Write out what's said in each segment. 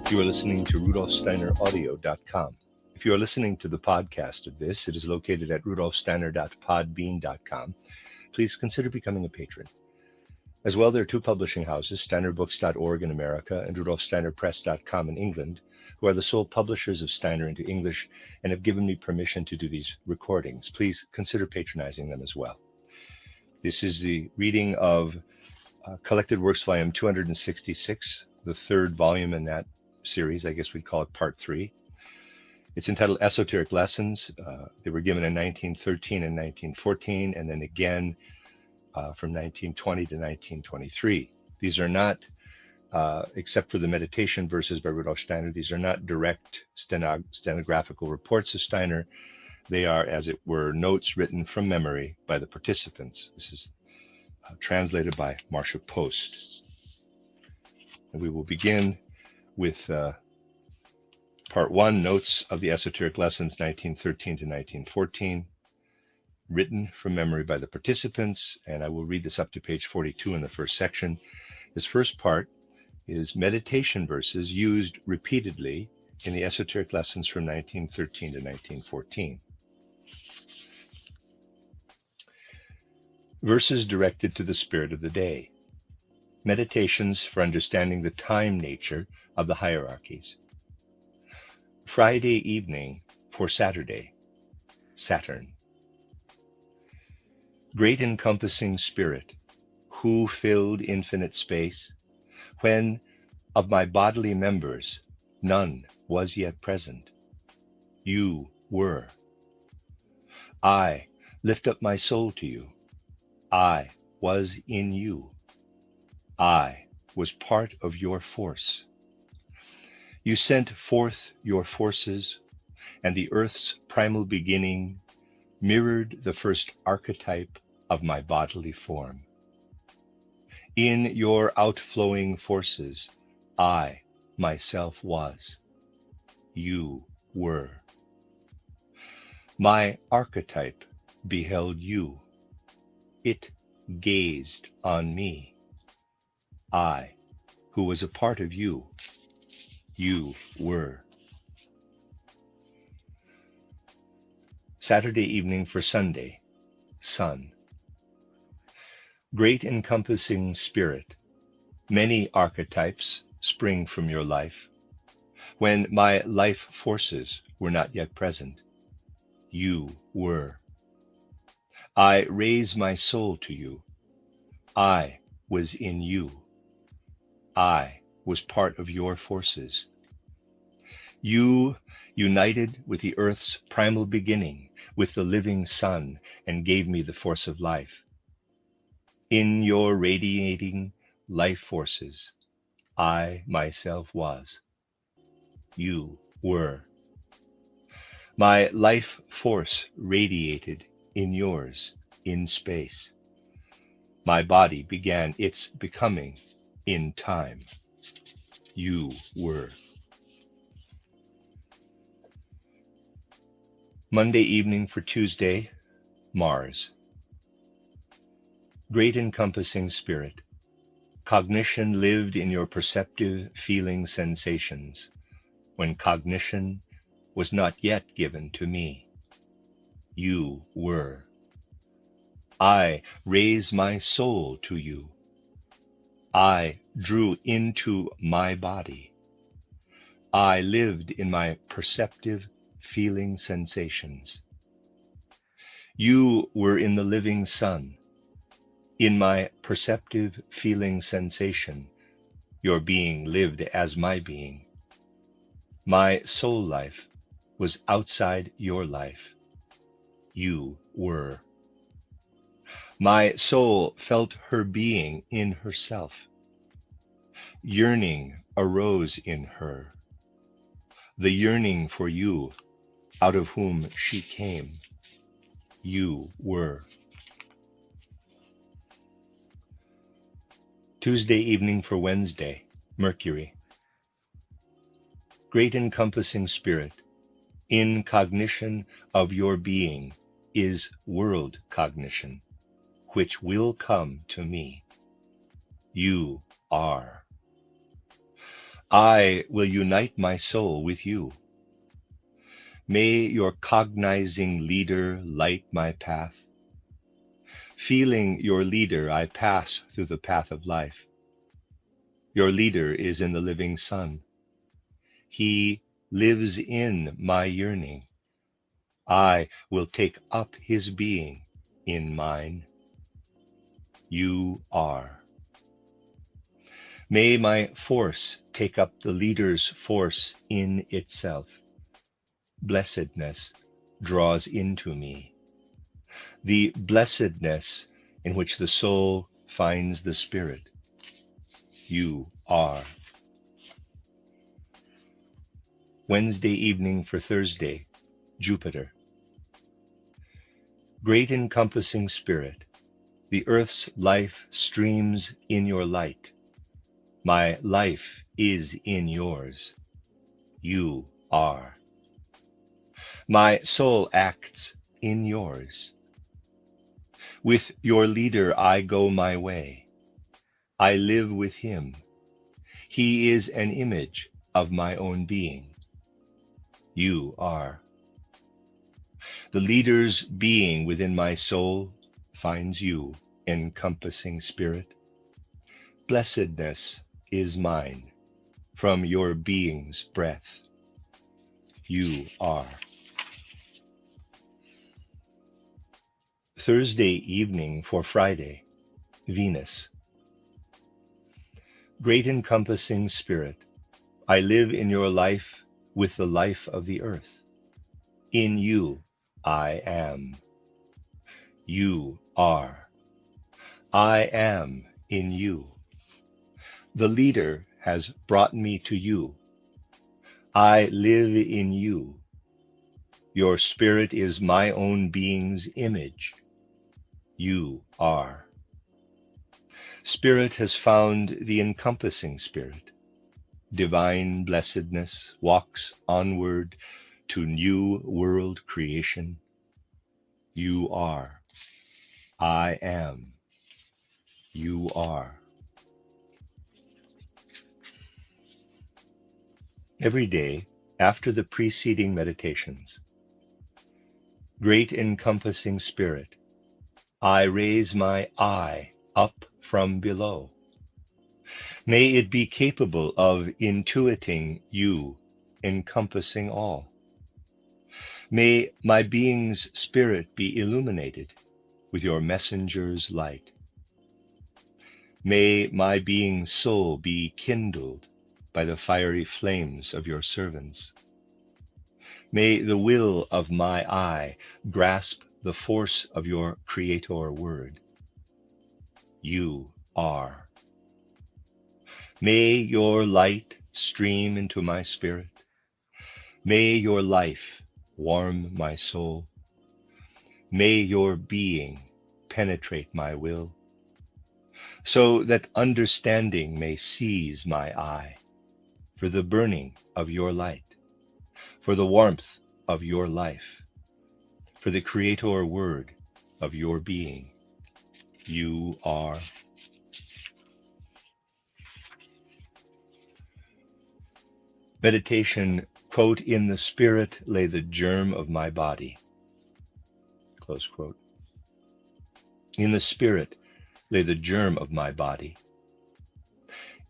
You are listening to RudolfSteinerAudio.com. If you are listening to the podcast of this, it is located at RudolfSteiner.podbean.com. Please consider becoming a patron. As well, there are two publishing houses, SteinerBooks.org in America and RudolfSteinerPress.com in England, who are the sole publishers of Steiner into English and have given me permission to do these recordings. Please consider patronizing them as well. This is the reading of Collected Works Volume 266, the third volume in that series. I guess we'd call it Part 3. It's entitled Esoteric Lessons. They were given in 1913 and 1914, and then again from 1920 to 1923. These are not, except for the meditation verses by Rudolf Steiner, these are not direct stenographical reports of Steiner. They are, as it were, notes written from memory by the participants. This is translated by Marcia Post. And we will begin with Part 1, Notes of the Esoteric Lessons, 1913 to 1914, written from memory by the participants, and I will read this up to page 42 in the first section. This first part is meditation verses used repeatedly in the Esoteric Lessons from 1913 to 1914. Verses directed to the spirit of the day. Meditations for understanding the time nature of the hierarchies. Friday evening for Saturday, Saturn. Great encompassing spirit, who filled infinite space, when of my bodily members none was yet present, you were. I lift up my soul to you. I was in you. I was part of your force. You sent forth your forces, and the earth's primal beginning mirrored the first archetype of my bodily form. In your outflowing forces, I myself was. You were. My archetype beheld you. It gazed on me. I, who was a part of you, you were. Saturday evening for Sunday, Sun. Great encompassing spirit, many archetypes spring from your life. When my life forces were not yet present, you were. I raise my soul to you. I was in you. I was part of your forces. You united with the earth's primal beginning, with the living sun, and gave me the force of life. In your radiating life forces, I myself was. You were. My life force radiated in yours, in space. My body began its becoming in time. You were. Monday evening for Tuesday, Mars. Great encompassing spirit, cognition lived in your perceptive feeling sensations, when cognition was not yet given to me. You were. I raise my soul to you. I drew into my body. I lived in my perceptive feeling sensations. You were in the living sun. In my perceptive feeling sensation, your being lived as my being. My soul life was outside your life. You were. My soul felt her being in herself. Yearning arose in her. the yearning for you, out of whom she came, you were. Tuesday evening for Wednesday, Mercury. Great encompassing spirit, in cognition of your being is world cognition, which will come to me. You are. I will unite my soul with you. May your cognizing leader light my path. Feeling your leader, I pass through the path of life. Your leader is in the living sun. He lives in my yearning. I will take up his being in mine. You are. May my force take up the leader's force in itself. Blessedness draws into me. The blessedness in which the soul finds the spirit. You are. Wednesday evening for Thursday, Jupiter. Great encompassing spirit, the earth's life streams in your light. My life is in yours. You are. My soul acts in yours. With your leader I go my way. I live with him. He is an image of my own being. You are. The leader's being within my soul finds you, encompassing spirit. Blessedness is mine from your being's breath. You are. Thursday evening for Friday, Venus. Great encompassing spirit, I live in your life with the life of the earth. In you I am. You are. I am in you. The leader has brought me to you. I live in you. Your spirit is my own being's image. You are. Spirit has found the encompassing spirit. Divine blessedness walks onward to new world creation. You are. I am. You are. Every day, after the preceding meditations, great encompassing spirit, I raise my eye up from below. May it be capable of intuiting you, encompassing all. May my being's spirit be illuminated with your messenger's light. May my being's soul be kindled by the fiery flames of your servants. May the will of my eye grasp the force of your Creator word. You are. May your light stream into my spirit. May your life warm my soul. May your being penetrate my will, so that understanding may seize my eye, for the burning of your light, for the warmth of your life, for the Creator word of your being. You are. Meditation, quote, in the spirit lay the germ of my body, close quote. In the spirit lay the germ of my body,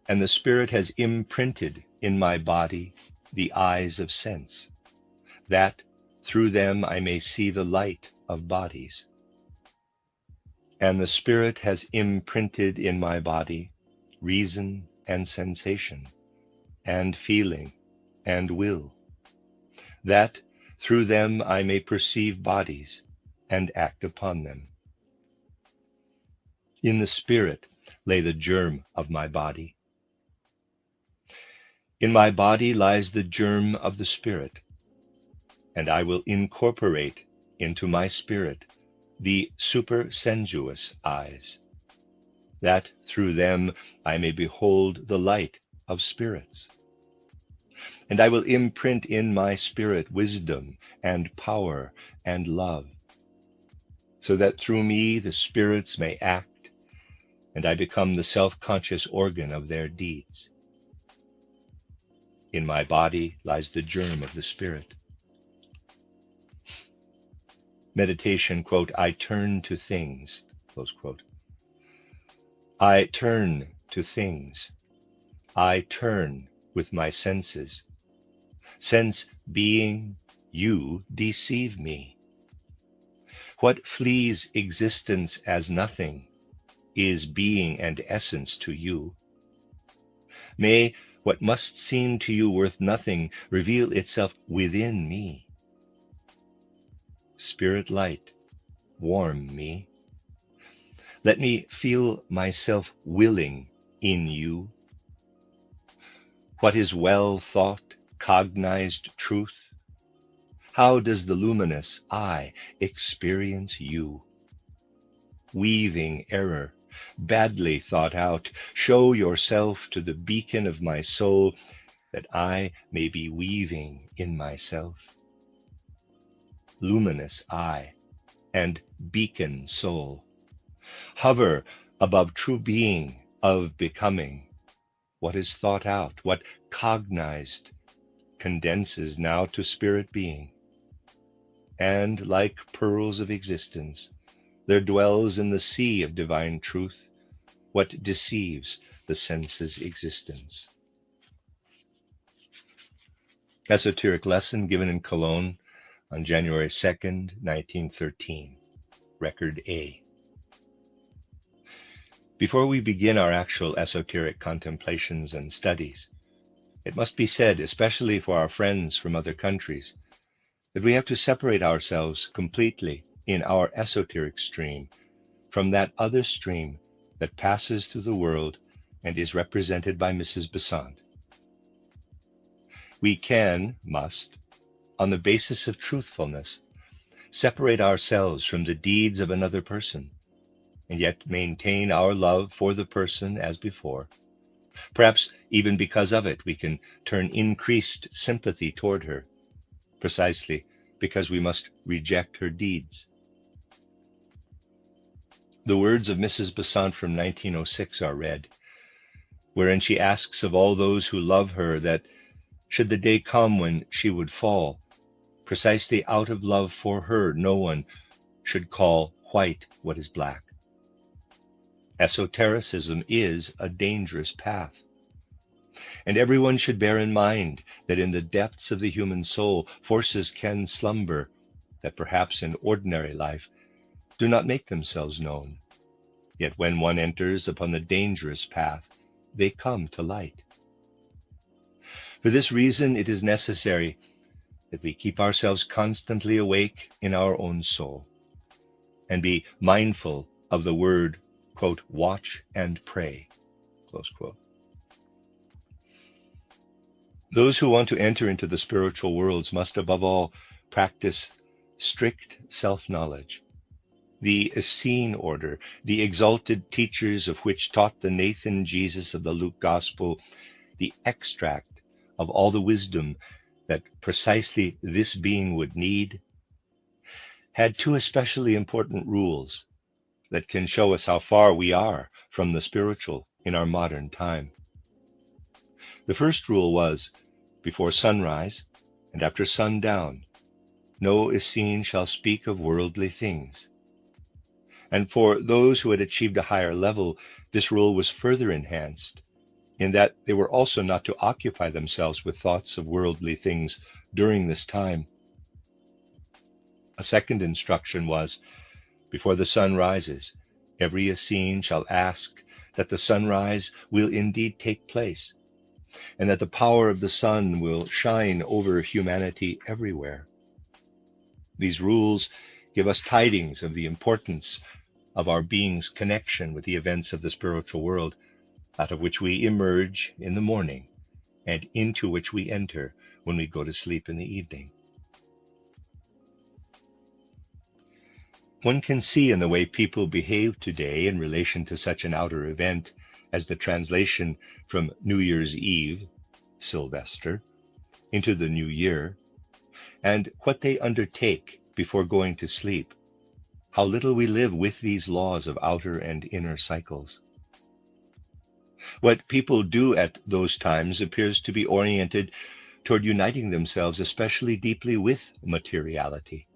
and the spirit has imprinted in my body the eyes of sense, that through them I may see the light of bodies. And the spirit has imprinted in my body reason and sensation, and feeling, and will, that through them I may perceive bodies and act upon them. In the spirit lay the germ of my body. In my body lies the germ of the Spirit, and I will incorporate into my spirit the supersensuous eyes, that through them I may behold the light of spirits. And I will imprint in my spirit wisdom and power and love, so that through me the spirits may act, and I become the self-conscious organ of their deeds. In my body lies the germ of the Spirit. Meditation, quote, I turn to things, close quote. I turn to things. I turn with my senses. Sense being, you deceive me. What flees existence as nothing is being and essence to you. May what must seem to you worth nothing reveal itself within me. Spirit light, warm me. Let me feel myself willing in you. What is well thought, cognized truth? How does the luminous I experience you? Weaving error, badly thought out, show yourself to the beacon of my soul, that I may be weaving in myself. Luminous I and beacon soul, hover above true being of becoming. What is thought out, what cognized, condenses now to spirit being. And like pearls of existence, there dwells in the sea of divine truth what deceives the senses' existence. Esoteric lesson given in Cologne on January 2nd, 1913. Record A. Before we begin our actual esoteric contemplations and studies, it must be said, especially for our friends from other countries, that we have to separate ourselves completely in our esoteric stream from that other stream that passes through the world and is represented by Mrs. Besant. We must, on the basis of truthfulness, separate ourselves from the deeds of another person, and yet maintain our love for the person as before. Perhaps even because of it, we can turn increased sympathy toward her, precisely because we must reject her deeds. The words of Mrs. Besant from 1906 are read, wherein she asks of all those who love her that, should the day come when she would fall, precisely out of love for her, no one should call white what is black. Esotericism is a dangerous path, and everyone should bear in mind that in the depths of the human soul, forces can slumber that perhaps in ordinary life do not make themselves known. Yet when one enters upon the dangerous path, they come to light. For this reason, it is necessary that we keep ourselves constantly awake in our own soul, and be mindful of the word, quote, watch and pray, close quote. Those who want to enter into the spiritual worlds must above all practice strict self-knowledge. The Essene order, the exalted teachers of which taught the Nathan Jesus of the Luke Gospel, the extract of all the wisdom that precisely this being would need, had two especially important rules that can show us how far we are from the spiritual in our modern time. The first rule was, before sunrise and after sundown, no Essene shall speak of worldly things. And for those who had achieved a higher level, this rule was further enhanced, in that they were also not to occupy themselves with thoughts of worldly things during this time. A second instruction was, before the sun rises, every Essene shall ask that the sunrise will indeed take place, and that the power of the sun will shine over humanity everywhere. These rules give us tidings of the importance of our being's connection with the events of the spiritual world, out of which we emerge in the morning and into which we enter when we go to sleep in the evening. One can see in the way people behave today in relation to such an outer event as the translation from New Year's Eve, Sylvester, into the New Year, and what they undertake before going to sleep, how little we live with these laws of outer and inner cycles. What people do at those times appears to be oriented toward uniting themselves especially deeply with materiality,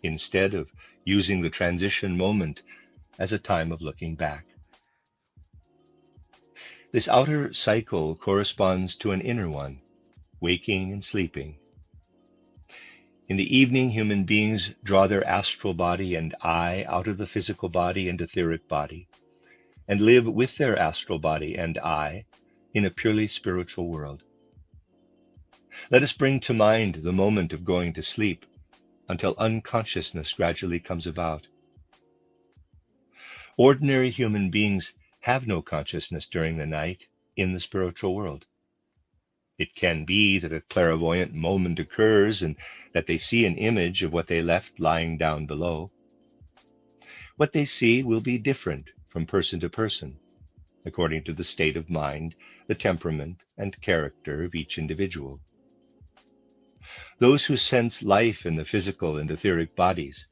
instead of using the transition moment as a time of looking back. This outer cycle corresponds to an inner one, waking and sleeping. In the evening, human beings draw their astral body and I out of the physical body and etheric body, and live with their astral body and I in a purely spiritual world. Let us bring to mind the moment of going to sleep until unconsciousness gradually comes about. Ordinary human beings have no consciousness during the night in the spiritual world. It can be that a clairvoyant moment occurs and that they see an image of what they left lying down below. What they see will be different from person to person, according to the state of mind, the temperament, and character of each individual. Those who sense life in the physical and etheric bodies,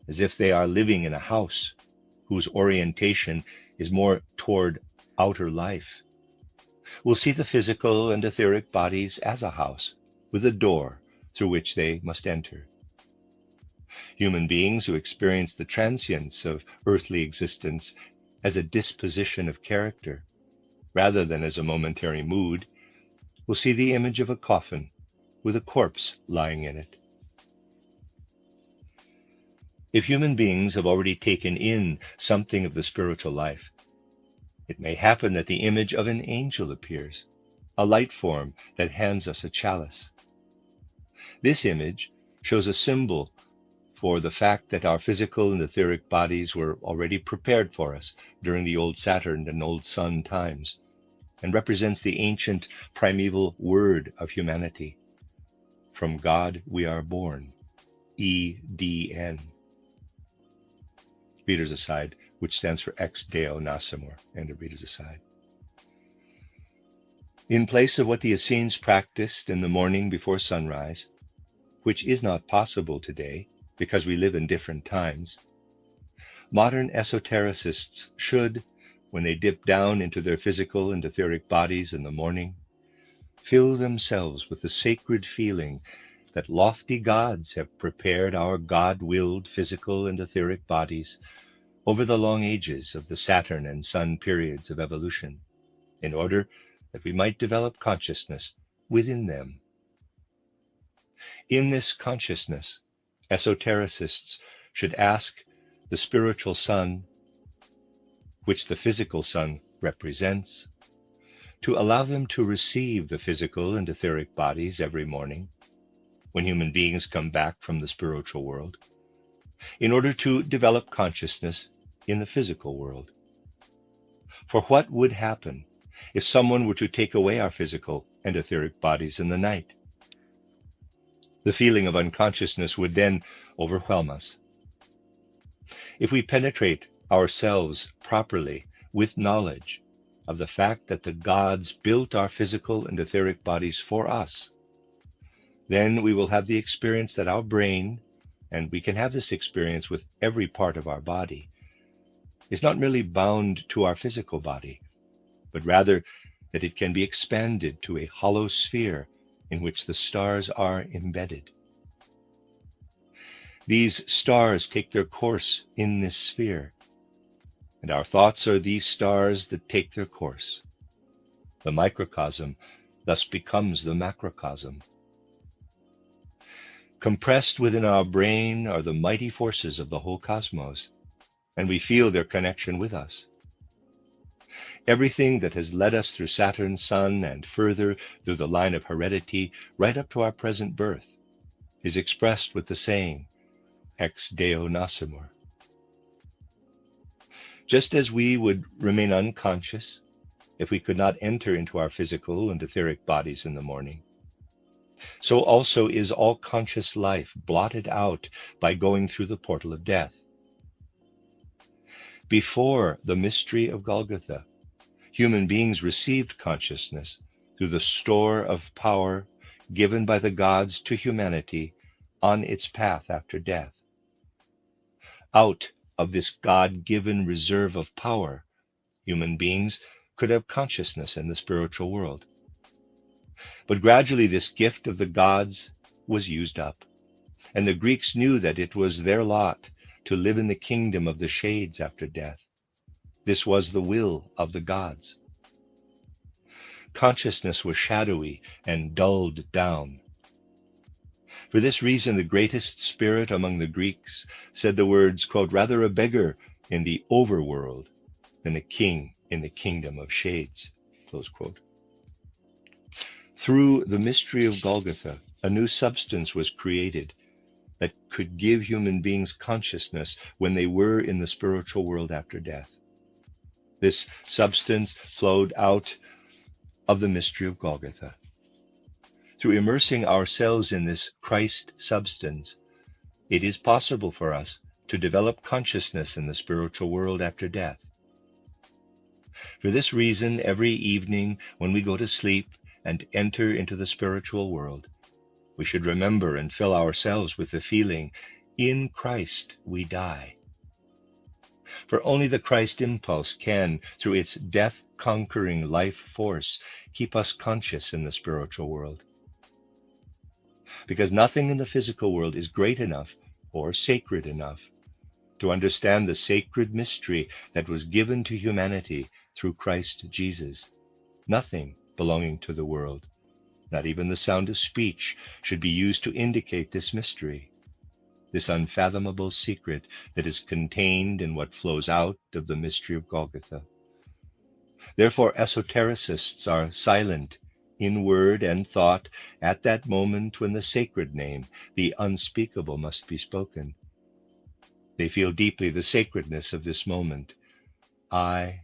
as if they are living in a house whose orientation is more toward outer life, will see the physical and etheric bodies as a house with a door through which they must enter. Human beings who experience the transience of earthly existence as a disposition of character, rather than as a momentary mood, will see the image of a coffin with a corpse lying in it. If human beings have already taken in something of the spiritual life, it may happen that the image of an angel appears, a light form that hands us a chalice. This image shows a symbol for the fact that our physical and etheric bodies were already prepared for us during the old Saturn and old Sun times, and represents the ancient primeval word of humanity. From God we are born, EDN. Reader's aside, which stands for Ex Deo Nascimur, end of reader's aside. In place of what the Essenes practiced in the morning before sunrise, which is not possible today because we live in different times, modern esotericists should, when they dip down into their physical and etheric bodies in the morning, fill themselves with the sacred feeling that lofty gods have prepared our God-willed physical and etheric bodies over the long ages of the Saturn and Sun periods of evolution, in order that we might develop consciousness within them. In this consciousness, esotericists should ask the spiritual sun, which the physical sun represents, to allow them to receive the physical and etheric bodies every morning when human beings come back from the spiritual world, in order to develop consciousness in the physical world. For what would happen if someone were to take away our physical and etheric bodies in the night? The feeling of unconsciousness would then overwhelm us. If we penetrate ourselves properly with knowledge of the fact that the gods built our physical and etheric bodies for us, then we will have the experience that our brain, and we can have this experience with every part of our body, is not merely bound to our physical body, but rather that it can be expanded to a hollow sphere in which the stars are embedded. These stars take their course in this sphere, and our thoughts are these stars that take their course. The microcosm thus becomes the macrocosm. Compressed within our brain are the mighty forces of the whole cosmos, and we feel their connection with us. Everything that has led us through Saturn, Sun, and further through the line of heredity right up to our present birth is expressed with the saying, Ex Deo Nascimur. Just as we would remain unconscious if we could not enter into our physical and etheric bodies in the morning. So also is all conscious life blotted out by going through the portal of death. Before the mystery of Golgotha, human beings received consciousness through the store of power given by the gods to humanity on its path after death. Out of this God-given reserve of power, human beings could have consciousness in the spiritual world. But gradually this gift of the gods was used up, and the Greeks knew that it was their lot to live in the kingdom of the shades after death. This was the will of the gods. Consciousness was shadowy and dulled down. For this reason, the greatest spirit among the Greeks said the words, quote, "Rather a beggar in the overworld than a king in the kingdom of shades," close quote. Through the mystery of Golgotha, a new substance was created that could give human beings consciousness when they were in the spiritual world after death. This substance flowed out of the mystery of Golgotha. Through immersing ourselves in this Christ substance, it is possible for us to develop consciousness in the spiritual world after death. For this reason, every evening when we go to sleep and enter into the spiritual world, we should remember and fill ourselves with the feeling, in Christ we die. For only the Christ impulse can, through its death-conquering life force, keep us conscious in the spiritual world. Because nothing in the physical world is great enough or sacred enough to understand the sacred mystery that was given to humanity through Christ Jesus. Nothing belonging to the world, not even the sound of speech, should be used to indicate this mystery, this unfathomable secret that is contained in what flows out of the mystery of Golgotha. Therefore, esotericists are silent in word and thought at that moment when the sacred name, the unspeakable, must be spoken. They feel deeply the sacredness of this moment. I-M.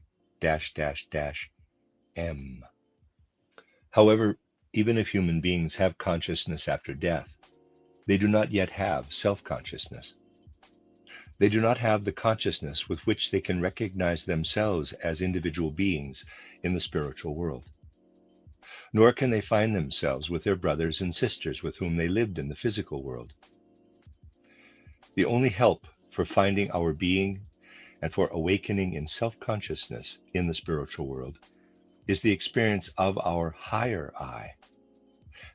However, even if human beings have consciousness after death, they do not yet have self-consciousness. They do not have the consciousness with which they can recognize themselves as individual beings in the spiritual world. Nor can they find themselves with their brothers and sisters with whom they lived in the physical world. The only help for finding our being and for awakening in self-consciousness in the spiritual world is the experience of our higher I.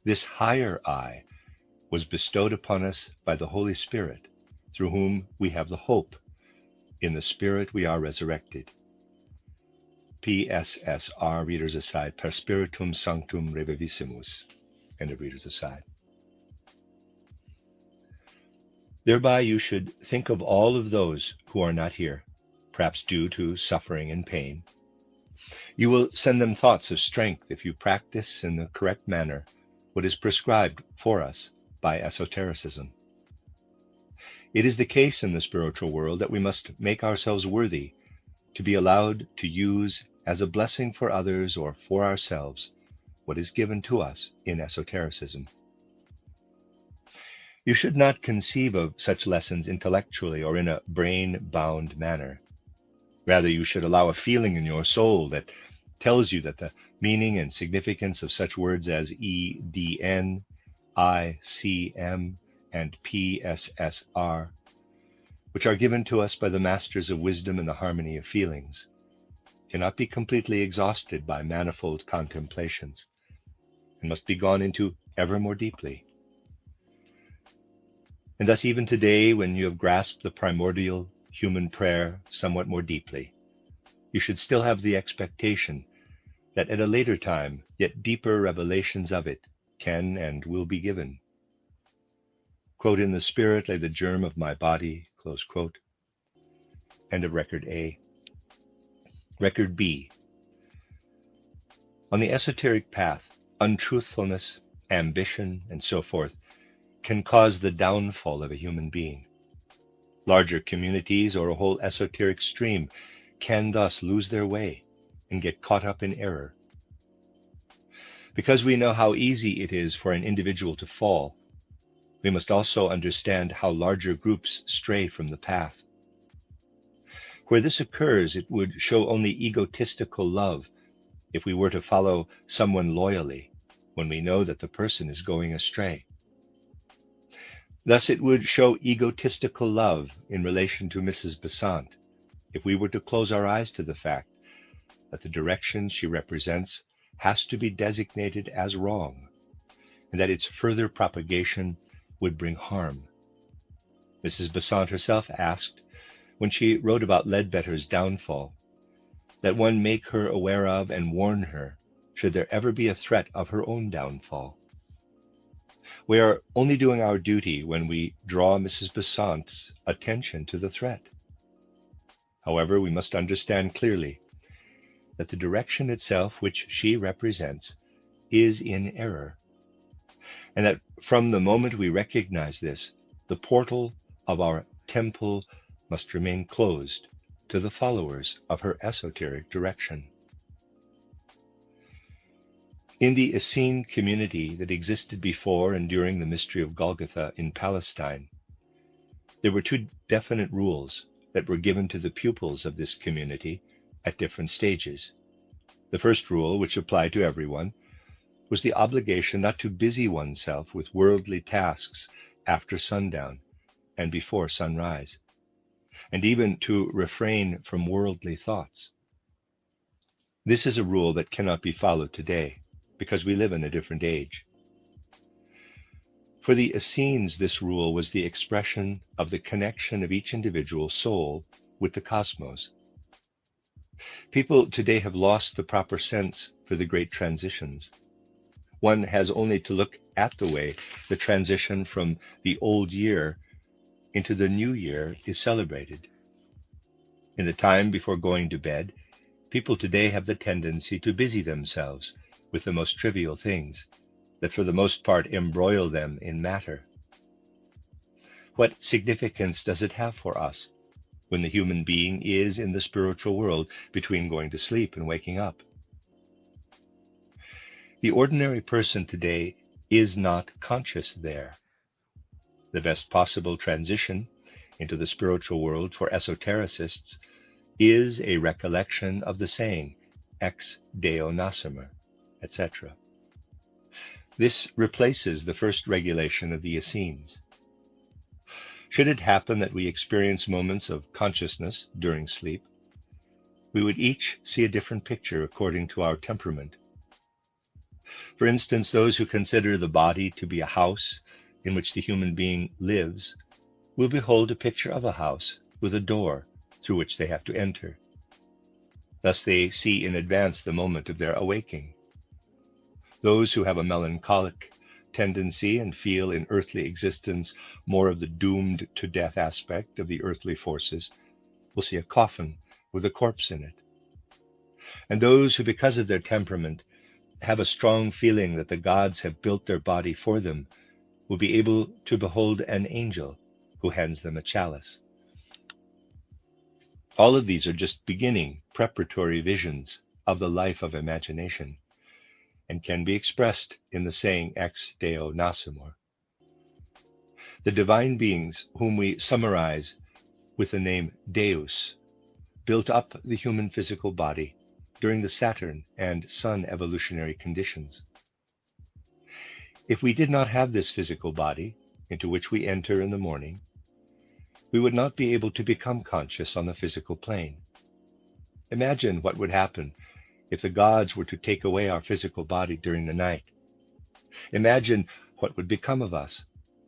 This higher I was bestowed upon us by the Holy Spirit, through whom we have the hope. In the Spirit we are resurrected. PSSR, readers aside, per spiritum sanctum revivissimus. End of readers aside. Thereby you should think of all of those who are not here, perhaps due to suffering and pain. You will send them thoughts of strength if you practice in the correct manner what is prescribed for us by esotericism. It is the case in the spiritual world that we must make ourselves worthy to be allowed to use as a blessing for others or for ourselves what is given to us in esotericism. You should not conceive of such lessons intellectually or in a brain-bound manner. Rather, you should allow a feeling in your soul that tells you that the meaning and significance of such words as EDN, ICM, and PSSR, which are given to us by the masters of wisdom and the harmony of feelings, cannot be completely exhausted by manifold contemplations, and must be gone into ever more deeply. And thus even today, when you have grasped the primordial human prayer somewhat more deeply, you should still have the expectation that at a later time, yet deeper revelations of it can and will be given. Quote, "In the spirit lay the germ of my body," close quote. End of Record A. Record B. On the esoteric path, untruthfulness, ambition, and so forth can cause the downfall of a human being. Larger communities or a whole esoteric stream can thus lose their way and get caught up in error. Because we know how easy it is for an individual to fall, we must also understand how larger groups stray from the path. Where this occurs, it would show only egotistical love if we were to follow someone loyally when we know that the person is going astray. Thus, it would show egotistical love in relation to Mrs. Besant if we were to close our eyes to the fact that the direction she represents has to be designated as wrong, and that its further propagation would bring harm. Mrs. Besant herself asked, when she wrote about Ledbetter's downfall, that one make her aware of and warn her should there ever be a threat of her own downfall. We are only doing our duty when we draw Mrs. Besant's attention to the threat. However, we must understand clearly that the direction itself which she represents is in error, and that from the moment we recognize this, the portal of our temple must remain closed to the followers of her esoteric direction. In the Essene community that existed before and during the mystery of Golgotha in Palestine, there were two definite rules that were given to the pupils of this community at different stages. The first rule, which applied to everyone, was the obligation not to busy oneself with worldly tasks after sundown and before sunrise, and even to refrain from worldly thoughts. This is a rule that cannot be followed today, because we live in a different age. For the Essenes, this rule was the expression of the connection of each individual soul with the cosmos. People today have lost the proper sense for the great transitions. One has only to look at the way the transition from the old year into the new year is celebrated. In the time before going to bed, people today have the tendency to busy themselves with the most trivial things that for the most part embroil them in matter. What significance does it have for us when the human being is in the spiritual world between going to sleep and waking up? The ordinary person today is not conscious there. The best possible transition into the spiritual world for esotericists is a recollection of the saying, ex Deo nascimer, etc. This replaces the first regulation of the Essenes. Should it happen that we experience moments of consciousness during sleep, we would each see a different picture according to our temperament. For instance, those who consider the body to be a house in which the human being lives will behold a picture of a house with a door through which they have to enter. Thus they see in advance the moment of their awaking. Those who have a melancholic tendency and feel in earthly existence more of the doomed to death aspect of the earthly forces will see a coffin with a corpse in it. And those who, because of their temperament, have a strong feeling that the gods have built their body for them will be able to behold an angel who hands them a chalice. All of these are just beginning preparatory visions of the life of imagination, and can be expressed in the saying ex Deo nascitur. The divine beings, whom we summarize with the name Deus, built up the human physical body during the Saturn and Sun evolutionary conditions. If we did not have this physical body into which we enter in the morning, we would not be able to become conscious on the physical plane. Imagine what would happen if the gods were to take away our physical body during the night. Imagine what would become of us,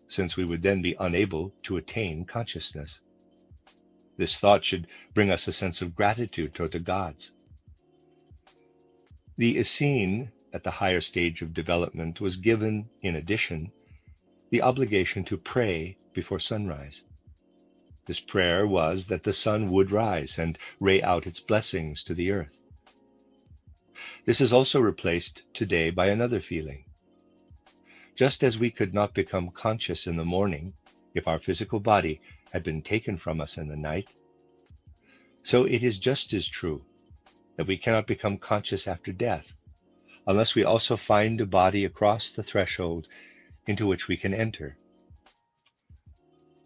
since we would then be unable to attain consciousness. This thought should bring us a sense of gratitude toward the gods. The Essene, at the higher stage of development, was given, in addition, the obligation to pray before sunrise. This prayer was that the sun would rise and ray out its blessings to the earth. This is also replaced today by another feeling. Just as we could not become conscious in the morning if our physical body had been taken from us in the night, so it is just as true that we cannot become conscious after death unless we also find a body across the threshold into which we can enter.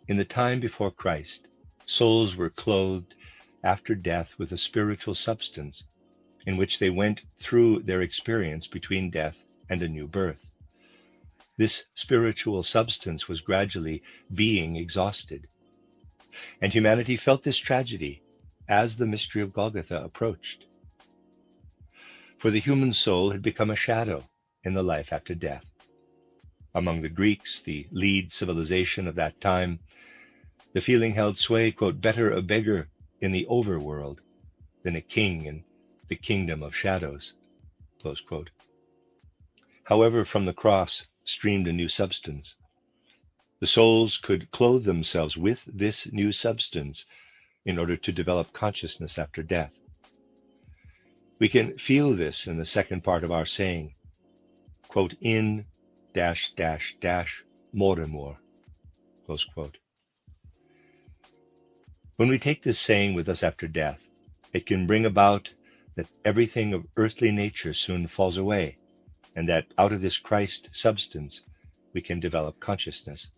In the time before Christ, souls were clothed after death with a spiritual substance in which they went through their experience between death and a new birth. This spiritual substance was gradually being exhausted, and humanity felt this tragedy as the mystery of Golgotha approached. For the human soul had become a shadow in the life after death. Among the Greeks, the lead civilization of that time, the feeling held sway, quote, better a beggar in the overworld than a king in the kingdom of shadows, close quote. However, from the cross streamed a new substance. The souls could clothe themselves with this new substance in order to develop consciousness after death. We can feel this in the second part of our saying, quote, in ... moremur, close quote. When we take this saying with us after death, it can bring about that everything of earthly nature soon falls away, and that out of this Christ substance we can develop consciousness.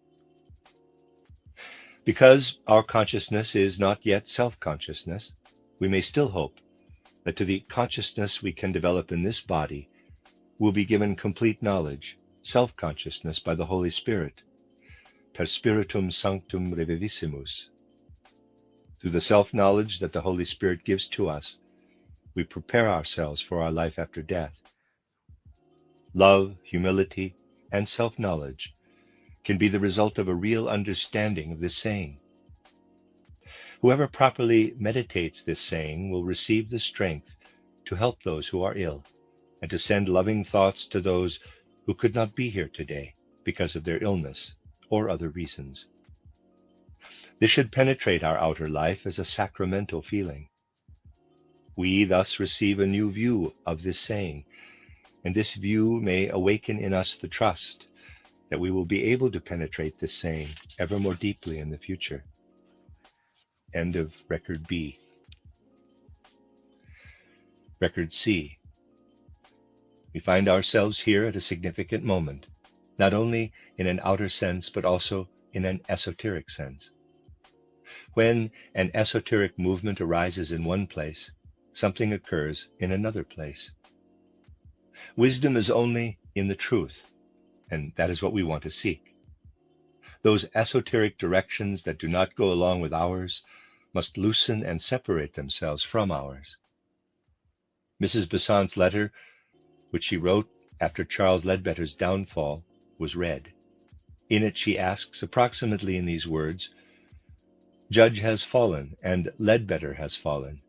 Because our consciousness is not yet self-consciousness, we may still hope that to the consciousness we can develop in this body will be given complete knowledge, self-consciousness by the Holy Spirit, per Spiritum Sanctum Revivissimus. Through the self-knowledge that the Holy Spirit gives to us, we prepare ourselves for our life after death. Love, humility, and self-knowledge can be the result of a real understanding of this saying. Whoever properly meditates this saying will receive the strength to help those who are ill and to send loving thoughts to those who could not be here today because of their illness or other reasons. This should penetrate our outer life as a sacramental feeling. We thus receive a new view of this saying, and this view may awaken in us the trust that we will be able to penetrate this saying ever more deeply in the future. End of Record B. Record C. We find ourselves here at a significant moment, not only in an outer sense, but also in an esoteric sense. When an esoteric movement arises in one place, something occurs in another place. Wisdom is only in the truth, and that is what we want to seek. Those esoteric directions that do not go along with ours must loosen and separate themselves from ours. Mrs. Besant's letter, which she wrote after Charles Ledbetter's downfall, was read. In it she asks approximately in these words, Judge has fallen, and Ledbetter has fallen.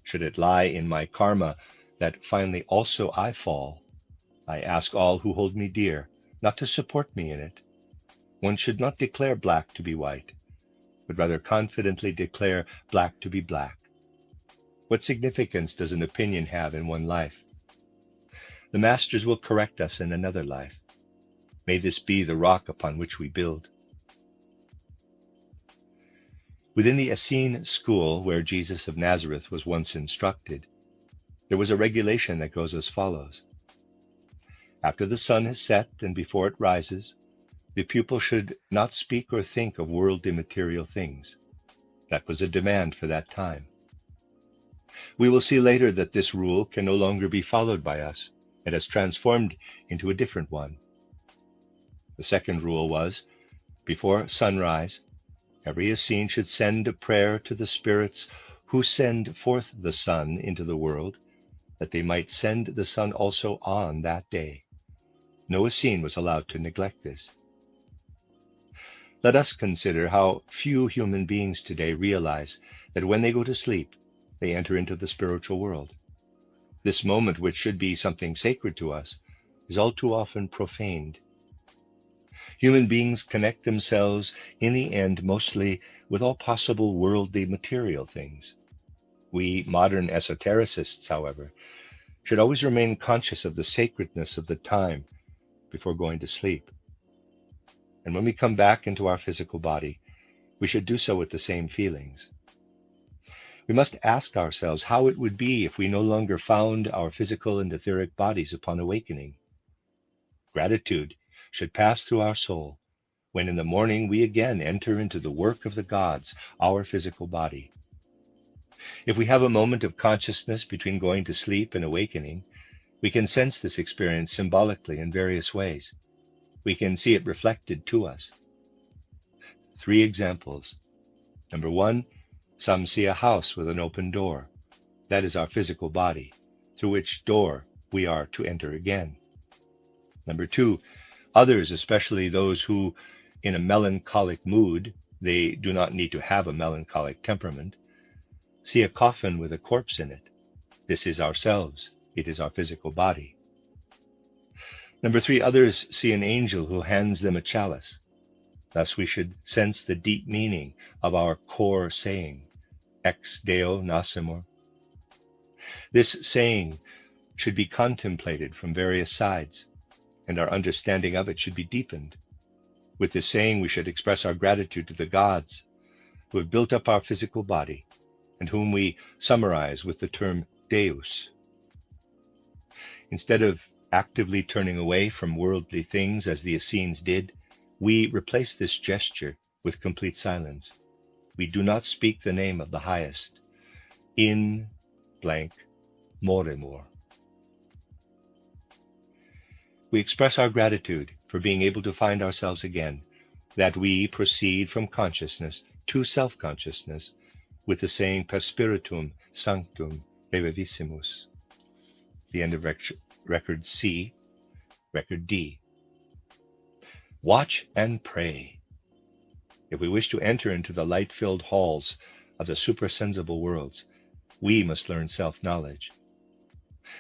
Should it lie in my karma that finally also I fall, I ask all who hold me dear not to support me in it. One should not declare black to be white, but rather confidently declare black to be black. What significance does an opinion have in one life? The masters will correct us in another life. May this be the rock upon which we build. Within the Essene school where Jesus of Nazareth was once instructed, there was a regulation that goes as follows. After the sun has set and before it rises, the pupil should not speak or think of worldly material things. That was a demand for that time. We will see later that this rule can no longer be followed by us. It has transformed into a different one. The second rule was, before sunrise, every Essene should send a prayer to the spirits who send forth the sun into the world, that they might send the sun also on that day. No Essene was allowed to neglect this. Let us consider how few human beings today realize that when they go to sleep, they enter into the spiritual world. This moment, which should be something sacred to us, is all too often profaned. Human beings connect themselves, in the end, mostly with all possible worldly material things. We modern esotericists, however, should always remain conscious of the sacredness of the time before going to sleep. And when we come back into our physical body, we should do so with the same feelings. We must ask ourselves how it would be if we no longer found our physical and etheric bodies upon awakening. Gratitude should pass through our soul when in the morning we again enter into the work of the gods, our physical body. If we have a moment of consciousness between going to sleep and awakening, we can sense this experience symbolically in various ways. We can see it reflected to us. 3 examples. Number 1, some see a house with an open door. That is our physical body, through which door we are to enter again. Number 2, others, especially those who, in a melancholic mood, they do not need to have a melancholic temperament, see a coffin with a corpse in it. This is ourselves. It is our physical body. Number 3, others see an angel who hands them a chalice. Thus we should sense the deep meaning of our core saying, Ex Deo Nascimur. This saying should be contemplated from various sides, and our understanding of it should be deepened. With this saying, we should express our gratitude to the gods who have built up our physical body, and whom we summarize with the term Deus. Instead of actively turning away from worldly things as the Essenes did, we replace this gesture with complete silence. We do not speak the name of the highest. In blank moremur. We express our gratitude for being able to find ourselves again, that we proceed from consciousness to self-consciousness with the saying per spiritum sanctum revivissimus. The end of record C, record D. Watch and pray. If we wish to enter into the light-filled halls of the suprasensible worlds, we must learn self-knowledge.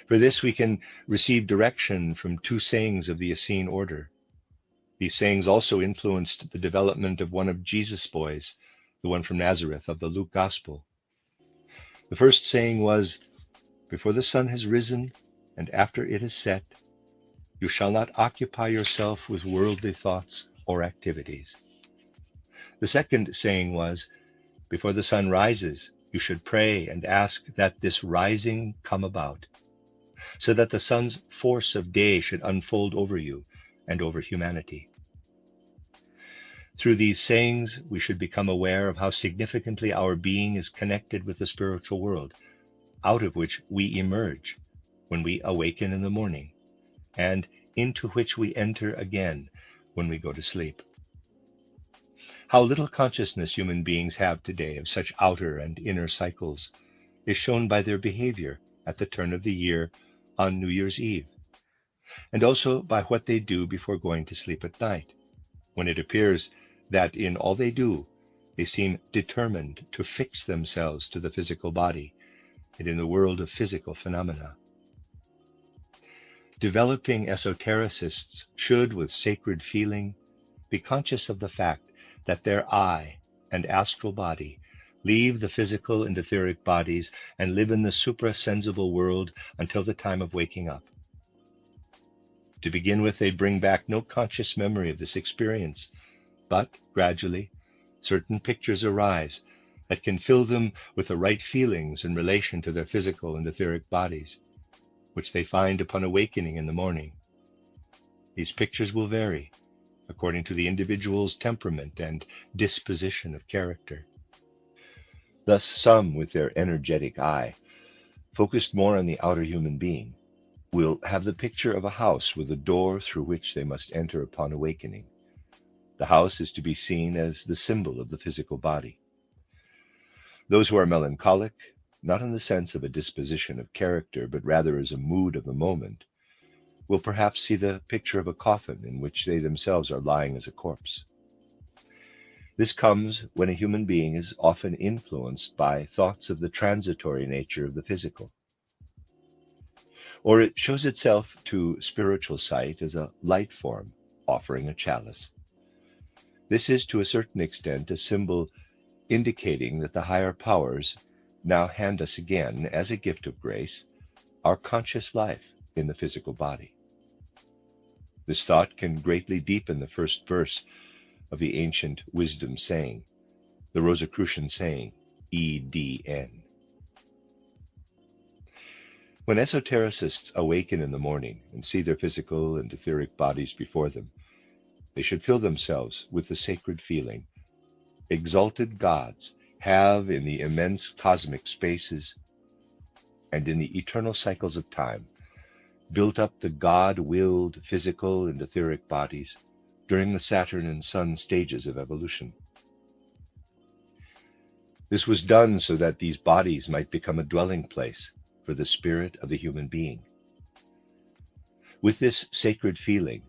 For this we can receive direction from 2 sayings of the Essene order. These sayings also influenced the development of one of Jesus' boys, the one from Nazareth of the Luke Gospel. The first saying was, before the sun has risen and after it has set, you shall not occupy yourself with worldly thoughts or activities. The second saying was, before the sun rises, you should pray and ask that this rising come about, so that the sun's force of day should unfold over you and over humanity. Through these sayings, we should become aware of how significantly our being is connected with the spiritual world, out of which we emerge when we awaken in the morning, and into which we enter again when we go to sleep. How little consciousness human beings have today of such outer and inner cycles is shown by their behavior at the turn of the year on New Year's Eve, and also by what they do before going to sleep at night, when it appears that in all they do, they seem determined to fix themselves to the physical body and in the world of physical phenomena. Developing esotericists should, with sacred feeling, be conscious of the fact that their I and astral body leave the physical and etheric bodies and live in the suprasensible world until the time of waking up. To begin with, they bring back no conscious memory of this experience, but gradually certain pictures arise that can fill them with the right feelings in relation to their physical and etheric bodies, which they find upon awakening in the morning. These pictures will vary according to the individual's temperament and disposition of character. Thus, some with their energetic eye, focused more on the outer human being, will have the picture of a house with a door through which they must enter upon awakening. The house is to be seen as the symbol of the physical body. Those who are melancholic, not in the sense of a disposition of character, but rather as a mood of the moment, will perhaps see the picture of a coffin in which they themselves are lying as a corpse. This comes when a human being is often influenced by thoughts of the transitory nature of the physical. Or it shows itself to spiritual sight as a light form offering a chalice. This is to a certain extent a symbol indicating that the higher powers now hand us again, as a gift of grace, our conscious life in the physical body. This thought can greatly deepen the first verse of the ancient wisdom saying, the Rosicrucian saying, EDN. When esotericists awaken in the morning and see their physical and etheric bodies before them, they should fill themselves with the sacred feeling: exalted gods have in the immense cosmic spaces and in the eternal cycles of time built up the God-willed physical and etheric bodies during the Saturn and Sun stages of evolution. This was done so that these bodies might become a dwelling place for the spirit of the human being. With this sacred feeling,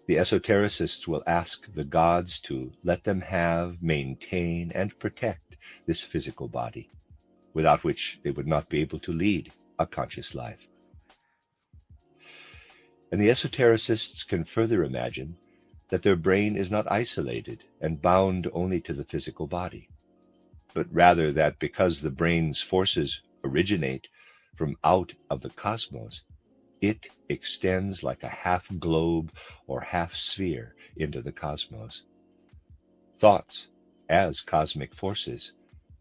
the esotericists will ask the gods to let them have, maintain, and protect this physical body, without which they would not be able to lead a conscious life. And the esotericists can further imagine that their brain is not isolated and bound only to the physical body, but rather that because the brain's forces originate from out of the cosmos, it extends like a half-globe or half-sphere into the cosmos. Thoughts, as cosmic forces,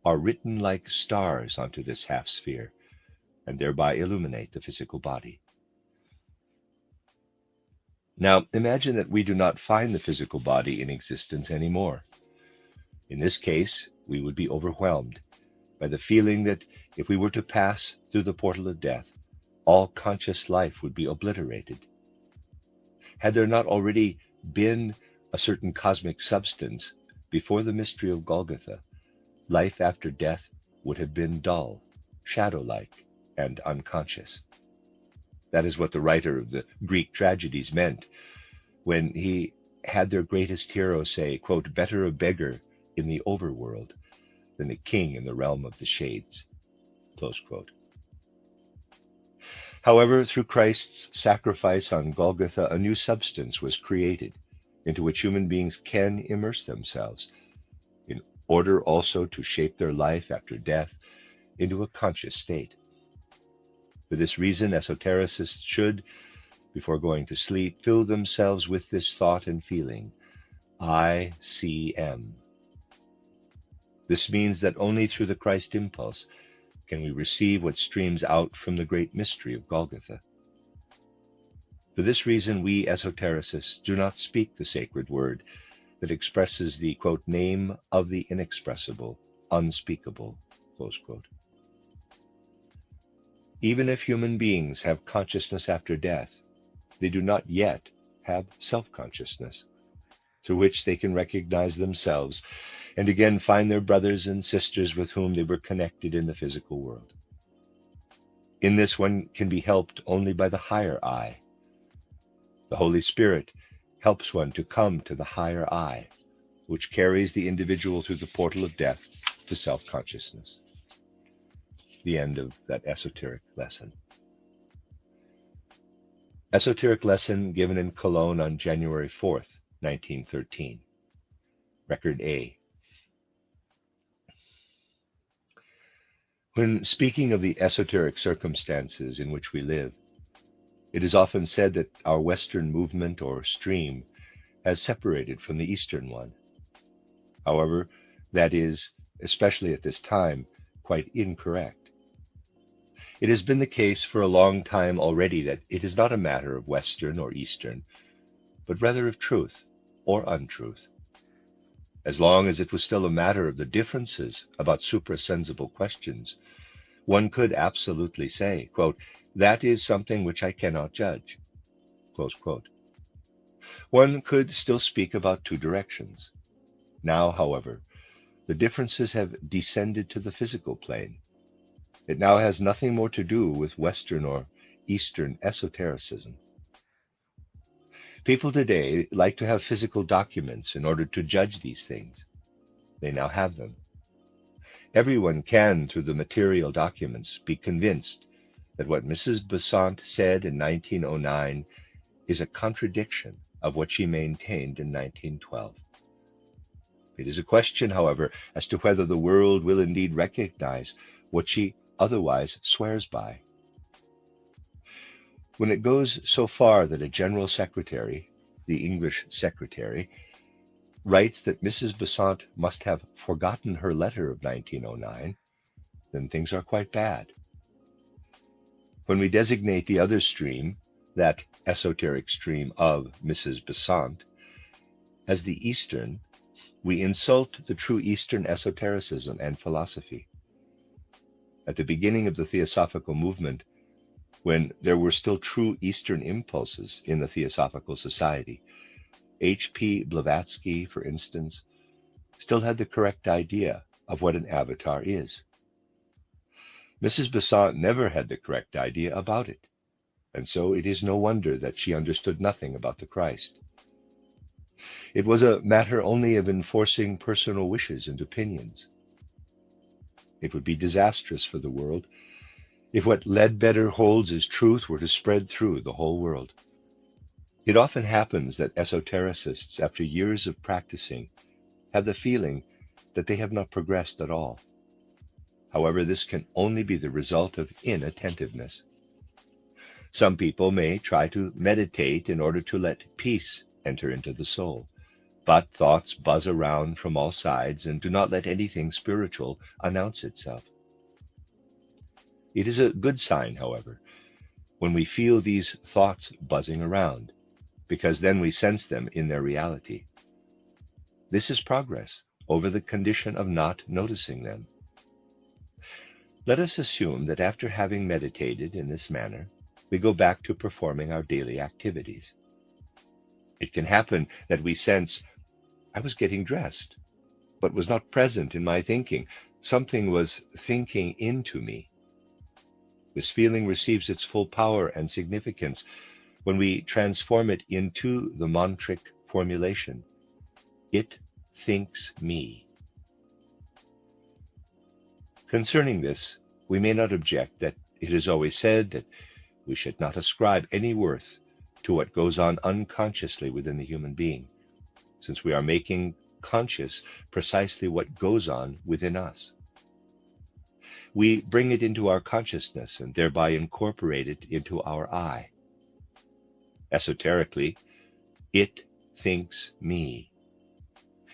are written like stars onto this half-sphere, and thereby illuminate the physical body. Now, imagine that we do not find the physical body in existence anymore. In this case, we would be overwhelmed by the feeling that if we were to pass through the portal of death, all conscious life would be obliterated. Had there not already been a certain cosmic substance before the mystery of Golgotha, life after death would have been dull, shadow-like, and unconscious. That is what the writer of the Greek tragedies meant when he had their greatest hero say, quote, "Better a beggar in the overworld than a king in the realm of the shades," close quote. However, through Christ's sacrifice on Golgotha, a new substance was created into which human beings can immerse themselves, in order also to shape their life after death into a conscious state. For this reason, esotericists should, before going to sleep, fill themselves with this thought and feeling: I CM. This means that only through the Christ impulse can we receive what streams out from the great mystery of Golgotha. For this reason, we esotericists do not speak the sacred word that expresses the, quote, name of the inexpressible, unspeakable, close quote. Even if human beings have consciousness after death, they do not yet have self-consciousness, through which they can recognize themselves and again find their brothers and sisters with whom they were connected in the physical world. In this, one can be helped only by the higher I. The Holy Spirit helps one to come to the higher I, which carries the individual through the portal of death to self-consciousness. The end of that esoteric lesson. Esoteric lesson given in Cologne on January 4th, 1913. Record A. When speaking of the esoteric circumstances in which we live, it is often said that our Western movement or stream has separated from the Eastern one. However, that is, especially at this time, quite incorrect. It has been the case for a long time already that it is not a matter of Western or Eastern, but rather of truth or untruth. As long as it was still a matter of the differences about suprasensible questions, one could absolutely say, quote, that is something which I cannot judge, close quote. One could still speak about two directions. Now, however, the differences have descended to the physical plane. It now has nothing more to do with Western or Eastern esotericism. People today like to have physical documents in order to judge these things. They now have them. Everyone can, through the material documents, be convinced that what Mrs. Besant said in 1909 is a contradiction of what she maintained in 1912. It is a question, however, as to whether the world will indeed recognize what she otherwise swears by. When it goes so far that a general secretary, the English secretary, writes that Mrs. Besant must have forgotten her letter of 1909, then things are quite bad. When we designate the other stream, that esoteric stream of Mrs. Besant, as the Eastern, we insult the true Eastern esotericism and philosophy. At the beginning of the Theosophical movement, when there were still true Eastern impulses in the Theosophical Society, H.P. Blavatsky, for instance, still had the correct idea of what an avatar is. Mrs. Besant never had the correct idea about it, and so it is no wonder that she understood nothing about the Christ. It was a matter only of enforcing personal wishes and opinions. It would be disastrous for the world if what Ledbetter holds as truth were to spread through the whole world. It often happens that esotericists, after years of practicing, have the feeling that they have not progressed at all. However, this can only be the result of inattentiveness. Some people may try to meditate in order to let peace enter into the soul, but thoughts buzz around from all sides and do not let anything spiritual announce itself. It is a good sign, however, when we feel these thoughts buzzing around, because then we sense them in their reality. This is progress over the condition of not noticing them. Let us assume that after having meditated in this manner, we go back to performing our daily activities. It can happen that we sense, I was getting dressed, but was not present in my thinking. Something was thinking into me. This feeling receives its full power and significance when we transform it into the mantric formulation, it thinks me. Concerning this, we may not object that it is always said that we should not ascribe any worth to what goes on unconsciously within the human being, since we are making conscious precisely what goes on within us. We bring it into our consciousness and thereby incorporate it into our I. Esoterically, it thinks me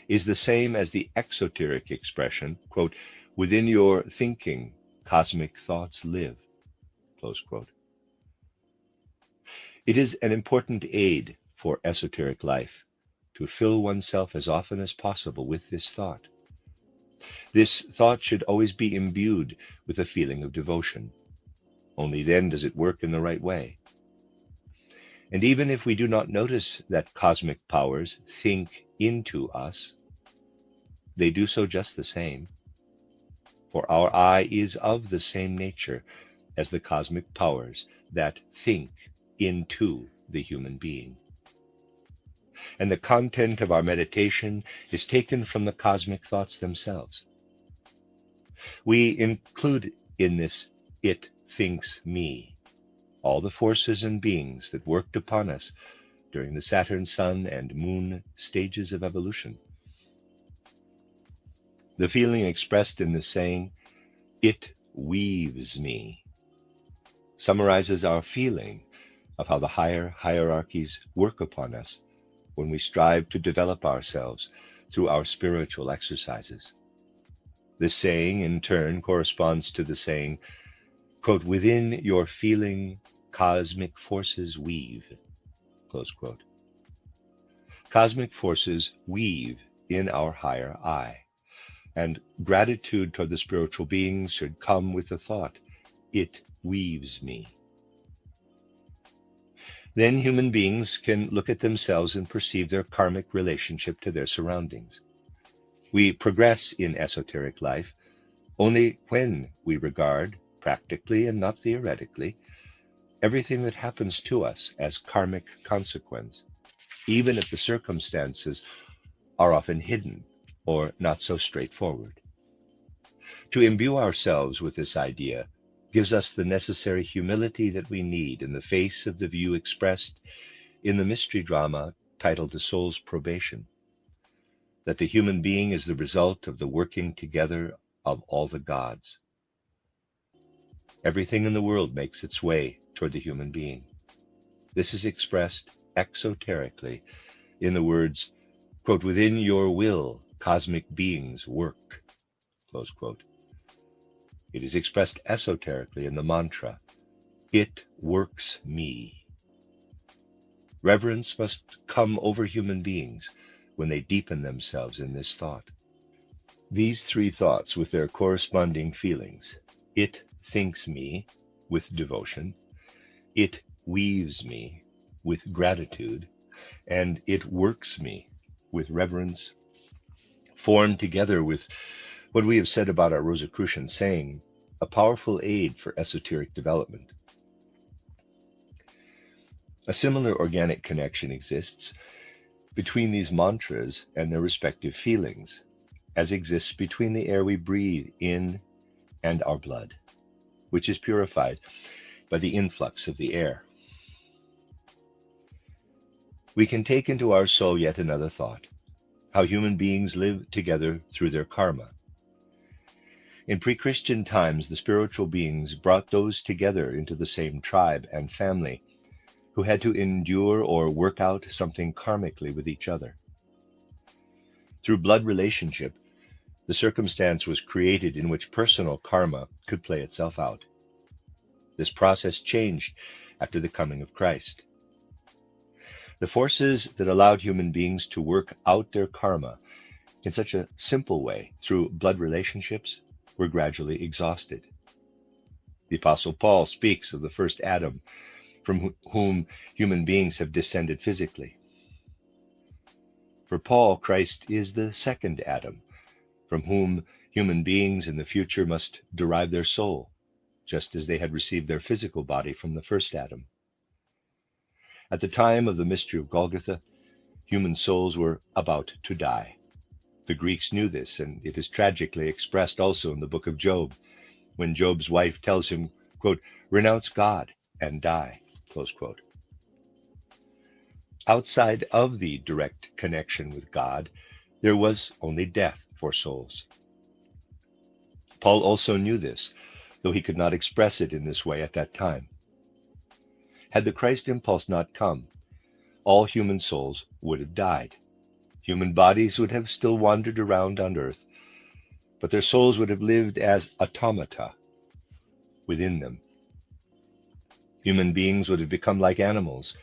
is the same as the exoteric expression, quote, within your thinking, cosmic thoughts live, close quote. It is an important aid for esoteric life to fill oneself as often as possible with this thought. This thought should always be imbued with a feeling of devotion. Only then does it work in the right way. And even if we do not notice that cosmic powers think into us, they do so just the same. For our I is of the same nature as the cosmic powers that think into the human being. And the content of our meditation is taken from the cosmic thoughts themselves. We include in this it thinks me all the forces and beings that worked upon us during the Saturn, Sun, and Moon stages of evolution. The feeling expressed in the saying, it weaves me, summarizes our feeling of how the higher hierarchies work upon us when we strive to develop ourselves through our spiritual exercises. This saying, in turn, corresponds to the saying, quote, within your feeling, cosmic forces weave, close quote. Cosmic forces weave in our higher I, and gratitude toward the spiritual beings should come with the thought, it weaves me. Then human beings can look at themselves and perceive their karmic relationship to their surroundings. We progress in esoteric life only when we regard, practically and not theoretically, everything that happens to us as karmic consequence, even if the circumstances are often hidden or not so straightforward. To imbue ourselves with this idea gives us the necessary humility that we need in the face of the view expressed in the mystery drama titled The Soul's Probation, that the human being is the result of the working together of all the gods. Everything in the world makes its way toward the human being. This is expressed exoterically in the words, quote, within your will, cosmic beings work, close quote. It is expressed esoterically in the mantra, It works me. Reverence must come over human beings when they deepen themselves in this thought. These three thoughts, with their corresponding feelings, it thinks me, with devotion, it weaves me, with gratitude, and it works me, with reverence, form together with what we have said about our Rosicrucian saying, a powerful aid for esoteric development. A similar organic connection exists between these mantras and their respective feelings, as exists between the air we breathe in and our blood, which is purified by the influx of the air. We can take into our soul yet another thought, how human beings live together through their karma. In pre-Christian times, the spiritual beings brought those together into the same tribe and family who had to endure or work out something karmically with each other. Through blood relationship, the circumstance was created in which personal karma could play itself out. This process changed after the coming of Christ. The forces that allowed human beings to work out their karma in such a simple way through blood relationships were gradually exhausted. The Apostle Paul speaks of the first Adam, from whom human beings have descended physically. For Paul, Christ is the second Adam, from whom human beings in the future must derive their soul, just as they had received their physical body from the first Adam. At the time of the mystery of Golgotha, human souls were about to die. The Greeks knew this, and it is tragically expressed also in the book of Job, when Job's wife tells him, quote, "Renounce God and die," close quote. Outside of the direct connection with God, there was only death for souls. Paul also knew this, though he could not express it in this way at that time. Had the Christ impulse not come, all human souls would have died. Human bodies would have still wandered around on earth, but their souls would have lived as automata within them. Human beings would have become like animals,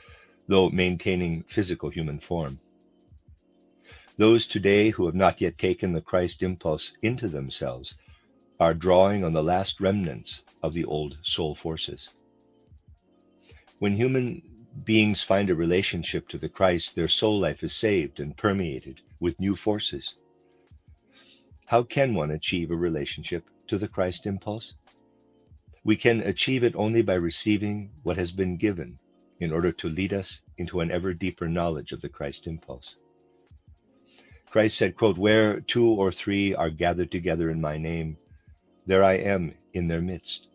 though maintaining physical human form. Those today who have not yet taken the Christ impulse into themselves are drawing on the last remnants of the old soul forces. When human beings find a relationship to the Christ, their soul life is saved and permeated with new forces. How can one achieve a relationship to the Christ impulse? We can achieve it only by receiving what has been given in order to lead us into an ever deeper knowledge of the Christ impulse. Christ said, quote, "Where 2 or 3 are gathered together in my name, there I am in their midst,"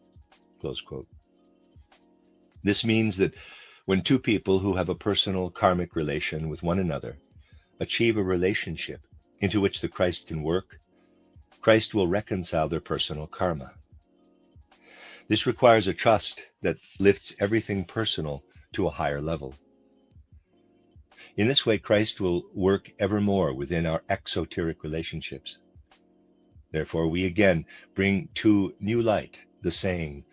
close quote. This means that when two people who have a personal karmic relation with one another achieve a relationship into which the Christ can work, Christ will reconcile their personal karma. This requires a trust that lifts everything personal to a higher level. In this way, Christ will work evermore within our exoteric relationships. Therefore, we again bring to new light the saying,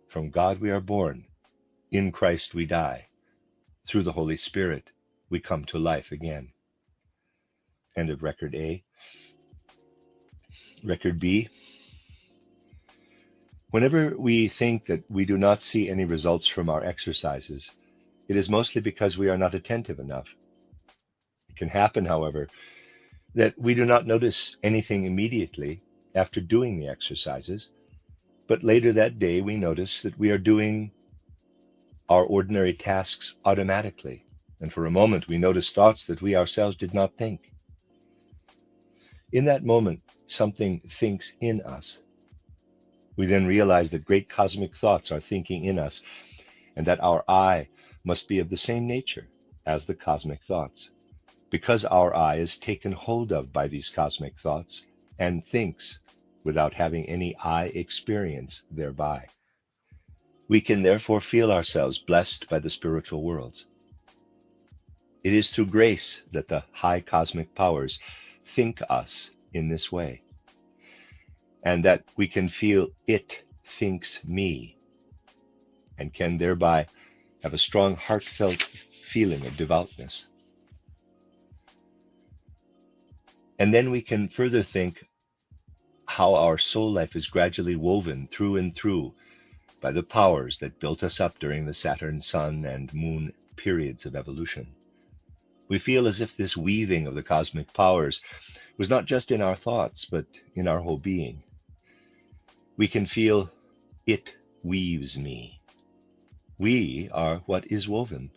"From God we are born, in Christ we die. Through the Holy Spirit we come to life again." End of Record A. Record B. Whenever we think that we do not see any results from our exercises, it is mostly because we are not attentive enough. It can happen, however, that we do not notice anything immediately after doing the exercises, but later that day we notice that we are doing our ordinary tasks automatically, and for a moment we notice thoughts that we ourselves did not think. In that moment, something thinks in us. We then realize that great cosmic thoughts are thinking in us, and that our I must be of the same nature as the cosmic thoughts, because our I is taken hold of by these cosmic thoughts and thinks without having any I experience thereby. We can therefore feel ourselves blessed by the spiritual worlds. It is through grace that the high cosmic powers think us in this way, and that we can feel "it thinks me." and can thereby have a strong heartfelt feeling of devoutness. And then we can further think how our soul life is gradually woven through and through by the powers that built us up during the Saturn, Sun, and Moon periods of evolution. We feel as if this weaving of the cosmic powers was not just in our thoughts, but in our whole being. We can feel, it weaves me. We are what is woven.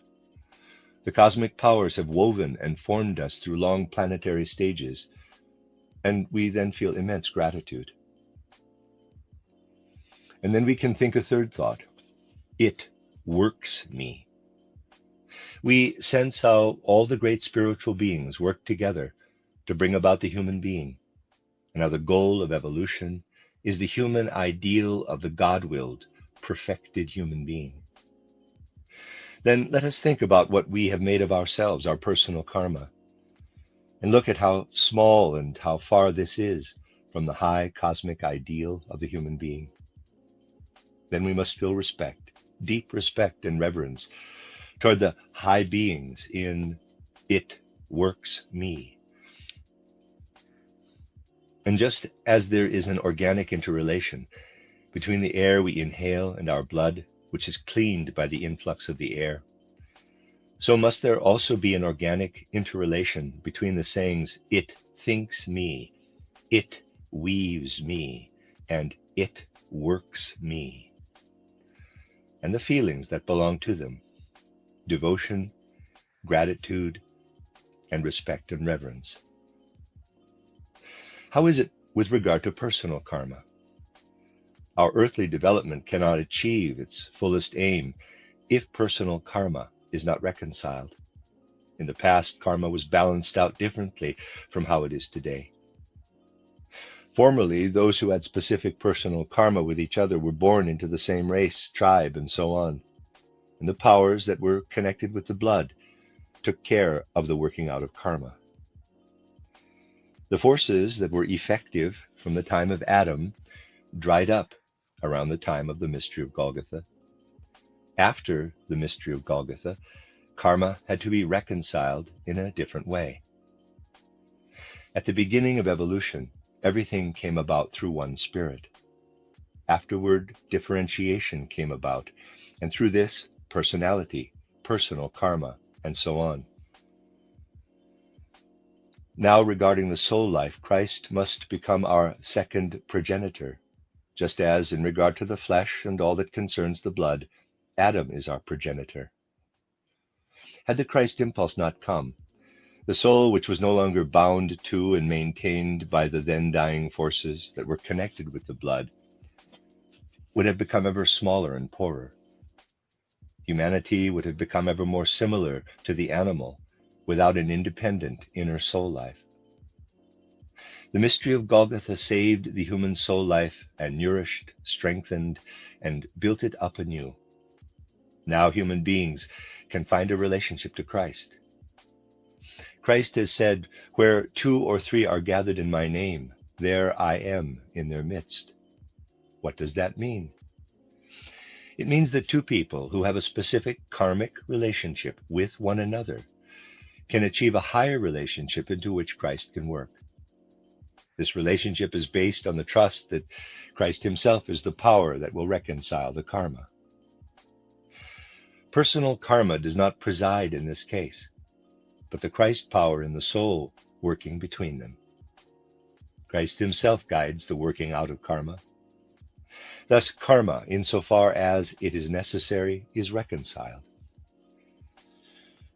The cosmic powers have woven and formed us through long planetary stages, and we then feel immense gratitude. And then we can think a third thought. It works me. We sense how all the great spiritual beings work together to bring about the human being, and how the goal of evolution is the human ideal of the God-willed, perfected human being. Then let us think about what we have made of ourselves, our personal karma, and look at how small and how far this is from the high cosmic ideal of the human being. Then we must feel respect, deep respect and reverence toward the high beings in it works me. And just as there is an organic interrelation between the air we inhale and our blood, which is cleaned by the influx of the air, so must there also be an organic interrelation between the sayings, it thinks me, it weaves me, and it works me, and the feelings that belong to them, devotion, gratitude, and respect and reverence. How is it with regard to personal karma? Our earthly development cannot achieve its fullest aim if personal karma is not reconciled. In the past, karma was balanced out differently from how it is today. Formerly, those who had specific personal karma with each other were born into the same race, tribe, and so on, and the powers that were connected with the blood took care of the working out of karma. The forces that were effective from the time of Adam dried up around the time of the mystery of Golgotha. After the mystery of Golgotha, karma had to be reconciled in a different way. At the beginning of evolution, everything came about through one spirit. Afterward, differentiation came about, and through this, personality, personal karma, and so on. Now, regarding the soul life, Christ must become our second progenitor, just as, in regard to the flesh and all that concerns the blood, Adam is our progenitor. Had the Christ impulse not come, the soul, which was no longer bound to and maintained by the then dying forces that were connected with the blood, would have become ever smaller and poorer. Humanity would have become ever more similar to the animal, without an independent inner soul life. The mystery of Golgotha saved the human soul life and nourished, strengthened, and built it up anew. Now human beings can find a relationship to Christ. Christ has said, "Where 2 or 3 are gathered in my name, there I am in their midst." What does that mean? It means that 2 people who have a specific karmic relationship with one another can achieve a higher relationship into which Christ can work. This relationship is based on the trust that Christ himself is the power that will reconcile the karma. Personal karma does not preside in this case, but the Christ power in the soul working between them. Christ himself guides the working out of karma. Thus, karma, insofar as it is necessary, is reconciled.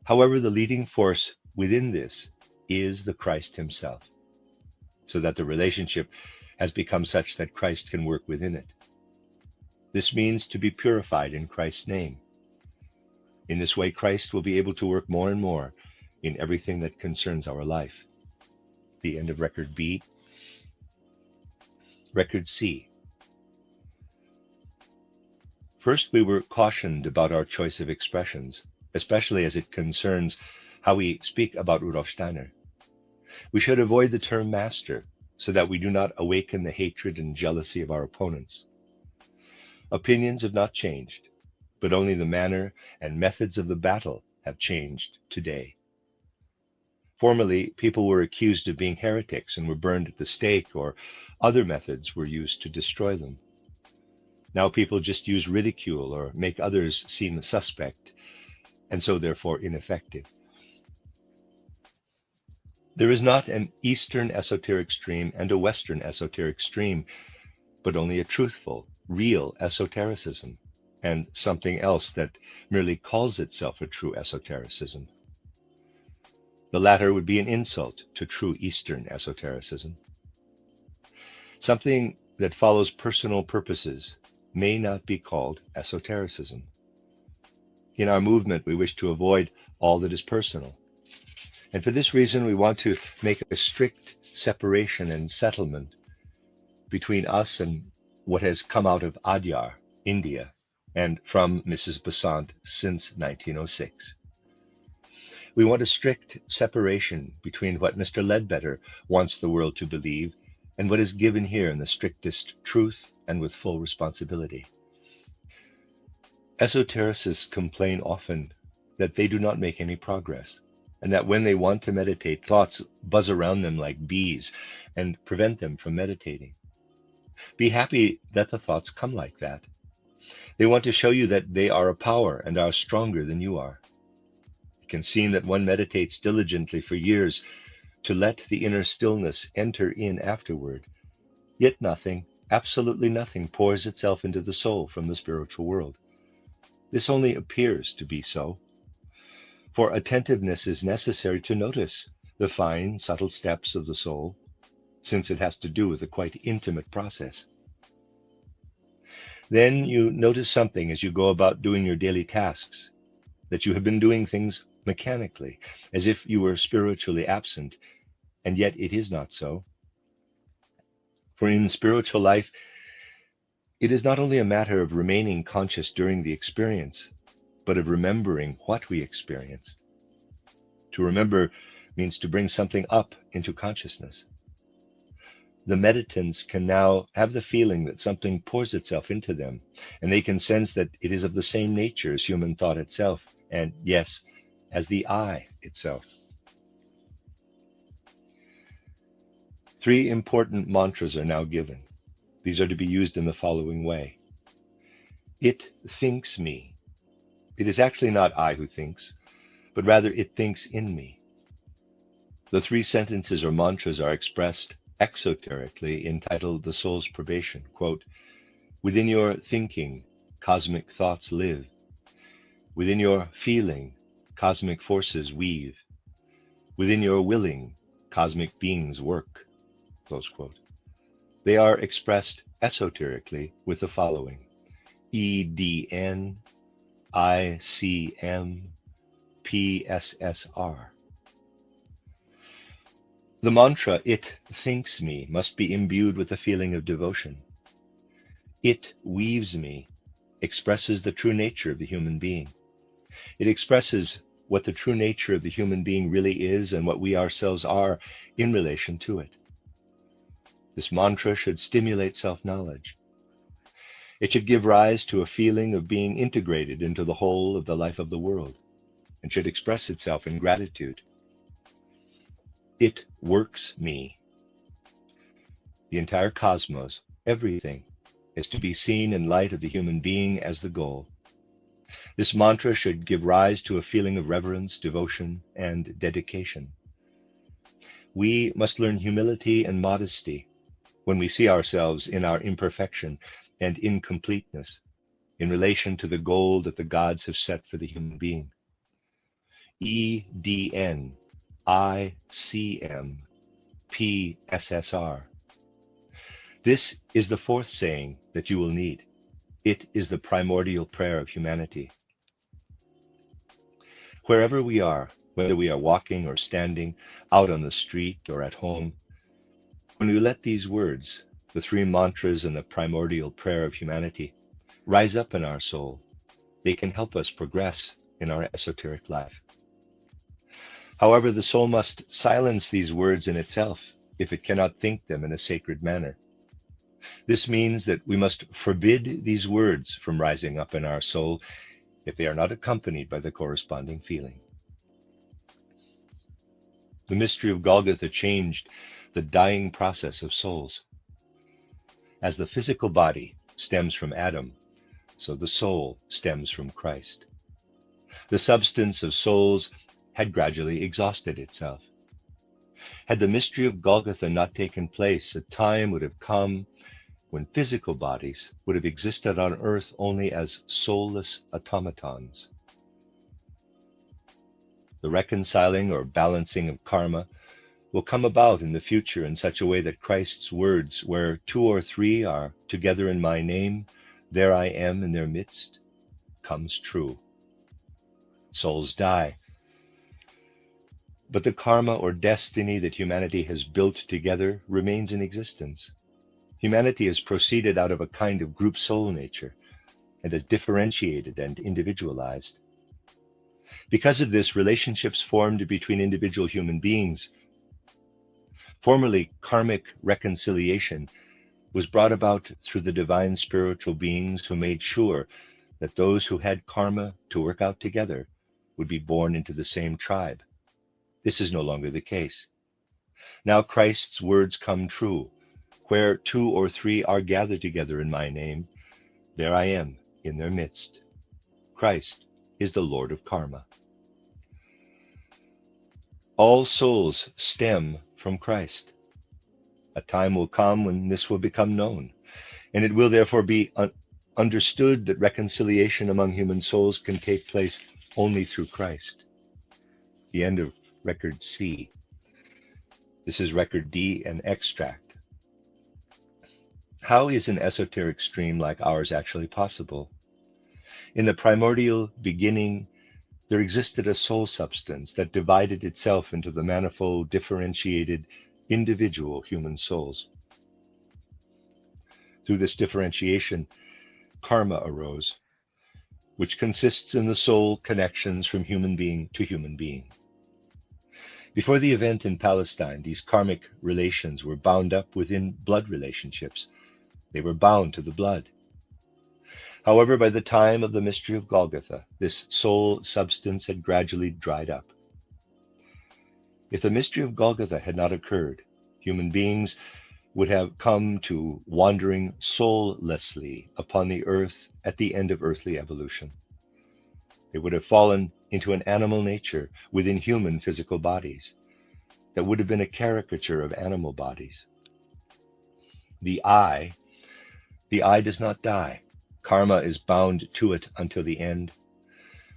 However, the leading force within this is the Christ himself, so that the relationship has become such that Christ can work within it. This means to be purified in Christ's name. In this way, Christ will be able to work more and more in everything that concerns our life. The end of Record B. Record C. First, we were cautioned about our choice of expressions, especially as it concerns how we speak about Rudolf Steiner. We should avoid the term master, so that we do not awaken the hatred and jealousy of our opponents. Opinions have not changed. but only the manner and methods of the battle have changed today. Formerly, people were accused of being heretics and were burned at the stake, or other methods were used to destroy them. Now people just use ridicule or make others seem suspect, and so therefore ineffective. There is not an Eastern esoteric stream and a Western esoteric stream, but only a truthful, real esotericism, and something else that merely calls itself a true esotericism. The latter would be an insult to true Eastern esotericism. Something that follows personal purposes may not be called esotericism. In our movement, we wish to avoid all that is personal. And for this reason, we want to make a strict separation and settlement between us and what has come out of Adyar, India, and from Mrs. Besant since 1906. We want a strict separation between what Mr. Ledbetter wants the world to believe and what is given here in the strictest truth and with full responsibility. Esotericists complain often that they do not make any progress, and that when they want to meditate, thoughts buzz around them like bees and prevent them from meditating. Be happy that the thoughts come like that. They want to show you that they are a power and are stronger than you are. It can seem that one meditates diligently for years to let the inner stillness enter in afterward, yet nothing, absolutely nothing, pours itself into the soul from the spiritual world. This only appears to be so, for attentiveness is necessary to notice the fine, subtle steps of the soul, since it has to do with a quite intimate process. Then you notice something as you go about doing your daily tasks, that you have been doing things mechanically, as if you were spiritually absent, and yet it is not so. For in spiritual life, it is not only a matter of remaining conscious during the experience, but of remembering what we experience. To remember means to bring something up into consciousness. The meditants can now have the feeling that something pours itself into them, and they can sense that it is of the same nature as human thought itself, and yes, as the I itself. 3 important mantras are now given. These are to be used in the following way. It thinks me. It is actually not I who thinks, but rather it thinks in me. The 3 sentences or mantras are expressed exoterically, entitled The Soul's Probation. Quote, within your thinking, cosmic thoughts live. Within your feeling, cosmic forces weave. Within your willing, cosmic beings work. Close quote. They are expressed esoterically with the following: EDN, ICM, PSSR. The mantra, it thinks me, must be imbued with a feeling of devotion. It weaves me expresses the true nature of the human being. It expresses what the true nature of the human being really is and what we ourselves are in relation to it. This mantra should stimulate self-knowledge. It should give rise to a feeling of being integrated into the whole of the life of the world, and should express itself in gratitude. It works me. The entire cosmos, everything, is to be seen in light of the human being as the goal. This mantra should give rise to a feeling of reverence, devotion, and dedication. We must learn humility and modesty when we see ourselves in our imperfection and incompleteness in relation to the goal that the gods have set for the human being. EDN, ICM, PSSR. This is the 4th saying that you will need. It is the primordial prayer of humanity. Wherever we are, whether we are walking or standing, out on the street or at home, when we let these words, the 3 mantras and the primordial prayer of humanity, rise up in our soul, they can help us progress in our esoteric life. However, the soul must silence these words in itself if it cannot think them in a sacred manner. This means that we must forbid these words from rising up in our soul if they are not accompanied by the corresponding feeling. The mystery of Golgotha changed the dying process of souls. As the physical body stems from Adam, so the soul stems from Christ. The substance of souls had gradually exhausted itself. Had the mystery of Golgotha not taken place, a time would have come when physical bodies would have existed on earth only as soulless automatons. The reconciling or balancing of karma will come about in the future in such a way that Christ's words, where 2 or 3 are together in my name, there I am in their midst, comes true. Souls die, but the karma or destiny that humanity has built together remains in existence. Humanity has proceeded out of a kind of group soul nature and has differentiated and individualized. Because of this, relationships formed between individual human beings, formerly karmic reconciliation, was brought about through the divine spiritual beings who made sure that those who had karma to work out together would be born into the same tribe. This is no longer the case. Now Christ's words come true. Where 2 or 3 are gathered together in my name, there I am in their midst. Christ is the Lord of karma. All souls stem from Christ. A time will come when this will become known, and it will therefore be understood that reconciliation among human souls can take place only through Christ. The end of Record C. This is Record D, an extract. How is an esoteric stream like ours actually possible? In the primordial beginning, there existed a soul substance that divided itself into the manifold, differentiated, individual human souls. Through this differentiation, karma arose, which consists in the soul connections from human being to human being. Before the event in Palestine, these karmic relations were bound up within blood relationships. They were bound to the blood. However, by the time of the mystery of Golgotha, this soul substance had gradually dried up. If the mystery of Golgotha had not occurred, human beings would have come to wandering soullessly upon the earth at the end of earthly evolution. They would have fallen into an animal nature within human physical bodies that would have been a caricature of animal bodies. The I does not die. Karma is bound to it until the end,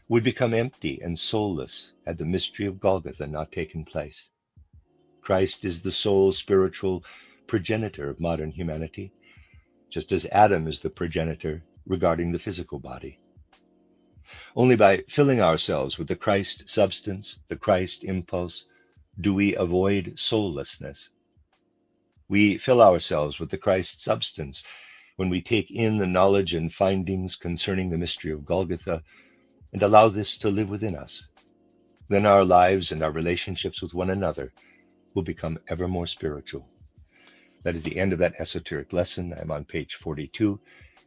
would become empty and soulless had the mystery of Golgotha not taken place. Christ is the sole spiritual progenitor of modern humanity, just as Adam is the progenitor regarding the physical body. Only by filling ourselves with the Christ substance, the Christ impulse, do we avoid soullessness. We fill ourselves with the Christ substance when we take in the knowledge and findings concerning the mystery of Golgotha and allow this to live within us. Then our lives and our relationships with one another will become ever more spiritual. That is the end of that esoteric lesson. I'm on page 42,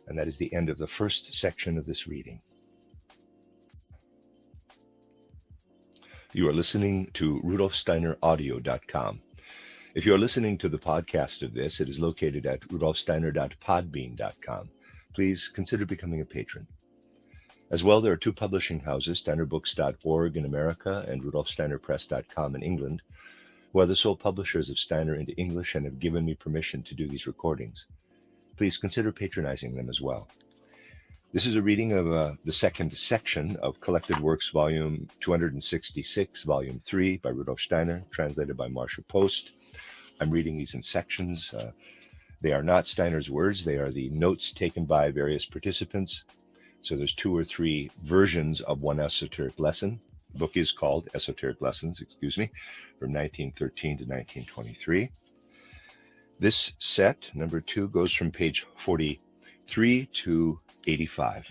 and that is the end of the first section of this reading. You are listening to RudolfSteinerAudio.com. If you are listening to the podcast of this, it is located at RudolfSteiner.podbean.com. Please consider becoming a patron. As well, there are 2 publishing houses, SteinerBooks.org in America and RudolfSteinerPress.com in England, who are the sole publishers of Steiner into English and have given me permission to do these recordings. Please consider patronizing them as well. This is a reading of the second section of Collected Works, Volume 266, Volume 3 by Rudolf Steiner, translated by Marcia Post. I'm reading these in sections. They are not Steiner's words. They are the notes taken by various participants. So there's 2 or 3 versions of one esoteric lesson. The book is called Esoteric Lessons, from 1913 to 1923. This set, number 2, goes from page 43 to 85.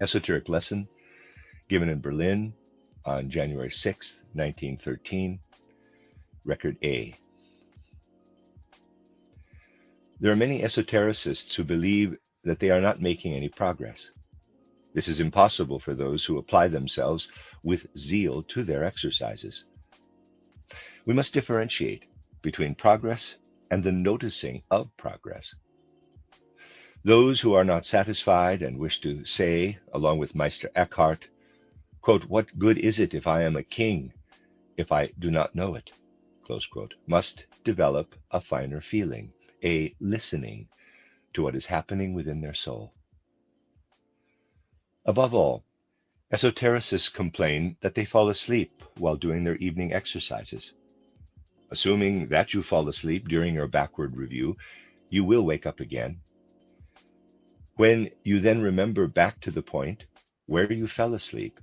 Esoteric lesson given in Berlin on January 6, 1913. Record A. There are many esotericists who believe that they are not making any progress. This is impossible for those who apply themselves with zeal to their exercises. We must differentiate between progress and the noticing of progress. Those who are not satisfied and wish to say, along with Meister Eckhart, quote, "What good is it if I am a king, if I do not know it?" Close quote, must develop a finer feeling, a listening to what is happening within their soul. Above all, esotericists complain that they fall asleep while doing their evening exercises. Assuming that you fall asleep during your backward review, you will wake up again. When you then remember back to the point where you fell asleep,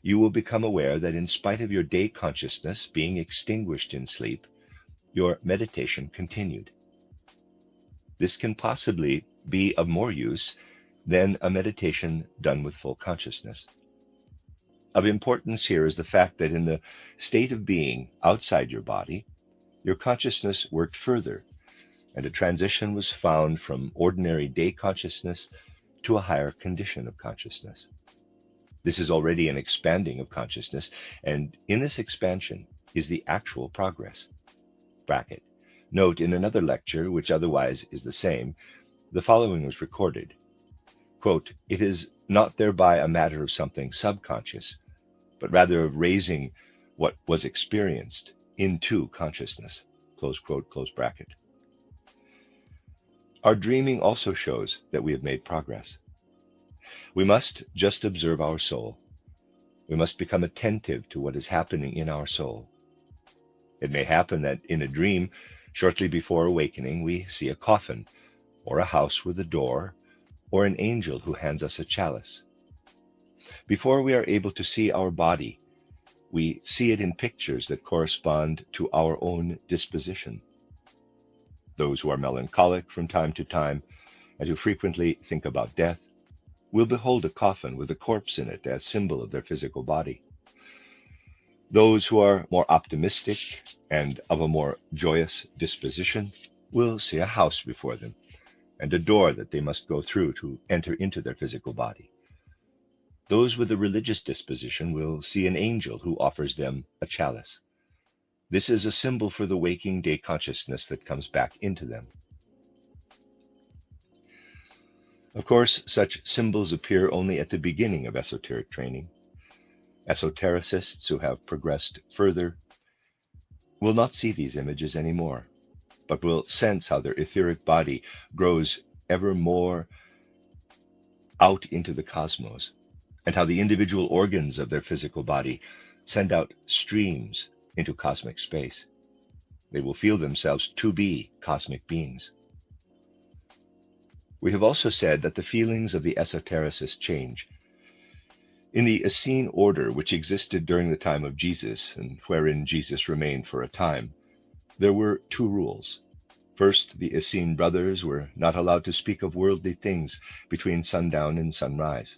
you will become aware that in spite of your day consciousness being extinguished in sleep, your meditation continued. This can possibly be of more use than a meditation done with full consciousness. Of importance here is the fact that in the state of being outside your body, your consciousness worked further, and a transition was found from ordinary day consciousness to a higher condition of consciousness. This is already an expanding of consciousness, and in this expansion is the actual progress. Bracket. Note, in another lecture, which otherwise is the same, the following was recorded. Quote, "It is not thereby a matter of something subconscious, but rather of raising what was experienced into consciousness." Close quote, close bracket. Our dreaming also shows that we have made progress. We must just observe our soul. We must become attentive to what is happening in our soul. It may happen that in a dream, shortly before awakening, we see a coffin, or a house with a door, or an angel who hands us a chalice. Before we are able to see our body, we see it in pictures that correspond to our own disposition. Those who are melancholic from time to time, and who frequently think about death, will behold a coffin with a corpse in it as symbol of their physical body. Those who are more optimistic and of a more joyous disposition will see a house before them and a door that they must go through to enter into their physical body. Those with a religious disposition will see an angel who offers them a chalice. This is a symbol for the waking day consciousness that comes back into them. Of course, such symbols appear only at the beginning of esoteric training. Esotericists who have progressed further will not see these images anymore, but will sense how their etheric body grows ever more out into the cosmos, and how the individual organs of their physical body send out streams into cosmic space. They will feel themselves to be cosmic beings. We have also said that the feelings of the esotericists change. In the Essene order, which existed during the time of Jesus, and wherein Jesus remained for a time, there were two rules. First, the Essene brothers were not allowed to speak of worldly things between sundown and sunrise.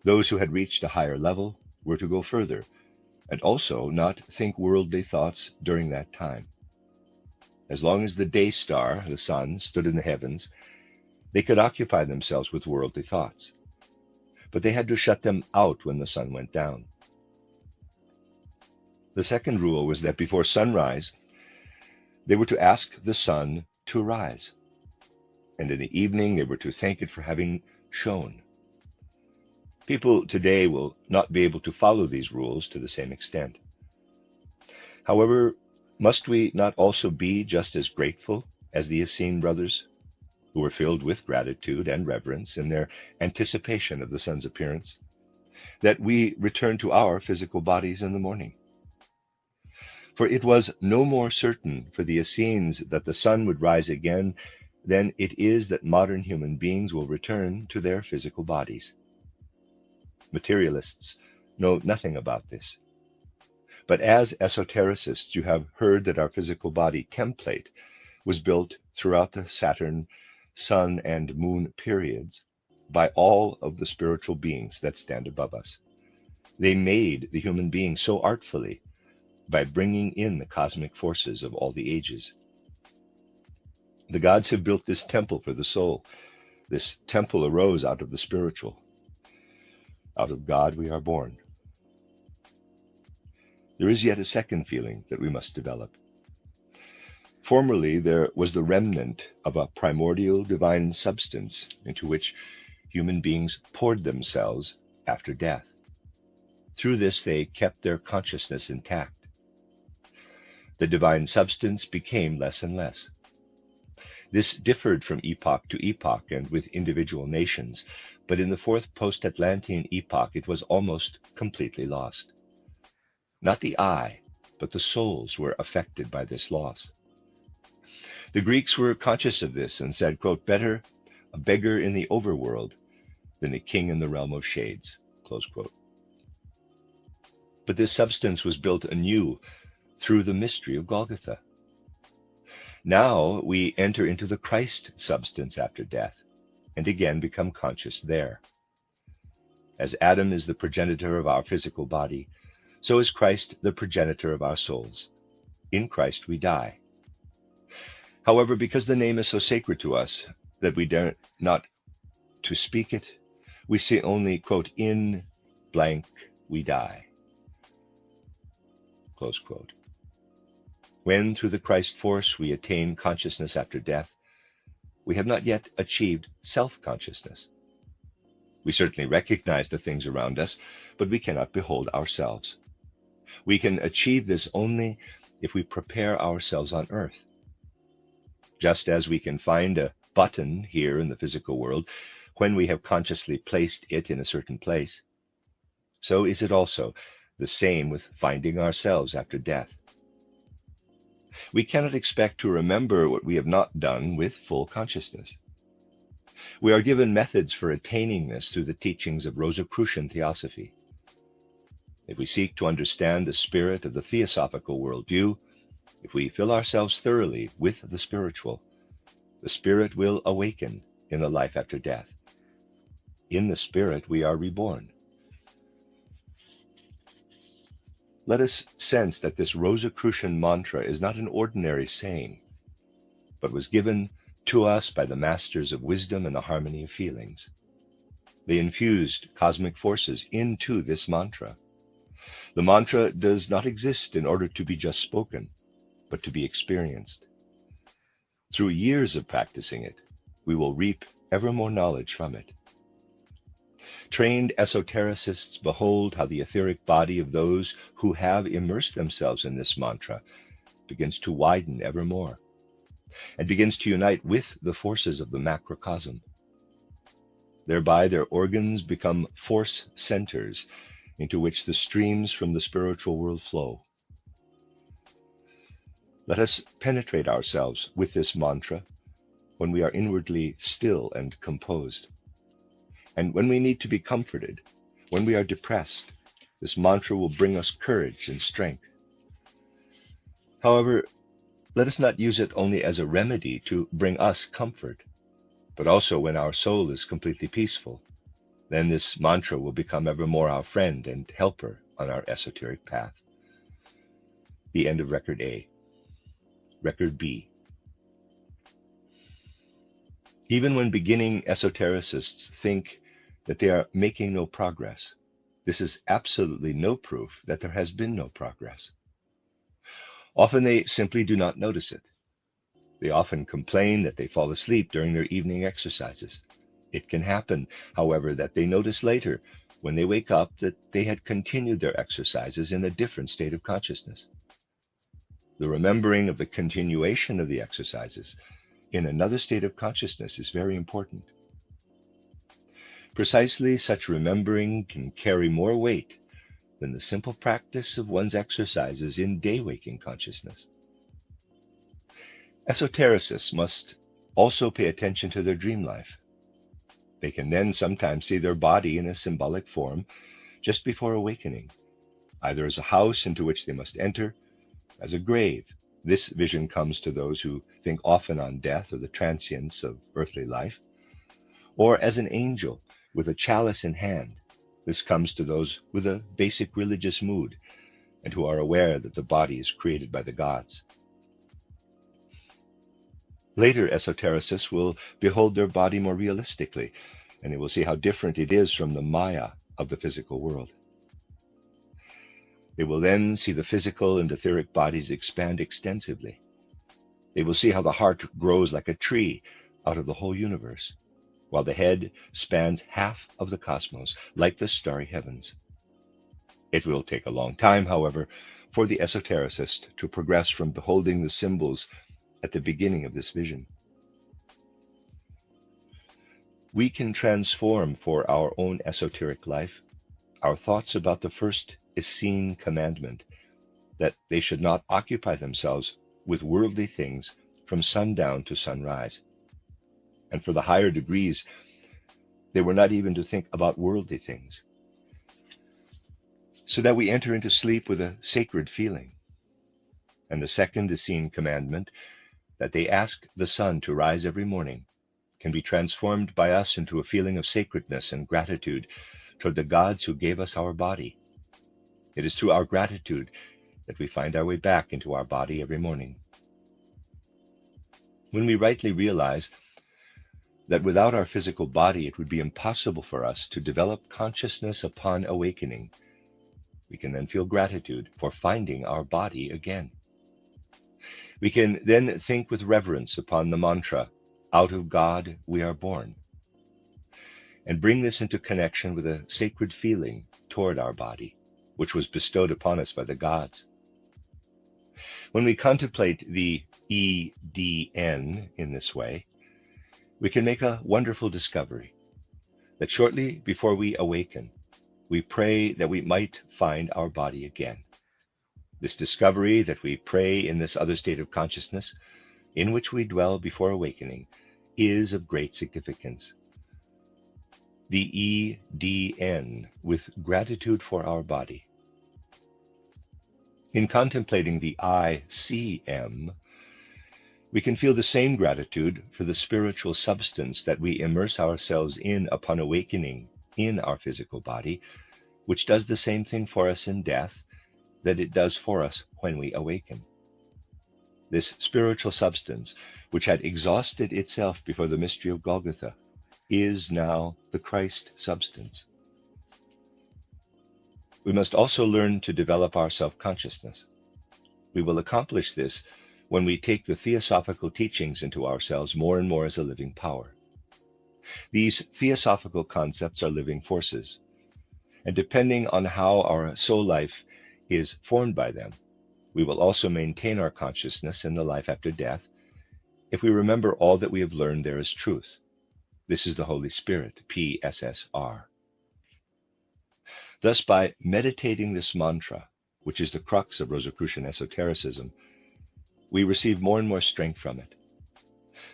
Those who had reached a higher level were to go further, and also not think worldly thoughts during that time. As long as the day star, the sun, stood in the heavens, they could occupy themselves with worldly thoughts, but they had to shut them out when the sun went down. The second rule was that before sunrise, they were to ask the sun to rise, and in the evening they were to thank it for having shone. People today will not be able to follow these rules to the same extent. However, must we not also be just as grateful as the Essene brothers, who were filled with gratitude and reverence in their anticipation of the sun's appearance, that we return to our physical bodies in the morning? For it was no more certain for the Essenes that the sun would rise again than it is that modern human beings will return to their physical bodies. Materialists know nothing about this. But as esotericists, you have heard that our physical body template was built throughout the Saturn, Sun, and Moon periods by all of the spiritual beings that stand above us. They made the human being so artfully by bringing in the cosmic forces of all the ages. The gods have built this temple for the soul. This temple arose out of the spiritual. Out of God we are born. There is yet a second feeling that we must develop. Formerly, there was the remnant of a primordial divine substance into which human beings poured themselves after death. Through this, they kept their consciousness intact. The divine substance became less and less. This differed from epoch to epoch and with individual nations, but in the fourth post-Atlantean epoch it was almost completely lost. Not the I, but the souls were affected by this loss. The Greeks were conscious of this and said, quote, "Better a beggar in the overworld than a king in the realm of shades," close quote. But this substance was built anew through the mystery of Golgotha. Now we enter into the Christ substance after death, and again become conscious there. As Adam is the progenitor of our physical body, so is Christ the progenitor of our souls. In Christ we die. However, because the name is so sacred to us that we dare not to speak it, we say only, quote, "In blank we die," close quote. When, through the Christ force, we attain consciousness after death, we have not yet achieved self-consciousness. We certainly recognize the things around us, but we cannot behold ourselves. We can achieve this only if we prepare ourselves on earth. Just as we can find a button here in the physical world when we have consciously placed it in a certain place, so is it also the same with finding ourselves after death. We cannot expect to remember what we have not done with full consciousness. We are given methods for attaining this through the teachings of Rosicrucian theosophy. If we seek to understand the spirit of the theosophical worldview, if we fill ourselves thoroughly with the spiritual, the spirit will awaken in the life after death. In the spirit we are reborn. Let us sense that this Rosicrucian mantra is not an ordinary saying, but was given to us by the masters of wisdom and the harmony of feelings. They infused cosmic forces into this mantra. The mantra does not exist in order to be just spoken, but to be experienced. Through years of practicing it, we will reap ever more knowledge from it. Trained esotericists behold how the etheric body of those who have immersed themselves in this mantra begins to widen ever more, and begins to unite with the forces of the macrocosm. Thereby their organs become force centers into which the streams from the spiritual world flow. Let us penetrate ourselves with this mantra when we are inwardly still and composed. And when we need to be comforted, when we are depressed, this mantra will bring us courage and strength. However, let us not use it only as a remedy to bring us comfort, but also when our soul is completely peaceful. Then this mantra will become ever more our friend and helper on our esoteric path. The end of Record A. Record B. Even when beginning esotericists think that they are making no progress, this is absolutely no proof that there has been no progress. Often they simply do not notice it. They often complain that they fall asleep during their evening exercises. It can happen, however, that they notice later, when they wake up, that they had continued their exercises in a different state of consciousness. The remembering of the continuation of the exercises in another state of consciousness is very important. Precisely such remembering can carry more weight than the simple practice of one's exercises in day-waking consciousness. Esotericists must also pay attention to their dream life. They can then sometimes see their body in a symbolic form just before awakening, either as a house into which they must enter, as a grave. This vision comes to those who think often on death or the transience of earthly life, or as an angel with a chalice in hand. This comes to those with a basic religious mood and who are aware that the body is created by the gods. Later esotericists will behold their body more realistically, and they will see how different it is from the Maya of the physical world. They will then see the physical and etheric bodies expand extensively. They will see how the heart grows like a tree out of the whole universe, while the head spans half of the cosmos, like the starry heavens. It will take a long time, however, for the esotericist to progress from beholding the symbols at the beginning of this vision. We can transform for our own esoteric life our thoughts about the first Essene commandment, that they should not occupy themselves with worldly things from sundown to sunrise. And for the higher degrees, they were not even to think about worldly things, so that we enter into sleep with a sacred feeling. And the second Essene commandment, that they ask the sun to rise every morning, can be transformed by us into a feeling of sacredness and gratitude toward the gods who gave us our body. It is through our gratitude that we find our way back into our body every morning. When we rightly realize that without our physical body it would be impossible for us to develop consciousness upon awakening, we can then feel gratitude for finding our body again. We can then think with reverence upon the mantra, "Out of God we are born," and bring this into connection with a sacred feeling toward our body, which was bestowed upon us by the gods. When we contemplate the EDN in this way, we can make a wonderful discovery that shortly before we awaken, we pray that we might find our body again. This discovery that we pray in this other state of consciousness, in which we dwell before awakening, is of great significance. The EDN, with gratitude for our body. In contemplating the ICM, we can feel the same gratitude for the spiritual substance that we immerse ourselves in upon awakening in our physical body, which does the same thing for us in death that it does for us when we awaken. This spiritual substance, which had exhausted itself before the mystery of Golgotha, is now the Christ substance. We must also learn to develop our self-consciousness. We will accomplish this when we take the theosophical teachings into ourselves more and more as a living power. These theosophical concepts are living forces, and depending on how our soul life is formed by them, we will also maintain our consciousness in the life after death if we remember all that we have learned there as truth. This is the Holy Spirit, PSSR. Thus, by meditating this mantra, which is the crux of Rosicrucian esotericism, we receive more and more strength from it.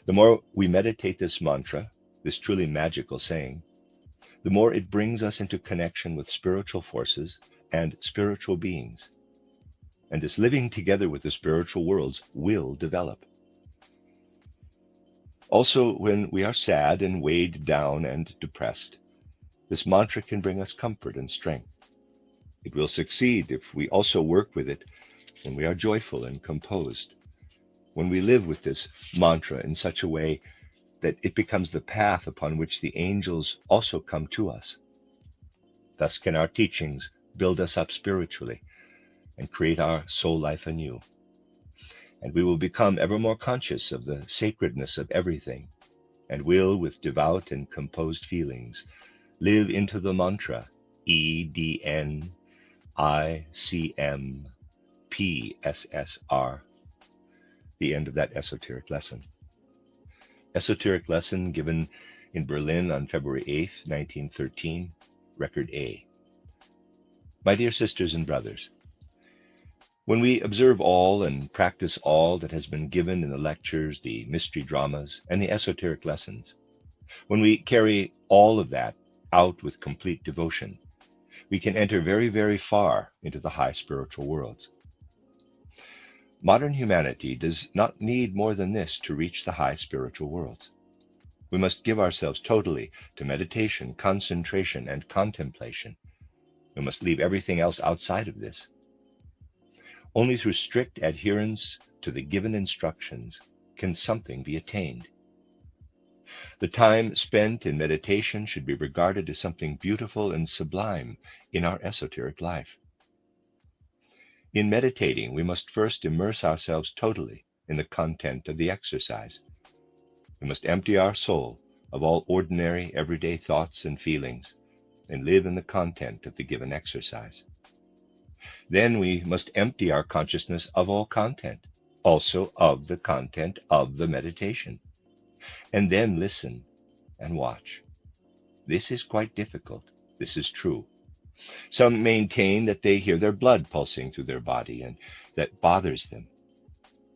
The more we meditate this mantra, this truly magical saying, the more it brings us into connection with spiritual forces and spiritual beings. And this living together with the spiritual worlds will develop. Also, when we are sad and weighed down and depressed, this mantra can bring us comfort and strength. It will succeed if we also work with it when we are joyful and composed, when we live with this mantra in such a way that it becomes the path upon which the angels also come to us. Thus can our teachings build us up spiritually and create our soul life anew. And we will become ever more conscious of the sacredness of everything, and will, with devout and composed feelings, live into the mantra EDN ICM PSSR, the end of that esoteric lesson. Esoteric lesson given in Berlin on February 8th, 1913, Record A. My dear sisters and brothers, when we observe all and practice all that has been given in the lectures, the mystery dramas, and the esoteric lessons, when we carry all of that out with complete devotion, we can enter very, very far into the high spiritual worlds. Modern humanity does not need more than this to reach the high spiritual worlds. We must give ourselves totally to meditation, concentration, and contemplation. We must leave everything else outside of this. Only through strict adherence to the given instructions can something be attained. The time spent in meditation should be regarded as something beautiful and sublime in our esoteric life. In meditating, we must first immerse ourselves totally in the content of the exercise. We must empty our soul of all ordinary, everyday thoughts and feelings and live in the content of the given exercise. Then we must empty our consciousness of all content, also of the content of the meditation, and then listen and watch. This is quite difficult. This is true. Some maintain that they hear their blood pulsing through their body, and that bothers them.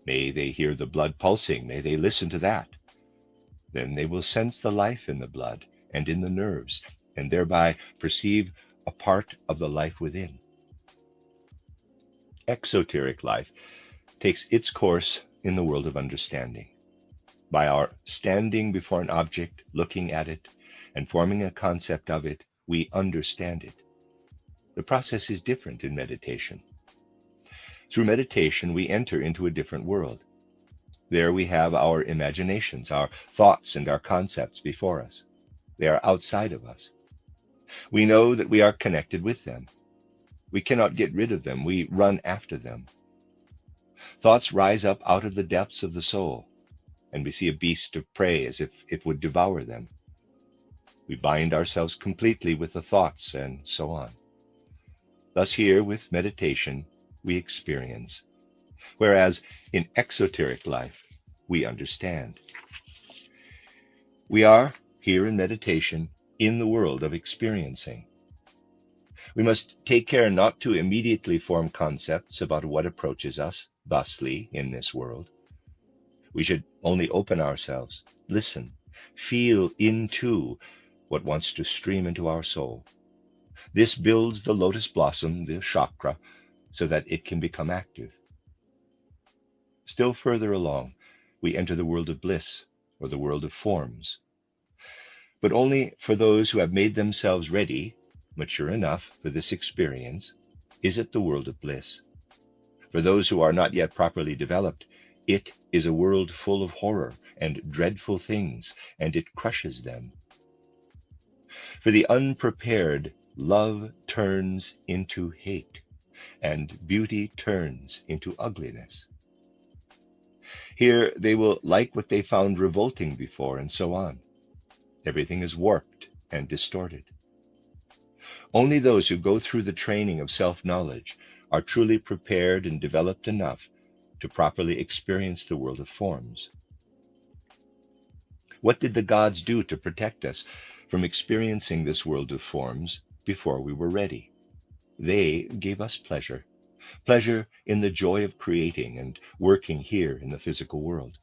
May they hear the blood pulsing, may they listen to that. Then they will sense the life in the blood and in the nerves, and thereby perceive a part of the life within. Exoteric life takes its course in the world of understanding. By our standing before an object, looking at it, and forming a concept of it, we understand it. The process is different in meditation. Through meditation, we enter into a different world. There we have our imaginations, our thoughts and our concepts before us. They are outside of us. We know that we are connected with them. We cannot get rid of them. We run after them. Thoughts rise up out of the depths of the soul, and we see a beast of prey as if it would devour them. We bind ourselves completely with the thoughts, and so on. Thus here, with meditation, we experience, whereas in exoteric life, we understand. We are, here in meditation, in the world of experiencing. We must take care not to immediately form concepts about what approaches us thusly in this world. We should only open ourselves, listen, feel into what wants to stream into our soul. This builds the lotus blossom, the chakra, so that it can become active. Still further along, we enter the world of bliss, or the world of forms. But only for those who have made themselves ready, mature enough for this experience, is it the world of bliss. For those who are not yet properly developed, it is a world full of horror and dreadful things, and it crushes them. For the unprepared, love turns into hate, and beauty turns into ugliness. Here they will like what they found revolting before, and so on. Everything is warped and distorted. Only those who go through the training of self-knowledge are truly prepared and developed enough to properly experience the world of forms. What did the gods do to protect us from experiencing this world of forms before we were ready? They gave us pleasure, pleasure in the joy of creating and working here in the physical world.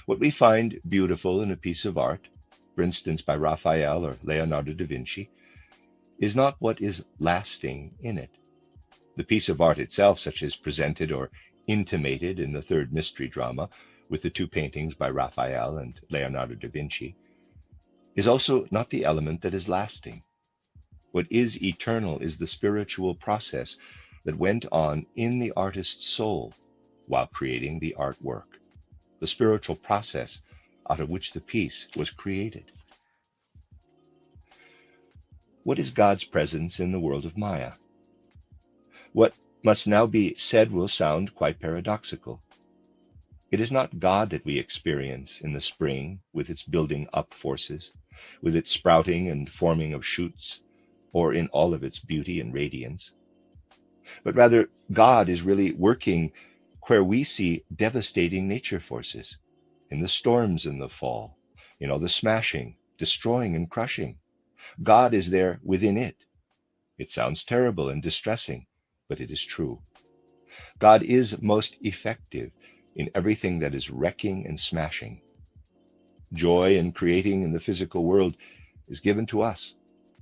What we find beautiful in a piece of art, for instance by Raphael or Leonardo da Vinci, is not what is lasting in it. The piece of art itself, such as presented or intimated in the third mystery drama with the two paintings by Raphael and Leonardo da Vinci, is also not the element that is lasting. What is eternal is the spiritual process that went on in the artist's soul while creating the artwork, the spiritual process out of which the piece was created. What is God's presence in the world of Maya? What must now be said will sound quite paradoxical. It is not God that we experience in the spring with its building up forces, with its sprouting and forming of shoots, or in all of its beauty and radiance. But rather, God is really working where we see devastating nature forces, in the storms in the fall, in all the smashing, destroying, and crushing. God is there within it. It sounds terrible and distressing, but it is true. God is most effective in everything that is wrecking and smashing. Joy in creating in the physical world is given to us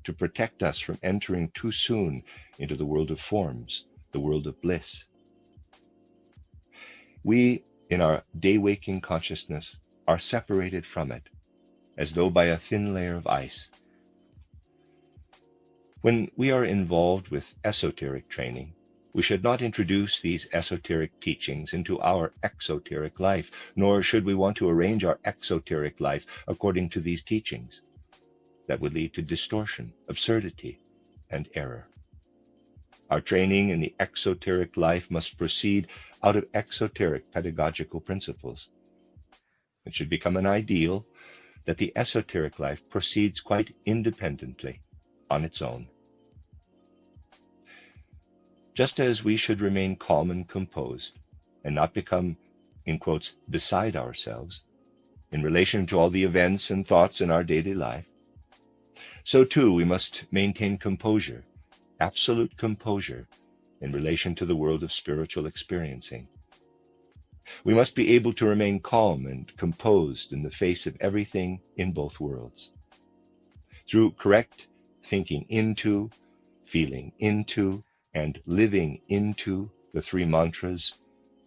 to protect us from entering too soon into the world of forms, the world of bliss. We, in our day-waking consciousness, are separated from it, as though by a thin layer of ice. When we are involved with esoteric training, We should not introduce these esoteric teachings into our exoteric life, nor should we want to arrange our exoteric life according to these teachings. That would lead to distortion, absurdity, and error. Our training in the exoteric life must proceed out of exoteric pedagogical principles. It should become an ideal that the esoteric life proceeds quite independently on its own. Just as we should remain calm and composed and not become, in quotes, beside ourselves in relation to all the events and thoughts in our daily life, so too we must maintain composure, absolute composure, in relation to the world of spiritual experiencing. We must be able to remain calm and composed in the face of everything in both worlds. Through correct thinking into, feeling into, and living into the three mantras,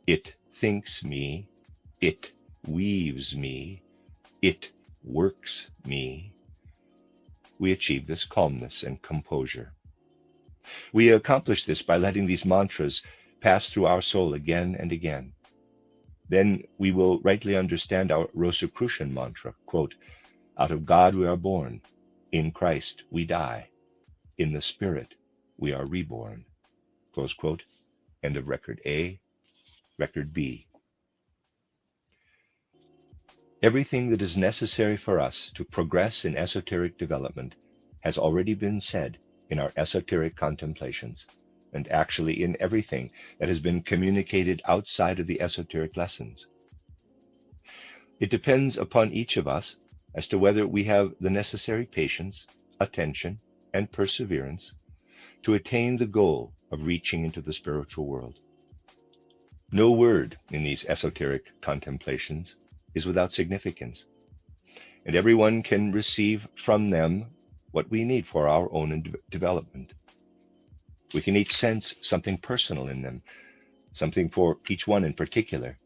it thinks me, it weaves me, it works me, we achieve this calmness and composure. We accomplish this by letting these mantras pass through our soul again and again. Then we will rightly understand our Rosicrucian mantra, quote, out of God we are born, in Christ we die, in the Spirit we are reborn, close quote, end of record A, record B. Everything that is necessary for us to progress in esoteric development has already been said in our esoteric contemplations, and actually in everything that has been communicated outside of the esoteric lessons. It depends upon each of us as to whether we have the necessary patience, attention, and perseverance to attain the goal of reaching into the spiritual world. No word in these esoteric contemplations is without significance, and everyone can receive from them what we need for our own development. We can each sense something personal in them, something for each one in particular,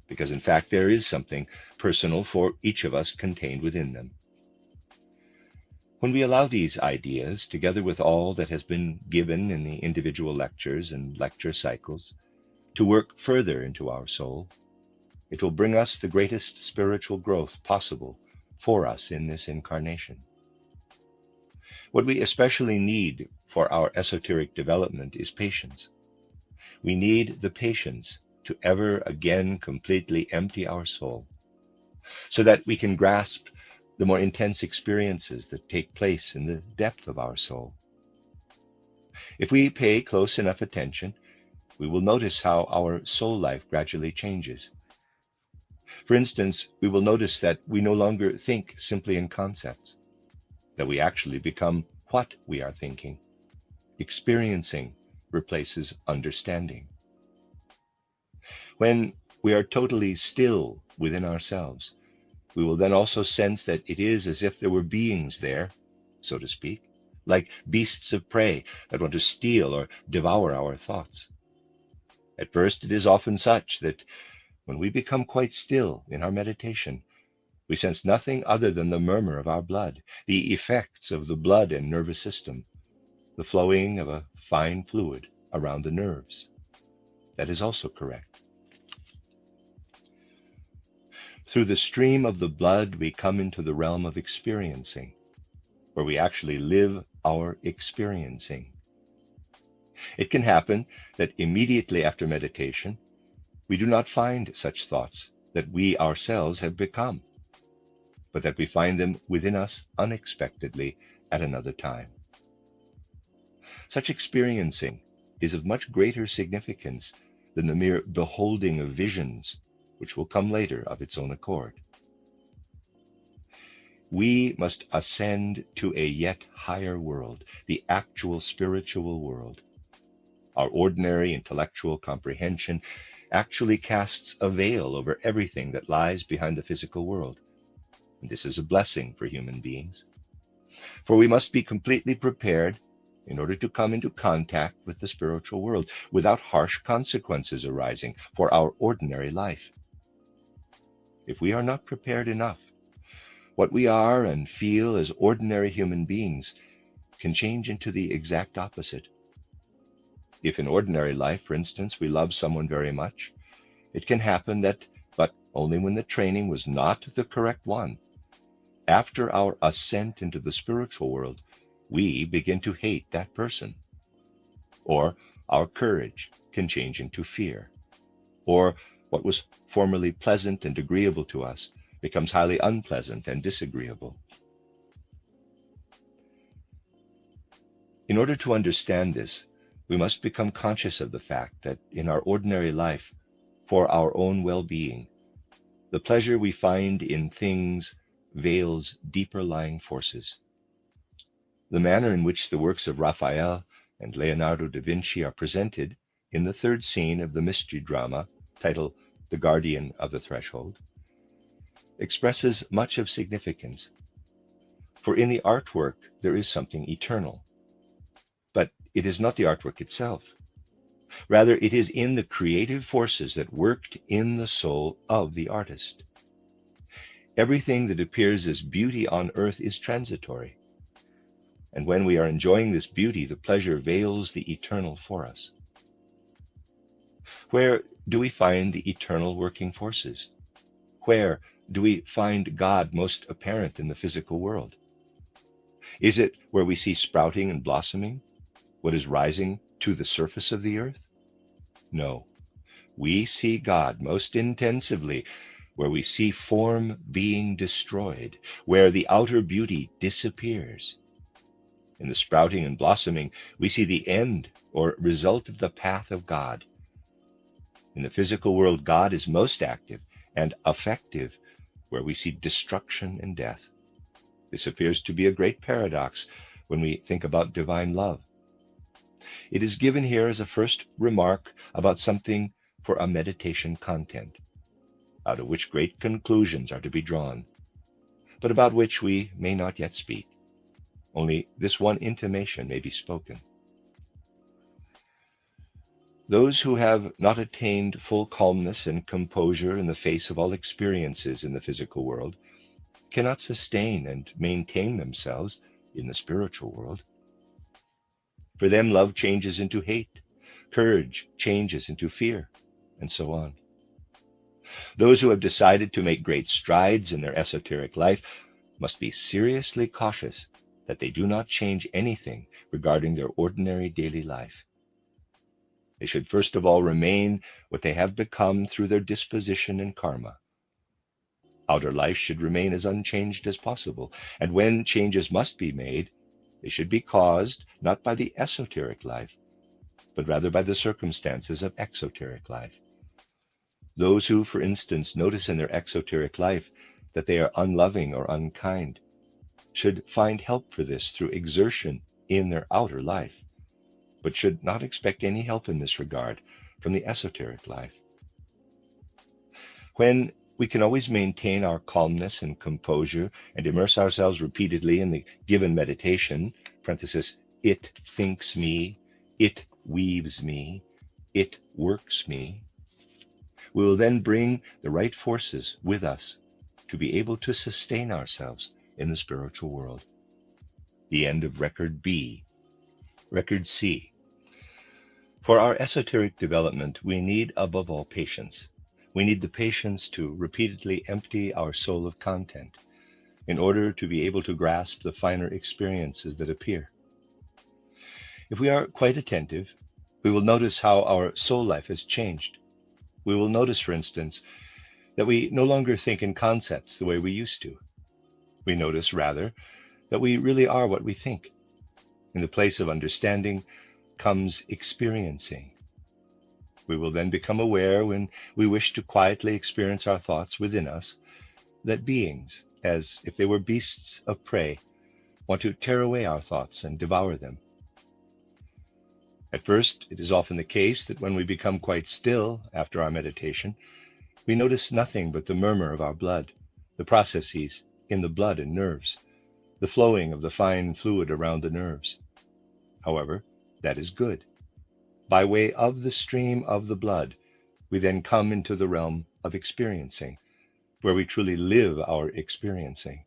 because in fact there is something personal for each of us contained within them. When we allow these ideas, together with all that has been given in the individual lectures and lecture cycles, to work further into our soul, it will bring us the greatest spiritual growth possible for us in this incarnation. What we especially need for our esoteric development is patience. We need the patience to ever again completely empty our soul, so that we can grasp the more intense experiences that take place in the depth of our soul. If we pay close enough attention, we will notice how our soul life gradually changes. For instance, we will notice that we no longer think simply in concepts, that we actually become what we are thinking. Experiencing replaces understanding. When we are totally still within ourselves, we will then also sense that it is as if there were beings there, so to speak, like beasts of prey that want to steal or devour our thoughts. At first, it is often such that when we become quite still in our meditation, we sense nothing other than the murmur of our blood, the effects of the blood and nervous system, the flowing of a fine fluid around the nerves. That is also correct. Through the stream of the blood, we come into the realm of experiencing, where we actually live our experiencing. It can happen that immediately after meditation, we do not find such thoughts that we ourselves have become, but that we find them within us unexpectedly at another time. Such experiencing is of much greater significance than the mere beholding of visions, which will come later of its own accord. We must ascend to a yet higher world, the actual spiritual world. Our ordinary intellectual comprehension actually casts a veil over everything that lies behind the physical world. And this is a blessing for human beings. For we must be completely prepared in order to come into contact with the spiritual world without harsh consequences arising for our ordinary life. If we are not prepared enough, what we are and feel as ordinary human beings can change into the exact opposite. If in ordinary life, for instance, we love someone very much, it can happen that, but only when the training was not the correct one, after our ascent into the spiritual world, we begin to hate that person. Or our courage can change into fear. Or what was formerly pleasant and agreeable to us becomes highly unpleasant and disagreeable. In order to understand this, we must become conscious of the fact that in our ordinary life, for our own well-being, the pleasure we find in things veils deeper lying forces. The manner in which the works of Raphael and Leonardo da Vinci are presented in the third scene of the mystery drama titled The Guardian of the Threshold expresses much of significance. For in the artwork there is something eternal. But it is not the artwork itself. Rather, it is in the creative forces that worked in the soul of the artist. Everything that appears as beauty on earth is transitory. And when we are enjoying this beauty, the pleasure veils the eternal for us. Where do we find the eternal working forces? Where do we find God most apparent in the physical world? Is it where we see sprouting and blossoming, what is rising to the surface of the earth? No. We see God most intensively where we see form being destroyed, where the outer beauty disappears. In the sprouting and blossoming, we see the end or result of the path of God. In the physical world, God is most active and effective where we see destruction and death. This appears to be a great paradox when we think about divine love. It is given here as a first remark about something for a meditation content, out of which great conclusions are to be drawn, but about which we may not yet speak. Only this one intimation may be spoken. Those who have not attained full calmness and composure in the face of all experiences in the physical world cannot sustain and maintain themselves in the spiritual world. For them, love changes into hate, courage changes into fear, and so on. Those who have decided to make great strides in their esoteric life must be seriously cautious that they do not change anything regarding their ordinary daily life. They should first of all remain what they have become through their disposition and karma. Outer life should remain as unchanged as possible, and when changes must be made, they should be caused not by the esoteric life, but rather by the circumstances of exoteric life. Those who, for instance, notice in their exoteric life that they are unloving or unkind should find help for this through exertion in their outer life, but should not expect any help in this regard from the esoteric life. When we can always maintain our calmness and composure and immerse ourselves repeatedly in the given meditation, parenthesis, it thinks me, it weaves me, it works me, we will then bring the right forces with us to be able to sustain ourselves in the spiritual world. The end of Record B. Record C. For our esoteric development, we need above all patience. We need the patience to repeatedly empty our soul of content in order to be able to grasp the finer experiences that appear. If we are quite attentive, we will notice how our soul life has changed. We will notice, for instance, that we no longer think in concepts the way we used to. We notice, rather, that we really are what we think. In the place of understanding comes experiencing. We will then become aware, when we wish to quietly experience our thoughts within us, that beings, as if they were beasts of prey, want to tear away our thoughts and devour them. At first, it is often the case that when we become quite still after our meditation, we notice nothing but the murmur of our blood, the processes in the blood and nerves, the flowing of the fine fluid around the nerves. However, that is good. By way of the stream of the blood, we then come into the realm of experiencing, where we truly live our experiencing.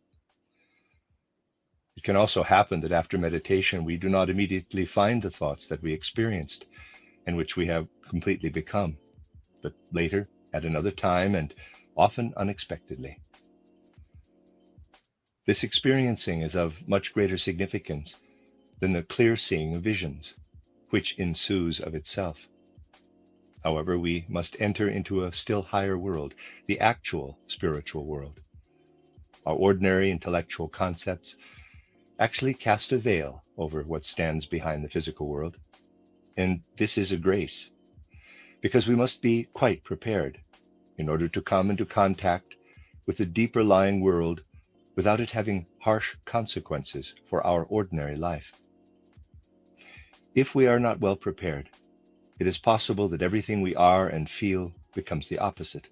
It can also happen that after meditation we do not immediately find the thoughts that we experienced, and which we have completely become, but later, at another time, and often unexpectedly. This experiencing is of much greater significance than the clear seeing of visions, which ensues of itself. However, we must enter into a still higher world, the actual spiritual world. Our ordinary intellectual concepts actually cast a veil over what stands behind the physical world, and this is a grace, because we must be quite prepared in order to come into contact with the deeper lying world without it having harsh consequences for our ordinary life. If we are not well prepared, it is possible that everything we are and feel becomes the opposite.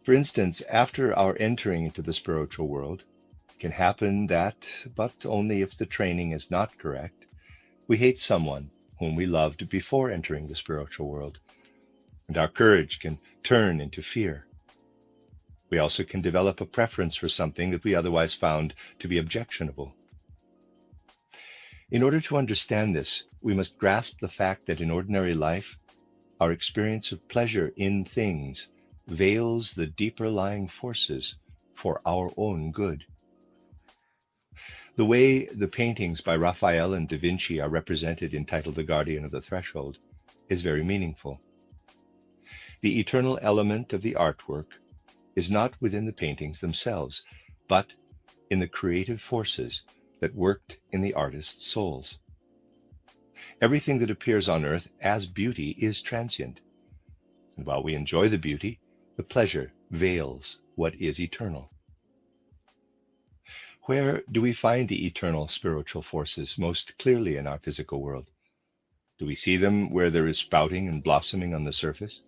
For instance, after our entering into the spiritual world, it can happen that, but only if the training is not correct, we hate someone whom we loved before entering the spiritual world, and our courage can turn into fear. We also can develop a preference for something that we otherwise found to be objectionable. In order to understand this, we must grasp the fact that in ordinary life, our experience of pleasure in things veils the deeper lying forces for our own good. The way the paintings by Raphael and Da Vinci are represented, entitled The Guardian of the Threshold, is very meaningful. The eternal element of the artwork is not within the paintings themselves, but in the creative forces that worked in the artist's souls. Everything that appears on earth as beauty is transient, and while we enjoy the beauty, the pleasure veils what is eternal. Where do we find the eternal spiritual forces most clearly in our physical world? Do we see them where there is sprouting and blossoming on the surface?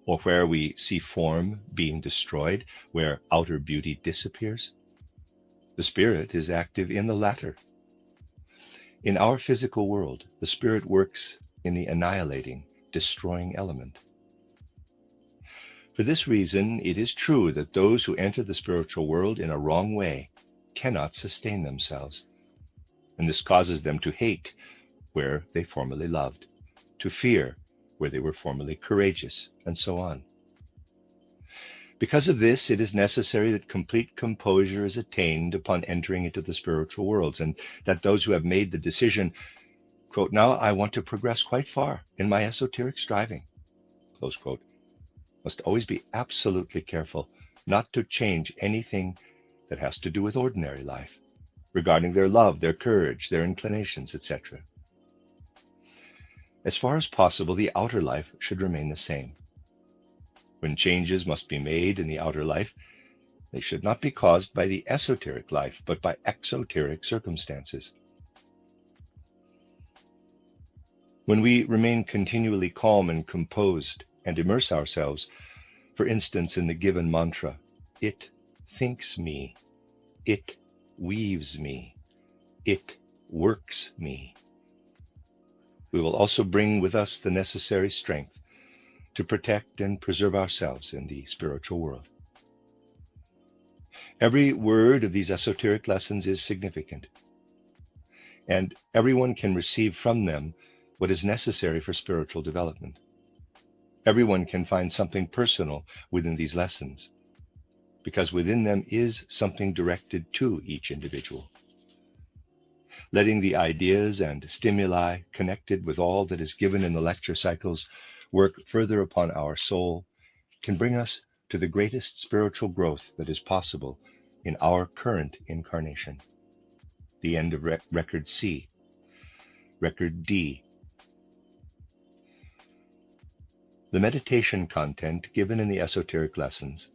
Or where we see form being destroyed, where outer beauty disappears? The spirit is active in the latter. In our physical world, the spirit works in the annihilating, destroying element. For this reason, it is true that those who enter the spiritual world in a wrong way cannot sustain themselves, and this causes them to hate where they formerly loved, to fear where they were formerly courageous, and so on. Because of this, it is necessary that complete composure is attained upon entering into the spiritual worlds, and that those who have made the decision, quote, "Now I want to progress quite far in my esoteric striving," close quote, must always be absolutely careful not to change anything that has to do with ordinary life, regarding their love, their courage, their inclinations, etc. As far as possible, the outer life should remain the same. When changes must be made in the outer life, they should not be caused by the esoteric life, but by exoteric circumstances. When we remain continually calm and composed and immerse ourselves, for instance, in the given mantra, "It thinks me, it weaves me, it works me," we will also bring with us the necessary strength to protect and preserve ourselves in the spiritual world. Every word of these esoteric lessons is significant, and everyone can receive from them what is necessary for spiritual development. Everyone can find something personal within these lessons, because within them is something directed to each individual. Letting the ideas and stimuli connected with all that is given in the lecture cycles work further upon our soul can bring us to the greatest spiritual growth that is possible in our current incarnation. The end of Record C. Record D. The meditation content given in the esoteric lessons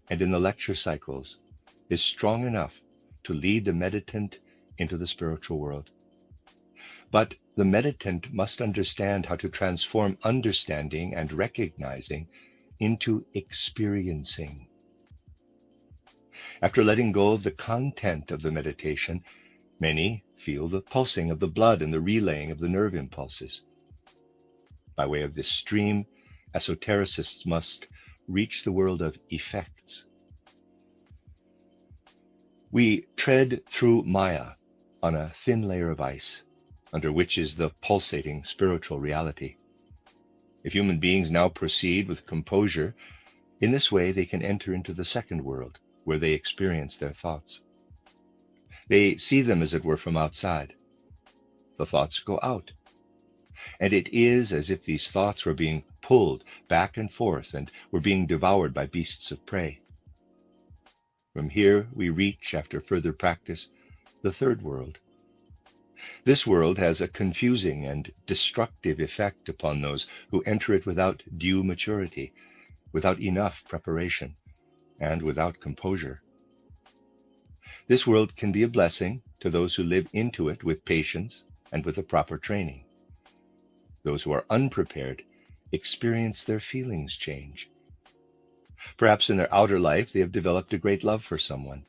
and in the lecture cycles is strong enough to lead the meditant into the spiritual world. But the meditant must understand how to transform understanding and recognizing into experiencing. After letting go of the content of the meditation, many feel the pulsing of the blood and the relaying of the nerve impulses. By way of this stream, esotericists must reach the world of effects. We tread through Maya on a thin layer of ice, under which is the pulsating spiritual reality. If human beings now proceed with composure, in this way they can enter into the second world, where they experience their thoughts. They see them, as it were, from outside. The thoughts go out, and it is as if these thoughts were being pulled back and forth and were being devoured by beasts of prey. From here we reach, after further practice, the third world. This world has a confusing and destructive effect upon those who enter it without due maturity, without enough preparation, and without composure. This world can be a blessing to those who live into it with patience and with a proper training. Those who are unprepared experience their feelings change. Perhaps in their outer life they have developed a great love for someone.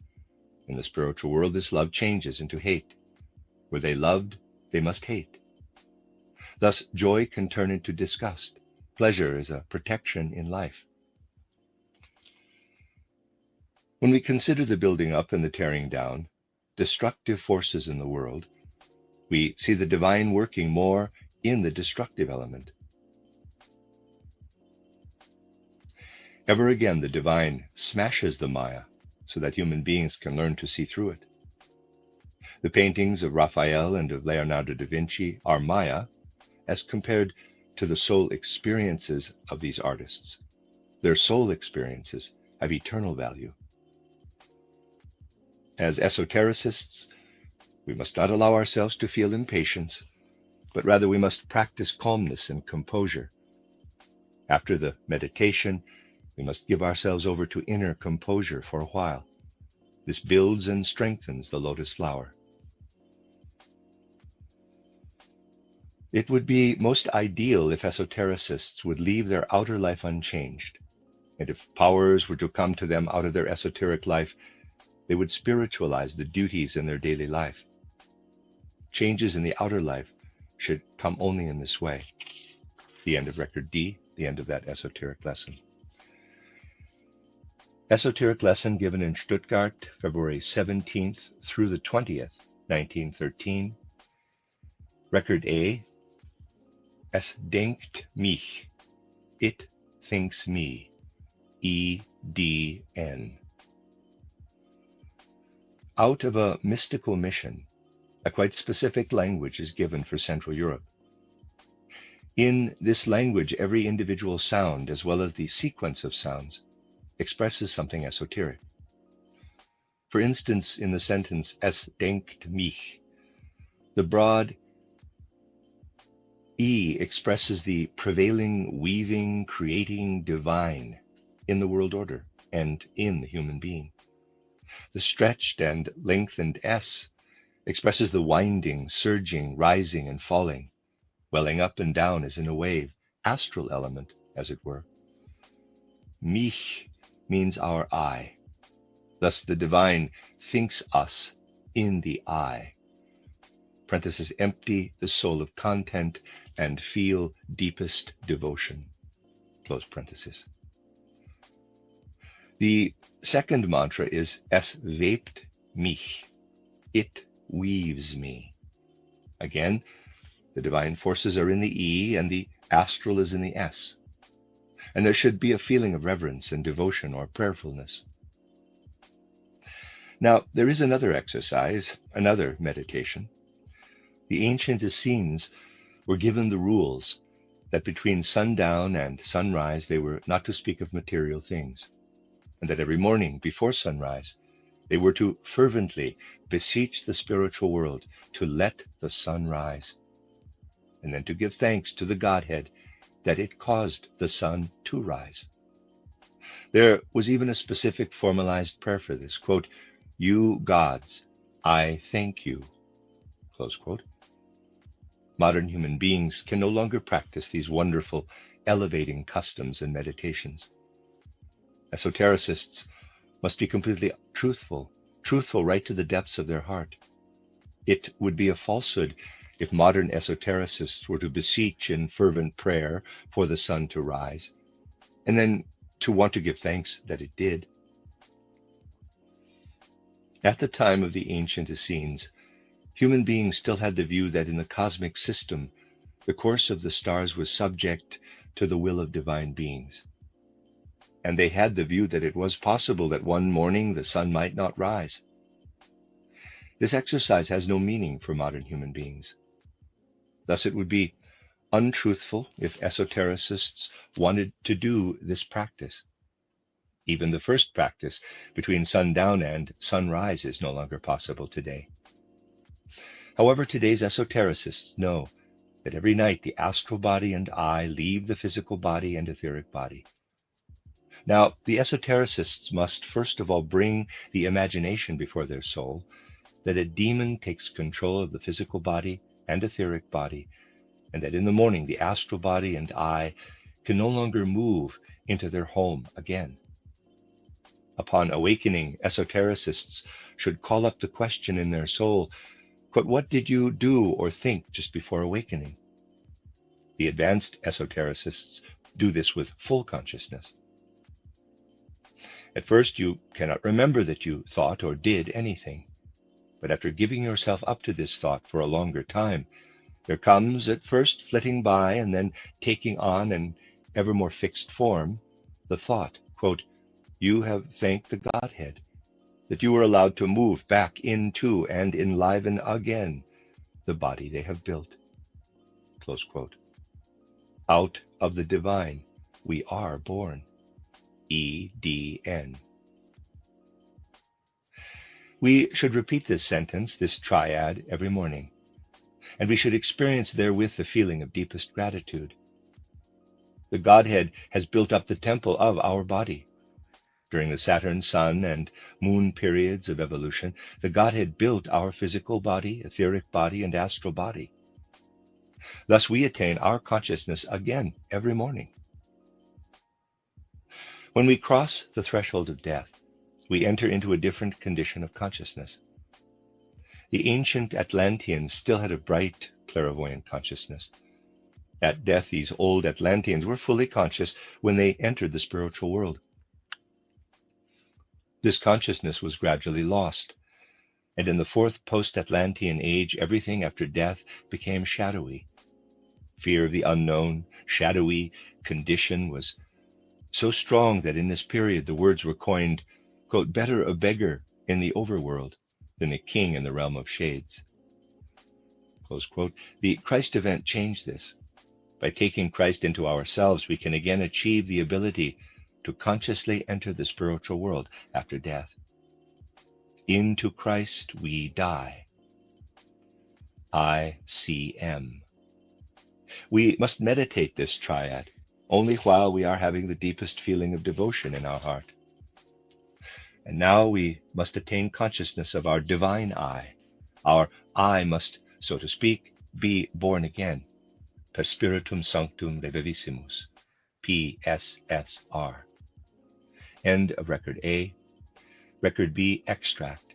In the spiritual world, this love changes into hate. Where they loved, they must hate. Thus, joy can turn into disgust. Pleasure is a protection in life. When we consider the building up and the tearing down, destructive forces in the world, we see the divine working more in the destructive element. Ever again, the divine smashes the Maya so that human beings can learn to see through it. The paintings of Raphael and of Leonardo da Vinci are Maya as compared to the soul experiences of these artists. Their soul experiences have eternal value. As esotericists, we must not allow ourselves to feel impatience, but rather we must practice calmness and composure. After the meditation, we must give ourselves over to inner composure for a while. This builds and strengthens the lotus flower. It would be most ideal if esotericists would leave their outer life unchanged, and if powers were to come to them out of their esoteric life, they would spiritualize the duties in their daily life. Changes in the outer life should come only in this way. The end of Record D, the end of that esoteric lesson. Esoteric lesson given in Stuttgart, February 17th through the 20th, 1913. Record A. Es denkt mich. It thinks me. E.D.N. Out of a mystical mission, a quite specific language is given for Central Europe. In this language, every individual sound, as well as the sequence of sounds, expresses something esoteric. For instance, in the sentence, Es denkt mich, the broad E expresses the prevailing, weaving, creating divine in the world order and in the human being. The stretched and lengthened S expresses the winding, surging, rising and falling, welling up and down as in a wave, astral element, as it were. Mich means our I. Thus the divine thinks us in the I. Parenthesis, empty the soul of content and feel deepest devotion. Close parenthesis. The second mantra is Es webt mich. It weaves me. Again, the divine forces are in the E and the astral is in the S. And there should be a feeling of reverence and devotion or prayerfulness. Now, there is another exercise, another meditation. The ancient Essenes were given the rules that between sundown and sunrise they were not to speak of material things, and that every morning before sunrise they were to fervently beseech the spiritual world to let the sun rise, and then to give thanks to the Godhead that it caused the sun to rise. There was even a specific formalized prayer for this, quote, "You gods, I thank you," close quote. Modern human beings can no longer practice these wonderful, elevating customs and meditations. Esotericists must be completely truthful right to the depths of their heart. It would be a falsehood if modern esotericists were to beseech in fervent prayer for the sun to rise, and then to want to give thanks that it did. At the time of the ancient Essenes, human beings still had the view that in the cosmic system, the course of the stars was subject to the will of divine beings. And they had the view that it was possible that one morning the sun might not rise. This exercise has no meaning for modern human beings. Thus it would be untruthful if esotericists wanted to do this practice. Even the first practice between sundown and sunrise is no longer possible today. However, today's esotericists know that every night the astral body and I leave the physical body and etheric body. Now, the esotericists must first of all bring the imagination before their soul that a demon takes control of the physical body and etheric body, and that in the morning the astral body and I can no longer move into their home again. Upon awakening, esotericists should call up the question in their soul, "But what did you do or think just before awakening?" The advanced esotericists do this with full consciousness. At first, you cannot remember that you thought or did anything. But after giving yourself up to this thought for a longer time, there comes, at first flitting by and then taking on an ever more fixed form, the thought, quote, "You have thanked the Godhead that you were allowed to move back into and enliven again the body they have built." Close quote. Out of the divine we are born. EDN. We should repeat this sentence, this triad, every morning, and we should experience therewith the feeling of deepest gratitude. The Godhead has built up the temple of our body. During the Saturn, Sun, and Moon periods of evolution, the Godhead built our physical body, etheric body, and astral body. Thus we attain our consciousness again every morning. When we cross the threshold of death, we enter into a different condition of consciousness. The ancient Atlanteans still had a bright, clairvoyant consciousness. At death, these old Atlanteans were fully conscious when they entered the spiritual world. This consciousness was gradually lost, and in the fourth post-Atlantean age, everything after death became shadowy. Fear of the unknown, shadowy condition was so strong that in this period the words were coined, quote, "Better a beggar in the overworld than a king in the realm of shades." Close quote. The Christ event changed this. By taking Christ into ourselves, we can again achieve the ability to consciously enter the spiritual world after death. Into Christ we die. ICM. We must meditate this triad only while we are having the deepest feeling of devotion in our heart. And now we must attain consciousness of our divine I. Our I must, so to speak, be born again. Per Spiritum Sanctum Revivissimus. PSSR. End of Record A. Record B, Extract.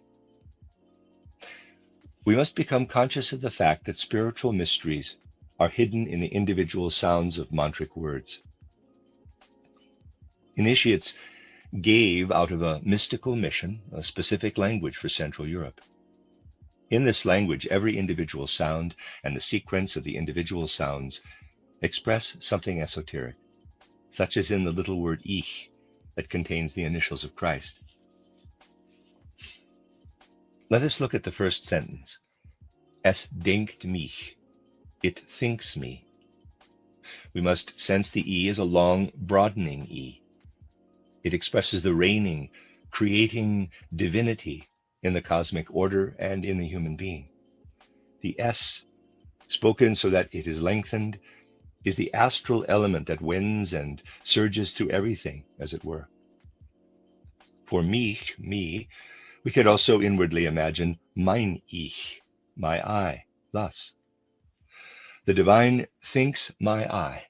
We must become conscious of the fact that spiritual mysteries are hidden in the individual sounds of mantric words. Initiates gave out of a mystical mission a specific language for Central Europe. In this language, every individual sound and the sequence of the individual sounds express something esoteric, such as in the little word Ich that contains the initials of Christ. Let us look at the first sentence. Es denkt mich. It thinks me. We must sense the E as a long, broadening E. It expresses the reigning, creating divinity in the cosmic order and in the human being. The S, spoken so that it is lengthened, is the astral element that wends and surges through everything, as it were. For mich, me, we could also inwardly imagine mein Ich, my I, thus. The divine thinks my I.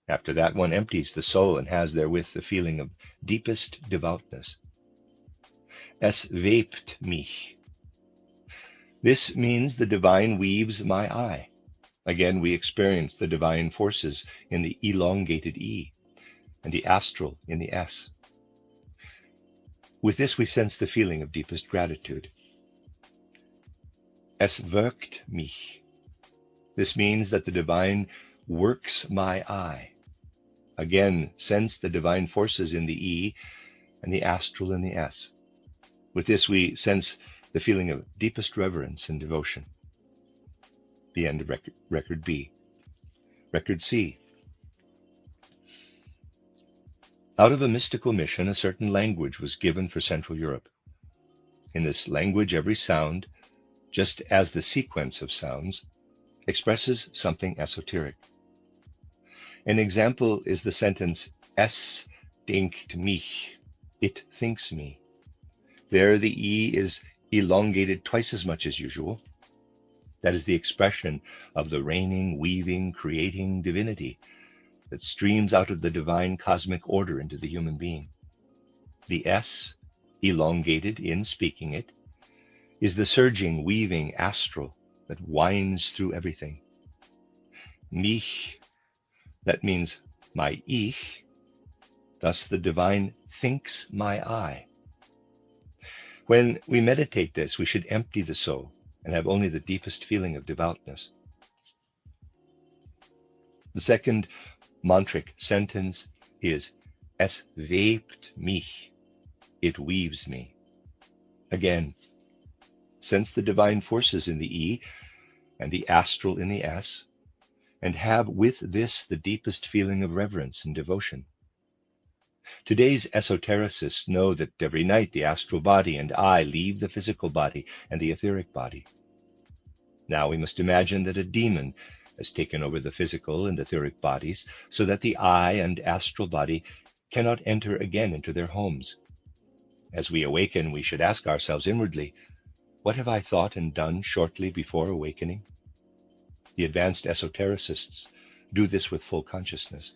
After that, one empties the soul and has therewith the feeling of deepest devoutness. Es webt mich. This means the divine weaves my I. Again, we experience the divine forces in the elongated E and the astral in the S. With this, we sense the feeling of deepest gratitude. Es wirkt mich. This means that the divine works my I. Again, sense the divine forces in the E and the astral in the S. With this, we sense the feeling of deepest reverence and devotion. The end of record B. Record C. Out of a mystical mission, a certain language was given for Central Europe. In this language, every sound, just as the sequence of sounds, expresses something esoteric. An example is the sentence, Es denkt mich, it thinks me. There the E is elongated twice as much as usual. That is the expression of the reigning, weaving, creating divinity that streams out of the divine cosmic order into the human being. The S, elongated in speaking it, is the surging, weaving astral that winds through everything. Mich, that means my Ich, thus the divine thinks my I. When we meditate this, we should empty the soul and have only the deepest feeling of devoutness. The second mantric sentence is Es webt mich, it weaves me. Again, sense the divine forces in the E and the astral in the S, and have with this the deepest feeling of reverence and devotion. Today's esotericists know that every night the astral body and I leave the physical body and the etheric body. Now we must imagine that a demon has taken over the physical and etheric bodies, so that the I and astral body cannot enter again into their homes. As we awaken, we should ask ourselves inwardly, what have I thought and done shortly before awakening? The advanced esotericists do this with full consciousness.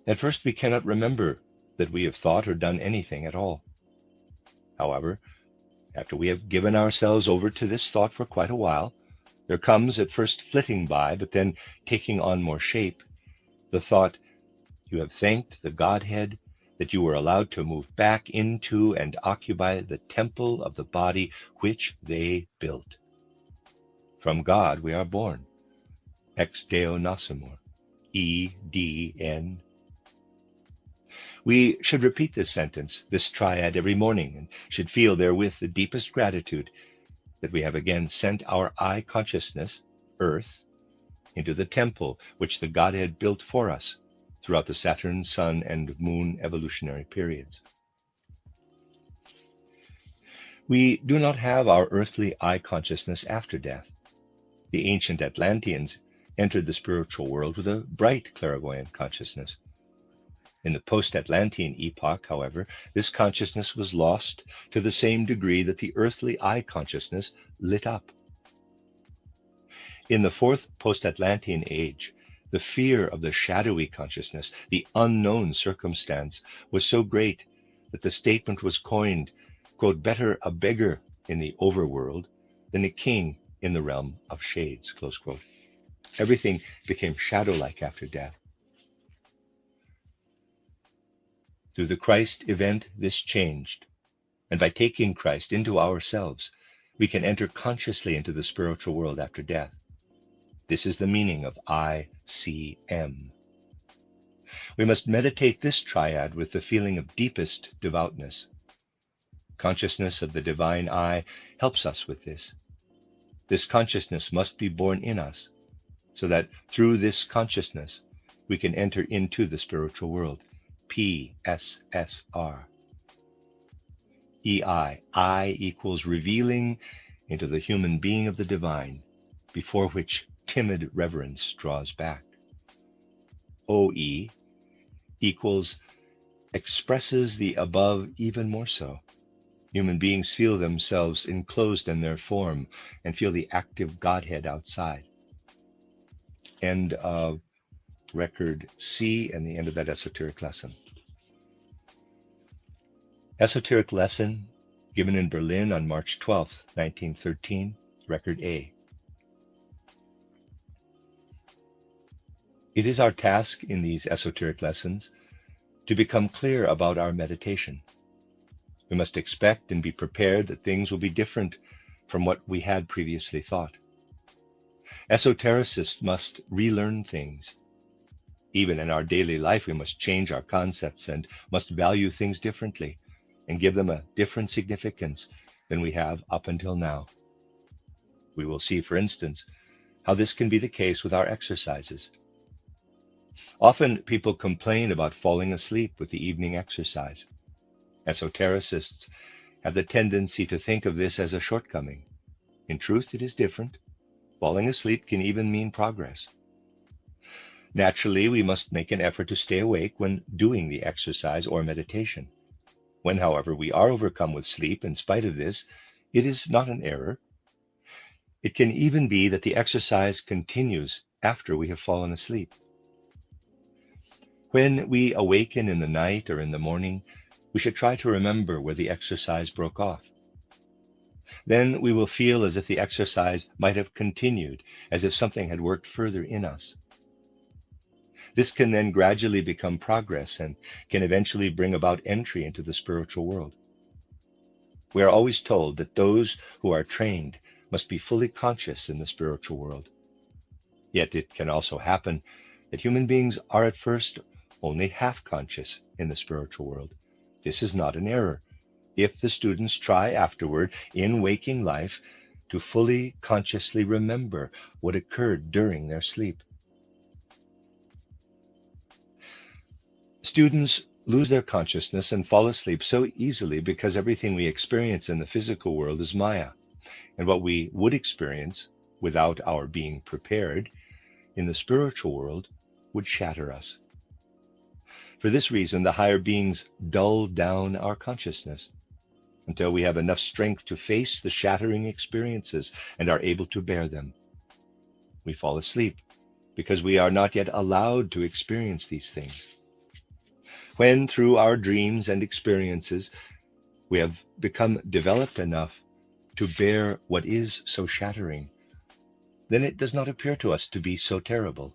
At first, we cannot remember that we have thought or done anything at all. However, after we have given ourselves over to this thought for quite a while, there comes, at first flitting by, but then taking on more shape, the thought, you have thanked the Godhead that you were allowed to move back into and occupy the temple of the body which they built. From God we are born. Ex Deo nascimur. E-D-N. We should repeat this sentence, this triad, every morning, and should feel therewith the deepest gratitude that we have again sent our I consciousness, Earth, into the temple which the Godhead built for us throughout the Saturn, Sun, and Moon evolutionary periods. We do not have our earthly I consciousness after death. The ancient Atlanteans entered the spiritual world with a bright clairvoyant consciousness. In the post-Atlantean epoch, however, this consciousness was lost to the same degree that the earthly I consciousness lit up. In the fourth post-Atlantean age, the fear of the shadowy consciousness, the unknown circumstance, was so great that the statement was coined, quote, better a beggar in the overworld than a king in the realm of shades, close quote. Everything became shadow-like after death. Through the Christ event, this changed, and by taking Christ into ourselves, we can enter consciously into the spiritual world after death. This is the meaning of ICM. We must meditate this triad with the feeling of deepest devoutness. Consciousness of the divine I helps us with this. This consciousness must be born in us, so that through this consciousness we can enter into the spiritual world. PSSR. EI. I equals revealing into the human being of the divine, before which timid reverence draws back. OE equals expresses the above even more so. Human beings feel themselves enclosed in their form and feel the active Godhead outside. End of record C and the end of that esoteric lesson. Esoteric lesson given in Berlin on March 12, 1913, record A. It is our task in these esoteric lessons to become clear about our meditation. We must expect and be prepared that things will be different from what we had previously thought. Esotericists must relearn things. Even in our daily life, we must change our concepts and must value things differently and give them a different significance than we have up until now. We will see, for instance, how this can be the case with our exercises. Often people complain about falling asleep with the evening exercise. Esotericists have the tendency to think of this as a shortcoming. In truth, it is different. Falling asleep can even mean progress. Naturally, we must make an effort to stay awake when doing the exercise or meditation. When, however, we are overcome with sleep, in spite of this, it is not an error. It can even be that the exercise continues after we have fallen asleep. When we awaken in the night or in the morning, we should try to remember where the exercise broke off. Then we will feel as if the exercise might have continued, as if something had worked further in us. This can then gradually become progress and can eventually bring about entry into the spiritual world. We are always told that those who are trained must be fully conscious in the spiritual world. Yet it can also happen that human beings are at first only half conscious in the spiritual world. This is not an error if the students try afterward in waking life to fully consciously remember what occurred during their sleep. Students lose their consciousness and fall asleep so easily because everything we experience in the physical world is Maya, and what we would experience without our being prepared in the spiritual world would shatter us. For this reason, the higher beings dull down our consciousness until we have enough strength to face the shattering experiences and are able to bear them. We fall asleep because we are not yet allowed to experience these things. When, through our dreams and experiences, we have become developed enough to bear what is so shattering, then it does not appear to us to be so terrible.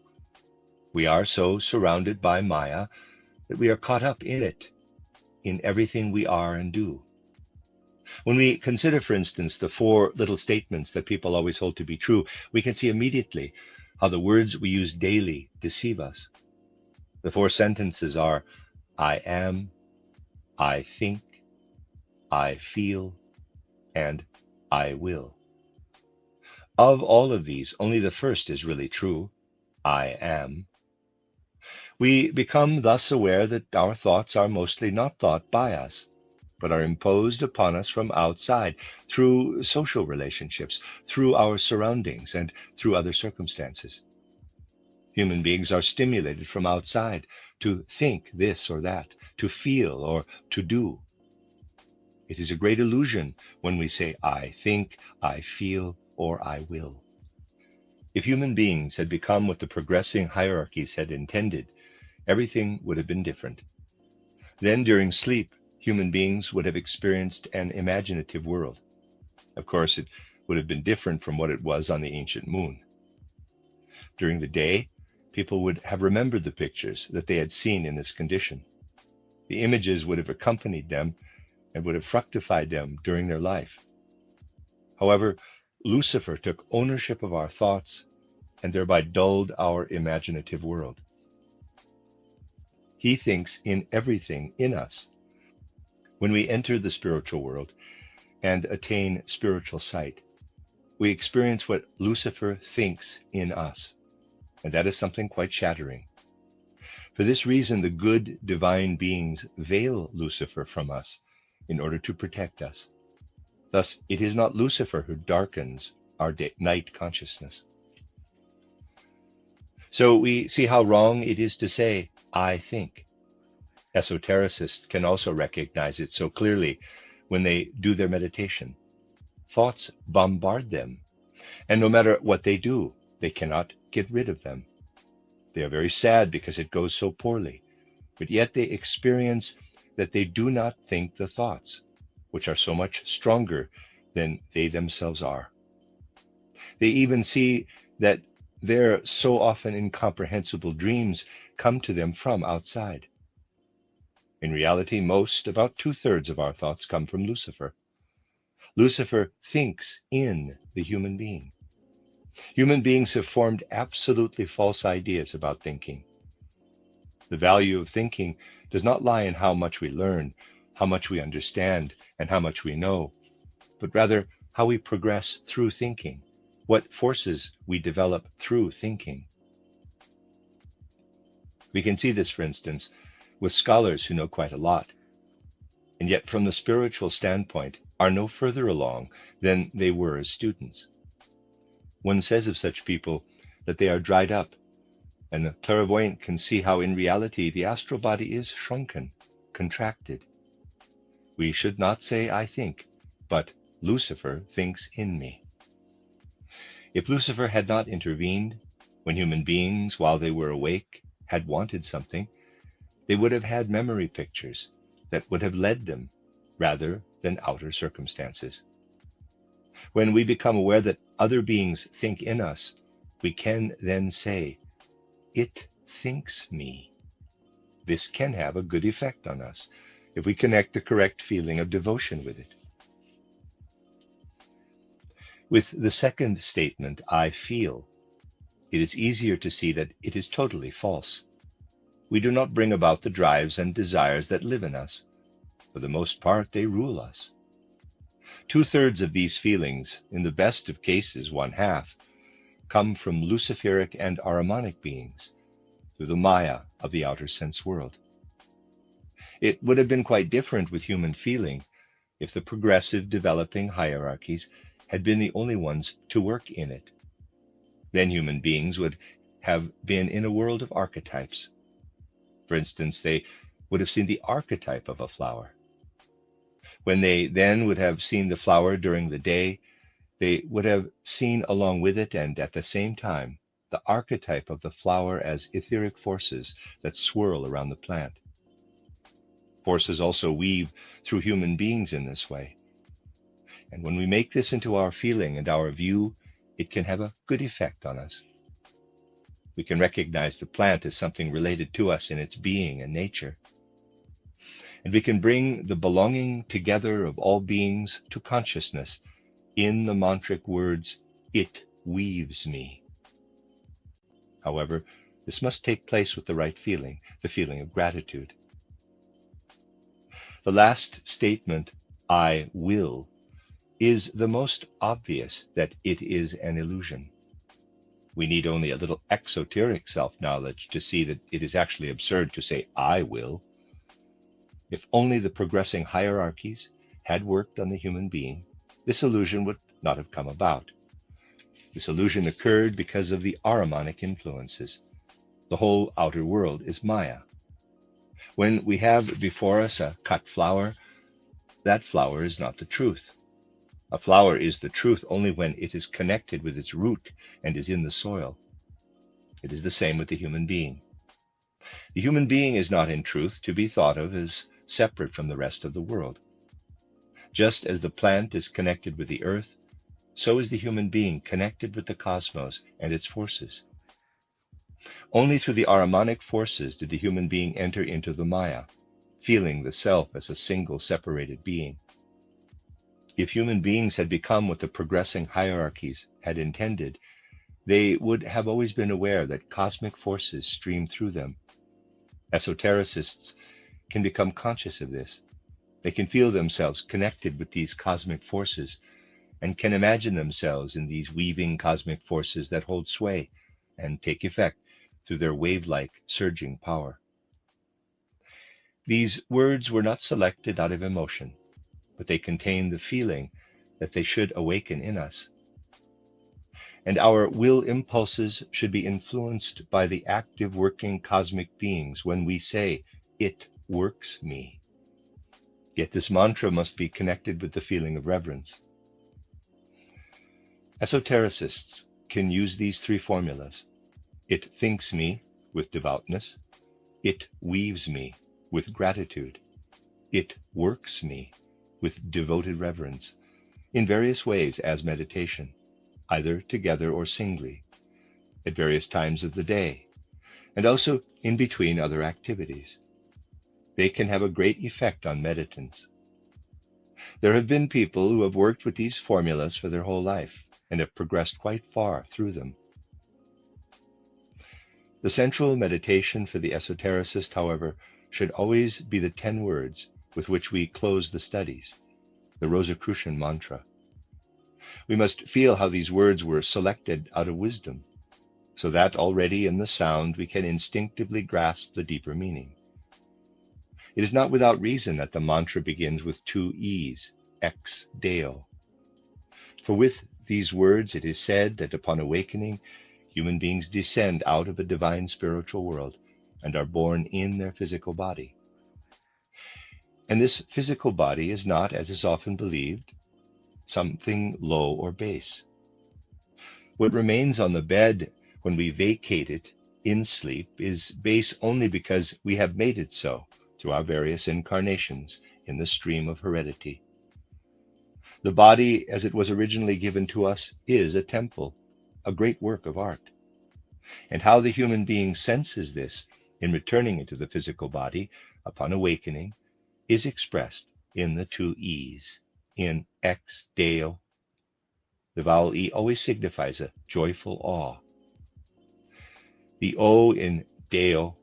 We are so surrounded by Maya that we are caught up in it, in everything we are and do. When we consider, for instance, the 4 little statements that people always hold to be true, we can see immediately how the words we use daily deceive us. The 4 sentences are, I am, I think, I feel, and I will. Of all of these, only the first is really true, I am. We become thus aware that our thoughts are mostly not thought by us, but are imposed upon us from outside, through social relationships, through our surroundings, and through other circumstances. Human beings are stimulated from outside to think this or that, to feel or to do. It is a great illusion when we say, I think, I feel, or I will. If human beings had become what the progressing hierarchies had intended, everything would have been different. Then, during sleep, human beings would have experienced an imaginative world. Of course, it would have been different from what it was on the ancient moon. During the day, people would have remembered the pictures that they had seen in this condition. The images would have accompanied them and would have fructified them during their life. However, Lucifer took ownership of our thoughts and thereby dulled our imaginative world. He thinks in everything in us. When we enter the spiritual world and attain spiritual sight, we experience what Lucifer thinks in us, and that is something quite shattering. For this reason, the good divine beings veil Lucifer from us in order to protect us. Thus, it is not Lucifer who darkens our night consciousness. So we see how wrong it is to say, I think. Esotericists can also recognize it so clearly when they do their meditation. Thoughts bombard them, and no matter what they do, they cannot get rid of them. They are very sad because it goes so poorly, but yet they experience that they do not think the thoughts, which are so much stronger than they themselves are. They even see that their so often incomprehensible dreams come to them from outside. In reality, about 2/3 of our thoughts come from Lucifer. Lucifer thinks in the human being. Human beings have formed absolutely false ideas about thinking. The value of thinking does not lie in how much we learn, how much we understand, and how much we know, but rather how we progress through thinking, what forces we develop through thinking. We can see this, for instance, with scholars who know quite a lot, and yet from the spiritual standpoint are no further along than they were as students. One says of such people that they are dried up, and the clairvoyant can see how in reality the astral body is shrunken, contracted. We should not say I think, but Lucifer thinks in me. If Lucifer had not intervened, when human beings, while they were awake, had wanted something, they would have had memory pictures that would have led them rather than outer circumstances. When we become aware that other beings think in us, we can then say, it thinks me. This can have a good effect on us if we connect the correct feeling of devotion with it. With the second statement, I feel, it is easier to see that it is totally false. We do not bring about the drives and desires that live in us. For the most part, they rule us. 2/3 of these feelings, in the best of cases 1/2, come from Luciferic and Ahrimanic beings, through the Maya of the outer sense world. It would have been quite different with human feeling if the progressive developing hierarchies had been the only ones to work in it. Then human beings would have been in a world of archetypes. For instance, they would have seen the archetype of a flower. When they then would have seen the flower during the day, they would have seen along with it and at the same time the archetype of the flower as etheric forces that swirl around the plant. Forces also weave through human beings in this way. And when we make this into our feeling and our view, it can have a good effect on us. We can recognize the plant as something related to us in its being and nature. And we can bring the belonging together of all beings to consciousness in the mantric words, it weaves me. However, this must take place with the right feeling, the feeling of gratitude. The last statement, I will, is the most obvious that it is an illusion. We need only a little exoteric self-knowledge to see that it is actually absurd to say, I will. If only the progressing hierarchies had worked on the human being, this illusion would not have come about. This illusion occurred because of the Ahrimanic influences. The whole outer world is Maya. When we have before us a cut flower, that flower is not the truth. A flower is the truth only when it is connected with its root and is in the soil. It is the same with the human being. The human being is not in truth to be thought of as separate from the rest of the world. Just as the plant is connected with the earth, so is the human being connected with the cosmos and its forces. Only through the Ahrimanic forces did the human being enter into the Maya, feeling the self as a single separated being. If human beings had become what the progressing hierarchies had intended, they would have always been aware that cosmic forces stream through them. Esotericists can become conscious of this. They can feel themselves connected with these cosmic forces and can imagine themselves in these weaving cosmic forces that hold sway and take effect through their wave-like surging power. These words were not selected out of emotion, but they contain the feeling that they should awaken in us. And our will impulses should be influenced by the active working cosmic beings when we say, it works me. Yet this mantra must be connected with the feeling of reverence. Esotericists can use these 3 formulas. It thinks me with devoutness. It weaves me with gratitude. It works me with devoted reverence, in various ways as meditation, either together or singly, at various times of the day, and also in between other activities. they can have a great effect on meditants. There have been people who have worked with these formulas for their whole life and have progressed quite far through them. The central meditation for the esotericist, however, should always be the 10 words with which we close the studies, the Rosicrucian mantra. We must feel how these words were selected out of wisdom, so that already in the sound we can instinctively grasp the deeper meaning. It is not without reason that the mantra begins with 2 E's, ex deo. For with these words it is said that upon awakening, human beings descend out of a divine spiritual world and are born in their physical body. And this physical body is not, as is often believed, something low or base. What remains on the bed when we vacate it in sleep is base only because we have made it so through our various incarnations in the stream of heredity. The body, as it was originally given to us, is a temple, a great work of art. And how the human being senses this in returning into the physical body upon awakening is expressed in the 2 E's, in ex deo. The vowel E always signifies a joyful awe. The O in deo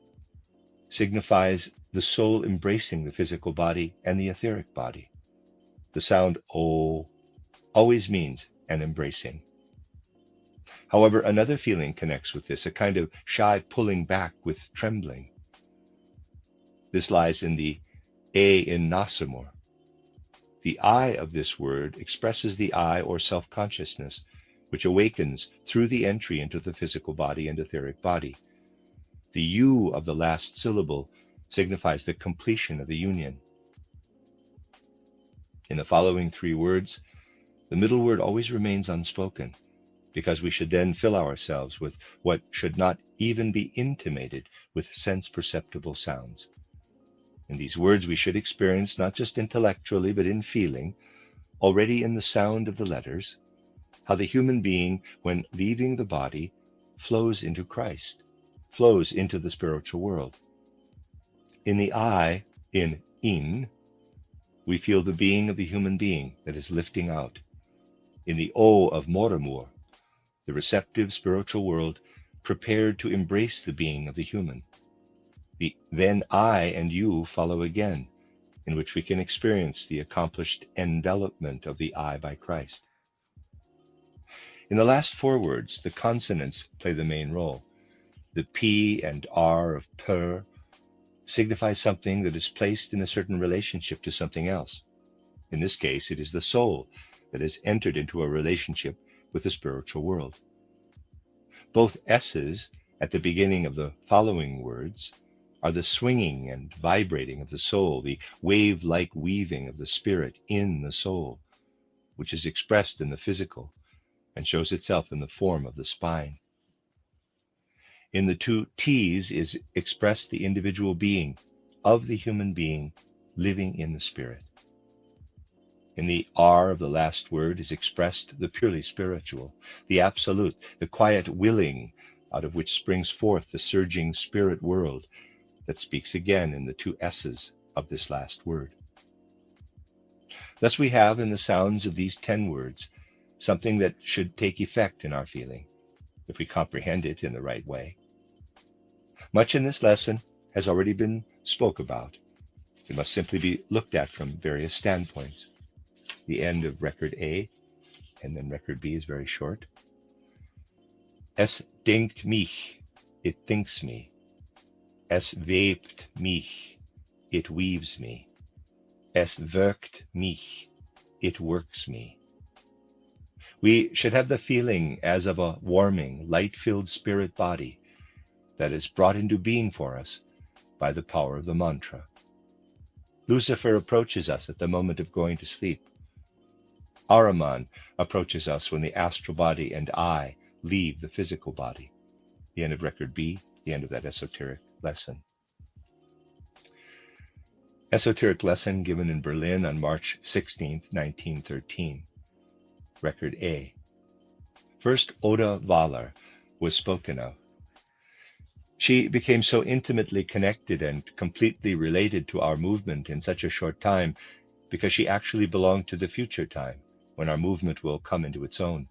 signifies the soul embracing the physical body and the etheric body. The sound O always means an embracing. However, another feeling connects with this, a kind of shy pulling back with trembling. This lies in the A in nasamur. The I of this word expresses the I or self-consciousness, which awakens through the entry into the physical body and etheric body. The U of the last syllable signifies the completion of the union. In the following 3 words, the middle word always remains unspoken, because we should then fill ourselves with what should not even be intimated with sense-perceptible sounds. In these words we should experience, not just intellectually, but in feeling, already in the sound of the letters, how the human being, when leaving the body, flows into Christ, flows into the spiritual world. In the I, in, we feel the being of the human being that is lifting out. In the O of moramur, the receptive spiritual world prepared to embrace the being of the human. The then I and you follow again, in which we can experience the accomplished envelopment of the I by Christ. In the last 4 words, the consonants play the main role. The P and R of per signify something that is placed in a certain relationship to something else. In this case, it is the soul that has entered into a relationship with the spiritual world. Both S's at the beginning of the following words are the swinging and vibrating of the soul, the wave-like weaving of the spirit in the soul, which is expressed in the physical and shows itself in the form of the spine. In the 2 T's is expressed the individual being of the human being living in the spirit. In the R of the last word is expressed the purely spiritual, the absolute, the quiet willing out of which springs forth the surging spirit world that speaks again in the 2 S's of this last word. Thus we have in the sounds of these 10 words something that should take effect in our feeling, if we comprehend it in the right way. Much in this lesson has already been spoke about. It must simply be looked at from various standpoints. The end of record A and then record B is very short. Es denkt mich, it thinks me. Es webt mich, it weaves me. Es wirkt mich, it works me. We should have the feeling as of a warming, light-filled spirit body that is brought into being for us by the power of the mantra. Lucifer approaches us at the moment of going to sleep. Ahriman approaches us when the astral body and I leave the physical body. The end of record B, the end of that esoteric lesson. Esoteric lesson given in Berlin on March 16, 1913. Record A. First Oda Valar was spoken of. She became so intimately connected and completely related to our movement in such a short time because she actually belonged to the future time when our movement will come into its own.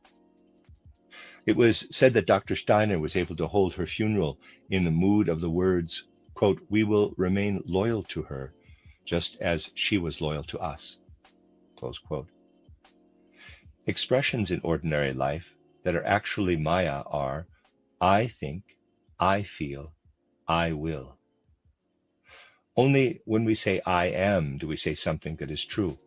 It was said that Dr. Steiner was able to hold her funeral in the mood of the words, quote, "We will remain loyal to her just as she was loyal to us," close quote. Expressions in ordinary life that are actually Maya are, I think, I feel, I will. Only when we say I am do we say something that is true.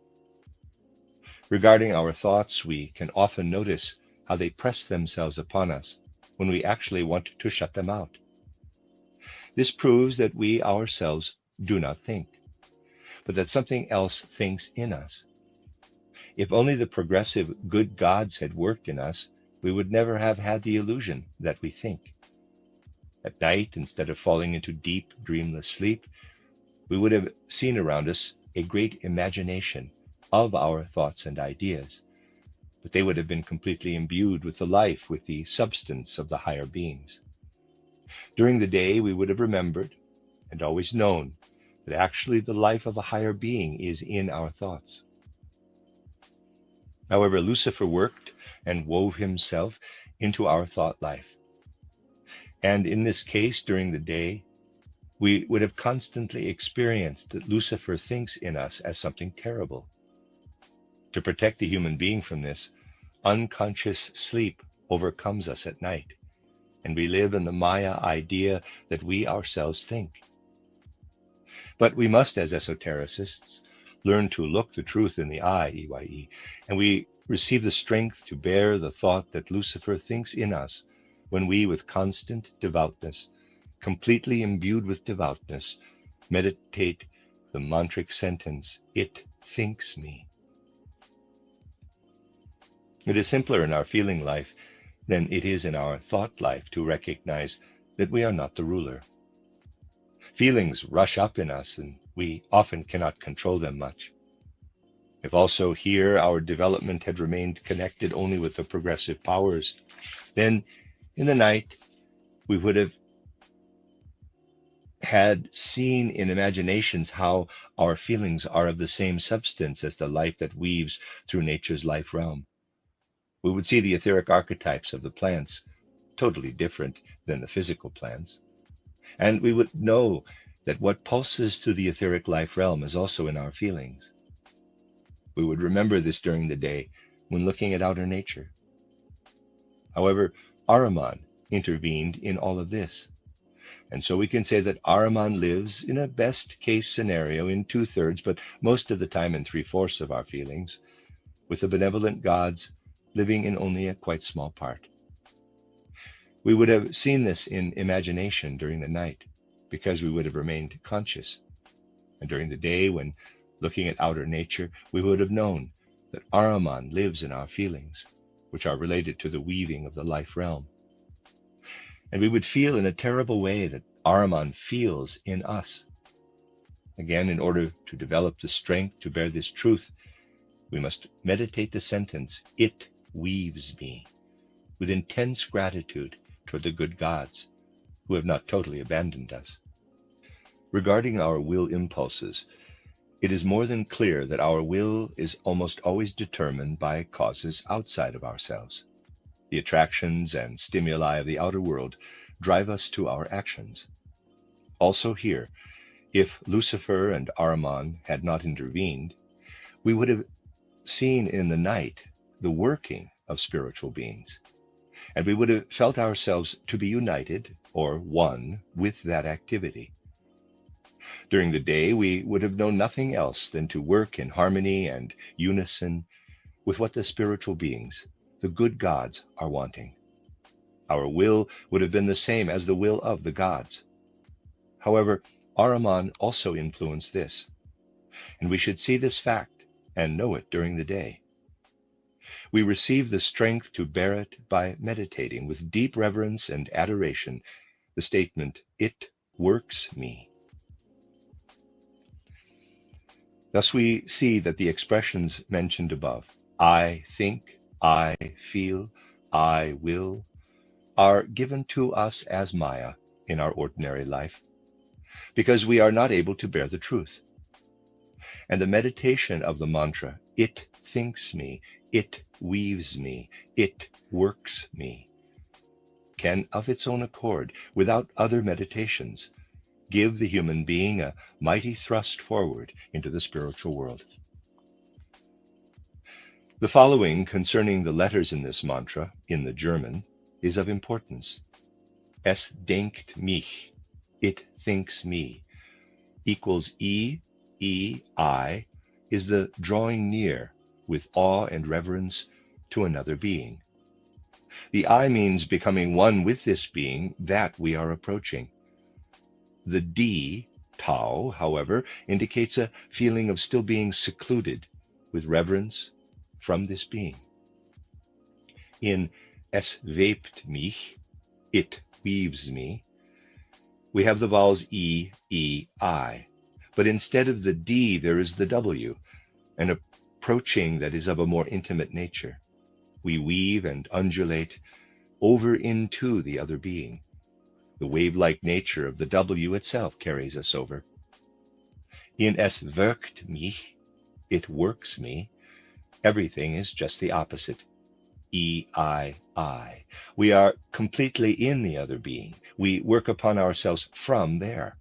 Regarding our thoughts, we can often notice how they press themselves upon us when we actually want to shut them out. This proves that we ourselves do not think, but that something else thinks in us. If only the progressive good gods had worked in us, we would never have had the illusion that we think. At night, instead of falling into deep, dreamless sleep, we would have seen around us a great imagination of our thoughts and ideas, but they would have been completely imbued with the life, with the substance of the higher beings. During the day, we would have remembered and always known that actually the life of a higher being is in our thoughts. However, Lucifer worked and wove himself into our thought life. And in this case, during the day, we would have constantly experienced that Lucifer thinks in us as something terrible. To protect the human being from this, unconscious sleep overcomes us at night, and we live in the Maya idea that we ourselves think. But we must, as esotericists, learn to look the truth in the eye, EYE, and we receive the strength to bear the thought that Lucifer thinks in us when we, with constant devoutness, completely imbued with devoutness, meditate the mantric sentence, "It thinks me." It is simpler in our feeling life than it is in our thought life to recognize that we are not the ruler. Feelings rush up in us, and we often cannot control them much. If also here our development had remained connected only with the progressive powers, then in the night we would have had seen in imaginations how our feelings are of the same substance as the life that weaves through nature's life realm. We would see the etheric archetypes of the plants, totally different than the physical plants. And we would know that what pulses through the etheric life realm is also in our feelings. We would remember this during the day when looking at outer nature. However, Ahriman intervened in all of this. And so we can say that Ahriman lives in a best-case scenario in 2/3, but most of the time in 3/4 of our feelings, with the benevolent gods living in only a quite small part. We would have seen this in imagination during the night, because we would have remained conscious. And during the day, when looking at outer nature, we would have known that Ahriman lives in our feelings, which are related to the weaving of the life realm. And we would feel in a terrible way that Ahriman feels in us. Again, in order to develop the strength to bear this truth, we must meditate the sentence, "It weaves me," with intense gratitude toward the good gods, who have not totally abandoned us. Regarding our will impulses, it is more than clear that our will is almost always determined by causes outside of ourselves. The attractions and stimuli of the outer world drive us to our actions. Also here, if Lucifer and Ahriman had not intervened, we would have seen in the night the working of spiritual beings, and we would have felt ourselves to be united or one with that activity. During the day, we would have known nothing else than to work in harmony and unison with what the spiritual beings, the good gods, are wanting. Our will would have been the same as the will of the gods. However, Ahriman also influenced this, and we should see this fact and know it during the day. We receive the strength to bear it by meditating with deep reverence and adoration the statement, "It works me." Thus we see that the expressions mentioned above, I think, I feel, I will, are given to us as Maya in our ordinary life, because we are not able to bear the truth. And the meditation of the mantra, it thinks me, it weaves me, it works me, can of its own accord, without other meditations, give the human being a mighty thrust forward into the spiritual world. The following concerning the letters in this mantra, in the German, is of importance. Es denkt mich, it thinks me, equals E, I, is the drawing near with awe and reverence to another being. The I means becoming one with this being that we are approaching. The D, Tau, however, indicates a feeling of still being secluded with reverence from this being. In Es webt mich, it weaves me, we have the vowels E, I. But instead of the D, there is the W, an approaching that is of a more intimate nature. We weave and undulate over into the other being. The wave-like nature of the W itself carries us over. In Es wirkt mich, it works me, everything is just the opposite. I. We are completely in the other being. We work upon ourselves from there.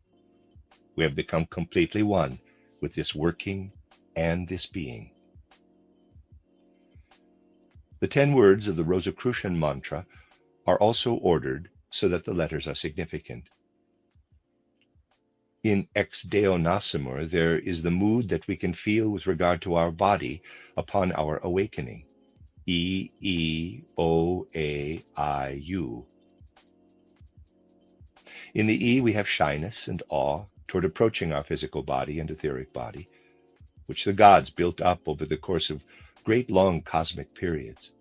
We have become completely one with this working and this being. The 10 words of the Rosicrucian mantra are also ordered so that the letters are significant. In Ex Deo Nascimur, there is the mood that we can feel with regard to our body upon our awakening. E, O, A, I, U. In the E, we have shyness and awe toward approaching our physical body and etheric body, which the gods built up over the course of great long cosmic periods.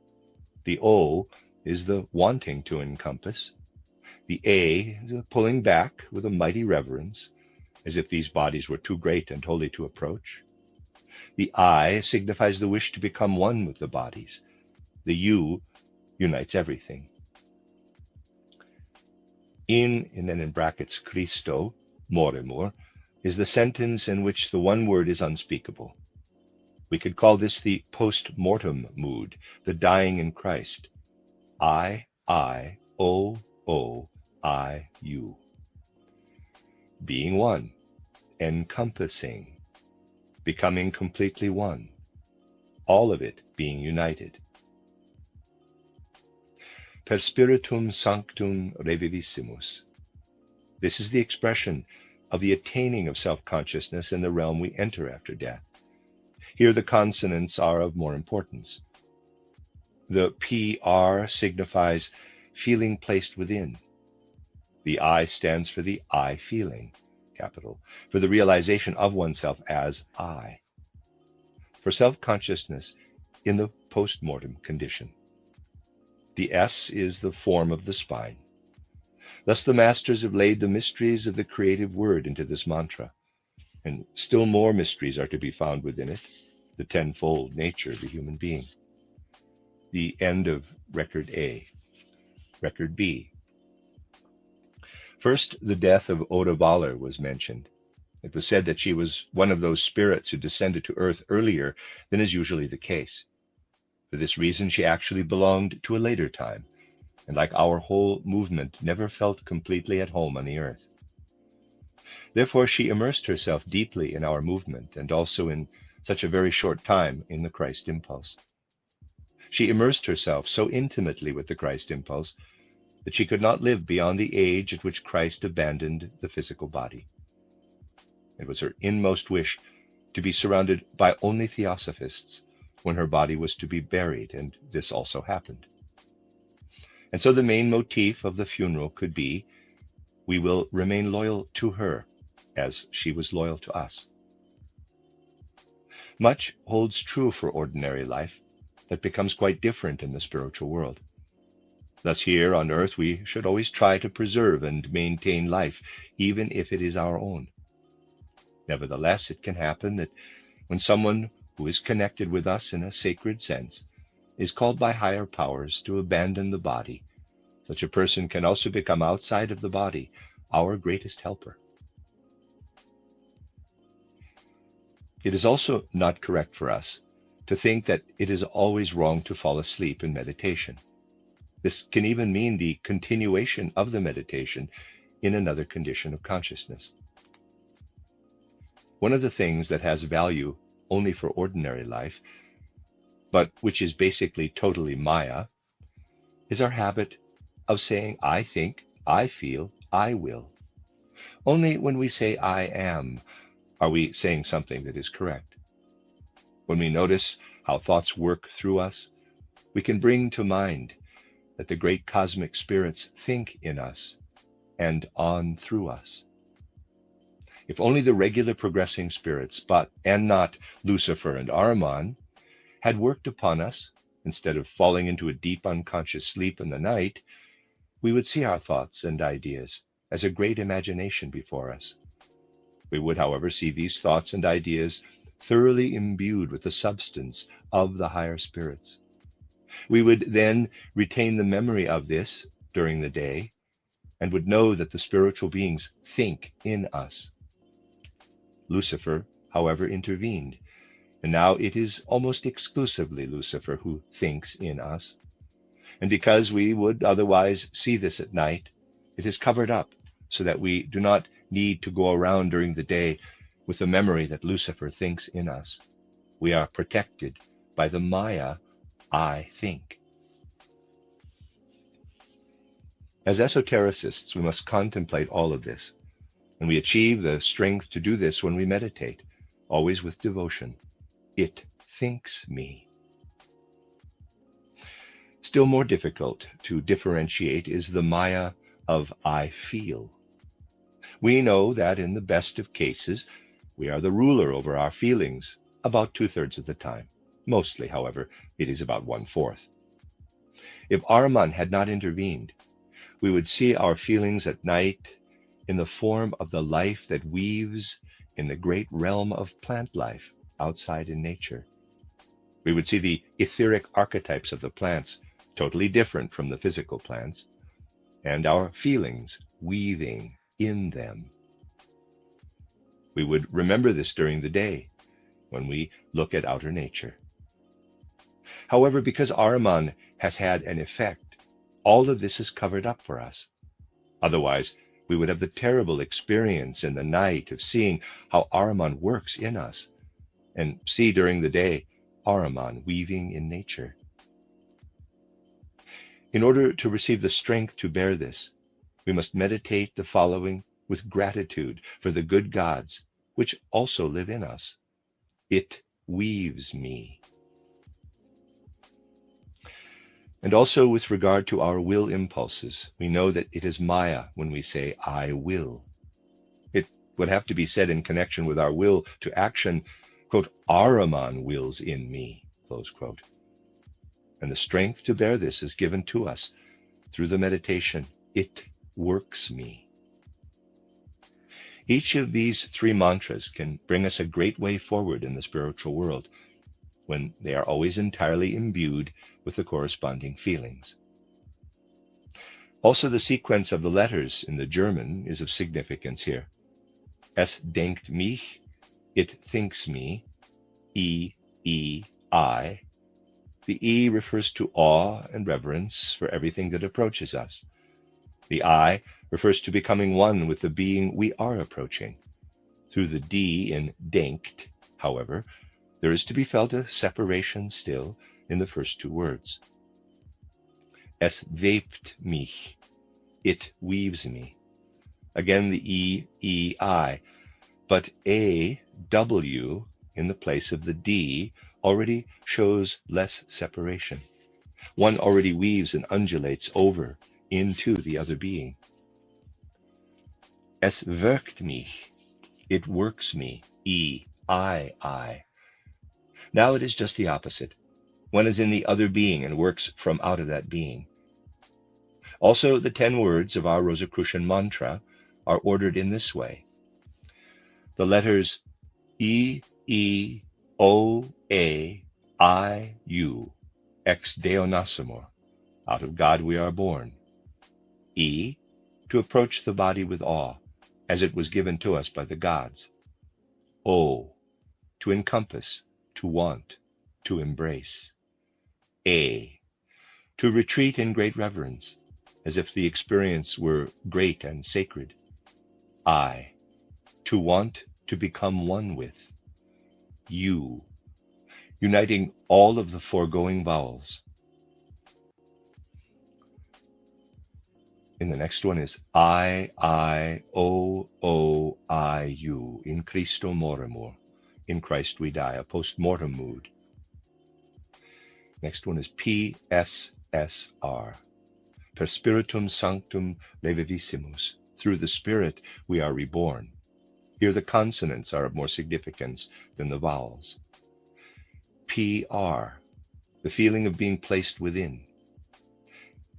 The O is the wanting to encompass. The A is a pulling back with a mighty reverence, as if these bodies were too great and holy to approach. The I signifies the wish to become one with the bodies. The U unites everything. And then in brackets, Christo, moremur, is the sentence in which the one word is unspeakable. We could call this the post-mortem mood, the dying in Christ. I, O, I, U. Being one, encompassing, becoming completely one, all of it being united. Per spiritum sanctum revivissimus. This is the expression of the attaining of self-consciousness in the realm we enter after death. Here the consonants are of more importance. The PR signifies feeling placed within. The I stands for the I feeling, capital, for the realization of oneself as I, for self-consciousness in the post-mortem condition. The S is the form of the spine. Thus the masters have laid the mysteries of the creative word into this mantra, and still more mysteries are to be found within it, the tenfold nature of the human being. The end of record A. Record B. First, the death of Oda Valar was mentioned. It was said that she was one of those spirits who descended to earth earlier than is usually the case. For this reason, she actually belonged to a later time, and like our whole movement, never felt completely at home on the earth. Therefore, she immersed herself deeply in our movement, and also in such a very short time in the Christ impulse. She immersed herself so intimately with the Christ impulse that she could not live beyond the age at which Christ abandoned the physical body. It was her inmost wish to be surrounded by only theosophists when her body was to be buried, and this also happened. And so the main motif of the funeral could be, we will remain loyal to her as she was loyal to us. Much holds true for ordinary life that becomes quite different in the spiritual world. Thus here on earth we should always try to preserve and maintain life, even if it is our own. Nevertheless, it can happen that when someone who is connected with us in a sacred sense is called by higher powers to abandon the body, such a person can also become outside of the body, our greatest helper. It is also not correct for us to think that it is always wrong to fall asleep in meditation. This can even mean the continuation of the meditation in another condition of consciousness. One of the things that has value only for ordinary life, but which is basically totally Maya, is our habit of saying, I think, I feel, I will. Only when we say I am, are we saying something that is correct. When we notice how thoughts work through us, we can bring to mind that the great cosmic spirits think in us and on through us. If only the regular progressing spirits, and not Lucifer and Ahriman, had worked upon us, instead of falling into a deep unconscious sleep in the night, we would see our thoughts and ideas as a great imagination before us. We would, however, see these thoughts and ideas thoroughly imbued with the substance of the higher spirits. We would then retain the memory of this during the day and would know that the spiritual beings think in us. Lucifer, however, intervened, and now it is almost exclusively Lucifer who thinks in us. And because we would otherwise see this at night, it is covered up so that we do not need to go around during the day with the memory that Lucifer thinks in us. We are protected by the Maya, I think. As esotericists, we must contemplate all of this, and we achieve the strength to do this when we meditate, always with devotion. It thinks me. Still more difficult to differentiate is the Maya of I feel. We know that in the best of cases, we are the ruler over our feelings about 2/3 of the time. Mostly, however, it is about 1/4. If Ahriman had not intervened, we would see our feelings at night in the form of the life that weaves in the great realm of plant life outside in nature. We would see the etheric archetypes of the plants, totally different from the physical plants, and our feelings weaving in them. We would remember this during the day when we look at outer nature. However, because Ahriman has had an effect, all of this is covered up for us. Otherwise, we would have the terrible experience in the night of seeing how Ahriman works in us, and see during the day Ahriman weaving in nature. In order to receive the strength to bear this, we must meditate the following with gratitude for the good gods, which also live in us. It weaves me. And also with regard to our will impulses, we know that it is Maya when we say, I will. It would have to be said in connection with our will to action, quote, Ahriman wills in me, close quote. And the strength to bear this is given to us through the meditation, it works me. Each of these 3 mantras can bring us a great way forward in the spiritual world, when they are always entirely imbued with the corresponding feelings. Also, the sequence of the letters in the German is of significance here. Es denkt mich, it thinks me, I. The E refers to awe and reverence for everything that approaches us. The I refers to becoming one with the being we are approaching. Through the D in denkt, however, there is to be felt a separation still in the first 2 words. Es webt mich, it weaves me. Again the I, but A, W in the place of the D already shows less separation. One already weaves and undulates over into the other being. Es wirkt mich, it works me, I. Now it is just the opposite. One is in the other being and works from out of that being. Also, the 10 words of our Rosicrucian mantra are ordered in this way. The letters E, O, A, I, U, ex Deo nascimur, out of God we are born. E, to approach the body with awe, as it was given to us by the gods. O, to encompass, to want, to embrace. A, to retreat in great reverence, as if the experience were great and sacred. I, to want to become one with. U, uniting all of the foregoing vowels. And the next one is I, O, I, U. In Christo morimur. In Christ we die, a post-mortem mood. Next one is P, S, R. Per spiritum sanctum levivissimus. Through the Spirit we are reborn. Here the consonants are of more significance than the vowels. P, R. The feeling of being placed within.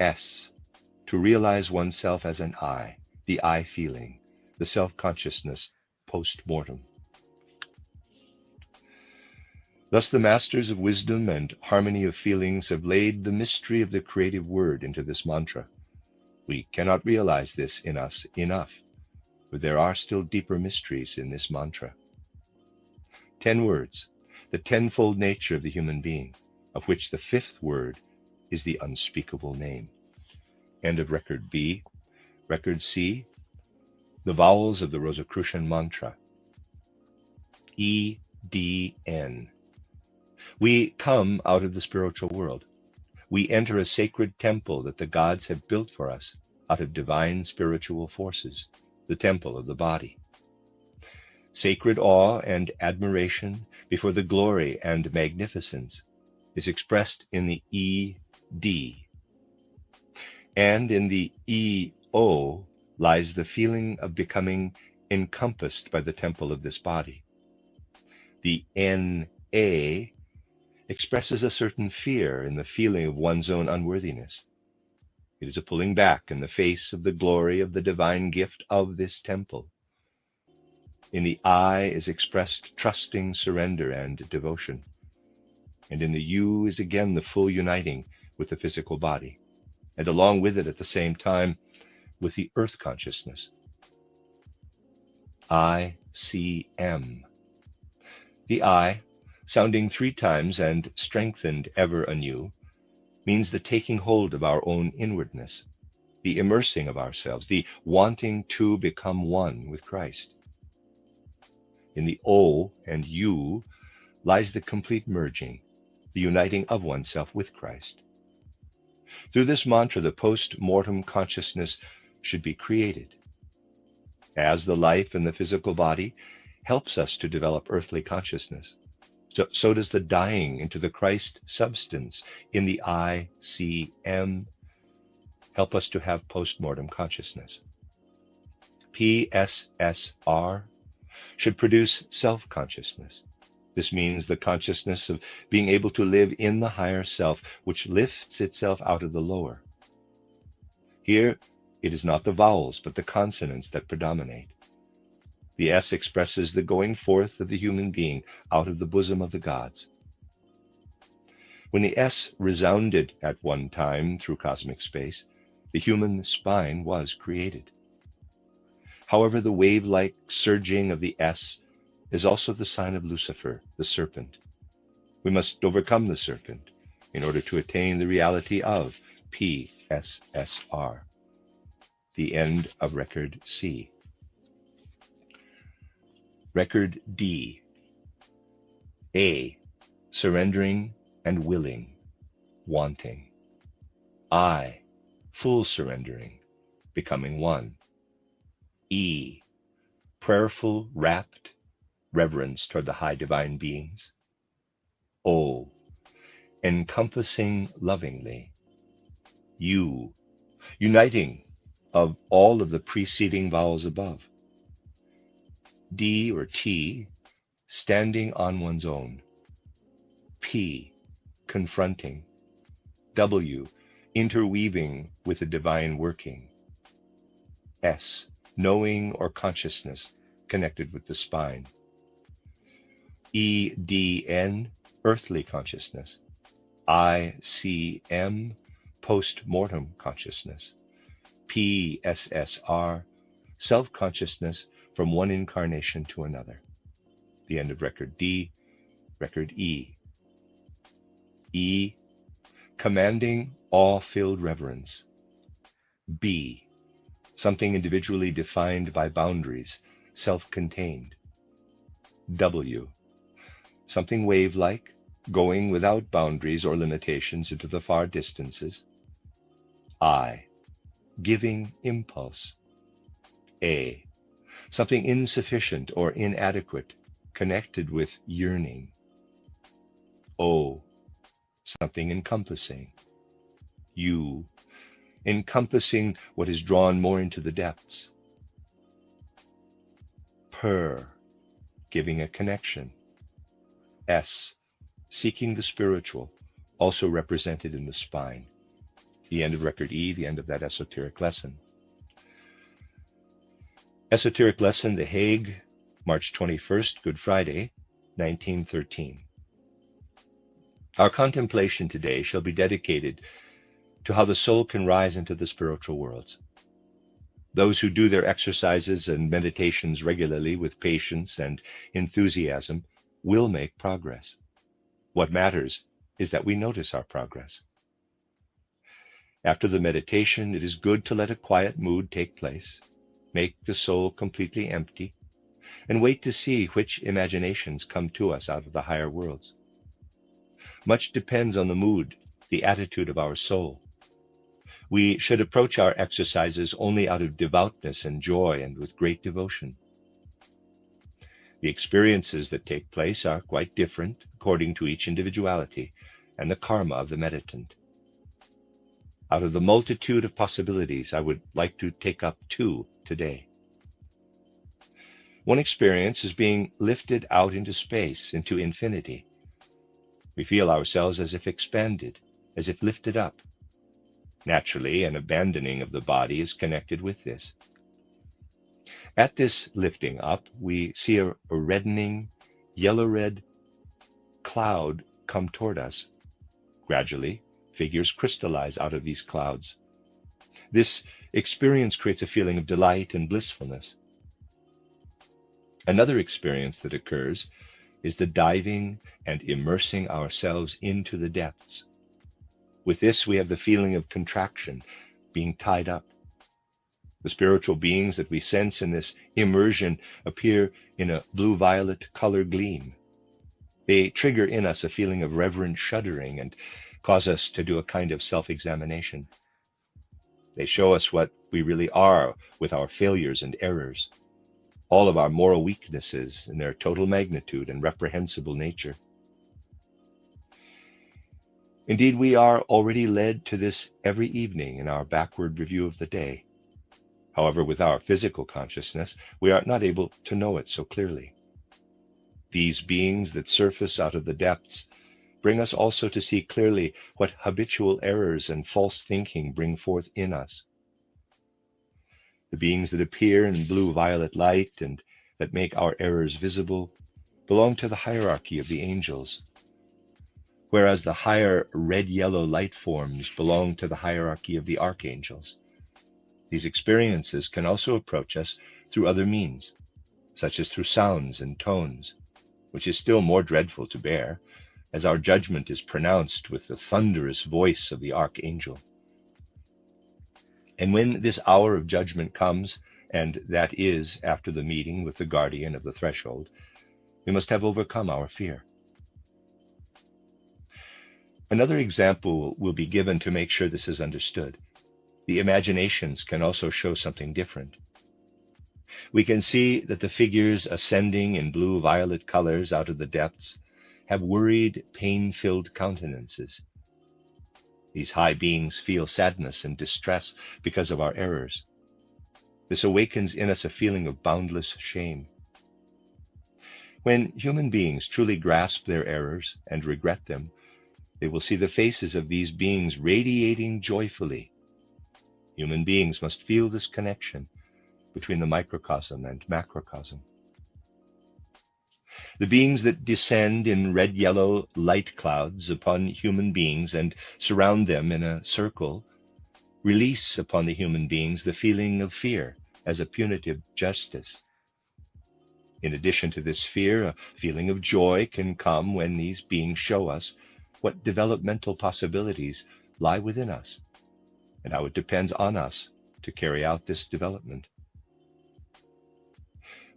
S. To realize oneself as an I, the I feeling, the self-consciousness post-mortem. Thus the masters of wisdom and harmony of feelings have laid the mystery of the creative word into this mantra. We cannot realize this in us enough, but there are still deeper mysteries in this mantra. 10 words, the tenfold nature of the human being, of which the 5th word is the unspeakable name. End of record B. Record C. The vowels of the Rosicrucian mantra. E, D, N. We come out of the spiritual world. We enter a sacred temple that the gods have built for us out of divine spiritual forces, the temple of the body. Sacred awe and admiration before the glory and magnificence is expressed in the E, D. And in the E-O lies the feeling of becoming encompassed by the temple of this body. The N-A expresses a certain fear in the feeling of one's own unworthiness. It is a pulling back in the face of the glory of the divine gift of this temple. In the I is expressed trusting surrender and devotion. And in the U is again the full uniting with the physical body, and along with it at the same time with the earth consciousness. I-C-M. The I, sounding 3 times and strengthened ever anew, means the taking hold of our own inwardness, the immersing of ourselves, the wanting to become one with Christ. In the O and U lies the complete merging, the uniting of oneself with Christ. Through this mantra, the post-mortem consciousness should be created. As the life in the physical body helps us to develop earthly consciousness, so does the dying into the Christ substance in the I-C-M help us to have post-mortem consciousness. P-S-S-R should produce self-consciousness. This means the consciousness of being able to live in the higher self, which lifts itself out of the lower. Here, it is not the vowels, but the consonants that predominate. The S expresses the going forth of the human being out of the bosom of the gods. When the S resounded at one time through cosmic space, the human spine was created. However, the wave-like surging of the S is also the sign of Lucifer, the serpent. We must overcome the serpent in order to attain the reality of P-S-S-R. The end of record C. Record D. A. Surrendering and willing, wanting. I. Full surrendering, becoming one. E. Prayerful, rapt reverence toward the high divine beings. O. Encompassing lovingly. U. Uniting of all of the preceding vowels above. D or T, standing on one's own. P, confronting. W, interweaving with the divine working. S, knowing or consciousness connected with the spine. E, D, N, earthly consciousness. I, C, M, post-mortem consciousness. PSSR, self-consciousness from one incarnation to another. The end of record D, record E. E, commanding awe-filled reverence. B, something individually defined by boundaries, self-contained. W, something wave-like, going without boundaries or limitations into the far distances. I, giving impulse. A, something insufficient or inadequate, connected with yearning. O, something encompassing. U, encompassing what is drawn more into the depths. Per, giving a connection. S, seeking the spiritual, also represented in the spine. The end of record E, the end of that esoteric lesson. Esoteric lesson, The Hague, March 21st, Good Friday, 1913. Our contemplation today shall be dedicated to how the soul can rise into the spiritual worlds. Those who do their exercises and meditations regularly with patience and enthusiasm will make progress. What matters is that we notice our progress. After the meditation, it is good to let a quiet mood take place, make the soul completely empty, and wait to see which imaginations come to us out of the higher worlds. Much depends on the mood, the attitude of our soul. We should approach our exercises only out of devoutness and joy and with great devotion. The experiences that take place are quite different according to each individuality and the karma of the meditant. Out of the multitude of possibilities, I would like to take up two today. One experience is being lifted out into space, into infinity. We feel ourselves as if expanded, as if lifted up. Naturally, an abandoning of the body is connected with this. At this lifting up, we see a reddening, yellow-red cloud come toward us. Gradually, figures crystallize out of these clouds. This experience creates a feeling of delight and blissfulness. Another experience that occurs is the diving and immersing ourselves into the depths. With this, we have the feeling of contraction, being tied up. The spiritual beings that we sense in this immersion appear in a blue-violet color gleam. They trigger in us a feeling of reverent shuddering and cause us to do a kind of self-examination. They show us what we really are with our failures and errors, all of our moral weaknesses in their total magnitude and reprehensible nature. Indeed, we are already led to this every evening in our backward review of the day. However, with our physical consciousness, we are not able to know it so clearly. These beings that surface out of the depths bring us also to see clearly what habitual errors and false thinking bring forth in us. The beings that appear in blue-violet light and that make our errors visible belong to the hierarchy of the angels, whereas the higher red-yellow light forms belong to the hierarchy of the archangels. These experiences can also approach us through other means, such as through sounds and tones, which is still more dreadful to bear, as our judgment is pronounced with the thunderous voice of the archangel. And when this hour of judgment comes, and that is after the meeting with the guardian of the threshold, we must have overcome our fear. Another example will be given to make sure this is understood. The imaginations can also show something different. We can see that the figures ascending in blue-violet colors out of the depths have worried, pain-filled countenances. These high beings feel sadness and distress because of our errors. This awakens in us a feeling of boundless shame. When human beings truly grasp their errors and regret them, they will see the faces of these beings radiating joyfully. Human beings must feel this connection between the microcosm and macrocosm. The beings that descend in red-yellow light clouds upon human beings and surround them in a circle release upon the human beings the feeling of fear as a punitive justice. In addition to this fear, a feeling of joy can come when these beings show us what developmental possibilities lie within us, and how it depends on us to carry out this development.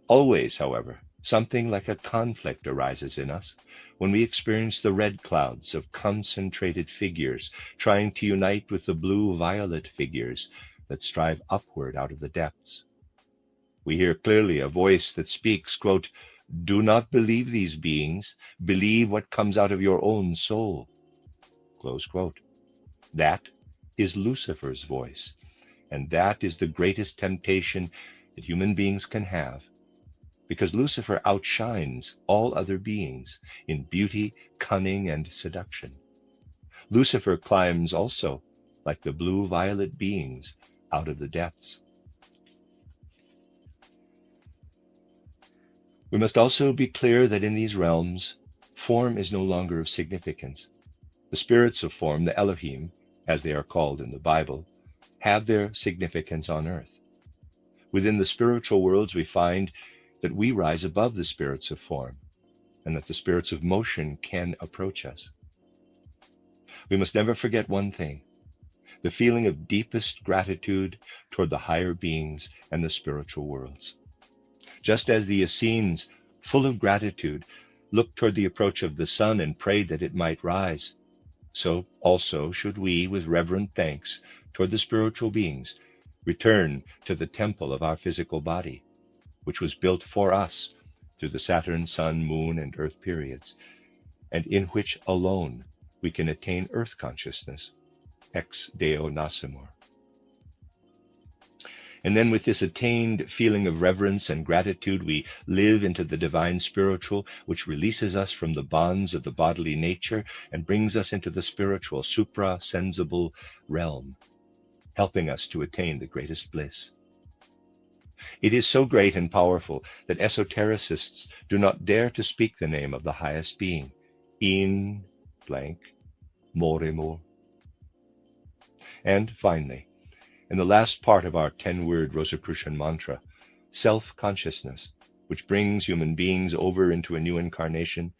Always, however, something like a conflict arises in us when we experience the red clouds of concentrated figures trying to unite with the blue-violet figures that strive upward out of the depths. We hear clearly a voice that speaks, quote, "Do not believe these beings, believe what comes out of your own soul," close quote. That is Lucifer's voice, and that is the greatest temptation that human beings can have, because Lucifer outshines all other beings in beauty, cunning, and seduction. Lucifer climbs also, like the blue-violet beings, out of the depths. We must also be clear that in these realms, form is no longer of significance. The spirits of form, the Elohim, as they are called in the Bible, have their significance on earth. Within the spiritual worlds, we find that we rise above the spirits of form, and that the spirits of motion can approach us. We must never forget one thing: the feeling of deepest gratitude toward the higher beings and the spiritual worlds. Just as the Essenes, full of gratitude, looked toward the approach of the sun and prayed that it might rise, so also should we, with reverent thanks toward the spiritual beings, return to the temple of our physical body, which was built for us through the Saturn, Sun, Moon, and Earth periods, and in which alone we can attain Earth consciousness, ex Deo nascimur. And then with this attained feeling of reverence and gratitude, we live into the divine spiritual, which releases us from the bonds of the bodily nature and brings us into the spiritual, supra-sensible realm, helping us to attain the greatest bliss. It is so great and powerful that esotericists do not dare to speak the name of the highest being, in blank, moremor. And finally, in the last part of our 10-word Rosicrucian mantra, self-consciousness, which brings human beings over into a new incarnation,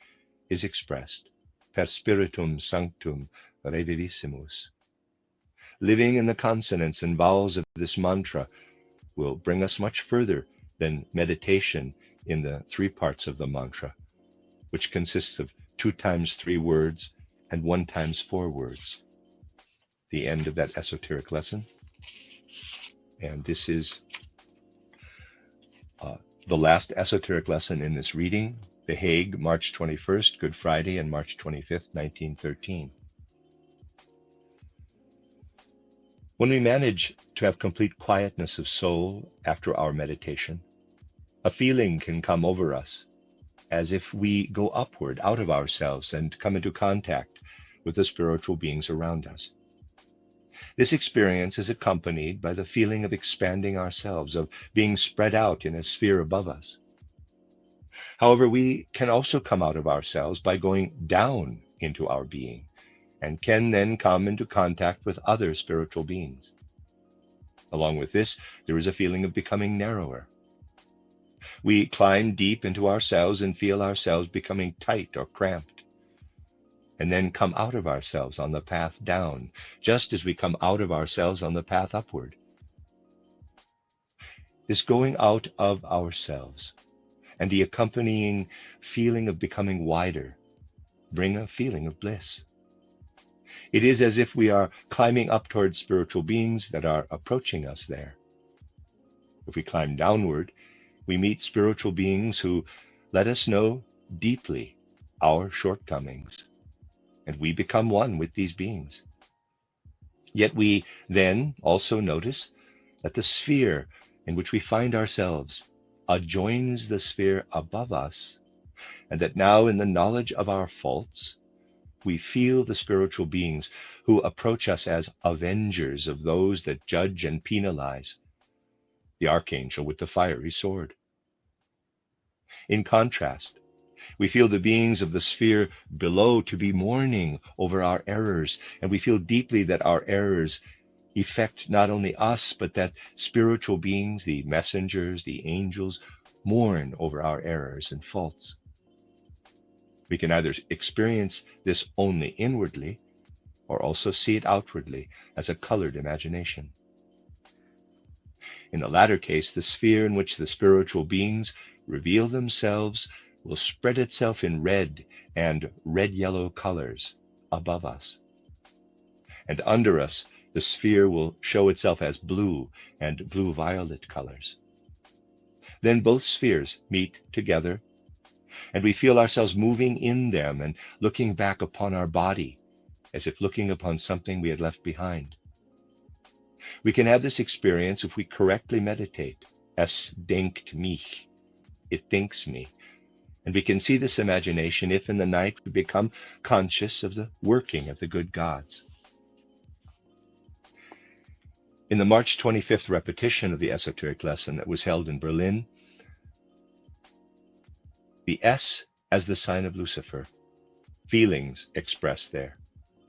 is expressed per spiritum sanctum revivissimus. Living in the consonants and vowels of this mantra will bring us much further than meditation in the 3 parts of the mantra, which consists of 2 times 3 words and 1 times 4 words. The end of that esoteric lesson. And this is the last esoteric lesson in this reading, The Hague, March 21st, Good Friday, and March 25th, 1913. When we manage to have complete quietness of soul after our meditation, a feeling can come over us as if we go upward out of ourselves and come into contact with the spiritual beings around us. This experience is accompanied by the feeling of expanding ourselves, of being spread out in a sphere above us. However, we can also come out of ourselves by going down into our being, and can then come into contact with other spiritual beings. Along with this, there is a feeling of becoming narrower. We climb deep into ourselves and feel ourselves becoming tight or cramped, and then come out of ourselves on the path down, just as we come out of ourselves on the path upward. This going out of ourselves and the accompanying feeling of becoming wider bring a feeling of bliss. It is as if we are climbing up towards spiritual beings that are approaching us there. If we climb downward, we meet spiritual beings who let us know deeply our shortcomings, and we become one with these beings. Yet we then also notice that the sphere in which we find ourselves adjoins the sphere above us, and that now in the knowledge of our faults, we feel the spiritual beings who approach us as avengers of those that judge and penalize, the archangel with the fiery sword. In contrast, we feel the beings of the sphere below to be mourning over our errors, and we feel deeply that our errors affect not only us, but that spiritual beings, the messengers, the angels, mourn over our errors and faults. We can either experience this only inwardly, or also see it outwardly as a colored imagination. In the latter case, the sphere in which the spiritual beings reveal themselves will spread itself in red and red-yellow colors above us. And under us, the sphere will show itself as blue and blue-violet colors. Then both spheres meet together, and we feel ourselves moving in them and looking back upon our body as if looking upon something we had left behind. We can have this experience if we correctly meditate. Es denkt mich. It thinks me. And we can see this imagination if in the night we become conscious of the working of the good gods. In the March 25th repetition of the esoteric lesson that was held in Berlin, the S as the sign of Lucifer, feelings expressed there,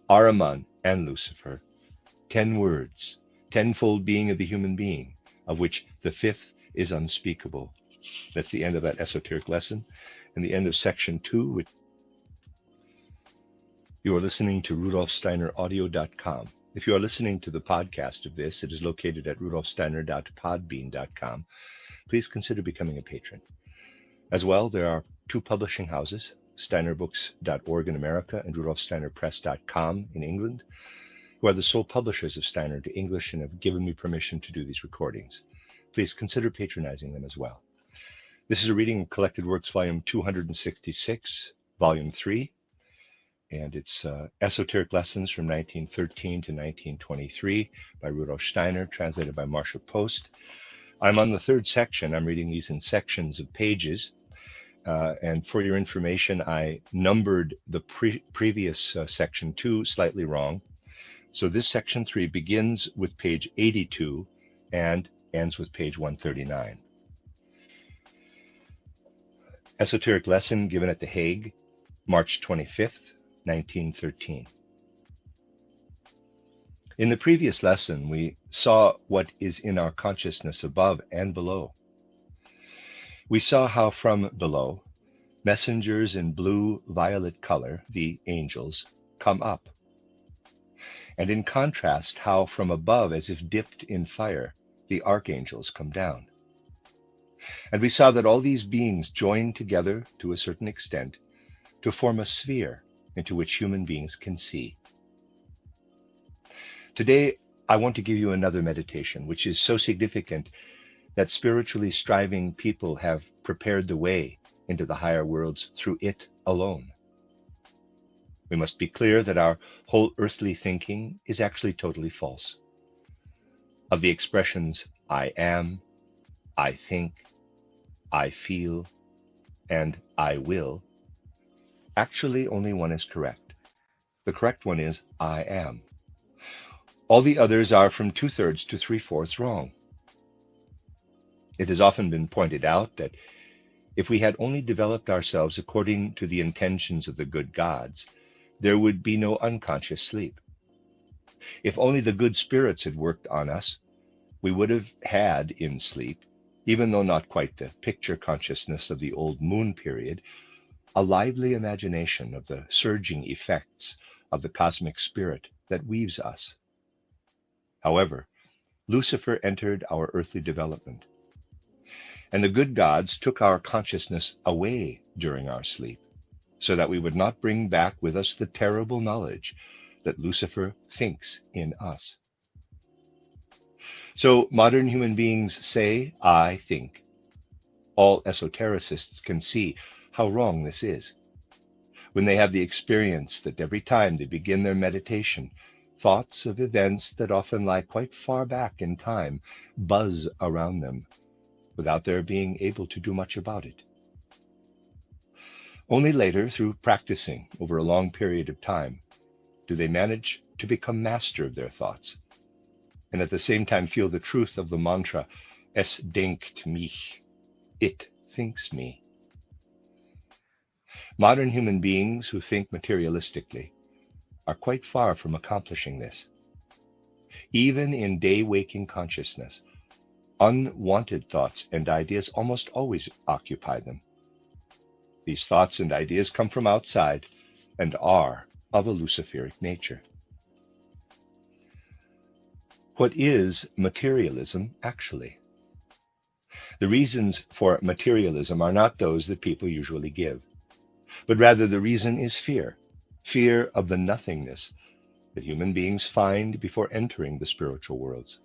Ahriman and Lucifer, 10 words, tenfold being of the human being, of which the fifth is unspeakable. That's the end of that esoteric lesson. And the end of section 2. You are listening to RudolfSteinerAudio.com. If you are listening to the podcast of this, it is located at RudolfSteiner.podbean.com. Please consider becoming a patron. As well, there are 2 publishing houses, SteinerBooks.org in America and RudolfSteinerPress.com in England, who are the sole publishers of Steiner to English and have given me permission to do these recordings. Please consider patronizing them as well. This is a reading of Collected Works, Volume 266, Volume 3, and it's Esoteric Lessons from 1913 to 1923 by Rudolf Steiner, translated by Marcia Post. I'm on the 3rd section. I'm reading these in sections of pages. And for your information, I numbered the previous section 2 slightly wrong. So this section 3 begins with page 82 and ends with page 139. Esoteric lesson given at The Hague, March 25th, 1913. In the previous lesson, we saw what is in our consciousness above and below. We saw how from below, messengers in blue-violet color, the angels, come up. And in contrast, how from above, as if dipped in fire, the archangels come down. And we saw that all these beings join together to a certain extent to form a sphere into which human beings can see. Today, I want to give you another meditation, which is so significant that spiritually striving people have prepared the way into the higher worlds through it alone. We must be clear that our whole earthly thinking is actually totally false. Of the expressions I am, I think, I feel, and I will, actually only one is correct. The correct one is I am. All the others are from 2/3 to 3/4 wrong. It has often been pointed out that if we had only developed ourselves according to the intentions of the good gods, there would be no unconscious sleep. If only the good spirits had worked on us, we would have had in sleep, even though not quite the picture consciousness of the old moon period, a lively imagination of the surging effects of the cosmic spirit that weaves us. However, Lucifer entered our earthly development, and the good gods took our consciousness away during our sleep, so that we would not bring back with us the terrible knowledge that Lucifer thinks in us. So modern human beings say, I think. All esotericists can see how wrong this is. When they have the experience that every time they begin their meditation, thoughts of events that often lie quite far back in time buzz around them, without their being able to do much about it. Only later, through practicing over a long period of time, do they manage to become master of their thoughts, and at the same time feel the truth of the mantra, Es denkt mich, it thinks me. Modern human beings who think materialistically are quite far from accomplishing this. Even in day-waking consciousness, unwanted thoughts and ideas almost always occupy them. These thoughts and ideas come from outside and are of a Luciferic nature. What is materialism actually? The reasons for materialism are not those that people usually give, but rather the reason is fear, fear of the nothingness that human beings find before entering the spiritual worlds.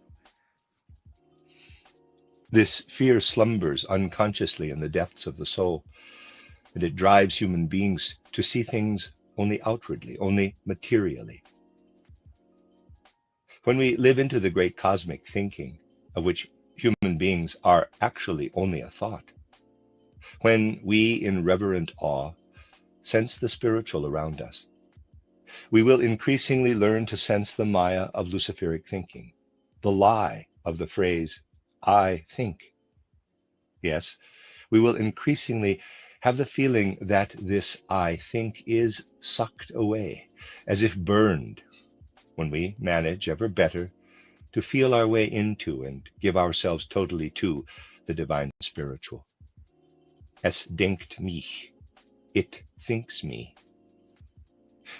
This fear slumbers unconsciously in the depths of the soul, and it drives human beings to see things only outwardly, only materially. When we live into the great cosmic thinking, of which human beings are actually only a thought, when we, in reverent awe, sense the spiritual around us, we will increasingly learn to sense the Maya of Luciferic thinking, the lie of the phrase, I think. Yes, we will increasingly have the feeling that this I think is sucked away, as if burned, when we manage ever better to feel our way into and give ourselves totally to the divine spiritual. Es denkt mich, it thinks me.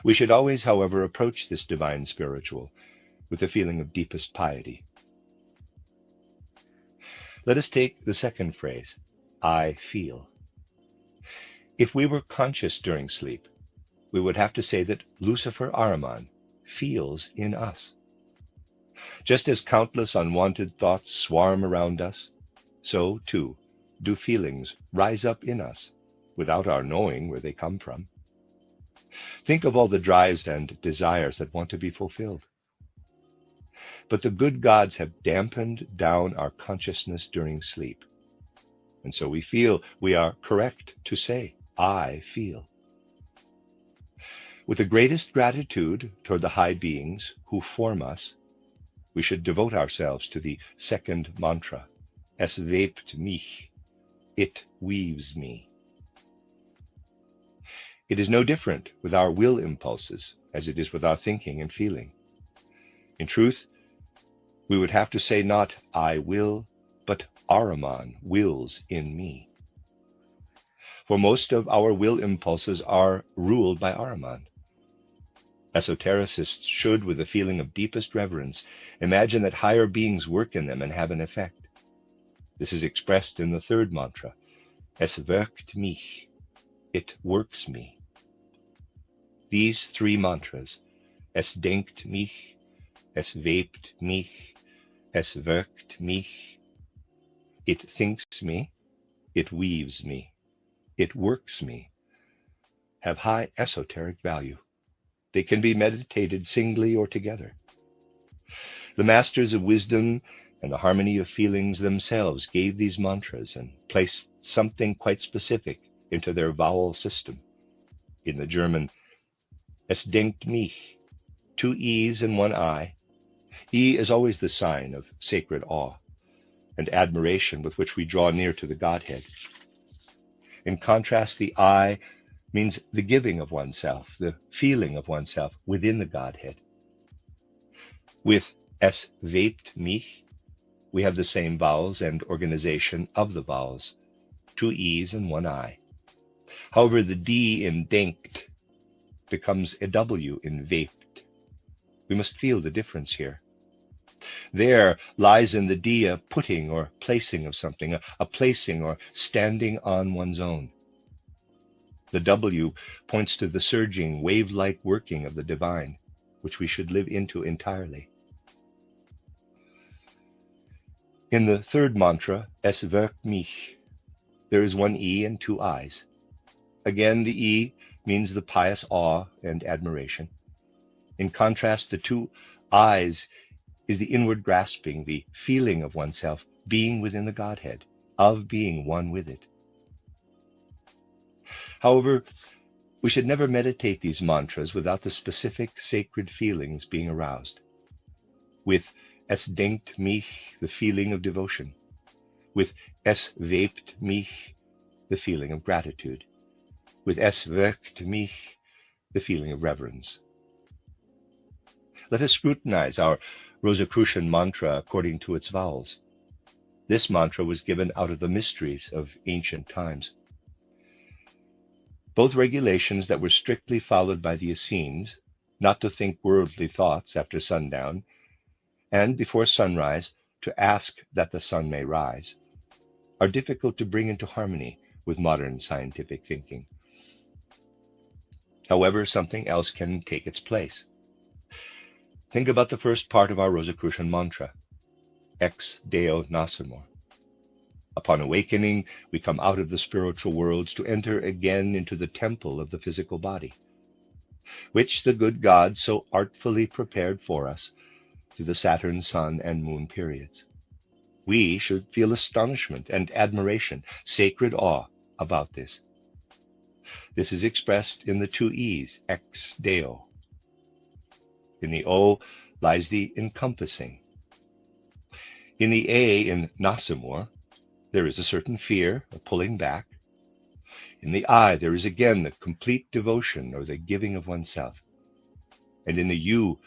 We should always, however, approach this divine spiritual with a feeling of deepest piety. Let us take the second phrase, I feel. If we were conscious during sleep, we would have to say that Lucifer Ahriman feels in us. Just as countless unwanted thoughts swarm around us, so, too, do feelings rise up in us without our knowing where they come from. Think of all the drives and desires that want to be fulfilled. But the good gods have dampened down our consciousness during sleep, and so we feel we are correct to say, I feel. With the greatest gratitude toward the high beings who form us, we should devote ourselves to the second mantra, Es webt mich, it weaves me. It is no different with our will impulses as it is with our thinking and feeling. In truth, we would have to say not I will, but Ahriman wills in me. For most of our will impulses are ruled by Ahriman. Esotericists should, with a feeling of deepest reverence, imagine that higher beings work in them and have an effect. This is expressed in the third mantra, Es wirkt mich, it works me. These three mantras, Es denkt mich, Es webt mich, Es wirkt mich, it thinks me, it weaves me, it works me, have high esoteric value. They can be meditated singly or together. The masters of wisdom and the harmony of feelings themselves gave these mantras and placed something quite specific into their vowel system. In the German, Es denkt mich, 2 E's and 1 I. E is always the sign of sacred awe and admiration with which we draw near to the Godhead. In contrast, the I means the giving of oneself, the feeling of oneself within the Godhead. With Es webt mich, we have the same vowels and organization of the vowels, 2 E's and 1 I. However, the D in denkt becomes a W in webt. We must feel the difference here. There lies in the D a putting or placing of something, a placing or standing on one's own. The W points to the surging, wave-like working of the divine, which we should live into entirely. In the third mantra, Es wirkt mich, there is 1 E and 2 I's. Again, the E means the pious awe and admiration. In contrast, the 2 I's is the inward grasping, the feeling of oneself being within the Godhead, of being one with it. However, we should never meditate these mantras without the specific sacred feelings being aroused. With Es denkt mich, the feeling of devotion. With Es webt mich, the feeling of gratitude. With Es wirkt mich, the feeling of reverence. Let us scrutinize our Rosicrucian mantra according to its vowels. This mantra was given out of the mysteries of ancient times. Both regulations that were strictly followed by the Essenes, not to think worldly thoughts after sundown, and before sunrise to ask that the sun may rise, are difficult to bring into harmony with modern scientific thinking. However, something else can take its place. Think about the first part of our Rosicrucian mantra, Ex Deo Nascimur. Upon awakening, we come out of the spiritual worlds to enter again into the temple of the physical body, which the good God so artfully prepared for us through the Saturn, Sun, and Moon periods. We should feel astonishment and admiration, sacred awe about this. This is expressed in the two E's, ex deo. In the O lies the encompassing. In the A in Nascimur, there is a certain fear, a pulling back. In the I, there is again the complete devotion or the giving of oneself. And in the U,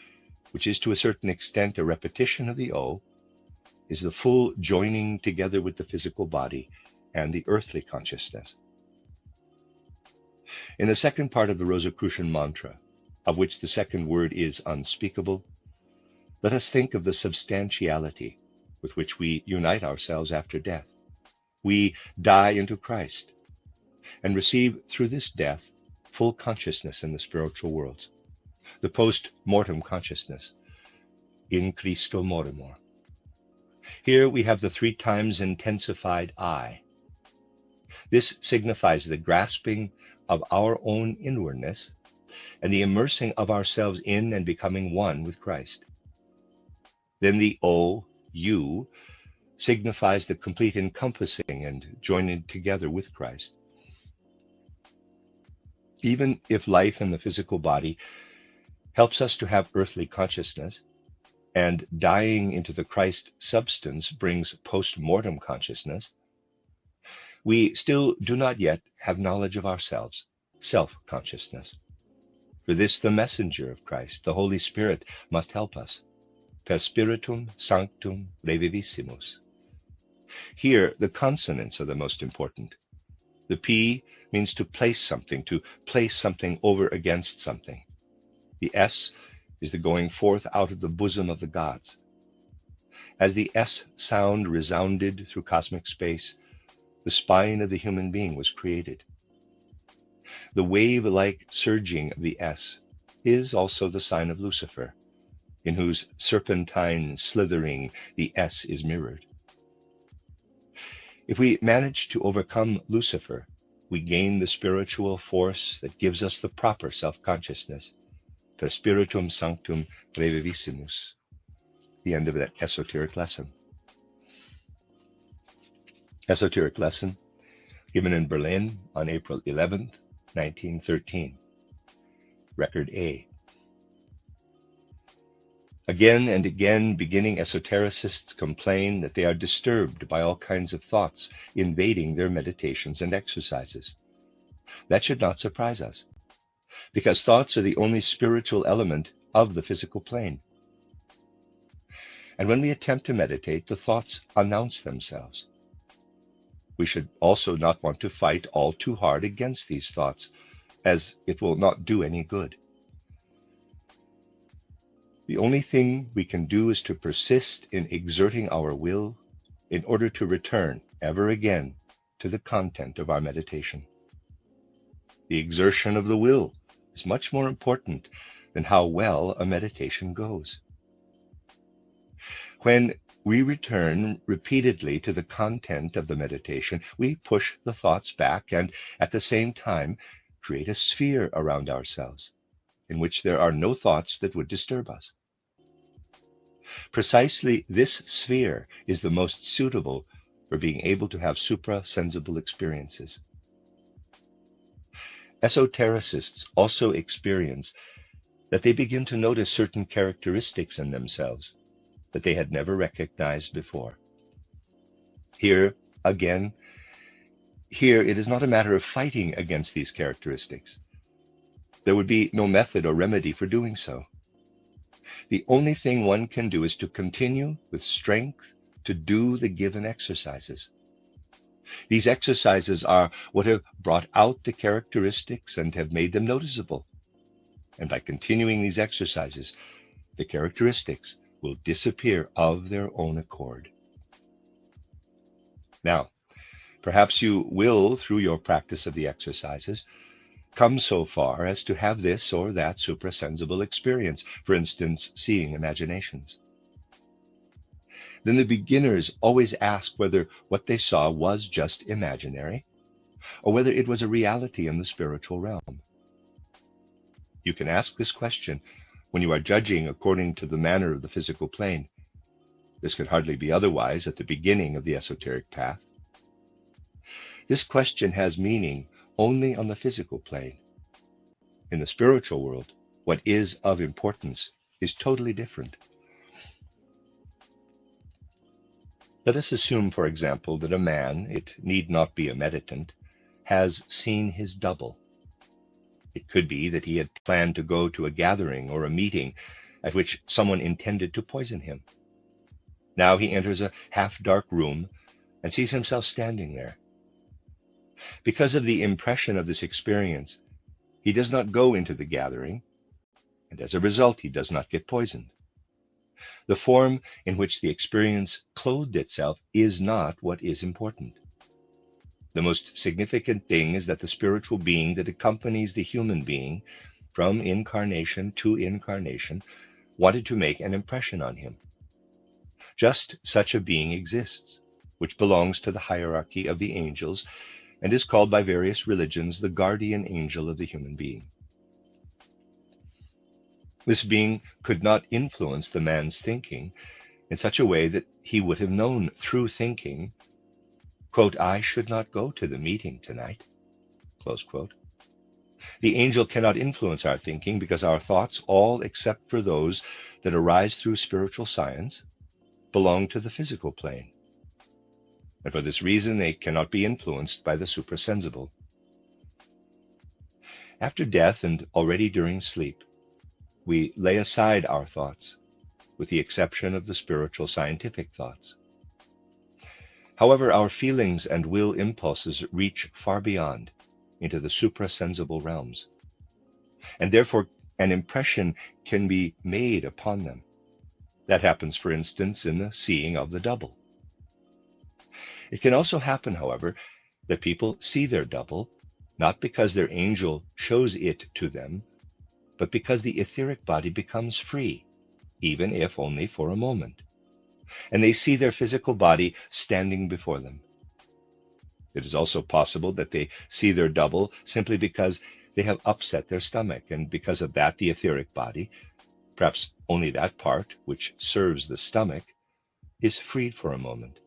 which is to a certain extent a repetition of the O, is the full joining together with the physical body and the earthly consciousness. In the second part of the Rosicrucian mantra, of which the second word is unspeakable, let us think of the substantiality with which we unite ourselves after death. We die into Christ and receive through this death full consciousness in the spiritual worlds, the post-mortem consciousness, in Christo morimur. Here we have the 3 times intensified I. This signifies the grasping of our own inwardness and the immersing of ourselves in and becoming one with Christ. Then the O, U, signifies the complete encompassing and joining together with Christ. Even if life in the physical body helps us to have earthly consciousness, and dying into the Christ substance brings post-mortem consciousness, we still do not yet have knowledge of ourselves, self-consciousness. For this, the messenger of Christ, the Holy Spirit, must help us. Per Spiritum Sanctum Revivissimus. Here, the consonants are the most important. The P means to place something over against something. The S is the going forth out of the bosom of the gods. As the S sound resounded through cosmic space, the spine of the human being was created. The wave-like surging of the S is also the sign of Lucifer, in whose serpentine slithering the S is mirrored. If we manage to overcome Lucifer, we gain the spiritual force that gives us the proper self-consciousness. Per Spiritum Sanctum Revivissimus. The end of that esoteric lesson. Esoteric lesson given in Berlin on April 11th, 1913. Record A. Again and again, beginning esotericists complain that they are disturbed by all kinds of thoughts invading their meditations and exercises. That should not surprise us, because thoughts are the only spiritual element of the physical plane. And when we attempt to meditate, the thoughts announce themselves. We should also not want to fight all too hard against these thoughts, as it will not do any good. The only thing we can do is to persist in exerting our will in order to return ever again to the content of our meditation. The exertion of the will is much more important than how well a meditation goes. When we return repeatedly to the content of the meditation, we push the thoughts back and at the same time create a sphere around ourselves in which there are no thoughts that would disturb us. Precisely this sphere is the most suitable for being able to have suprasensible experiences. Esotericists also experience that they begin to notice certain characteristics in themselves that they had never recognized before. Here, again, it is not a matter of fighting against these characteristics. There would be no method or remedy for doing so. the only thing one can do is to continue with strength to do the given exercises. These exercises are what have brought out the characteristics and have made them noticeable. And by continuing these exercises, the characteristics will disappear of their own accord. Now, perhaps you will, through your practice of the exercises, come so far as to have this or that suprasensible experience, for instance, seeing imaginations. Then the beginners always ask whether what they saw was just imaginary, or whether it was a reality in the spiritual realm. You can ask this question when you are judging according to the manner of the physical plane. This could hardly be otherwise at the beginning of the esoteric path. This question has meaning only on the physical plane. In the spiritual world, what is of importance is totally different. Let us assume, for example, that a man, it need not be a meditant, has seen his double. It could be that he had planned to go to a gathering or a meeting at which someone intended to poison him. Now he enters a half-dark room and sees himself standing there. Because of the impression of this experience, he does not go into the gathering, and as a result, he does not get poisoned. The form in which the experience clothed itself is not what is important. The most significant thing is that the spiritual being that accompanies the human being from incarnation to incarnation wanted to make an impression on him. Just such a being exists, which belongs to the hierarchy of the angels and is called by various religions the guardian angel of the human being. This being could not influence the man's thinking in such a way that he would have known through thinking, quote, "I should not go to the meeting tonight," close quote. The angel cannot influence our thinking because our thoughts, all except for those that arise through spiritual science, belong to the physical plane. And for this reason, they cannot be influenced by the suprasensible. After death and already during sleep, we lay aside our thoughts, with the exception of the spiritual scientific thoughts. However, our feelings and will impulses reach far beyond, into the suprasensible realms, and therefore an impression can be made upon them. That happens, for instance, in the seeing of the double. It can also happen, however, that people see their double, not because their angel shows it to them, but because the etheric body becomes free, even if only for a moment, and they see their physical body standing before them. It is also possible that they see their double simply because they have upset their stomach, and because of that the etheric body, perhaps only that part which serves the stomach, is freed for a moment.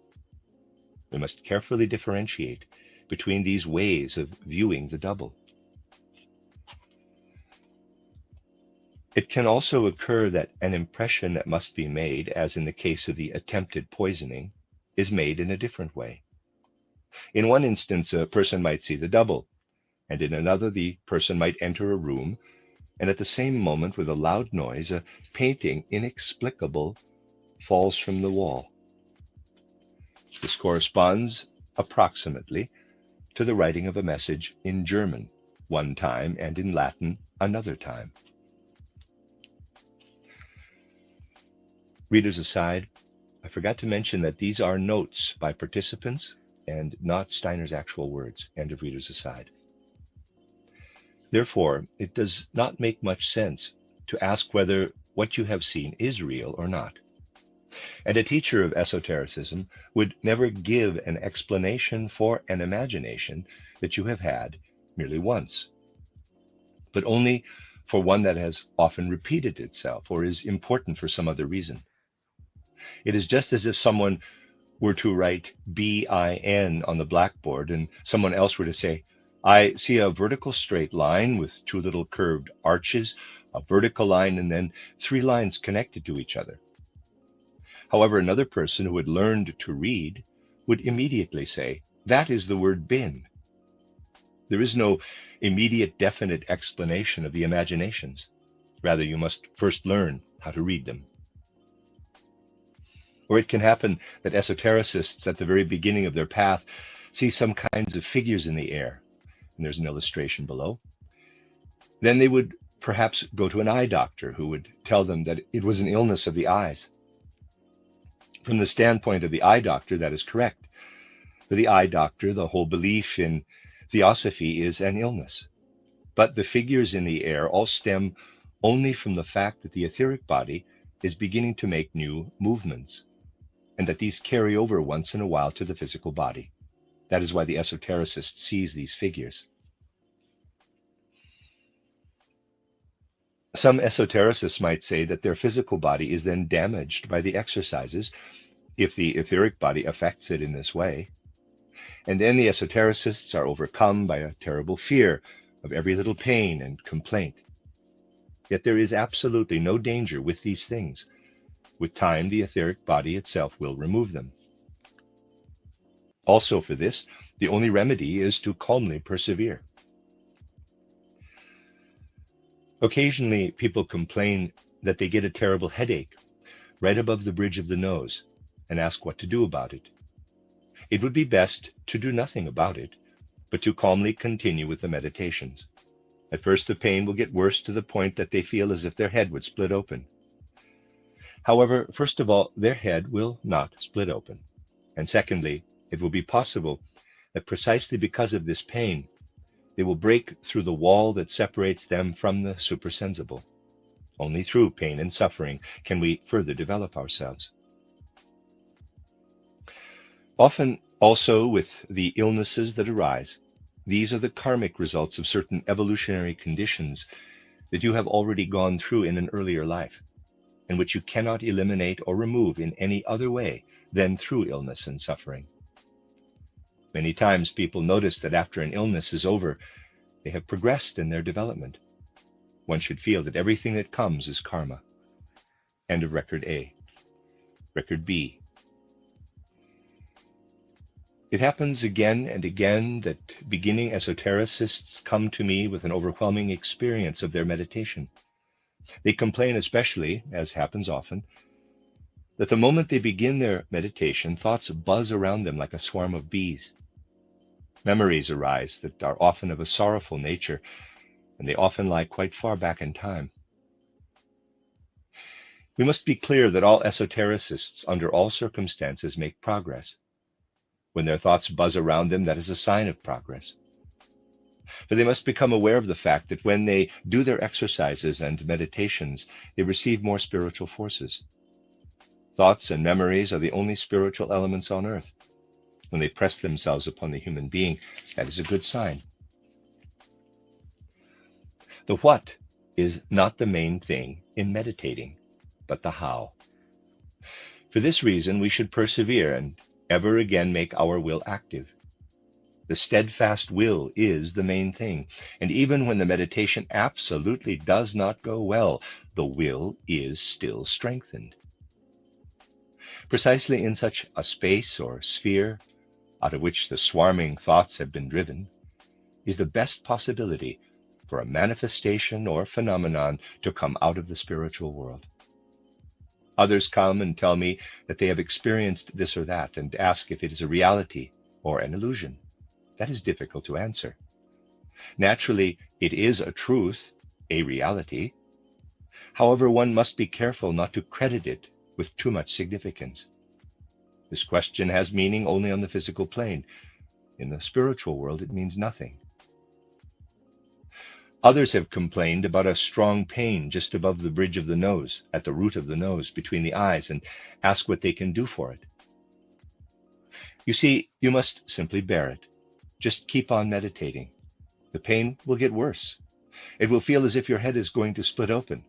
We must carefully differentiate between these ways of viewing the double. It can also occur that an impression that must be made, as in the case of the attempted poisoning, is made in a different way. In one instance, a person might see the double, and in another, the person might enter a room, and at the same moment, with a loud noise, a painting inexplicable falls from the wall. This corresponds approximately to the writing of a message in German one time and in Latin another time. Readers aside, I forgot to mention that these are notes by participants and not Steiner's actual words. End of readers aside. Therefore, it does not make much sense to ask whether what you have seen is real or not. And a teacher of esotericism would never give an explanation for an imagination that you have had merely once, but only for one that has often repeated itself or is important for some other reason. It is just as if someone were to write BIN on the blackboard and someone else were to say, "I see a vertical straight line with two little curved arches, a vertical line, and then three lines connected to each other." However, another person who had learned to read would immediately say, "That is the word bin." There is no immediate definite explanation of the imaginations. Rather, you must first learn how to read them. Or it can happen that esotericists at the very beginning of their path see some kinds of figures in the air, and there's an illustration below. Then they would perhaps go to an eye doctor who would tell them that it was an illness of the eyes. From the standpoint of the eye doctor, that is correct. For the eye doctor, the whole belief in theosophy is an illness. But the figures in the air all stem only from the fact that the etheric body is beginning to make new movements, and that these carry over once in a while to the physical body. That is why the esotericist sees these figures. Some esotericists might say that their physical body is then damaged by the exercises if the etheric body affects it in this way. And then the esotericists are overcome by a terrible fear of every little pain and complaint. Yet there is absolutely no danger with these things. With time, the etheric body itself will remove them. Also for this, the only remedy is to calmly persevere. Occasionally, people complain that they get a terrible headache right above the bridge of the nose and ask what to do about it. It would be best to do nothing about it, but to calmly continue with the meditations. At first, the pain will get worse to the point that they feel as if their head would split open. However, first of all, their head will not split open. And secondly, it will be possible that precisely because of this pain, they will break through the wall that separates them from the supersensible. Only through pain and suffering can we further develop ourselves. Often, also with the illnesses that arise, these are the karmic results of certain evolutionary conditions that you have already gone through in an earlier life, and which you cannot eliminate or remove in any other way than through illness and suffering. Many times people notice that after an illness is over, they have progressed in their development. One should feel that everything that comes is karma. End of Record A. Record B. It happens again and again that beginning esotericists come to me with an overwhelming experience of their meditation. They complain especially, as happens often, that the moment they begin their meditation, thoughts buzz around them like a swarm of bees. Memories arise that are often of a sorrowful nature, and they often lie quite far back in time. We must be clear that all esotericists, under all circumstances, make progress. When their thoughts buzz around them, that is a sign of progress. For they must become aware of the fact that when they do their exercises and meditations, they receive more spiritual forces. Thoughts and memories are the only spiritual elements on earth. When they press themselves upon the human being, that is a good sign. The what is not the main thing in meditating, but the how. For this reason, we should persevere and ever again make our will active. The steadfast will is the main thing, and even when the meditation absolutely does not go well, the will is still strengthened. Precisely in such a space or sphere, out of which the swarming thoughts have been driven, is the best possibility for a manifestation or phenomenon to come out of the spiritual world. Others come and tell me that they have experienced this or that and ask if it is a reality or an illusion. That is difficult to answer. Naturally, it is a truth, a reality. However, one must be careful not to credit it with too much significance. This question has meaning only on the physical plane. In the spiritual world, it means nothing. Others have complained about a strong pain just above the bridge of the nose, at the root of the nose, between the eyes, and ask what they can do for it. You see, you must simply bear it. Just keep on meditating. The pain will get worse. It will feel as if your head is going to split open.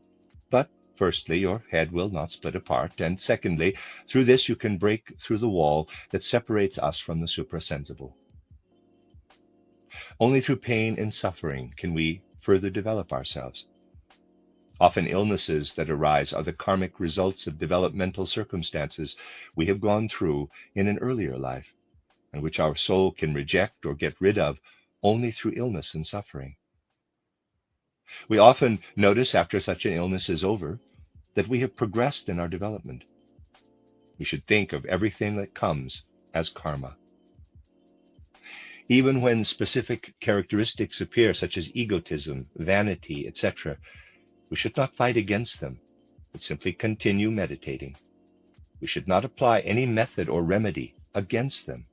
But firstly, your head will not split apart, and secondly, through this you can break through the wall that separates us from the suprasensible. Only through pain and suffering can we further develop ourselves. Often illnesses that arise are the karmic results of developmental circumstances we have gone through in an earlier life, and which our soul can reject or get rid of only through illness and suffering. We often notice after such an illness is over that we have progressed in our development. We should think of everything that comes as karma. Even when specific characteristics appear, such as egotism, vanity, etc., we should not fight against them, but simply continue meditating. We should not apply any method or remedy against them,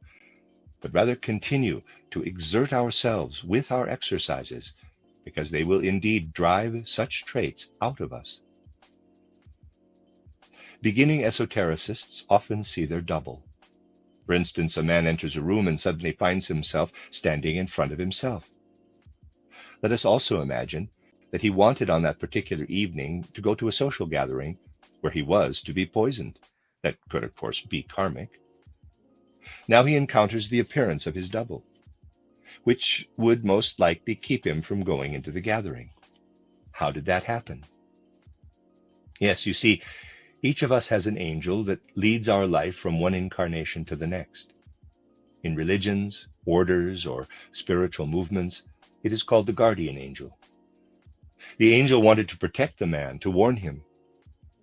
but rather continue to exert ourselves with our exercises, because they will indeed drive such traits out of us. Beginning esotericists often see their double. For instance, a man enters a room and suddenly finds himself standing in front of himself. Let us also imagine that he wanted on that particular evening to go to a social gathering where he was to be poisoned. That could, of course, be karmic. Now he encounters the appearance of his double, which would most likely keep him from going into the gathering. How did that happen? Yes, you see, each of us has an angel that leads our life from one incarnation to the next. In religions, orders, or spiritual movements, it is called the guardian angel. The angel wanted to protect the man, to warn him.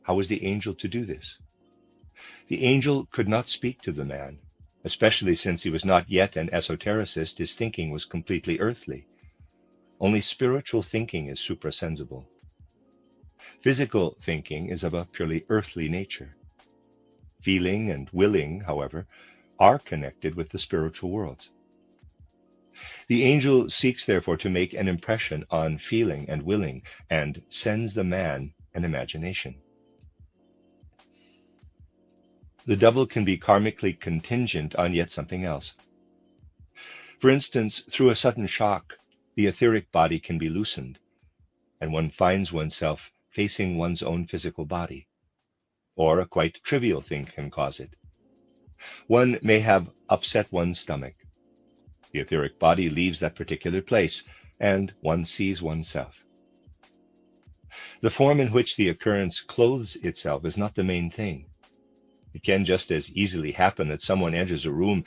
How was the angel to do this? The angel could not speak to the man, especially since he was not yet an esotericist. His thinking was completely earthly. Only spiritual thinking is suprasensible. Physical thinking is of a purely earthly nature. Feeling and willing, however, are connected with the spiritual worlds. The angel seeks, therefore, to make an impression on feeling and willing, and sends the man an imagination. The double can be karmically contingent on yet something else. For instance, through a sudden shock, the etheric body can be loosened, and one finds oneself facing one's own physical body. Or a quite trivial thing can cause it. One may have upset one's stomach. The etheric body leaves that particular place, and one sees oneself. The form in which the occurrence clothes itself is not the main thing. It can just as easily happen that someone enters a room,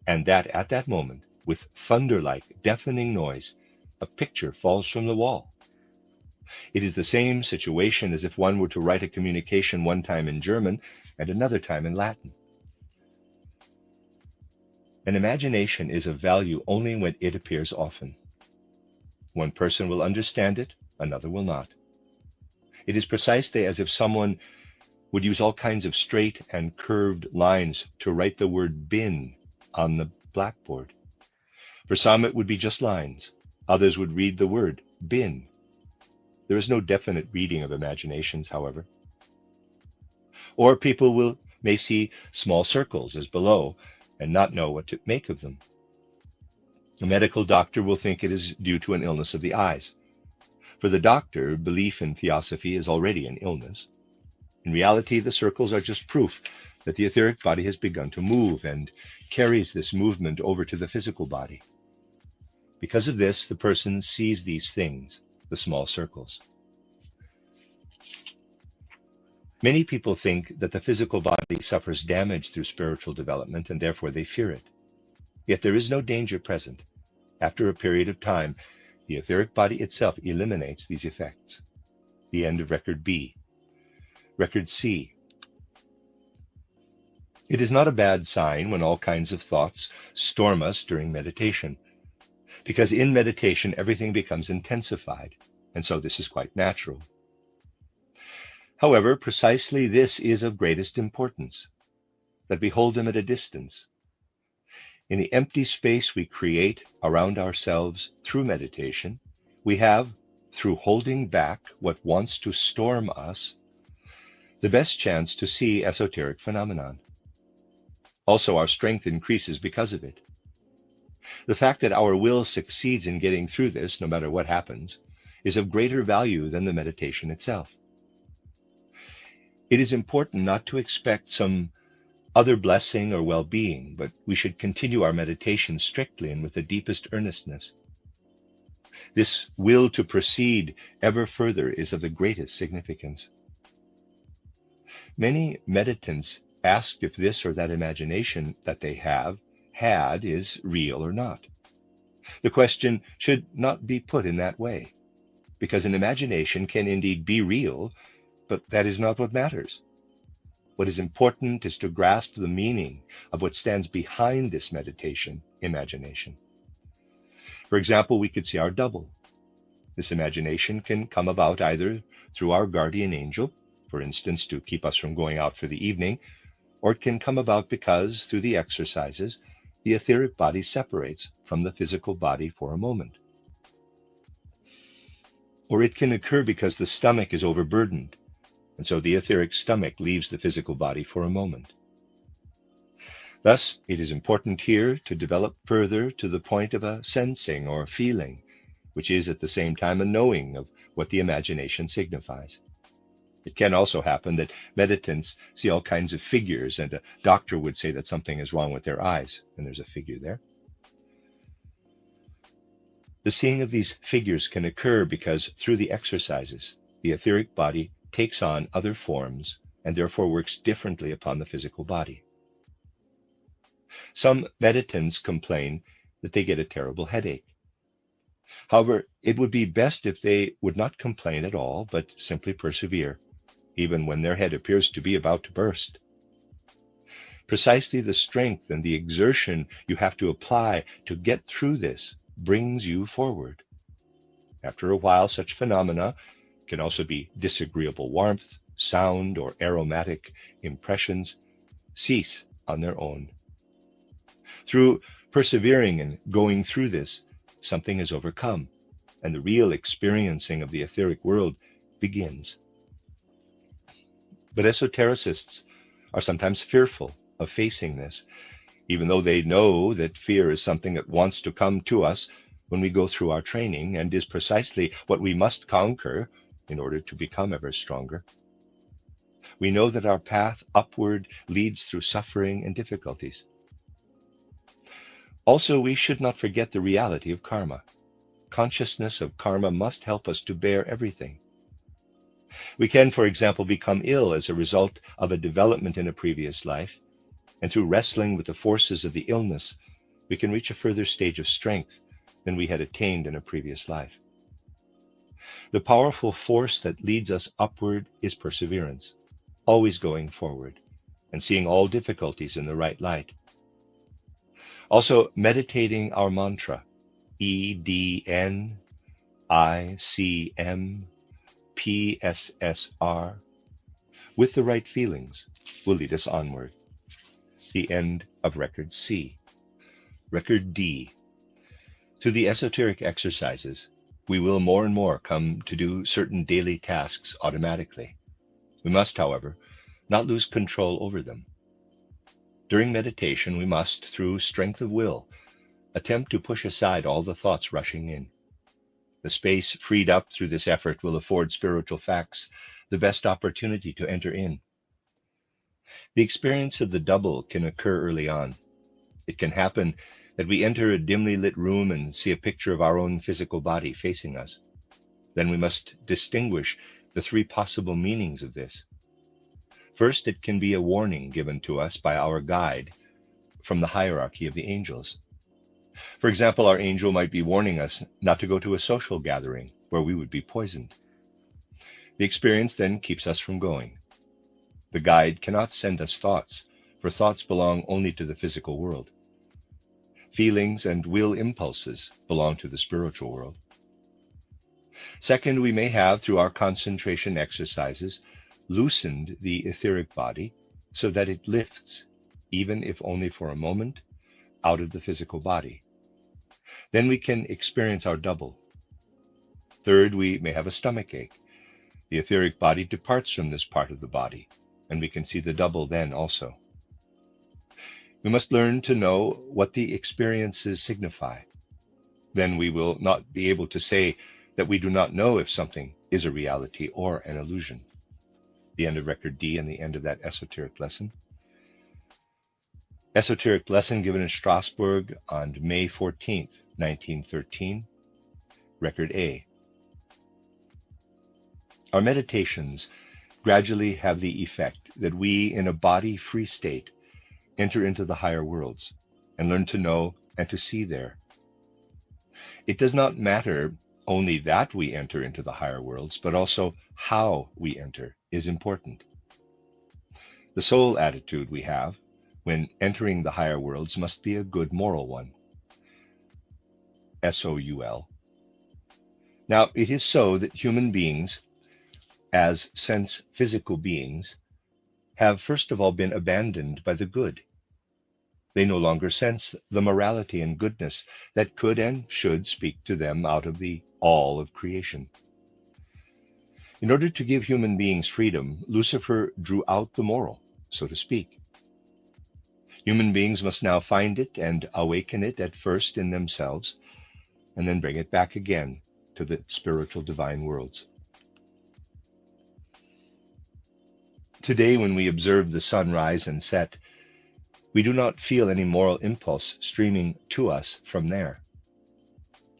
and that at that moment, with thunder-like, deafening noise, a picture falls from the wall. It is the same situation as if one were to write a communication one time in German and another time in Latin. An imagination is of value only when it appears often. One person will understand it, another will not. It is precisely as if someone would use all kinds of straight and curved lines to write the word bin on the blackboard. For some it would be just lines. Others would read the word bin. There is no definite reading of imaginations, however. Or people may see small circles as below and not know what to make of them. A medical doctor will think it is due to an illness of the eyes. For the doctor, belief in theosophy is already an illness. In reality, the circles are just proof that the etheric body has begun to move and carries this movement over to the physical body. Because of this, the person sees these things, the small circles. Many people think that the physical body suffers damage through spiritual development and therefore they fear it. Yet there is no danger present. After a period of time, the etheric body itself eliminates these effects. The end of Record B. Record C. It is not a bad sign when all kinds of thoughts storm us during meditation, because in meditation everything becomes intensified, and so this is quite natural. However, precisely this is of greatest importance, that we hold them at a distance. In the empty space we create around ourselves through meditation, we have, through holding back what wants to storm us, the best chance to see esoteric phenomenon. Also, our strength increases because of it. The fact that our will succeeds in getting through this, no matter what happens, is of greater value than the meditation itself. It is important not to expect some other blessing or well-being, but we should continue our meditation strictly and with the deepest earnestness. This will to proceed ever further is of the greatest significance. Many meditants ask if this or that imagination that they have had is real or not. The question should not be put in that way. because an imagination can indeed be real, but that is not what matters. What is important is to grasp the meaning of what stands behind this meditation imagination. For example, we could see our double. This imagination can come about either through our guardian angel, for instance, to keep us from going out for the evening, or it can come about because, through the exercises, the etheric body separates from the physical body for a moment. Or it can occur because the stomach is overburdened, and so the etheric stomach leaves the physical body for a moment. Thus, it is important here to develop further to the point of a sensing or feeling, which is at the same time a knowing of what the imagination signifies. It can also happen that meditants see all kinds of figures, and a doctor would say that something is wrong with their eyes, and there's a figure there. The seeing of these figures can occur because, through the exercises, the etheric body takes on other forms and therefore works differently upon the physical body. Some meditants complain that they get a terrible headache. However, it would be best if they would not complain at all, but simply persevere, even when their head appears to be about to burst. Precisely the strength and the exertion you have to apply to get through this brings you forward. After a while, such phenomena can also be disagreeable warmth, sound, or aromatic impressions cease on their own. Through persevering and going through this, something is overcome, and the real experiencing of the etheric world begins. But esotericists are sometimes fearful of facing this, even though they know that fear is something that wants to come to us when we go through our training and is precisely what we must conquer in order to become ever stronger. We know that our path upward leads through suffering and difficulties. Also, we should not forget the reality of karma. Consciousness of karma must help us to bear everything. We can, for example, become ill as a result of a development in a previous life, and through wrestling with the forces of the illness, we can reach a further stage of strength than we had attained in a previous life. The powerful force that leads us upward is perseverance, always going forward, and seeing all difficulties in the right light. Also, meditating our mantra, EDN, ICM, PSSR, with the right feelings, will lead us onward. The end of Record C. Record D. Through the esoteric exercises, we will more and more come to do certain daily tasks automatically. We must, however, not lose control over them. During meditation, we must, through strength of will, attempt to push aside all the thoughts rushing in. The space freed up through this effort will afford spiritual facts the best opportunity to enter in. The experience of the double can occur early on. It can happen that we enter a dimly lit room and see a picture of our own physical body facing us. Then we must distinguish the three possible meanings of this. First, it can be a warning given to us by our guide from the hierarchy of the angels. For example, our angel might be warning us not to go to a social gathering where we would be poisoned. The experience then keeps us from going. The guide cannot send us thoughts, for thoughts belong only to the physical world. Feelings and will impulses belong to the spiritual world. Second, we may have, through our concentration exercises, loosened the etheric body so that it lifts, even if only for a moment, out of the physical body. Then we can experience our double. Third, we may have a stomach ache. The etheric body departs from this part of the body, and we can see the double then also. We must learn to know what the experiences signify. Then we will not be able to say that we do not know if something is a reality or an illusion. The end of Record D and the end of that esoteric lesson. Esoteric lesson given in Strasbourg on May 14th, 1913. Record A. Our meditations gradually have the effect that we, in a body-free state, enter into the higher worlds and learn to know and to see there. It does not matter only that we enter into the higher worlds, but also how we enter is important. The sole attitude we have when entering the higher worlds must be a good moral one. S-O-U-L. Now, it is so that human beings, as sense physical beings, have first of all been abandoned by the good. They no longer sense the morality and goodness that could and should speak to them out of the all of creation. In order to give human beings freedom, Lucifer drew out the moral, so to speak. Human beings must now find it and awaken it at first in themselves, and then bring it back again to the spiritual divine worlds. Today, when we observe the sun rise and set, we do not feel any moral impulse streaming to us from there.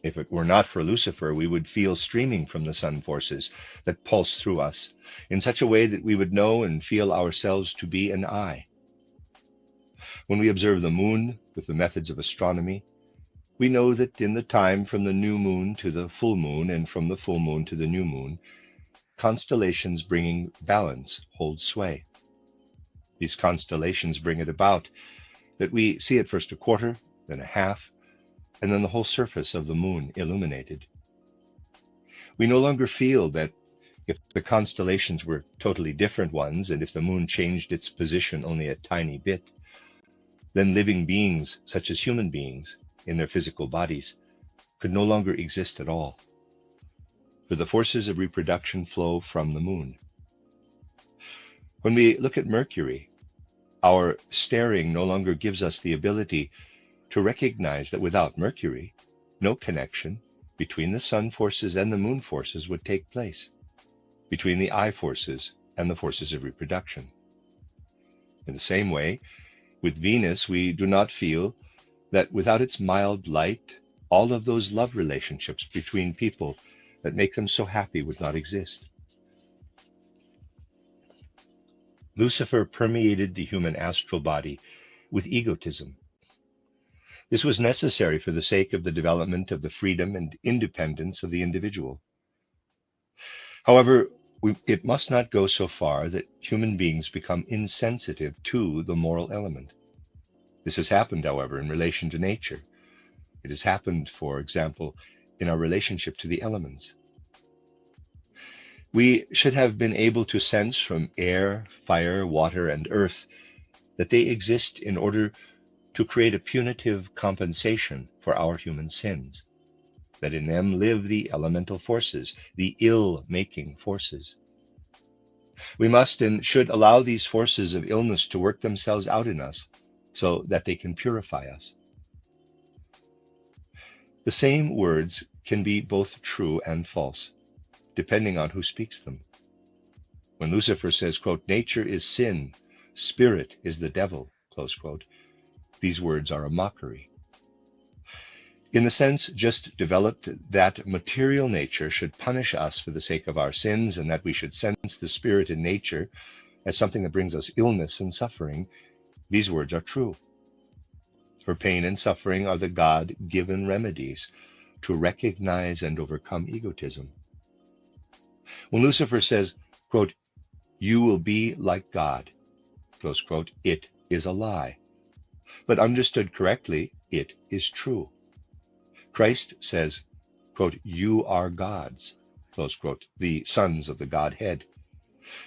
If it were not for Lucifer, we would feel streaming from the sun forces that pulse through us in such a way that we would know and feel ourselves to be an eye. When we observe the moon with the methods of astronomy, we know that in the time from the new moon to the full moon and from the full moon to the new moon, constellations bringing balance hold sway. These constellations bring it about that we see at first a quarter, then a half, and then the whole surface of the moon illuminated. We no longer feel that if the constellations were totally different ones, and if the moon changed its position only a tiny bit, then living beings, such as human beings, in their physical bodies, could no longer exist at all. For the forces of reproduction flow from the moon. When we look at Mercury, our staring no longer gives us the ability to recognize that without Mercury, no connection between the sun forces and the moon forces would take place, between the eye forces and the forces of reproduction. In the same way, with Venus, we do not feel that without its mild light, all of those love relationships between people that make them so happy would not exist. Lucifer permeated the human astral body with egotism. This was necessary for the sake of the development of the freedom and independence of the individual. However, it must not go so far that human beings become insensitive to the moral element. This has happened, however, in relation to nature. It has happened, for example, in our relationship to the elements. We should have been able to sense from air, fire, water, and earth that they exist in order to create a punitive compensation for our human sins, that in them live the elemental forces, the ill-making forces. We must and should allow these forces of illness to work themselves out in us so that they can purify us. The same words can be both true and false, depending on who speaks them. When Lucifer says, quote, "Nature is sin, spirit is the devil," close quote, these words are a mockery. In the sense just developed that material nature should punish us for the sake of our sins, and that we should sense the spirit in nature as something that brings us illness and suffering, these words are true. For pain and suffering are the God-given remedies to recognize and overcome egotism. When Lucifer says, quote, "You will be like God," close quote, it is a lie. But understood correctly, it is true. Christ says, quote, "You are gods," close quote, the sons of the Godhead.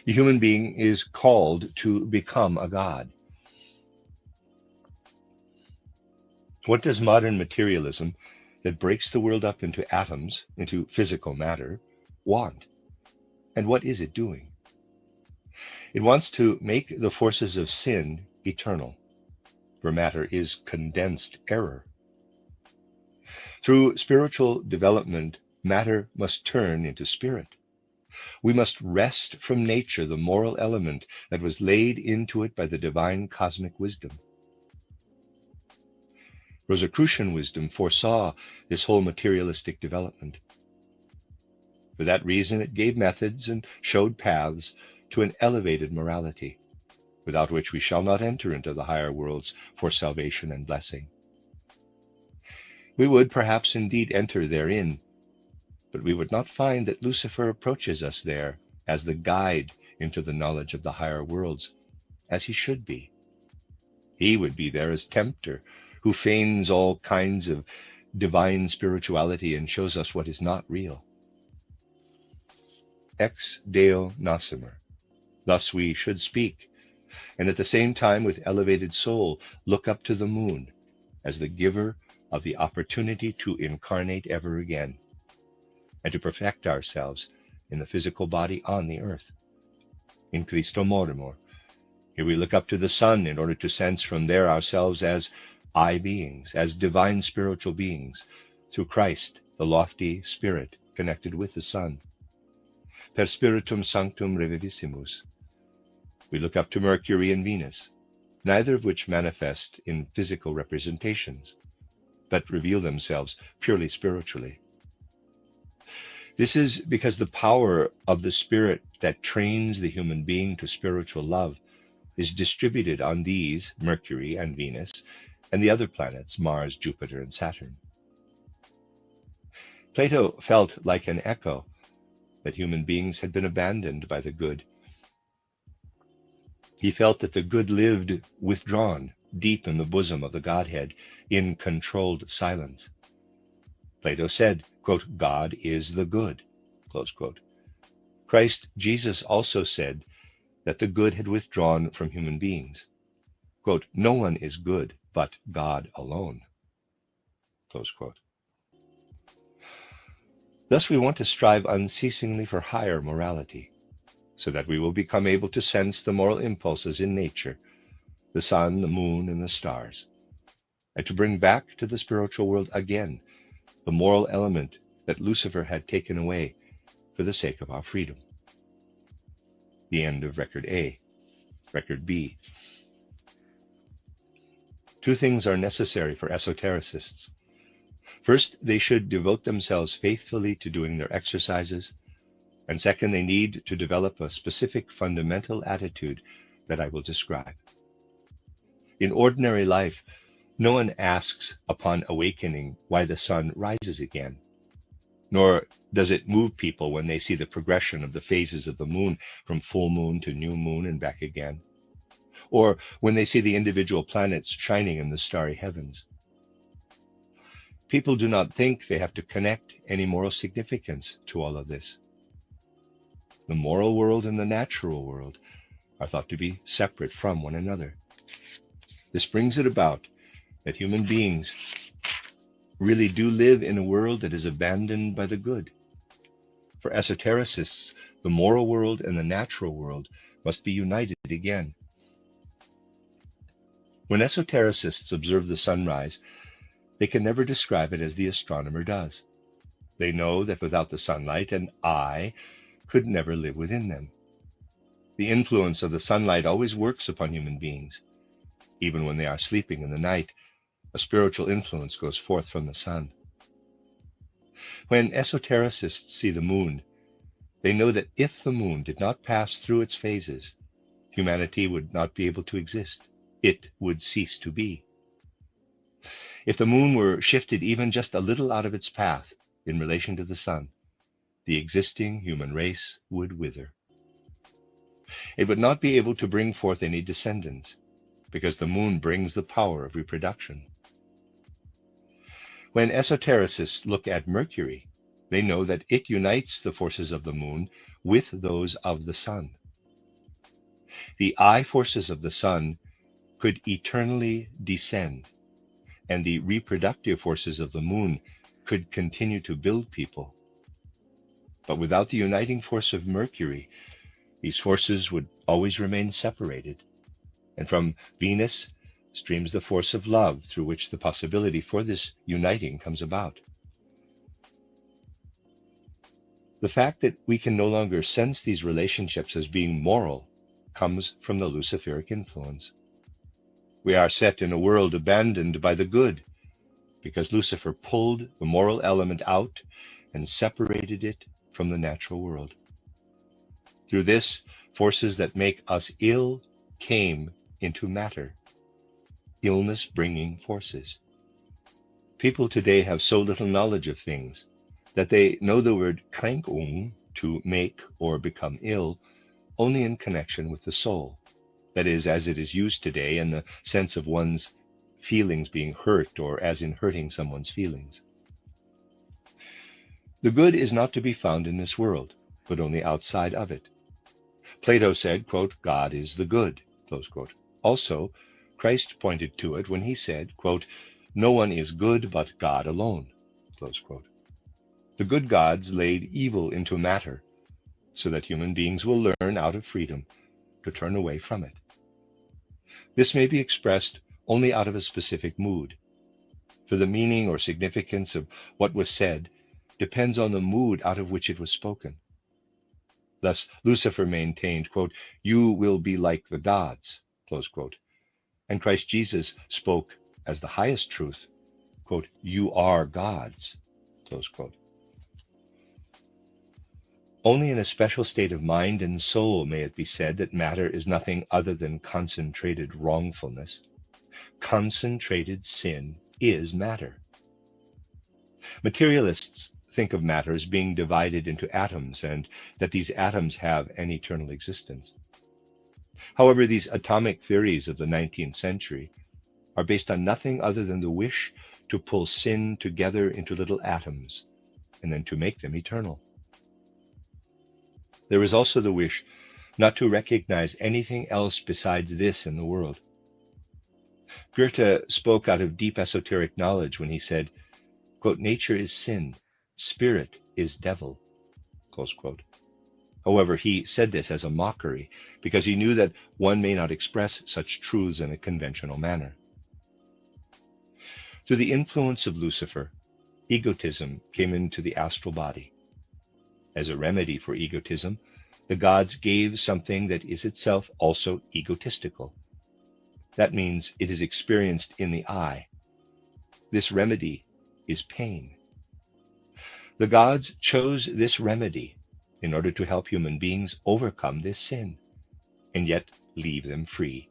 The human being is called to become a god. What does modern materialism that breaks the world up into atoms, into physical matter, want? And what is it doing? It wants to make the forces of sin eternal, for matter is condensed error. Through spiritual development, matter must turn into spirit. We must wrest from nature the moral element that was laid into it by the divine cosmic wisdom. Rosicrucian wisdom foresaw this whole materialistic development. For that reason, it gave methods and showed paths to an elevated morality, without which we shall not enter into the higher worlds for salvation and blessing. We would perhaps indeed enter therein, But we would not find that Lucifer approaches us there as the guide into the knowledge of the higher worlds, as he should be. He would be there as tempter, who feigns all kinds of divine spirituality and shows us what is not real. Ex Deo Nosimer. Thus we should speak, and at the same time with elevated soul look up to the moon as the giver of the opportunity to incarnate ever again, and to perfect ourselves in the physical body on the earth. In Christo Morimur, here we look up to the sun in order to sense from there ourselves as I beings, as divine spiritual beings, through Christ, the lofty spirit connected with the sun. Per spiritum sanctum revivissimus. We look up to Mercury and Venus, neither of which manifest in physical representations, but reveal themselves purely spiritually. This is because the power of the spirit that trains the human being to spiritual love is distributed on these, Mercury and Venus, and the other planets, Mars, Jupiter, and Saturn. Plato felt like an echo that human beings had been abandoned by the good. He felt that the good lived withdrawn deep in the bosom of the Godhead in controlled silence. Plato said, quote, God is the good, close quote. Christ Jesus also said that the good had withdrawn from human beings. Quote, no one is good but God alone, close quote. Thus we want to strive unceasingly for higher morality, so that we will become able to sense the moral impulses in nature, the sun, the moon, and the stars, and to bring back to the spiritual world again the moral element that Lucifer had taken away for the sake of our freedom. The end of Record A. Record B. Two things are necessary for esotericists. First, they should devote themselves faithfully to doing their exercises, and second, they need to develop a specific fundamental attitude that I will describe. In ordinary life, no one asks upon awakening why the sun rises again, nor does it move people when they see the progression of the phases of the moon from full moon to new moon and back again, or when they see the individual planets shining in the starry heavens. People do not think they have to connect any moral significance to all of this. The moral world and the natural world are thought to be separate from one another. This brings it about that human beings really do live in a world that is abandoned by the good. For esotericists, the moral world and the natural world must be united again. When esotericists observe the sunrise, they can never describe it as the astronomer does. They know that without the sunlight, an I could never live within them. The influence of the sunlight always works upon human beings. Even when they are sleeping in the night, a spiritual influence goes forth from the sun. When esotericists see the moon, they know that if the moon did not pass through its phases, humanity would not be able to exist. It would cease to be. If the moon were shifted even just a little out of its path in relation to the sun, the existing human race would wither. It would not be able to bring forth any descendants, because the moon brings the power of reproduction. When esotericists look at Mercury, they know that it unites the forces of the moon with those of the sun. The I forces of the sun could eternally descend, and the reproductive forces of the moon could continue to build people. But without the uniting force of Mercury, these forces would always remain separated, and from Venus streams the force of love, through which the possibility for this uniting comes about. The fact that we can no longer sense these relationships as being moral comes from the Luciferic influence. We are set in a world abandoned by the good, because Lucifer pulled the moral element out and separated it from the natural world. Through this, forces that make us ill came into matter, illness-bringing forces. People today have so little knowledge of things that they know the word Kränkung, to make or become ill, only in connection with the soul, that is, as it is used today in the sense of one's feelings being hurt, or as in hurting someone's feelings. The good is not to be found in this world, but only outside of it. Plato said, quote, God is the good, close quote. Also, Christ pointed to it when he said, quote, no one is good but God alone, close quote. The good gods laid evil into matter, so that human beings will learn out of freedom to turn away from it. This may be expressed only out of a specific mood, for the meaning or significance of what was said depends on the mood out of which it was spoken. Thus, Lucifer maintained, quote, you will be like the gods, close quote. And Christ Jesus spoke as the highest truth, quote, you are gods, close quote. Only in a special state of mind and soul may it be said that matter is nothing other than concentrated wrongfulness. Concentrated sin is matter. Materialists think of matter as being divided into atoms, and that these atoms have an eternal existence. However, these atomic theories of the 19th century are based on nothing other than the wish to pull sin together into little atoms, and then to make them eternal. There is also the wish not to recognize anything else besides this in the world. Goethe spoke out of deep esoteric knowledge when he said, quote, nature is sin, spirit is devil, close quote. However, he said this as a mockery, because he knew that one may not express such truths in a conventional manner. Through the influence of Lucifer, egotism came into the astral body. As a remedy for egotism, the gods gave something that is itself also egotistical. That means it is experienced in the eye. This remedy is pain. The gods chose this remedy in order to help human beings overcome this sin, and yet leave them free.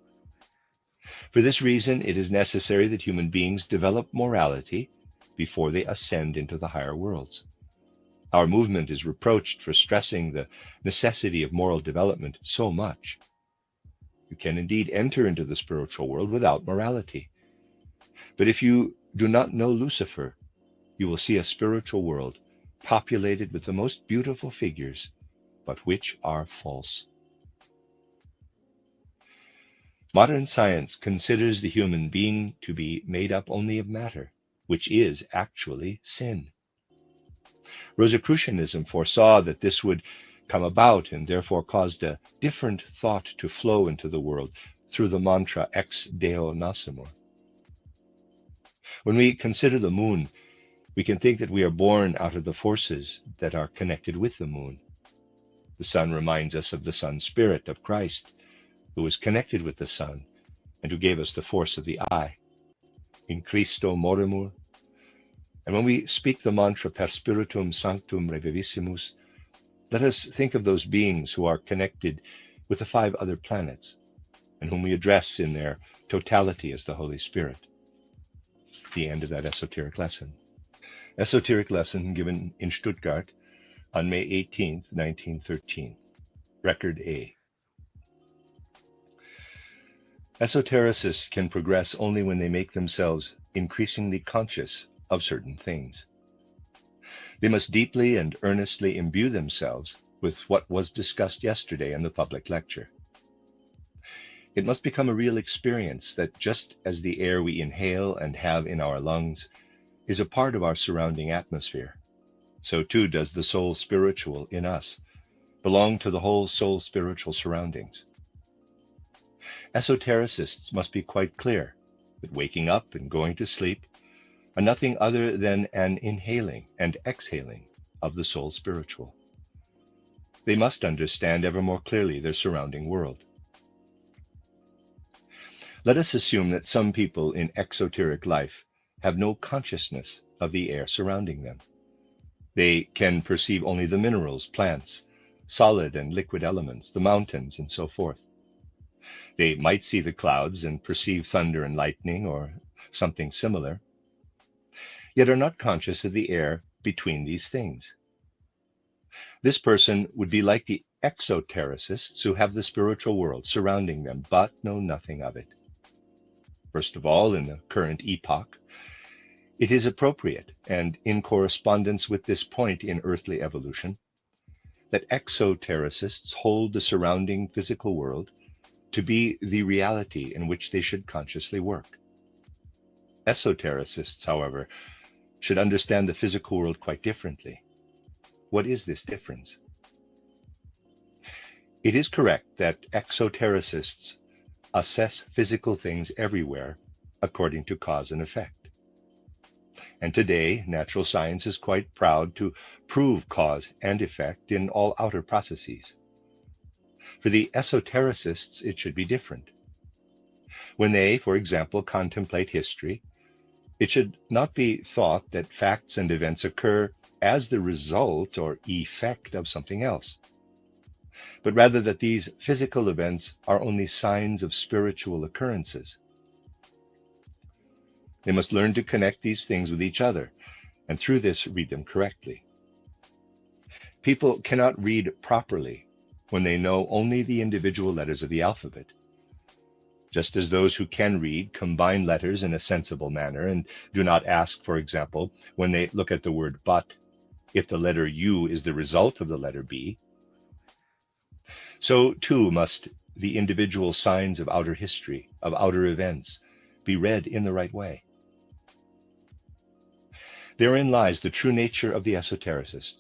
For this reason, it is necessary that human beings develop morality before they ascend into the higher worlds. Our movement is reproached for stressing the necessity of moral development so much. You can indeed enter into the spiritual world without morality. But if you do not know Lucifer, you will see a spiritual world populated with the most beautiful figures, but which are false. Modern science considers the human being to be made up only of matter, which is actually sin. Rosicrucianism foresaw that this would come about and therefore caused a different thought to flow into the world through the mantra ex Deo nascimur. When we consider the moon, we can think that we are born out of the forces that are connected with the moon. The sun reminds us of the sun spirit of Christ, who is connected with the sun and who gave us the force of the eye. In Christo moremur. And when we speak the mantra per spiritum sanctum revivissimus, let us think of those beings who are connected with the 5 other planets, and whom we address in their totality as the Holy Spirit. The end of that esoteric lesson. Esoteric lesson given in Stuttgart on May 18, 1913. Record A. Esotericists can progress only when they make themselves increasingly conscious of certain things. They must deeply and earnestly imbue themselves with what was discussed yesterday in the public lecture. It must become a real experience that just as the air we inhale and have in our lungs is a part of our surrounding atmosphere, so too does the soul spiritual in us belong to the whole soul spiritual surroundings. Esotericists must be quite clear that waking up and going to sleep are nothing other than an inhaling and exhaling of the soul spiritual. They must understand ever more clearly their surrounding world. Let us assume that some people in exoteric life have no consciousness of the air surrounding them. They can perceive only the minerals, plants, solid and liquid elements, the mountains, and so forth. They might see the clouds and perceive thunder and lightning or something similar, yet are not conscious of the air between these things. This person would be like the exotericists who have the spiritual world surrounding them but know nothing of it. First of all, in the current epoch, it is appropriate, and in correspondence with this point in earthly evolution, that exotericists hold the surrounding physical world to be the reality in which they should consciously work. Esotericists, however, should understand the physical world quite differently. What is this difference? It is correct that exotericists assess physical things everywhere according to cause and effect. And today, natural science is quite proud to prove cause and effect in all outer processes. For the esotericists, it should be different. When they, for example, contemplate history, it should not be thought that facts and events occur as the result or effect of something else, but rather that these physical events are only signs of spiritual occurrences. They must learn to connect these things with each other, and through this read them correctly. People cannot read properly when they know only the individual letters of the alphabet. Just as those who can read combine letters in a sensible manner and do not ask, for example, when they look at the word but, if the letter U is the result of the letter B, so too must the individual signs of outer history, of outer events, be read in the right way. Therein lies the true nature of the esotericist,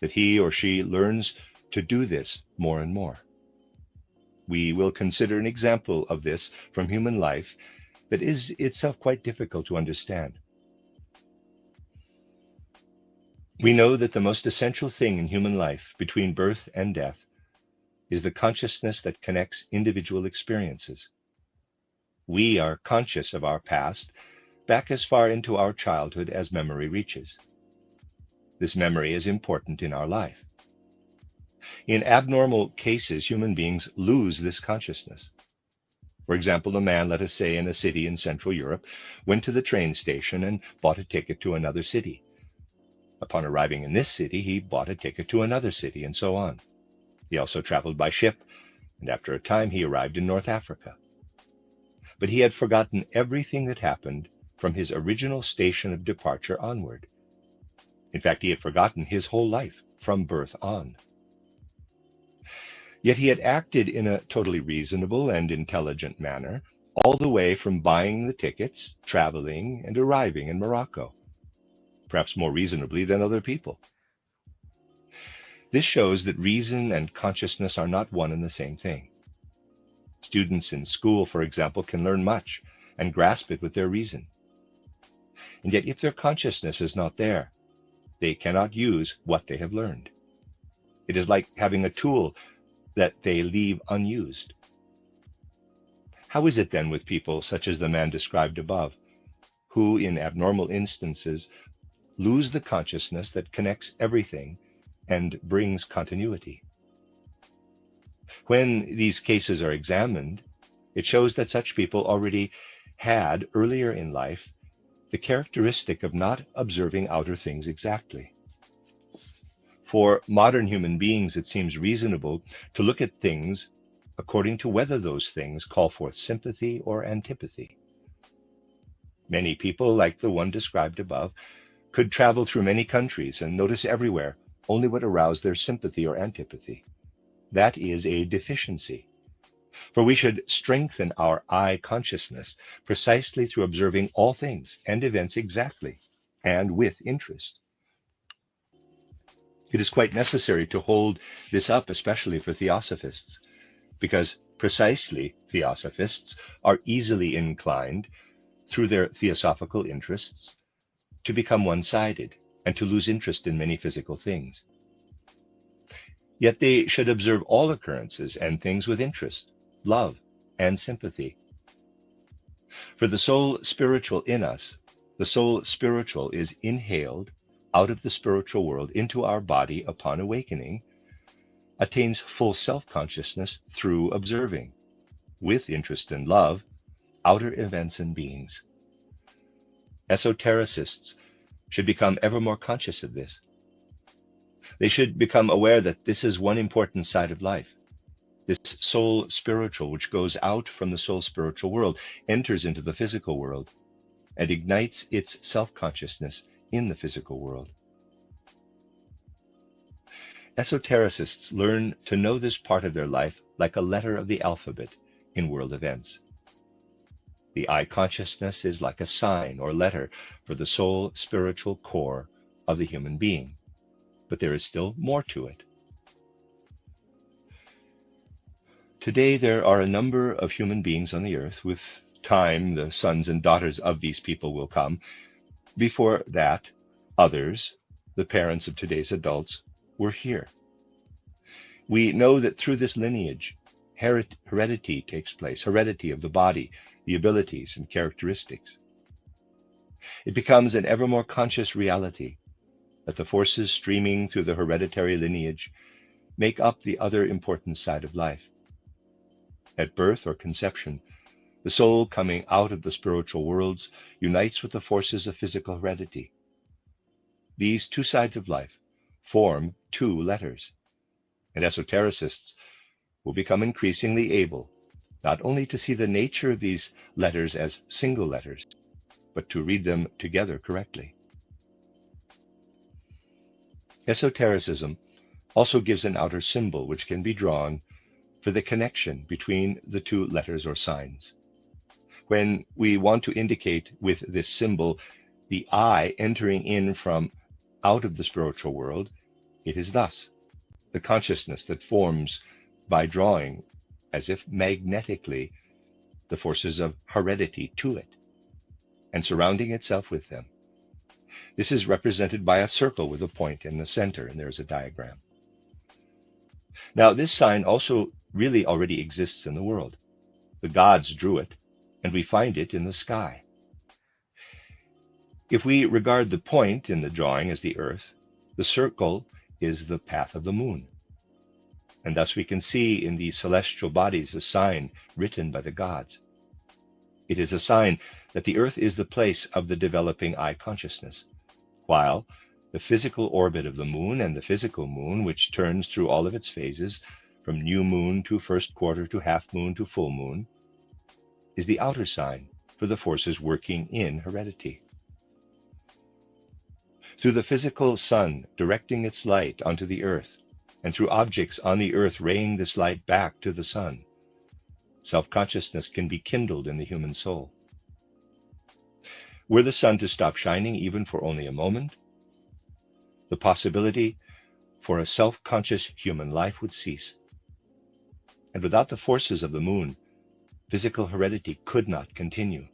that he or she learns to do this more and more. We will consider an example of this from human life that is itself quite difficult to understand. We know that the most essential thing in human life between birth and death is the consciousness that connects individual experiences. We are conscious of our past back as far into our childhood as memory reaches. This memory is important in our life. In abnormal cases, human beings lose this consciousness. For example, a man, let us say in a city in Central Europe, went to the train station and bought a ticket to another city. Upon arriving in this city, he bought a ticket to another city, and so on. He also traveled by ship, and after a time he arrived in North Africa. But he had forgotten everything that happened from his original station of departure onward. In fact, he had forgotten his whole life from birth on. Yet he had acted in a totally reasonable and intelligent manner all the way from buying the tickets, traveling, and arriving in Morocco, perhaps more reasonably than other people. This shows that reason and consciousness are not one and the same thing. Students in school, for example, can learn much and grasp it with their reason. And yet if their consciousness is not there, they cannot use what they have learned. It is like having a tool that they leave unused. How is it then with people such as the man described above, who in abnormal instances lose the consciousness that connects everything and brings continuity? When these cases are examined, it shows that such people already had, earlier in life, the characteristic of not observing outer things exactly. For modern human beings, it seems reasonable to look at things according to whether those things call forth sympathy or antipathy. Many people, like the one described above, could travel through many countries and notice everywhere only what aroused their sympathy or antipathy. That is a deficiency. For we should strengthen our I consciousness precisely through observing all things and events exactly and with interest. It is quite necessary to hold this up, especially for theosophists, because precisely theosophists are easily inclined, through their theosophical interests, to become one-sided and to lose interest in many physical things. Yet they should observe all occurrences and things with interest, love, and sympathy. For the soul spiritual in us, the soul spiritual is inhaled out of the spiritual world into our body upon awakening, attains full self-consciousness through observing, with interest and love, outer events and beings. Esotericists should become ever more conscious of this. They should become aware that this is one important side of life. This soul spiritual, which goes out from the soul spiritual world, enters into the physical world, and ignites its self-consciousness in the physical world. Esotericists learn to know this part of their life like a letter of the alphabet in world events. The I consciousness is like a sign or letter for the soul spiritual core of the human being, but there is still more to it. Today there are a number of human beings on the earth. With time, the sons and daughters of these people will come. Before that, others, the parents of today's adults, were here. We know that through this lineage, heredity takes place, heredity of the body, the abilities and characteristics. It becomes an ever more conscious reality that the forces streaming through the hereditary lineage make up the other important side of life. At birth or conception, the soul coming out of the spiritual worlds unites with the forces of physical heredity. These two sides of life form two letters, and esotericists will become increasingly able not only to see the nature of these letters as single letters, but to read them together correctly. Esotericism also gives an outer symbol which can be drawn for the connection between the two letters or signs. When we want to indicate with this symbol the I entering in from out of the spiritual world, it is thus: the consciousness that forms by drawing, as if magnetically, the forces of heredity to it, and surrounding itself with them. This is represented by a circle with a point in the center, and there's a diagram. Now, this sign also really already exists in the world. The gods drew it, and we find it in the sky. If we regard the point in the drawing as the earth, the circle is the path of the moon. And thus we can see in these celestial bodies a sign written by the gods. It is a sign that the earth is the place of the developing I consciousness, while the physical orbit of the moon and the physical moon, which turns through all of its phases, from new moon to first quarter to half moon to full moon, is the outer sign for the forces working in heredity. Through the physical sun directing its light onto the earth, and through objects on the earth raying this light back to the sun, self-consciousness can be kindled in the human soul. Were the sun to stop shining even for only a moment, the possibility for a self-conscious human life would cease. And without the forces of the moon, physical heredity could not continue.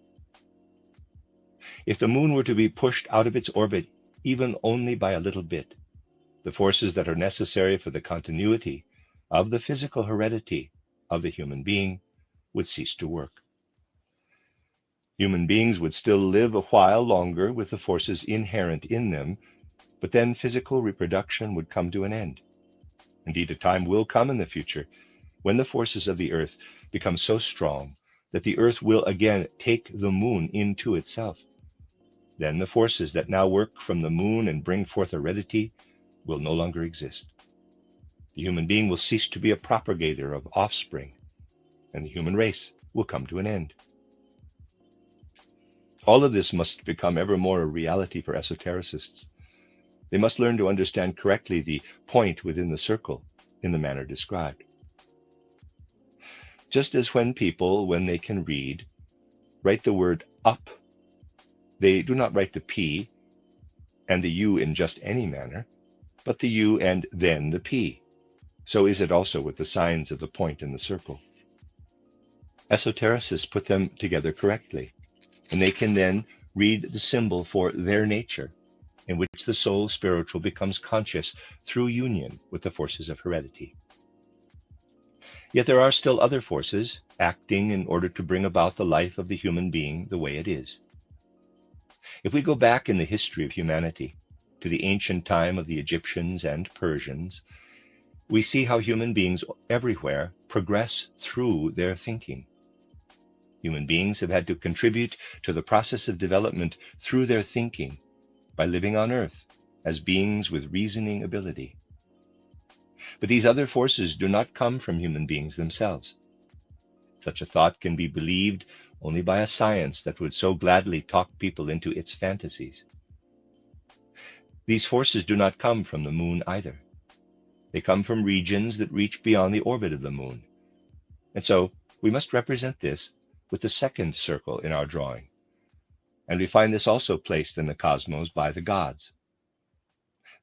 If the moon were to be pushed out of its orbit even only by a little bit, the forces that are necessary for the continuity of the physical heredity of the human being would cease to work. Human beings would still live a while longer with the forces inherent in them, but then physical reproduction would come to an end. Indeed, a time will come in the future when the forces of the earth become so strong that the earth will again take the moon into itself. Then the forces that now work from the moon and bring forth heredity will no longer exist. The human being will cease to be a propagator of offspring, and the human race will come to an end. All of this must become ever more a reality for esotericists. They must learn to understand correctly the point within the circle in the manner described. Just as when people, when they can read, write the word up, they do not write the P and the U in just any manner, but the U and then the P. So is it also with the signs of the point in the circle. Esotericists put them together correctly, and they can then read the symbol for their nature, in which the soul spiritual becomes conscious through union with the forces of heredity. Yet there are still other forces acting in order to bring about the life of the human being the way it is. If we go back in the history of humanity to the ancient time of the Egyptians and Persians, we see how human beings everywhere progress through their thinking. Human beings have had to contribute to the process of development through their thinking by living on earth as beings with reasoning ability. But these other forces do not come from human beings themselves. Such a thought can be believed only by a science that would so gladly talk people into its fantasies. These forces do not come from the moon either. They come from regions that reach beyond the orbit of the moon. And so we must represent this with the second circle in our drawing. And we find this also placed in the cosmos by the gods.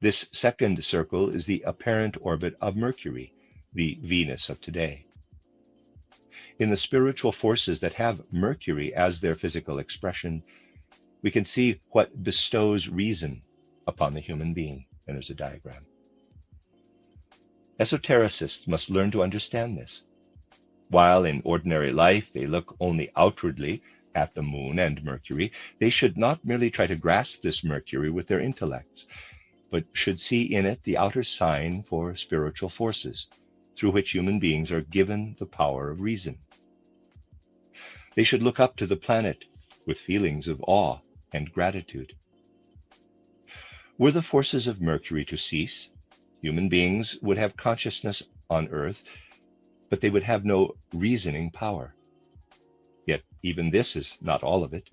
This second circle is the apparent orbit of Mercury, the Venus of today. In the spiritual forces that have Mercury as their physical expression, we can see what bestows reason upon the human being. And there's a diagram. Esotericists must learn to understand this. While in ordinary life they look only outwardly at the moon and Mercury, they should not merely try to grasp this Mercury with their intellects, but should see in it the outer sign for spiritual forces, through which human beings are given the power of reason. They should look up to the planet with feelings of awe and gratitude. Were the forces of Mercury to cease, human beings would have consciousness on Earth, but they would have no reasoning power. Yet even this is not all of it.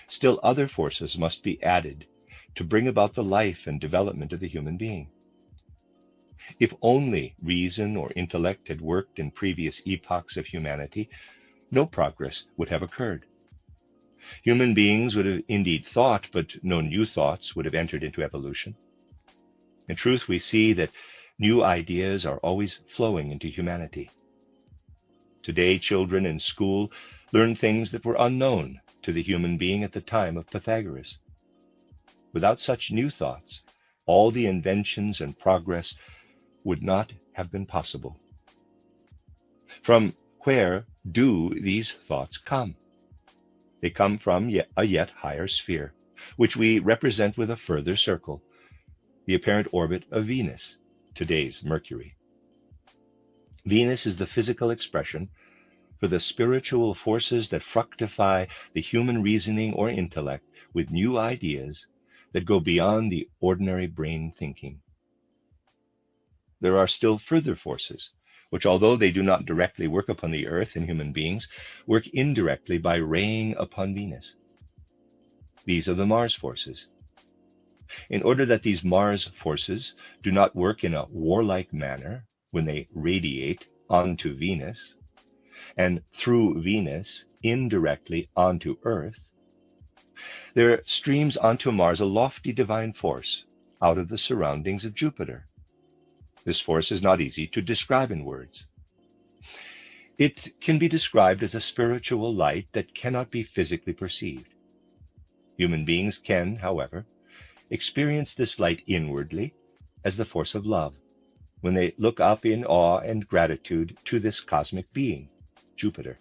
Still other forces must be added to bring about the life and development of the human being. If only reason or intellect had worked in previous epochs of humanity, no progress would have occurred. Human beings would have indeed thought, but no new thoughts would have entered into evolution. In truth, we see that new ideas are always flowing into humanity. Today, children in school learn things that were unknown to the human being at the time of Pythagoras. Without such new thoughts, all the inventions and progress would not have been possible. From where do these thoughts come? They come from a yet higher sphere, which we represent with a further circle, the apparent orbit of Venus, today's Mercury. Venus is the physical expression for the spiritual forces that fructify the human reasoning or intellect with new ideas that go beyond the ordinary brain thinking. There are still further forces, which, although they do not directly work upon the earth and human beings, work indirectly by raying upon Venus. These are the Mars forces. In order that these Mars forces do not work in a warlike manner when they radiate onto Venus, and through Venus indirectly onto Earth, there streams onto Mars a lofty divine force out of the surroundings of Jupiter. This force is not easy to describe in words. It can be described as a spiritual light that cannot be physically perceived. Human beings can, however, experience this light inwardly as the force of love, when they look up in awe and gratitude to this cosmic being, Jupiter,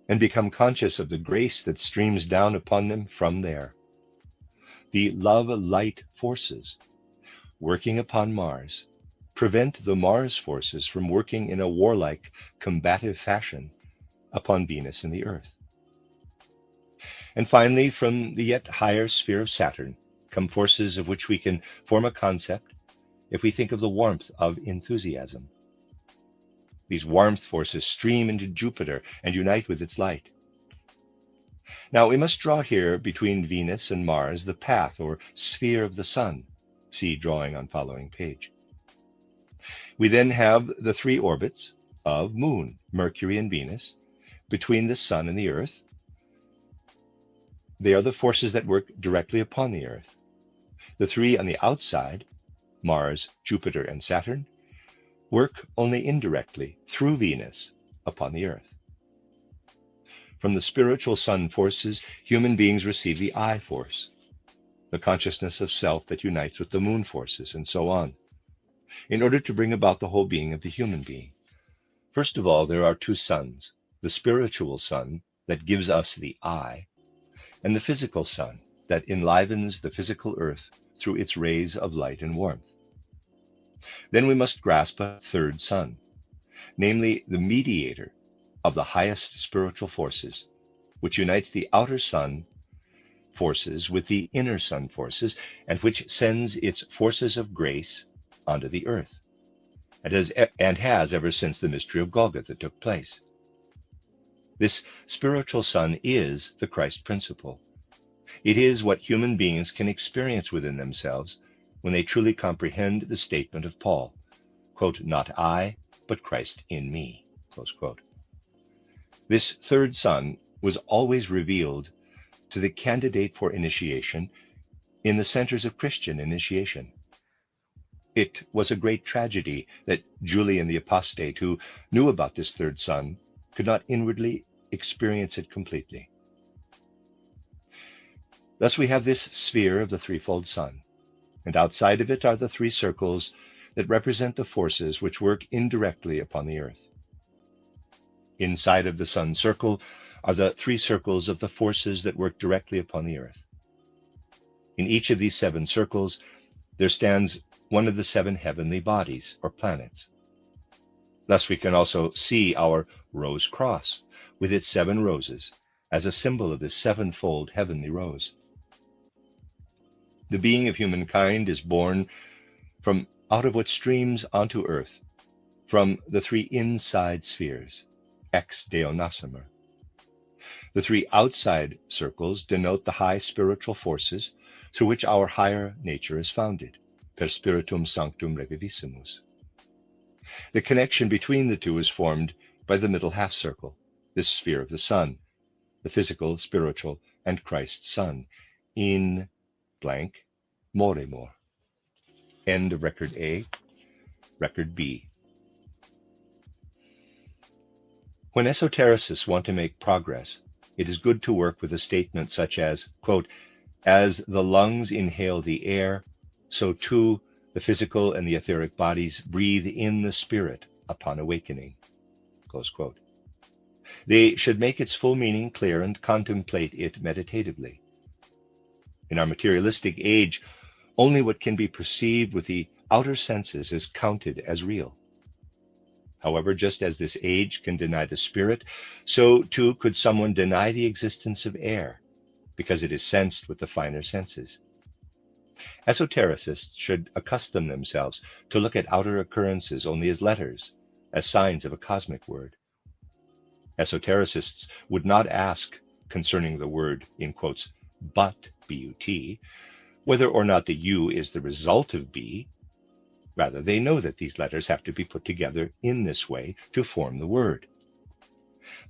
and become conscious of the grace that streams down upon them from there. The love-light forces working upon Mars prevent the Mars forces from working in a warlike, combative fashion upon Venus and the Earth. And finally, from the yet higher sphere of Saturn come forces of which we can form a concept if we think of the warmth of enthusiasm. These warmth forces stream into Jupiter and unite with its light. Now we must draw here between Venus and Mars the path or sphere of the Sun. See drawing on following page. We then have the three orbits of Moon, Mercury, and Venus between the Sun and the Earth. They are the forces that work directly upon the Earth. The three on the outside, Mars, Jupiter, and Saturn, work only indirectly through Venus upon the Earth. From the spiritual sun forces, human beings receive the I force, the consciousness of self that unites with the moon forces, and so on, in order to bring about the whole being of the human being. First of all, there are two suns, the spiritual sun that gives us the I, and the physical sun that enlivens the physical earth through its rays of light and warmth. Then we must grasp a third sun, namely the mediator of the highest spiritual forces, which unites the outer sun forces with the inner sun forces, and which sends its forces of grace onto the earth, and has ever since the mystery of Golgotha took place. This spiritual sun is the Christ principle. It is what human beings can experience within themselves when they truly comprehend the statement of Paul, quote, "Not I, but Christ in me," close quote. This third sun was always revealed to the candidate for initiation in the centers of Christian initiation. It was a great tragedy that Julian the Apostate, who knew about this third sun, could not inwardly experience it completely. Thus we have this sphere of the threefold sun, and outside of it are the three circles that represent the forces which work indirectly upon the earth. Inside of the sun circle are the three circles of the forces that work directly upon the earth. In each of these 7 circles, there stands one of the 7 heavenly bodies, or planets. Thus we can also see our rose cross, with its 7 roses, as a symbol of this 7-fold heavenly rose. The being of humankind is born from out of what streams onto earth, from the 3 inside spheres, ex deo nascimer. The 3 outside circles denote the high spiritual forces through which our higher nature is founded, per spiritum sanctum revivissimus. The connection between the 2 is formed by the middle half circle, this sphere of the sun, the physical, spiritual, and Christ's Son, in blank moremor. End of Record A. Record B. When esotericists want to make progress, it is good to work with a statement such as, quote, "As the lungs inhale the air, so too the physical and the etheric bodies breathe in the spirit upon awakening," close quote. They should make its full meaning clear and contemplate it meditatively. In our materialistic age, only what can be perceived with the outer senses is counted as real. However, just as this age can deny the spirit, so too could someone deny the existence of air, because it is sensed with the finer senses. Esotericists should accustom themselves to look at outer occurrences only as letters, as signs of a cosmic word. Esotericists would not ask concerning the word, in quotes, but, B-U-T, whether or not the U is the result of B. Rather, they know that these letters have to be put together in this way to form the word.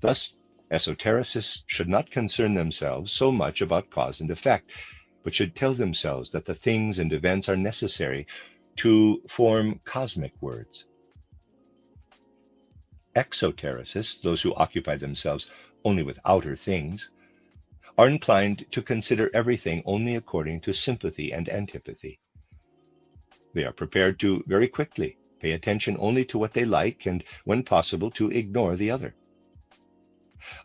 Thus, esotericists should not concern themselves so much about cause and effect, but should tell themselves that the things and events are necessary to form cosmic words. Exotericists, those who occupy themselves only with outer things, are inclined to consider everything only according to sympathy and antipathy. They are prepared to very quickly pay attention only to what they like and, when possible, to ignore the other.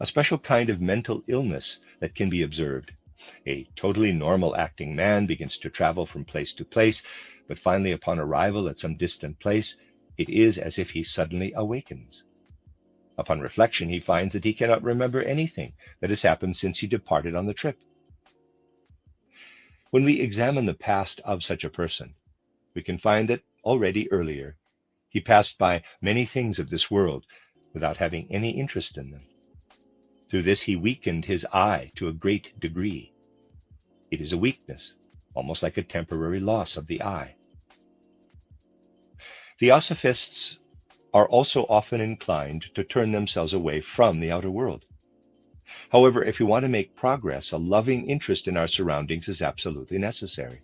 A special kind of mental illness that can be observed. A totally normal acting man begins to travel from place to place, but finally upon arrival at some distant place, it is as if he suddenly awakens. Upon reflection, he finds that he cannot remember anything that has happened since he departed on the trip. When we examine the past of such a person, we can find that already earlier he passed by many things of this world without having any interest in them. Through this he weakened his eye to a great degree. It is a weakness, almost like a temporary loss of the eye. Theosophists are also often inclined to turn themselves away from the outer world. However, if we want to make progress, a loving interest in our surroundings is absolutely necessary.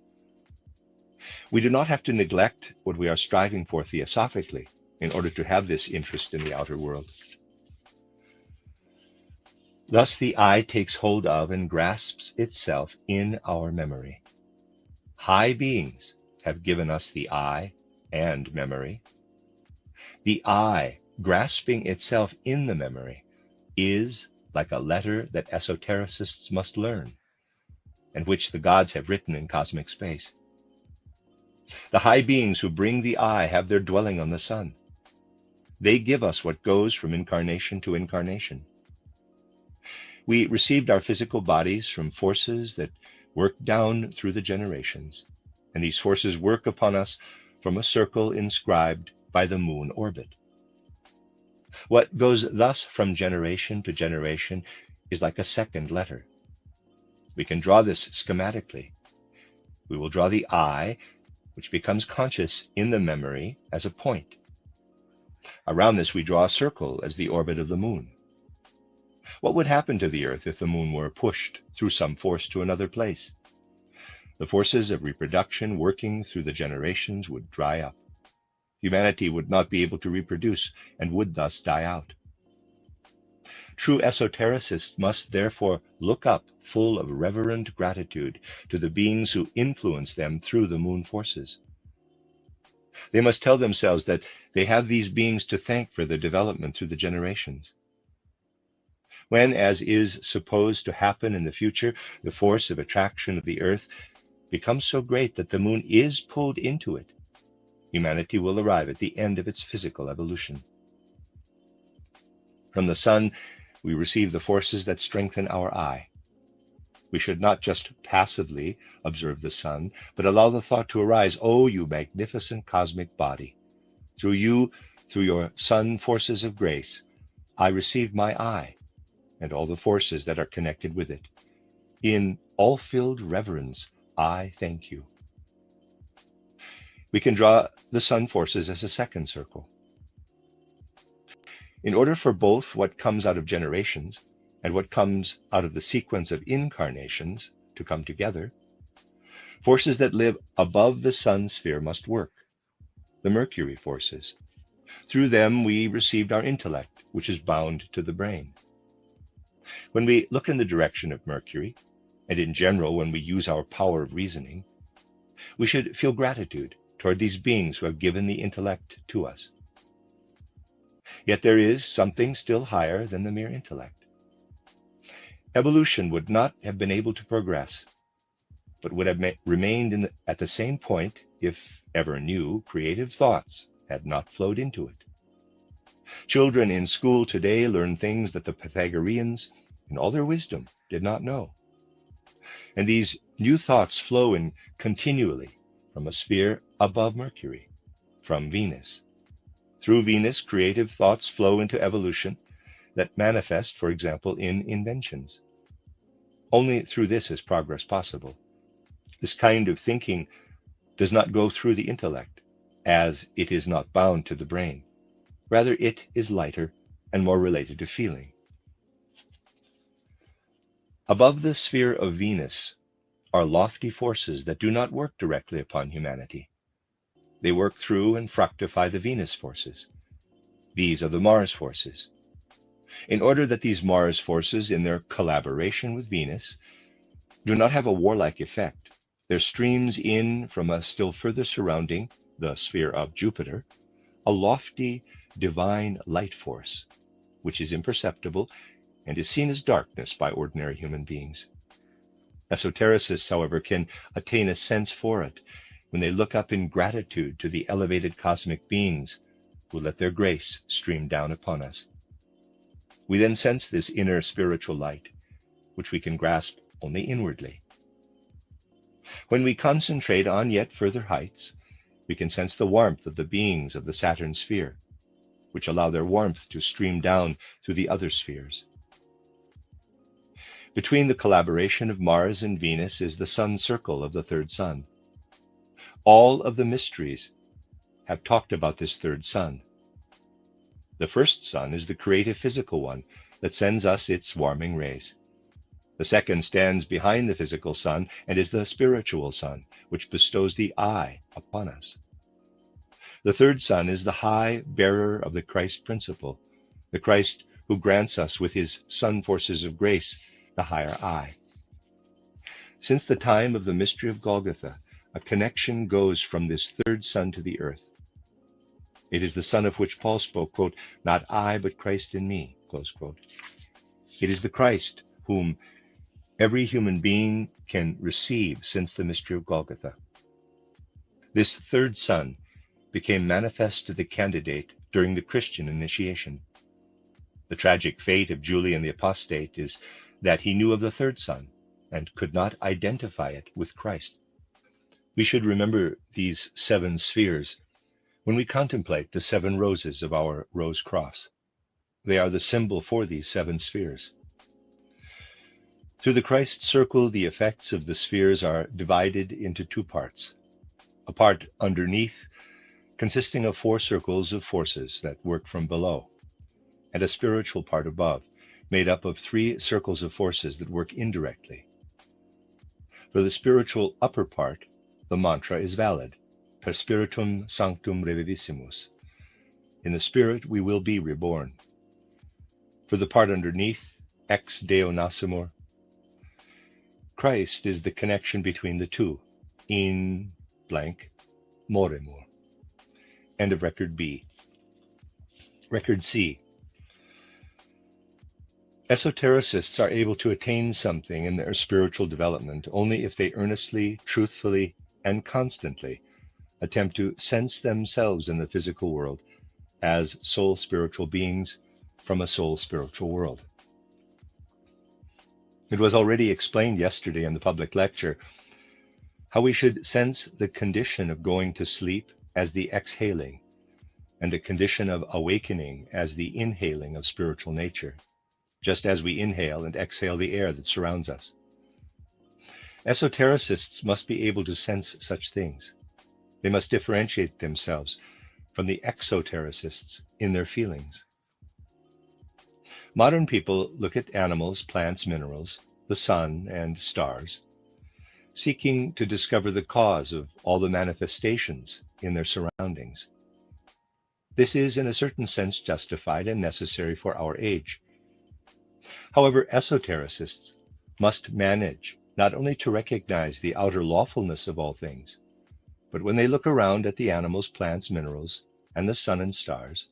We do not have to neglect what we are striving for theosophically in order to have this interest in the outer world. Thus the eye takes hold of and grasps itself in our memory. High beings have given us the eye and memory. The eye, grasping itself in the memory, is like a letter that esotericists must learn, and which the gods have written in cosmic space. The high beings who bring the eye have their dwelling on the sun. They give us what goes from incarnation to incarnation. We received our physical bodies from forces that work down through the generations, and these forces work upon us from a circle inscribed by the moon orbit. What goes thus from generation to generation is like a second letter. We can draw this schematically. We will draw the I, which becomes conscious in the memory, as a point. Around this we draw a circle as the orbit of the moon. What would happen to the Earth if the moon were pushed through some force to another place? The forces of reproduction working through the generations would dry up. Humanity would not be able to reproduce and would thus die out. True esotericists must therefore look up full of reverent gratitude to the beings who influence them through the moon forces. They must tell themselves that they have these beings to thank for their development through the generations. When, as is supposed to happen in the future, the force of attraction of the Earth becomes so great that the moon is pulled into it, humanity will arrive at the end of its physical evolution. From the sun, we receive the forces that strengthen our I. We should not just passively observe the sun, but allow the thought to arise, "Oh, you magnificent cosmic body! Through you, through your sun forces of grace, I receive my I, and all the forces that are connected with it. In all-filled reverence, I thank you." We can draw the sun forces as a second circle. In order for both what comes out of generations and what comes out of the sequence of incarnations to come together, forces that live above the sun sphere must work, the Mercury forces. Through them we received our intellect, which is bound to the brain. When we look in the direction of Mercury, and in general when we use our power of reasoning, we should feel gratitude toward these beings who have given the intellect to us. Yet there is something still higher than the mere intellect. Evolution would not have been able to progress, but would have remained at the same point if ever new creative thoughts had not flowed into it. Children in school today learn things that the Pythagoreans, in all their wisdom, did not know. And these new thoughts flow in continually from a sphere above Mercury, from Venus. Through Venus, creative thoughts flow into evolution that manifest, for example, in inventions. Only through this is progress possible. This kind of thinking does not go through the intellect, as it is not bound to the brain. Rather, it is lighter and more related to feeling. Above the sphere of Venus are lofty forces that do not work directly upon humanity. They work through and fructify the Venus forces. These are the Mars forces. In order that these Mars forces, in their collaboration with Venus, do not have a warlike effect, there streams in from a still further surrounding, the sphere of Jupiter, a lofty divine light force, which is imperceptible and is seen as darkness by ordinary human beings. Esotericists, however, can attain a sense for it when they look up in gratitude to the elevated cosmic beings who let their grace stream down upon us. We then sense this inner spiritual light, which we can grasp only inwardly. When we concentrate on yet further heights, we can sense the warmth of the beings of the Saturn sphere, which allow their warmth to stream down through the other spheres. Between the collaboration of Mars and Venus is the sun circle of the third sun. All of the mysteries have talked about this third sun. The first sun is the creative physical one that sends us its warming rays. The second stands behind the physical sun and is the spiritual sun, which bestows the I upon us. The third sun is the high bearer of the Christ principle, the Christ who grants us with his sun forces of grace the higher I. Since the time of the mystery of Golgotha, a connection goes from this third sun to the earth. It is the sun of which Paul spoke, quote, "Not I, but Christ in me," close quote. It is the Christ whom every human being can receive since the mystery of Golgotha. This third sun became manifest to the candidate during the Christian initiation. The tragic fate of Julian the Apostate is that he knew of the third sun and could not identify it with Christ. We should remember these 7 spheres when we contemplate the 7 roses of our rose cross. They are the symbol for these 7 spheres. Through the Christ circle, the effects of the spheres are divided into 2 parts. A part underneath, consisting of 4 circles of forces that work from below, and a spiritual part above, made up of 3 circles of forces that work indirectly. For the spiritual upper part, the mantra is valid, per spiritum sanctum revivissimus. In the Spirit we will be reborn. For the part underneath, ex Deo nascimur, Christ is the connection between the 2, in blank, moremur. End of record B. Record C. Esotericists are able to attain something in their spiritual development only if they earnestly, truthfully, and constantly attempt to sense themselves in the physical world as soul spiritual beings from a soul spiritual world. It was already explained yesterday in the public lecture how we should sense the condition of going to sleep as the exhaling, and the condition of awakening as the inhaling of spiritual nature, just as we inhale and exhale the air that surrounds us. Esotericists must be able to sense such things. They must differentiate themselves from the exotericists in their feelings. Modern people look at animals, plants, minerals, the sun, and stars, seeking to discover the cause of all the manifestations in their surroundings. This is, in a certain sense, justified and necessary for our age. However, esotericists must manage not only to recognize the outer lawfulness of all things, but when they look around at the animals, plants, minerals, and the sun and stars,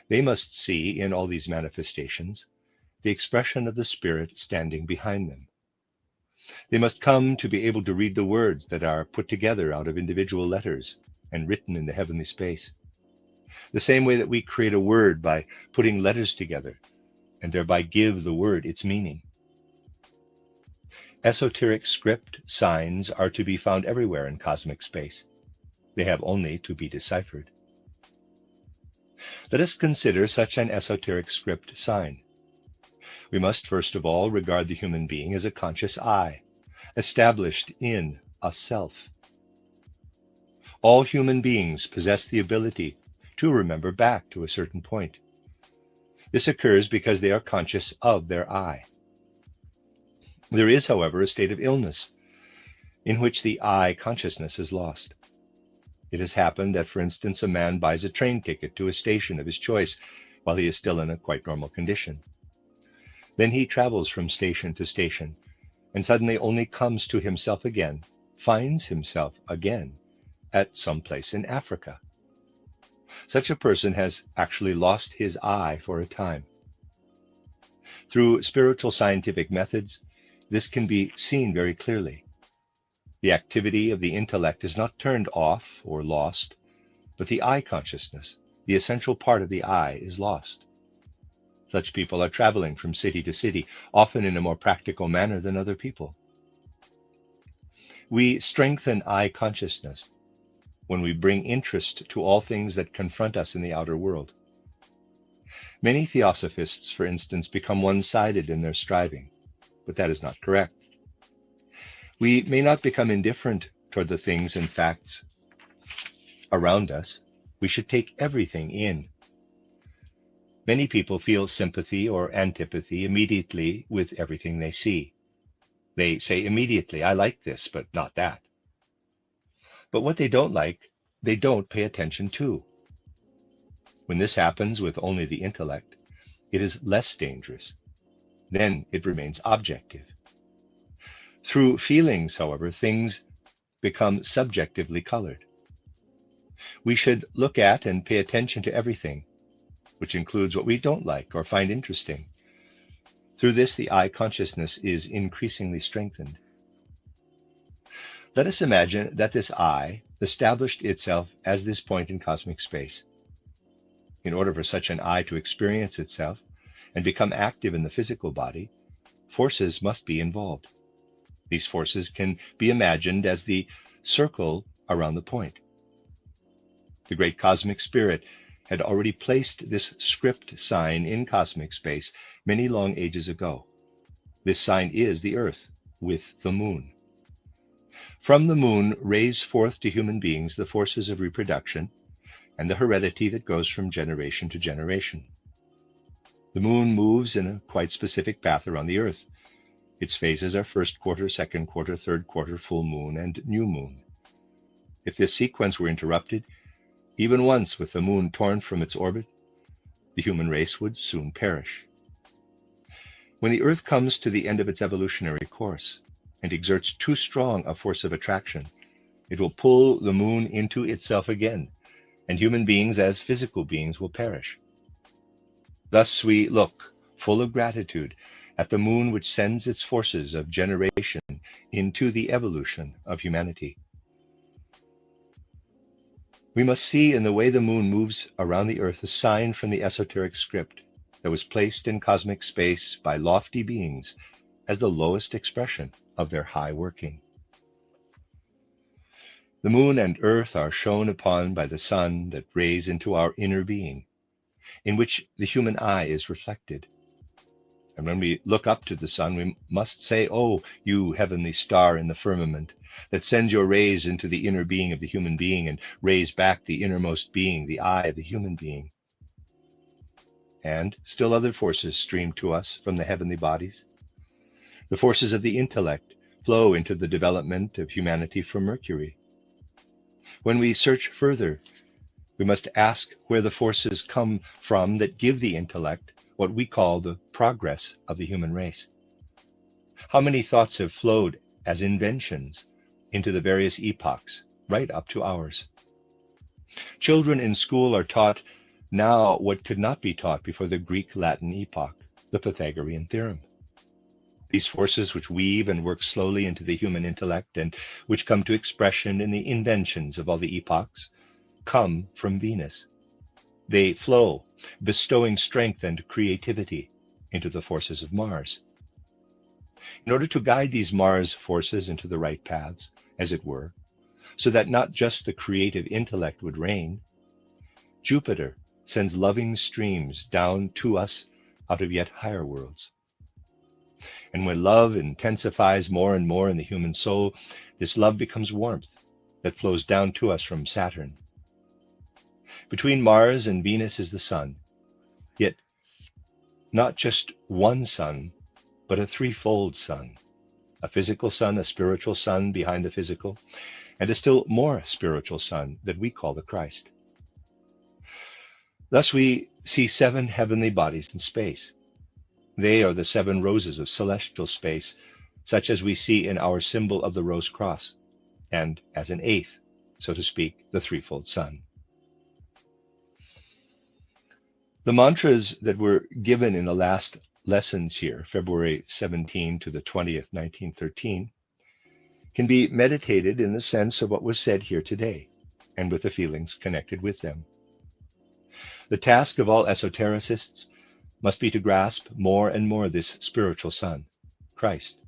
they must see in all these manifestations the expression of the Spirit standing behind them. They must come to be able to read the words that are put together out of individual letters and written in the heavenly space, the same way that we create a word by putting letters together and thereby give the word its meaning. Esoteric script signs are to be found everywhere in cosmic space. They have only to be deciphered. Let us consider such an esoteric script sign. We must first of all regard the human being as a conscious I, established in a self. All human beings possess the ability to remember back to a certain point. This occurs because they are conscious of their I. There is, however, a state of illness in which the I consciousness is lost. It has happened that, for instance, a man buys a train ticket to a station of his choice while he is still in a quite normal condition. Then he travels from station to station and suddenly only comes to himself again, finds himself again at some place in Africa. Such a person has actually lost his I for a time. Through spiritual scientific methods, this can be seen very clearly. The activity of the intellect is not turned off or lost, but the I consciousness, the essential part of the I, is lost. Such people are traveling from city to city, often in a more practical manner than other people. We strengthen I consciousness when we bring interest to all things that confront us in the outer world. Many theosophists, for instance, become one-sided in their striving, but that is not correct. We may not become indifferent toward the things and facts around us. We should take everything in. Many people feel sympathy or antipathy immediately with everything they see. They say immediately, I like this, but not that. But what they don't like, they don't pay attention to. When this happens with only the intellect, it is less dangerous. Then it remains objective. Through feelings, however, things become subjectively colored. We should look at and pay attention to everything, which includes what we don't like or find interesting. Through this, the I consciousness is increasingly strengthened. Let us imagine that this I established itself as this point in cosmic space. In order for such an I to experience itself and become active in the physical body, forces must be involved. These forces can be imagined as the circle around the point. The great cosmic spirit had already placed this script sign in cosmic space many long ages ago. This sign is the Earth, with the moon. From the moon raise forth to human beings the forces of reproduction and the heredity that goes from generation to generation. The moon moves in a quite specific path around the Earth. Its phases are first quarter, second quarter, third quarter, full moon, and new moon. If this sequence were interrupted, even once with the moon torn from its orbit, the human race would soon perish. When the Earth comes to the end of its evolutionary course and exerts too strong a force of attraction, it will pull the moon into itself again, and human beings as physical beings will perish. Thus we look, full of gratitude, at the moon which sends its forces of generation into the evolution of humanity. We must see in the way the moon moves around the Earth a sign from the esoteric script that was placed in cosmic space by lofty beings as the lowest expression of their high working. The moon and Earth are shone upon by the sun that rays into our inner being, in which the human eye is reflected. And when we look up to the sun, we must say, "Oh, you heavenly star in the firmament, that sends your rays into the inner being of the human being and rays back the innermost being, the eye of the human being." And still other forces stream to us from the heavenly bodies. The forces of the intellect flow into the development of humanity from Mercury. When we search further, we must ask where the forces come from that give the intellect what we call the progress of the human race. How many thoughts have flowed as inventions into the various epochs, right up to ours? Children in school are taught now what could not be taught before the Greek-Latin epoch, the Pythagorean theorem. These forces which weave and work slowly into the human intellect and which come to expression in the inventions of all the epochs come from Venus. They flow, bestowing strength and creativity into the forces of Mars. In order to guide these Mars forces into the right paths, as it were, so that not just the creative intellect would reign, Jupiter sends loving streams down to us out of yet higher worlds. And when love intensifies more and more in the human soul, this love becomes warmth that flows down to us from Saturn. Between Mars and Venus is the sun, yet not just one sun, but a threefold sun, a physical sun, a spiritual sun behind the physical, and a still more spiritual sun that we call the Christ. Thus we see 7 heavenly bodies in space. They are the 7 roses of celestial space, such as we see in our symbol of the rose cross, and as an 8th, so to speak, the threefold sun. The mantras that were given in the last lessons here, February 17 to the 20th, 1913, can be meditated in the sense of what was said here today, and with the feelings connected with them. The task of all esotericists must be to grasp more and more this spiritual sun, Christ,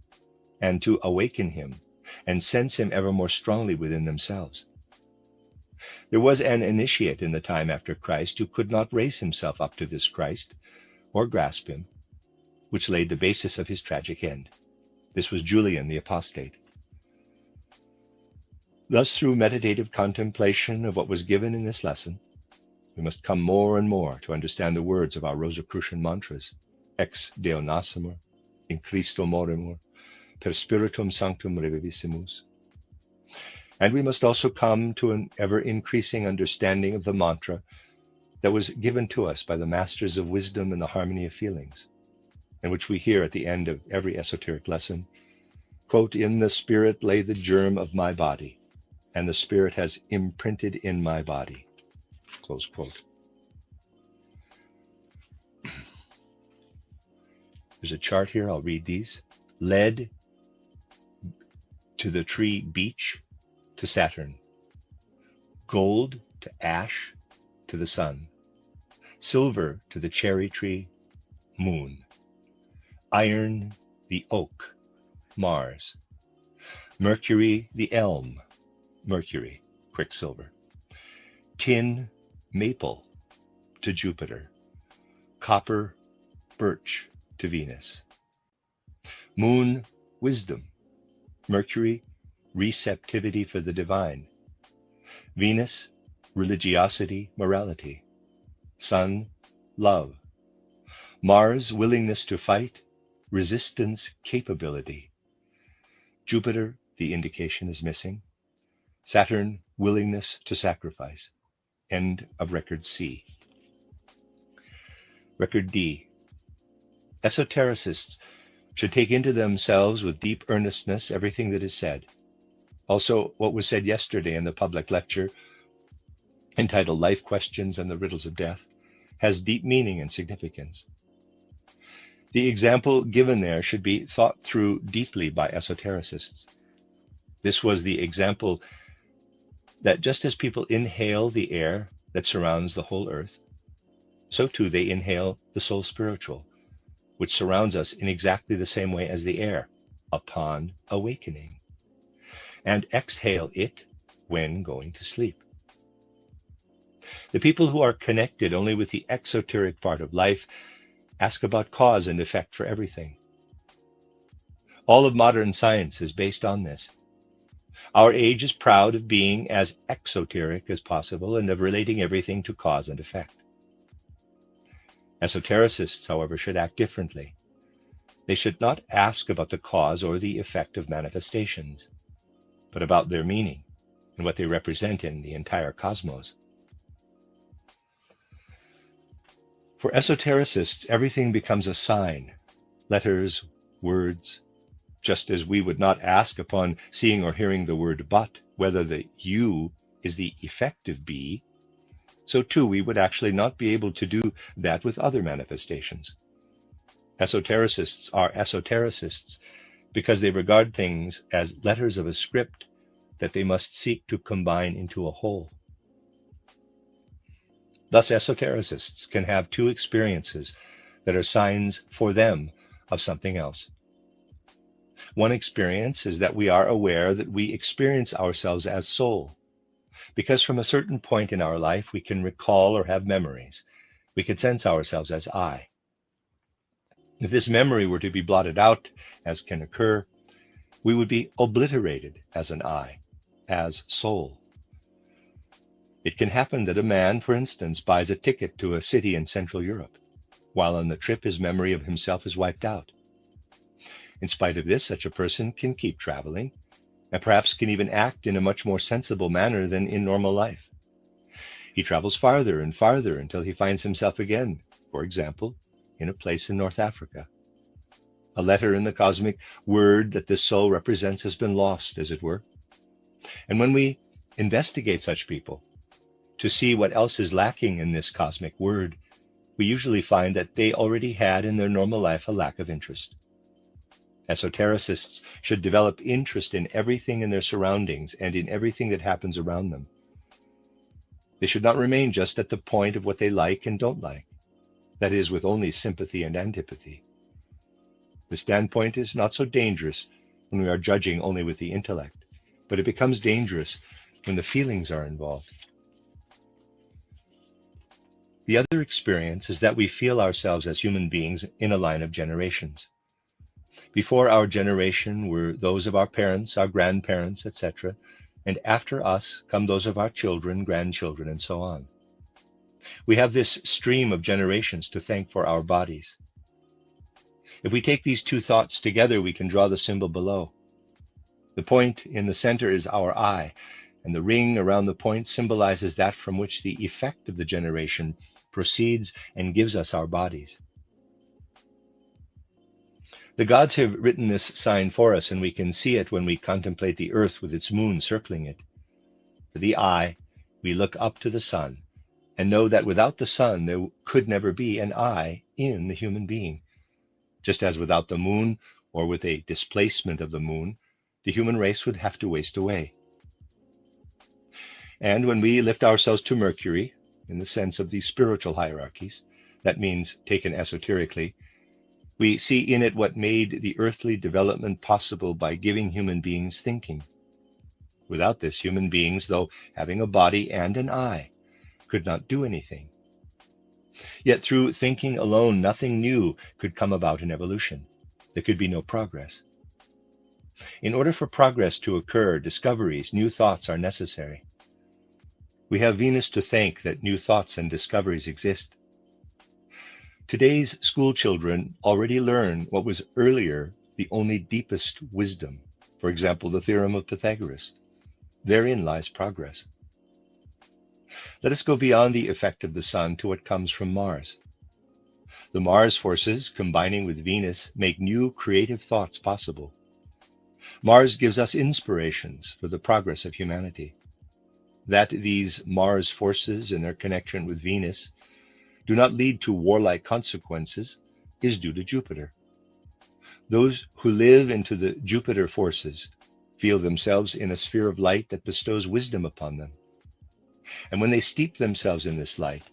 and to awaken him and sense him ever more strongly within themselves. There was an initiate in the time after Christ who could not raise himself up to this Christ or grasp him, which laid the basis of his tragic end. This was Julian the Apostate. Thus, through meditative contemplation of what was given in this lesson, we must come more and more to understand the words of our Rosicrucian mantras, Ex Deo nascimur, in Christo morimur, per Spiritum Sanctum revivissimus. And we must also come to an ever-increasing understanding of the mantra that was given to us by the masters of wisdom and the harmony of feelings, and which we hear at the end of every esoteric lesson, quote, "In the spirit lay the germ of my body, and the spirit has imprinted in my body," close quote. There's a chart here, I'll read these. Lead to the tree beech, to Saturn. Gold to ash, to the sun. Silver to the cherry tree, moon. Iron the oak, Mars. Mercury, the elm, Mercury, Quicksilver. Tin, maple, to Jupiter. Copper, birch, to Venus. Moon, wisdom. Mercury, receptivity for the divine. Venus, religiosity, morality. Sun, love. Mars, willingness to fight, resistance, capability. Jupiter, the indication is missing. Saturn, willingness to sacrifice. End of record C. Record D. Esotericists should take into themselves with deep earnestness everything that is said. Also, what was said yesterday in the public lecture, entitled Life Questions and the Riddles of Death, has deep meaning and significance. The example given there should be thought through deeply by esotericists. This was the example that just as people inhale the air that surrounds the whole earth, so too they inhale the soul spiritual, which surrounds us in exactly the same way as the air, upon awakening, and exhale it when going to sleep. The people who are connected only with the exoteric part of life ask about cause and effect for everything. All of modern science is based on this. Our age is proud of being as exoteric as possible and of relating everything to cause and effect. Esotericists, however, should act differently. They should not ask about the cause or the effect of manifestations, but about their meaning and what they represent in the entire cosmos. For esotericists, everything becomes a sign, letters, words, just as we would not ask upon seeing or hearing the word but whether the U is the effective B, so too we would actually not be able to do that with other manifestations. Esotericists are esotericists because they regard things as letters of a script that they must seek to combine into a whole. Thus, esotericists can have two experiences that are signs for them of something else. One experience is that we are aware that we experience ourselves as soul, because from a certain point in our life we can recall or have memories. We can sense ourselves as I. If this memory were to be blotted out, as can occur, we would be obliterated as an I, as soul. It can happen that a man, for instance, buys a ticket to a city in Central Europe. While on the trip, his memory of himself is wiped out. In spite of this, such a person can keep traveling, and perhaps can even act in a much more sensible manner than in normal life. He travels farther and farther until he finds himself again, for example, in a place in North Africa. A letter in the cosmic word that this soul represents has been lost, as it were. And when we investigate such people, to see what else is lacking in this cosmic word, we usually find that they already had in their normal life a lack of interest. Esotericists should develop interest in everything in their surroundings and in everything that happens around them. They should not remain just at the point of what they like and don't like, that is, with only sympathy and antipathy. The standpoint is not so dangerous when we are judging only with the intellect, but it becomes dangerous when the feelings are involved. The other experience is that we feel ourselves as human beings in a line of generations. Before our generation were those of our parents, our grandparents, etc., and after us come those of our children, grandchildren, and so on. We have this stream of generations to thank for our bodies. If we take these two thoughts together, we can draw the symbol below. The point in the center is our eye, and the ring around the point symbolizes that from which the effect of the generation proceeds and gives us our bodies. The gods have written this sign for us, and we can see it when we contemplate the earth with its moon circling it. For the eye, we look up to the sun, and know that without the sun there could never be an I in the human being. Just as without the moon, or with a displacement of the moon, the human race would have to waste away. And when we lift ourselves to Mercury, in the sense of the spiritual hierarchies, that means, taken esoterically, We see in it what made the earthly development possible by giving human beings thinking. Without this, human beings, though having a body and an eye, could not do anything. Yet through thinking alone, nothing new could come about in evolution. There could be no progress. In order for progress to occur, discoveries, new thoughts are necessary. We have Venus to thank that new thoughts and discoveries exist. Today's school children already learn what was earlier the only deepest wisdom. For example, the theorem of Pythagoras. Therein lies progress. Let us go beyond the effect of the Sun to what comes from Mars. The Mars forces, combining with Venus, make new creative thoughts possible. Mars gives us inspirations for the progress of humanity. That these Mars forces, in their connection with Venus, do not lead to warlike consequences is due to Jupiter. Those who live into the Jupiter forces feel themselves in a sphere of light that bestows wisdom upon them. And when they steep themselves in this light,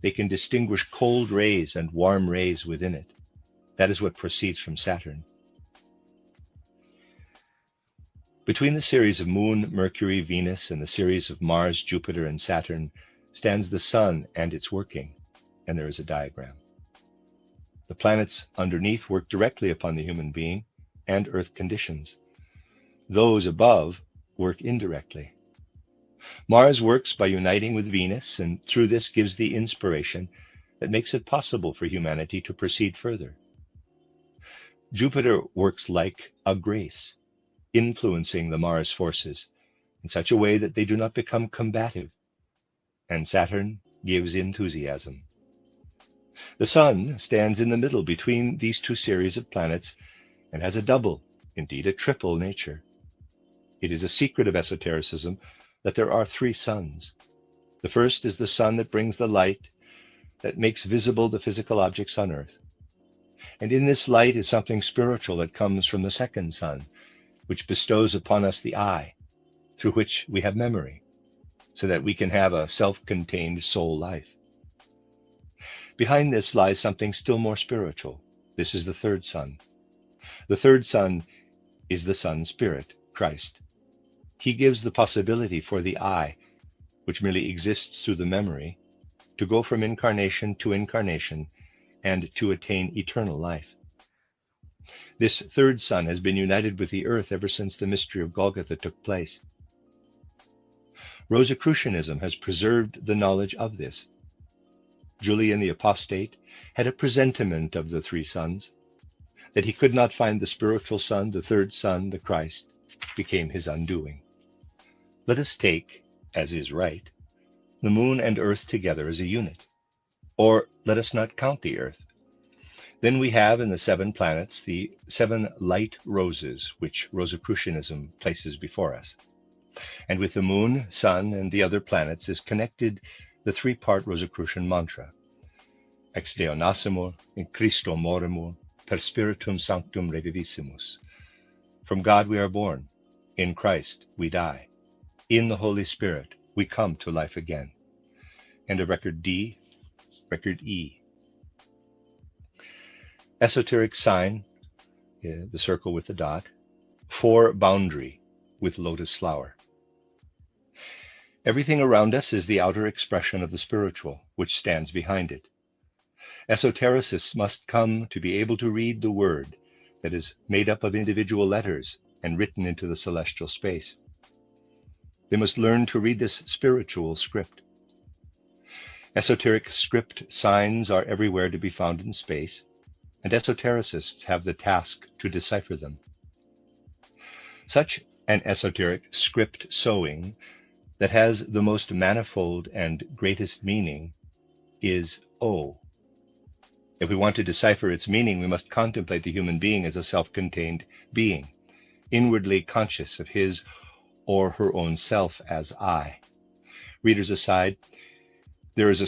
they can distinguish cold rays and warm rays within it. That is what proceeds from Saturn. Between the series of Moon, Mercury, Venus, and the series of Mars, Jupiter, and Saturn stands the Sun and its working, and there is a diagram. The planets underneath work directly upon the human being and Earth conditions. Those above work indirectly. Mars works by uniting with Venus, and through this gives the inspiration that makes it possible for humanity to proceed further. Jupiter works like a grace, influencing the Mars forces in such a way that they do not become combative, and Saturn gives enthusiasm. The Sun stands in the middle between these two series of planets and has a double, indeed a triple nature. It is a secret of esotericism that there are three suns. The first is the sun that brings the light that makes visible the physical objects on earth. And in this light is something spiritual that comes from the second sun, which bestows upon us the eye, through which we have memory, so that we can have a self-contained soul life. Behind this lies something still more spiritual. This is the third sun. The third sun is the Sun Spirit, Christ. He gives the possibility for the I, which merely exists through the memory, to go from incarnation to incarnation and to attain eternal life. This third sun has been united with the earth ever since the mystery of Golgotha took place. Rosicrucianism has preserved the knowledge of this. Julian the Apostate had a presentiment of the three suns. That he could not find the spiritual sun, the third sun, the Christ, became his undoing. Let us take, as is right, the moon and earth together as a unit. Or let us not count the earth. Then we have in the 7 planets the 7 light roses, which Rosicrucianism places before us. And with the moon, sun, and the other planets is connected the 3-part Rosicrucian mantra. Ex Deo nascimur, in Christo morimur, per spiritum sanctum revivissimus. From God we are born, in Christ we die. In the Holy Spirit we come to life again. And a record D, record E. Esoteric sign, the circle with the dot. 4 boundary with lotus flower. Everything around us is the outer expression of the spiritual, which stands behind it. Esotericists must come to be able to read the word that is made up of individual letters and written into the celestial space. They must learn to read this spiritual script. Esoteric script signs are everywhere to be found in space, and esotericists have the task to decipher them. Such an esoteric script sewing that has the most manifold and greatest meaning is O. If we want to decipher its meaning, we must contemplate the human being as a self-contained being, inwardly conscious of his or her own self as I. Readers aside, there's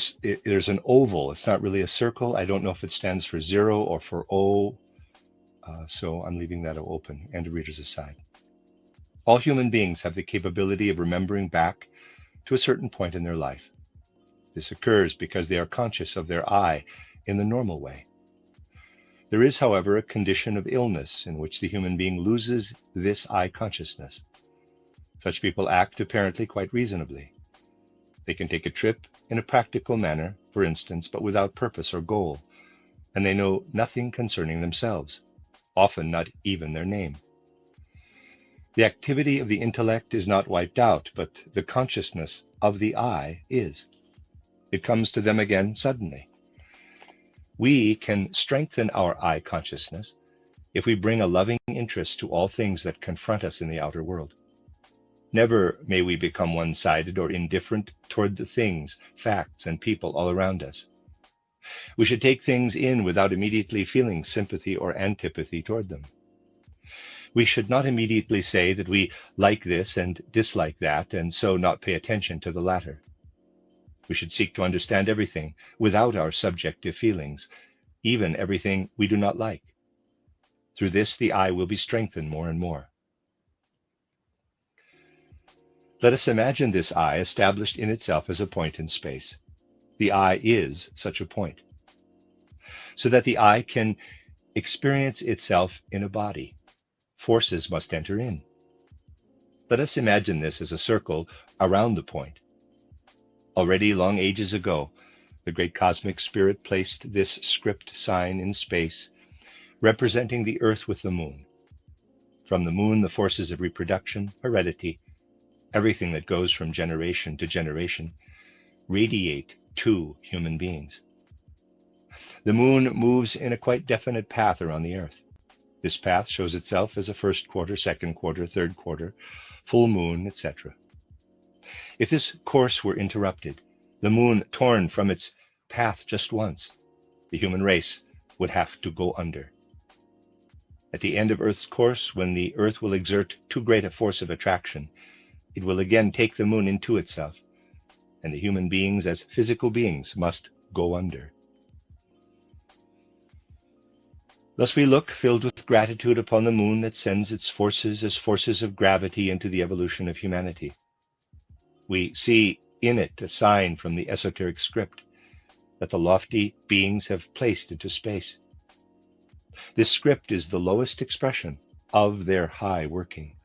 an oval. It's not really a circle. I don't know if it stands for 0 or for O, so I'm leaving that open, and readers aside. All human beings have the capability of remembering back to a certain point in their life. This occurs because they are conscious of their I in the normal way. There is, however, a condition of illness in which the human being loses this I consciousness. Such people act apparently quite reasonably. They can take a trip in a practical manner, for instance, but without purpose or goal, and they know nothing concerning themselves, often not even their name. The activity of the intellect is not wiped out, but the consciousness of the I is. It comes to them again suddenly. We can strengthen our I consciousness if we bring a loving interest to all things that confront us in the outer world. Never may we become one-sided or indifferent toward the things, facts, and people all around us. We should take things in without immediately feeling sympathy or antipathy toward them. We should not immediately say that we like this and dislike that, and so not pay attention to the latter. We should seek to understand everything without our subjective feelings, even everything we do not like. Through this, the I will be strengthened more and more. Let us imagine this I established in itself as a point in space. The I is such a point, so that the I can experience itself in a body. Forces must enter in. Let us imagine this as a circle around the point. Already long ages ago, the great cosmic spirit placed this script sign in space, representing the earth with the moon. From the moon, the forces of reproduction, heredity, everything that goes from generation to generation, radiate to human beings. The moon moves in a quite definite path around the earth. This path shows itself as a first quarter, second quarter, third quarter, full moon, etc. If this course were interrupted, the moon torn from its path just once, the human race would have to go under. At the end of Earth's course, when the Earth will exert too great a force of attraction, it will again take the moon into itself, and the human beings as physical beings must go under. Thus we look, filled with gratitude, upon the moon that sends its forces as forces of gravity into the evolution of humanity. We see in it a sign from the esoteric script that the lofty beings have placed into space. This script is the lowest expression of their high working.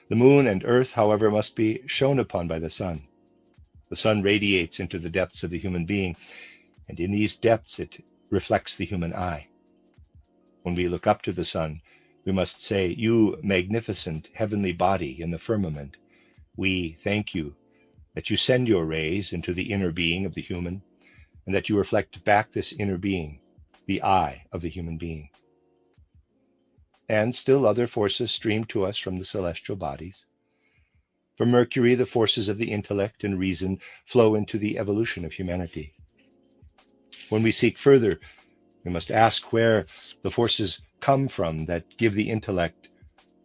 The moon and earth, however, must be shone upon by the sun. The sun radiates into the depths of the human being, and in these depths it reflects the human eye. When we look up to the sun, we must say, "You magnificent heavenly body in the firmament, we thank you that you send your rays into the inner being of the human, and that you reflect back this inner being, the eye of the human being." And still other forces stream to us from the celestial bodies. From Mercury, the forces of the intellect and reason flow into the evolution of humanity. When we seek further, we must ask where the forces come from that give the intellect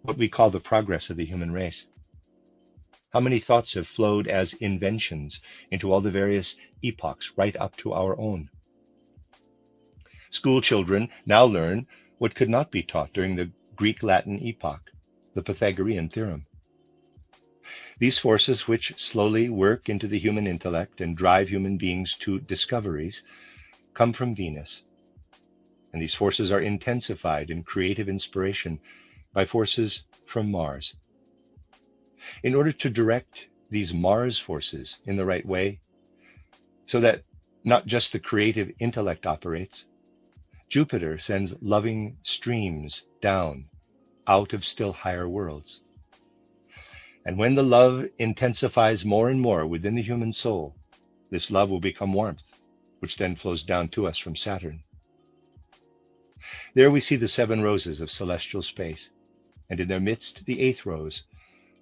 what we call the progress of the human race. How many thoughts have flowed as inventions into all the various epochs right up to our own? School children now learn what could not be taught during the Greek-Latin epoch, the Pythagorean theorem. These forces, which slowly work into the human intellect and drive human beings to discoveries, come from Venus. And these forces are intensified in creative inspiration by forces from Mars. In order to direct these Mars forces in the right way, so that not just the creative intellect operates, Jupiter sends loving streams down out of still higher worlds. And when the love intensifies more and more within the human soul, this love will become warmth, which then flows down to us from Saturn. There we see the 7 roses of celestial space, and in their midst the 8th rose,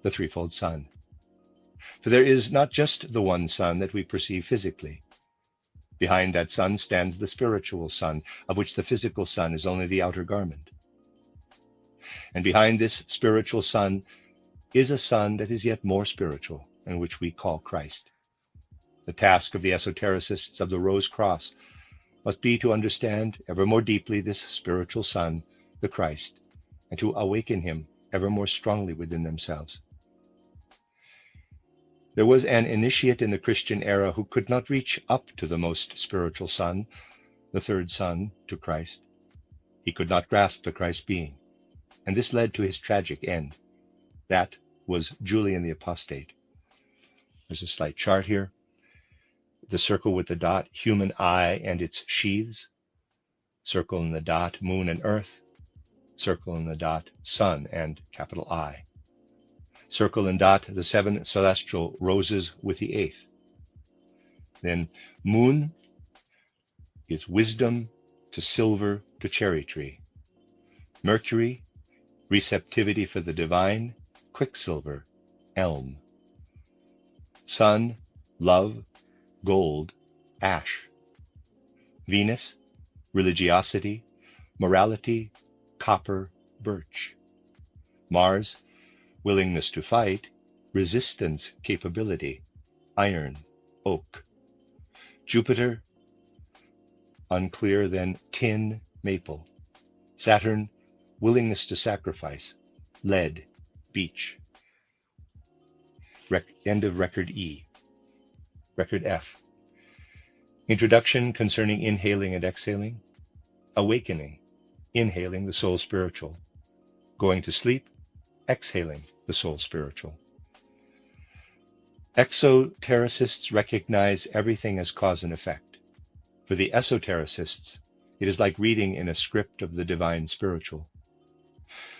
the threefold sun. For there is not just the one sun that we perceive physically. Behind that sun stands the spiritual sun, of which the physical sun is only the outer garment. And behind this spiritual sun is a sun that is yet more spiritual, and which we call Christ. The task of the esotericists of the Rose Cross must be to understand ever more deeply this spiritual sun, the Christ, and to awaken him ever more strongly within themselves. There was an initiate in the Christian era who could not reach up to the most spiritual sun, the third son, to Christ. He could not grasp the Christ being, and this led to his tragic end. That was Julian the Apostate. There's a slight chart here. The circle with the dot, human eye and its sheaths. Circle in the dot, moon and earth. Circle in the dot, sun and capital I. Circle and dot, the 7 celestial roses with the 8th. Then moon is wisdom to silver to cherry tree. Mercury, receptivity for the divine, quicksilver, elm. Sun, love, gold, ash. Venus, religiosity, morality, copper, birch. Mars, willingness to fight, resistance capability, iron, oak. Jupiter, unclear, then tin, maple. Saturn, willingness to sacrifice, lead, beech. End of record E. Record F. Introduction concerning inhaling and exhaling. Awakening, inhaling the soul spiritual. Going to sleep, exhaling the soul spiritual. Exotericists recognize everything as cause and effect. For the esotericists, it is like reading in a script of the divine spiritual.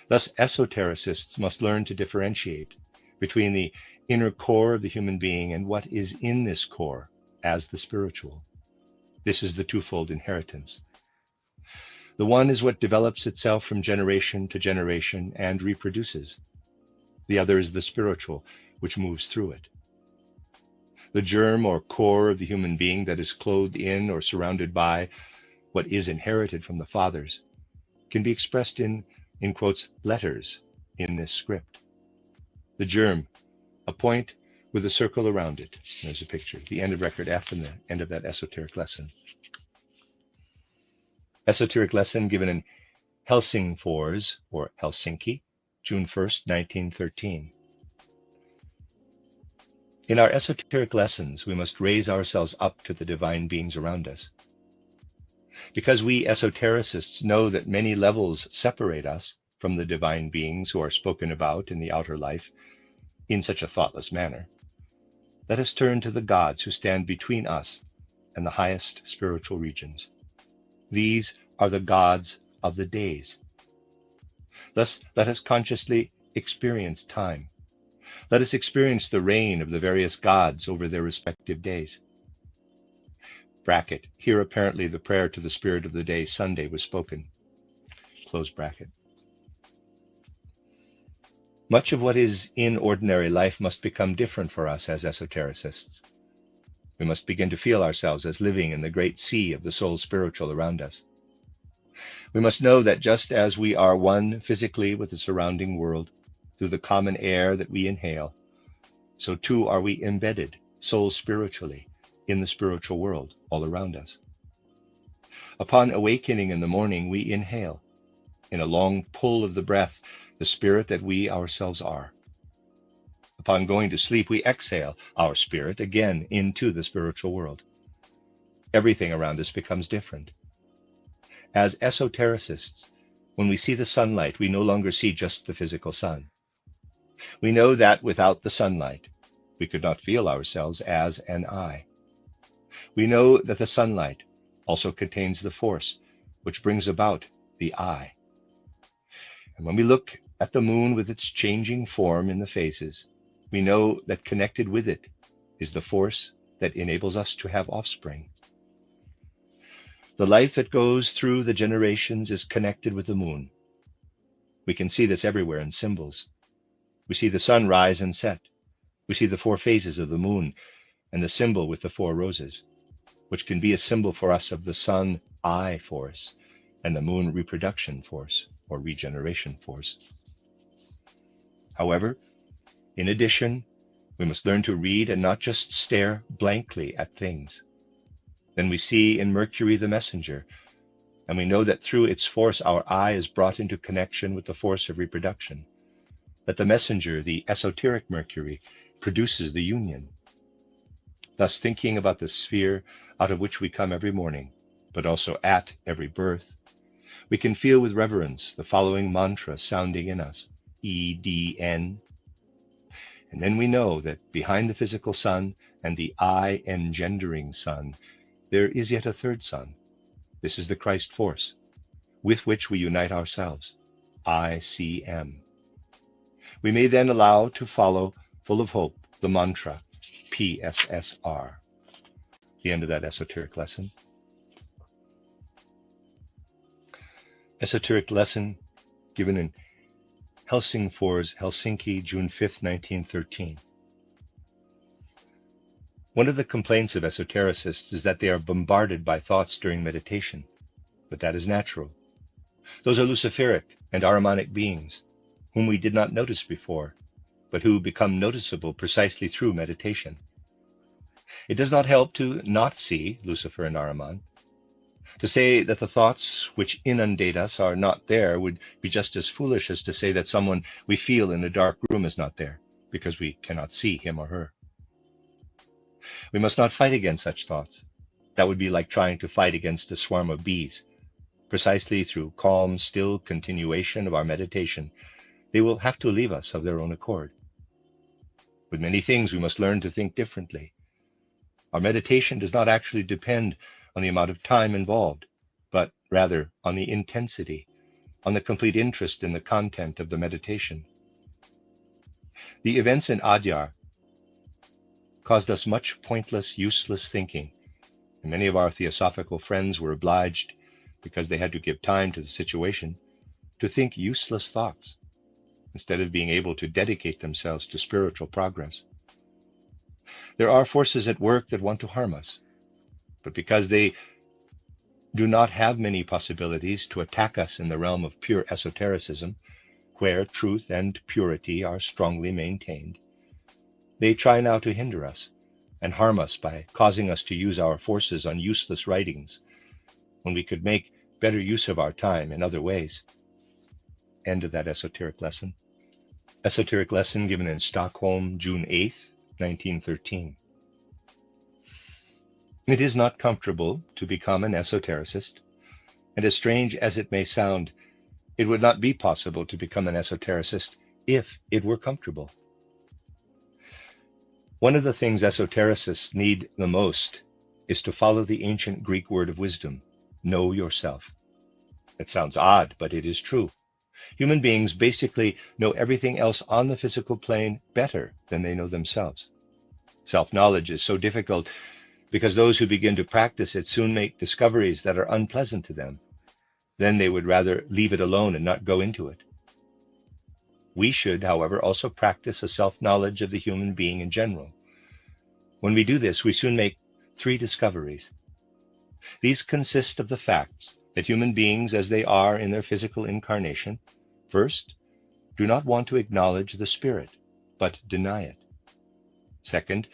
Thus, esotericists must learn to differentiate between the inner core of the human being and what is in this core as the spiritual. This is the twofold inheritance. The one is what develops itself from generation to generation and reproduces. The other is the spiritual, which moves through it. The germ or core of the human being that is clothed in or surrounded by what is inherited from the fathers can be expressed in quotes, letters in this script. The germ, a point with a circle around it. There's a picture, the end of record F and the end of that esoteric lesson. Esoteric lesson given in Helsingfors, or Helsinki, June 1st, 1913. In our esoteric lessons, we must raise ourselves up to the divine beings around us. Because we esotericists know that many levels separate us from the divine beings who are spoken about in the outer life in such a thoughtless manner, let us turn to the gods who stand between us and the highest spiritual regions. These are the gods of the days. Thus, let us consciously experience time. Let us experience the reign of the various gods over their respective days. Bracket. Here apparently the prayer to the spirit of the day, Sunday, was spoken. Close bracket. Much of what is in ordinary life must become different for us as esotericists. We must begin to feel ourselves as living in the great sea of the soul spiritual around us. We must know that just as we are one physically with the surrounding world through the common air that we inhale, so too are we embedded, soul spiritually, in the spiritual world all around us. Upon awakening in the morning, we inhale, in a long pull of the breath, the spirit that we ourselves are. Upon going to sleep, we exhale our spirit again into the spiritual world. Everything around us becomes different. As esotericists, when we see the sunlight, we no longer see just the physical sun. We know that without the sunlight, we could not feel ourselves as an I. We know that the sunlight also contains the force which brings about the I. And when we look at the moon with its changing form in the phases, we know that connected with it is the force that enables us to have offspring. The life that goes through the generations is connected with the moon. We can see this everywhere in symbols. We see the sun rise and set. We see the 4 phases of the moon and the symbol with the 4 roses, which can be a symbol for us of the sun I force and the moon reproduction force or regeneration force. However, in addition, we must learn to read and not just stare blankly at things. Then we see in Mercury the messenger, and we know that through its force our eye is brought into connection with the force of reproduction, that the messenger, the esoteric Mercury, produces the union. Thus, thinking about the sphere out of which we come every morning, but also at every birth, we can feel with reverence the following mantra sounding in us, EDN. And then we know that behind the physical sun and the I engendering sun, there is yet a third sun. This is the Christ force, with which we unite ourselves, ICM. We may then allow to follow, full of hope, the mantra, PSSR. The end of that esoteric lesson. Esoteric lesson given in Helsingfors, Helsinki, June 5th, 1913. One of the complaints of esotericists is that they are bombarded by thoughts during meditation, but that is natural. Those are Luciferic and Ahrimanic beings, whom we did not notice before, but who become noticeable precisely through meditation. It does not help to not see Lucifer and Ahriman. To say that the thoughts which inundate us are not there would be just as foolish as to say that someone we feel in a dark room is not there, because we cannot see him or her. We must not fight against such thoughts. That would be like trying to fight against a swarm of bees. Precisely through calm, still continuation of our meditation, they will have to leave us of their own accord. With many things, we must learn to think differently. Our meditation does not actually depend on the amount of time involved, but rather on the intensity, on the complete interest in the content of the meditation. The events in Adyar caused us much pointless, useless thinking, and many of our theosophical friends were obliged, because they had to give time to the situation, to think useless thoughts, instead of being able to dedicate themselves to spiritual progress. There are forces at work that want to harm us, but because they do not have many possibilities to attack us in the realm of pure esotericism, where truth and purity are strongly maintained, they try now to hinder us and harm us by causing us to use our forces on useless writings, when we could make better use of our time in other ways. End of that esoteric lesson. Esoteric lesson given in Stockholm, June 8th, 1913. It is not comfortable to become an esotericist, and as strange as it may sound, it would not be possible to become an esotericist if it were comfortable. One of the things esotericists need the most is to follow the ancient Greek word of wisdom, know yourself. It sounds odd, but it is true. Human beings basically know everything else on the physical plane better than they know themselves. Self-knowledge is so difficult because those who begin to practice it soon make discoveries that are unpleasant to them. Then they would rather leave it alone and not go into it. We should, however, also practice a self-knowledge of the human being in general. When we do this, we soon make 3 discoveries. These consist of the facts that human beings, as they are in their physical incarnation, first, do not want to acknowledge the spirit, but deny it. Second,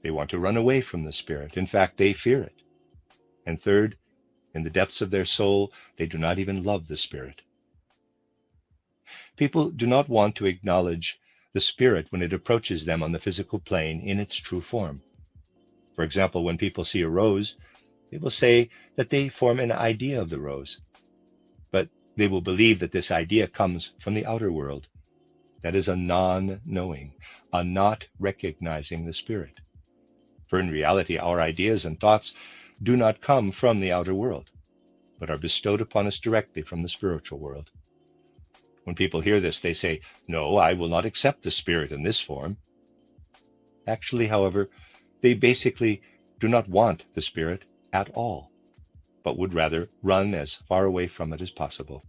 they want to run away from the spirit. In fact, they fear it. And third, in the depths of their soul, they do not even love the spirit. People do not want to acknowledge the spirit when it approaches them on the physical plane in its true form. For example, when people see a rose, they will say that they form an idea of the rose, but they will believe that this idea comes from the outer world. That is a non-knowing, a not recognizing the spirit. For in reality, our ideas and thoughts do not come from the outer world, but are bestowed upon us directly from the spiritual world. When people hear this, they say, "No, I will not accept the spirit in this form." Actually, however, they basically do not want the spirit at all, but would rather run as far away from it as possible.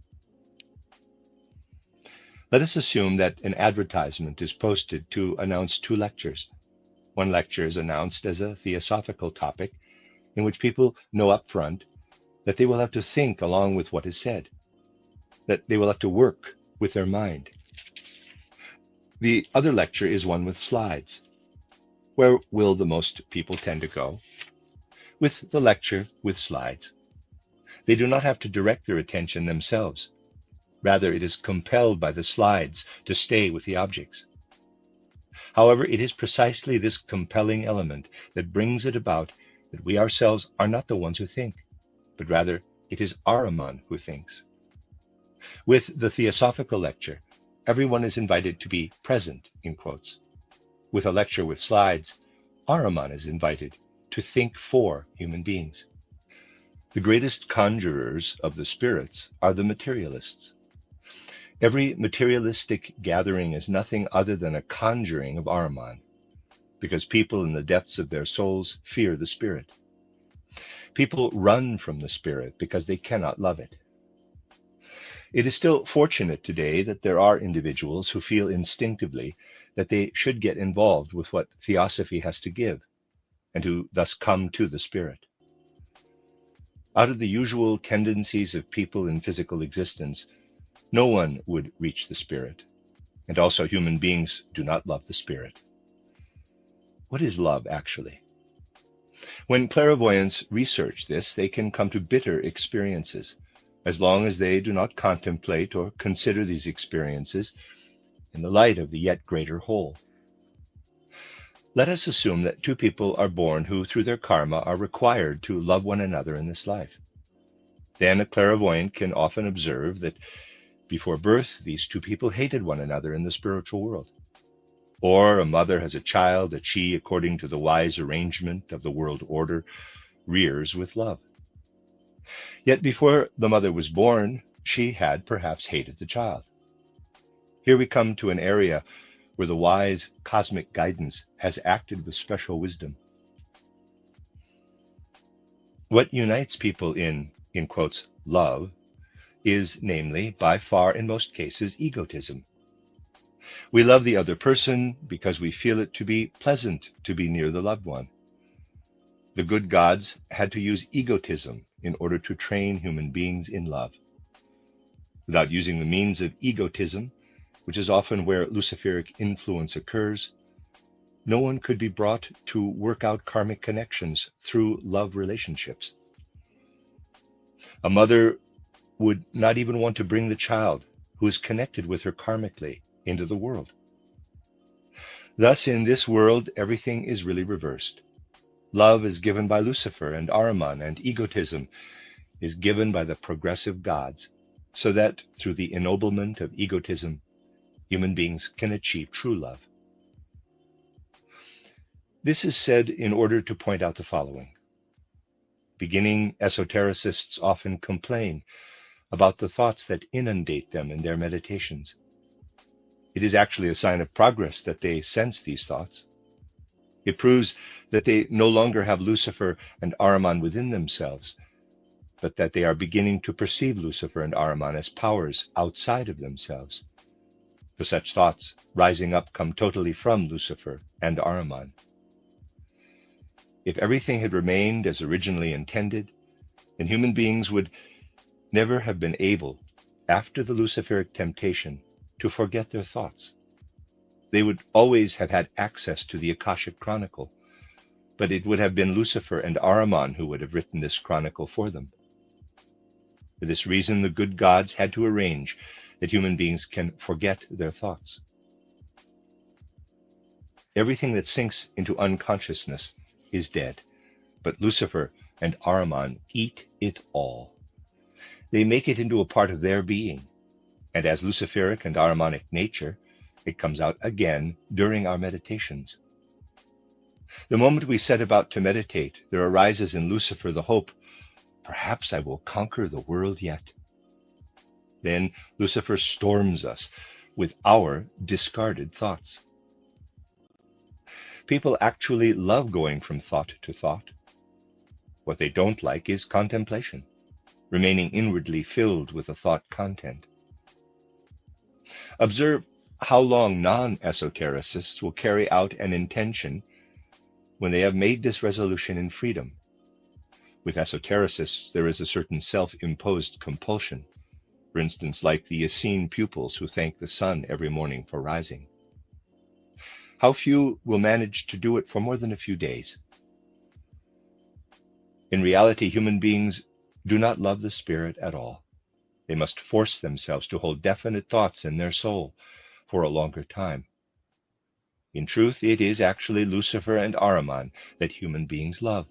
Let us assume that an advertisement is posted to announce 2 lectures. One lecture is announced as a theosophical topic, in which people know up front that they will have to think along with what is said, that they will have to work with their mind. The other lecture is one with slides. Where will the most people tend to go? With the lecture with slides. They do not have to direct their attention themselves. Rather, it is compelled by the slides to stay with the objects. However, it is precisely this compelling element that brings it about that we ourselves are not the ones who think. but rather it is Ahriman who thinks. With the Theosophical lecture, everyone is invited to be present, in quotes. With a lecture with slides, Ahriman is invited to think for human beings. The greatest conjurers of the spirits are the materialists. Every materialistic gathering is nothing other than a conjuring of Ahriman, because people in the depths of their souls fear the spirit. People run from the spirit because they cannot love it. It is still fortunate today that there are individuals who feel instinctively that they should get involved with what Theosophy has to give, and who thus come to the spirit. Out of the usual tendencies of people in physical existence, no one would reach the spirit, and also human beings do not love the spirit. What is love, actually? When clairvoyants research this, they can come to bitter experiences, as long as they do not contemplate or consider these experiences in the light of the yet greater whole. Let us assume that two people are born who, through their karma, are required to love one another in this life. Then a clairvoyant can often observe that before birth, these two people hated one another in the spiritual world. Or a mother has a child that she, according to the wise arrangement of the world order, rears with love. Yet before the mother was born, she had perhaps hated the child. Here we come to an area where the wise cosmic guidance has acted with special wisdom. What unites people in quotes, love, is, namely, by far in most cases, egotism. We love the other person because we feel it to be pleasant to be near the loved one. The good gods had to use egotism in order to train human beings in love. Without using the means of egotism, which is often where Luciferic influence occurs, no one could be brought to work out karmic connections through love relationships. A mother would not even want to bring the child who is connected with her karmically into the world. Thus, in this world, everything is really reversed. Love is given by Lucifer and Ahriman, and egotism is given by the progressive gods, so that through the ennoblement of egotism, human beings can achieve true love. This is said in order to point out the following. Beginning esotericists often complain about the thoughts that inundate them in their meditations. It is actually a sign of progress that they sense these thoughts. It proves that they no longer have Lucifer and Ahriman within themselves, but that they are beginning to perceive Lucifer and Ahriman as powers outside of themselves. For such thoughts rising up come totally from Lucifer and Ahriman. If everything had remained as originally intended, then human beings would never have been able, after the Luciferic temptation, to forget their thoughts. They would always have had access to the Akashic Chronicle, but it would have been Lucifer and Ahriman who would have written this chronicle for them. For this reason, the good gods had to arrange that human beings can forget their thoughts. Everything that sinks into unconsciousness is dead, but Lucifer and Ahriman eat it all. They make it into a part of their being, and as Luciferic and Ahrimanic nature, it comes out again during our meditations. The moment we set about to meditate, there arises in Lucifer the hope, perhaps I will conquer the world yet. Then Lucifer storms us with our discarded thoughts. People actually love going from thought to thought. What they don't like is contemplation, remaining inwardly filled with the thought content. Observe how long non-esotericists will carry out an intention when they have made this resolution in freedom. With esotericists, there is a certain self-imposed compulsion, for instance, like the Essene pupils who thank the sun every morning for rising. How few will manage to do it for more than a few days? In reality, human beings do not love the spirit at all. They must force themselves to hold definite thoughts in their soul for a longer time. In truth, it is actually Lucifer and Ahriman that human beings love.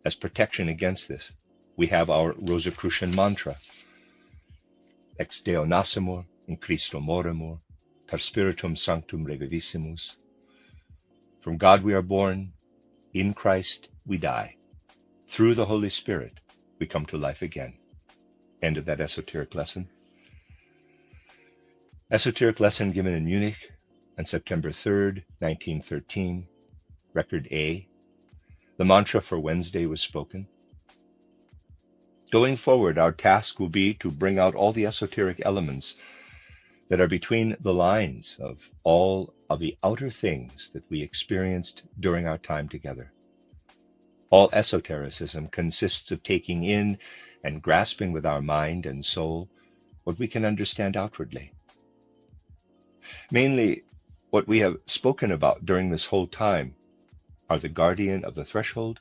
As protection against this, we have our Rosicrucian mantra, Ex Deo nascimur, in Christo morimur, per Spiritum Sanctum revivissimus. From God we are born, in Christ we die. Through the Holy Spirit we come to life again. End of that esoteric lesson. Esoteric lesson given in Munich on September 3rd, 1913. Record A. The mantra for Wednesday was spoken. Going forward, our task will be to bring out all the esoteric elements that are between the lines of all of the outer things that we experienced during our time together. All esotericism consists of taking in and grasping with our mind and soul what we can understand outwardly. Mainly, what we have spoken about during this whole time are the guardian of the threshold,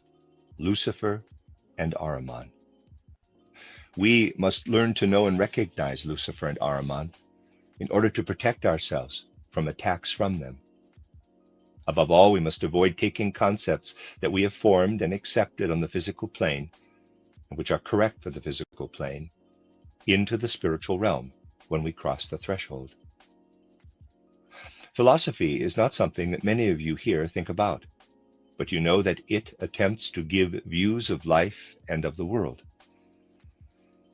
Lucifer, and Ahriman. We must learn to know and recognize Lucifer and Ahriman in order to protect ourselves from attacks from them. Above all, we must avoid taking concepts that we have formed and accepted on the physical plane, and which are correct for the physical plane, into the spiritual realm when we cross the threshold. Philosophy is not something that many of you here think about, but you know that it attempts to give views of life and of the world.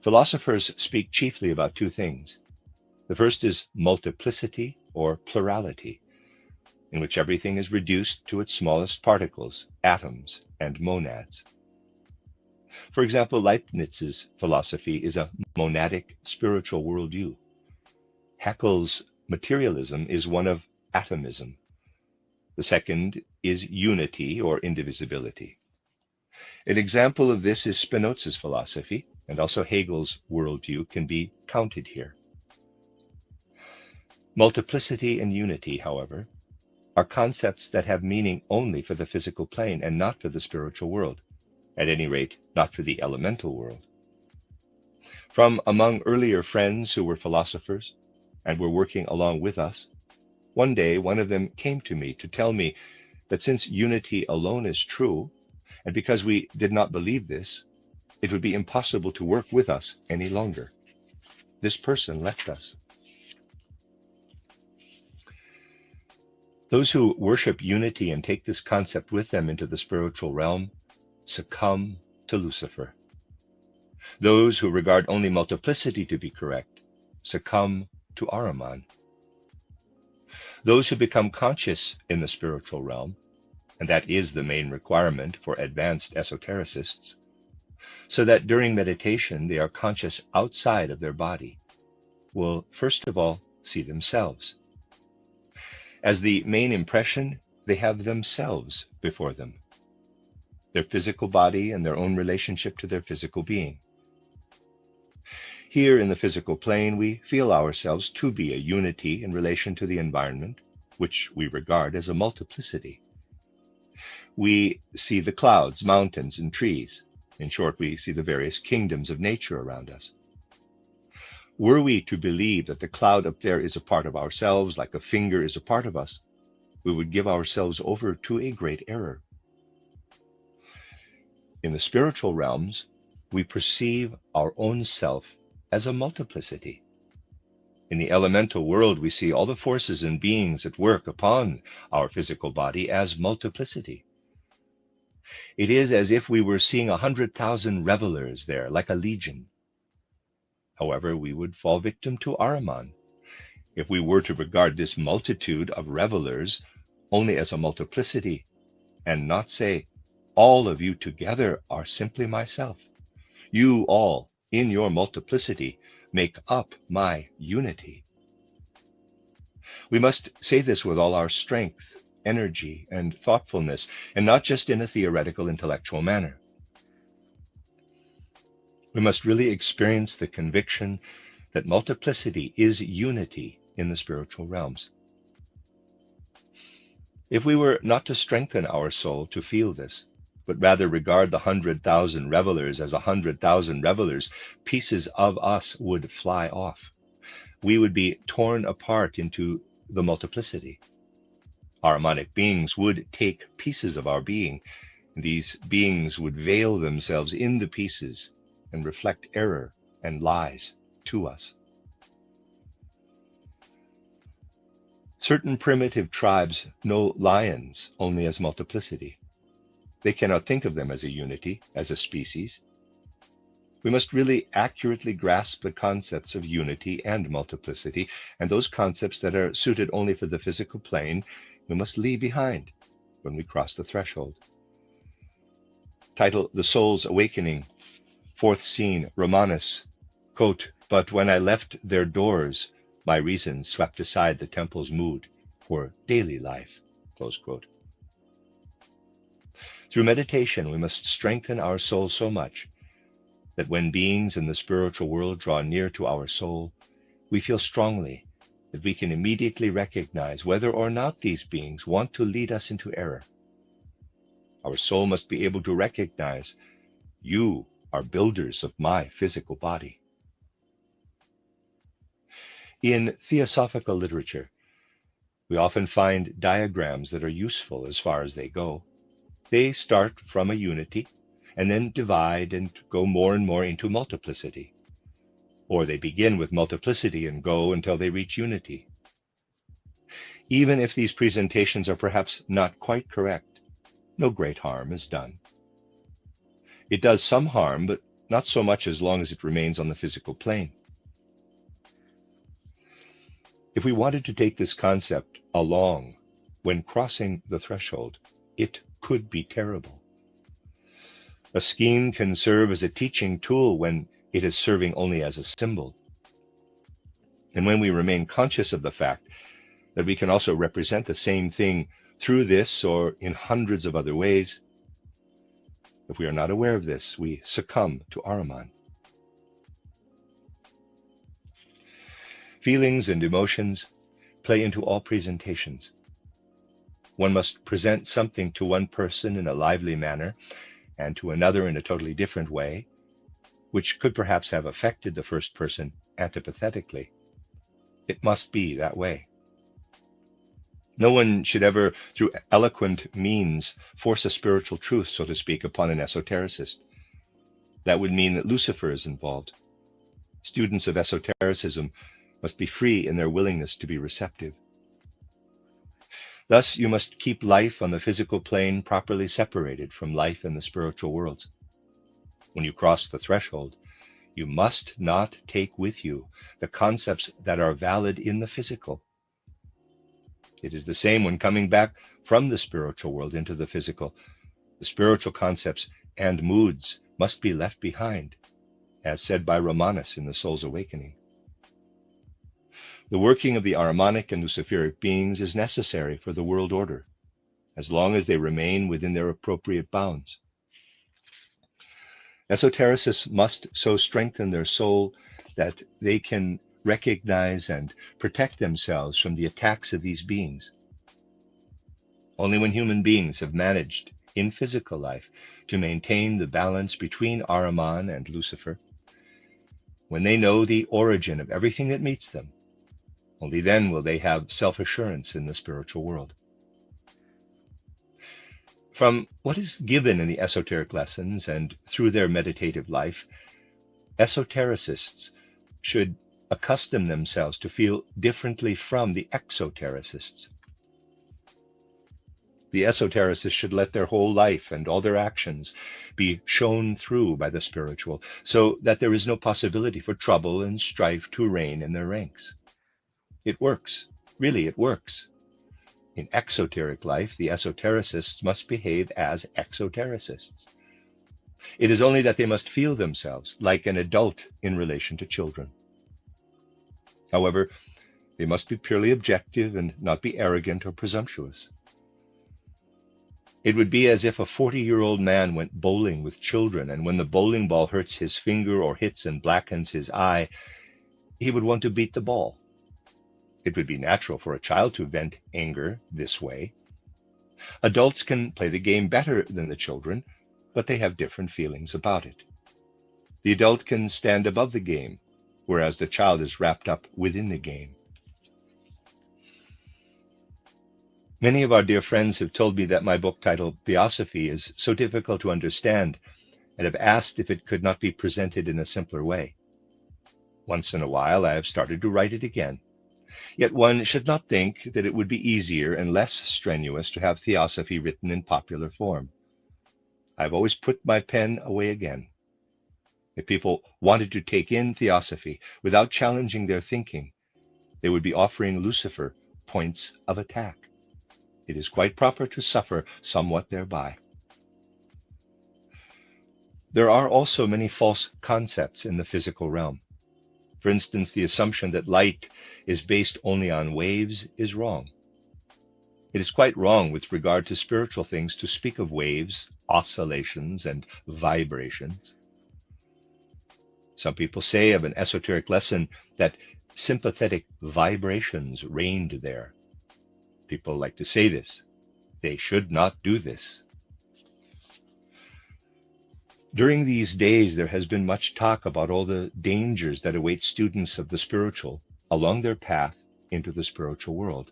Philosophers speak chiefly about two things. The first is multiplicity or plurality, in which everything is reduced to its smallest particles, atoms, and monads. For example, Leibniz's philosophy is a monadic spiritual worldview. Haeckel's materialism is one of atomism. The second is unity or indivisibility. An example of this is Spinoza's philosophy, and also Hegel's worldview can be counted here. Multiplicity and unity, however, are concepts that have meaning only for the physical plane and not for the spiritual world, at any rate, not for the elemental world. From among earlier friends who were philosophers and were working along with us, one day one of them came to me to tell me that since unity alone is true, and because we did not believe this, it would be impossible to work with us any longer. This person left us. Those who worship unity and take this concept with them into the spiritual realm succumb to Lucifer. Those who regard only multiplicity to be correct succumb to Ahriman. Those who become conscious in the spiritual realm, and that is the main requirement for advanced esotericists, so that during meditation they are conscious outside of their body, will first of all see themselves. As the main impression, they have themselves before them, their physical body and their own relationship to their physical being. Here in the physical plane, we feel ourselves to be a unity in relation to the environment, which we regard as a multiplicity. We see the clouds, mountains, and trees. In short, we see the various kingdoms of nature around us. Were we to believe that the cloud up there is a part of ourselves, like a finger is a part of us, we would give ourselves over to a great error. In the spiritual realms, we perceive our own self as a multiplicity. In the elemental world, we see all the forces and beings at work upon our physical body as multiplicity. It is as if we were seeing 100,000 revelers there, like a legion. However, we would fall victim to Ahriman if we were to regard this multitude of revelers only as a multiplicity and not say, all of you together are simply myself. You all, in your multiplicity, make up my unity. We must say this with all our strength, energy, and thoughtfulness, and not just in a theoretical, intellectual manner. We must really experience the conviction that multiplicity is unity in the spiritual realms. If we were not to strengthen our soul to feel this, but rather regard the 100,000 revelers as 100,000 revelers, pieces of us would fly off. We would be torn apart into the multiplicity. Ahrimanic beings would take pieces of our being. These beings would veil themselves in the pieces and reflect error and lies to us. Certain primitive tribes know lions only as multiplicity. They cannot think of them as a unity, as a species. We must really accurately grasp the concepts of unity and multiplicity, and those concepts that are suited only for the physical plane, we must leave behind when we cross the threshold. Title: The Soul's Awakening. Fourth scene, Romanus. Quote, "But when I left their doors, my reason swept aside the temple's mood for daily life." Close quote. Through meditation, we must strengthen our soul so much that when beings in the spiritual world draw near to our soul, we feel strongly that we can immediately recognize whether or not these beings want to lead us into error. Our soul must be able to recognize, you are builders of my physical body. In theosophical literature, we often find diagrams that are useful as far as they go. They start from a unity and then divide and go more and more into multiplicity. Or they begin with multiplicity and go until they reach unity. Even if these presentations are perhaps not quite correct, no great harm is done. It does some harm, but not so much as long as it remains on the physical plane. If we wanted to take this concept along when crossing the threshold, it could be terrible. A scheme can serve as a teaching tool when it is serving only as a symbol. And when we remain conscious of the fact that we can also represent the same thing through this or in hundreds of other ways, if we are not aware of this, we succumb to Ahriman. Feelings and emotions play into all presentations. One must present something to one person in a lively manner and to another in a totally different way, which could perhaps have affected the first person antipathetically. It must be that way. No one should ever, through eloquent means, force a spiritual truth, so to speak, upon an esotericist. That would mean that Lucifer is involved. Students of esotericism must be free in their willingness to be receptive. Thus, you must keep life on the physical plane properly separated from life in the spiritual worlds. When you cross the threshold, you must not take with you the concepts that are valid in the physical. It is the same when coming back from the spiritual world into the physical. The spiritual concepts and moods must be left behind, as said by Romanus in The Soul's Awakening. The working of the Ahrimanic and Luciferic beings is necessary for the world order, as long as they remain within their appropriate bounds. Esotericists must so strengthen their soul that they can recognize and protect themselves from the attacks of these beings. Only when human beings have managed, in physical life, to maintain the balance between Ahriman and Lucifer, when they know the origin of everything that meets them, only then will they have self-assurance in the spiritual world. From what is given in the esoteric lessons and through their meditative life, esotericists should accustom themselves to feel differently from the exotericists. The esotericists should let their whole life and all their actions be shown through by the spiritual, so that there is no possibility for trouble and strife to reign in their ranks. It works. Really, it works. In exoteric life, the esotericists must behave as exotericists. It is only that they must feel themselves like an adult in relation to children. However, they must be purely objective and not be arrogant or presumptuous. It would be as if a 40-year-old man went bowling with children, and when the bowling ball hurts his finger or hits and blackens his eye, he would want to beat the ball. It would be natural for a child to vent anger this way. Adults can play the game better than the children, but they have different feelings about it. The adult can stand above the game, whereas the child is wrapped up within the game. Many of our dear friends have told me that my book titled Theosophy is so difficult to understand and have asked if it could not be presented in a simpler way. Once in a while I have started to write it again. Yet one should not think that it would be easier and less strenuous to have theosophy written in popular form. I have always put my pen away again. If people wanted to take in theosophy without challenging their thinking, they would be offering Lucifer points of attack. It is quite proper to suffer somewhat thereby. There are also many false concepts in the physical realm. For instance, the assumption that light is based only on waves is wrong. It is quite wrong with regard to spiritual things to speak of waves, oscillations, and vibrations. Some people say of an esoteric lesson that sympathetic vibrations reigned there. People like to say this. They should not do this. During these days, there has been much talk about all the dangers that await students of the spiritual along their path into the spiritual world.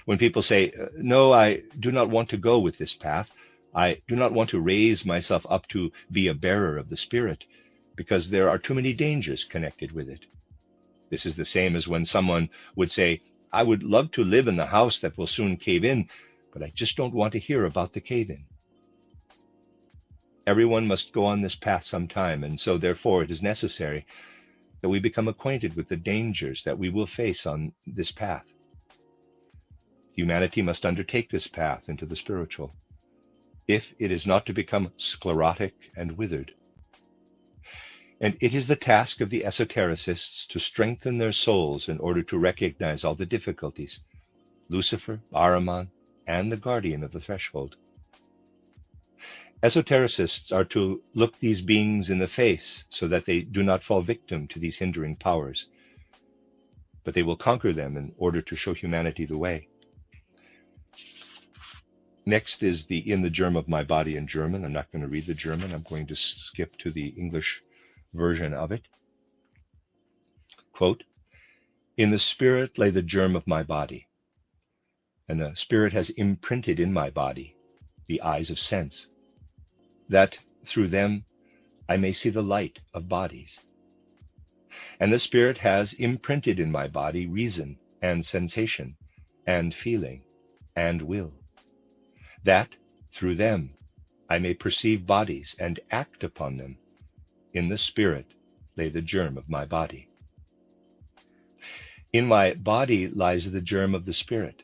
When people say, "No, I do not want to go with this path. I do not want to raise myself up to be a bearer of the Spirit, because there are too many dangers connected with it." This is the same as when someone would say, "I would love to live in the house that will soon cave in, but I just don't want to hear about the cave-in." Everyone must go on this path sometime, and so therefore it is necessary that we become acquainted with the dangers that we will face on this path. Humanity must undertake this path into the spiritual, if it is not to become sclerotic and withered. And it is the task of the esotericists to strengthen their souls in order to recognize all the difficulties, Lucifer, Ahriman, and the guardian of the threshold. Esotericists are to look these beings in the face so that they do not fall victim to these hindering powers, but they will conquer them in order to show humanity the way. Next is the "In the Germ of My Body" in German. I'm not going to read the German. I'm going to skip to the English version of it. Quote, "In the spirit lay the germ of my body, and the spirit has imprinted in my body the eyes of sense, that through them I may see the light of bodies. And the spirit has imprinted in my body reason and sensation and feeling and will, that through them I may perceive bodies and act upon them. In the spirit lay the germ of my body. In my body lies the germ of the spirit,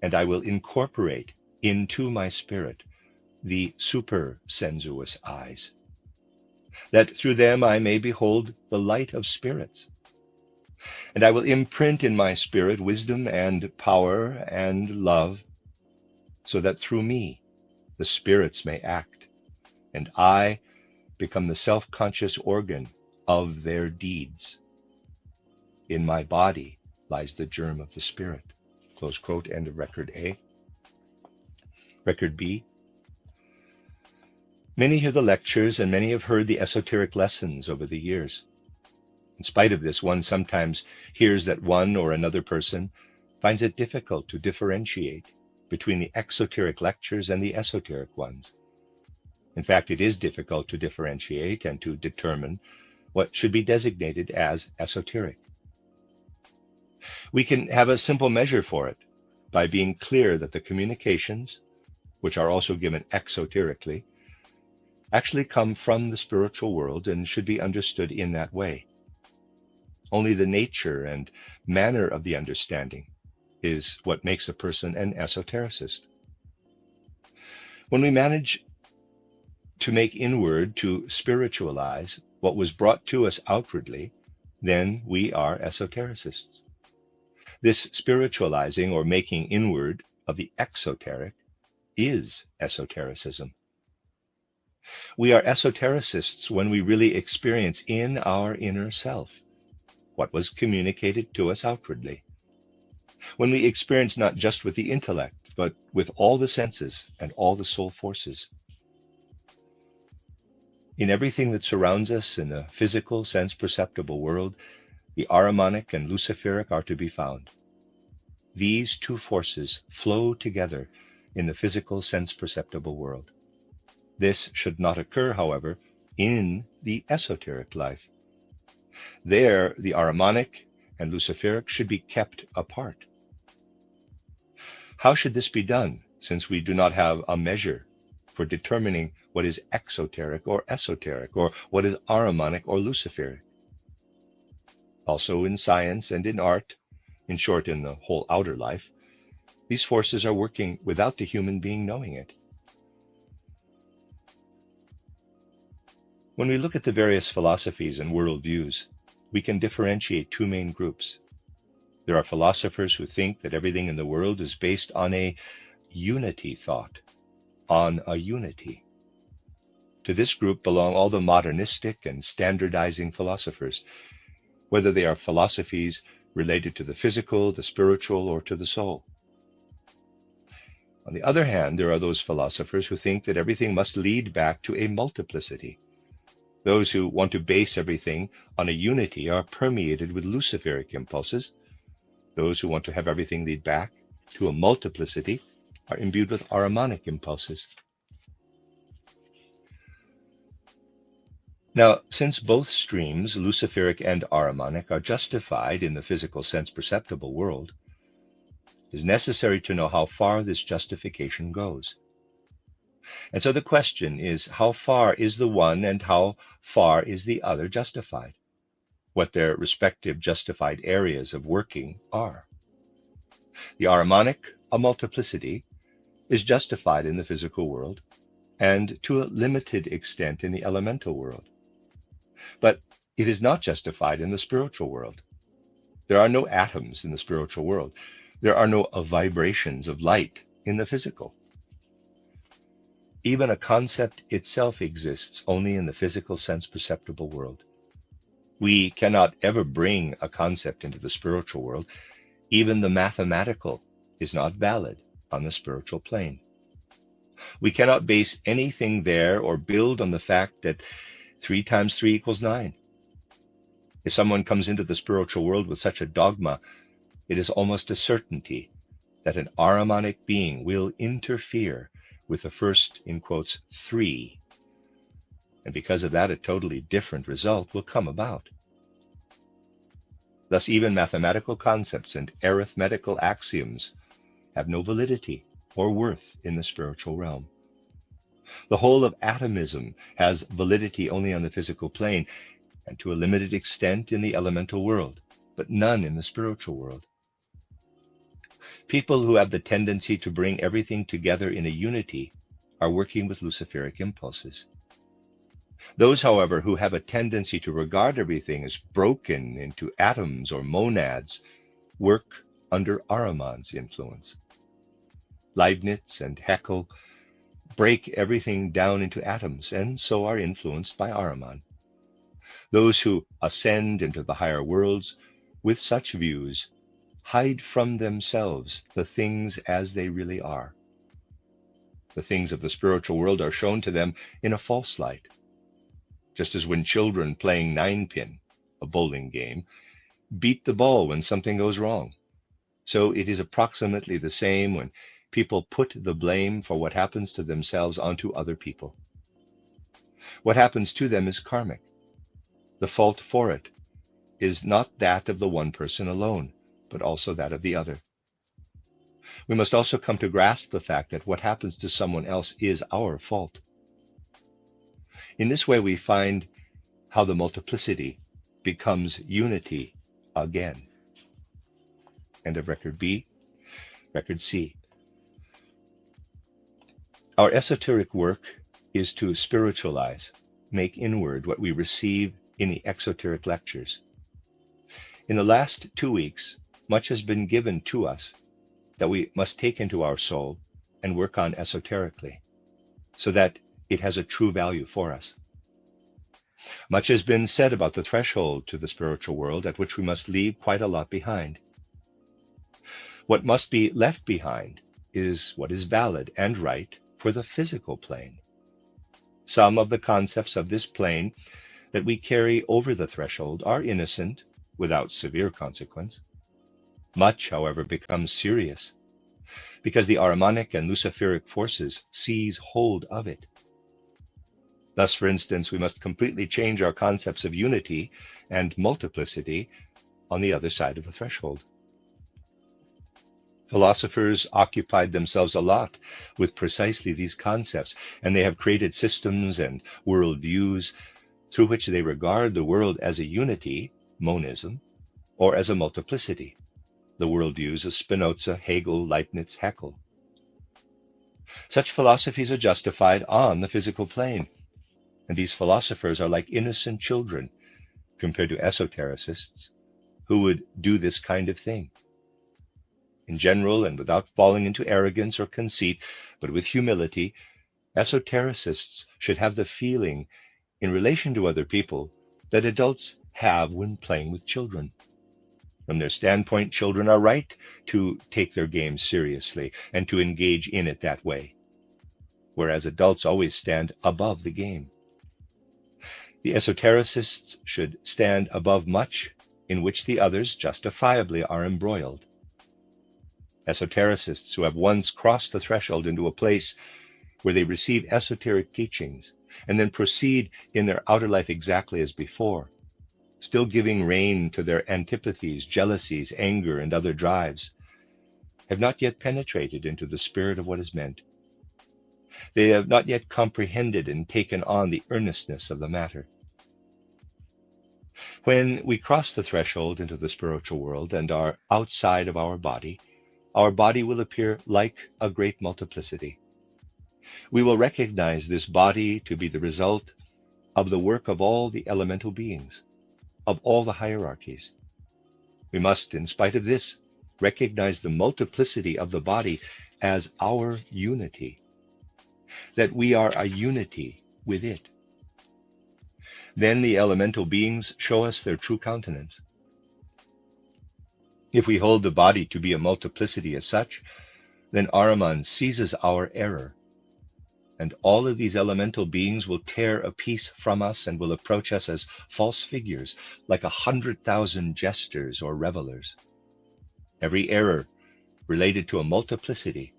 and I will incorporate into my spirit the supersensuous eyes, that through them I may behold the light of spirits. And I will imprint in my spirit wisdom and power and love, so that through me the spirits may act, and I become the self-conscious organ of their deeds. In my body lies the germ of the spirit." Close quote, end of record A. Record B. Many hear the lectures and many have heard the esoteric lessons over the years. In spite of this, one sometimes hears that one or another person finds it difficult to differentiate between the exoteric lectures and the esoteric ones. In fact, it is difficult to differentiate and to determine what should be designated as esoteric. We can have a simple measure for it by being clear that the communications, which are also given exoterically, actually come from the spiritual world and should be understood in that way. Only the nature and manner of the understanding is what makes a person an esotericist. When we manage to make inward, to spiritualize what was brought to us outwardly, then we are esotericists. This spiritualizing or making inward of the exoteric is esotericism. We are esotericists when we really experience in our inner self what was communicated to us outwardly. When we experience not just with the intellect, but with all the senses and all the soul forces. In everything that surrounds us in the physical, sense-perceptible world, the Ahrimanic and Luciferic are to be found. These two forces flow together in the physical, sense-perceptible world. This should not occur, however, in the esoteric life. There, the Ahrimanic and Luciferic should be kept apart. How should this be done, since we do not have a measure for determining what is exoteric or esoteric, or what is Ahrimanic or Luciferic? Also in science and in art, in short, in the whole outer life, these forces are working without the human being knowing it. When we look at the various philosophies and worldviews, we can differentiate two main groups. There are philosophers who think that everything in the world is based on a unity thought, on a unity. To this group belong all the modernistic and standardizing philosophers, whether they are philosophies related to the physical, the spiritual, or to the soul. On the other hand, there are those philosophers who think that everything must lead back to a multiplicity. Those who want to base everything on a unity are permeated with Luciferic impulses. Those who want to have everything lead back to a multiplicity are imbued with Ahrimanic impulses. Now, since both streams, Luciferic and Ahrimanic, are justified in the physical sense-perceptible world, it is necessary to know how far this justification goes. And so the question is, how far is the one and how far is the other justified? What their respective justified areas of working are. The Ahrimanic, a multiplicity, is justified in the physical world and to a limited extent in the elemental world. But it is not justified in the spiritual world. There are no atoms in the spiritual world. There are no vibrations of light in the physical. Even a concept itself exists only in the physical sense-perceptible world. We cannot ever bring a concept into the spiritual world. Even the mathematical is not valid on the spiritual plane. We cannot base anything there or build on the fact that 3 times 3 equals 9. If someone comes into the spiritual world with such a dogma, it is almost a certainty that an Ahrimanic being will interfere with the first, in quotes, 3. And because of that, a totally different result will come about. Thus, even mathematical concepts and arithmetical axioms have no validity or worth in the spiritual realm. The whole of atomism has validity only on the physical plane, and to a limited extent in the elemental world, but none in the spiritual world. People who have the tendency to bring everything together in a unity are working with Luciferic impulses. Those, however, who have a tendency to regard everything as broken into atoms or monads work under Ahriman's influence. Leibniz and Haeckel break everything down into atoms and so are influenced by Ahriman. Those who ascend into the higher worlds with such views hide from themselves the things as they really are. The things of the spiritual world are shown to them in a false light. Just as when children playing 9-pin, a bowling game, beat the ball when something goes wrong. So it is approximately the same when people put the blame for what happens to themselves onto other people. What happens to them is karmic. The fault for it is not that of the one person alone, but also that of the other. We must also come to grasp the fact that what happens to someone else is our fault. In this way, we find how the multiplicity becomes unity again. End of Record B. Record C. Our esoteric work is to spiritualize, make inward what we receive in the exoteric lectures. In the last 2 weeks, much has been given to us that we must take into our soul and work on esoterically, so that it has a true value for us. Much has been said about the threshold to the spiritual world, at which we must leave quite a lot behind. What must be left behind is what is valid and right for the physical plane. Some of the concepts of this plane that we carry over the threshold are innocent, without severe consequence. Much, however, becomes serious, because the Ahrimanic and Luciferic forces seize hold of it. Thus, for instance, we must completely change our concepts of unity and multiplicity on the other side of the threshold. Philosophers occupied themselves a lot with precisely these concepts, and they have created systems and worldviews through which they regard the world as a unity, monism, or as a multiplicity, the worldviews of Spinoza, Hegel, Leibniz, Haeckel. Such philosophies are justified on the physical plane, and these philosophers are like innocent children compared to esotericists who would do this kind of thing. In general, and without falling into arrogance or conceit, but with humility, esotericists should have the feeling in relation to other people that adults have when playing with children. From their standpoint, children are right to take their game seriously and to engage in it that way, whereas adults always stand above the game. The esotericists should stand above much in which the others justifiably are embroiled. Esotericists who have once crossed the threshold into a place where they receive esoteric teachings and then proceed in their outer life exactly as before, still giving rein to their antipathies, jealousies, anger, and other drives, have not yet penetrated into the spirit of what is meant. They have not yet comprehended and taken on the earnestness of the matter. When we cross the threshold into the spiritual world and are outside of our body will appear like a great multiplicity. We will recognize this body to be the result of the work of all the elemental beings, of all the hierarchies. We must, in spite of this, recognize the multiplicity of the body as our unity, that we are a unity with it. Then the elemental beings show us their true countenance. If we hold the body to be a multiplicity as such, then Ahriman seizes our error, and all of these elemental beings will tear a piece from us and will approach us as false figures, like 100,000 jesters or revelers. Every error related to a multiplicity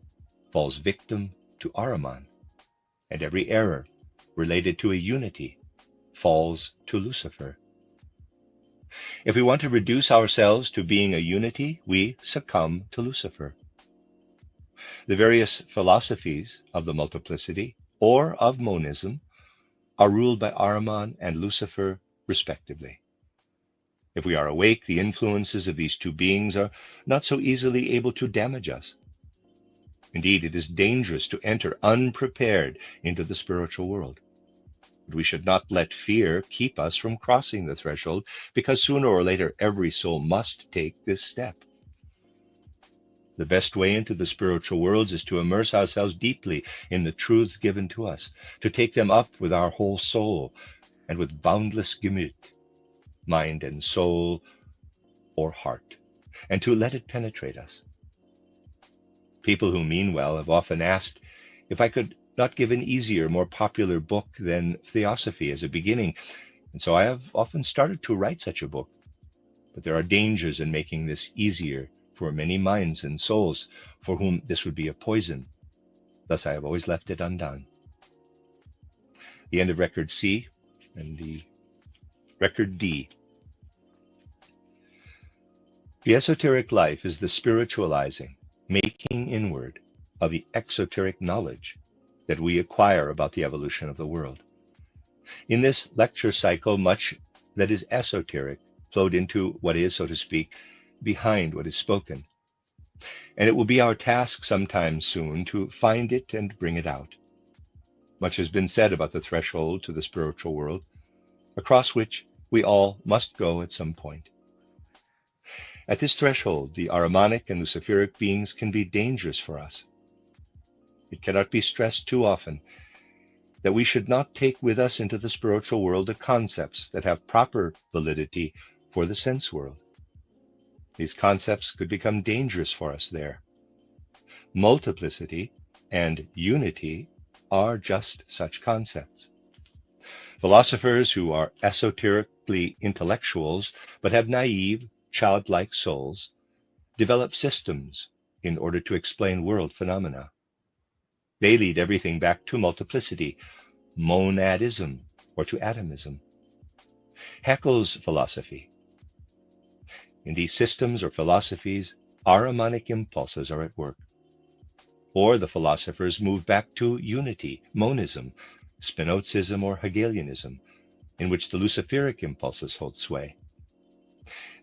falls victim to Ahriman, and every error related to a unity falls to Lucifer. If we want to reduce ourselves to being a unity, we succumb to Lucifer. The various philosophies of the multiplicity or of monism are ruled by Ahriman and Lucifer respectively. If we are awake, the influences of these two beings are not so easily able to damage us. Indeed, it is dangerous to enter unprepared into the spiritual world. But we should not let fear keep us from crossing the threshold, because sooner or later every soul must take this step. The best way into the spiritual worlds is to immerse ourselves deeply in the truths given to us, to take them up with our whole soul and with boundless Gemüt, mind and soul or heart, and to let it penetrate us. People who mean well have often asked if I could not give an easier, more popular book than Theosophy as a beginning, and so I have often started to write such a book. But there are dangers in making this easier for many minds and souls for whom this would be a poison. Thus I have always left it undone. The end of Record C and the Record D. The esoteric life is the spiritualizing, making inward of the exoteric knowledge that we acquire about the evolution of the world. In this lecture cycle, much that is esoteric flowed into what is, so to speak, behind what is spoken. And it will be our task sometime soon to find it and bring it out. Much has been said about the threshold to the spiritual world, across which we all must go at some point. At this threshold, the Ahrimanic and Luciferic beings can be dangerous for us. It cannot be stressed too often that we should not take with us into the spiritual world the concepts that have proper validity for the sense world. These concepts could become dangerous for us there. Multiplicity and unity are just such concepts. Philosophers who are esoterically intellectuals but have naive, childlike souls develop systems in order to explain world phenomena. They lead everything back to multiplicity, monadism or to atomism. Haeckel's philosophy. In these systems or philosophies, Ahrimanic impulses are at work. Or the philosophers move back to unity, monism, Spinozism or Hegelianism, in which the Luciferic impulses hold sway.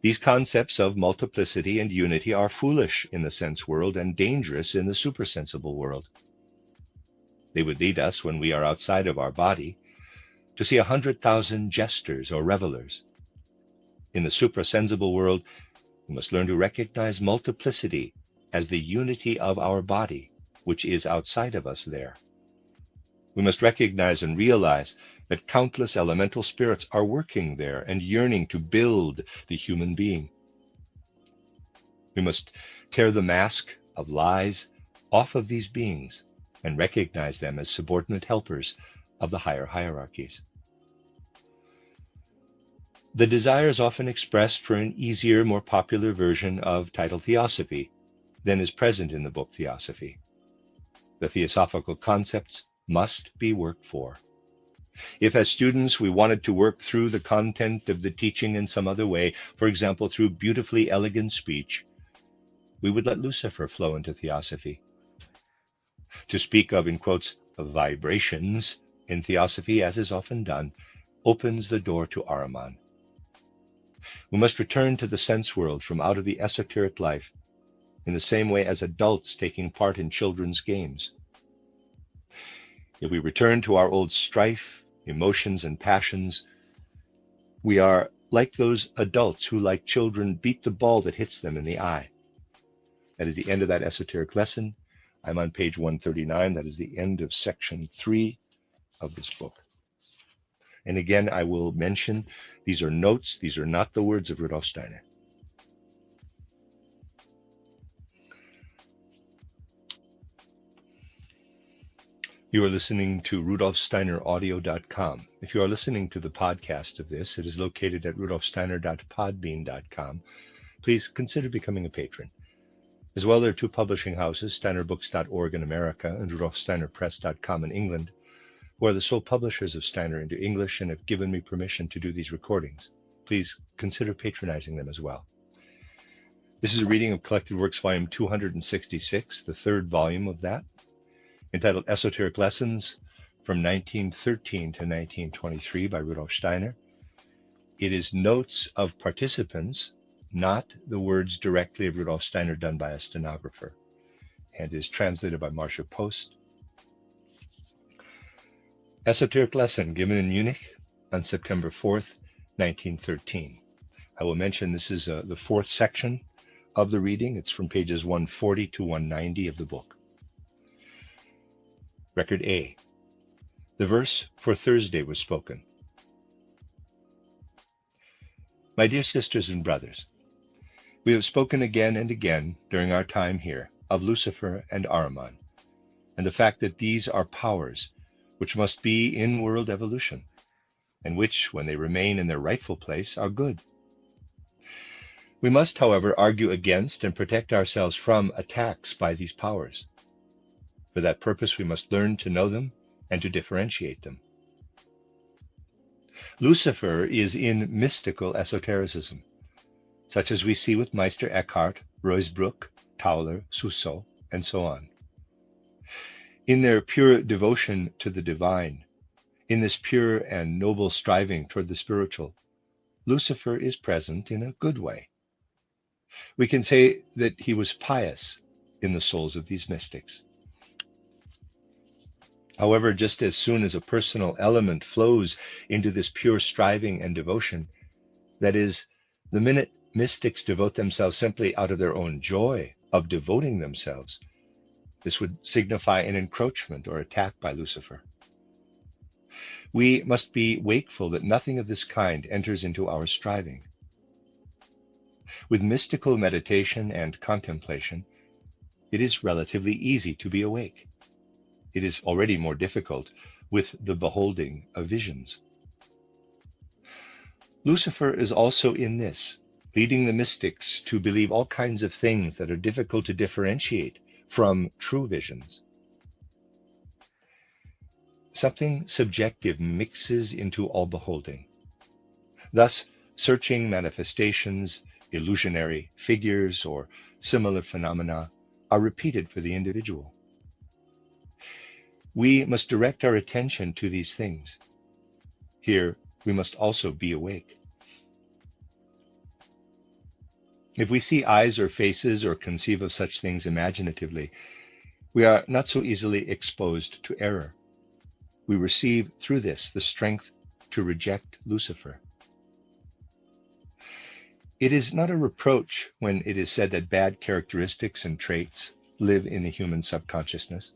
These concepts of multiplicity and unity are foolish in the sense world and dangerous in the supersensible world. They would lead us, when we are outside of our body, to see 100,000 jesters or revelers. In the suprasensible world, we must learn to recognize multiplicity as the unity of our body, which is outside of us there. We must recognize and realize that countless elemental spirits are working there and yearning to build the human being. We must tear the mask of lies off of these beings and recognize them as subordinate helpers of the higher hierarchies. The desire is often expressed for an easier, more popular version of title Theosophy than is present in the book Theosophy. The theosophical concepts must be worked for. If as students we wanted to work through the content of the teaching in some other way, for example through beautifully elegant speech, we would let Lucifer flow into Theosophy. To speak of, in quotes, vibrations in Theosophy, as is often done, opens the door to Ahriman. We must return to the sense world from out of the esoteric life, in the same way as adults taking part in children's games. If we return to our old strife, emotions, and passions, we are like those adults who, like children, beat the ball that hits them in the eye. That is the end of that esoteric lesson. I'm on page 139. That is the end of section 3 of this book. And again, I will mention, these are notes. These are not the words of Rudolf Steiner. You are listening to RudolfSteinerAudio.com. If you are listening to the podcast of this, it is located at RudolfSteiner.podbean.com. Please consider becoming a patron. As well, there are two publishing houses, SteinerBooks.org in America and RudolfSteinerPress.com in England, who are the sole publishers of Steiner into English and have given me permission to do these recordings. Please consider patronizing them as well. This is a reading of Collected Works, Volume 266, the third volume of that, entitled Esoteric Lessons from 1913 to 1923 by Rudolf Steiner. It is notes of participants, not the words directly of Rudolf Steiner done by a stenographer, and is translated by Marcia Post. Esoteric lesson given in Munich on September 4th, 1913. I will mention this is the fourth section of the reading. It's from pages 140 to 190 of the book. Record A. The verse for Thursday was spoken. My dear sisters and brothers, we have spoken again and again during our time here of Lucifer and Ahriman, and the fact that these are powers which must be in world evolution, and which, when they remain in their rightful place, are good. We must, however, argue against and protect ourselves from attacks by these powers. For that purpose, we must learn to know them and to differentiate them. Lucifer is in mystical esotericism, such as we see with Meister Eckhart, Ruysbroeck, Tauler, Suso, and so on. In their pure devotion to the divine, in this pure and noble striving toward the spiritual, Lucifer is present in a good way. We can say that he was pious in the souls of these mystics. However, just as soon as a personal element flows into this pure striving and devotion, that is, the minute mystics devote themselves simply out of their own joy of devoting themselves, this would signify an encroachment or attack by Lucifer. We must be wakeful that nothing of this kind enters into our striving. With mystical meditation and contemplation, it is relatively easy to be awake. It is already more difficult with the beholding of visions. Lucifer is also in this, leading the mystics to believe all kinds of things that are difficult to differentiate from true visions. something subjective mixes into all beholding. Thus, searching manifestations, illusionary figures, or similar phenomena are repeated for the individual. We must direct our attention to these things. Here, we must also be awake. If we see eyes or faces or conceive of such things imaginatively, we are not so easily exposed to error. We receive through this the strength to reject Lucifer. It is not a reproach when it is said that bad characteristics and traits live in the human subconsciousness.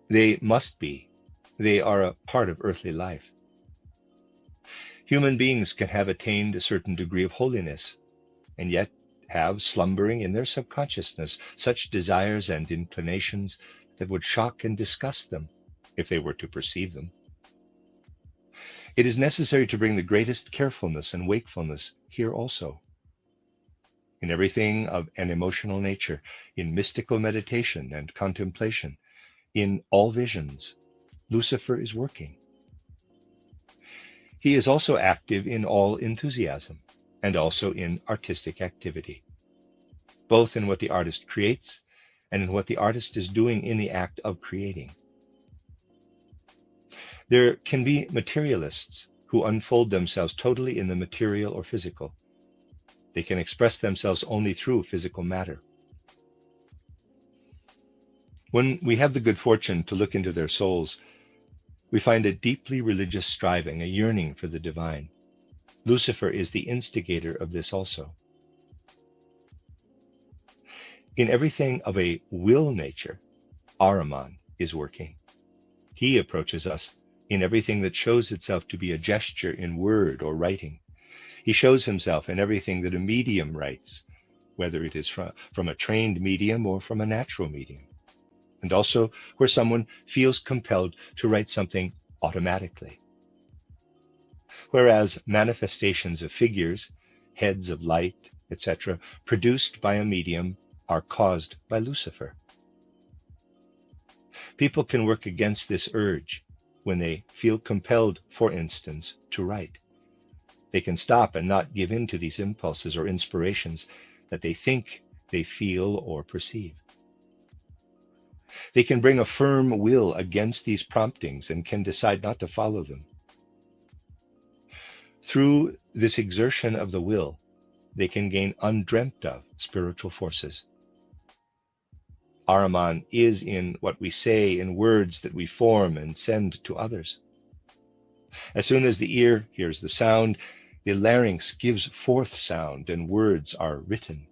They must be. They are a part of earthly life. Human beings can have attained a certain degree of holiness, and yet have slumbering in their subconsciousness such desires and inclinations that would shock and disgust them if they were to perceive them. It is necessary to bring the greatest carefulness and wakefulness here also. In everything of an emotional nature, in mystical meditation and contemplation, in all visions, Lucifer is working. He is also active in all enthusiasm, and also in artistic activity, both in what the artist creates and in what the artist is doing in the act of creating. There can be materialists who unfold themselves totally in the material or physical. They can express themselves only through physical matter. When we have the good fortune to look into their souls, we find a deeply religious striving, a yearning for the divine. Lucifer is the instigator of this also. In everything of a will nature, Ahriman is working. He approaches us in everything that shows itself to be a gesture in word or writing. He shows himself in everything that a medium writes, whether it is from a trained medium or from a natural medium, and also where someone feels compelled to write something automatically. Whereas manifestations of figures, heads of light, etc., produced by a medium are caused by Lucifer. People can work against this urge when they feel compelled, for instance, to write. They can stop and not give in to these impulses or inspirations that they think they feel or perceive. They can bring a firm will against these promptings and can decide not to follow them. Through this exertion of the will, they can gain undreamt of spiritual forces. Ahriman is in what we say, in words that we form and send to others. As soon as the ear hears the sound, the larynx gives forth sound and words are written.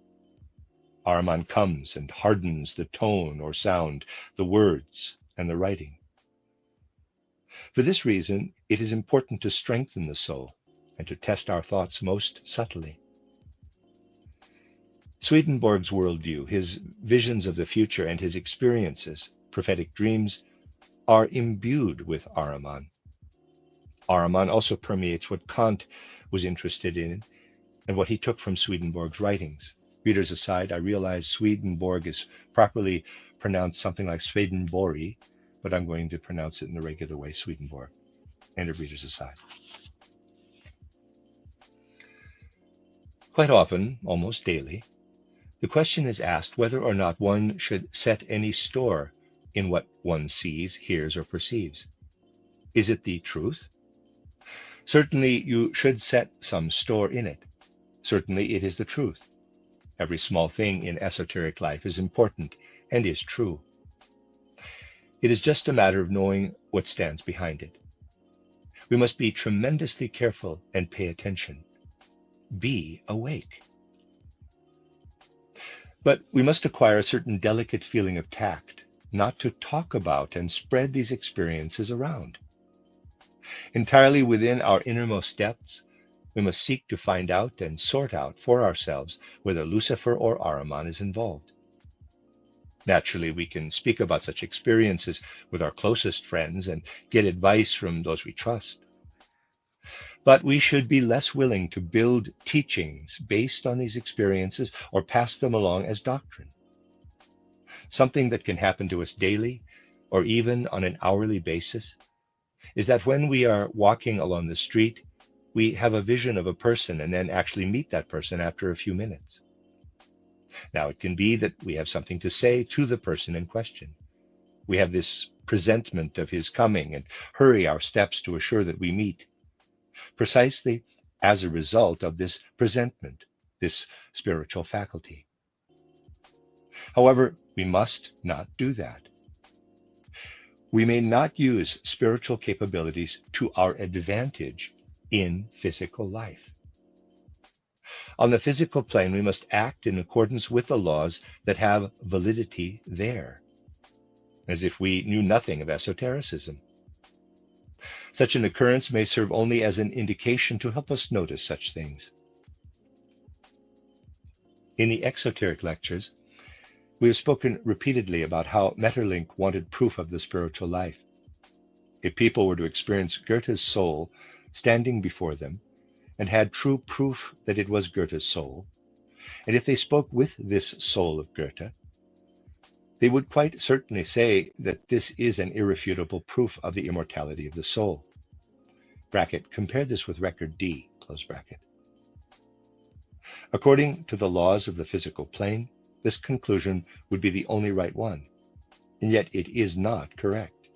Ahriman comes and hardens the tone or sound, the words and the writing. For this reason, it is important to strengthen the soul and to test our thoughts most subtly. Swedenborg's worldview, his visions of the future and his experiences, prophetic dreams, are imbued with Ahriman. Ahriman also permeates what Kant was interested in and what he took from Swedenborg's writings. Readers aside, I realize Swedenborg is properly pronounced something like Swedenborg, but I'm going to pronounce it in the regular way, Swedenborg. End of readers aside. Quite often, almost daily, the question is asked whether or not one should set any store in what one sees, hears, or perceives. Is it the truth? Certainly you should set some store in it. Certainly it is the truth. Every small thing in esoteric life is important and is true. It is just a matter of knowing what stands behind it. We must be tremendously careful and pay attention. Be awake. But we must acquire a certain delicate feeling of tact, not to talk about and spread these experiences around. Entirely within our innermost depths, we must seek to find out and sort out for ourselves whether Lucifer or Ahriman is involved. Naturally, we can speak about such experiences with our closest friends and get advice from those we trust. But we should be less willing to build teachings based on these experiences or pass them along as doctrine. Something that can happen to us daily or even on an hourly basis, is that when we are walking along the street, we have a vision of a person and then actually meet that person after a few minutes. Now, it can be that we have something to say to the person in question. We have this presentiment of his coming and hurry our steps to assure that we meet, precisely as a result of this presentment, this spiritual faculty. However, we must not do that. We may not use spiritual capabilities to our advantage in physical life. On the physical plane, we must act in accordance with the laws that have validity there, as if we knew nothing of esotericism. Such an occurrence may serve only as an indication to help us notice such things. In the Esoteric lectures, we have spoken repeatedly about how Metterlink wanted proof of the spiritual life. If people were to experience Goethe's soul standing before them, and had true proof that it was Goethe's soul, and if they spoke with this soul of Goethe, they would quite certainly say that this is an irrefutable proof of the immortality of the soul. Compare this with record D, According to the laws of the physical plane, this conclusion would be the only right one, and yet it is not correct.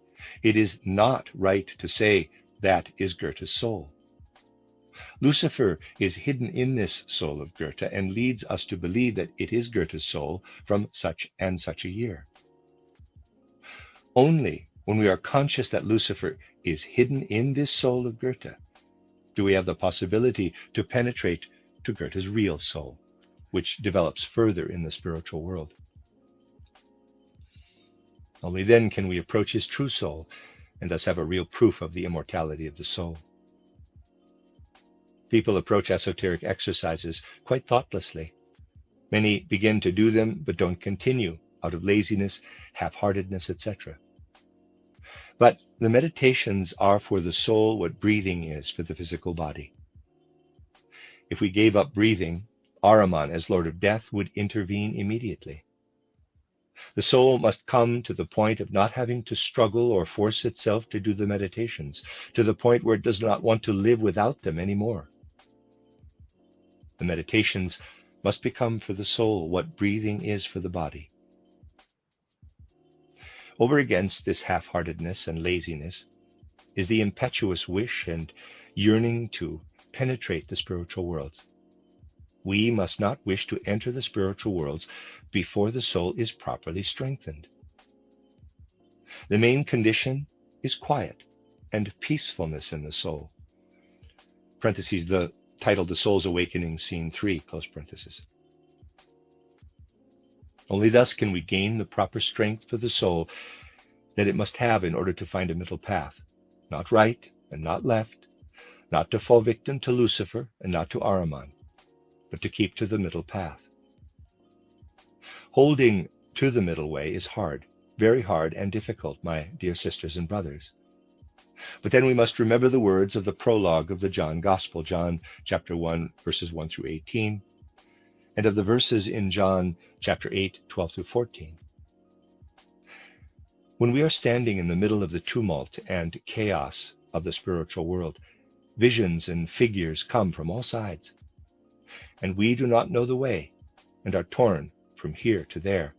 It is not right to say that is Goethe's soul. Lucifer is hidden in this soul of Goethe and leads us to believe that it is Goethe's soul from such and such a year. Only when we are conscious that Lucifer is hidden in this soul of Goethe do we have the possibility to penetrate to Goethe's real soul, which develops further in the spiritual world. Only then can we approach his true soul and thus have a real proof of the immortality of the soul. People approach esoteric exercises quite thoughtlessly. Many begin to do them but don't continue out of laziness, half-heartedness, etc. But the meditations are for the soul what breathing is for the physical body. If we gave up breathing, Ahriman, as Lord of Death, would intervene immediately. The soul must come to the point of not having to struggle or force itself to do the meditations, to the point where it does not want to live without them anymore. The meditations must become for the soul what breathing is for the body. Over against this half-heartedness and laziness is the impetuous wish and yearning to penetrate the spiritual worlds. We must not wish to enter the spiritual worlds before the soul is properly strengthened. The main condition is quiet and peacefulness in the soul. The titled The Soul's Awakening, Scene 3, Only thus can we gain the proper strength for the soul that it must have in order to find a middle path, not right and not left, not to fall victim to Lucifer and not to Ahriman, but to keep to the middle path. Holding to the middle way is hard, very hard and difficult, my dear sisters and brothers. But then we must remember the words of the prologue of the John Gospel, John chapter 1, verses 1 through 18, and of the verses in John chapter 8, 12 through 14. When we are standing in the middle of the tumult and chaos of the spiritual world, visions and figures come from all sides, and we do not know the way and are torn from here to there.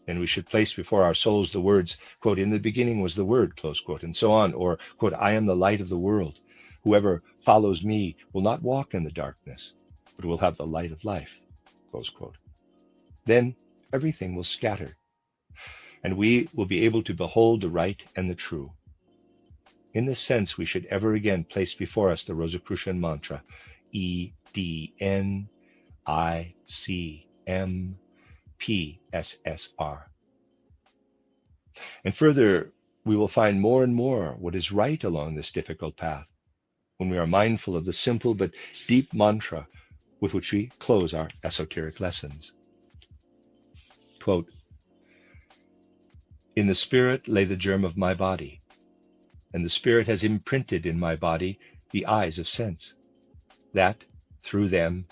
And we should place before our souls the words, quote, "In the beginning was the Word," close quote, and so on, or, quote, "I am the light of the world. Whoever follows me will not walk in the darkness, but will have the light of life," close quote. Then everything will scatter, and we will be able to behold the right and the true. In this sense, we should ever again place before us the Rosicrucian mantra, EDNICMPSSR. And further, we will find more and more what is right along this difficult path when we are mindful of the simple but deep mantra with which we close our esoteric lessons. Quote, "In the spirit lay the germ of my body, and the spirit has imprinted in my body the eyes of sense, that through them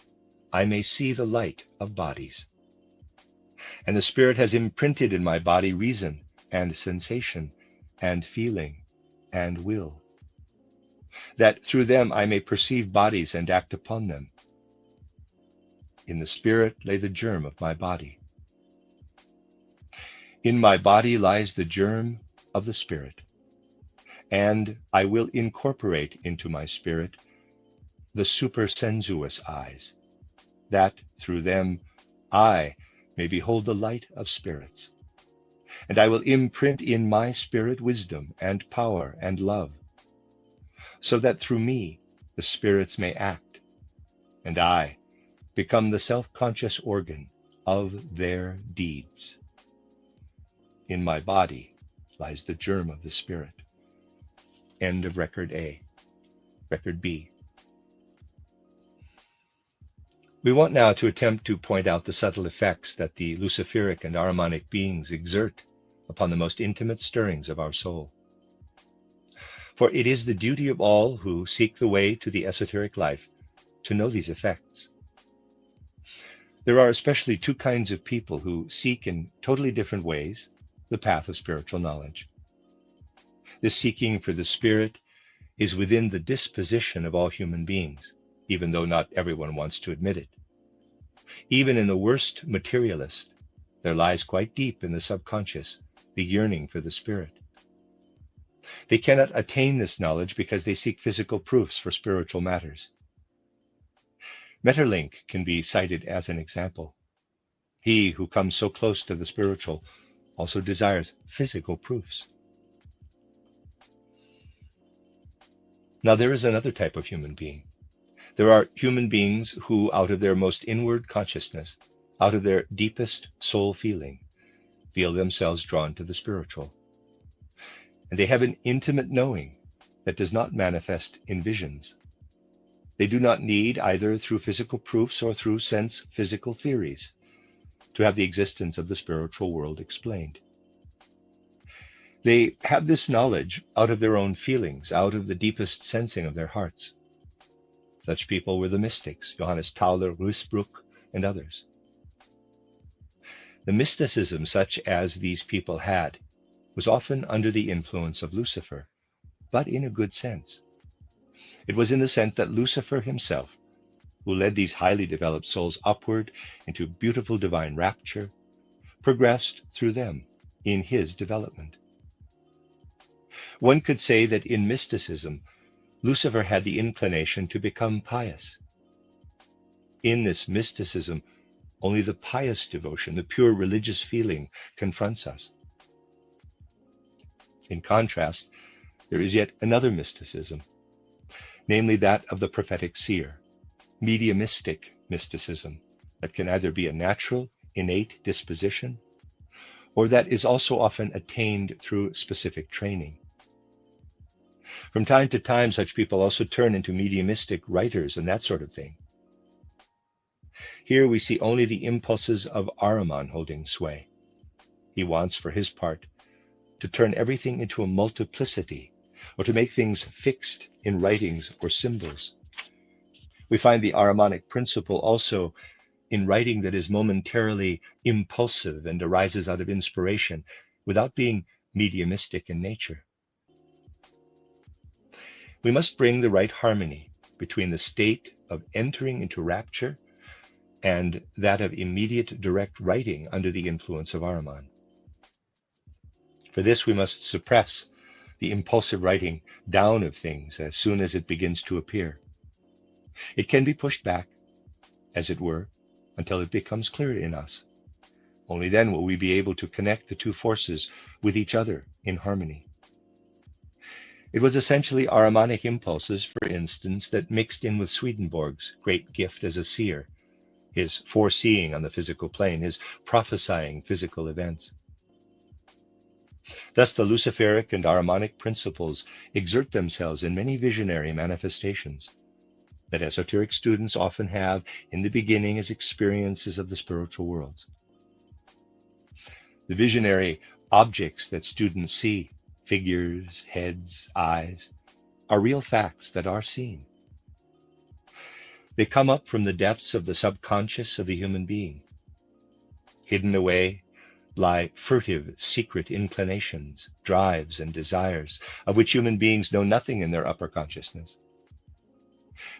I may see the light of bodies. And the spirit has imprinted in my body reason and sensation, and feeling and will, that through them I may perceive bodies and act upon them. In the spirit lay the germ of my body. In my body lies the germ of the spirit, and I will incorporate into my spirit the supersensuous eyes, that through them I may behold the light of spirits. And I will imprint in my spirit wisdom and power and love, so that through me the spirits may act, and I become the self-conscious organ of their deeds. In my body lies the germ of the spirit. End of Record A. Record B. We want now to attempt to point out the subtle effects that the Luciferic and Ahrimanic beings exert upon the most intimate stirrings of our soul. For it is the duty of all who seek the way to the esoteric life to know these effects. There are especially two kinds of people who seek in totally different ways the path of spiritual knowledge. This seeking for the spirit is within the disposition of all human beings, even though not everyone wants to admit it. Even in the worst materialist, there lies quite deep in the subconscious the yearning for the spirit. They cannot attain this knowledge because they seek physical proofs for spiritual matters. Metterlink can be cited as an example. He who comes so close to the spiritual also desires physical proofs. Now there is another type of human being. There are human beings who, out of their most inward consciousness, out of their deepest soul feeling, feel themselves drawn to the spiritual. And they have an intimate knowing that does not manifest in visions. They do not need, either through physical proofs or through sense physical theories, to have the existence of the spiritual world explained. They have this knowledge out of their own feelings, out of the deepest sensing of their hearts. Such people were the mystics, Johannes Tauler, Ruysbroek, and others. The mysticism such as these people had was often under the influence of Lucifer, but in a good sense. It was in the sense that Lucifer himself, who led these highly developed souls upward into beautiful divine rapture, progressed through them in his development. One could say that in mysticism, Lucifer had the inclination to become pious. In this mysticism, only the pious devotion, the pure religious feeling, confronts us. In contrast, there is yet another mysticism, namely that of the prophetic seer, mediumistic mysticism, that can either be a natural, innate disposition, or that is also often attained through specific training. From time to time, such people also turn into mediumistic writers and that sort of thing. Here we see only the impulses of Ahriman holding sway. He wants, for his part, to turn everything into a multiplicity, or to make things fixed in writings or symbols. We find the Ahrimanic principle also in writing that is momentarily impulsive and arises out of inspiration, without being mediumistic in nature. We must bring the right harmony between the state of entering into rapture and that of immediate direct writing under the influence of Ahriman. For this we must suppress the impulsive writing down of things as soon as it begins to appear. It can be pushed back, as it were, until it becomes clear in us. Only then will we be able to connect the two forces with each other in harmony. It was essentially Ahrimanic impulses, for instance, that mixed in with Swedenborg's great gift as a seer, his foreseeing on the physical plane, his prophesying physical events. Thus the Luciferic and Ahrimanic principles exert themselves in many visionary manifestations that esoteric students often have in the beginning as experiences of the spiritual worlds. The visionary objects that students see, figures, heads, eyes, are real facts that are seen. They come up from the depths of the subconscious of the human being. Hidden away, lie furtive, secret inclinations, drives, and desires, of which human beings know nothing in their upper consciousness.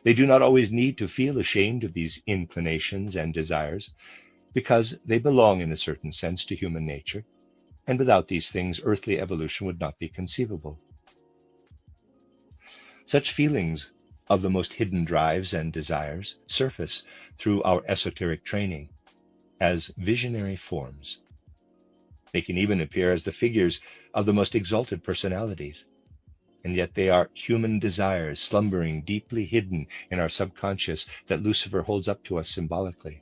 They do not always need to feel ashamed of these inclinations and desires, because they belong in a certain sense to human nature, and without these things earthly evolution would not be conceivable. Such feelings of the most hidden drives and desires surface through our esoteric training as visionary forms. They can even appear as the figures of the most exalted personalities, and yet they are human desires slumbering deeply hidden in our subconscious that Lucifer holds up to us symbolically.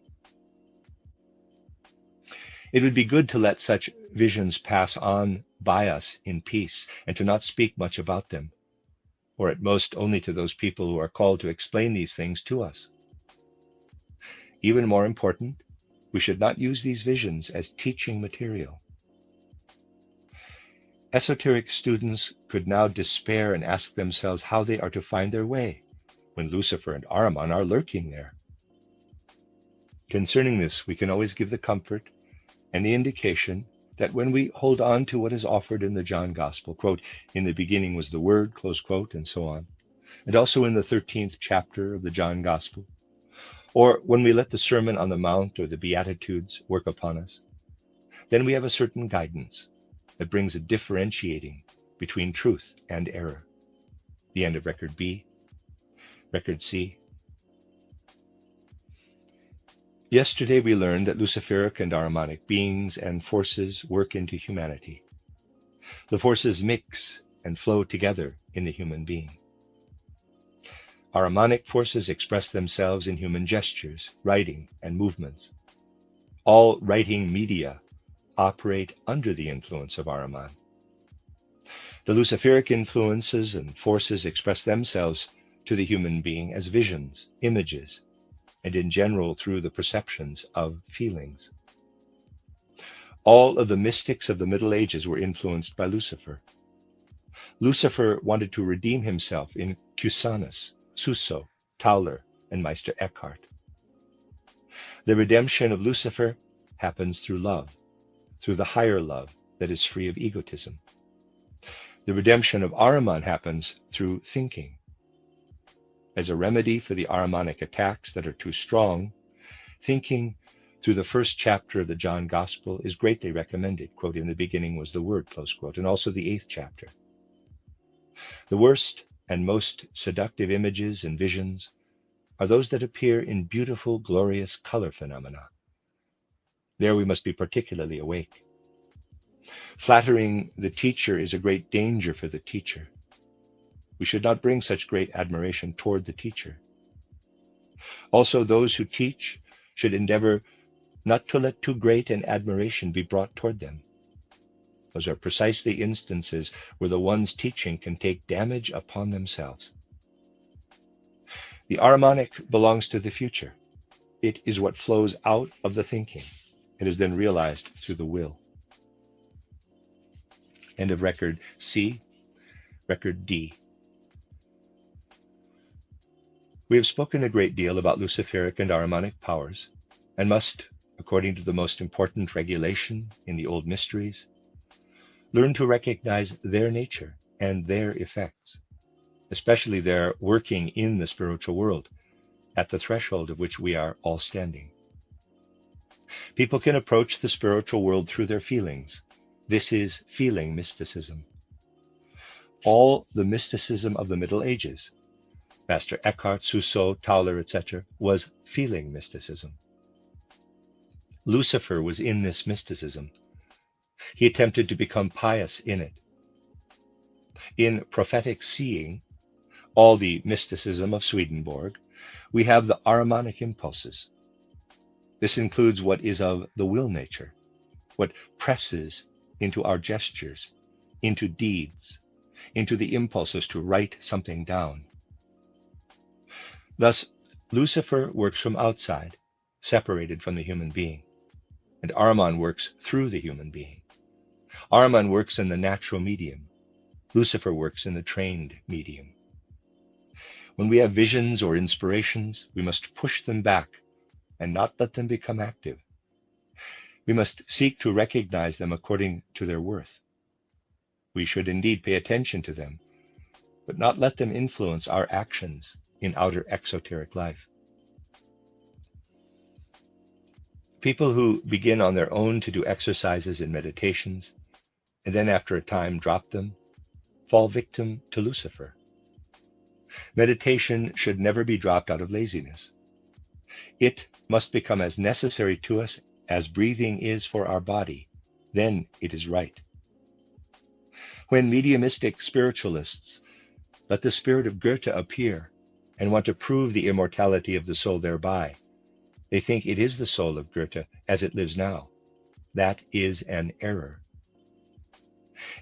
It would be good to let such visions pass on by us in peace and to not speak much about them, or at most only to those people who are called to explain these things to us. Even more important, we should not use these visions as teaching material. Esoteric students could now despair and ask themselves how they are to find their way when Lucifer and Ahriman are lurking there. Concerning this, we can always give the comfort and the indication that when we hold on to what is offered in the John Gospel, quote, "In the beginning was the Word," close quote, and so on, and also in the 13th chapter of the John Gospel, or when we let the Sermon on the Mount or the Beatitudes work upon us, then we have a certain guidance that brings a differentiating between truth and error. The end of Record B. Record C. Yesterday we learned that Luciferic and Ahrimanic beings and forces work into humanity. The forces mix and flow together in the human being. Ahrimanic forces express themselves in human gestures, writing, and movements. All writing media operate under the influence of Ahriman. The Luciferic influences and forces express themselves to the human being as visions, images, and in general through the perceptions of feelings. All of the mystics of the Middle Ages were influenced by Lucifer. Lucifer wanted to redeem himself in Cusanus, Suso, Tauler, and Meister Eckhart. The redemption of Lucifer happens through love, through the higher love that is free of egotism. The redemption of Ahriman happens through thinking. As a remedy for the Ahrimanic attacks that are too strong, thinking through the first chapter of the John Gospel is greatly recommended. Quote, "In the beginning was the Word," close quote, and also the 8th chapter. The worst and most seductive images and visions are those that appear in beautiful, glorious color phenomena. There we must be particularly awake. Flattering the teacher is a great danger for the teacher. We should not bring such great admiration toward the teacher. Also, those who teach should endeavor not to let too great an admiration be brought toward them. Those are precisely instances where the ones teaching can take damage upon themselves. The Ahrimanic belongs to the future. It is what flows out of the thinking. It is then realized through the will. End of Record C. Record D. We have spoken a great deal about Luciferic and Ahrimanic powers, and must, according to the most important regulation in the old mysteries, learn to recognize their nature and their effects, especially their working in the spiritual world, at the threshold of which we are all standing. People can approach the spiritual world through their feelings. This is feeling mysticism. All the mysticism of the Middle Ages, Master Eckhart, Suso, Tauler, etc., was feeling mysticism. Lucifer was in this mysticism. He attempted to become pious in it. In prophetic seeing, all the mysticism of Swedenborg, we have the Ahrimanic impulses. This includes what is of the will nature, what presses into our gestures, into deeds, into the impulses to write something down. Thus, Lucifer works from outside, separated from the human being, and Ahriman works through the human being. Ahriman works in the natural medium. Lucifer works in the trained medium. When we have visions or inspirations, we must push them back and not let them become active. We must seek to recognize them according to their worth. We should indeed pay attention to them, but not let them influence our actions in outer exoteric life. People who begin on their own to do exercises and meditations, and then after a time drop them, fall victim to Lucifer. Meditation should never be dropped out of laziness. It must become as necessary to us as breathing is for our body. Then it is right. When mediumistic spiritualists let the spirit of Goethe appear and want to prove the immortality of the soul thereby, they think it is the soul of Goethe as it lives now. That is an error.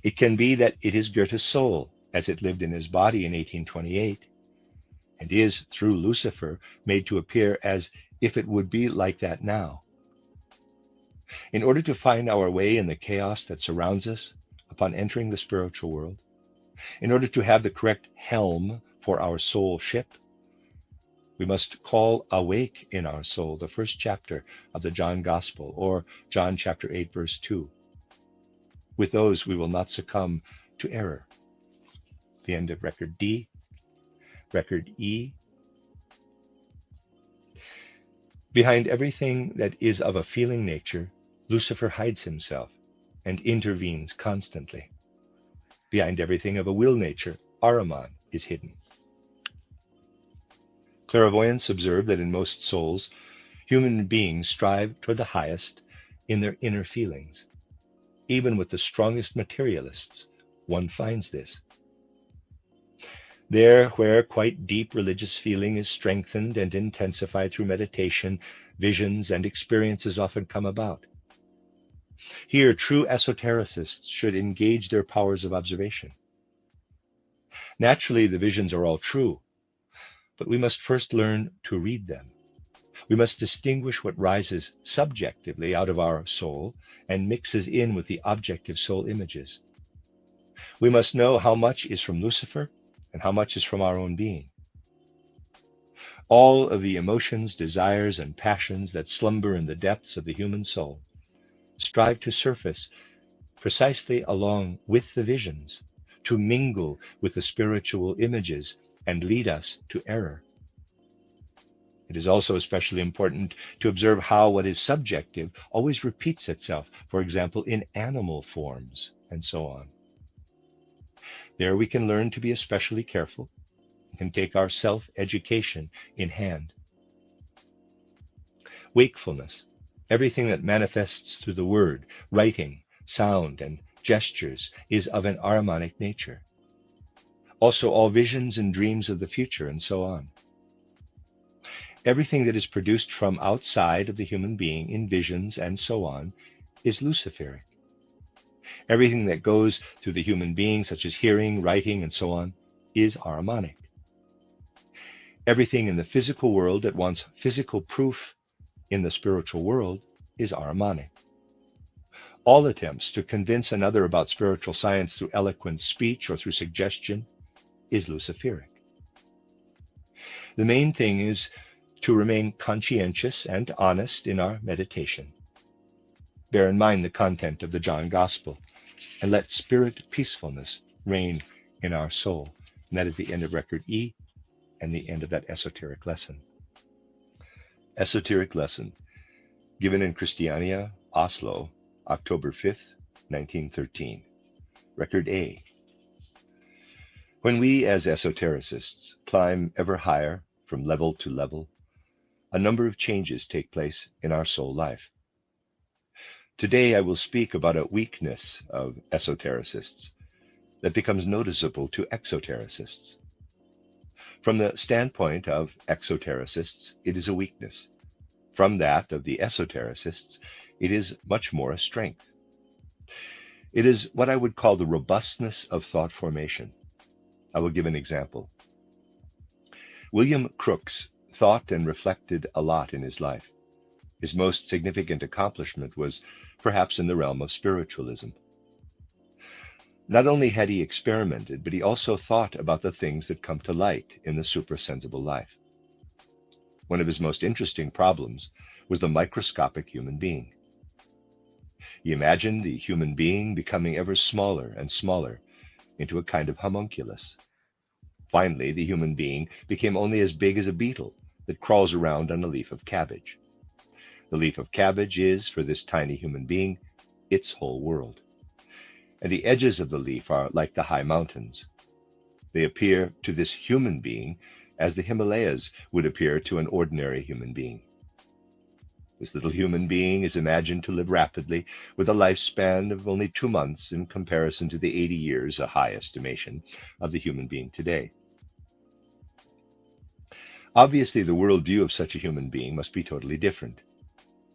It can be that it is Goethe's soul as it lived in his body in 1828, and is, through Lucifer, made to appear as if it would be like that now. In order to find our way in the chaos that surrounds us upon entering the spiritual world, in order to have the correct helm for our soul ship, we must call awake in our soul the first chapter of the John Gospel, or John chapter 8, verse 2. With those, we will not succumb to error. The end of record D. Record E. Behind everything that is of a feeling nature, Lucifer hides himself and intervenes constantly. Behind everything of a will nature, Ahriman is hidden. Clairvoyants observe that in most souls, human beings strive toward the highest in their inner feelings. Even with the strongest materialists, one finds this. There, where quite deep religious feeling is strengthened and intensified through meditation, visions and experiences often come about. Here, true esotericists should engage their powers of observation. Naturally, the visions are all true, but we must first learn to read them. We must distinguish what rises subjectively out of our soul and mixes in with the objective soul images. We must know how much is from Lucifer and how much is from our own being. All of the emotions, desires, and passions that slumber in the depths of the human soul strive to surface precisely along with the visions, to mingle with the spiritual images and lead us to error. It is also especially important to observe how what is subjective always repeats itself, for example, in animal forms, and so on. There we can learn to be especially careful and can take our self-education in hand. Wakefulness, everything that manifests through the word, writing, sound, and gestures, is of an Ahrimanic nature. Also all visions and dreams of the future, and so on. Everything that is produced from outside of the human being in visions and so on is Luciferic. Everything that goes through the human being, such as hearing, writing, and so on, is Ahrimanic. Everything in the physical world that wants physical proof in the spiritual world is Ahrimanic. All attempts to convince another about spiritual science through eloquent speech or through suggestion is Luciferic. The main thing is to remain conscientious and honest in our meditation. Bear in mind the content of the John Gospel, and let spirit peacefulness reign in our soul. And that is the end of record E and the end of that esoteric lesson. Esoteric lesson, given in Christiania, Oslo, October 5th, 1913. Record A. When we as esotericists climb ever higher from level to level, a number of changes take place in our soul life. Today I will speak about a weakness of esotericists that becomes noticeable to exotericists. From the standpoint of exotericists, it is a weakness. From that of the esotericists, it is much more a strength. It is what I would call the robustness of thought formation. I will give an example. William Crookes thought and reflected a lot in his life. His most significant accomplishment was perhaps in the realm of spiritualism. Not only had he experimented, but he also thought about the things that come to light in the suprasensible life. One of his most interesting problems was the microscopic human being. He imagined the human being becoming ever smaller and smaller into a kind of homunculus. Finally, the human being became only as big as a beetle that crawls around on a leaf of cabbage. The leaf of cabbage is, for this tiny human being, its whole world. And the edges of the leaf are like the high mountains. They appear to this human being as the Himalayas would appear to an ordinary human being. This little human being is imagined to live rapidly, with a lifespan of only 2 months in comparison to the 80 years, a high estimation, of the human being today. Obviously, the worldview of such a human being must be totally different,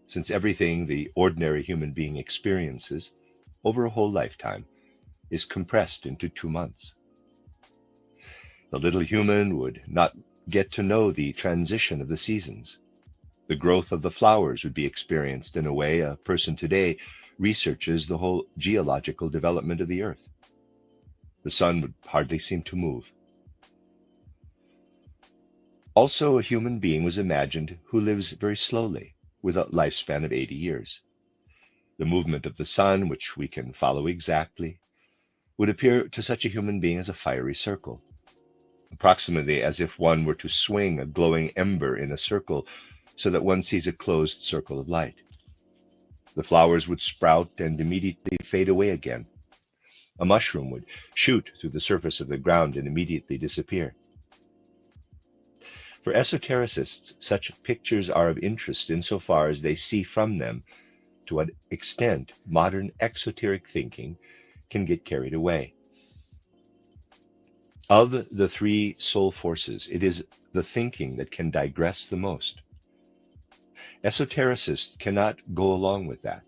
since everything the ordinary human being experiences over a whole lifetime is compressed into 2 months. The little human would not get to know the transition of the seasons. The growth of the flowers would be experienced in a way a person today researches the whole geological development of the earth. The sun would hardly seem to move. Also, a human being was imagined who lives very slowly, with a lifespan of 80 years. The movement of the sun, which we can follow exactly, would appear to such a human being as a fiery circle, approximately as if one were to swing a glowing ember in a circle so that one sees a closed circle of light. The flowers would sprout and immediately fade away again. A mushroom would shoot through the surface of the ground and immediately disappear. For esotericists, such pictures are of interest insofar as they see from them to what extent modern exoteric thinking can get carried away. Of the 3 soul forces, it is the thinking that can digress the most. Esotericists cannot go along with that.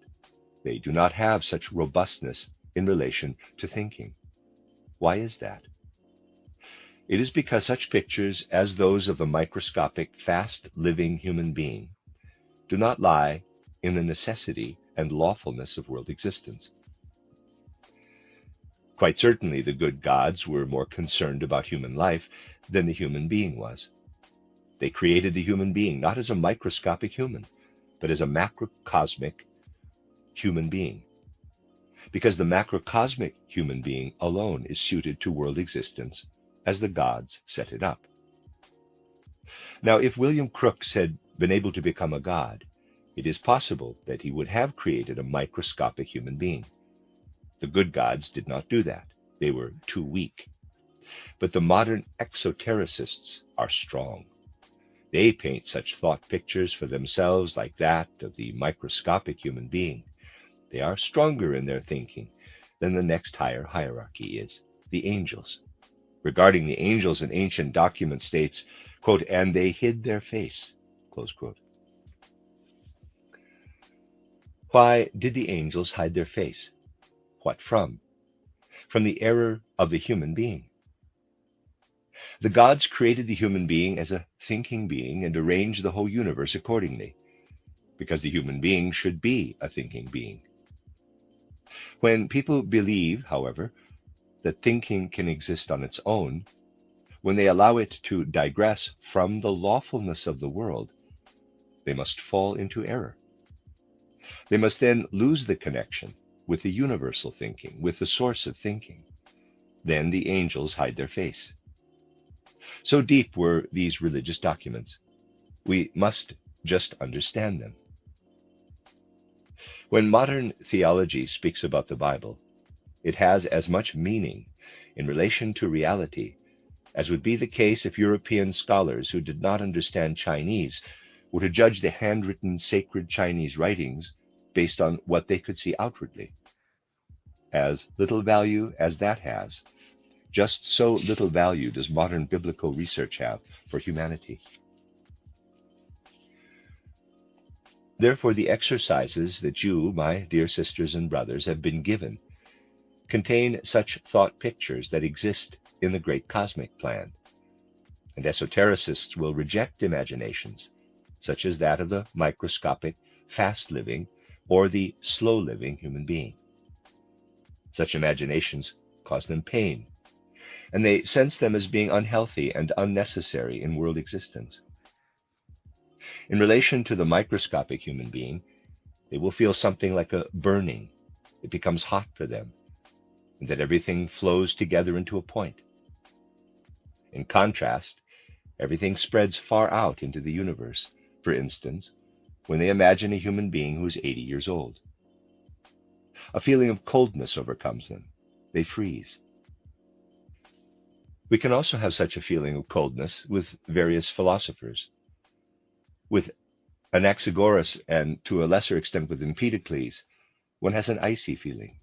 They do not have such robustness in relation to thinking. Why is that? It is because such pictures as those of the microscopic, fast-living human being do not lie in the necessity and lawfulness of world existence. Quite certainly, the good gods were more concerned about human life than the human being was. They created the human being not as a microscopic human, but as a macrocosmic human being, because the macrocosmic human being alone is suited to world existence as the gods set it up. Now, if William Crookes had been able to become a god, it is possible that he would have created a microscopic human being. The good gods did not do that. They were too weak. But the modern exotericists are strong. They paint such thought pictures for themselves like that of the microscopic human being. They are stronger in their thinking than the next higher hierarchy is, the angels. Regarding the angels, an ancient document states, quote, "and they hid their face," close quote. Why did the angels hide their face? What from? From the error of the human being. The gods created the human being as a thinking being and arranged the whole universe accordingly, because the human being should be a thinking being. When people believe, however, that thinking can exist on its own, when they allow it to digress from the lawfulness of the world, they must fall into error. They must then lose the connection with the universal thinking, with the source of thinking. Then the angels hide their face. So deep were these religious documents. We must just understand them. When modern theology speaks about the Bible, it has as much meaning in relation to reality as would be the case if European scholars who did not understand Chinese were to judge the handwritten sacred Chinese writings based on what they could see outwardly. As little value as that has, just so little value does modern biblical research have for humanity. Therefore, the exercises that you, my dear sisters and brothers, have been given contain such thought pictures that exist in the great cosmic plan. And esotericists will reject imaginations such as that of the microscopic, fast-living, or the slow-living human being. Such imaginations cause them pain, and they sense them as being unhealthy and unnecessary in world existence. In relation to the microscopic human being, they will feel something like a burning. It becomes hot for them, and that everything flows together into a point. In contrast, everything spreads far out into the universe, for instance, when they imagine a human being who is 80 years old. A feeling of coldness overcomes them. They freeze. We can also have such a feeling of coldness with various philosophers. With Anaxagoras, and to a lesser extent with Empedocles, one has an icy feeling.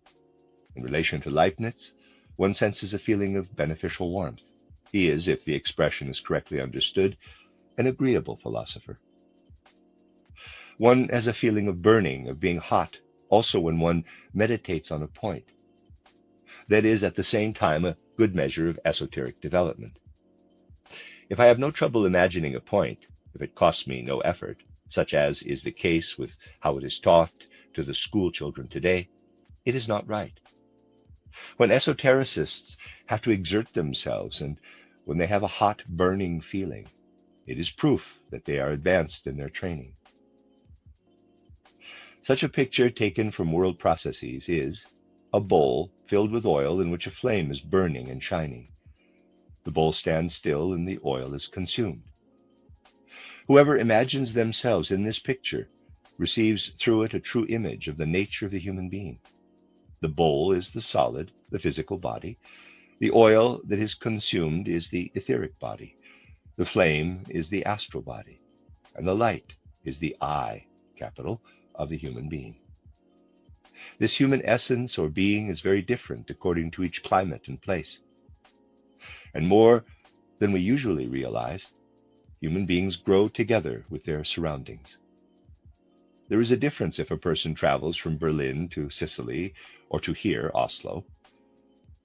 In relation to Leibniz, one senses a feeling of beneficial warmth. He is, if the expression is correctly understood, an agreeable philosopher. One has a feeling of burning, of being hot, also when one meditates on a point. That is, at the same time, a good measure of esoteric development. If I have no trouble imagining a point, if it costs me no effort, such as is the case with how it is taught to the school children today, it is not right. When esotericists have to exert themselves and when they have a hot, burning feeling, it is proof that they are advanced in their training. Such a picture taken from world processes is a bowl filled with oil in which a flame is burning and shining. The bowl stands still and the oil is consumed. Whoever imagines themselves in this picture receives through it a true image of the nature of the human being. The bowl is the solid, the physical body. The oil that is consumed is the etheric body. The flame is the astral body. And the light is the I, capital, of the human being. This human essence or being is very different according to each climate and place. And more than we usually realize, human beings grow together with their surroundings. There is a difference if a person travels from Berlin to Sicily or to here, Oslo.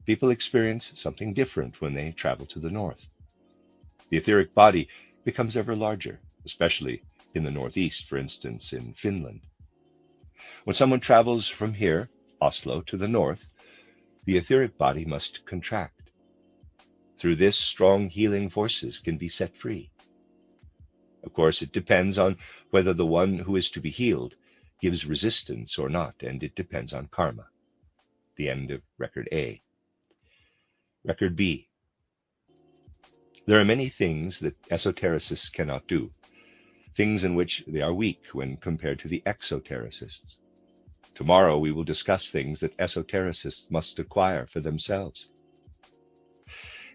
People experience something different when they travel to the north. The etheric body becomes ever larger, especially in the northeast, for instance, in Finland. When someone travels from here, Oslo, to the north, the etheric body must contract. Through this, strong healing forces can be set free. Of course, it depends on whether the one who is to be healed gives resistance or not, and it depends on karma. The end of Record A. Record B. There are many things that esotericists cannot do, things in which they are weak when compared to the exotericists. Tomorrow we will discuss things that esotericists must acquire for themselves.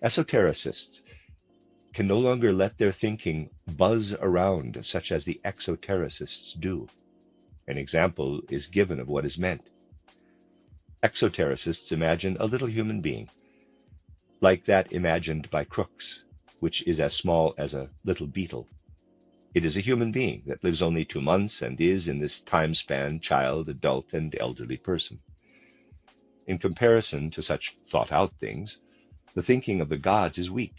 Esotericists can no longer let their thinking buzz around such as the exotericists do. An example is given of what is meant. Exotericists imagine a little human being, like that imagined by Crookes, which is as small as a little beetle. It is a human being that lives only 2 months and is, in this time span, child, adult, and elderly person. In comparison to such thought-out things, the thinking of the gods is weak.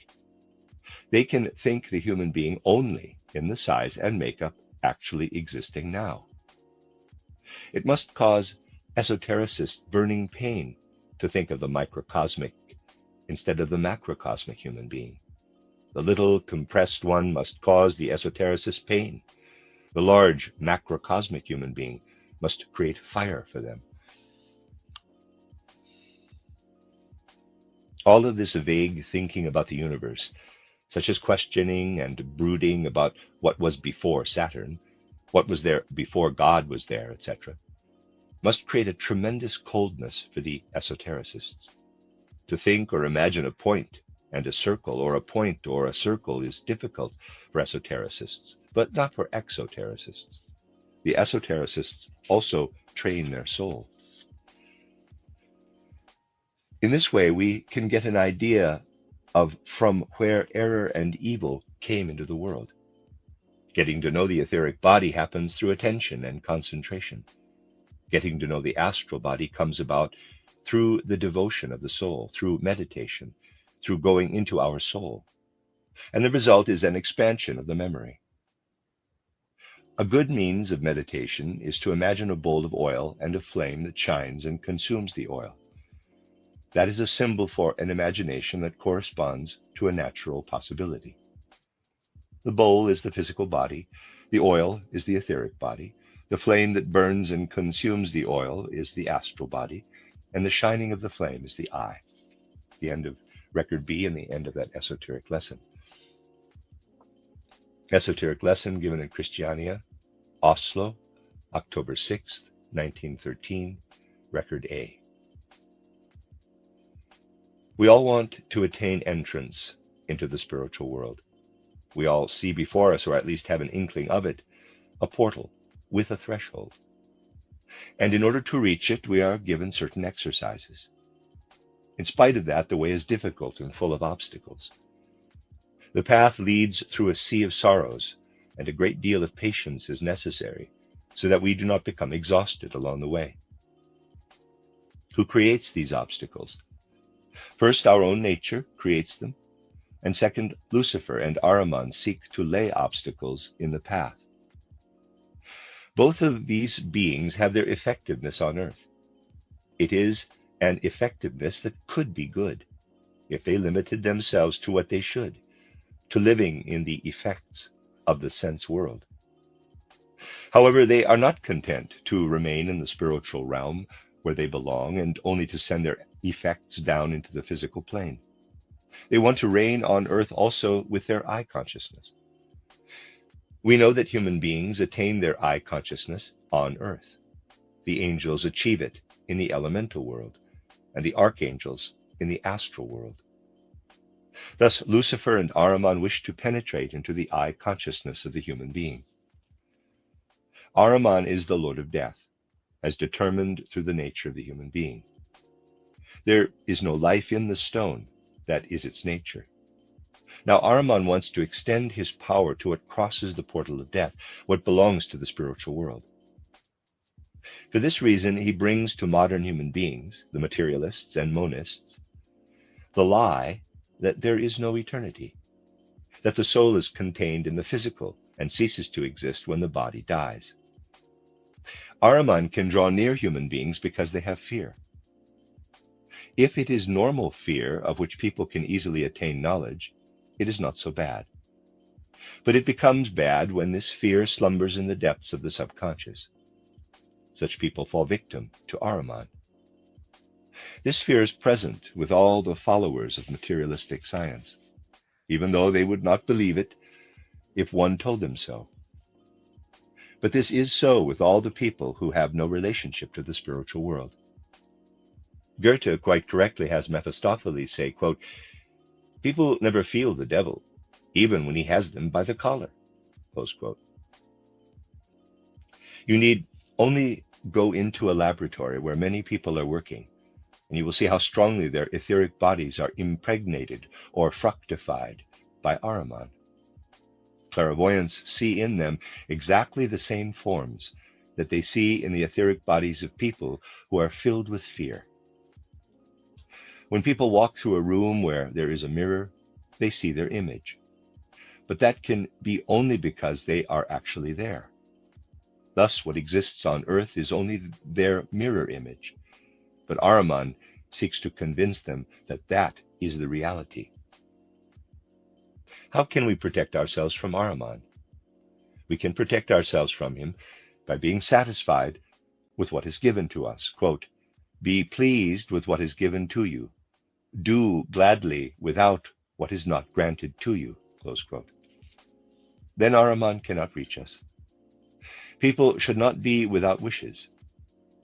They can think the human being only in the size and makeup actually existing now. It must cause esotericists burning pain to think of the microcosmic instead of the macrocosmic human being. The little compressed one must cause the esotericist pain. The large macrocosmic human being must create fire for them. All of this vague thinking about the universe, such as questioning and brooding about what was before Saturn, what was there before God was there, etc., must create a tremendous coldness for the esotericists. To think or imagine a point and a circle, or a point or a circle, is difficult for esotericists, but not for exotericists. The esotericists also train their soul. In this way, we can get an idea of from where error and evil came into the world. Getting to know the etheric body happens through attention and concentration. Getting to know the astral body comes about through the devotion of the soul, through meditation, through going into our soul. And the result is an expansion of the memory. A good means of meditation is to imagine a bowl of oil and a flame that shines and consumes the oil. That is a symbol for an imagination that corresponds to a natural possibility. The bowl is the physical body, the oil is the etheric body, The flame that burns and consumes the oil is the astral body, and the shining of the flame is the eye. The end of Record B and the end of that esoteric lesson. Esoteric lesson given in Christiania, Oslo, October 6th, 1913, Record A. We all want to attain entrance into the spiritual world. We all see before us, or at least have an inkling of it, a portal with a threshold. And in order to reach it, we are given certain exercises. In spite of that, the way is difficult and full of obstacles. The path leads through a sea of sorrows, and a great deal of patience is necessary, so that we do not become exhausted along the way. Who creates these obstacles? First, our own nature creates them, and second, Lucifer and Ahriman seek to lay obstacles in the path. Both of these beings have their effectiveness on earth. It is an effectiveness that could be good, if they limited themselves to what they should, to living in the effects of the sense world. However, they are not content to remain in the spiritual realm where they belong and only to send their effects down into the physical plane. They want to reign on earth also with their eye consciousness. We know that human beings attain their eye consciousness on earth. The angels achieve it in the elemental world, and the archangels in the astral world. Thus, Lucifer and Ahriman wish to penetrate into the eye consciousness of the human being. Ahriman is the Lord of Death, as determined through the nature of the human being. There is no life in the stone, that is its nature. Now, Ahriman wants to extend his power to what crosses the portal of death, what belongs to the spiritual world. For this reason, he brings to modern human beings, the materialists and monists, the lie that there is no eternity, that the soul is contained in the physical and ceases to exist when the body dies. Ahriman can draw near human beings because they have fear. If it is normal fear of which people can easily attain knowledge, it is not so bad. But it becomes bad when this fear slumbers in the depths of the subconscious. Such people fall victim to Ahriman. This fear is present with all the followers of materialistic science, even though they would not believe it if one told them so. But this is so with all the people who have no relationship to the spiritual world. Goethe quite correctly has Mephistopheles say, quote, "People never feel the devil, even when he has them by the collar," close quote. You need only go into a laboratory where many people are working, and you will see how strongly their etheric bodies are impregnated or fructified by Ahriman. Clairvoyants see in them exactly the same forms that they see in the etheric bodies of people who are filled with fear. When people walk through a room where there is a mirror, they see their image. But that can be only because they are actually there. Thus, what exists on earth is only their mirror image. But Ahriman seeks to convince them that that is the reality. How can we protect ourselves from Ahriman? We can protect ourselves from him by being satisfied with what is given to us. Quote, "Be pleased with what is given to you. Do gladly without what is not granted to you," close quote. Then Ahriman cannot reach us. People should not be without wishes.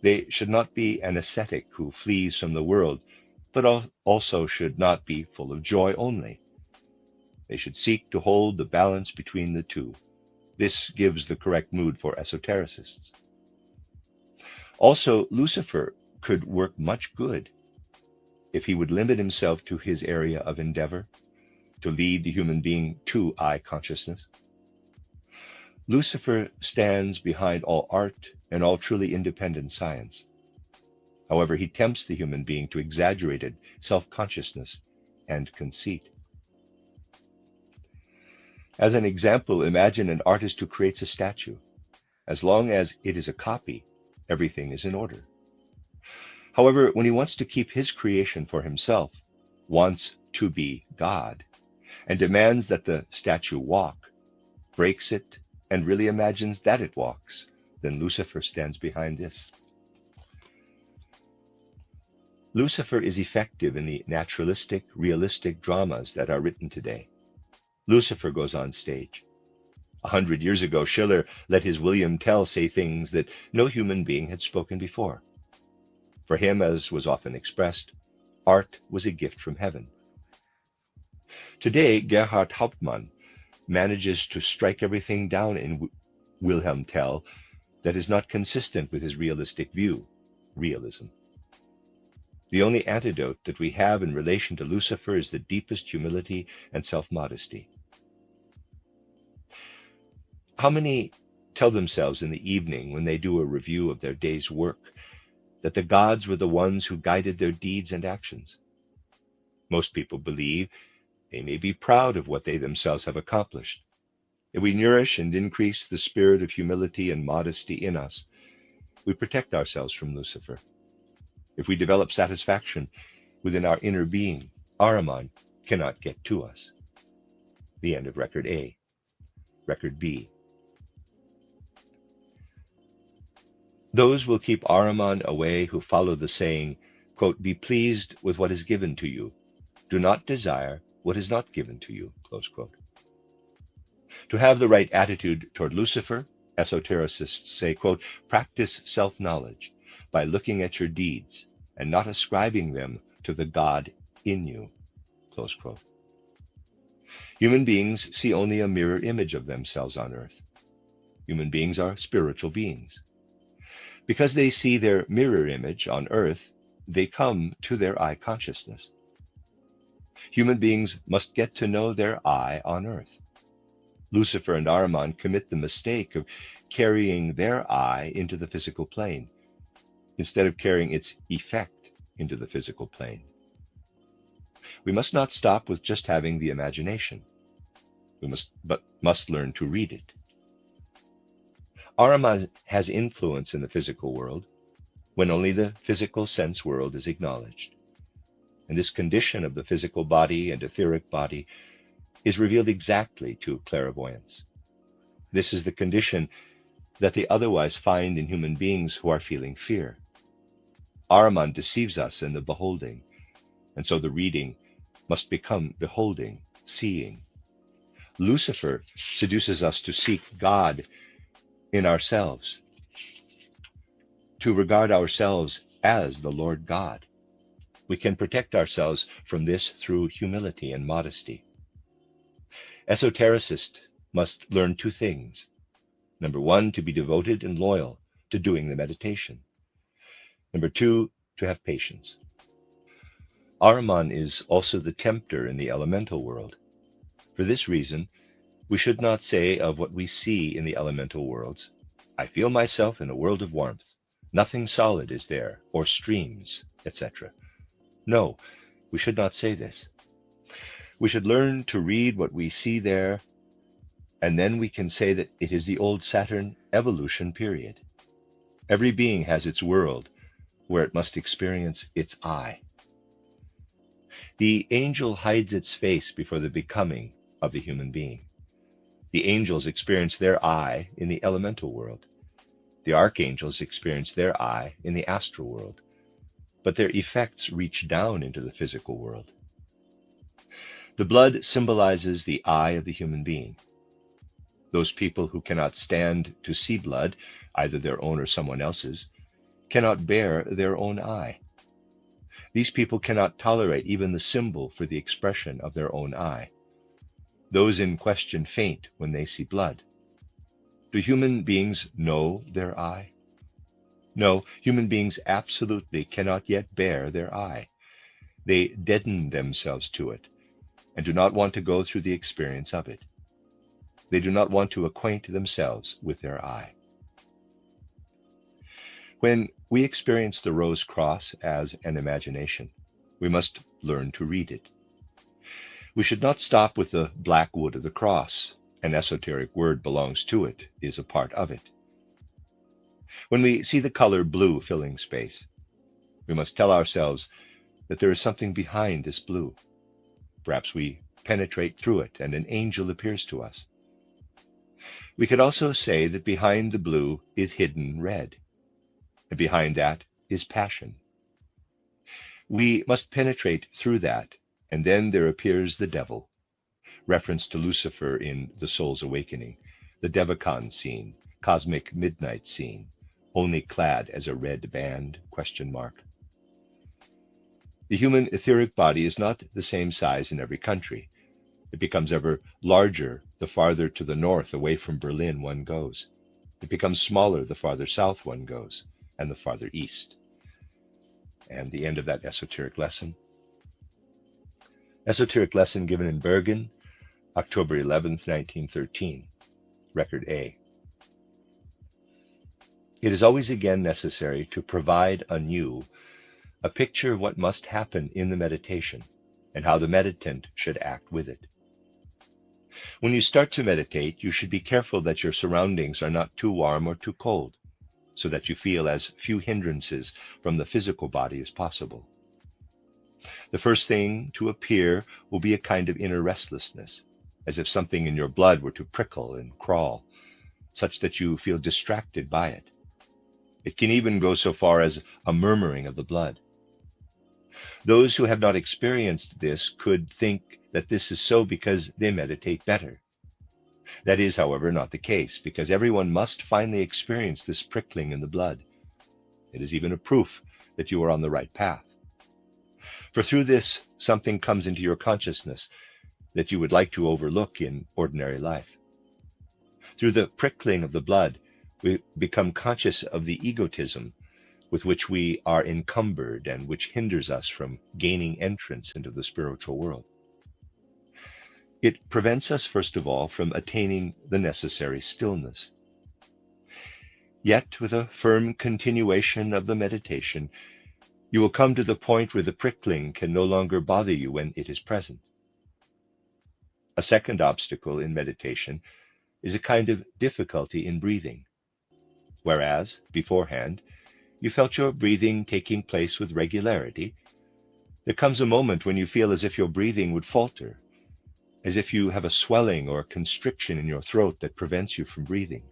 They should not be an ascetic who flees from the world, but also should not be full of joy only. They should seek to hold the balance between the two. This gives the correct mood for esotericists. Also, Lucifer could work much good if he would limit himself to his area of endeavor, to lead the human being to eye consciousness. Lucifer stands behind all art and all truly independent science. However, he tempts the human being to exaggerated self-consciousness and conceit. As an example, imagine an artist who creates a statue. As long as it is a copy, everything is in order. However, when he wants to keep his creation for himself, wants to be God, and demands that the statue walk, breaks it, and really imagines that it walks, then Lucifer stands behind this. Lucifer is effective in the naturalistic, realistic dramas that are written today. Lucifer goes on stage. 100 years ago, Schiller let his William Tell say things that no human being had spoken before. For him, as was often expressed, art was a gift from heaven. Today, Gerhard Hauptmann manages to strike everything down in Wilhelm Tell that is not consistent with his realistic view, realism. The only antidote that we have in relation to Lucifer is the deepest humility and self-modesty. How many tell themselves in the evening when they do a review of their day's work that the gods were the ones who guided their deeds and actions? Most people believe they may be proud of what they themselves have accomplished. If we nourish and increase the spirit of humility and modesty in us, we protect ourselves from Lucifer. If we develop satisfaction within our inner being, Ahriman cannot get to us. The end of Record A. Record B. Those will keep Ahriman away who follow the saying, quote, "Be pleased with what is given to you. Do not desire what is not given to you," close quote. To have the right attitude toward Lucifer, esotericists say, quote, "Practice self-knowledge by looking at your deeds and not ascribing them to the God in you," close quote. Human beings see only a mirror image of themselves on earth. Human beings are spiritual beings. Because they see their mirror image on earth, they come to their I consciousness. Human beings must get to know their I on earth. Lucifer and Ahriman commit the mistake of carrying their I into the physical plane, instead of carrying its effect into the physical plane. We must not stop with just having the imagination. We must learn to read it. Ahriman has influence in the physical world when only the physical sense world is acknowledged. And this condition of the physical body and etheric body is revealed exactly to clairvoyance. This is the condition that they otherwise find in human beings who are feeling fear. Ahriman deceives us in the beholding, and so the reading must become beholding, seeing. Lucifer seduces us to seek God in ourselves, to regard ourselves as the Lord God. We can protect ourselves from this through humility and modesty. Esotericists must learn two things. Number one, to be devoted and loyal to doing the meditation. Number two, to have patience. Ahriman is also the tempter in the elemental world. For this reason, we should not say of what we see in the elemental worlds, "I feel myself in a world of warmth. Nothing solid is there, or streams," etc. No, we should not say this. We should learn to read what we see there, and then we can say that it is the old Saturn evolution period. Every being has its world where it must experience its I. The angel hides its face before the becoming of the human being. The angels experience their I in the elemental world. The archangels experience their I in the astral world. But their effects reach down into the physical world. The blood symbolizes the I of the human being. Those people who cannot stand to see blood, either their own or someone else's, cannot bear their own I. These people cannot tolerate even the symbol for the expression of their own I. Those in question faint when they see blood. Do human beings know their I? No, human beings absolutely cannot yet bear their I. They deaden themselves to it, and do not want to go through the experience of it. They do not want to acquaint themselves with their I. When we experience the rose cross as an imagination, we must learn to read it. We should not stop with the black wood of the cross. An esoteric word belongs to it, is a part of it. When we see the color blue filling space, we must tell ourselves that there is something behind this blue. Perhaps we penetrate through it and an angel appears to us. We could also say that behind the blue is hidden red, and behind that is passion. We must penetrate through that, and then there appears the devil, reference to Lucifer in The Soul's Awakening, the Devachan scene, cosmic midnight scene, only clad as a red band, ? The human etheric body is not the same size in every country. It becomes ever larger the farther to the north away from Berlin one goes. It becomes smaller the farther south one goes, and the farther east. And the end of that esoteric lesson. Esoteric lesson given in Bergen, October 11th, 1913, Record A. It is always again necessary to provide anew a picture of what must happen in the meditation and how the meditant should act with it. When you start to meditate, you should be careful that your surroundings are not too warm or too cold, so that you feel as few hindrances from the physical body as possible. The first thing to appear will be a kind of inner restlessness, as if something in your blood were to prickle and crawl, such that you feel distracted by it. It can even go so far as a murmuring of the blood. Those who have not experienced this could think that this is so because they meditate better. That is, however, not the case, because everyone must finally experience this prickling in the blood. It is even a proof that you are on the right path. For through this, something comes into your consciousness that you would like to overlook in ordinary life. Through the prickling of the blood, we become conscious of the egotism with which we are encumbered and which hinders us from gaining entrance into the spiritual world. It prevents us, first of all, from attaining the necessary stillness. Yet, with a firm continuation of the meditation, you will come to the point where the prickling can no longer bother you when it is present. A second obstacle in meditation is a kind of difficulty in breathing. Whereas, beforehand, you felt your breathing taking place with regularity, there comes a moment when you feel as if your breathing would falter, as if you have a swelling or a constriction in your throat that prevents you from breathing.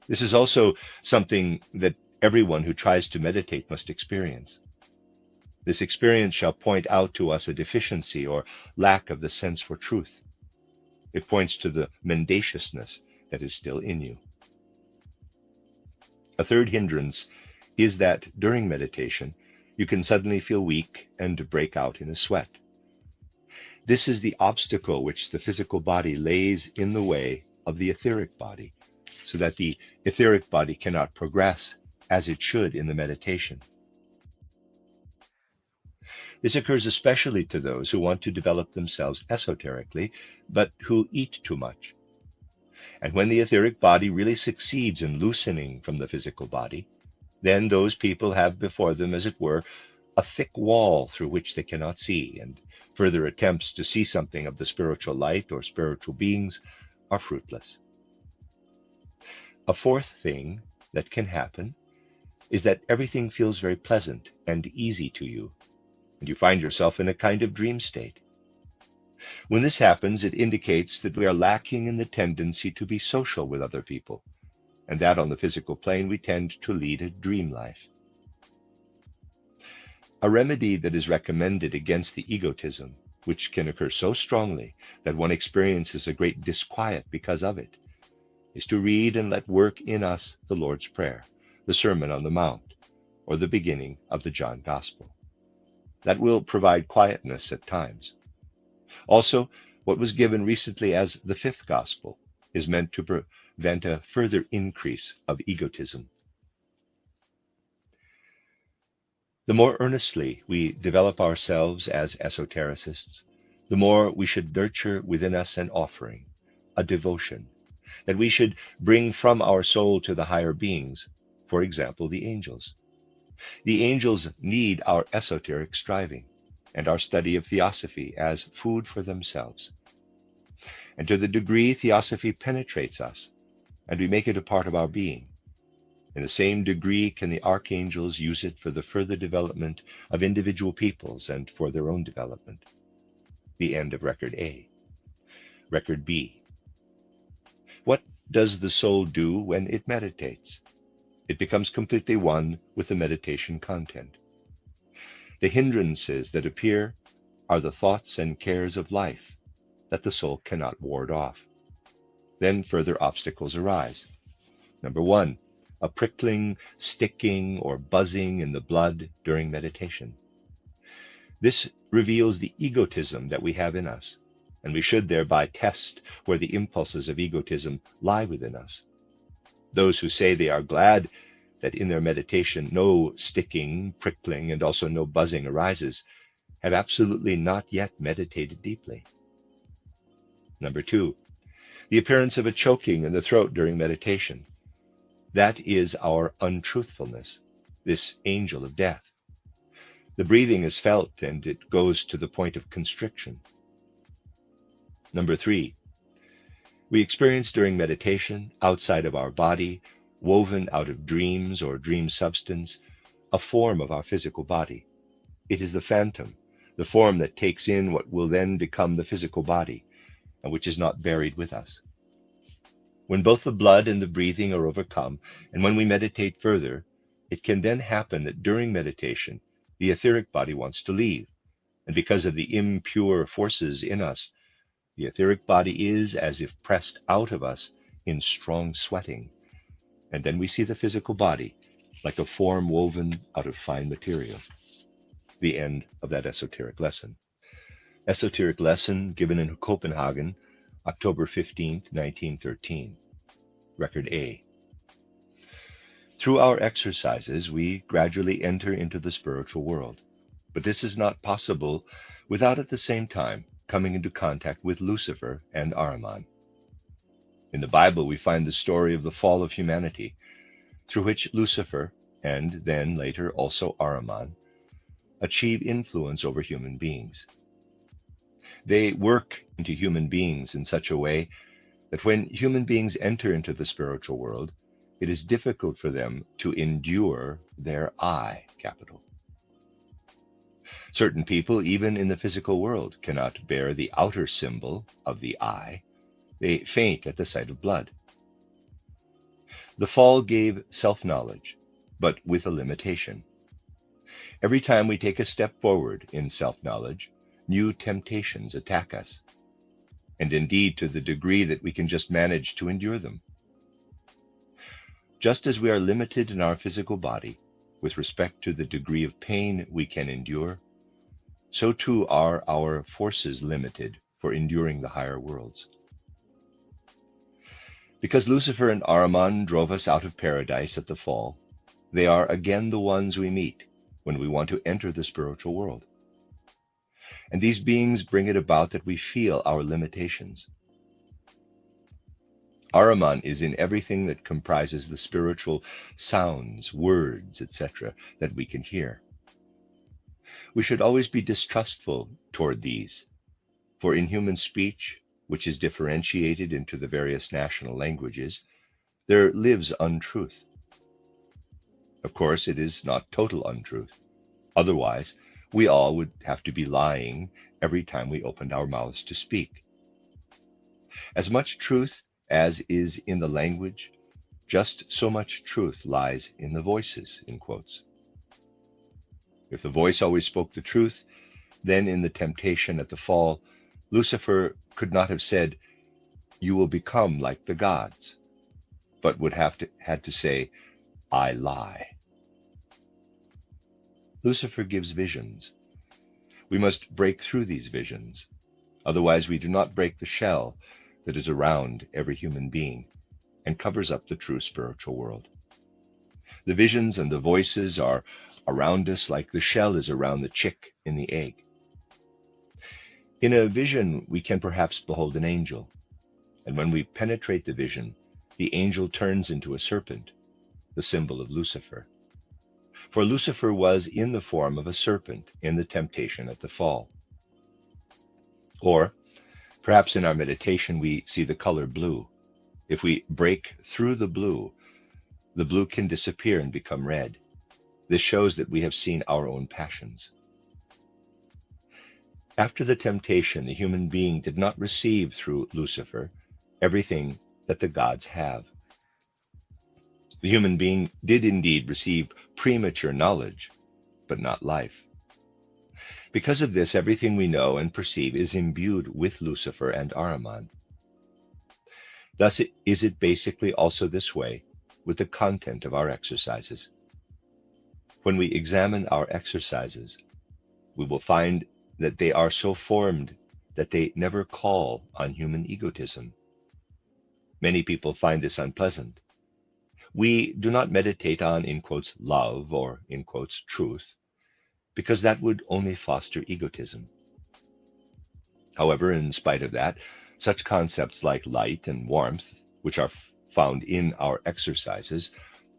This is also something that everyone who tries to meditate must experience. This experience shall point out to us a deficiency or lack of the sense for truth. It points to the mendaciousness that is still in you. A third hindrance is that during meditation, you can suddenly feel weak and break out in a sweat. This is the obstacle which the physical body lays in the way of the etheric body, so that the etheric body cannot progress as it should in the meditation. This occurs especially to those who want to develop themselves esoterically, but who eat too much. And when the etheric body really succeeds in loosening from the physical body, then those people have before them, as it were, a thick wall through which they cannot see, and further attempts to see something of the spiritual light or spiritual beings are fruitless. A fourth thing that can happen is that everything feels very pleasant and easy to you, and you find yourself in a kind of dream state. When this happens, it indicates that we are lacking in the tendency to be social with other people, and that on the physical plane we tend to lead a dream life. A remedy that is recommended against the egotism, which can occur so strongly that one experiences a great disquiet because of it, is to read and let work in us the Lord's Prayer, the Sermon on the Mount, or the beginning of the John Gospel. That will provide quietness at times. Also, what was given recently as the fifth gospel is meant to prevent a further increase of egotism. The more earnestly we develop ourselves as esotericists, the more we should nurture within us an offering, a devotion, that we should bring from our soul to the higher beings, for example, the angels. The angels need our esoteric striving and our study of theosophy as food for themselves. And to the degree theosophy penetrates us, and we make it a part of our being, in the same degree can the archangels use it for the further development of individual peoples and for their own development. The end of Record A. Record B. What does the soul do when it meditates? It becomes completely one with the meditation content. The hindrances that appear are the thoughts and cares of life that the soul cannot ward off. Then further obstacles arise. Number one, a prickling, sticking, or buzzing in the blood during meditation. This reveals the egotism that we have in us, and we should thereby test where the impulses of egotism lie within us. Those who say they are glad that in their meditation no sticking, prickling, and also no buzzing arises have absolutely not yet meditated deeply. Number two, the appearance of a choking in the throat during meditation. That is our untruthfulness, this angel of death. The breathing is felt and it goes to the point of constriction. Number three, we experience during meditation, outside of our body, woven out of dreams or dream substance, a form of our physical body. It is the phantom, the form that takes in what will then become the physical body, and which is not buried with us. When both the blood and the breathing are overcome, and when we meditate further, it can then happen that during meditation, the etheric body wants to leave, and because of the impure forces in us, the etheric body is as if pressed out of us in strong sweating, and then we see the physical body like a form woven out of fine material. The end of that esoteric lesson. Esoteric lesson given in Copenhagen, October 15, 1913. Record A. Through our exercises, we gradually enter into the spiritual world, but this is not possible without at the same time coming into contact with Lucifer and Ahriman. In the Bible, we find the story of the fall of humanity, through which Lucifer, and then later also Ahriman, achieve influence over human beings. They work into human beings in such a way that when human beings enter into the spiritual world, it is difficult for them to endure their I, capital. Certain people, even in the physical world, cannot bear the outer symbol of the I. They faint at the sight of blood. The fall gave self-knowledge, but with a limitation. Every time we take a step forward in self-knowledge, new temptations attack us, and indeed to the degree that we can just manage to endure them. Just as we are limited in our physical body with respect to the degree of pain we can endure, so too are our forces limited for enduring the higher worlds. Because Lucifer and Ahriman drove us out of paradise at the fall, they are again the ones we meet when we want to enter the spiritual world. And these beings bring it about that we feel our limitations. Ahriman is in everything that comprises the spiritual sounds, words, etc., that we can hear. We should always be distrustful toward these, for in human speech, which is differentiated into the various national languages, there lives untruth. Of course, it is not total untruth. Otherwise, we all would have to be lying every time we opened our mouths to speak. As much truth as is in the language, just so much truth lies in the voices, in quotes. If the voice always spoke the truth, then in the temptation at the fall, Lucifer could not have said, "You will become like the gods," but would have had to say, "I lie." Lucifer gives visions. We must break through these visions. Otherwise, we do not break the shell that is around every human being and covers up the true spiritual world. The visions and the voices are around us like the shell is around the chick in the egg. In a vision, we can perhaps behold an angel, and when we penetrate the vision, the angel turns into a serpent, the symbol of Lucifer. For Lucifer was in the form of a serpent in the temptation at the fall. Or, perhaps in our meditation we see the color blue. If we break through the blue can disappear and become red. This shows that we have seen our own passions. After the temptation, the human being did not receive through Lucifer everything that the gods have. The human being did indeed receive premature knowledge, but not life. Because of this, everything we know and perceive is imbued with Lucifer and Ahriman. Thus is it basically also this way with the content of our exercises. When we examine our exercises, we will find that they are so formed that they never call on human egotism. Many people find this unpleasant. We do not meditate on, in quotes, love or, in quotes, truth, because that would only foster egotism. However, in spite of that, such concepts like light and warmth, which are found in our exercises,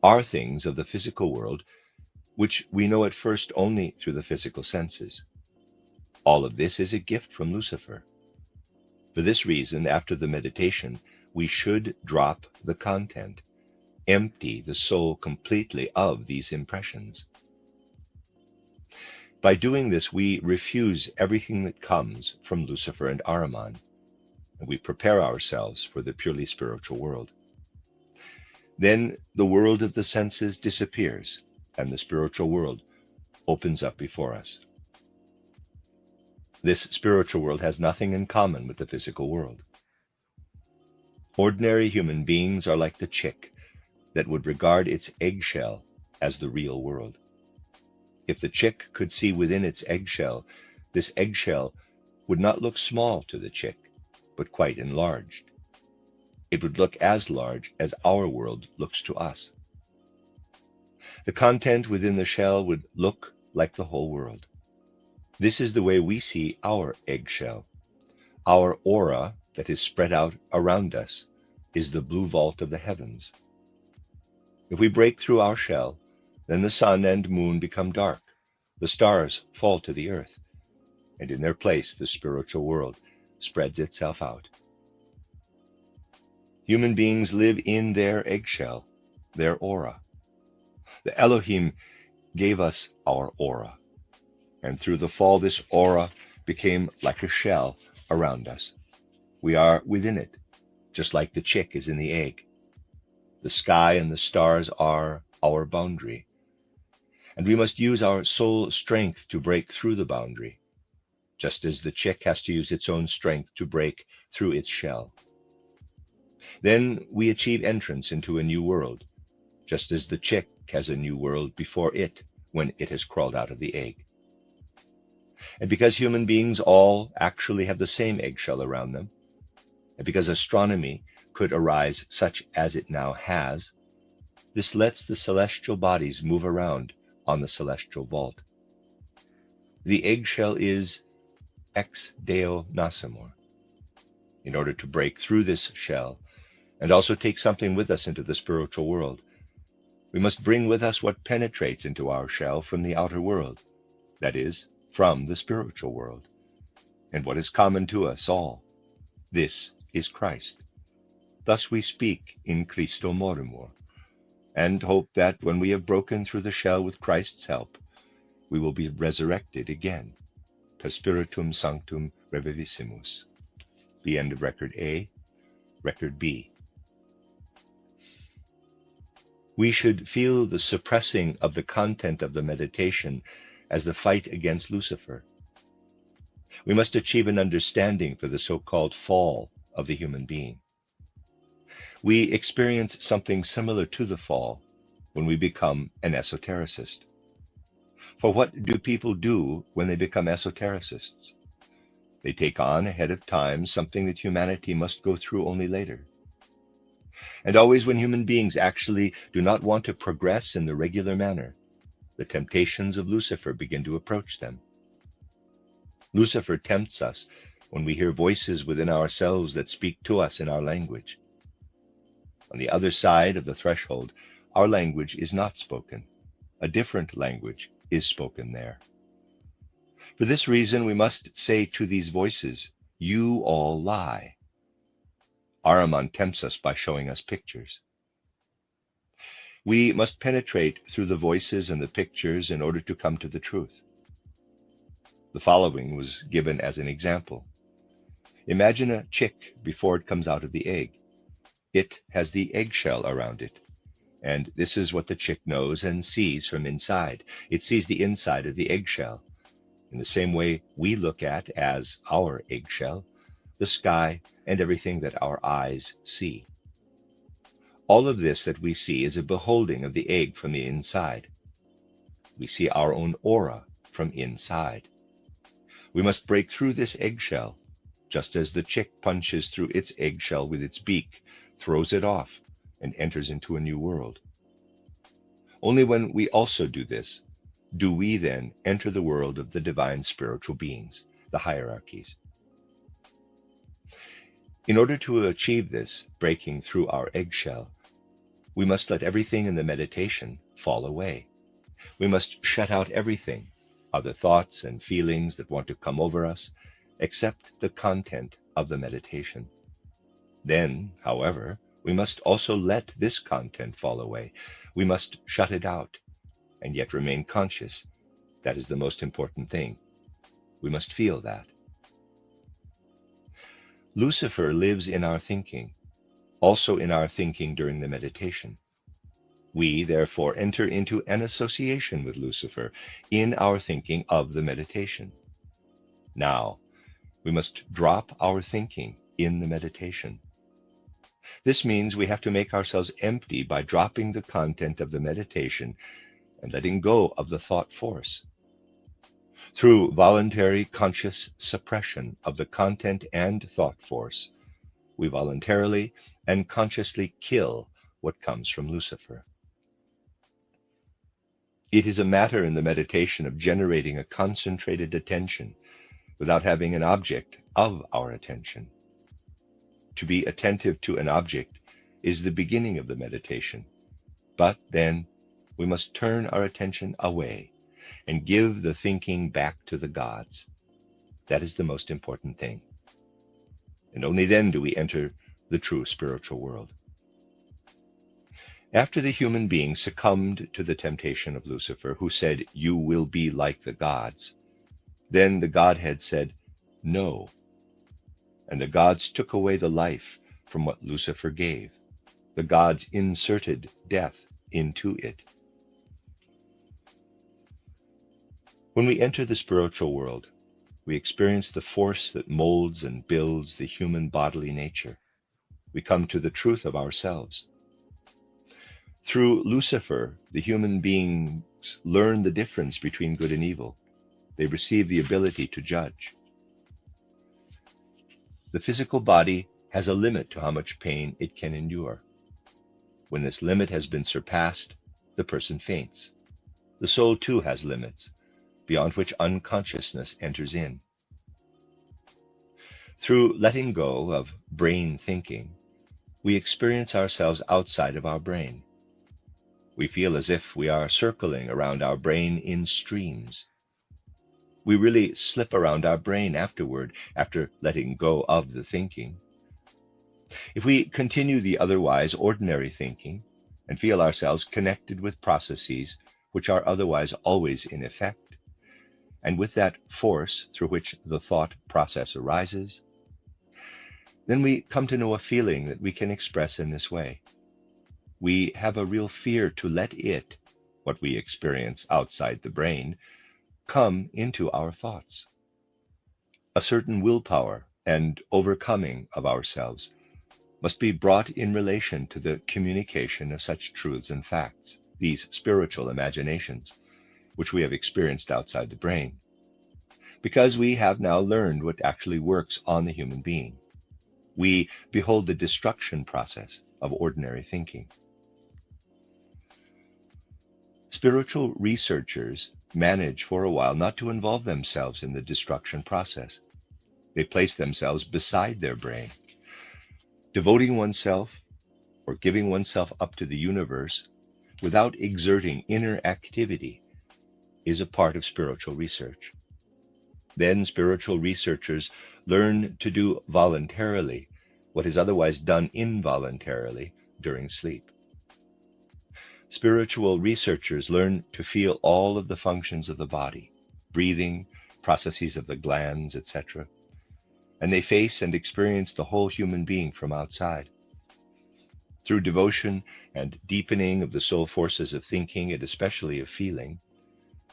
are things of the physical world which we know at first only through the physical senses. All of this is a gift from Lucifer. For this reason, after the meditation, we should drop the content, empty the soul completely of these impressions. By doing this, we refuse everything that comes from Lucifer and Ahriman, and we prepare ourselves for the purely spiritual world. Then the world of the senses disappears, and the spiritual world opens up before us. This spiritual world has nothing in common with the physical world. Ordinary human beings are like the chick that would regard its eggshell as the real world. If the chick could see within its eggshell, this eggshell would not look small to the chick, but quite enlarged. It would look as large as our world looks to us. The content within the shell would look like the whole world. This is the way we see our eggshell. Our aura that is spread out around us is the blue vault of the heavens. If we break through our shell, then the sun and moon become dark, the stars fall to the earth, and in their place the spiritual world spreads itself out. Human beings live in their eggshell, their aura. The Elohim gave us our aura, and through the fall this aura became like a shell around us. We are within it, just like the chick is in the egg. The sky and the stars are our boundary, and we must use our soul strength to break through the boundary, just as the chick has to use its own strength to break through its shell. Then we achieve entrance into a new world, just as the chick has a new world before it when it has crawled out of the egg. And because human beings all actually have the same eggshell around them, and because astronomy could arise such as it now has, this lets the celestial bodies move around on the celestial vault. The eggshell is ex deo nascimur. In order to break through this shell, and also take something with us into the spiritual world, we must bring with us what penetrates into our shell from the outer world, that is, from the spiritual world, and what is common to us all. This is Christ. Thus we speak in Christo morimur, and hope that when we have broken through the shell with Christ's help, we will be resurrected again, per spiritum sanctum revivissimus. The end of Record A. Record B. We should feel the suppressing of the content of the meditation as the fight against Lucifer. We must achieve an understanding for the so-called fall of the human being. We experience something similar to the fall when we become an esotericist. For what do people do when they become esotericists? They take on ahead of time something that humanity must go through only later. And always when human beings actually do not want to progress in the regular manner, the temptations of Lucifer begin to approach them. Lucifer tempts us when we hear voices within ourselves that speak to us in our language. On the other side of the threshold, our language is not spoken. A different language is spoken there. For this reason, we must say to these voices, "You all lie." Ahriman tempts us by showing us pictures. We must penetrate through the voices and the pictures in order to come to the truth. The following was given as an example. Imagine a chick before it comes out of the egg. It has the eggshell around it, and this is what the chick knows and sees from inside. It sees the inside of the eggshell, in the same way we look at, as our eggshell, the sky and everything that our eyes see. All of this that we see is a beholding of the egg from the inside. We see our own aura from inside. We must break through this eggshell, just as the chick punches through its eggshell with its beak, throws it off, and enters into a new world. Only when we also do this, do we then enter the world of the divine spiritual beings, the hierarchies. In order to achieve this breaking through our eggshell, we must let everything in the meditation fall away. We must shut out everything, other thoughts and feelings that want to come over us, except the content of the meditation. Then, however, we must also let this content fall away. We must shut it out, and yet remain conscious. That is the most important thing. We must feel that. Lucifer lives in our thinking, also in our thinking during the meditation. We, therefore, enter into an association with Lucifer in our thinking of the meditation. Now, we must drop our thinking in the meditation. This means we have to make ourselves empty by dropping the content of the meditation and letting go of the thought force. Through voluntary conscious suppression of the content and thought force, we voluntarily and consciously kill what comes from Lucifer. It is a matter in the meditation of generating a concentrated attention without having an object of our attention. To be attentive to an object is the beginning of the meditation, but then we must turn our attention away and give the thinking back to the gods. That is the most important thing. And only then do we enter the true spiritual world. After the human being succumbed to the temptation of Lucifer, who said, "You will be like the gods," then the Godhead said, "No." And the gods took away the life from what Lucifer gave. The gods inserted death into it. When we enter the spiritual world, we experience the force that molds and builds the human bodily nature. We come to the truth of ourselves. Through Lucifer, the human beings learn the difference between good and evil. They receive the ability to judge. The physical body has a limit to how much pain it can endure. When this limit has been surpassed, the person faints. The soul too has limits, beyond which unconsciousness enters in. Through letting go of brain thinking, we experience ourselves outside of our brain. We feel as if we are circling around our brain in streams. We really slip around our brain afterward, after letting go of the thinking. If we continue the otherwise ordinary thinking and feel ourselves connected with processes which are otherwise always in effect, and with that force through which the thought process arises, then we come to know a feeling that we can express in this way. We have a real fear to let it, what we experience outside the brain, come into our thoughts. A certain willpower and overcoming of ourselves must be brought in relation to the communication of such truths and facts, these spiritual imaginations, which we have experienced outside the brain, because we have now learned what actually works on the human being. We behold the destruction process of ordinary thinking. Spiritual researchers manage for a while not to involve themselves in the destruction process. They place themselves beside their brain. Devoting oneself or giving oneself up to the universe without exerting inner activity is a part of spiritual research. Then spiritual researchers learn to do voluntarily what is otherwise done involuntarily during sleep. Spiritual researchers learn to feel all of the functions of the body, breathing, processes of the glands, etc., and they face and experience the whole human being from outside. Through devotion and deepening of the soul forces of thinking and especially of feeling,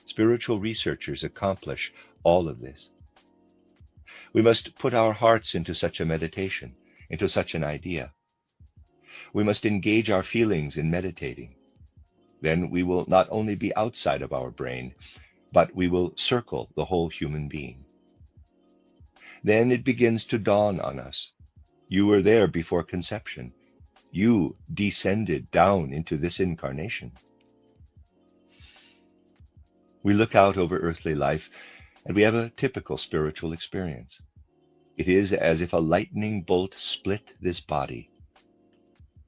spiritual researchers accomplish all of this. We must put our hearts into such a meditation, into such an idea. We must engage our feelings in meditating. Then we will not only be outside of our brain, but we will circle the whole human being. Then it begins to dawn on us. You were there before conception. You descended down into this incarnation. We look out over earthly life, and we have a typical spiritual experience. It is as if a lightning bolt split this body.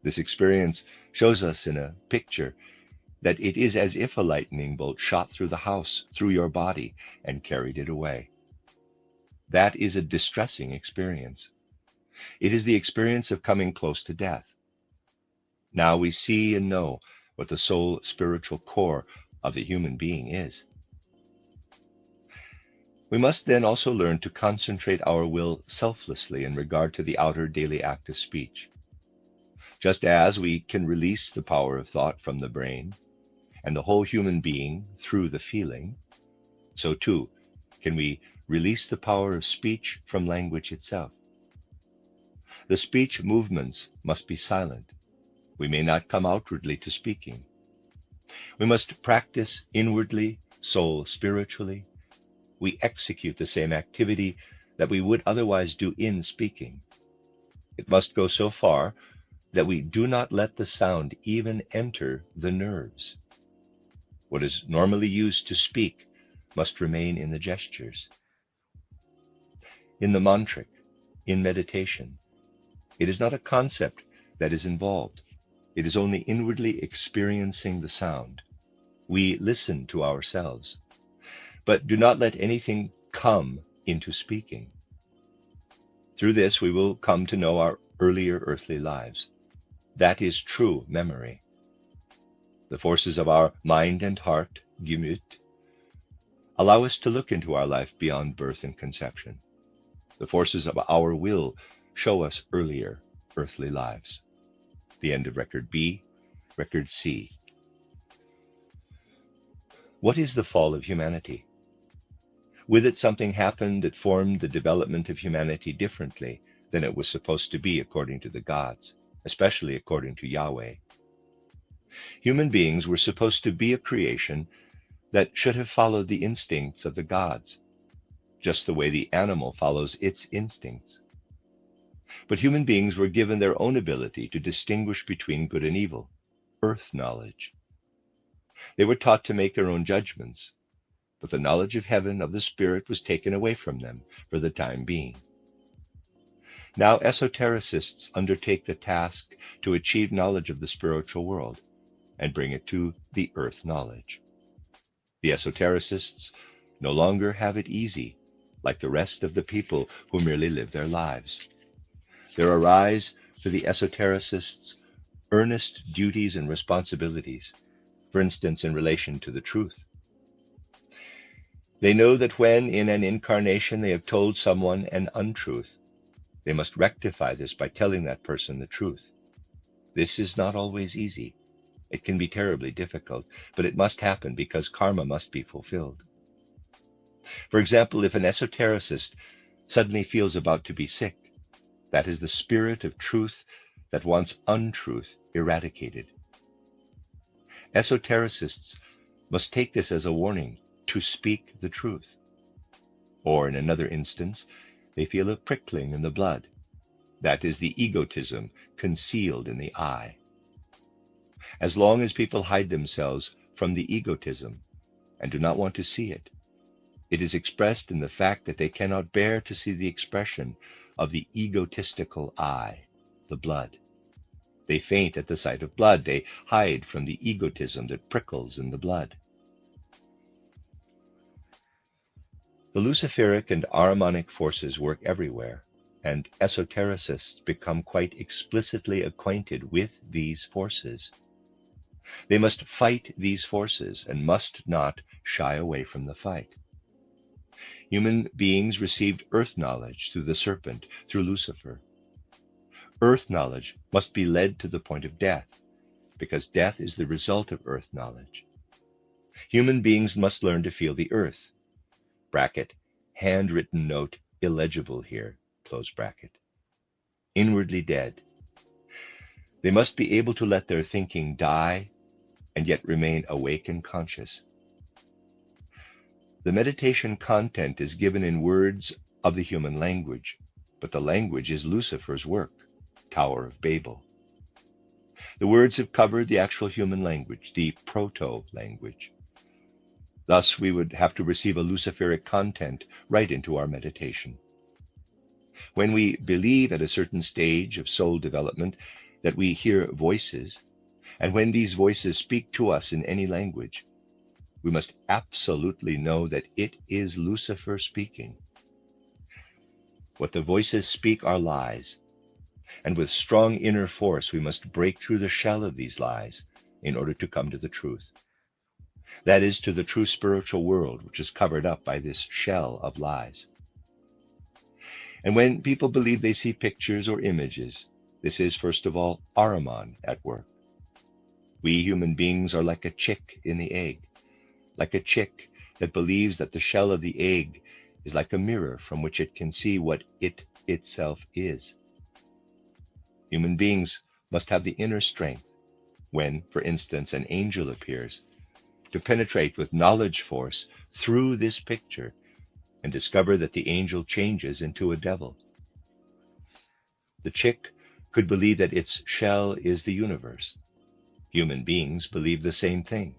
This experience shows us in a picture that it is as if a lightning bolt shot through the house, through your body, and carried it away. That is a distressing experience. It is the experience of coming close to death. Now we see and know what the soul spiritual core of the human being is. We must then also learn to concentrate our will selflessly in regard to the outer daily act of speech. Just as we can release the power of thought from the brain and the whole human being through the feeling, so too can we release the power of speech from language itself. The speech movements must be silent. We may not come outwardly to speaking. We must practice inwardly, soul spiritually. We execute the same activity that we would otherwise do in speaking. It must go so far that we do not let the sound even enter the nerves. What is normally used to speak must remain in the gestures. In the mantric, in meditation, it is not a concept that is involved. It is only inwardly experiencing the sound. We listen to ourselves, but do not let anything come into speaking. Through this, we will come to know our earlier earthly lives. That is true memory. The forces of our mind and heart, Gemüt, allow us to look into our life beyond birth and conception. The forces of our will show us earlier earthly lives. The end of Record B. Record C. What is the fall of humanity? With it, something happened that formed the development of humanity differently than it was supposed to be according to the gods, especially according to Yahweh. Human beings were supposed to be a creation that should have followed the instincts of the gods, just the way the animal follows its instincts. But human beings were given their own ability to distinguish between good and evil, earth knowledge. They were taught to make their own judgments, but the knowledge of heaven, of the spirit, was taken away from them for the time being. Now esotericists undertake the task to achieve knowledge of the spiritual world and bring it to the earth knowledge. The esotericists no longer have it easy, like the rest of the people who merely live their lives. There arise for the esotericists earnest duties and responsibilities, for instance, in relation to the truth. They know that when in an incarnation they have told someone an untruth, they must rectify this by telling that person the truth. This is not always easy. It can be terribly difficult, but it must happen because karma must be fulfilled. For example, if an esotericist suddenly feels about to be sick, that is the spirit of truth that wants untruth eradicated. Esotericists must take this as a warning to speak the truth. Or in another instance, they feel a prickling in the blood. That is the egotism concealed in the eye. As long as people hide themselves from the egotism and do not want to see it, it is expressed in the fact that they cannot bear to see the expression of the egotistical eye, the blood. They faint at the sight of blood. They hide from the egotism that prickles in the blood. The Luciferic and Ahrimanic forces work everywhere, and esotericists become quite explicitly acquainted with these forces. They must fight these forces and must not shy away from the fight. Human beings received earth knowledge through the serpent, through Lucifer. Earth knowledge must be led to the point of death, because death is the result of earth knowledge. Human beings must learn to feel the earth. Bracket, handwritten note, illegible here, close bracket. Inwardly dead. They must be able to let their thinking die and yet remain awake and conscious. The meditation content is given in words of the human language, but the language is Lucifer's work, Tower of Babel. The words have covered the actual human language, the proto-language. Thus, we would have to receive a Luciferic content right into our meditation. When we believe at a certain stage of soul development that we hear voices, and when these voices speak to us in any language, we must absolutely know that it is Lucifer speaking. What the voices speak are lies, and with strong inner force we must break through the shell of these lies in order to come to the truth. That is, to the true spiritual world, which is covered up by this shell of lies. And when people believe they see pictures or images, this is, first of all, Ahriman at work. We human beings are like a chick in the egg, like a chick that believes that the shell of the egg is like a mirror from which it can see what it itself is. Human beings must have the inner strength, when, for instance, an angel appears, to penetrate with knowledge force through this picture and discover that the angel changes into a devil. The chick could believe that its shell is the universe. Human beings believe the same thing.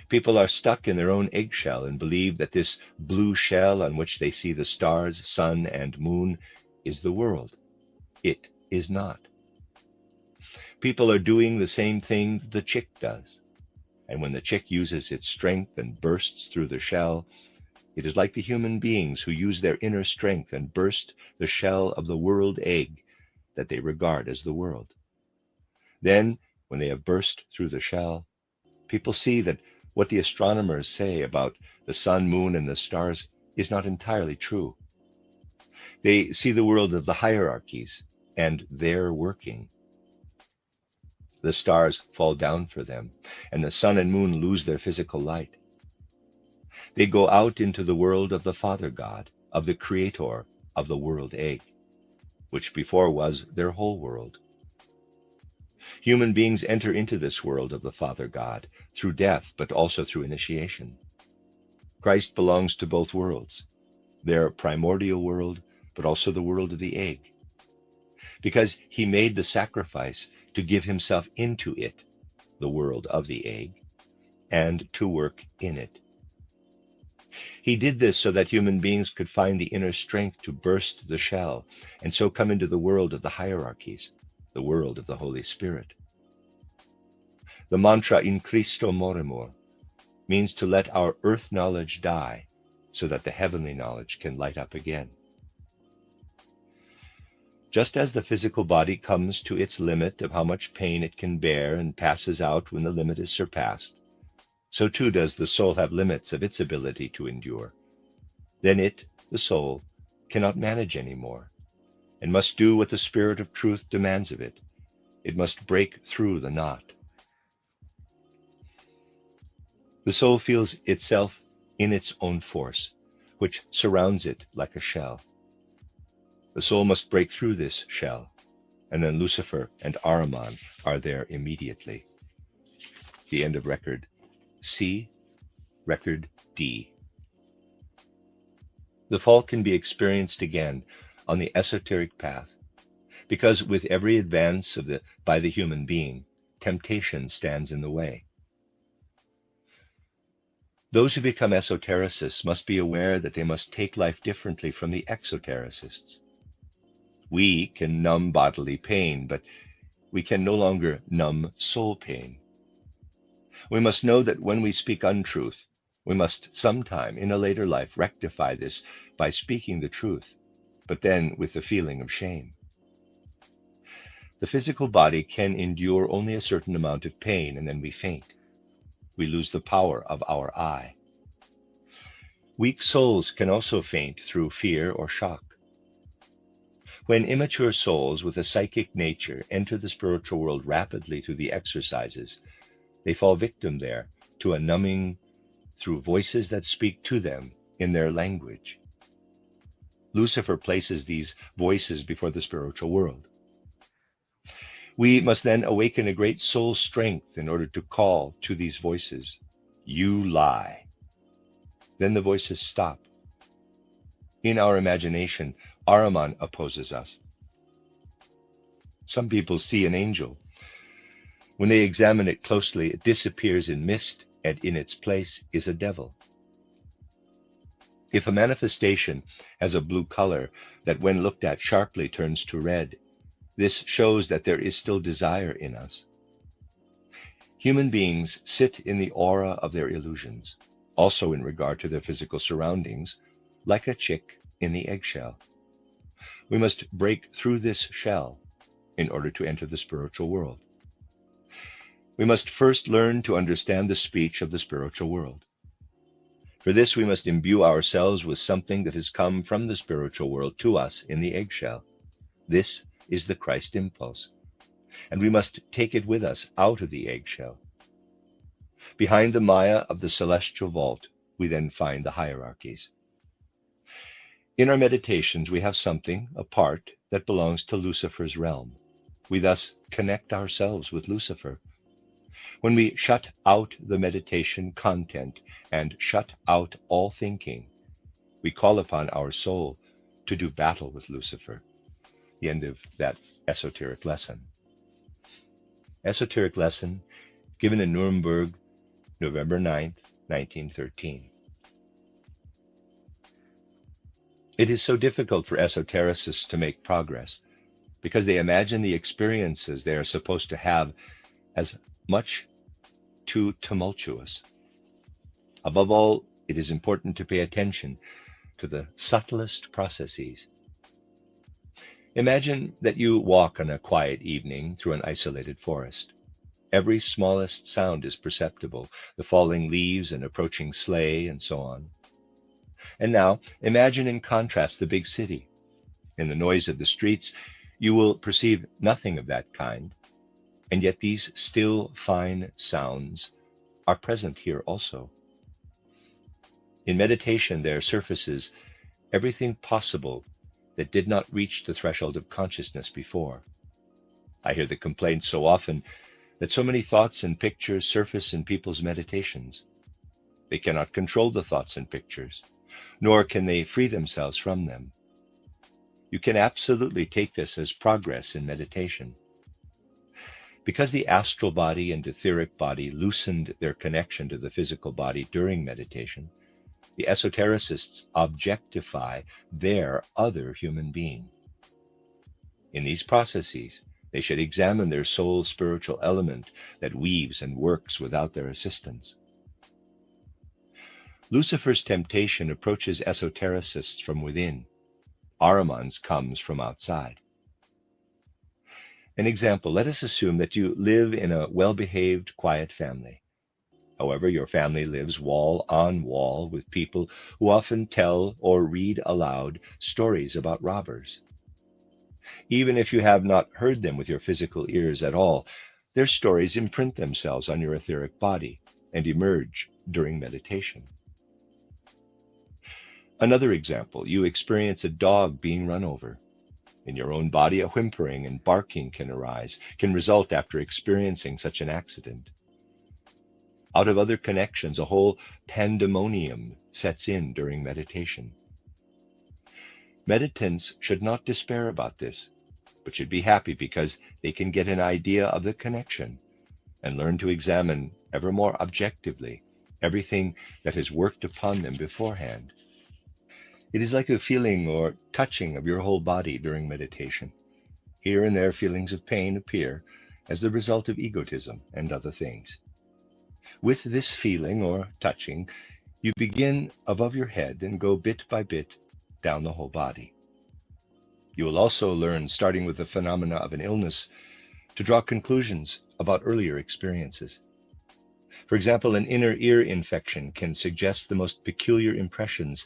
People are stuck in their own eggshell and believe that this blue shell on which they see the stars, sun, and moon is the world. It is not. People are doing the same thing the chick does. And when the chick uses its strength and bursts through the shell, it is like the human beings who use their inner strength and burst the shell of the world egg that they regard as the world. Then, when they have burst through the shell, people see that what the astronomers say about the sun, moon, and the stars is not entirely true. They see the world of the hierarchies and their working. The stars fall down for them, and the sun and moon lose their physical light. They go out into the world of the Father God, of the Creator of the world egg, which before was their whole world. Human beings enter into this world of the Father God through death, but also through initiation. Christ belongs to both worlds, their primordial world, but also the world of the egg, because he made the sacrifice to give himself into it, the world of the egg, and to work in it. He did this so that human beings could find the inner strength to burst the shell, and so come into the world of the hierarchies, the world of the Holy Spirit. The mantra "In Christo Moremur" means to let our earth knowledge die, so that the heavenly knowledge can light up again. Just as the physical body comes to its limit of how much pain it can bear and passes out when the limit is surpassed, so too does the soul have limits of its ability to endure. Then it, the soul, cannot manage any more, and must do what the Spirit of Truth demands of it. It must break through the knot. The soul feels itself in its own force, which surrounds it like a shell. The soul must break through this shell, and then Lucifer and Ahriman are there immediately. The end of record C, record D. The fall can be experienced again on the esoteric path, because with every advance by the human being, temptation stands in the way. Those who become esotericists must be aware that they must take life differently from the exotericists. We can numb bodily pain, but we can no longer numb soul pain. We must know that when we speak untruth, we must sometime in a later life rectify this by speaking the truth, but then with the feeling of shame. The physical body can endure only a certain amount of pain, and then we faint. We lose the power of our eye. Weak souls can also faint through fear or shock. When immature souls with a psychic nature enter the spiritual world rapidly through the exercises, they fall victim there to a numbing through voices that speak to them in their language. Lucifer places these voices before the spiritual world. We must then awaken a great soul strength in order to call to these voices, "You lie." Then the voices stop. In our imagination, Ahriman opposes us. Some people see an angel. When they examine it closely, it disappears in mist, and in its place is a devil. If a manifestation has a blue color that when looked at sharply turns to red, this shows that there is still desire in us. Human beings sit in the aura of their illusions, also in regard to their physical surroundings, like a chick in the eggshell. We must break through this shell in order to enter the spiritual world. We must first learn to understand the speech of the spiritual world. For this, we must imbue ourselves with something that has come from the spiritual world to us in the eggshell. This is the Christ impulse, and we must take it with us out of the eggshell. Behind the Maya of the celestial vault, we then find the hierarchies. In our meditations, we have something, a part, that belongs to Lucifer's realm. We thus connect ourselves with Lucifer. When we shut out the meditation content and shut out all thinking, we call upon our soul to do battle with Lucifer. The end of that esoteric lesson. Esoteric lesson given in Nuremberg, November 9th, 1913. It is so difficult for esotericists to make progress because they imagine the experiences they are supposed to have as much too tumultuous. Above all, it is important to pay attention to the subtlest processes. Imagine that you walk on a quiet evening through an isolated forest. Every smallest sound is perceptible, the falling leaves, an approaching sleigh, and so on. And now, imagine in contrast the big city. In the noise of the streets, you will perceive nothing of that kind, and yet these still, fine sounds are present here also. In meditation, there surfaces everything possible that did not reach the threshold of consciousness before. I hear the complaint so often that so many thoughts and pictures surface in people's meditations. They cannot control the thoughts and pictures, nor can they free themselves from them. You can absolutely take this as progress in meditation. Because the astral body and etheric body loosened their connection to the physical body during meditation, the esotericists objectify their other human being. In these processes, they should examine their soul's spiritual element that weaves and works without their assistance. Lucifer's temptation approaches esotericists from within. Ahriman's comes from outside. An example, let us assume that you live in a well-behaved, quiet family. However, your family lives wall on wall with people who often tell or read aloud stories about robbers. Even if you have not heard them with your physical ears at all, their stories imprint themselves on your etheric body and emerge during meditation. Another example, you experience a dog being run over. In your own body, a whimpering and barking can result after experiencing such an accident. Out of other connections, a whole pandemonium sets in during meditation. Meditants should not despair about this, but should be happy because they can get an idea of the connection and learn to examine ever more objectively everything that has worked upon them beforehand. It is like a feeling or touching of your whole body during meditation. Here and there feelings of pain appear as the result of egotism and other things. With this feeling or touching, you begin above your head and go bit by bit down the whole body. You will also learn, starting with the phenomena of an illness, to draw conclusions about earlier experiences. For example, an inner ear infection can suggest the most peculiar impressions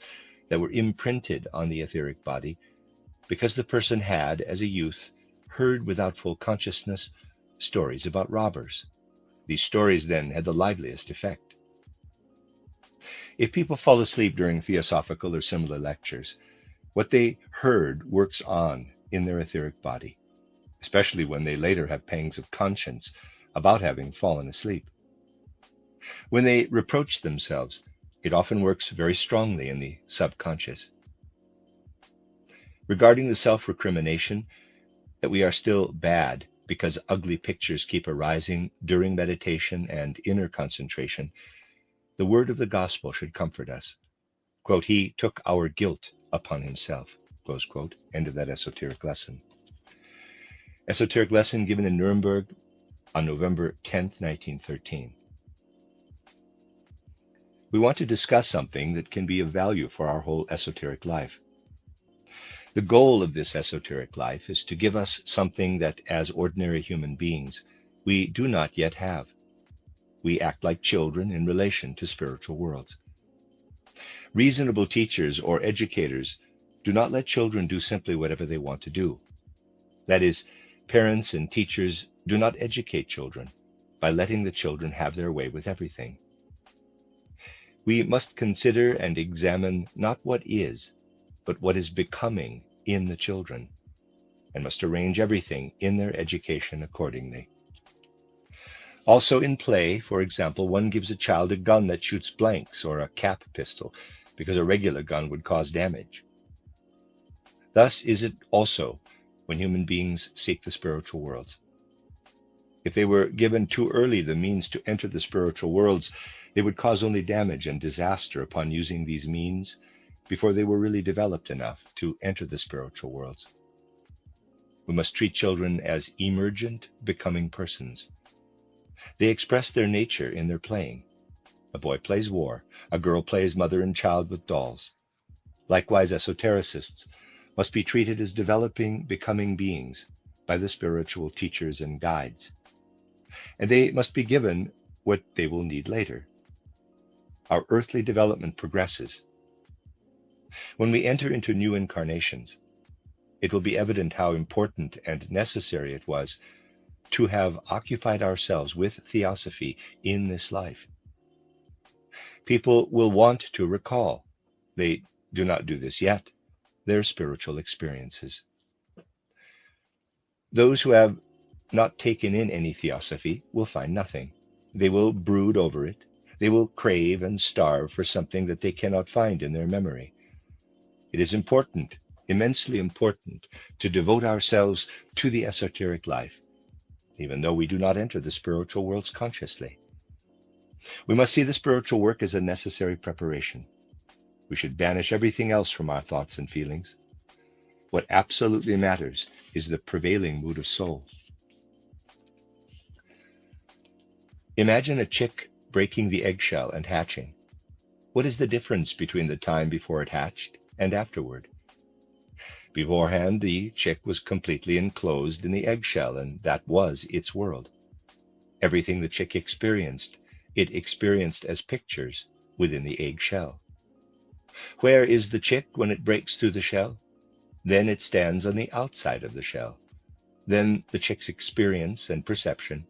that were imprinted on the etheric body because the person had, as a youth, heard without full consciousness stories about robbers. These stories then had the liveliest effect. If people fall asleep during theosophical or similar lectures, what they heard works on in their etheric body, especially when they later have pangs of conscience about having fallen asleep. When they reproach themselves, it often works very strongly in the subconscious. Regarding the self-recrimination, that we are still bad because ugly pictures keep arising during meditation and inner concentration, the word of the gospel should comfort us. Quote, "He took our guilt upon himself," close quote, end of that esoteric lesson. Esoteric lesson given in Nuremberg on November 10th, 1913. We want to discuss something that can be of value for our whole esoteric life. The goal of this esoteric life is to give us something that, as ordinary human beings, we do not yet have. We act like children in relation to spiritual worlds. Reasonable teachers or educators do not let children do simply whatever they want to do. That is, parents and teachers do not educate children by letting the children have their way with everything. We must consider and examine not what is, but what is becoming in the children, and must arrange everything in their education accordingly. Also in play, for example, one gives a child a gun that shoots blanks or a cap pistol, because a regular gun would cause damage. Thus is it also when human beings seek the spiritual worlds. If they were given too early the means to enter the spiritual worlds, they would cause only damage and disaster upon using these means before they were really developed enough to enter the spiritual worlds. We must treat children as emergent, becoming persons. They express their nature in their playing. A boy plays war, a girl plays mother and child with dolls. Likewise, esotericists must be treated as developing, becoming beings by the spiritual teachers and guides. And they must be given what they will need later. Our earthly development progresses. When we enter into new incarnations, it will be evident how important and necessary it was to have occupied ourselves with theosophy in this life. People will want to recall, they do not do this yet, their spiritual experiences. Those who have not taken in any theosophy will find nothing. They will brood over it. They will crave and starve for something that they cannot find in their memory. It is important, immensely important, to devote ourselves to the esoteric life, even though we do not enter the spiritual worlds consciously. We must see the spiritual work as a necessary preparation. We should banish everything else from our thoughts and feelings. What absolutely matters is the prevailing mood of soul. Imagine a chick breaking the eggshell and hatching. What is the difference between the time before it hatched and afterward? Beforehand, the chick was completely enclosed in the eggshell, and that was its world. Everything the chick experienced, it experienced as pictures within the eggshell. Where is the chick when it breaks through the shell? Then it stands on the outside of the shell. Then the chick's experience and perception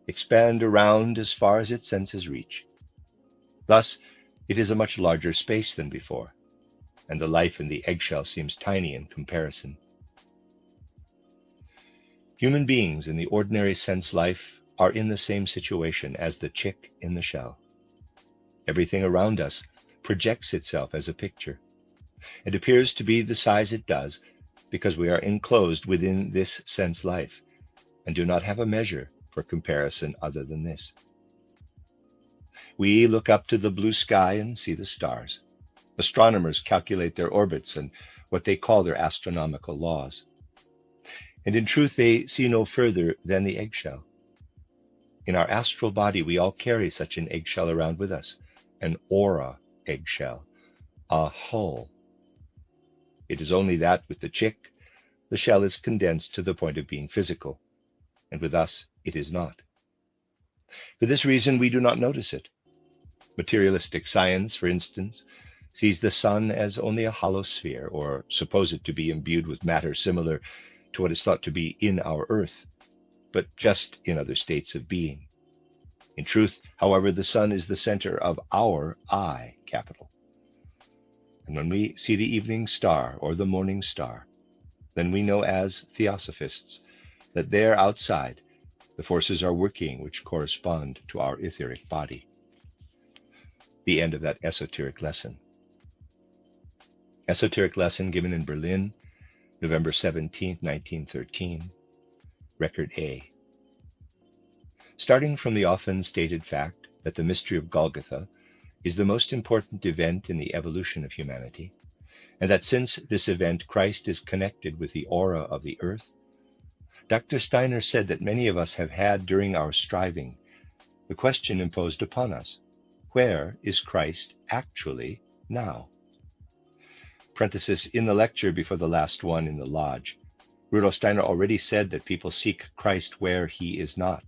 expand around as far as its senses reach. Thus, it is a much larger space than before, and the life in the eggshell seems tiny in comparison. Human beings in the ordinary sense life are in the same situation as the chick in the shell. Everything around us projects itself as a picture. It appears to be the size it does because we are enclosed within this sense life and do not have a measure for comparison other than this. We look up to the blue sky and see the stars. Astronomers calculate their orbits and what they call their astronomical laws. And in truth, they see no further than the eggshell. In our astral body, we all carry such an eggshell around with us, an aura eggshell, a hull. It is only that with the chick, the shell is condensed to the point of being physical, and with us it is not. For this reason, we do not notice it. Materialistic science, for instance, sees the sun as only a hollow sphere, or suppose it to be imbued with matter similar to what is thought to be in our earth, but just in other states of being. In truth, however, the sun is the center of our I capital. And when we see the evening star or the morning star, then we know as theosophists that there outside the forces are working which correspond to our etheric body. The end of that esoteric lesson. Esoteric lesson given in Berlin, November 17, 1913, Record A. Starting from the often stated fact that the mystery of Golgotha is the most important event in the evolution of humanity, and that since this event Christ is connected with the aura of the earth, Dr. Steiner said that many of us have had during our striving the question imposed upon us, where is Christ actually now? Parenthesis, in the lecture before the last one in the lodge, Rudolf Steiner already said that people seek Christ where he is not,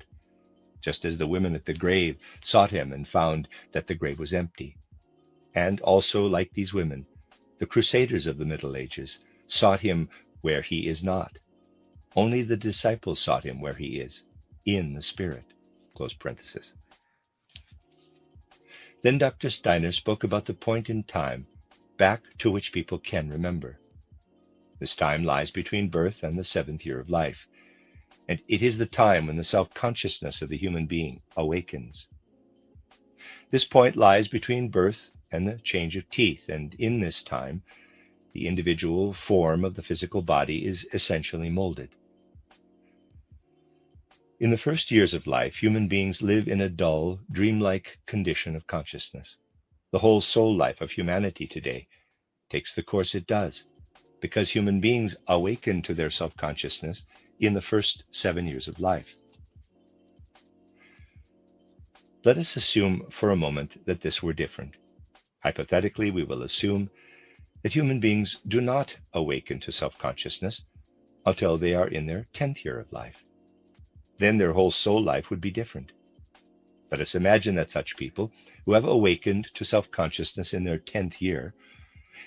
just as the women at the grave sought him and found that the grave was empty. And also, like these women, the crusaders of the Middle Ages sought him where he is not. Only the disciples sought him where he is, in the Spirit. Close parenthesis. Then Dr. Steiner spoke about the point in time back to which people can remember. This time lies between birth and the 7th year of life, and it is the time when the self-consciousness of the human being awakens. This point lies between birth and the change of teeth, and in this time, the individual form of the physical body is essentially molded. In the first years of life, human beings live in a dull, dreamlike condition of consciousness. The whole soul life of humanity today takes the course it does, because human beings awaken to their self-consciousness in the first 7 years of life. Let us assume for a moment that this were different. Hypothetically, we will assume that human beings do not awaken to self-consciousness until they are in their 10th year of life. Then their whole soul life would be different. Let us imagine that such people who have awakened to self-consciousness in their 10th year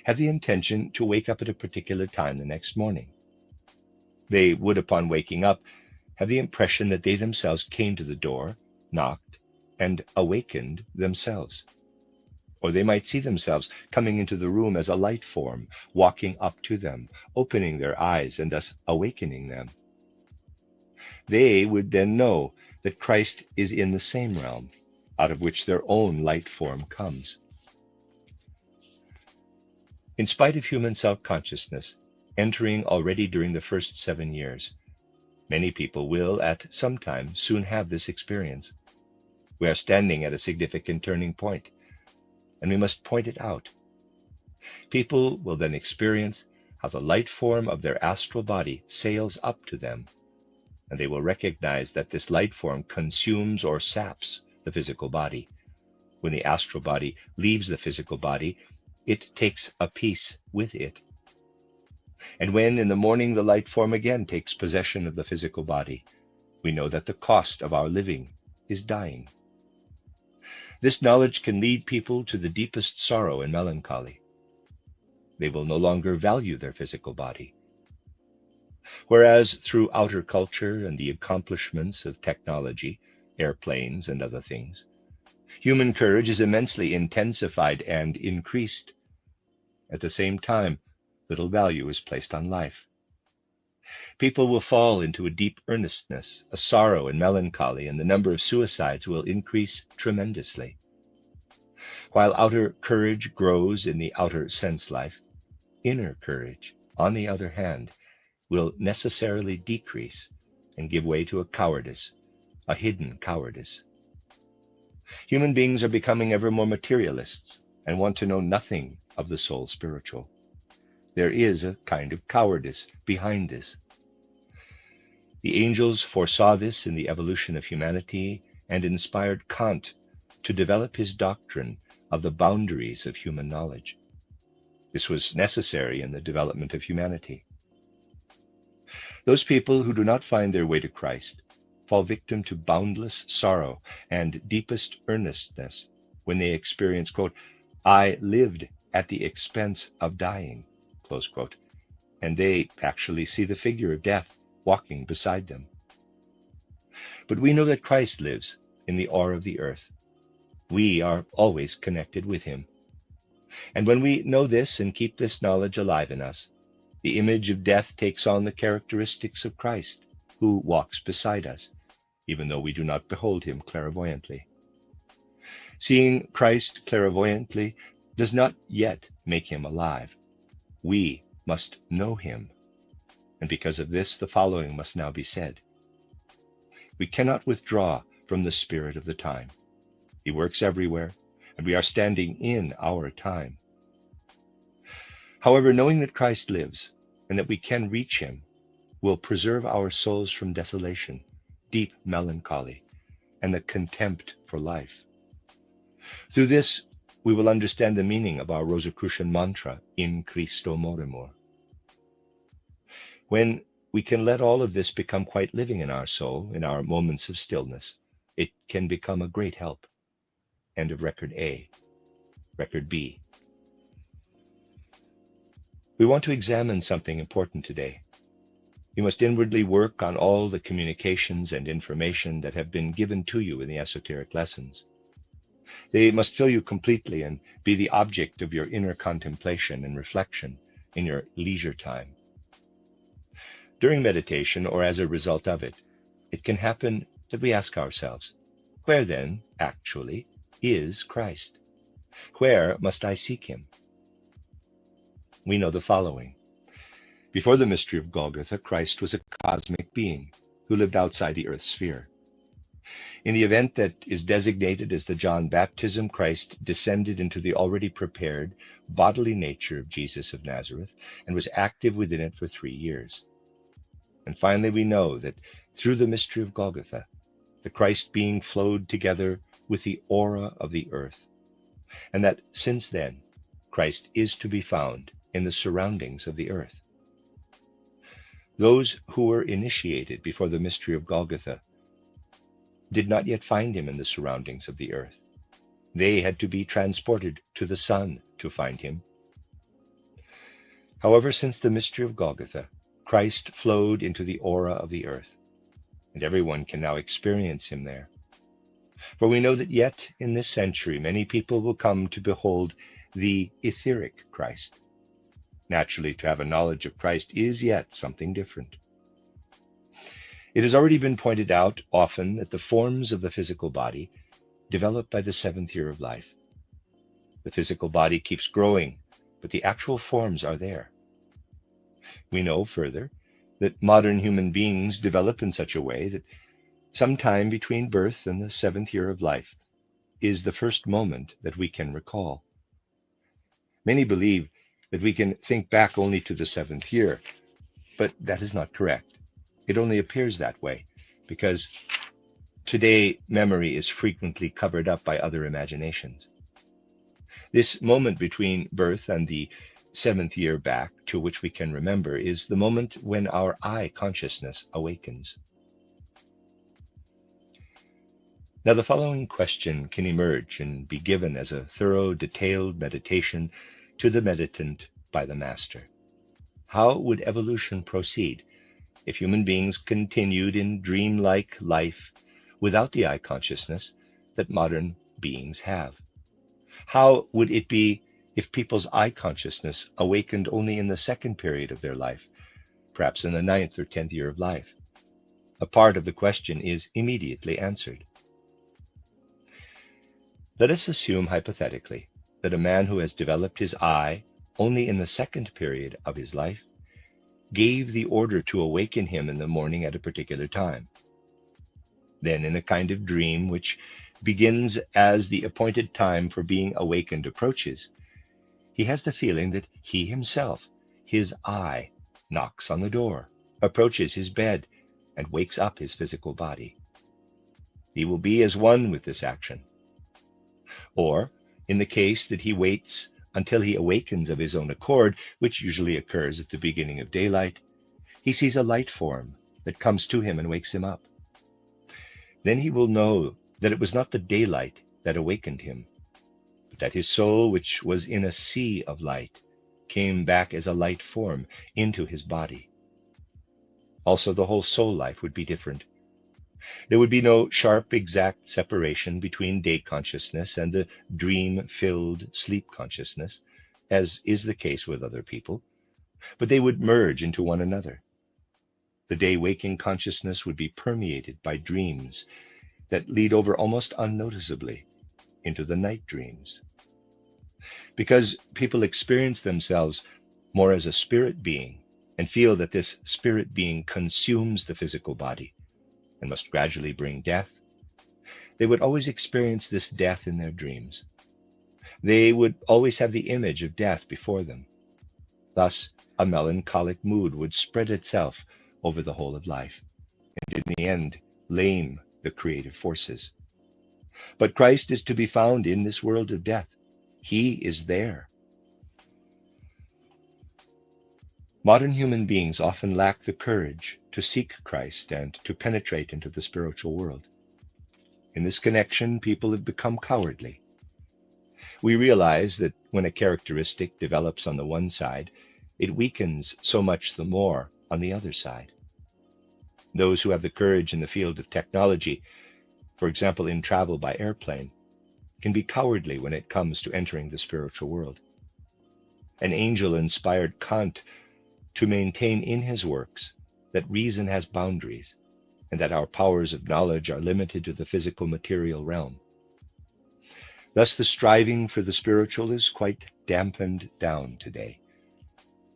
have the intention to wake up at a particular time the next morning. They would, upon waking up, have the impression that they themselves came to the door, knocked, and awakened themselves. Or they might see themselves coming into the room as a light form, walking up to them, opening their eyes, and thus awakening them. They would then know that Christ is in the same realm, out of which their own light form comes. In spite of human self-consciousness, entering already during the first 7 years, many people will at some time soon have this experience. We are standing at a significant turning point, and we must point it out. People will then experience how the light form of their astral body sails up to them, and they will recognize that this light form consumes or saps the physical body. When the astral body leaves the physical body, it takes a piece with it. And when in the morning the light form again takes possession of the physical body, we know that the cost of our living is dying. This knowledge can lead people to the deepest sorrow and melancholy. They will no longer value their physical body. Whereas through outer culture and the accomplishments of technology, airplanes and other things, human courage is immensely intensified and increased. At the same time, little value is placed on life. People will fall into a deep earnestness, a sorrow and melancholy, and the number of suicides will increase tremendously. While outer courage grows in the outer sense life, inner courage, on the other hand, will necessarily decrease and give way to a cowardice, a hidden cowardice. Human beings are becoming ever more materialists and want to know nothing of the soul spiritual. There is a kind of cowardice behind this. The angels foresaw this in the evolution of humanity and inspired Kant to develop his doctrine of the boundaries of human knowledge. This was necessary in the development of humanity. Those people who do not find their way to Christ fall victim to boundless sorrow and deepest earnestness when they experience, quote, "I lived at the expense of dying," close quote, and they actually see the figure of death walking beside them. But we know that Christ lives in the aura of the earth. We are always connected with him. And when we know this and keep this knowledge alive in us, the image of death takes on the characteristics of Christ, who walks beside us, even though we do not behold him clairvoyantly. Seeing Christ clairvoyantly does not yet make him alive. We must know him. And because of this, the following must now be said. We cannot withdraw from the spirit of the time. He works everywhere, and we are standing in our time. However, knowing that Christ lives and that we can reach him will preserve our souls from desolation, deep melancholy, and the contempt for life. Through this, we will understand the meaning of our Rosicrucian mantra, "In Christo Morimur." When we can let all of this become quite living in our soul, in our moments of stillness, it can become a great help. End of Record A. Record B. We want to examine something important today. You must inwardly work on all the communications and information that have been given to you in the esoteric lessons. They must fill you completely and be the object of your inner contemplation and reflection in your leisure time. During meditation, or as a result of it, it can happen that we ask ourselves, where then, actually, is Christ? Where must I seek him? We know the following. Before the mystery of Golgotha, Christ was a cosmic being who lived outside the earth's sphere. In the event that is designated as the John baptism, Christ descended into the already prepared bodily nature of Jesus of Nazareth and was active within it for 3 years. And finally, we know that through the mystery of Golgotha, the Christ being flowed together with the aura of the earth, and that since then, Christ is to be found in the surroundings of the earth. Those who were initiated before the mystery of Golgotha did not yet find him in the surroundings of the earth. They had to be transported to the sun to find him. However, since the mystery of Golgotha, Christ flowed into the aura of the earth, and everyone can now experience him there. For we know that yet in this century many people will come to behold the etheric Christ. Naturally, to have a knowledge of Christ is yet something different. It has already been pointed out often that the forms of the physical body develop by the 7th year of life. The physical body keeps growing, but the actual forms are there. We know further that modern human beings develop in such a way that sometime between birth and the 7th year of life is the first moment that we can recall. Many believe that we can think back only to the 7th year, but that is not correct. It only appears that way because today memory is frequently covered up by other imaginations. This moment between birth and the 7th year back to which we can remember is the moment when our I consciousness awakens. Now, the following question can emerge and be given as a thorough, detailed meditation to the meditant by the Master. How would evolution proceed if human beings continued in dreamlike life without the I consciousness that modern beings have? How would it be if people's I consciousness awakened only in the 2nd period of their life, perhaps in the 9th or 10th year of life? A part of the question is immediately answered. Let us assume hypothetically that a man who has developed his I only in the 2nd period of his life gave the order to awaken him in the morning at a particular time. Then, in a kind of dream which begins as the appointed time for being awakened approaches, he has the feeling that he himself, his I, knocks on the door, approaches his bed, and wakes up his physical body. He will be as one with this action. Or, in the case that he waits until he awakens of his own accord, which usually occurs at the beginning of daylight, he sees a light form that comes to him and wakes him up. Then he will know that it was not the daylight that awakened him, but that his soul, which was in a sea of light, came back as a light form into his body. Also, the whole soul life would be different. There would be no sharp, exact separation between day consciousness and the dream-filled sleep consciousness, as is the case with other people, but they would merge into one another. The day-waking consciousness would be permeated by dreams that lead over almost unnoticeably into the night dreams. Because people experience themselves more as a spirit being and feel that this spirit being consumes the physical body and must gradually bring death, they would always experience this death in their dreams. They would always have the image of death before them. Thus, a melancholic mood would spread itself over the whole of life, and in the end, lame the creative forces. But Christ is to be found in this world of death. He is there. Modern human beings often lack the courage to seek Christ and to penetrate into the spiritual world. In this connection, people have become cowardly. We realize that when a characteristic develops on the one side, it weakens so much the more on the other side. Those who have the courage in the field of technology, for example in travel by airplane, can be cowardly when it comes to entering the spiritual world. An angel inspired Kant to maintain in his works that reason has boundaries and that our powers of knowledge are limited to the physical material realm. Thus, the striving for the spiritual is quite dampened down today.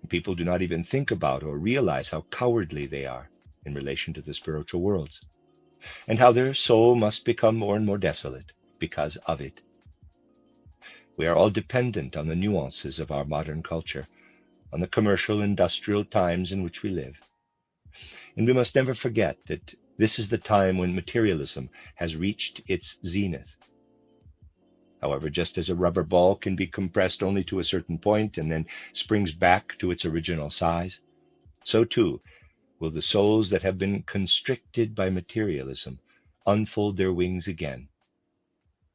People do not even think about or realize how cowardly they are in relation to the spiritual worlds, and how their soul must become more and more desolate because of it. We are all dependent on the nuances of our modern culture, on the commercial, industrial times in which we live. And we must never forget that this is the time when materialism has reached its zenith. However, just as a rubber ball can be compressed only to a certain point and then springs back to its original size, so too will the souls that have been constricted by materialism unfold their wings again.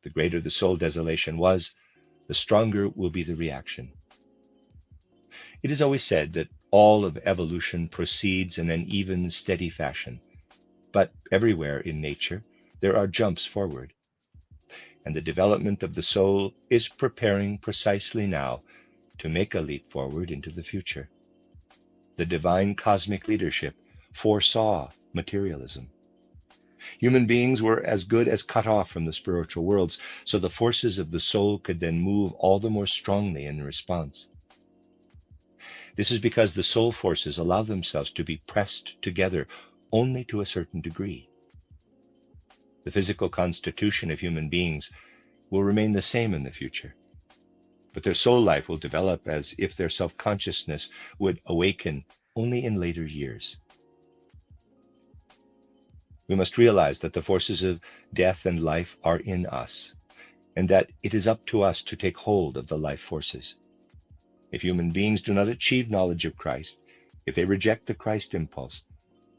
The greater the soul desolation was, the stronger will be the reaction. It is always said that all of evolution proceeds in an even, steady fashion, but everywhere in nature there are jumps forward. And the development of the soul is preparing precisely now to make a leap forward into the future. The divine cosmic leadership foresaw materialism. Human beings were as good as cut off from the spiritual worlds, so the forces of the soul could then move all the more strongly in response. This is because the soul forces allow themselves to be pressed together only to a certain degree. The physical constitution of human beings will remain the same in the future, but their soul life will develop as if their self-consciousness would awaken only in later years. We must realize that the forces of death and life are in us, and that it is up to us to take hold of the life forces. If human beings do not achieve knowledge of Christ, if they reject the Christ impulse,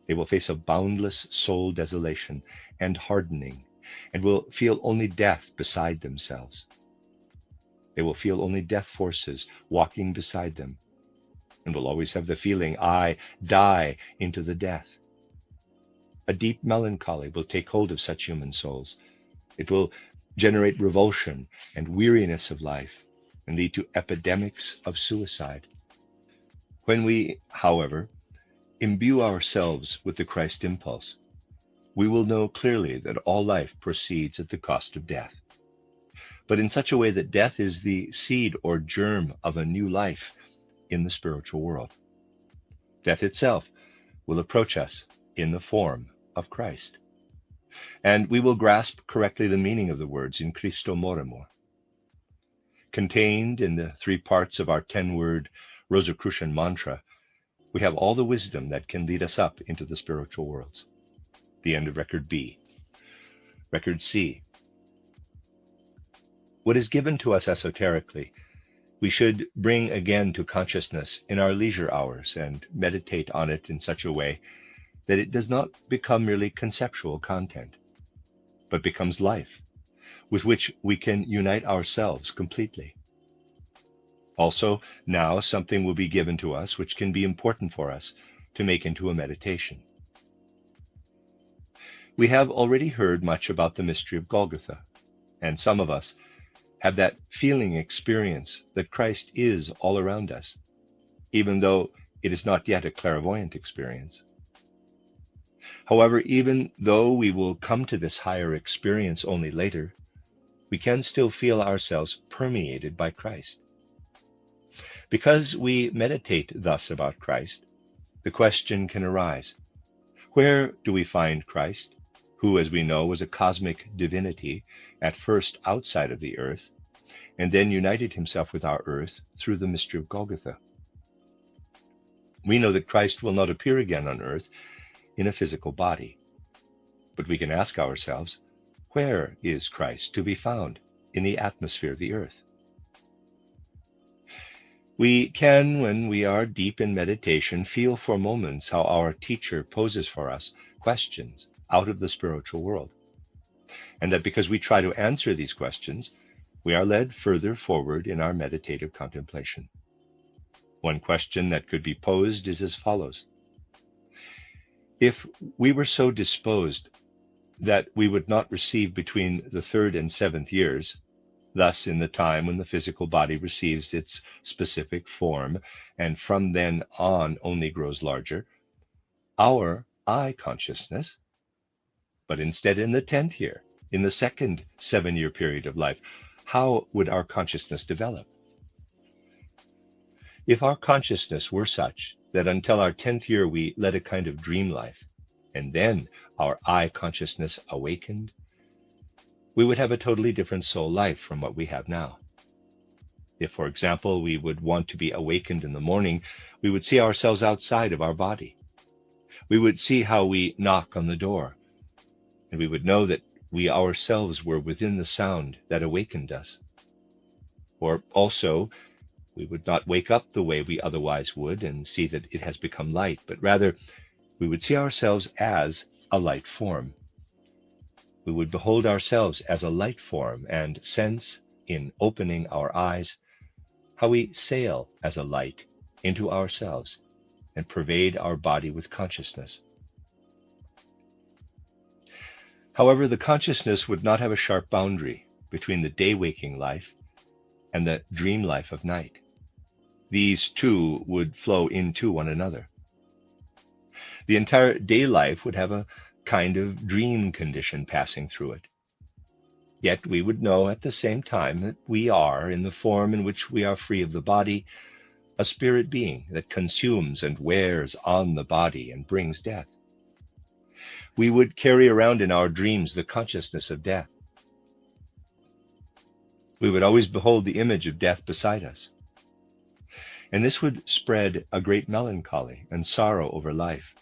they will face a boundless soul desolation and hardening, and will feel only death beside themselves. They will feel only death forces walking beside them, and will always have the feeling, I die into the death. A deep melancholy will take hold of such human souls. It will generate revulsion and weariness of life, and lead to epidemics of suicide. When we, however, imbue ourselves with the Christ impulse, we will know clearly that all life proceeds at the cost of death, but in such a way that death is the seed or germ of a new life in the spiritual world. Death itself will approach us in the form of Christ, and we will grasp correctly the meaning of the words in Christo moremur. Contained in the 3 parts of our 10-word Rosicrucian mantra, we have all the wisdom that can lead us up into the spiritual worlds. The end of Record B. Record C. What is given to us esoterically, we should bring again to consciousness in our leisure hours and meditate on it in such a way that it does not become merely conceptual content, but becomes life, with which we can unite ourselves completely. Also, now something will be given to us which can be important for us to make into a meditation. We have already heard much about the mystery of Golgotha, and some of us have that feeling experience that Christ is all around us, even though it is not yet a clairvoyant experience. However, even though we will come to this higher experience only later, we can still feel ourselves permeated by Christ. Because we meditate thus about Christ, the question can arise, where do we find Christ, who, as we know, was a cosmic divinity, at first outside of the earth, and then united himself with our earth through the mystery of Golgotha? We know that Christ will not appear again on earth in a physical body, but we can ask ourselves, where is Christ to be found in the atmosphere of the earth? We can, when we are deep in meditation, feel for moments how our teacher poses for us questions out of the spiritual world, and that because we try to answer these questions, we are led further forward in our meditative contemplation. One question that could be posed is as follows. If we were so disposed that we would not receive between the 3rd and 7th years, thus in the time when the physical body receives its specific form and from then on only grows larger, our I consciousness, but instead in the 10th year, in the second 7-year period of life, how would our consciousness develop? If our consciousness were such that until our 10th year we led a kind of dream life, and then our I consciousness awakened, we would have a totally different soul life from what we have now. If, for example, we would want to be awakened in the morning, we would see ourselves outside of our body. We would see how we knock on the door, and we would know that we ourselves were within the sound that awakened us. Or also, we would not wake up the way we otherwise would and see that it has become light, but rather we would see ourselves as a light form. We would behold ourselves as a light form and sense, in opening our eyes, how we sail as a light into ourselves and pervade our body with consciousness. However, the consciousness would not have a sharp boundary between the day-waking life and the dream life of night. These two would flow into one another. The entire day life would have a kind of dream condition passing through it. Yet we would know at the same time that we are, in the form in which we are free of the body, a spirit being that consumes and wears on the body and brings death. We would carry around in our dreams the consciousness of death. We would always behold the image of death beside us. And this would spread a great melancholy and sorrow over life,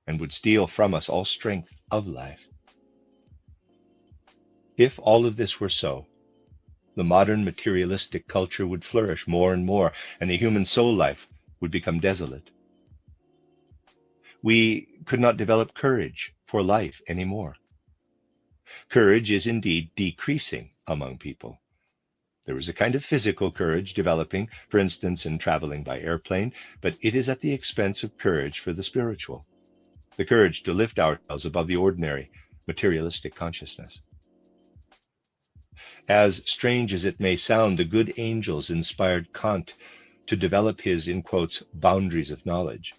and would steal from us all strength of life. If all of this were so, the modern materialistic culture would flourish more and more, and the human soul life would become desolate. We could not develop courage for life anymore. Courage is indeed decreasing among people. There is a kind of physical courage developing, for instance, in traveling by airplane, but it is at the expense of courage for the spiritual, the courage to lift ourselves above the ordinary materialistic consciousness. As strange as it may sound, the good angels inspired Kant to develop his, in quotes, boundaries of knowledge.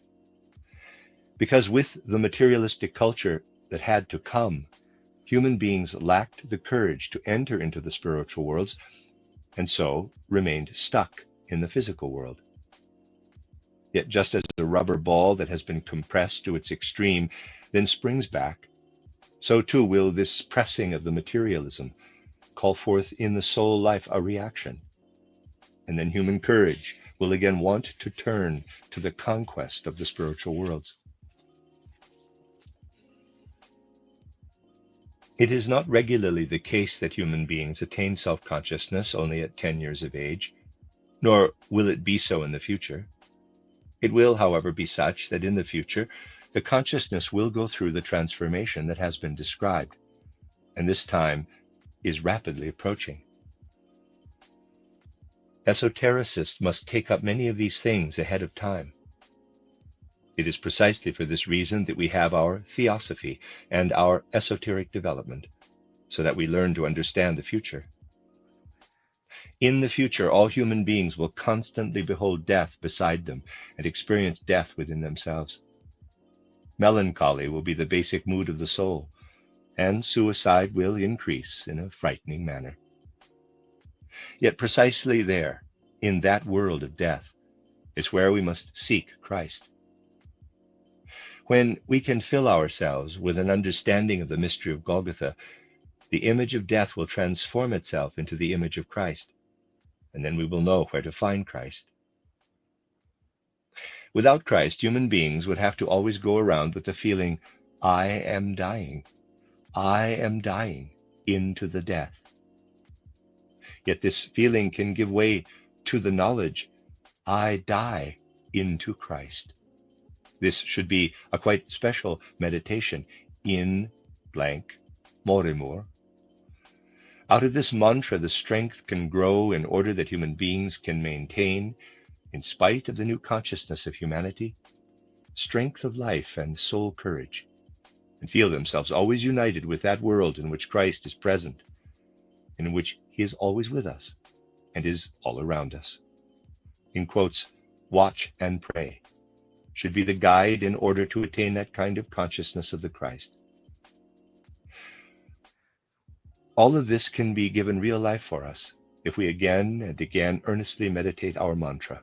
Because with the materialistic culture that had to come, human beings lacked the courage to enter into the spiritual worlds, and so remained stuck in the physical world. Yet just as a rubber ball that has been compressed to its extreme then springs back, so too will this pressing of the materialism call forth in the soul life a reaction, and then human courage will again want to turn to the conquest of the spiritual worlds. It is not regularly the case that human beings attain self-consciousness only at 10 years of age, nor will it be so in the future. It will, however, be such that in the future the consciousness will go through the transformation that has been described, and this time is rapidly approaching. Esotericists must take up many of these things ahead of time. It is precisely for this reason that we have our theosophy and our esoteric development, so that we learn to understand the future. In the future, all human beings will constantly behold death beside them and experience death within themselves. Melancholy will be the basic mood of the soul, and suicide will increase in a frightening manner. Yet precisely there, in that world of death, is where we must seek Christ. When we can fill ourselves with an understanding of the mystery of Golgotha, the image of death will transform itself into the image of Christ, and then we will know where to find Christ. Without Christ, human beings would have to always go around with the feeling, I am dying into the death. Yet this feeling can give way to the knowledge, I die into Christ. This should be a quite special meditation, in blank morimur. Out of this mantra, the strength can grow in order that human beings can maintain, in spite of the new consciousness of humanity, strength of life and soul courage, and feel themselves always united with that world in which Christ is present, in which He is always with us and is all around us. In quotes, watch and pray should be the guide in order to attain that kind of consciousness of the Christ. All of this can be given real life for us if we again and again earnestly meditate our mantra,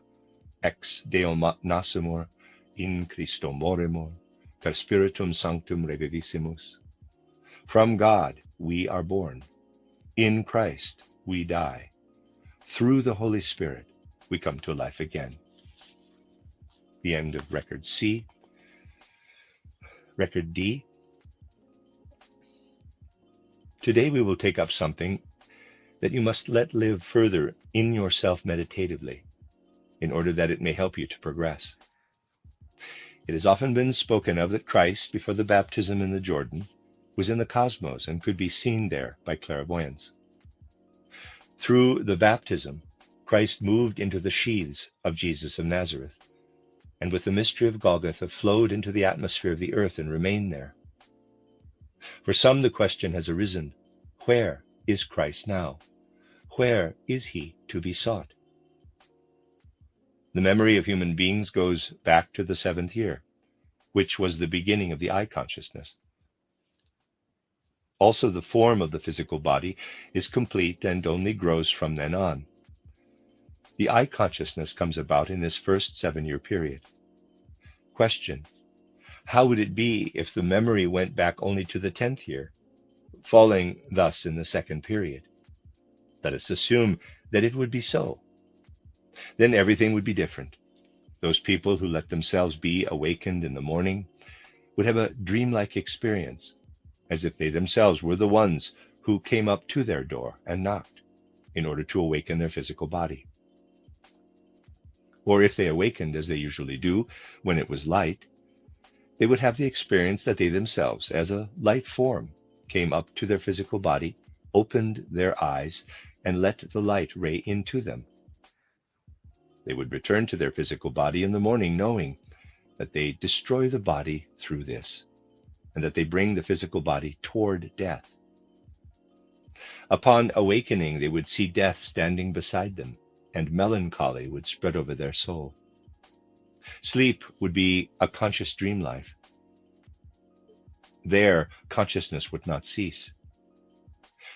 Ex Deo nascimur, in Christo morimur, per Spiritum Sanctum revivissimus. From God we are born, in Christ we die. Through the Holy Spirit we come to life again. The end of Record C. Record D. Today we will take up something that you must let live further in yourself meditatively, in order that it may help you to progress. It has often been spoken of that Christ, before the baptism in the Jordan, was in the cosmos and could be seen there by clairvoyance. Through the baptism, Christ moved into the sheaths of Jesus of Nazareth, and with the mystery of Golgotha flowed into the atmosphere of the earth and remained there. For some the question has arisen, where is Christ now? Where is He to be sought? The memory of human beings goes back to the 7th year, which was the beginning of the I consciousness. Also, the form of the physical body is complete and only grows from then on. The I consciousness comes about in this first 7-year period. Question: how would it be if the memory went back only to the 10th year, falling thus in the 2nd period? Let us assume that it would be so. Then everything would be different. Those people who let themselves be awakened in the morning would have a dreamlike experience, as if they themselves were the ones who came up to their door and knocked in order to awaken their physical body. Or if they awakened, as they usually do, when it was light, they would have the experience that they themselves, as a light form, came up to their physical body, opened their eyes, and let the light ray into them. They would return to their physical body in the morning, knowing that they destroy the body through this, and that they bring the physical body toward death. Upon awakening, they would see death standing beside them, and melancholy would spread over their soul. Sleep would be a conscious dream life. There, consciousness would not cease.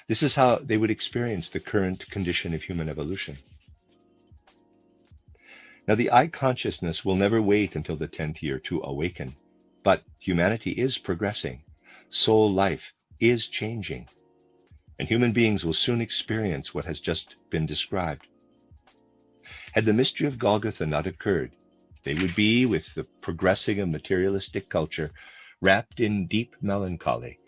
This is how they would experience the current condition of human evolution. Now, the I consciousness will never wait until the 10th year to awaken, but humanity is progressing. Soul life is changing, and human beings will soon experience what has just been described. Had the mystery of Golgotha not occurred, they would be, with the progressing of materialistic culture, wrapped in deep melancholy,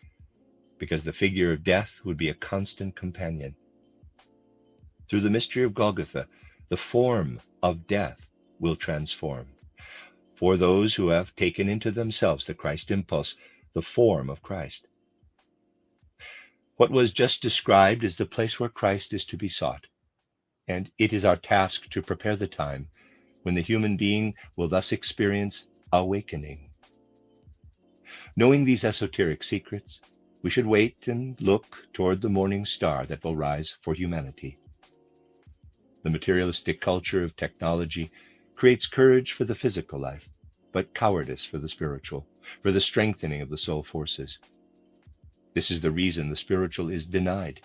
because the figure of death would be a constant companion. Through the mystery of Golgotha, the form of death will transform. For those who have taken into themselves the Christ impulse, the form of Christ. What was just described is the place where Christ is to be sought, and it is our task to prepare the time when the human being will thus experience awakening. Knowing these esoteric secrets, we should wait and look toward the morning star that will rise for humanity. The materialistic culture of technology creates courage for the physical life, but cowardice for the spiritual, for the strengthening of the soul forces. This is the reason the spiritual is denied.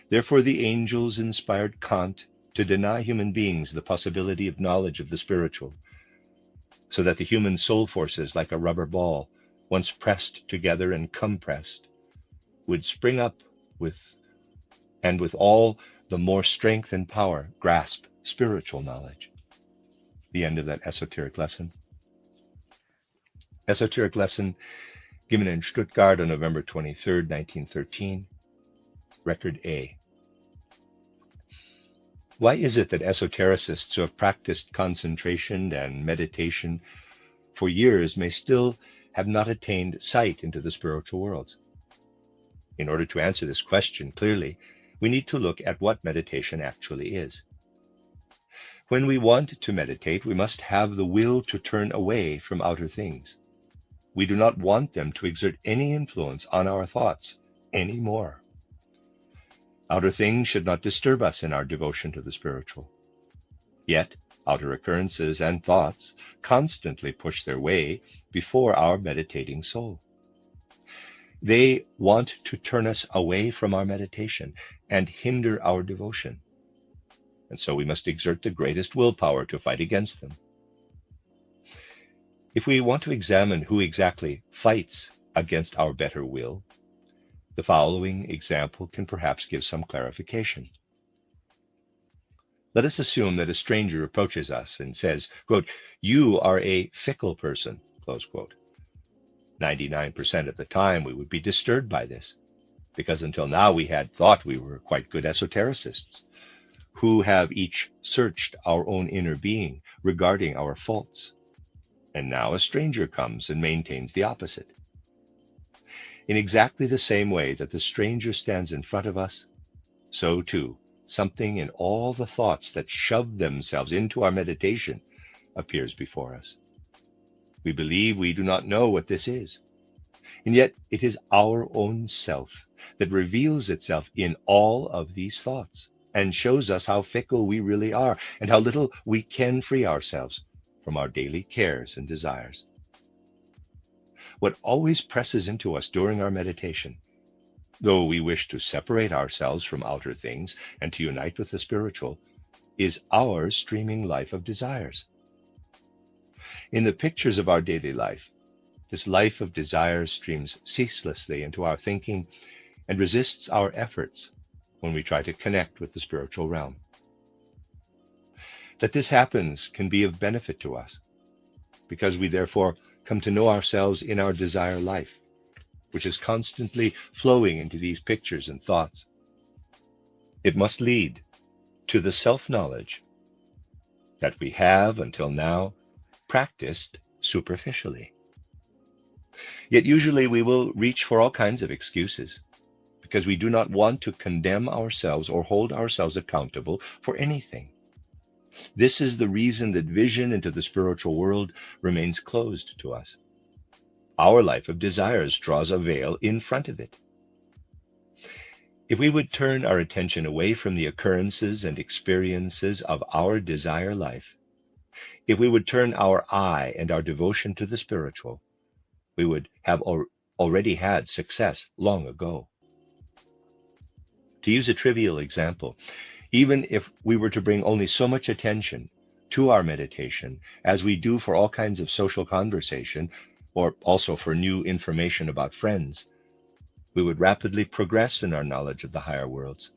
Therefore, the angels inspired Kant to deny human beings the possibility of knowledge of the spiritual, so that the human soul forces, like a rubber ball, once pressed together and compressed, would spring up and with all the more strength and power grasp spiritual knowledge. The end of that esoteric lesson. Esoteric lesson given in Stuttgart on November 23, 1913. Record A. Why is it that esotericists who have practiced concentration and meditation for years may still have not attained sight into the spiritual worlds? In order to answer this question clearly, we need to look at what meditation actually is. When we want to meditate, we must have the will to turn away from outer things. We do not want them to exert any influence on our thoughts anymore. Outer things should not disturb us in our devotion to the spiritual. Yet, outer occurrences and thoughts constantly push their way before our meditating soul. They want to turn us away from our meditation and hinder our devotion. And so we must exert the greatest willpower to fight against them. If we want to examine who exactly fights against our better will, the following example can perhaps give some clarification. Let us assume that a stranger approaches us and says, quote, "You are a fickle person," close quote. 99% of the time we would be disturbed by this, because until now we had thought we were quite good esotericists, who have each searched our own inner being regarding our faults. And now a stranger comes and maintains the opposite. In exactly the same way that the stranger stands in front of us, so too, something in all the thoughts that shove themselves into our meditation appears before us. We believe we do not know what this is, and yet it is our own self that reveals itself in all of these thoughts and shows us how fickle we really are and how little we can free ourselves from our daily cares and desires. What always presses into us during our meditation, though we wish to separate ourselves from outer things and to unite with the spiritual, is our streaming life of desires. In the pictures of our daily life, this life of desires streams ceaselessly into our thinking and resists our efforts when we try to connect with the spiritual realm. That this happens can be of benefit to us, because we therefore come to know ourselves in our desire life, which is constantly flowing into these pictures and thoughts. It must lead to the self-knowledge that we have, until now, practiced superficially. Yet usually we will reach for all kinds of excuses, because we do not want to condemn ourselves or hold ourselves accountable for anything. This is the reason that vision into the spiritual world remains closed to us. Our life of desires draws a veil in front of it. If we would turn our attention away from the occurrences and experiences of our desire life, if we would turn our eye and our devotion to the spiritual, we would have already had success long ago. To use a trivial example, even if we were to bring only so much attention to our meditation as we do for all kinds of social conversation, or also for new information about friends, we would rapidly progress in our knowledge of the higher worlds.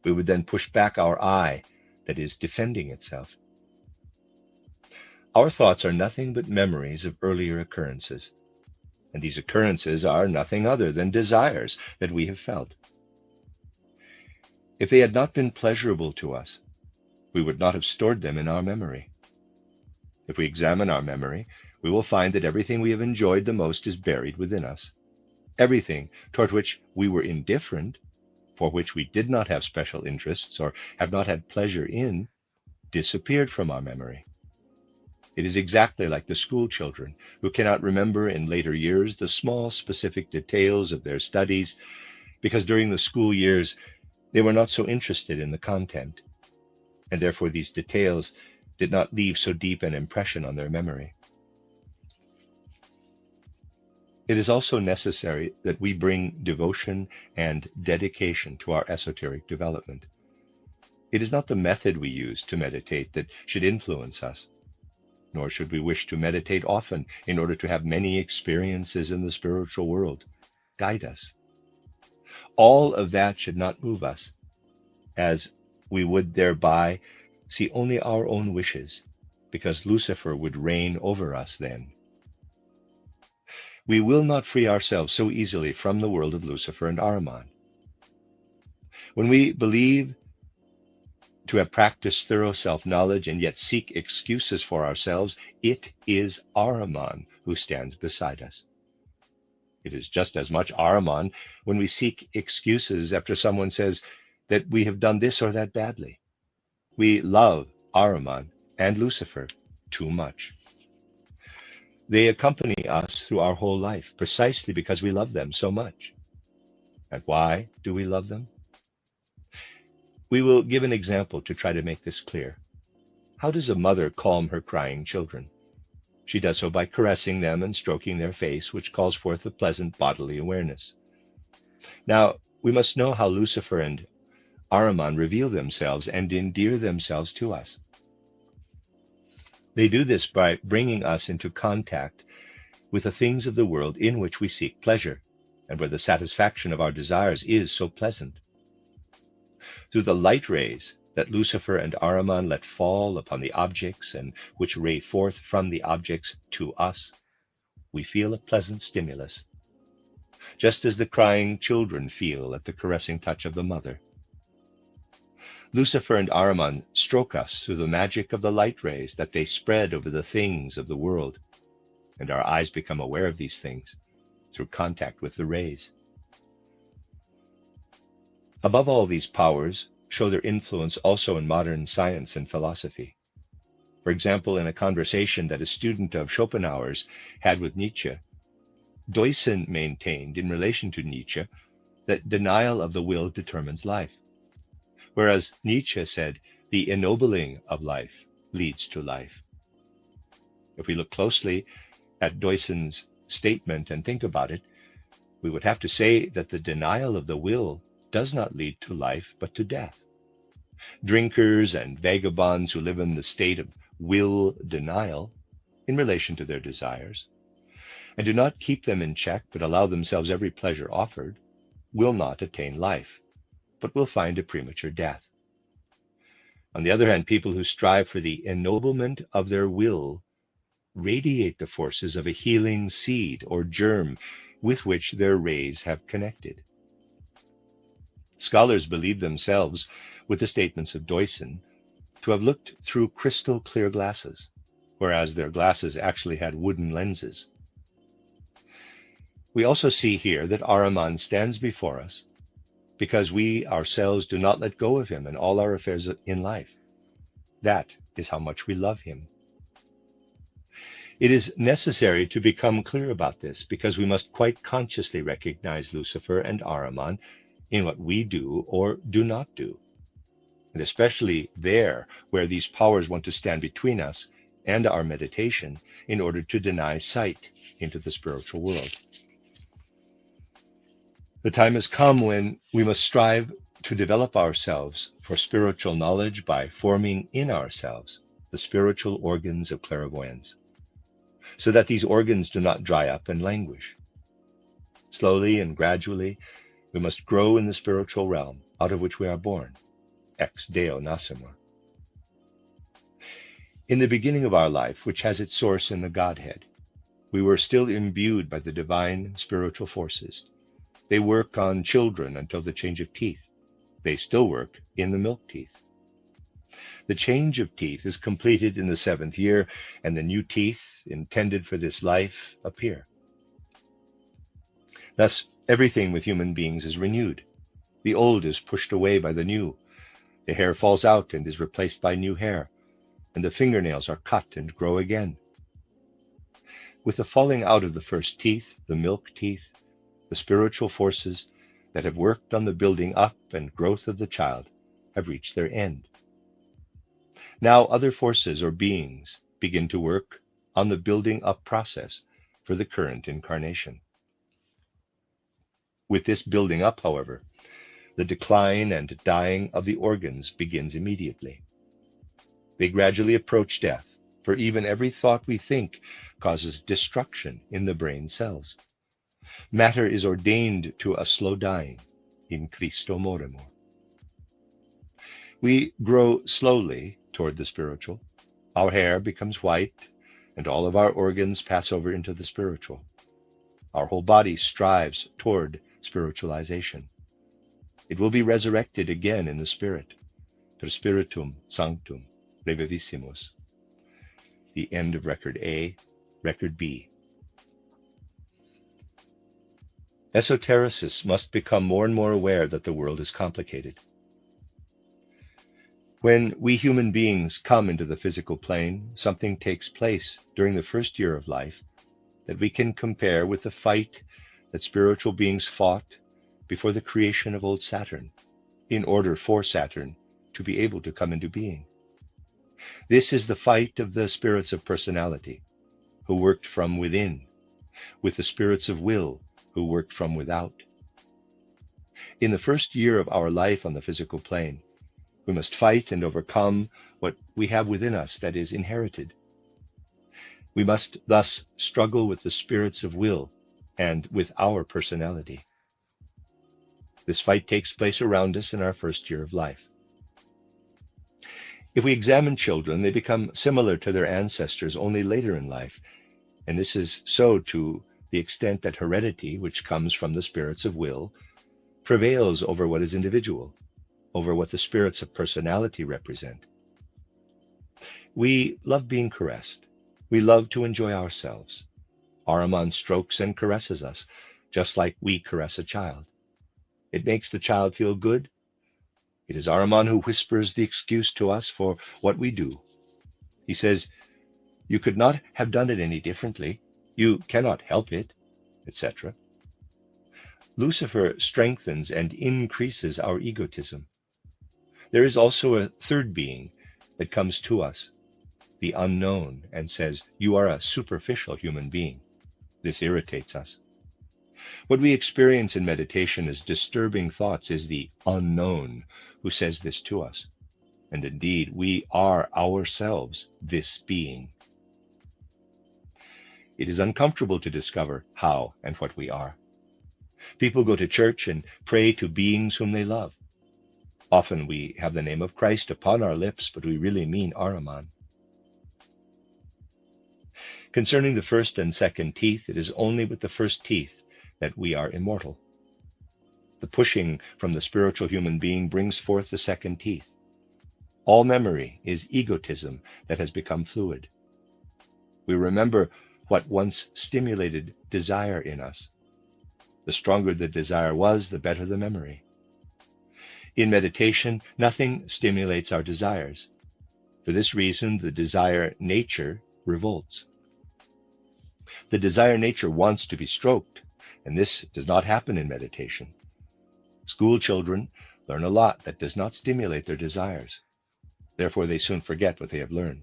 We would then push back our eye that is defending itself. Our thoughts are nothing but memories of earlier occurrences, and these occurrences are nothing other than desires that we have felt. If they had not been pleasurable to us, we would not have stored them in our memory. If we examine our memory, we will find that everything we have enjoyed the most is buried within us. Everything toward which we were indifferent, for which we did not have special interests or have not had pleasure in, disappeared from our memory. It is exactly like the school children who cannot remember in later years the small specific details of their studies because during the school years they were not so interested in the content, and therefore these details did not leave so deep an impression on their memory. It is also necessary that we bring devotion and dedication to our esoteric development. It is not the method we use to meditate that should influence us, nor should we wish to meditate often in order to have many experiences in the spiritual world guide us. All of that should not move us, as we would thereby see only our own wishes, because Lucifer would reign over us then. We will not free ourselves so easily from the world of Lucifer and Ahriman. When we believe to have practiced thorough self-knowledge and yet seek excuses for ourselves, it is Ahriman who stands beside us. It is just as much Ahriman when we seek excuses after someone says that we have done this or that badly. We love Ahriman and Lucifer too much. They accompany us through our whole life precisely because we love them so much. And why do we love them? We will give an example to try to make this clear. How does a mother calm her crying children? She does so by caressing them and stroking their face, which calls forth a pleasant bodily awareness. Now, we must know how Lucifer and Ahriman reveal themselves and endear themselves to us. They do this by bringing us into contact with the things of the world in which we seek pleasure, and where the satisfaction of our desires is so pleasant. Through the light rays that Lucifer and Ahriman let fall upon the objects and which ray forth from the objects to us, we feel a pleasant stimulus, just as the crying children feel at the caressing touch of the mother. Lucifer and Ahriman stroke us through the magic of the light rays that they spread over the things of the world, and our eyes become aware of these things through contact with the rays. Above all, these powers show their influence also in modern science and philosophy. For example, in a conversation that a student of Schopenhauer's had with Nietzsche, Deussen maintained in relation to Nietzsche that denial of the will determines life, whereas Nietzsche said the ennobling of life leads to life. If we look closely at Deussen's statement and think about it, we would have to say that the denial of the will does not lead to life but to death. Drinkers and vagabonds who live in the state of will denial in relation to their desires, and do not keep them in check but allow themselves every pleasure offered, will not attain life, but will find a premature death. On the other hand, people who strive for the ennoblement of their will radiate the forces of a healing seed or germ with which their rays have connected. Scholars believe themselves, with the statements of Deussen, to have looked through crystal clear glasses, whereas their glasses actually had wooden lenses. We also see here that Ahriman stands before us because we ourselves do not let go of him in all our affairs in life. That is how much we love him. It is necessary to become clear about this because we must quite consciously recognize Lucifer and Ahriman in what we do or do not do, and especially there where these powers want to stand between us and our meditation in order to deny sight into the spiritual world. The time has come when we must strive to develop ourselves for spiritual knowledge by forming in ourselves the spiritual organs of clairvoyance, so that these organs do not dry up and languish. Slowly and gradually, we must grow in the spiritual realm out of which we are born, ex Deo nascimur. In the beginning of our life, which has its source in the Godhead, we were still imbued by the divine spiritual forces. They work on children until the change of teeth. They still work in the milk teeth. The change of teeth is completed in the 7th year, and the new teeth intended for this life appear. Thus, everything with human beings is renewed. The old is pushed away by the new. The hair falls out and is replaced by new hair, and the fingernails are cut and grow again. With the falling out of the first teeth, the milk teeth, the spiritual forces that have worked on the building up and growth of the child have reached their end. Now other forces or beings begin to work on the building up process for the current incarnation. With this building up, however, the decline and dying of the organs begins immediately. They gradually approach death, for even every thought we think causes destruction in the brain cells. Matter is ordained to a slow dying, in Christo moremur. We grow slowly toward the spiritual. Our hair becomes white, and all of our organs pass over into the spiritual. Our whole body strives toward spiritualization. It will be resurrected again in the spirit, per spiritum sanctum revivissimus. The end of Record A, Record B. Esotericists must become more and more aware that the world is complicated. When we human beings come into the physical plane, something takes place during the first year of life that we can compare with the fight that spiritual beings fought before the creation of old Saturn, in order for Saturn to be able to come into being. This is the fight of the spirits of personality, who worked from within, with the spirits of will, who worked from without. In the first year of our life on the physical plane, we must fight and overcome what we have within us that is inherited. We must thus struggle with the spirits of will and with our personality. This fight takes place around us in our first year of life. If we examine children, they become similar to their ancestors only later in life, and this is so to the extent that heredity, which comes from the spirits of will, prevails over what is individual, over what the spirits of personality represent. We love being caressed. We love to enjoy ourselves. Ahriman strokes and caresses us, just like we caress a child. It makes the child feel good. It is Ahriman who whispers the excuse to us for what we do. He says, "You could not have done it any differently. You cannot help it," etc. Lucifer strengthens and increases our egotism. There is also a third being that comes to us, the unknown, and says, "You are a superficial human being." This irritates us. What we experience in meditation as disturbing thoughts is the unknown who says this to us. And indeed, we are ourselves this being. It is uncomfortable to discover how and what we are. People go to church and pray to beings whom they love. Often we have the name of Christ upon our lips, but we really mean Ahriman. Concerning the first and second teeth, it is only with the first teeth that we are immortal. The pushing from the spiritual human being brings forth the second teeth. All memory is egotism that has become fluid. We remember what once stimulated desire in us. The stronger the desire was, the better the memory. In meditation, nothing stimulates our desires. For this reason, the desire nature revolts. The desire nature wants to be stroked, and this does not happen in meditation. School children learn a lot that does not stimulate their desires. Therefore, they soon forget what they have learned.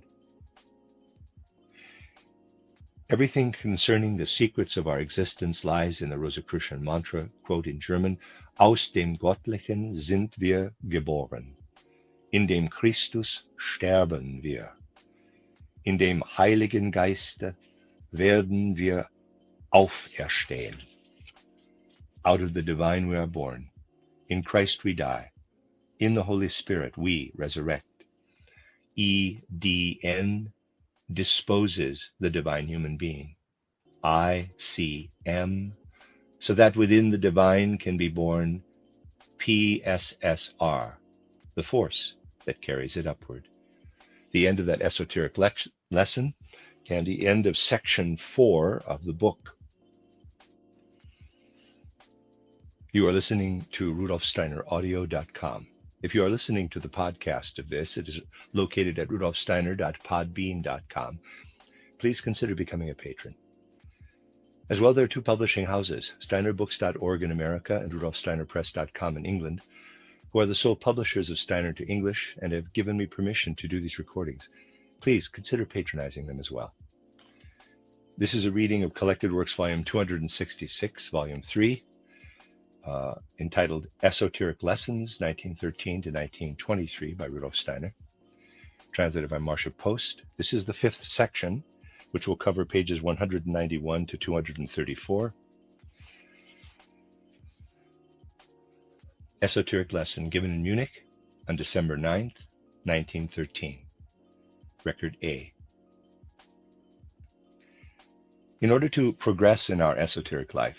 Everything concerning the secrets of our existence lies in the Rosicrucian mantra, quote in German, "Aus dem Göttlichen sind wir geboren. In dem Christus sterben wir. In dem Heiligen Geiste werden wir auferstehen." Out of the divine we are born. In Christ we die. In the Holy Spirit we resurrect. EDN disposes the divine human being. ICM, so that within the divine can be born PSSR, the force that carries it upward. The end of that esoteric lesson, and the end of section 4 of the book. You are listening to RudolfSteinerAudio.com. If you are listening to the podcast of this, it is located at RudolfSteiner.podbean.com. Please consider becoming a patron. As well, there are two publishing houses, SteinerBooks.org in America and RudolfSteinerPress.com in England, who are the sole publishers of Steiner to English and have given me permission to do these recordings. Please consider patronizing them as well. This is a reading of Collected Works, Volume 266, Volume 3, entitled Esoteric Lessons, 1913 to 1923 by Rudolf Steiner, translated by Marcia Post. This is the fifth section, which will cover pages 191 to 234. Esoteric Lesson given in Munich on December 9th, 1913. Record A. In order to progress in our esoteric life,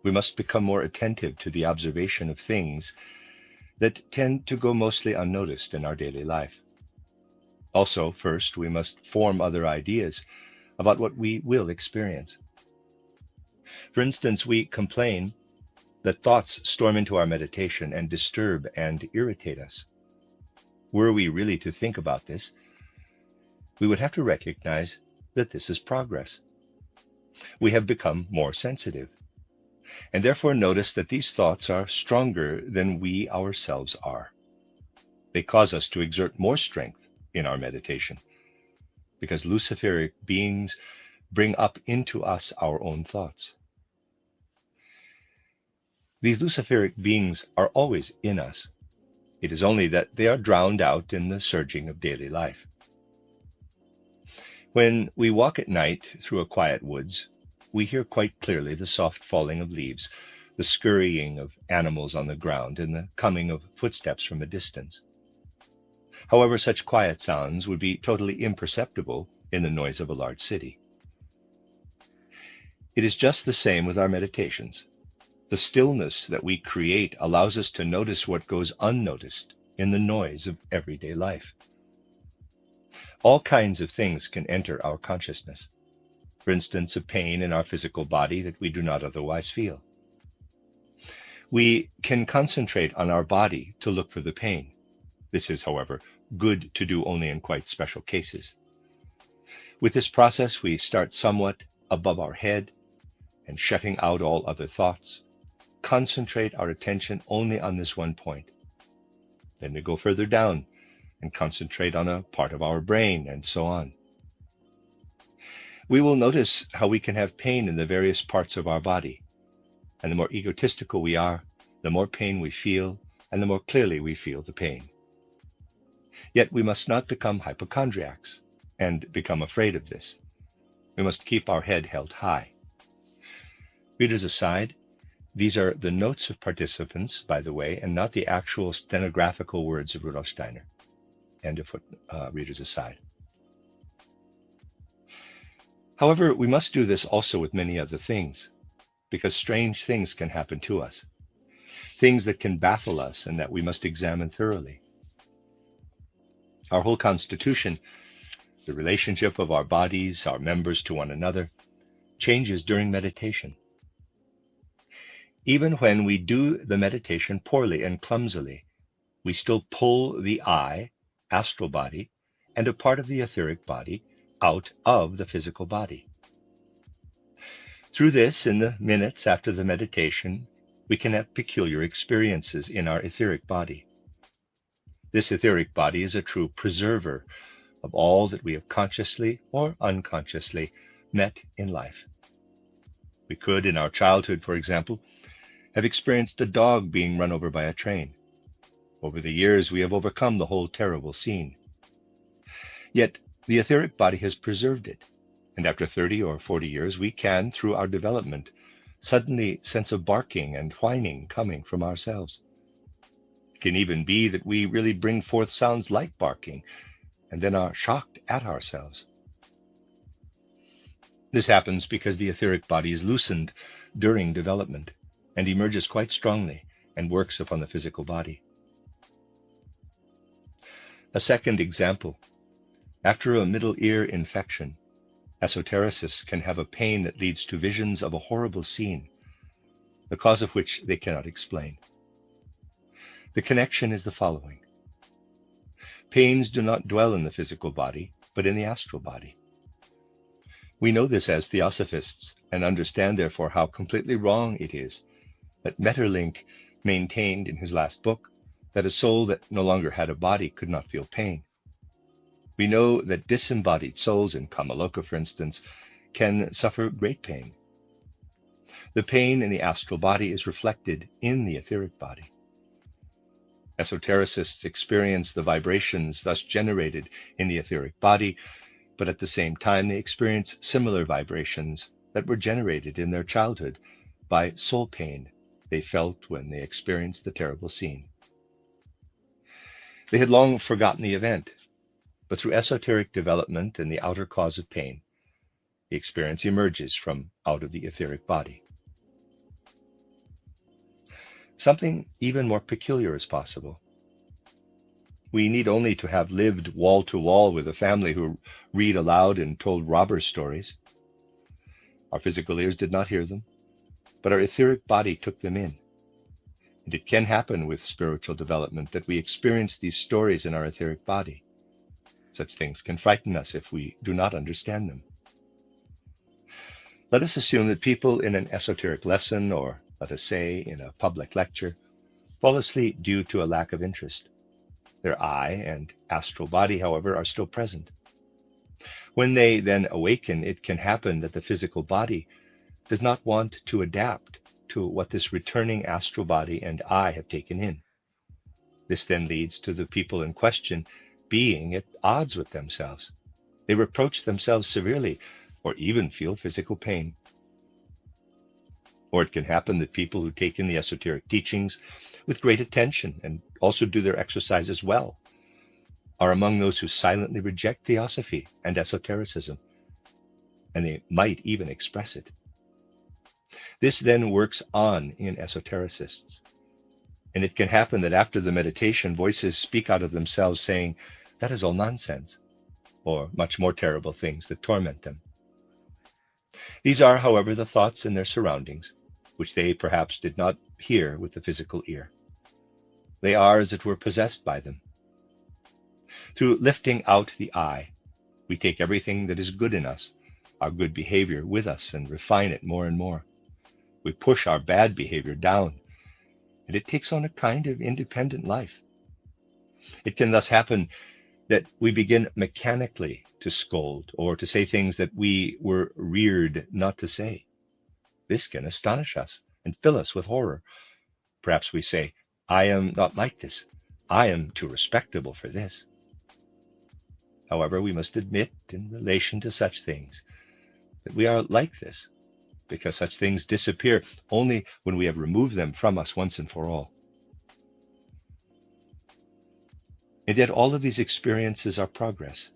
we must become more attentive to the observation of things that tend to go mostly unnoticed in our daily life. Also, first, we must form other ideas about what we will experience. For instance, we complain that thoughts storm into our meditation and disturb and irritate us. Were we really to think about this, we would have to recognize that this is progress. We have become more sensitive, and therefore notice that these thoughts are stronger than we ourselves are. They cause us to exert more strength in our meditation, because Luciferic beings bring up into us our own thoughts. These Luciferic beings are always in us. It is only that they are drowned out in the surging of daily life. When we walk at night through a quiet woods, we hear quite clearly the soft falling of leaves, the scurrying of animals on the ground, and the coming of footsteps from a distance. However, such quiet sounds would be totally imperceptible in the noise of a large city. It is just the same with our meditations. The stillness that we create allows us to notice what goes unnoticed in the noise of everyday life. All kinds of things can enter our consciousness. For instance, a pain in our physical body that we do not otherwise feel. We can concentrate on our body to look for the pain. This is, however, good to do only in quite special cases. With this process, we start somewhat above our head and, shutting out all other thoughts, concentrate our attention only on this one point. Then we go further down and concentrate on a part of our brain, and so on. We will notice how we can have pain in the various parts of our body, and the more egotistical we are, the more pain we feel, and the more clearly we feel the pain. Yet we must not become hypochondriacs and become afraid of this. We must keep our head held high. Readers aside, these are the notes of participants, by the way, and not the actual stenographical words of Rudolf Steiner. End of readers aside. However, we must do this also with many other things, because strange things can happen to us, things that can baffle us and that we must examine thoroughly. Our whole constitution, the relationship of our bodies, our members to one another, changes during meditation. Even when we do the meditation poorly and clumsily, we still pull the I, astral body, and a part of the etheric body out of the physical body. Through this, in the minutes after the meditation, we can have peculiar experiences in our etheric body. This etheric body is a true preserver of all that we have consciously or unconsciously met in life. We could, in our childhood, for example, have experienced a dog being run over by a train. Over the years, we have overcome the whole terrible scene. Yet, the etheric body has preserved it, and after 30 or 40 years, we can, through our development, suddenly sense a barking and whining coming from ourselves. It can even be that we really bring forth sounds like barking, and then are shocked at ourselves. This happens because the etheric body is loosened during development, and emerges quite strongly and works upon the physical body. A second example. After a middle ear infection, esotericists can have a pain that leads to visions of a horrible scene. the cause of which they cannot explain. The connection is the following. Pains do not dwell in the physical body, but in the astral body. We know this as Theosophists, and understand therefore how completely wrong it is that Maeterlinck maintained in his last book that a soul that no longer had a body could not feel pain. We know that disembodied souls in Kamaloka, for instance, can suffer great pain. The pain in the astral body is reflected in the etheric body. Esotericists experience the vibrations thus generated in the etheric body, but at the same time they experience similar vibrations that were generated in their childhood by soul pain they felt when they experienced the terrible scene. They had long forgotten the event, but through esoteric development and the outer cause of pain, the experience emerges from out of the etheric body. Something even more peculiar is possible. We need only to have lived wall to wall with a family who read aloud and told robber stories. Our physical ears did not hear them, but our etheric body took them in. And it can happen with spiritual development that we experience these stories in our etheric body. Such things can frighten us if we do not understand them. Let us assume that people in an esoteric lesson, or let us say in a public lecture, fall asleep due to a lack of interest. Their eye and astral body, however, are still present. When they then awaken, it can happen that the physical body does not want to adapt to what this returning astral body and eye have taken in. This then leads to the people in question being at odds with themselves. They reproach themselves severely, or even feel physical pain. Or it can happen that people who take in the esoteric teachings with great attention and also do their exercises well are among those who silently reject theosophy and esotericism, and they might even express it. This then works on in esotericists, and it can happen that after the meditation, voices speak out of themselves saying, "That is all nonsense," or much more terrible things that torment them. These are, however, the thoughts in their surroundings, which they perhaps did not hear with the physical ear. They are, as it were, possessed by them. Through lifting out the eye, we take everything that is good in us, our good behavior, with us and refine it more and more. We push our bad behavior down, and it takes on a kind of independent life. It can thus happen that we begin mechanically to scold or to say things that we were reared not to say. This can astonish us and fill us with horror. Perhaps we say, "I am not like this. I am too respectable for this." However, we must admit in relation to such things that we are like this, because such things disappear only when we have removed them from us once and for all. And yet all of these experiences are progress,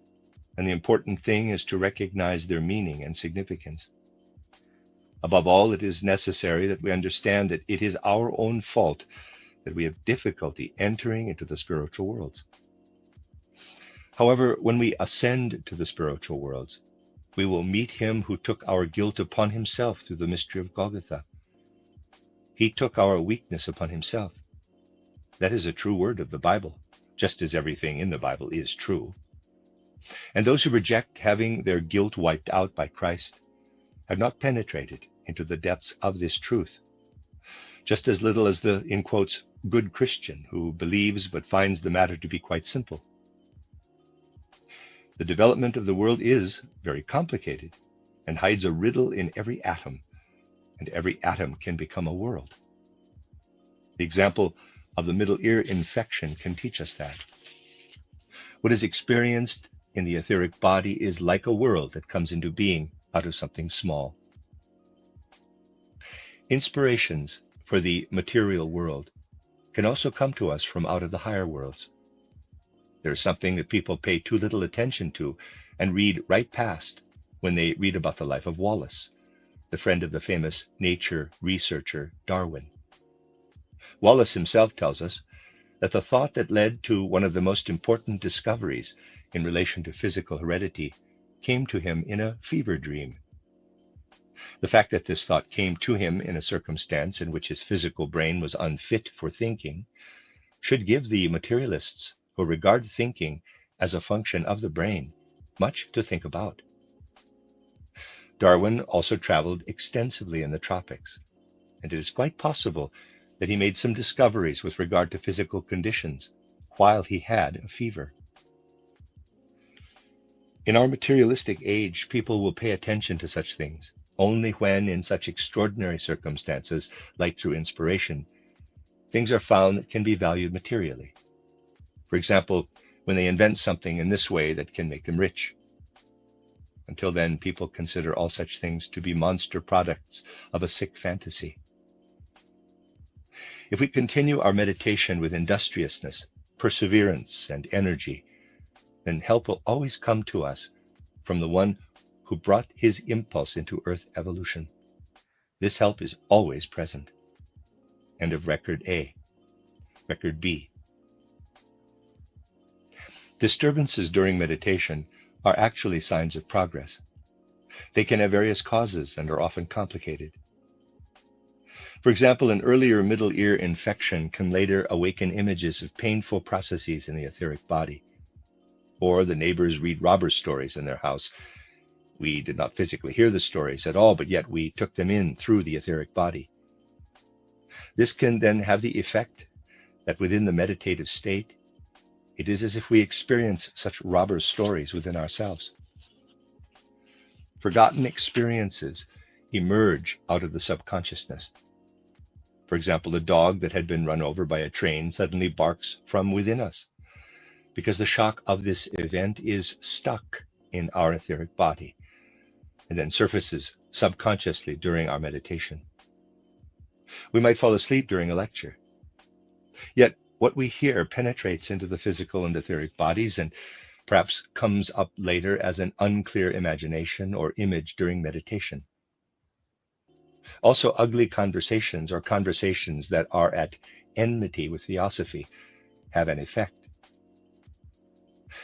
and the important thing is to recognize their meaning and significance. Above all, it is necessary that we understand that it is our own fault that we have difficulty entering into the spiritual worlds. However, when we ascend to the spiritual worlds, we will meet him who took our guilt upon himself through the mystery of Golgotha. He took our weakness upon himself. That is a true word of the Bible, just as everything in the Bible is true. And those who reject having their guilt wiped out by Christ have not penetrated into the depths of this truth, just as little as the, in quotes, good Christian who believes but finds the matter to be quite simple. The development of the world is very complicated and hides a riddle in every atom, and every atom can become a world. The example of the middle ear infection can teach us that. What is experienced in the etheric body is like a world that comes into being out of something small. Inspirations for the material world can also come to us from out of the higher worlds. There is something that people pay too little attention to and read right past when they read about the life of Wallace, the friend of the famous nature researcher Darwin. Wallace himself tells us that the thought that led to one of the most important discoveries in relation to physical heredity came to him in a fever dream. The fact that this thought came to him in a circumstance in which his physical brain was unfit for thinking should give the materialists who regard thinking as a function of the brain much to think about. Darwin also traveled extensively in the tropics, and it is quite possible that he made some discoveries with regard to physical conditions while he had a fever. In our materialistic age, people will pay attention to such things only when, in such extraordinary circumstances, like through inspiration, things are found that can be valued materially. For example, when they invent something in this way that can make them rich. Until then, people consider all such things to be monster products of a sick fantasy. If we continue our meditation with industriousness, perseverance, and energy, then help will always come to us from the one who brought his impulse into Earth evolution. This help is always present. End of Record A. Record B. Disturbances during meditation are actually signs of progress. They can have various causes and are often complicated. For example, an earlier middle ear infection can later awaken images of painful processes in the etheric body. Or the neighbors read robber stories in their house. We did not physically hear the stories at all, but yet we took them in through the etheric body. This can then have the effect that within the meditative state, it is as if we experience such robber stories within ourselves. Forgotten experiences emerge out of the subconsciousness. For example, a dog that had been run over by a train suddenly barks from within us, because the shock of this event is stuck in our etheric body, and then surfaces subconsciously during our meditation. We might fall asleep during a lecture. Yet what we hear penetrates into the physical and etheric bodies and perhaps comes up later as an unclear imagination or image during meditation. Also, ugly conversations or conversations that are at enmity with theosophy have an effect.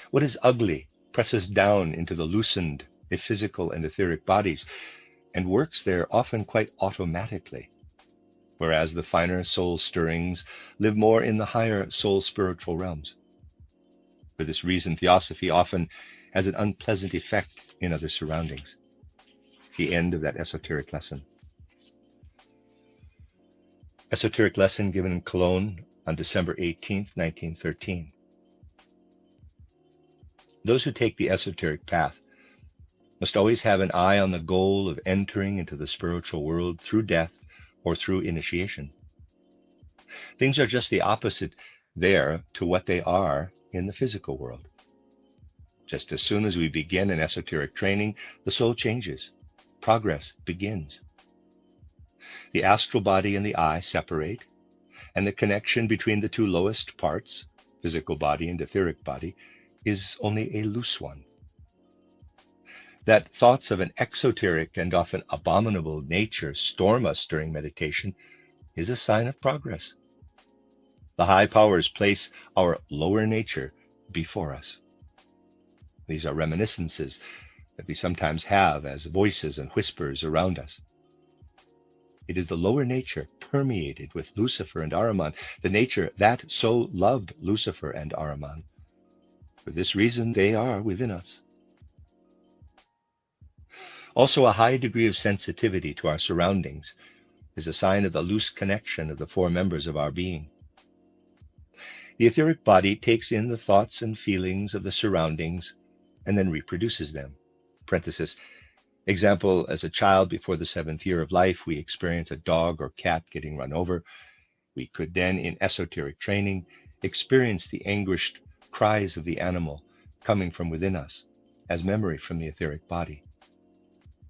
What is ugly presses down into the loosened physical and etheric bodies and works there often quite automatically, whereas the finer soul stirrings live more in the higher soul spiritual realms. For this reason, theosophy often has an unpleasant effect in other surroundings. The end of that esoteric lesson. Esoteric lesson given in Cologne on December 18th, 1913. Those who take the esoteric path must always have an eye on the goal of entering into the spiritual world through death or through initiation. Things are just the opposite there to what they are in the physical world. Just as soon as we begin an esoteric training, the soul changes. Progress begins. The astral body and the I separate, and the connection between the two lowest parts, physical body and etheric body, is only a loose one. That thoughts of an exoteric and often abominable nature storm us during meditation is a sign of progress. The high powers place our lower nature before us. These are reminiscences that we sometimes have as voices and whispers around us. It is the lower nature permeated with Lucifer and Ahriman, the nature that so loved Lucifer and Ahriman. For this reason, they are within us. Also, a high degree of sensitivity to our surroundings is a sign of the loose connection of the four members of our being. The etheric body takes in the thoughts and feelings of the surroundings and then reproduces them. Parenthesis, example, as a child before the 7th year of life, we experience a dog or cat getting run over. We could then, in esoteric training, experience the anguished cries of the animal coming from within us as memory from the etheric body.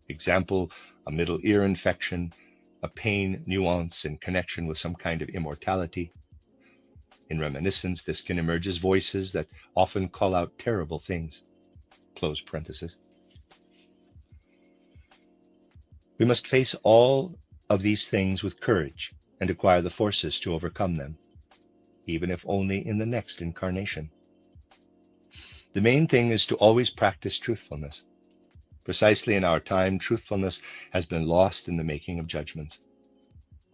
Example, a middle ear infection, a pain nuance in connection with some kind of immortality. In reminiscence, this can emerge as voices that often call out terrible things. Close parenthesis. We must face all of these things with courage and acquire the forces to overcome them, even if only in the next incarnation. The main thing is to always practice truthfulness. Precisely in our time, truthfulness has been lost in the making of judgments.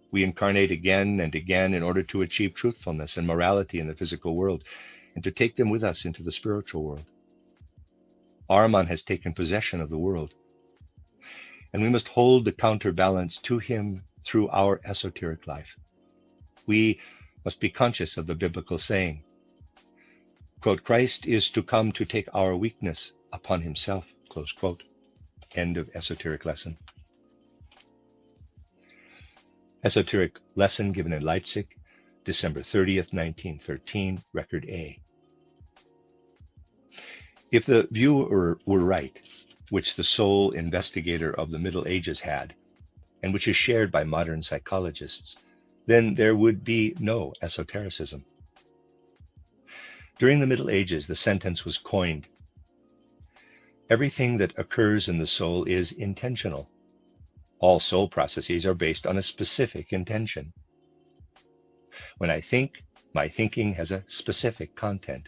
We incarnate again and again in order to achieve truthfulness and morality in the physical world and to take them with us into the spiritual world. Ahriman has taken possession of the world, and we must hold the counterbalance to him through our esoteric life. We must be conscious of the biblical saying, quote, Christ is to come to take our weakness upon himself, close quote. End of esoteric lesson. Esoteric lesson given in Leipzig, December 30th, 1913, Record A. If the view were right, which the sole investigator of the Middle Ages had, and which is shared by modern psychologists, then there would be no esotericism. During the Middle Ages, the sentence was coined, everything that occurs in the soul is intentional. All soul processes are based on a specific intention. When I think, my thinking has a specific content.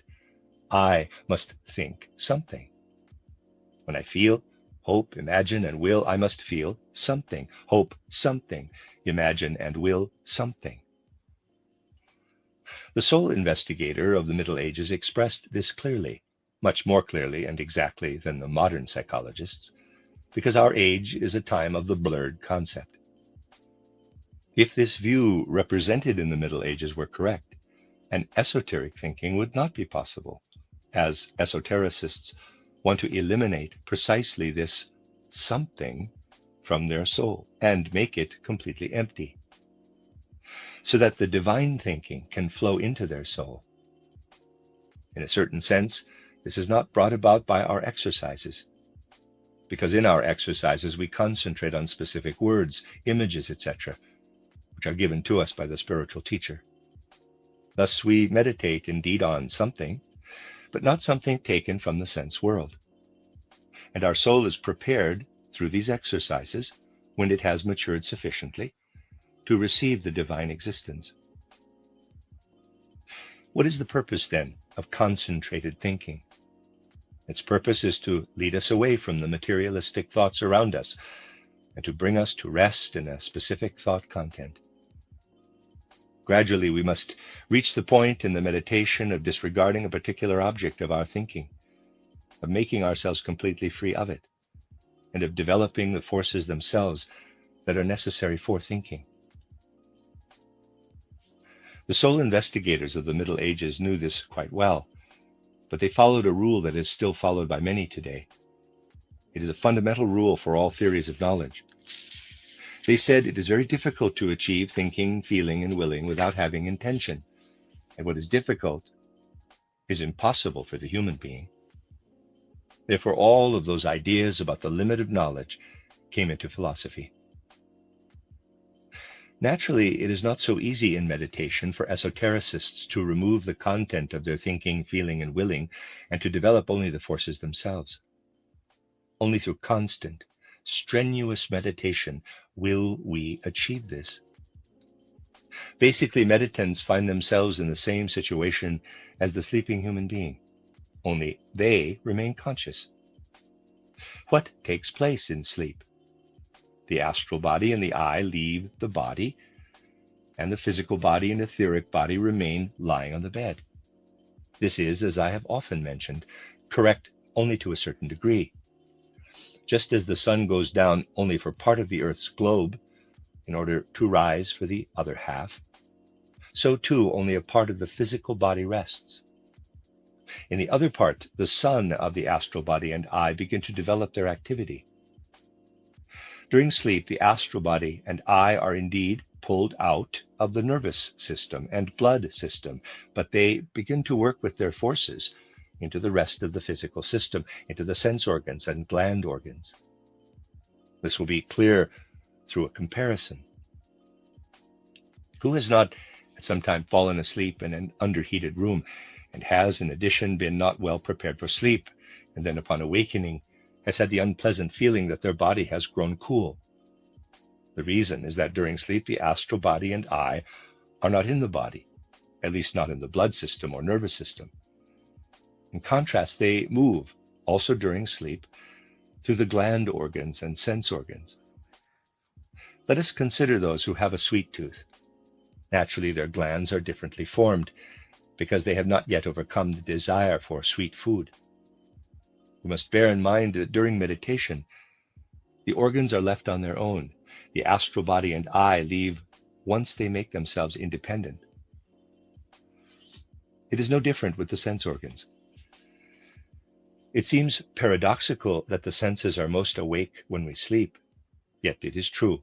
I must think something. When I feel, hope, imagine, and will, I must feel something, hope something, imagine, and will something. The soul investigator of the Middle Ages expressed this clearly, much more clearly and exactly than the modern psychologists, because our age is a time of the blurred concept. If this view represented in the Middle Ages were correct, an esoteric thinking would not be possible, as esotericists want to eliminate precisely this something from their soul and make it completely empty, so that the divine thinking can flow into their soul. In a certain sense, this is not brought about by our exercises, because in our exercises we concentrate on specific words, images, etc., which are given to us by the spiritual teacher. Thus we meditate indeed on something, but not something taken from the sense world. And our soul is prepared through these exercises, when it has matured sufficiently, to receive the divine existence. What is the purpose, then, of concentrated thinking? Its purpose is to lead us away from the materialistic thoughts around us and to bring us to rest in a specific thought content. Gradually, we must reach the point in the meditation of disregarding a particular object of our thinking, of making ourselves completely free of it, and of developing the forces themselves that are necessary for thinking. The soul investigators of the Middle Ages knew this quite well, but they followed a rule that is still followed by many today. It is a fundamental rule for all theories of knowledge. They said it is very difficult to achieve thinking, feeling, and willing without having intention, and what is difficult is impossible for the human being. Therefore, all of those ideas about the limit of knowledge came into philosophy. Naturally, it is not so easy in meditation for esotericists to remove the content of their thinking, feeling, and willing, and to develop only the forces themselves. Only through constant, strenuous meditation will we achieve this. Basically, meditants find themselves in the same situation as the sleeping human being, only they remain conscious. What takes place in sleep? The astral body and the I leave the body, and the physical body and etheric body remain lying on the bed. This is, as I have often mentioned, correct only to a certain degree. Just as the sun goes down only for part of the Earth's globe in order to rise for the other half, so too only a part of the physical body rests. In the other part, the sun of the astral body and I begin to develop their activity. During sleep, the astral body and I are indeed pulled out of the nervous system and blood system, but they begin to work with their forces into the rest of the physical system, into the sense organs and gland organs. This will be clear through a comparison. Who has not at some time fallen asleep in an underheated room and has, in addition, been not well prepared for sleep, and then upon awakening has had the unpleasant feeling that their body has grown cool? The reason is that during sleep the astral body and I are not in the body, at least not in the blood system or nervous system. In contrast, they move, also during sleep, through the gland organs and sense organs. Let us consider those who have a sweet tooth. Naturally, their glands are differently formed because they have not yet overcome the desire for sweet food. We must bear in mind that during meditation, the organs are left on their own. The astral body and I leave once they make themselves independent. It is no different with the sense organs. It seems paradoxical that the senses are most awake when we sleep, yet it is true.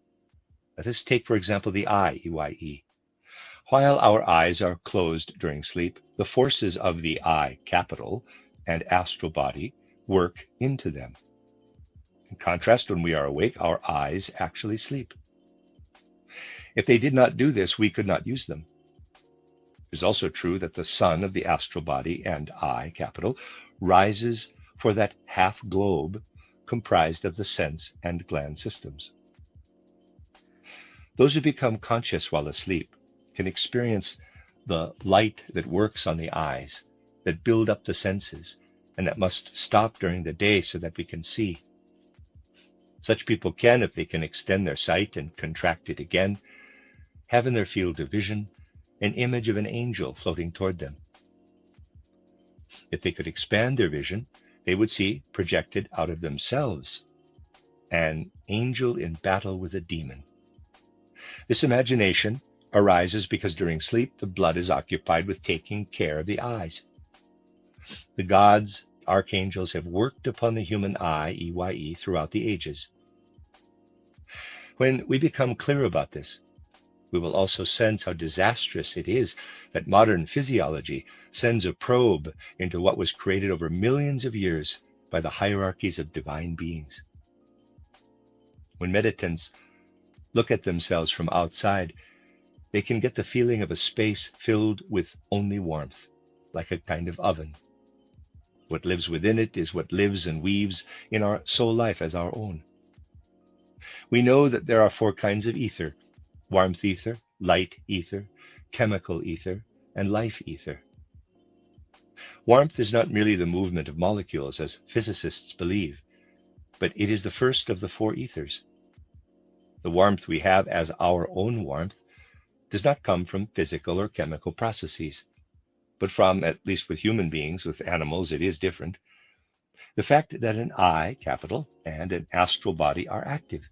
Let us take, for example, the eye, EYE. While our eyes are closed during sleep, the forces of the I, capital, and astral body work into them. In contrast, when we are awake, our eyes actually sleep. If they did not do this, we could not use them. It is also true that the sun of the astral body and I, capital, rises for that half globe comprised of the sense and gland systems. Those who become conscious while asleep can experience the light that works on the eyes, that build up the senses, and that must stop during the day so that we can see. Such people can, if they can extend their sight and contract it again, have in their field of vision an image of an angel floating toward them. If they could expand their vision, they would see projected out of themselves an angel in battle with a demon. This imagination arises because during sleep the blood is occupied with taking care of the eyes. The gods, archangels have worked upon the human eye, EYE, throughout the ages. When we become clear about this, we will also sense how disastrous it is that modern physiology sends a probe into what was created over millions of years by the hierarchies of divine beings. When meditants look at themselves from outside, they can get the feeling of a space filled with only warmth, like a kind of oven. What lives within it is what lives and weaves in our soul life as our own. We know that there are 4 kinds of ether: warmth ether, light ether, chemical ether, and life ether. Warmth is not merely the movement of molecules, as physicists believe, but it is the first of the 4 ethers. The warmth we have as our own warmth does not come from physical or chemical processes, but from, at least with human beings, with animals it is different, the fact that an I, capital, and an astral body are active.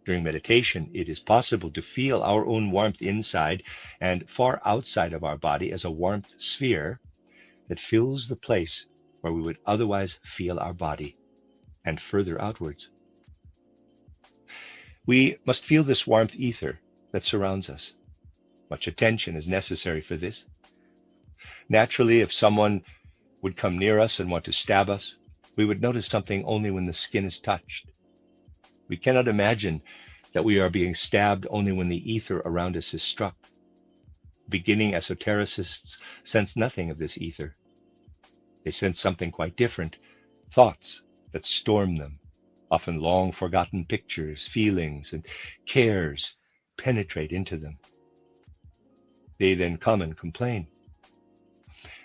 During meditation, it is possible to feel our own warmth inside and far outside of our body as a warmth sphere that fills the place where we would otherwise feel our body, and further outwards. We must feel this warmth ether that surrounds us. Much attention is necessary for this. Naturally, if someone would come near us and want to stab us, we would notice something only when the skin is touched. We cannot imagine that we are being stabbed only when the ether around us is struck. Beginning esotericists sense nothing of this ether. They sense something quite different, thoughts that storm them. Often long-forgotten pictures, feelings, and cares penetrate into them. They then come and complain.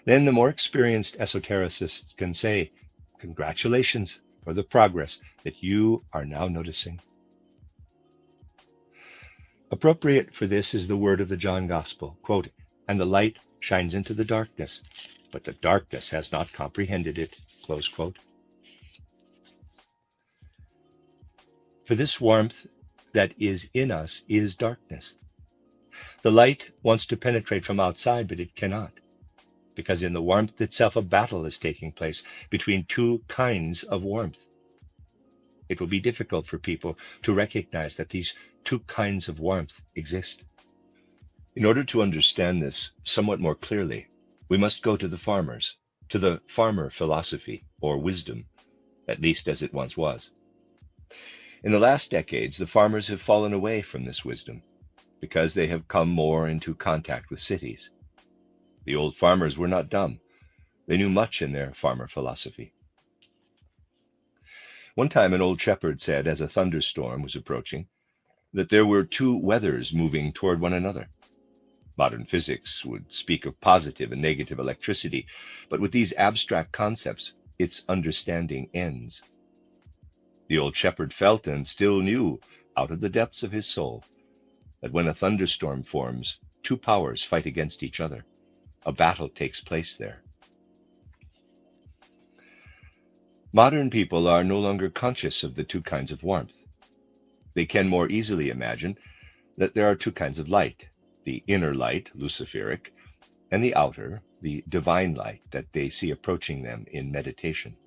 Then the more experienced esotericists can say, "Congratulations for the progress that you are now noticing." Appropriate for this is the word of the John Gospel, quote, "And the light shines into the darkness, but the darkness has not comprehended it," close quote. For this warmth that is in us is darkness. The light wants to penetrate from outside, but it cannot, because in the warmth itself a battle is taking place between 2 kinds of warmth. It will be difficult for people to recognize that these 2 kinds of warmth exist. In order to understand this somewhat more clearly, we must go to the farmers, to the farmer philosophy, or wisdom, at least as it once was. In the last decades, the farmers have fallen away from this wisdom because they have come more into contact with cities. The old farmers were not dumb. They knew much in their farmer philosophy. One time an old shepherd said, as a thunderstorm was approaching, that there were 2 weathers moving toward one another. Modern physics would speak of positive and negative electricity, but with these abstract concepts, its understanding ends. The old shepherd felt and still knew, out of the depths of his soul, that when a thunderstorm forms, two powers fight against each other. A battle takes place there. Modern people are no longer conscious of the two kinds of warmth. They can more easily imagine that there are two kinds of light, the inner light, Luciferic, and the outer, the divine light that they see approaching them in meditation.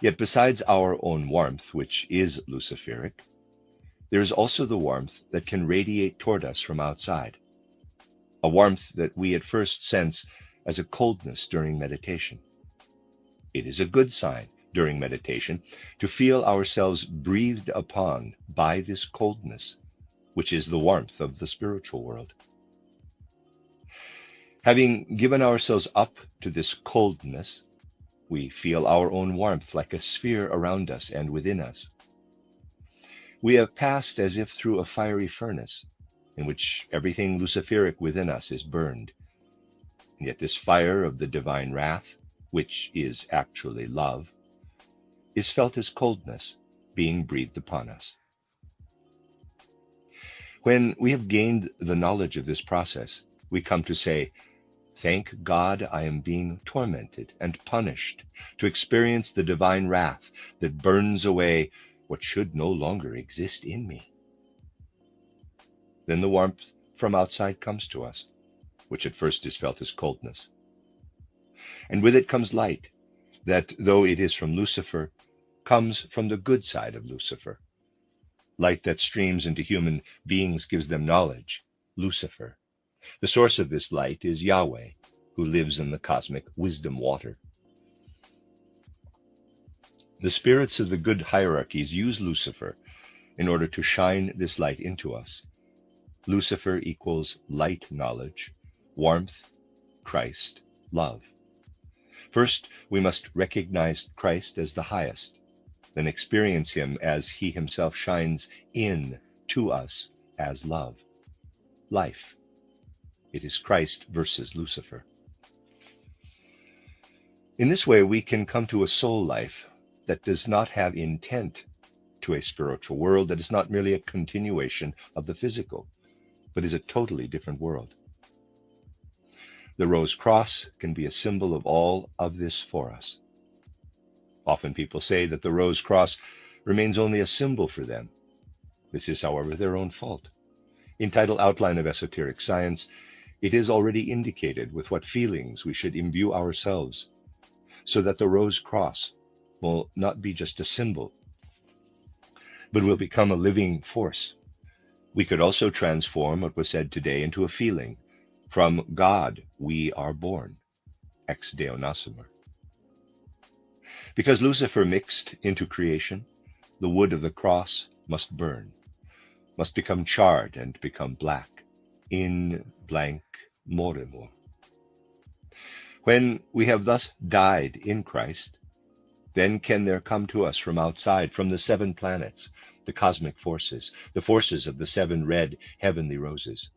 Yet besides our own warmth, which is Luciferic, there is also the warmth that can radiate toward us from outside, a warmth that we at first sense as a coldness during meditation. It is a good sign during meditation to feel ourselves breathed upon by this coldness, which is the warmth of the spiritual world. Having given ourselves up to this coldness, we feel our own warmth like a sphere around us and within us. We have passed as if through a fiery furnace, in which everything Luciferic within us is burned. And yet this fire of the divine wrath, which is actually love, is felt as coldness being breathed upon us. When we have gained the knowledge of this process, we come to say, "Thank God I am being tormented and punished to experience the divine wrath that burns away what should no longer exist in me." Then the warmth from outside comes to us, which at first is felt as coldness. And with it comes light, that, though it is from Lucifer, comes from the good side of Lucifer. Light that streams into human beings gives them knowledge, Lucifer. The source of this light is Yahweh, who lives in the cosmic wisdom water. The spirits of the good hierarchies use Lucifer in order to shine this light into us. Lucifer equals light knowledge, warmth, Christ, love. First, we must recognize Christ as the highest, then experience him as he himself shines in to us as love, life. It is Christ versus Lucifer. In this way, we can come to a soul life that does not have intent to a spiritual world that is not merely a continuation of the physical, but is a totally different world. The rose cross can be a symbol of all of this for us. Often people say that the rose cross remains only a symbol for them. This is, however, their own fault. In Title Outline of Esoteric Science, it is already indicated with what feelings we should imbue ourselves, so that the rose cross will not be just a symbol, but will become a living force. We could also transform what was said today into a feeling. From God we are born, ex Deo nascitur. Because Lucifer mixed into creation, the wood of the cross must burn, must become charred and become black, in blank morimur. When we have thus died in Christ, then can there come to us from outside, from the 7 planets, the cosmic forces, the forces of the 7 red heavenly roses,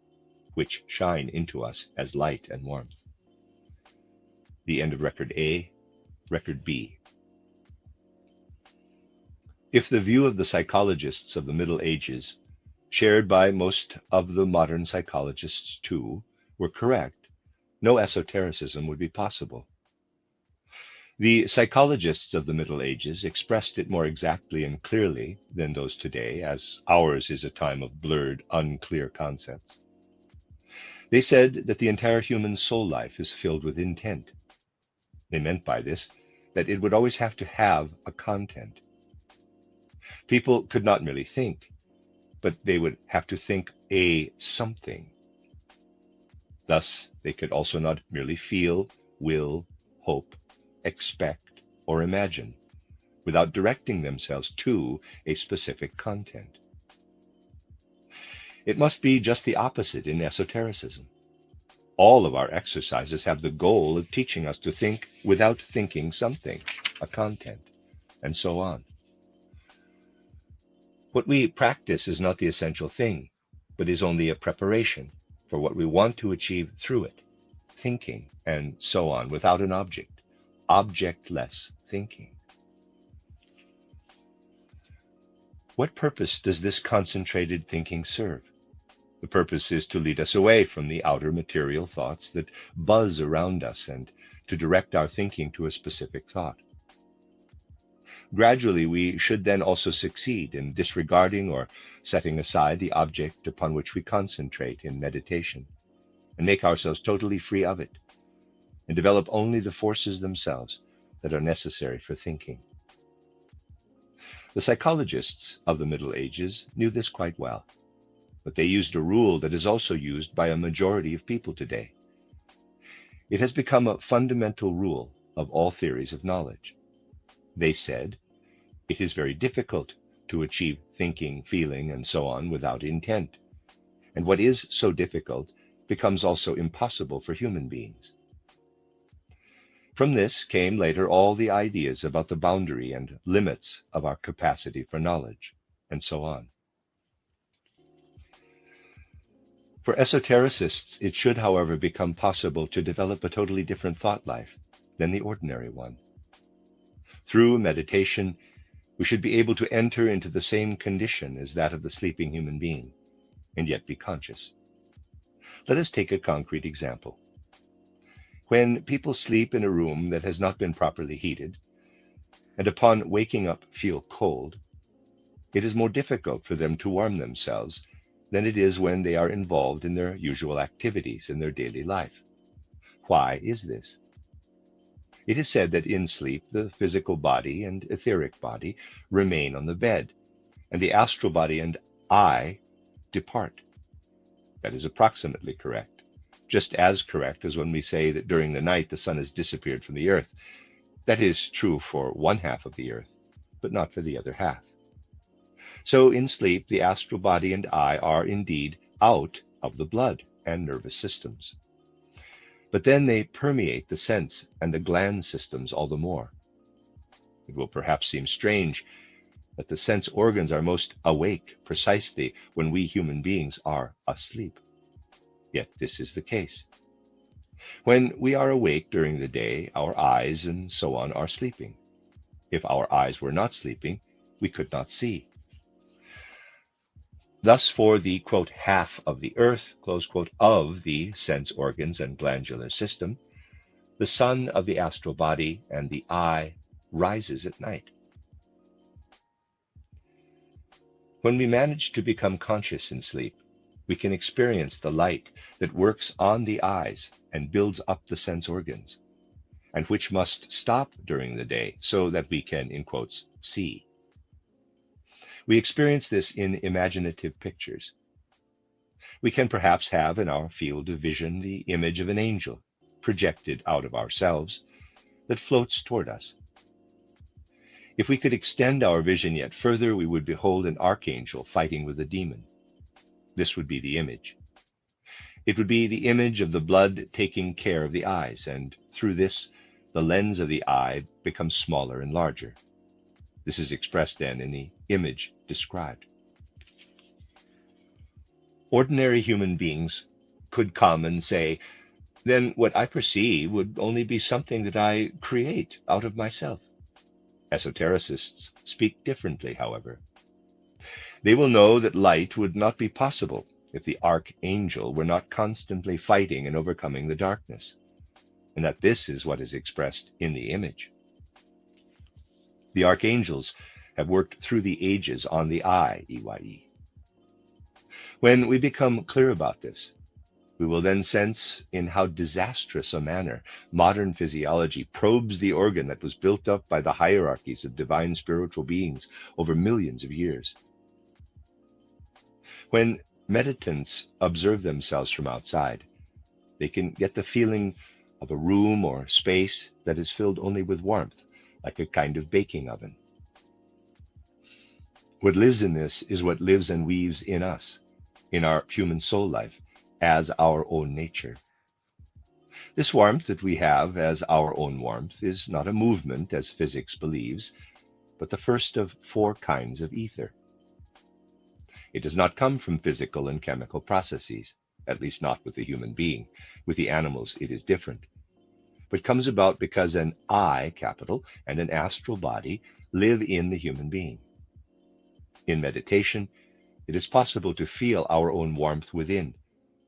which shine into us as light and warmth. The end of Record A. Record B. If the view of the psychologists of the Middle Ages, shared by most of the modern psychologists too, were correct, no esotericism would be possible. The psychologists of the Middle Ages expressed it more exactly and clearly than those today, as ours is a time of blurred, unclear concepts. They said that the entire human soul life is filled with intent. They meant by this that it would always have to have a content. People could not merely think, but they would have to think a something. Thus, they could also not merely feel, will, hope, expect, or imagine, without directing themselves to a specific content. It must be just the opposite in esotericism. All of our exercises have the goal of teaching us to think without thinking something, a content, and so on. What we practice is not the essential thing, but is only a preparation for what we want to achieve through it, thinking, and so on, without an object, objectless thinking. What purpose does this concentrated thinking serve? The purpose is to lead us away from the outer material thoughts that buzz around us and to direct our thinking to a specific thought. Gradually, we should then also succeed in disregarding or setting aside the object upon which we concentrate in meditation, and make ourselves totally free of it, and develop only the forces themselves that are necessary for thinking. The psychologists of the Middle Ages knew this quite well, but they used a rule that is also used by a majority of people today. It has become a fundamental rule of all theories of knowledge. They said, it is very difficult to achieve thinking, feeling, and so on without intent, and what is so difficult becomes also impossible for human beings. From this came later all the ideas about the boundary and limits of our capacity for knowledge, and so on. For esotericists, it should, however, become possible to develop a totally different thought life than the ordinary one. Through meditation, we should be able to enter into the same condition as that of the sleeping human being, and yet be conscious. Let us take a concrete example. When people sleep in a room that has not been properly heated, and upon waking up feel cold, it is more difficult for them to warm themselves than it is when they are involved in their usual activities in their daily life. Why is this? It is said that in sleep, the physical body and etheric body remain on the bed, and the astral body and I depart. That is approximately correct. Just as correct as when we say that during the night the sun has disappeared from the earth. That is true for one half of the earth, but not for the other half. So in sleep, the astral body and I are indeed out of the blood and nervous systems. But then they permeate the sense and the gland systems all the more. It will perhaps seem strange that the sense organs are most awake precisely when we human beings are asleep. Yet this is the case. When we are awake during the day, our eyes and so on are sleeping. If our eyes were not sleeping, we could not see. Thus, for the, quote, half of the earth, close quote, of the sense organs and glandular system, the sun of the astral body and the eye rises at night. When we manage to become conscious in sleep, we can experience the light that works on the eyes and builds up the sense organs, and which must stop during the day so that we can, in quotes, see. We experience this in imaginative pictures. We can perhaps have in our field of vision the image of an angel projected out of ourselves that floats toward us. If we could extend our vision yet further, we would behold an archangel fighting with a demon. This would be the image. It would be the image of the blood taking care of the eyes, and through this, the lens of the eye becomes smaller and larger. This is expressed then in the image described. Ordinary human beings could come and say, then what I perceive would only be something that I create out of myself. Esotericists speak differently, however. They will know that light would not be possible if the archangel were not constantly fighting and overcoming the darkness, and that this is what is expressed in the image. The archangels have worked through the ages on the eye, EYE. When we become clear about this, we will then sense in how disastrous a manner modern physiology probes the organ that was built up by the hierarchies of divine spiritual beings over millions of years. When meditants observe themselves from outside, they can get the feeling of a room or space that is filled only with warmth, like a kind of baking oven. What lives in this is what lives and weaves in us, in our human soul life, as our own nature. This warmth that we have as our own warmth is not a movement, as physics believes, but the first of 4 kinds of ether. It does not come from physical and chemical processes, at least not with the human being. With the animals, it is different, but comes about because an I, capital, and an astral body live in the human being. In meditation, it is possible to feel our own warmth within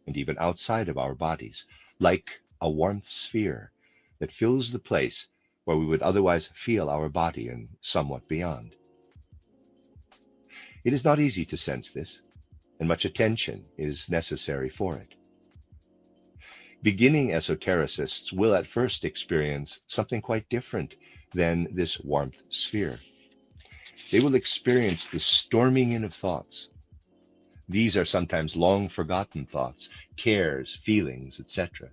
and even outside of our bodies, like a warmth sphere that fills the place where we would otherwise feel our body and somewhat beyond. It is not easy to sense this, and much attention is necessary for it. Beginning esotericists will at first experience something quite different than this warmth sphere. They will experience the storming in of thoughts. These are sometimes long forgotten thoughts, cares, feelings, etc.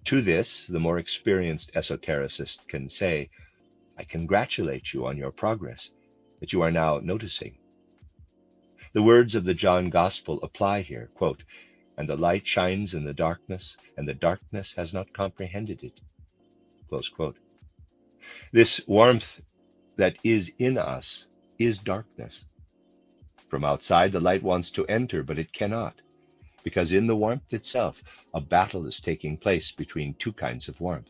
To this, the more experienced esotericist can say, I congratulate you on your progress that you are now noticing. The words of the John Gospel apply here, quote, and the light shines in the darkness, and the darkness has not comprehended it. Close quote. This warmth that is in us is darkness. From outside, the light wants to enter, but it cannot, because in the warmth itself, a battle is taking place between two kinds of warmth.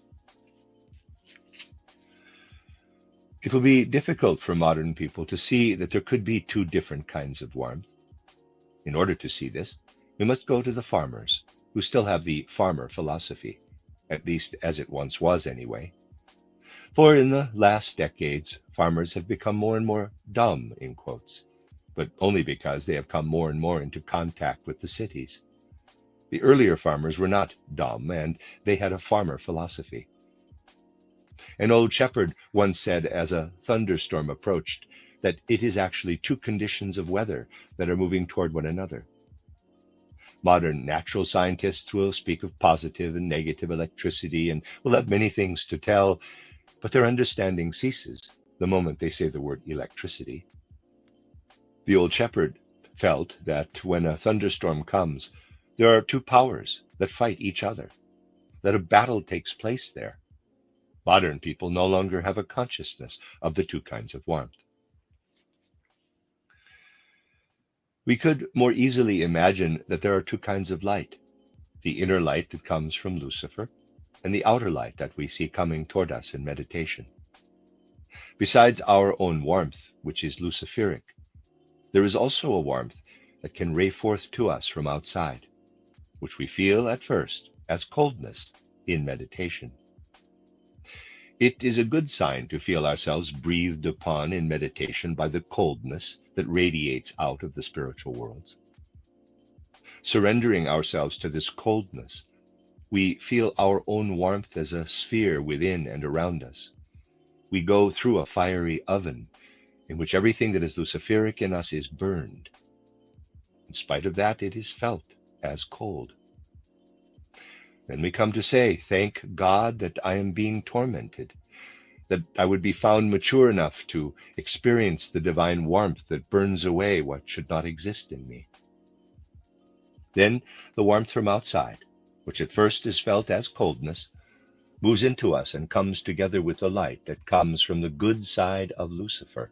It will be difficult for modern people to see that there could be two different kinds of warmth. In order to see this, we must go to the farmers, who still have the farmer philosophy, at least as it once was anyway. For in the last decades, farmers have become more and more dumb, in quotes, but only because they have come more and more into contact with the cities. The earlier farmers were not dumb, and they had a farmer philosophy. An old shepherd once said as a thunderstorm approached that it is actually two conditions of weather that are moving toward one another. Modern natural scientists will speak of positive and negative electricity and will have many things to tell, but their understanding ceases the moment they say the word electricity. The old shepherd felt that when a thunderstorm comes, there are two powers that fight each other, that a battle takes place there. Modern people no longer have a consciousness of the two kinds of warmth. We could more easily imagine that there are two kinds of light, the inner light that comes from Lucifer, and the outer light that we see coming toward us in meditation. Besides our own warmth, which is Luciferic, there is also a warmth that can ray forth to us from outside, which we feel at first as coldness in meditation. It is a good sign to feel ourselves breathed upon in meditation by the coldness that radiates out of the spiritual worlds. Surrendering ourselves to this coldness, we feel our own warmth as a sphere within and around us. We go through a fiery oven in which everything that is Luciferic in us is burned. In spite of that, it is felt as cold. Then we come to say, thank God that I am being tormented, that I would be found mature enough to experience the divine warmth that burns away what should not exist in me. Then the warmth from outside, which at first is felt as coldness, moves into us and comes together with the light that comes from the good side of Lucifer.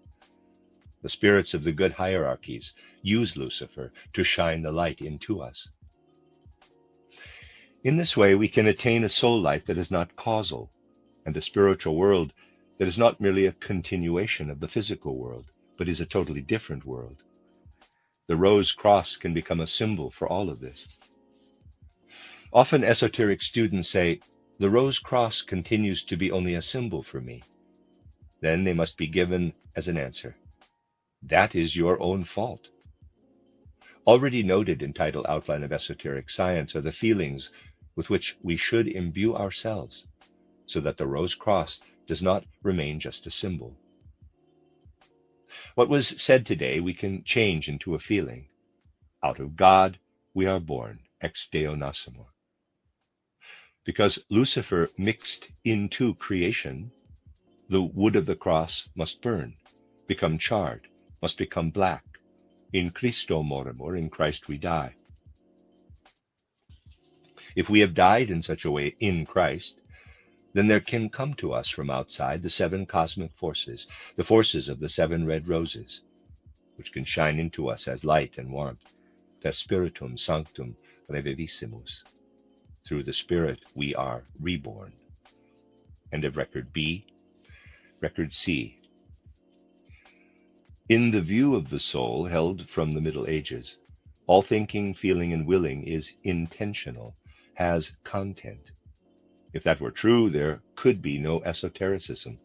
The spirits of the good hierarchies use Lucifer to shine the light into us. In this way, we can attain a soul light that is not causal, and a spiritual world that is not merely a continuation of the physical world, but is a totally different world. The rose cross can become a symbol for all of this. Often esoteric students say, the rose cross continues to be only a symbol for me. Then they must be given as an answer, that is your own fault. Already noted in Title Outline of Esoteric Science are the feelings with which we should imbue ourselves, so that the rose cross does not remain just a symbol. What was said today we can change into a feeling. Out of God we are born, ex Deo nascimur. Because Lucifer mixed into creation, the wood of the cross must burn, become charred, must become black. In Christo morimur, in Christ we die. If we have died in such a way in Christ, then there can come to us from outside the seven cosmic forces, the forces of the seven red roses, which can shine into us as light and warmth, per spiritum sanctum revivissimus. Through the Spirit we are reborn. End of Record B. Record C. In the view of the soul held from the Middle Ages, all thinking, feeling, and willing is intentional, has content. If that were true, there could be no esotericism,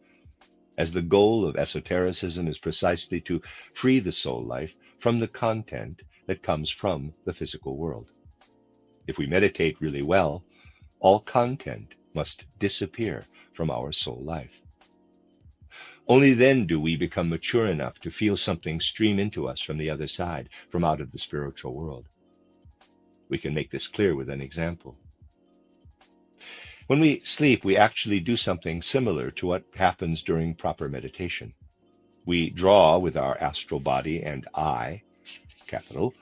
as the goal of esotericism is precisely to free the soul life from the content that comes from the physical world. If we meditate really well, all content must disappear from our soul life. Only then do we become mature enough to feel something stream into us from the other side, from out of the spiritual world. We can make this clear with an example. When we sleep, we actually do something similar to what happens during proper meditation. We draw with our astral body and I, capital,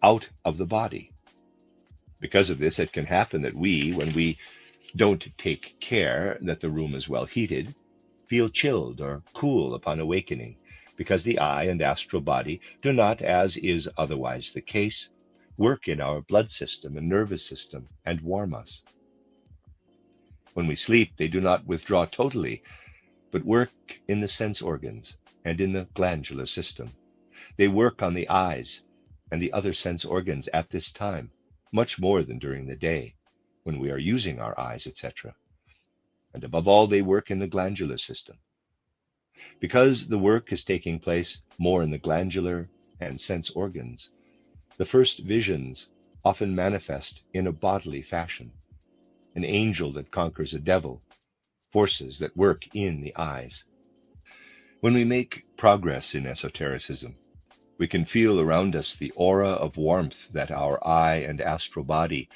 out of the body. Because of this, it can happen that we, when we don't take care that the room is well heated, feel chilled or cool upon awakening, because the I and astral body do not, as is otherwise the case, work in our blood system and nervous system and warm us. When we sleep, they do not withdraw totally, but work in the sense organs and in the glandular system. They work on the eyes and the other sense organs at this time, much more than during the day, when we are using our eyes, etc. And above all, they work in the glandular system. Because the work is taking place more in the glandular and sense organs, the first visions often manifest in a bodily fashion. An angel that conquers a devil, forces that work in the eyes. When we make progress in esotericism, we can feel around us the aura of warmth that our eye and astral body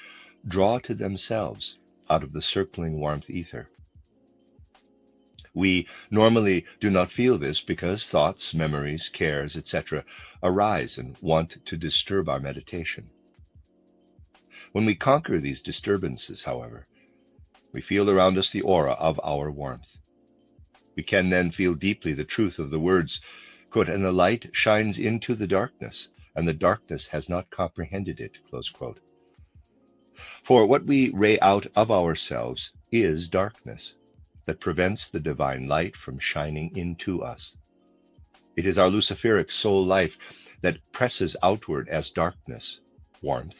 draw to themselves out of the circling warmth ether. We normally do not feel this because thoughts, memories, cares, etc. arise and want to disturb our meditation. When we conquer these disturbances, however, we feel around us the aura of our warmth. We can then feel deeply the truth of the words, quote, "And the light shines into the darkness, and the darkness has not comprehended it," close quote. For what we ray out of ourselves is darkness that prevents the divine light from shining into us. It is our luciferic soul life that presses outward as darkness, warmth,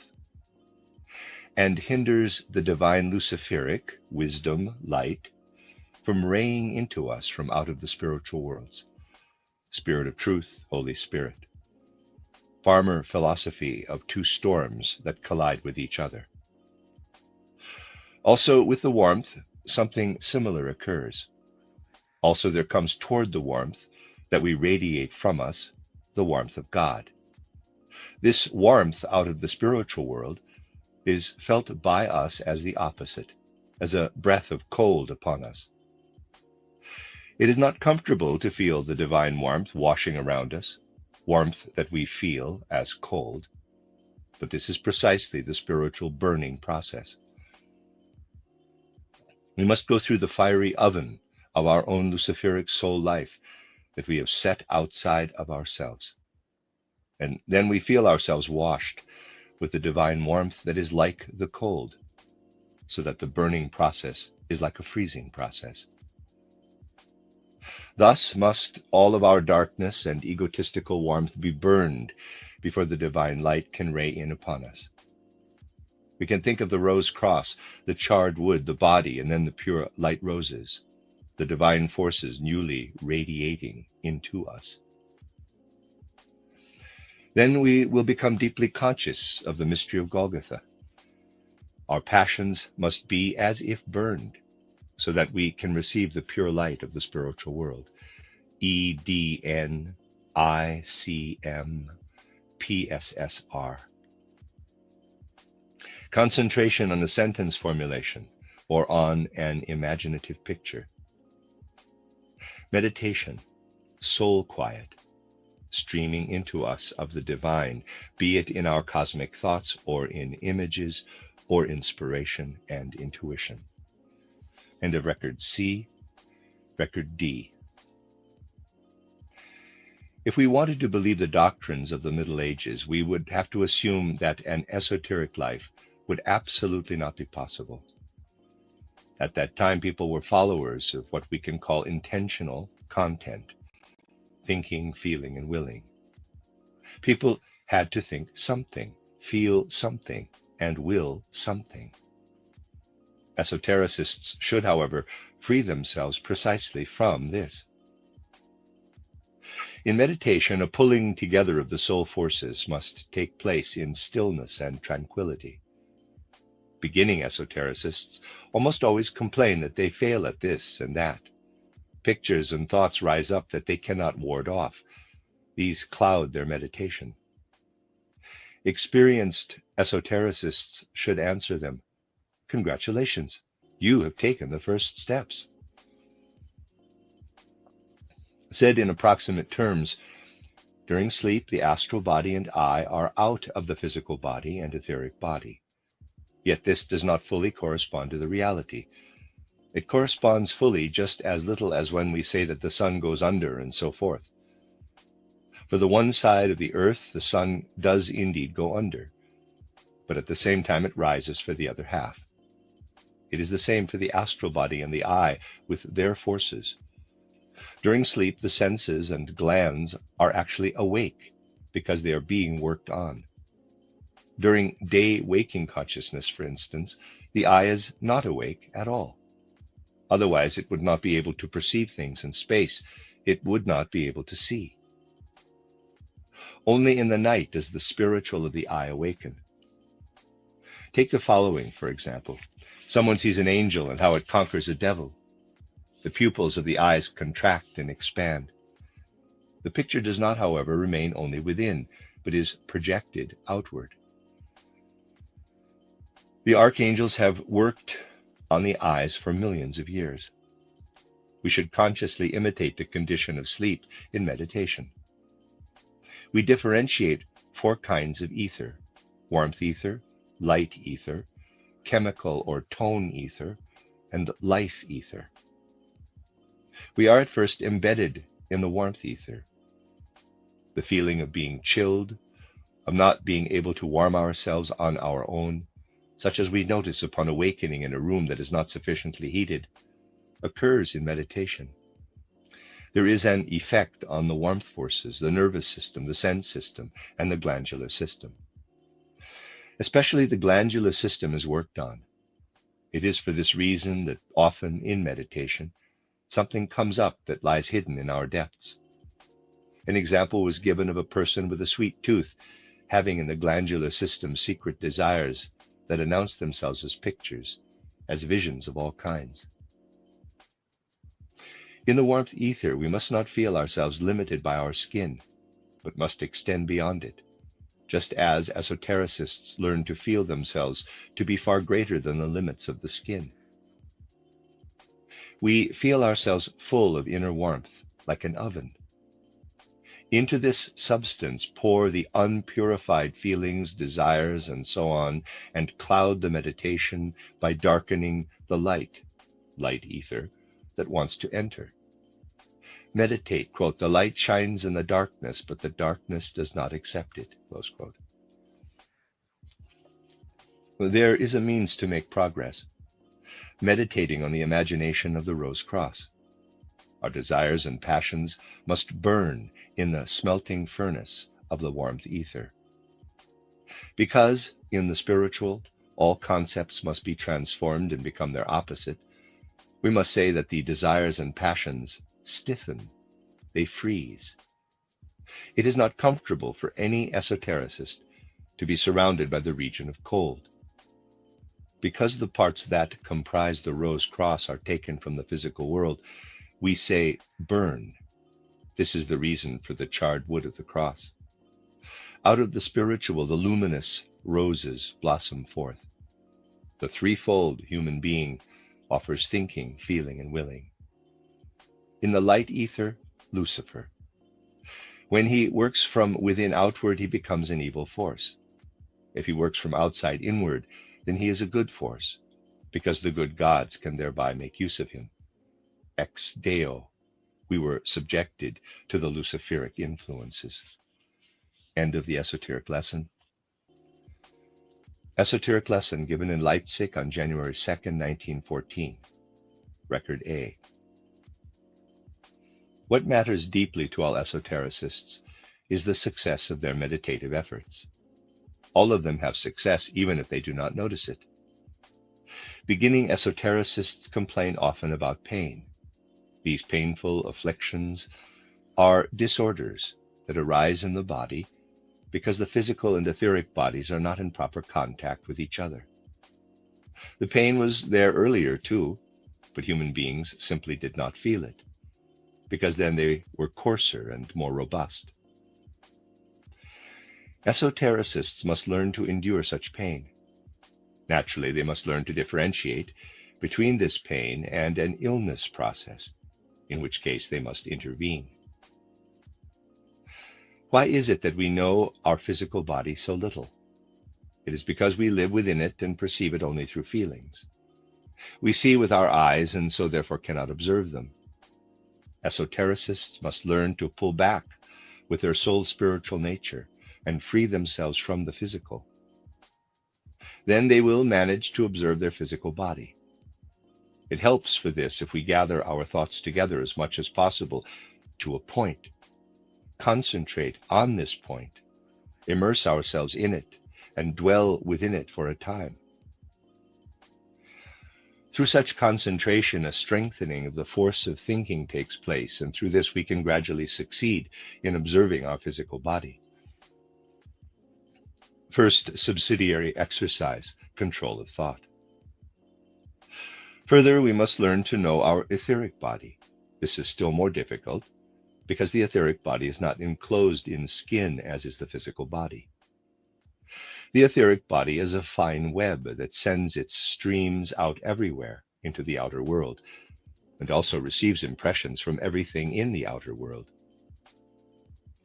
and hinders the divine luciferic, wisdom, light, from raying into us from out of the spiritual worlds. Spirit of truth, Holy Spirit. Farmer philosophy of two storms that collide with each other. Also, with the warmth, something similar occurs. Also, there comes toward the warmth that we radiate from us, the warmth of God. This warmth out of the spiritual world is felt by us as the opposite, as a breath of cold upon us. It is not comfortable to feel the divine warmth washing around us, warmth that we feel as cold, but this is precisely the spiritual burning process. We must go through the fiery oven of our own luciferic soul life that we have set outside of ourselves. And then we feel ourselves washed with the divine warmth that is like the cold, so that the burning process is like a freezing process. Thus must all of our darkness and egotistical warmth be burned before the divine light can ray in upon us. We can think of the rose cross, the charred wood, the body, and then the pure light roses, the divine forces newly radiating into us. Then we will become deeply conscious of the mystery of Golgotha. Our passions must be as if burned, so that we can receive the pure light of the spiritual world. EDNICMPSSR. Concentration on a sentence formulation or on an imaginative picture. Meditation, soul quiet, streaming into us of the divine, be it in our cosmic thoughts or in images or inspiration and intuition. End of record C. Record D. If we wanted to believe the doctrines of the Middle Ages, we would have to assume that an esoteric life would absolutely not be possible. At that time, people were followers of what we can call intentional content. thinking, feeling, and willing. People had to think something, feel something, and will something. Esotericists should, however, free themselves precisely from this. In meditation, a pulling together of the soul forces must take place in stillness and tranquility. Beginning esotericists almost always complain that they fail at this and that. Pictures and thoughts rise up that they cannot ward off. These cloud their meditation. Experienced esotericists should answer them, "Congratulations, you have taken the first steps." Said in approximate terms, during sleep, the astral body and I are out of the physical body and etheric body. Yet this does not fully correspond to the reality. It corresponds fully just as little as when we say that the sun goes under and so forth. For the one side of the earth, the sun does indeed go under, but at the same time it rises for the other half. It is the same for the astral body and the I with their forces. During sleep, the senses and glands are actually awake because they are being worked on. During day waking consciousness, for instance, the I is not awake at all. Otherwise, it would not be able to perceive things in space. It would not be able to see. Only in the night does the spiritual of the I awaken. Take the following, for example. Someone sees an angel and how it conquers a devil. The pupils of the eyes contract and expand. The picture does not, however, remain only within, but is projected outward. The archangels have worked on the eyes for millions of years. We should consciously imitate the condition of sleep in meditation. We differentiate 4 kinds of ether: warmth ether, light ether, chemical or tone ether, and life ether. We are at first embedded in the warmth ether. The feeling of being chilled, of not being able to warm ourselves on our own, such as we notice upon awakening in a room that is not sufficiently heated, occurs in meditation. There is an effect on the warmth forces, the nervous system, the sense system, and the glandular system. Especially the glandular system is worked on. It is for this reason that often in meditation, something comes up that lies hidden in our depths. An example was given of a person with a sweet tooth having in the glandular system secret desires that announce themselves as pictures, as visions of all kinds. In the warmth ether, we must not feel ourselves limited by our skin, but must extend beyond it, just as esotericists learn to feel themselves to be far greater than the limits of the skin. We feel ourselves full of inner warmth, like an oven. Into this substance pour the unpurified feelings, desires, and so on, and cloud the meditation by darkening the light ether, that wants to enter. Meditate, quote, "The light shines in the darkness, but the darkness does not accept it," close quote. There is a means to make progress. Meditating on the imagination of the rose cross. Our desires and passions must burn in the smelting furnace of the warmth ether. Because in the spiritual, all concepts must be transformed and become their opposite, we must say that the desires and passions stiffen, they freeze. It is not comfortable for any esotericist to be surrounded by the region of cold. Because the parts that comprise the rose cross are taken from the physical world, we say burn. This is the reason for the charred wood of the cross. Out of the spiritual, the luminous roses blossom forth. The threefold human being offers thinking, feeling, and willing. In the light ether, Lucifer. When he works from within outward, he becomes an evil force. If he works from outside inward, then he is a good force, because the good gods can thereby make use of him. Ex Deo, we were subjected to the Luciferic influences. End of the esoteric lesson. Esoteric lesson given in Leipzig on January 2nd, 1914. Record A. What matters deeply to all esotericists is the success of their meditative efforts. All of them have success even if they do not notice it. Beginning esotericists complain often about pain. These painful afflictions are disorders that arise in the body because the physical and etheric bodies are not in proper contact with each other. The pain was there earlier too, but human beings simply did not feel it, because then they were coarser and more robust. Esotericists must learn to endure such pain. Naturally, they must learn to differentiate between this pain and an illness process, in which case they must intervene. Why is it that we know our physical body so little? It is because we live within it and perceive it only through feelings. We see with our eyes and so therefore cannot observe them. Esotericists must learn to pull back with their soul's spiritual nature and free themselves from the physical. Then they will manage to observe their physical body. It helps for this if we gather our thoughts together as much as possible to a point, concentrate on this point, immerse ourselves in it, and dwell within it for a time. Through such concentration, a strengthening of the force of thinking takes place, and through this we can gradually succeed in observing our physical body. First, subsidiary exercise, control of thought. Further, we must learn to know our etheric body. This is still more difficult, because the etheric body is not enclosed in skin as is the physical body. The etheric body is a fine web that sends its streams out everywhere into the outer world, and also receives impressions from everything in the outer world.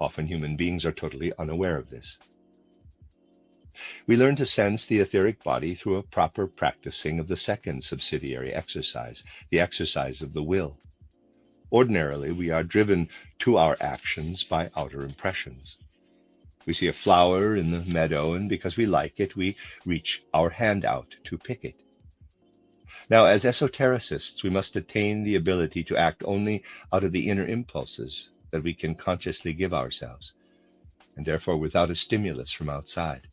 Often human beings are totally unaware of this. We learn to sense the etheric body through a proper practicing of the second subsidiary exercise, the exercise of the will. Ordinarily, we are driven to our actions by outer impressions. We see a flower in the meadow, and because we like it, we reach our hand out to pick it. Now, as esotericists, we must attain the ability to act only out of the inner impulses that we can consciously give ourselves, and therefore without a stimulus from outside.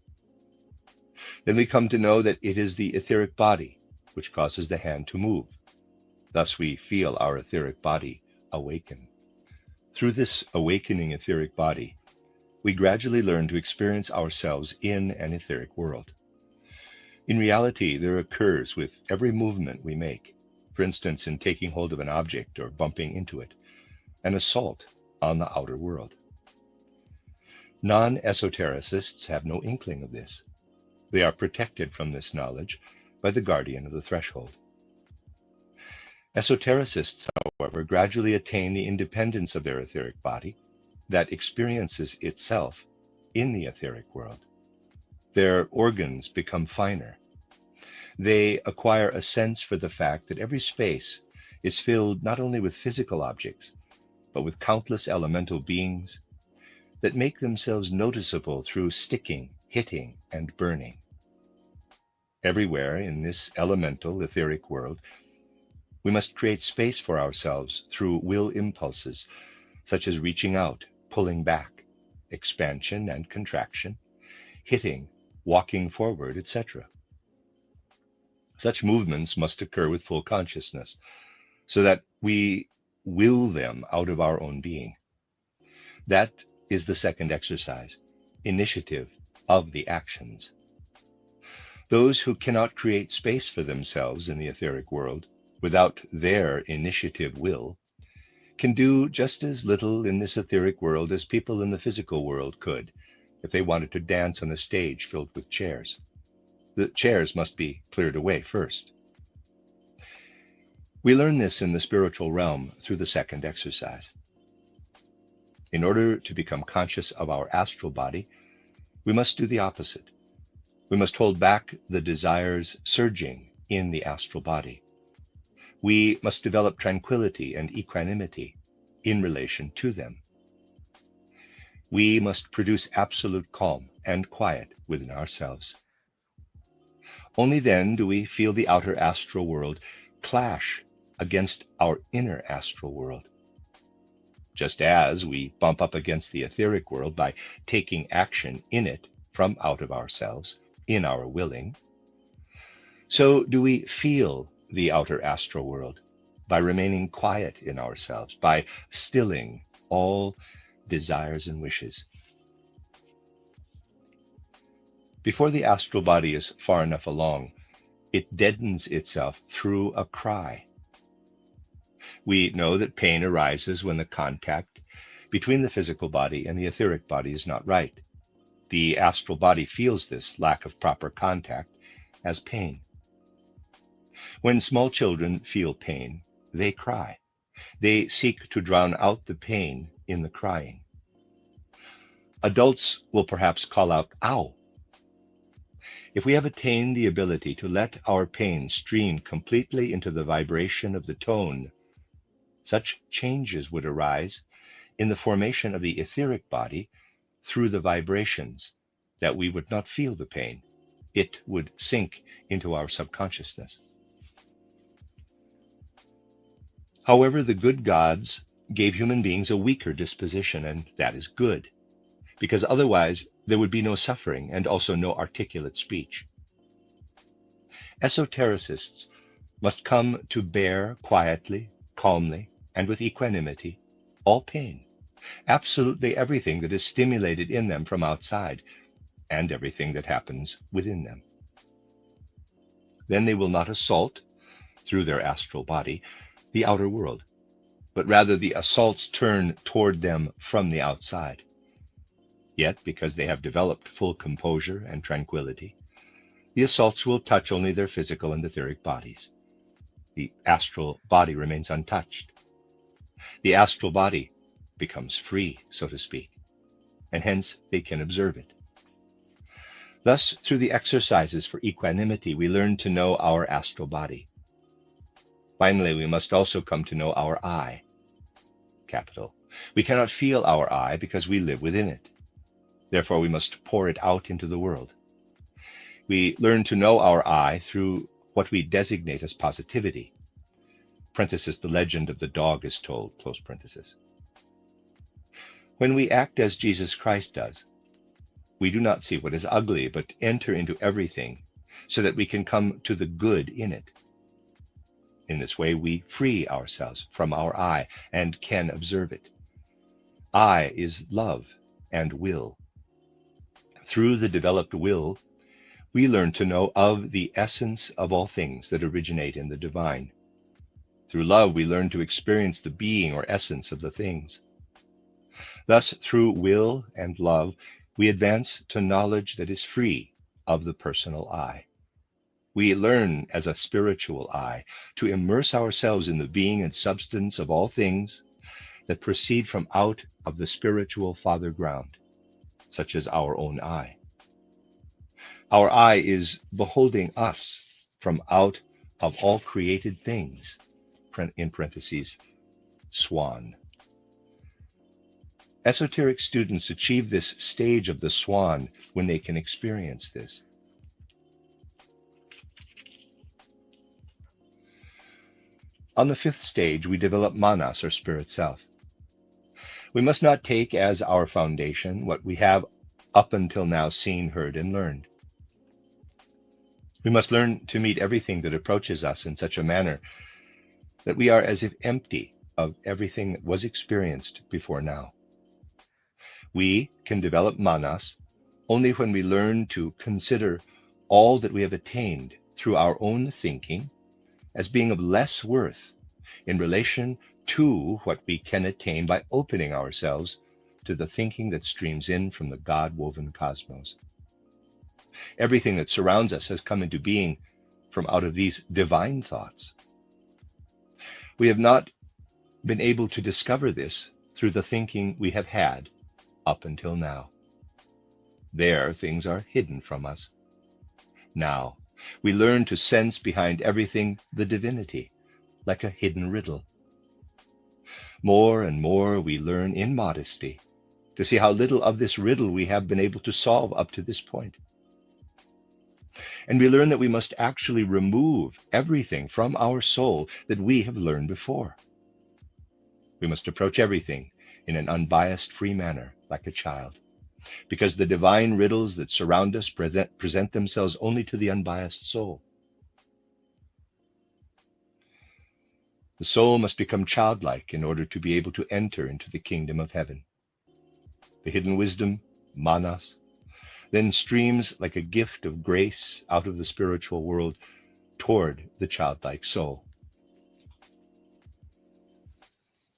Then we come to know that it is the etheric body which causes the hand to move. Thus we feel our etheric body awaken. Through this awakening etheric body, we gradually learn to experience ourselves in an etheric world. In reality, there occurs with every movement we make, for instance, in taking hold of an object or bumping into it, an assault on the outer world. Non-esotericists have no inkling of this. They are protected from this knowledge by the guardian of the threshold. Esotericists, however, gradually attain the independence of their etheric body that experiences itself in the etheric world. Their organs become finer. They acquire a sense for the fact that every space is filled not only with physical objects, but with countless elemental beings that make themselves noticeable through sticking, hitting, and burning. Everywhere in this elemental etheric world, we must create space for ourselves through will impulses, such as reaching out, pulling back, expansion and contraction, hitting, walking forward, etc. Such movements must occur with full consciousness, so that we will them out of our own being. That is the second exercise, initiative of the actions. Those who cannot create space for themselves in the etheric world without their initiative will can do just as little in this etheric world as people in the physical world could if they wanted to dance on a stage filled with chairs. The chairs must be cleared away first. We learn this in the spiritual realm through the second exercise. In order to become conscious of our astral body, we must do the opposite. We must hold back the desires surging in the astral body. We must develop tranquility and equanimity in relation to them. We must produce absolute calm and quiet within ourselves. Only then do we feel the outer astral world clash against our inner astral world. just as we bump up against the etheric world by taking action in it from out of ourselves, in our willing, so do we feel the outer astral world by remaining quiet in ourselves, by stilling all desires and wishes. Before the astral body is far enough along, it deadens itself through a cry. We know that pain arises when the contact between the physical body and the etheric body is not right. The astral body feels this lack of proper contact as pain. When small children feel pain, they cry. They seek to drown out the pain in the crying. Adults will perhaps call out, "Ow!" If we have attained the ability to let our pain stream completely into the vibration of the tone, such changes would arise in the formation of the etheric body through the vibrations that we would not feel the pain. It would sink into our subconsciousness. However, the good gods gave human beings a weaker disposition, and that is good, because otherwise there would be no suffering and also no articulate speech. Esotericists must come to bear quietly, calmly, and with equanimity all pain, absolutely everything that is stimulated in them from outside, and everything that happens within them. Then they will not assault, through their astral body, the outer world, but rather the assaults turn toward them from the outside. Yet, because they have developed full composure and tranquility, the assaults will touch only their physical and etheric bodies. The astral body remains untouched. The astral body becomes free, so to speak, and hence they can observe it. Thus, through the exercises for equanimity, we learn to know our astral body. Finally, we must also come to know our I, capital. We cannot feel our I because we live within it. Therefore, we must pour it out into the world. We learn to know our I through what we designate as positivity. Parenthesis, the legend of the dog is told, close parenthesis. When we act as Jesus Christ does, we do not see what is ugly, but enter into everything so that we can come to the good in it. In this way, we free ourselves from our I and can observe it. I is love and will. Through the developed will, we learn to know of the essence of all things that originate in the divine. Through love, we learn to experience the being or essence of the things. Thus, through will and love, we advance to knowledge that is free of the personal I. We learn as a spiritual I to immerse ourselves in the being and substance of all things that proceed from out of the spiritual father ground, such as our own I. Our I is beholding us from out of all created things, in parentheses, swan. Esoteric students achieve this stage of the swan when they can experience this. On the fifth stage, we develop manas, or spirit self. We must not take as our foundation what we have up until now seen, heard, and learned. We must learn to meet everything that approaches us in such a manner that we are as if empty of everything that was experienced before now. We can develop manas only when we learn to consider all that we have attained through our own thinking as being of less worth in relation to what we can attain by opening ourselves to the thinking that streams in from the God-woven cosmos. Everything that surrounds us has come into being from out of these divine thoughts. We have not been able to discover this through the thinking we have had up until now. There, things are hidden from us. Now, we learn to sense behind everything the divinity, like a hidden riddle. More and more we learn in modesty to see how little of this riddle we have been able to solve up to this point. And we learn that we must actually remove everything from our soul that we have learned before. We must approach everything in an unbiased, free manner, like a child, because the divine riddles that surround us present themselves only to the unbiased soul. The soul must become childlike in order to be able to enter into the kingdom of heaven. The hidden wisdom, manas, then streams like a gift of grace out of the spiritual world toward the childlike soul.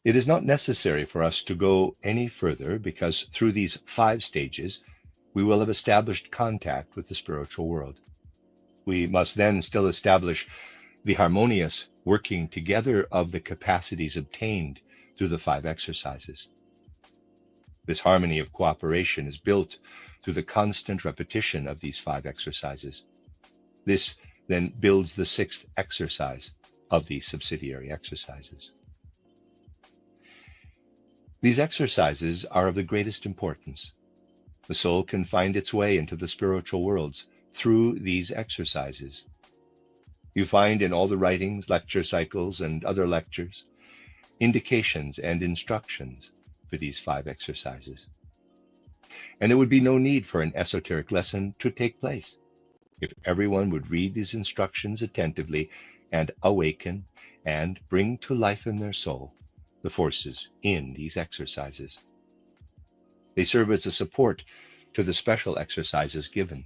It is not necessary for us to go any further, because through these 5 stages we will have established contact with the spiritual world. We must then still establish the harmonious working together of the capacities obtained through the 5 exercises. This harmony of cooperation is built through the constant repetition of these 5 exercises. This then builds the 6th exercise of these subsidiary exercises. These exercises are of the greatest importance. The soul can find its way into the spiritual worlds through these exercises. You find in all the writings, lecture cycles, and other lectures, indications and instructions for these 5 exercises. And there would be no need for an esoteric lesson to take place if everyone would read these instructions attentively and awaken and bring to life in their soul the forces in these exercises. They serve as a support to the special exercises given.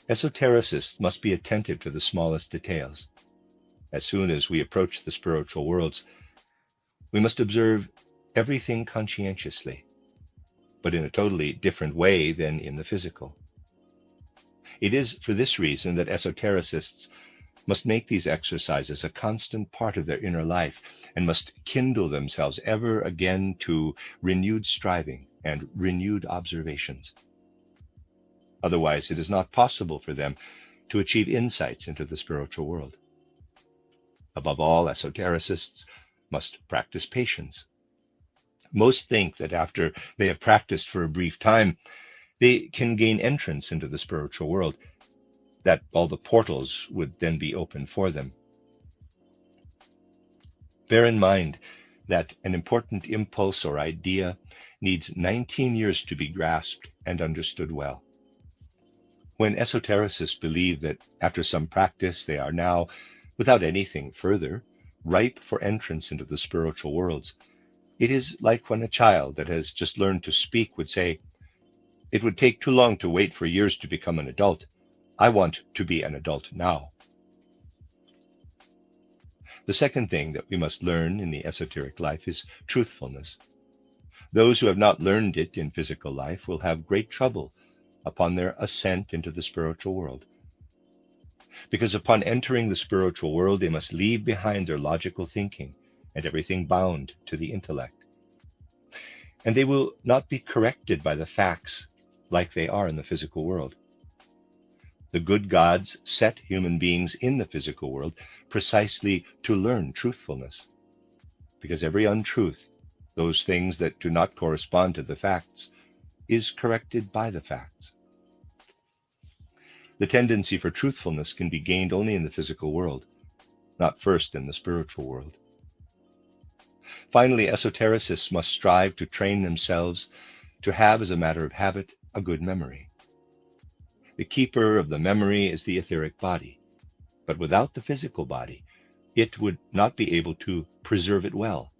Esotericists must be attentive to the smallest details. As soon as we approach the spiritual worlds, we must observe everything conscientiously, but in a totally different way than in the physical. It is for this reason that esotericists must make these exercises a constant part of their inner life, and must kindle themselves ever again to renewed striving and renewed observations. Otherwise, it is not possible for them to achieve insights into the spiritual world. Above all, esotericists must practice patience. Most think that after they have practiced for a brief time, they can gain entrance into the spiritual world, that all the portals would then be open for them. Bear in mind that an important impulse or idea needs 19 years to be grasped and understood well. When esotericists believe that after some practice they are now, without anything further, ripe for entrance into the spiritual worlds, it is like when a child that has just learned to speak would say, "It would take too long to wait for years to become an adult. I want to be an adult now." The second thing that we must learn in the esoteric life is truthfulness. Those who have not learned it in physical life will have great trouble upon their ascent into the spiritual world, because upon entering the spiritual world they must leave behind their logical thinking and everything bound to the intellect. And they will not be corrected by the facts like they are in the physical world. The good gods set human beings in the physical world precisely to learn truthfulness, because every untruth, those things that do not correspond to the facts, is corrected by the facts. The tendency for truthfulness can be gained only in the physical world, not first in the spiritual world. Finally, esotericists must strive to train themselves to have, as a matter of habit, a good memory. The keeper of the memory is the etheric body, but without the physical body, it would not be able to preserve it well.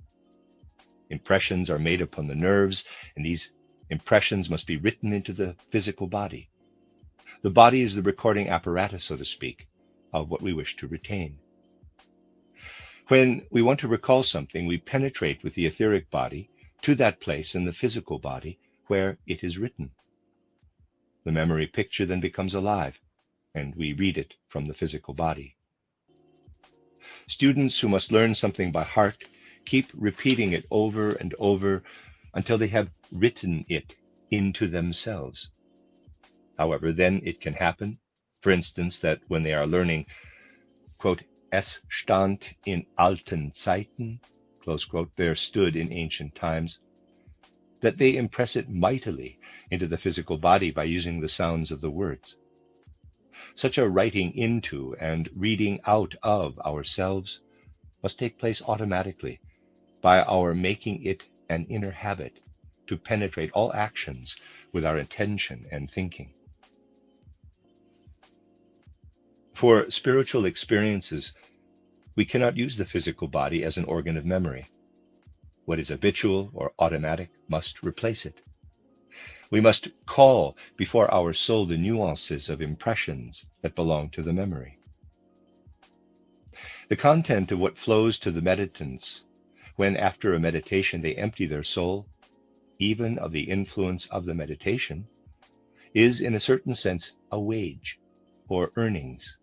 Impressions are made upon the nerves, and these impressions must be written into the physical body. The body is the recording apparatus, so to speak, of what we wish to retain. When we want to recall something, we penetrate with the etheric body to that place in the physical body where it is written. The memory picture then becomes alive, and we read it from the physical body. Students who must learn something by heart keep repeating it over and over until they have written it into themselves. However, then it can happen, for instance, that when they are learning, quote, "Es stand in alten Zeiten," close quote, there stood in ancient times, that they impress it mightily into the physical body by using the sounds of the words. Such a writing into and reading out of ourselves must take place automatically, by our making it an inner habit to penetrate all actions with our attention and thinking. For spiritual experiences, we cannot use the physical body as an organ of memory. What is habitual or automatic must replace it. We must call before our soul the nuances of impressions that belong to the memory. The content of what flows to the meditants when after a meditation they empty their soul, even of the influence of the meditation, is in a certain sense a wage or earnings.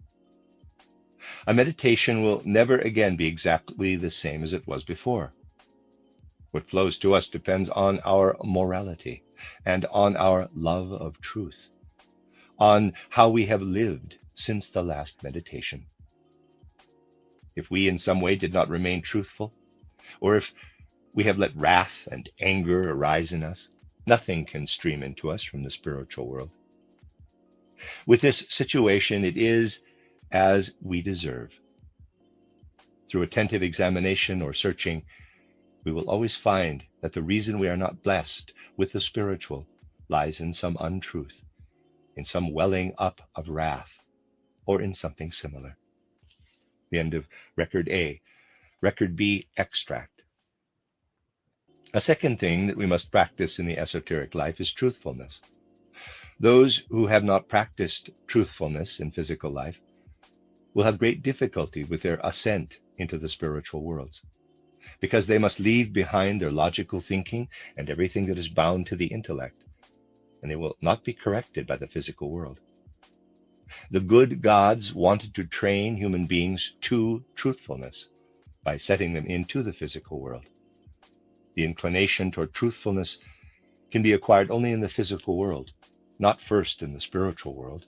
A meditation will never again be exactly the same as it was before. What flows to us depends on our morality and on our love of truth, on how we have lived since the last meditation. If we in some way did not remain truthful, or if we have let wrath and anger arise in us, nothing can stream into us from the spiritual world. With this situation, it is as we deserve. Through attentive examination or searching, we will always find that the reason we are not blessed with the spiritual lies in some untruth, in some welling up of wrath, or in something similar. The end of Record A. Record B, extract. A second thing that we must practice in the esoteric life is truthfulness. Those who have not practiced truthfulness in physical life will have great difficulty with their ascent into the spiritual worlds, because they must leave behind their logical thinking and everything that is bound to the intellect, and they will not be corrected by the physical world. The good gods wanted to train human beings to truthfulness by setting them into the physical world. The inclination toward truthfulness can be acquired only in the physical world, not first in the spiritual world.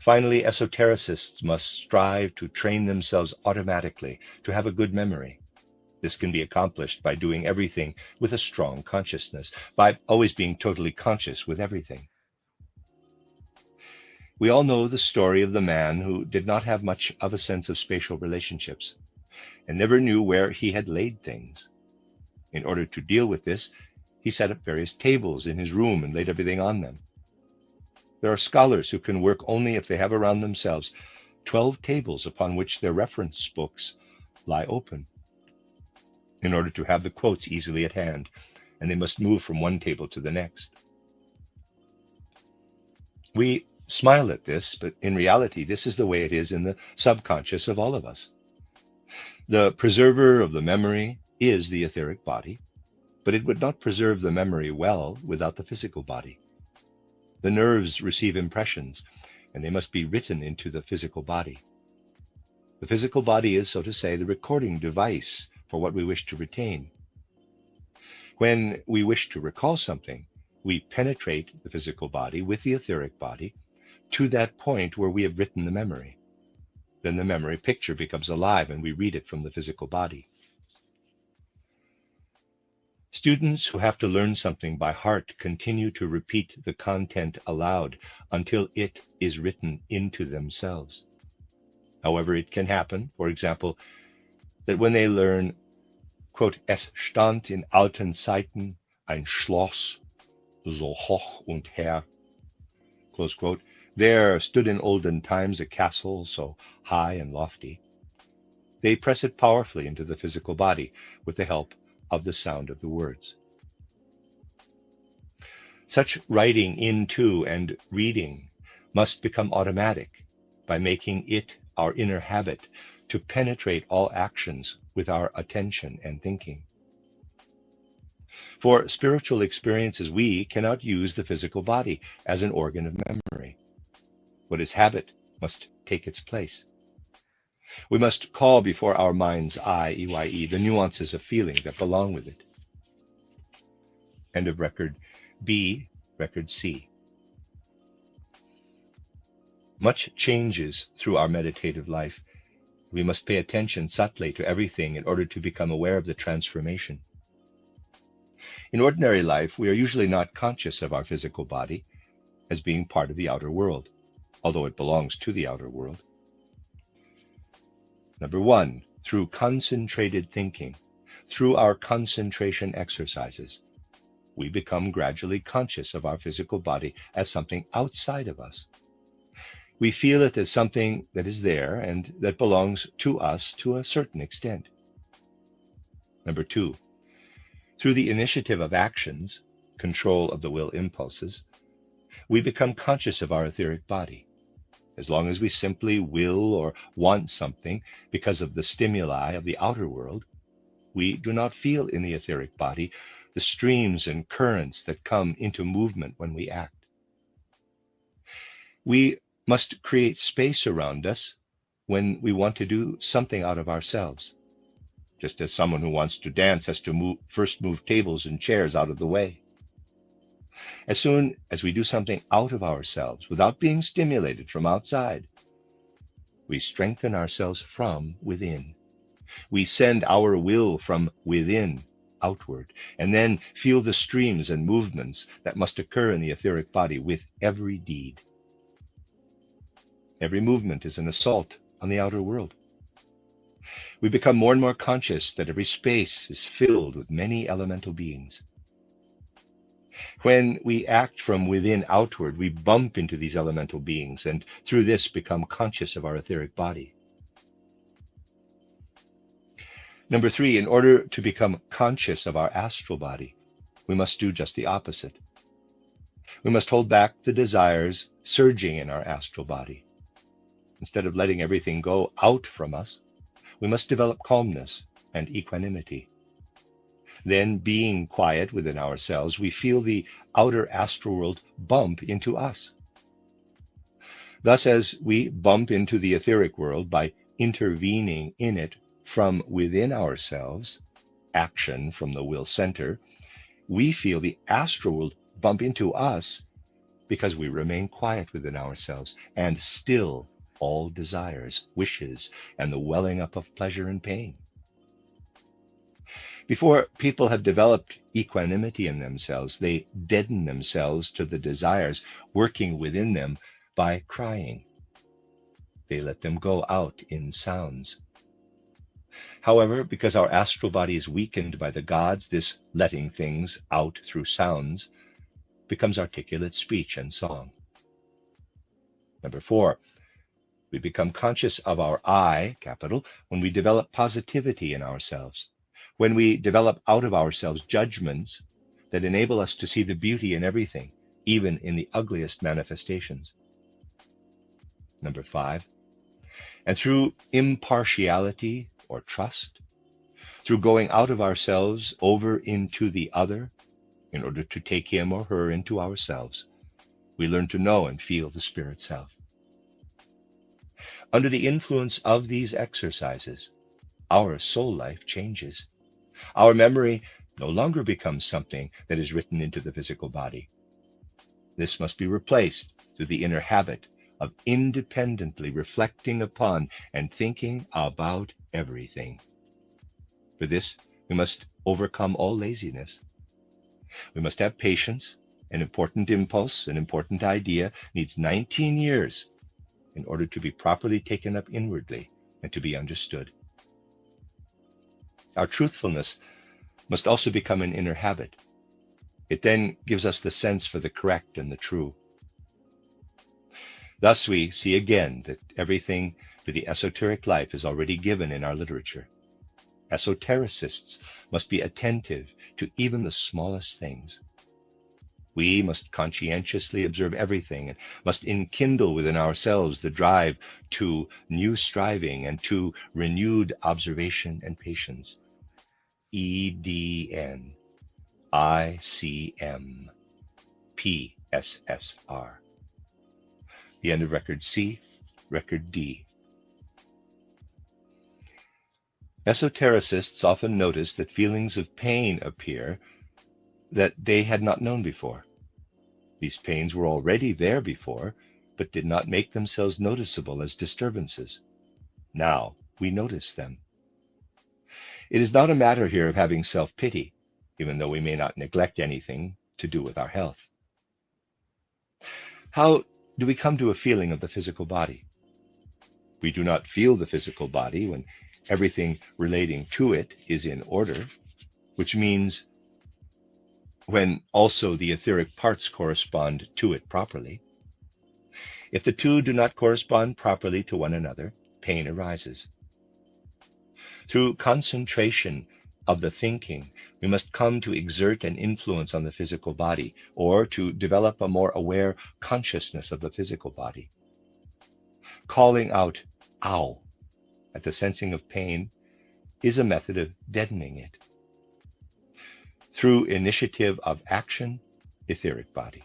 Finally, esotericists must strive to train themselves automatically to have a good memory. This can be accomplished by doing everything with a strong consciousness, by always being totally conscious with everything. We all know the story of the man who did not have much of a sense of spatial relationships and never knew where he had laid things. In order to deal with this, he set up various tables in his room and laid everything on them. There are scholars who can work only if they have around themselves 12 tables upon which their reference books lie open, in order to have the quotes easily at hand, and they must move from one table to the next. We smile at this, but in reality, this is the way it is in the subconscious of all of us. The preserver of the memory is the etheric body, but it would not preserve the memory well without the physical body. The nerves receive impressions, and they must be written into the physical body. The physical body is, so to say, the recording device for what we wish to retain. When we wish to recall something, we penetrate the physical body with the etheric body to that point where we have written the memory. Then the memory picture becomes alive and we read it from the physical body. Students who have to learn something by heart continue to repeat the content aloud until it is written into themselves. However, it can happen, for example, that when they learn, quote, "Es stand in alten Zeiten ein Schloss, so hoch und her," close quote, "There stood in olden times a castle so high and lofty," they press it powerfully into the physical body with the help of the sound of the words. Such writing into and reading must become automatic by making it our inner habit to penetrate all actions with our attention and thinking. For spiritual experiences, we cannot use the physical body as an organ of memory. What is habit must take its place. We must call before our mind's eye, EYE, the nuances of feeling that belong with it. End of Record B, Record C. Much changes through our meditative life. We must pay attention subtly to everything in order to become aware of the transformation. In ordinary life, we are usually not conscious of our physical body as being part of the outer world, although it belongs to the outer world. Number one, through concentrated thinking, through our concentration exercises, we become gradually conscious of our physical body as something outside of us. We feel it as something that is there and that belongs to us to a certain extent. Number 2, through the initiative of actions, control of the will impulses, we become conscious of our etheric body. As long as we simply will or want something because of the stimuli of the outer world, we do not feel in the etheric body the streams and currents that come into movement when we act. We must create space around us when we want to do something out of ourselves, just as someone who wants to dance has to first move tables and chairs out of the way. As soon as we do something out of ourselves without being stimulated from outside, we strengthen ourselves from within. We send our will from within outward, and then feel the streams and movements that must occur in the etheric body with every deed. Every movement is an assault on the outer world. We become more and more conscious that every space is filled with many elemental beings. When we act from within outward, we bump into these elemental beings and through this become conscious of our etheric body. Number 3, in order to become conscious of our astral body, we must do just the opposite. We must hold back the desires surging in our astral body. Instead of letting everything go out from us, we must develop calmness and equanimity. Then, being quiet within ourselves, we feel the outer astral world bump into us. Thus, as we bump into the etheric world by intervening in it from within ourselves, action from the will center, we feel the astral world bump into us because we remain quiet within ourselves and still all desires, wishes, and the welling up of pleasure and pain. Before people have developed equanimity in themselves, they deaden themselves to the desires working within them by crying. They let them go out in sounds. However, because our astral body is weakened by the gods, this letting things out through sounds becomes articulate speech and song. Number 4, we become conscious of our I, capital, when we develop positivity in ourselves, when we develop out of ourselves judgments that enable us to see the beauty in everything, even in the ugliest manifestations. Number 5, and through impartiality or trust, through going out of ourselves over into the other in order to take him or her into ourselves, we learn to know and feel the spirit self. Under the influence of these exercises, our soul life changes. Our memory no longer becomes something that is written into the physical body. This must be replaced through the inner habit of independently reflecting upon and thinking about everything. For this, we must overcome all laziness. We must have patience. An important impulse, an important idea needs 19 years in order to be properly taken up inwardly and to be understood. Our truthfulness must also become an inner habit. It then gives us the sense for the correct and the true. Thus we see again that everything for the esoteric life is already given in our literature. Esotericists must be attentive to even the smallest things. We must conscientiously observe everything and must enkindle within ourselves the drive to new striving and to renewed observation and patience. EDN ICM PSSR. The end of Record C, Record D. Esotericists often notice that feelings of pain appear that they had not known before. These pains were already there before, but did not make themselves noticeable as disturbances. Now we notice them. It is not a matter here of having self-pity, even though we may not neglect anything to do with our health. How do we come to a feeling of the physical body? We do not feel the physical body when everything relating to it is in order, which means when also the etheric parts correspond to it properly. If the two do not correspond properly to one another, pain arises. Through concentration of the thinking, we must come to exert an influence on the physical body, or to develop a more aware consciousness of the physical body. Calling out, "Ow," at the sensing of pain is a method of deadening it. Through initiative of action, etheric body.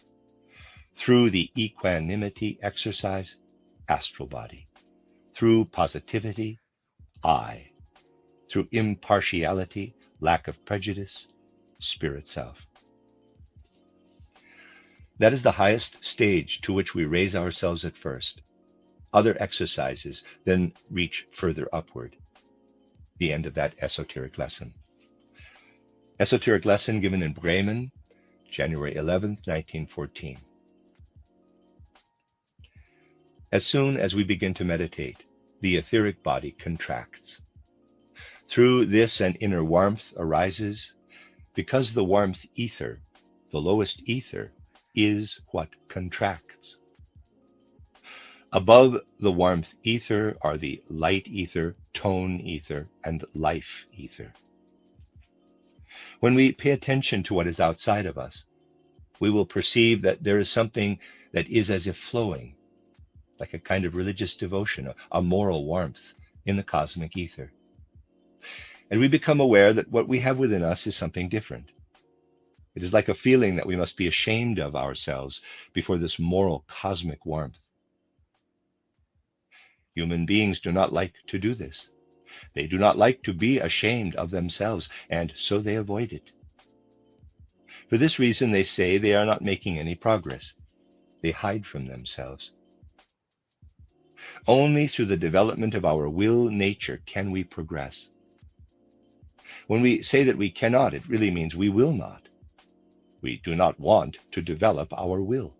Through the equanimity exercise, astral body. Through positivity, I. Through impartiality, lack of prejudice, spirit self. That is the highest stage to which we raise ourselves at first. Other exercises then reach further upward. The end of that esoteric lesson. Esoteric lesson given in Bremen, January 11th, 1914. As soon as we begin to meditate, the etheric body contracts. Through this an inner warmth arises, because the warmth ether, the lowest ether, is what contracts. Above the warmth ether are the light ether, tone ether, and life ether. When we pay attention to what is outside of us, we will perceive that there is something that is as if flowing, like a kind of religious devotion, a moral warmth in the cosmic ether. And we become aware that what we have within us is something different. It is like a feeling that we must be ashamed of ourselves before this moral cosmic warmth. Human beings do not like to do this. They do not like to be ashamed of themselves, and so they avoid it. For this reason, they say they are not making any progress. They hide from themselves. Only through the development of our will nature can we progress. When we say that we cannot, it really means we will not. We do not want to develop our will.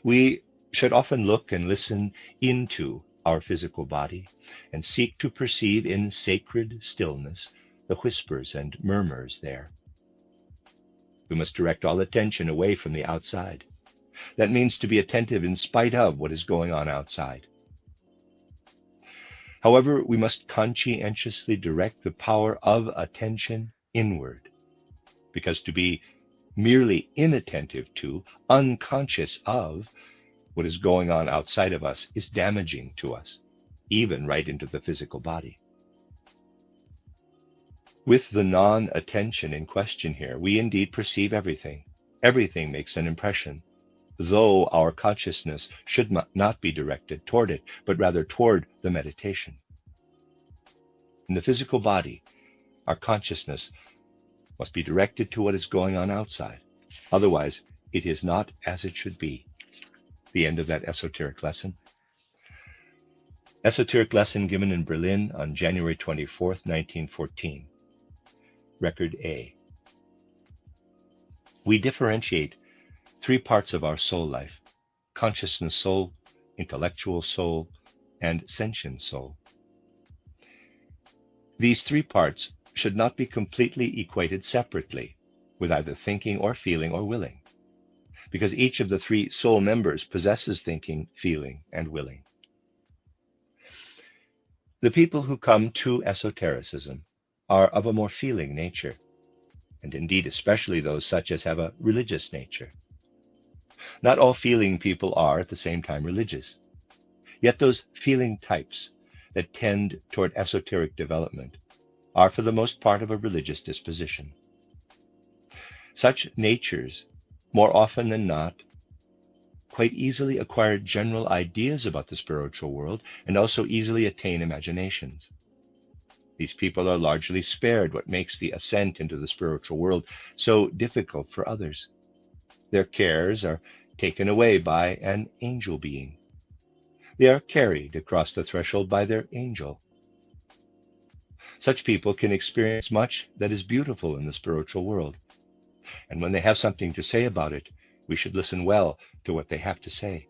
We should often look and listen into our physical body and seek to perceive in sacred stillness the whispers and murmurs there. We must direct all attention away from the outside. That means to be attentive in spite of what is going on outside. However, we must conscientiously direct the power of attention inward, because to be merely inattentive to, unconscious of, what is going on outside of us is damaging to us, even right into the physical body. With the non-attention in question here, we indeed perceive everything. Everything makes an impression, though our consciousness should not be directed toward it, but rather toward the meditation. In the physical body, our consciousness must be directed to what is going on outside. Otherwise, it is not as it should be. The end of that esoteric lesson. Esoteric lesson given in Berlin on January 24th, 1914. Record A. We differentiate three parts of our soul life: consciousness soul, intellectual soul, and sentient soul. These three parts should not be completely equated separately with either thinking or feeling or willing, because each of the three soul members possesses thinking, feeling, and willing. The people who come to esotericism are of a more feeling nature, and indeed especially those such as have a religious nature. Not all feeling people are at the same time religious. Yet those feeling types that tend toward esoteric development are for the most part of a religious disposition. Such natures, more often than not, quite easily acquire general ideas about the spiritual world and also easily attain imaginations. These people are largely spared what makes the ascent into the spiritual world so difficult for others. Their cares are taken away by an angel being. They are carried across the threshold by their angel. Such people can experience much that is beautiful in the spiritual world. And when they have something to say about it, we should listen well to what they have to say.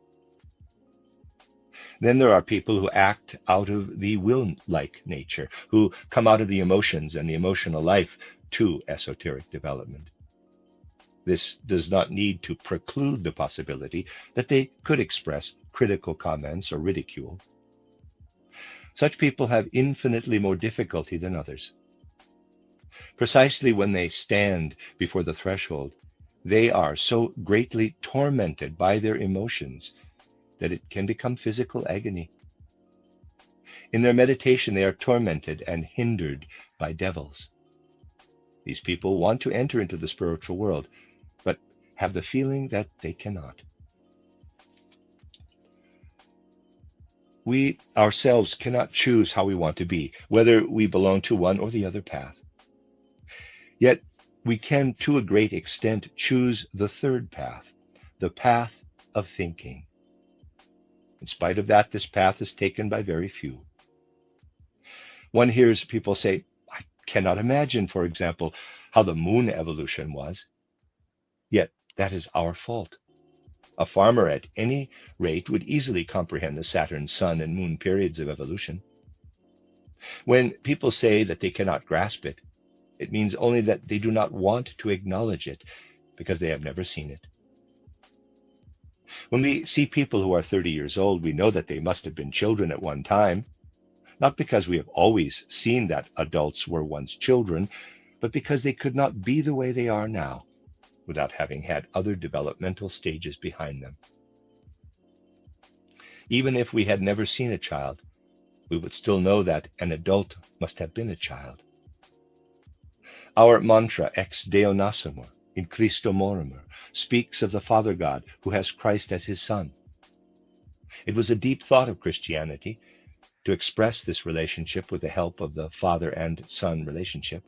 Then there are people who act out of the will-like nature, who come out of the emotions and the emotional life to esoteric development. This does not need to preclude the possibility that they could express critical comments or ridicule. Such people have infinitely more difficulty than others. Precisely when they stand before the threshold, they are so greatly tormented by their emotions that it can become physical agony. In their meditation, they are tormented and hindered by devils. These people want to enter into the spiritual world, but have the feeling that they cannot. We ourselves cannot choose how we want to be, whether we belong to one or the other path. Yet we can, to a great extent, choose the third path, the path of thinking. In spite of that, this path is taken by very few. One hears people say, I cannot imagine, for example, how the moon evolution was. Yet that is our fault. A farmer at any rate would easily comprehend the Saturn, Sun, and Moon periods of evolution. When people say that they cannot grasp it, it means only that they do not want to acknowledge it because they have never seen it. When we see people who are 30 years old, we know that they must have been children at one time, not because we have always seen that adults were once children, but because they could not be the way they are now without having had other developmental stages behind them. Even if we had never seen a child, we would still know that an adult must have been a child. Our mantra, Ex Deo Nascimur, in Christo Morimur, speaks of the Father God who has Christ as his Son. It was a deep thought of Christianity to express this relationship with the help of the Father and Son relationship.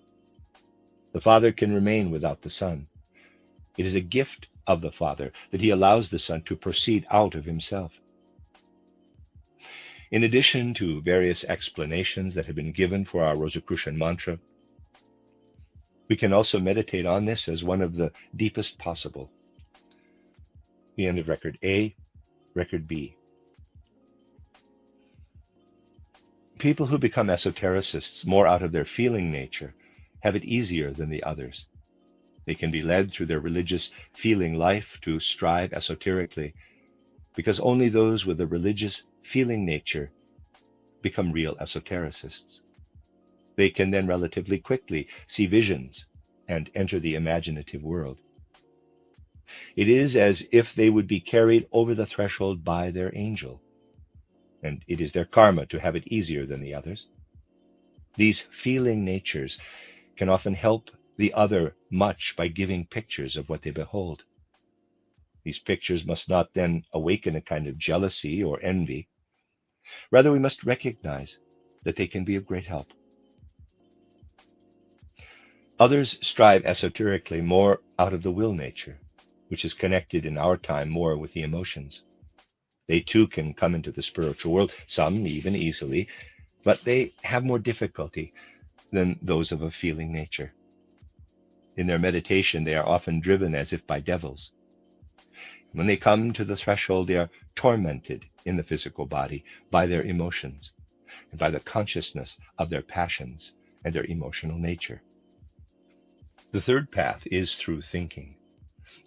The Father can remain without the Son. It is a gift of the Father that he allows the Son to proceed out of himself. In addition to various explanations that have been given for our Rosicrucian mantra, we can also meditate on this as one of the deepest possible. The end of Record A, Record B. People who become esotericists more out of their feeling nature have it easier than the others. They can be led through their religious feeling life to strive esoterically, because only those with a religious feeling nature become real esotericists. They can then relatively quickly see visions and enter the imaginative world. It is as if they would be carried over the threshold by their angel, and it is their karma to have it easier than the others. These feeling natures can often help the other much by giving pictures of what they behold. These pictures must not then awaken a kind of jealousy or envy. Rather, we must recognize that they can be of great help. Others strive esoterically more out of the will nature, which is connected in our time more with the emotions. They too can come into the spiritual world, some even easily, but they have more difficulty than those of a feeling nature. In their meditation, they are often driven as if by devils. When they come to the threshold, they are tormented in the physical body by their emotions and by the consciousness of their passions and their emotional nature. The third path is through thinking.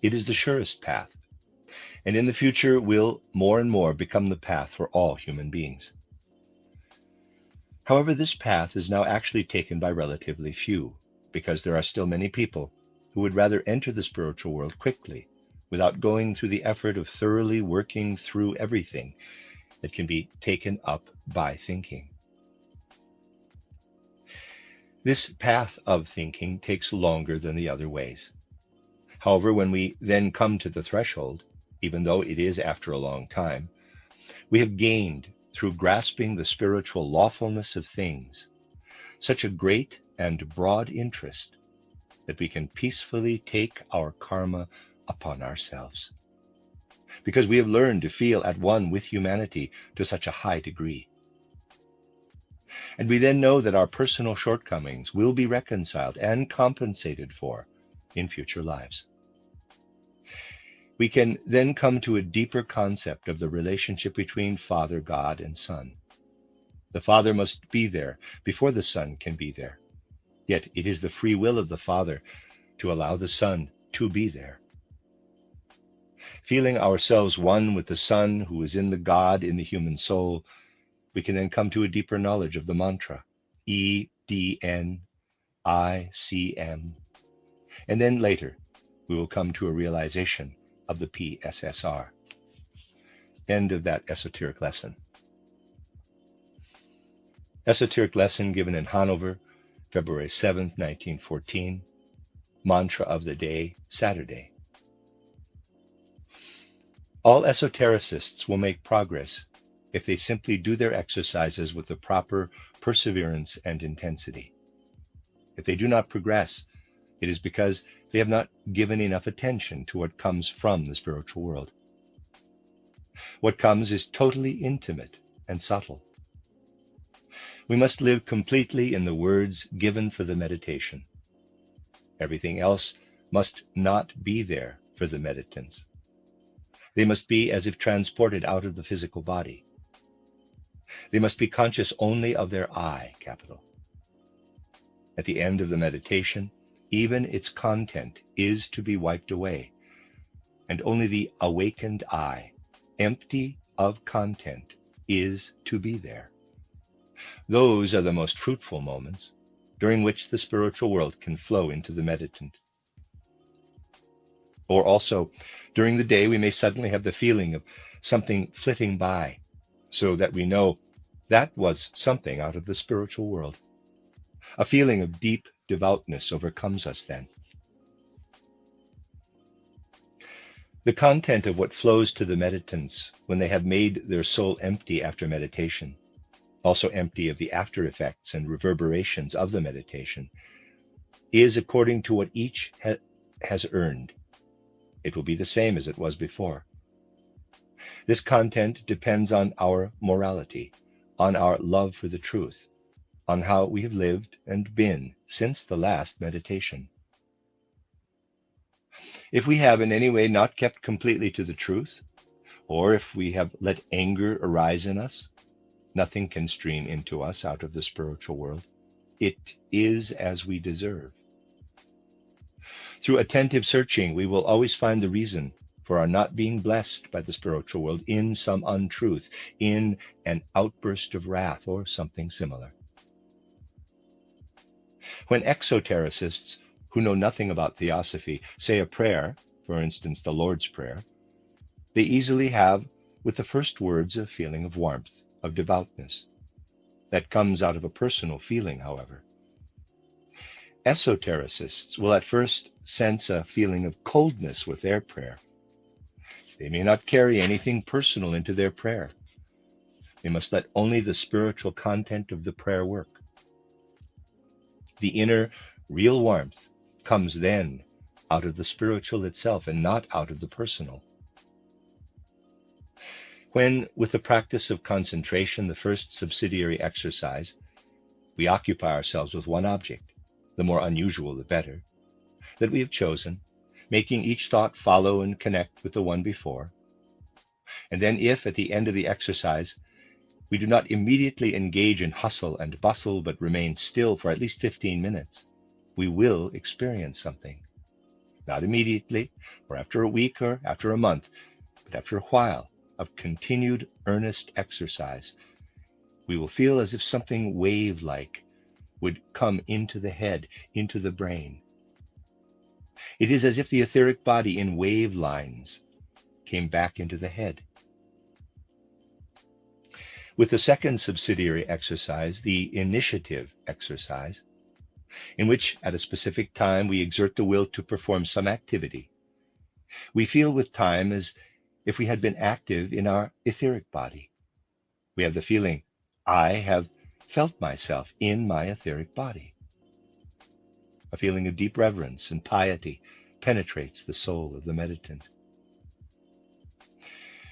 It is the surest path, and in the future will more and more become the path for all human beings. However, this path is now actually taken by relatively few, because there are still many people who would rather enter the spiritual world quickly, without going through the effort of thoroughly working through everything that can be taken up by thinking. This path of thinking takes longer than the other ways. However, when we then come to the threshold, even though it is after a long time, we have gained, through grasping the spiritual lawfulness of things, such a great and broad interest that we can peacefully take our karma upon ourselves, because we have learned to feel at one with humanity to such a high degree. And we then know that our personal shortcomings will be reconciled and compensated for in future lives. We can then come to a deeper concept of the relationship between Father, God, and Son. The Father must be there before the Son can be there. Yet it is the free will of the Father to allow the Son to be there. Feeling ourselves one with the Son who is in the God in the human soul, we can then come to a deeper knowledge of the mantra, EDNICM. And then later, we will come to a realization of the PSSR. End of that esoteric lesson. Esoteric lesson given in Hanover, February 7th, 1914. Mantra of the day, Saturday. All esotericists will make progress if they simply do their exercises with the proper perseverance and intensity. If they do not progress, it is because they have not given enough attention to what comes from the spiritual world. What comes is totally intimate and subtle. We must live completely in the words given for the meditation. Everything else must not be there for the meditants. They must be as if transported out of the physical body. They must be conscious only of their I, capital. At the end of the meditation, even its content is to be wiped away, and only the awakened I, empty of content, is to be there. Those are the most fruitful moments, during which the spiritual world can flow into the meditant. Or also, during the day we may suddenly have the feeling of something flitting by, so that we know that was something out of the spiritual world. A feeling of deep devoutness overcomes us then. The content of what flows to the meditants when they have made their soul empty after meditation, also empty of the after effects and reverberations of the meditation, is according to what each has earned. It will be the same as it was before. This content depends on our morality, on our love for the truth, on how we have lived and been since the last meditation. If we have in any way not kept completely to the truth, or if we have let anger arise in us, nothing can stream into us out of the spiritual world. It is as we deserve. Through attentive searching, we will always find the reason for our not being blessed by the spiritual world in some untruth, in an outburst of wrath, or something similar. When exotericists who know nothing about theosophy say a prayer, for instance the Lord's Prayer, they easily have with the first words a feeling of warmth, of devoutness. That comes out of a personal feeling, however. Esotericists will at first sense a feeling of coldness with their prayer. They may not carry anything personal into their prayer. They must let only the spiritual content of the prayer work. The inner, real warmth comes then out of the spiritual itself and not out of the personal. When, with the practice of concentration, the first subsidiary exercise, we occupy ourselves with one object, the more unusual the better, that we have chosen, making each thought follow and connect with the one before, and then if, at the end of the exercise, we do not immediately engage in hustle and bustle, but remain still for at least 15 minutes, we will experience something. Not immediately, or after a week, or after a month, but after a while of continued earnest exercise, we will feel as if something wave-like would come into the head, into the brain. It is as if the etheric body in wave lines came back into the head. With the second subsidiary exercise, the initiative exercise, in which at a specific time we exert the will to perform some activity, we feel with time as if we had been active in our etheric body. We have the feeling, I have felt myself in my etheric body. A feeling of deep reverence and piety penetrates the soul of the meditant.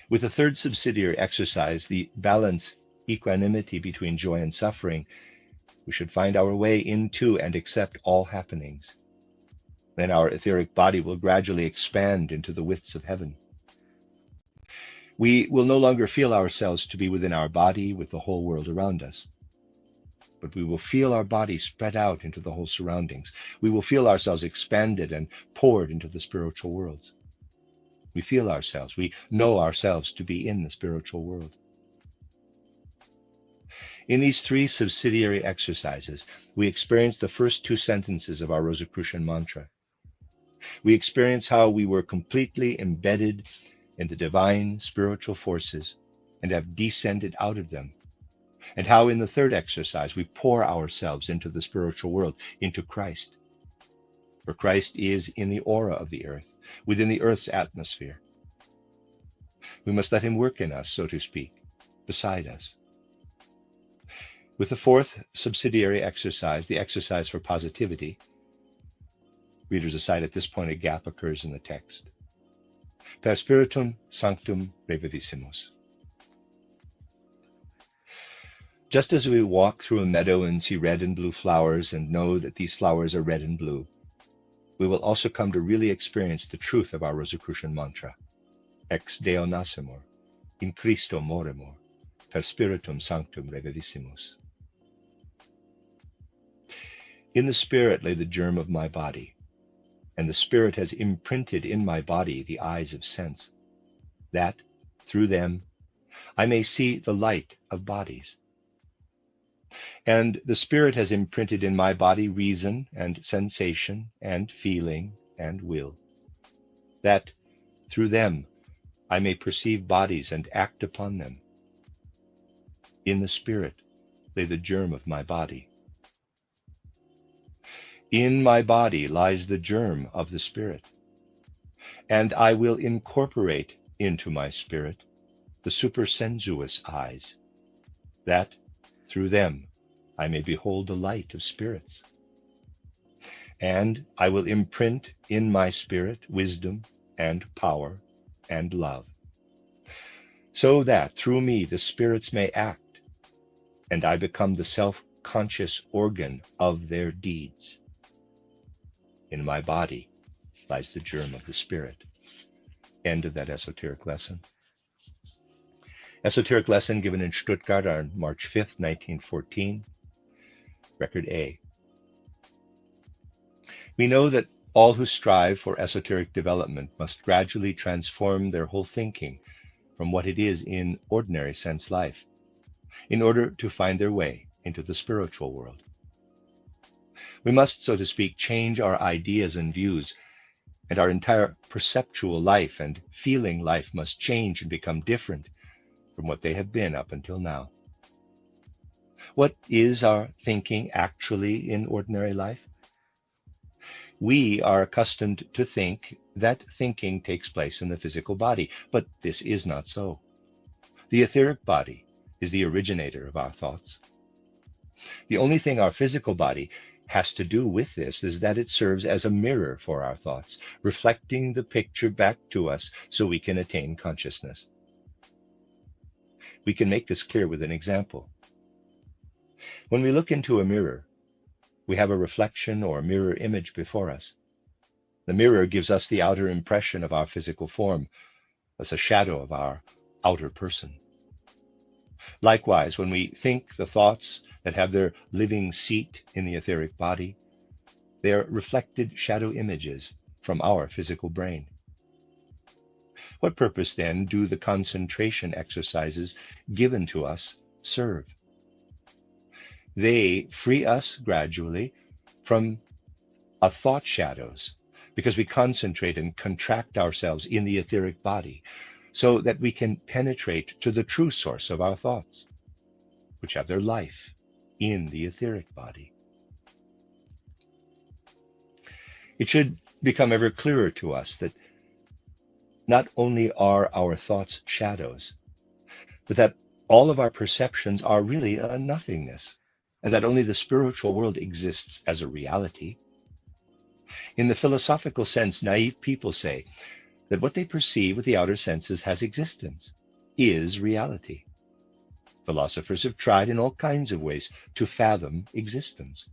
With the third subsidiary exercise, the balance equanimity between joy and suffering, we should find our way into and accept all happenings. Then our etheric body will gradually expand into the widths of heaven. We will no longer feel ourselves to be within our body with the whole world around us, but we will feel our body spread out into the whole surroundings. We will feel ourselves expanded and poured into the spiritual worlds. We feel ourselves, we know ourselves to be in the spiritual world. In these three subsidiary exercises, we experience the first two sentences of our Rosicrucian mantra. We experience how we were completely embedded in the divine spiritual forces and have descended out of them, and how in the third exercise we pour ourselves into the spiritual world, into Christ. For Christ is in the aura of the earth, within the earth's atmosphere. We must let him work in us, so to speak, beside us. With the fourth subsidiary exercise, the exercise for positivity, readers aside, at this point a gap occurs in the text. Per spiritum sanctum revivissimus. Just as we walk through a meadow and see red and blue flowers and know that these flowers are red and blue, we will also come to really experience the truth of our Rosicrucian mantra. Ex Deo nascimur, in Christo moremur, per spiritum sanctum revivissimus. In the Spirit lay the germ of my body, and the Spirit has imprinted in my body the eyes of sense, that, through them, I may see the light of bodies. And the Spirit has imprinted in my body reason and sensation and feeling and will, that, through them, I may perceive bodies and act upon them. In the Spirit lay the germ of my body. In my body lies the germ of the Spirit, and I will incorporate into my spirit the supersensuous eyes, that, through them, I may behold the light of spirits. And I will imprint in my spirit wisdom and power and love, so that through me the spirits may act, and I become the self-conscious organ of their deeds. In my body lies the germ of the Spirit. End of that esoteric lesson. Esoteric lesson given in Stuttgart on March 5th, 1914. Record A. We know that all who strive for esoteric development must gradually transform their whole thinking from what it is in ordinary sense life, in order to find their way into the spiritual world. We must, so to speak, change our ideas and views, and our entire perceptual life and feeling life must change and become different from what they have been up until now. What is our thinking actually in ordinary life? We are accustomed to think that thinking takes place in the physical body, but this is not so. The etheric body is the originator of our thoughts. The only thing our physical body has to do with this is that it serves as a mirror for our thoughts, reflecting the picture back to us so we can attain consciousness. We can make this clear with an example. When we look into a mirror, we have a reflection or mirror image before us. The mirror gives us the outer impression of our physical form, as a shadow of our outer person. Likewise, when we think the thoughts that have their living seat in the etheric body, they are reflected shadow images from our physical brain. What purpose, then, do the concentration exercises given to us serve? They free us gradually from our thought shadows, because we concentrate and contract ourselves in the etheric body, so that we can penetrate to the true source of our thoughts, which have their life in the etheric body. It should become ever clearer to us that not only are our thoughts shadows, but that all of our perceptions are really a nothingness, and that only the spiritual world exists as a reality. In the philosophical sense, naive people say that what they perceive with the outer senses has existence, is reality. Philosophers have tried in all kinds of ways to fathom existence.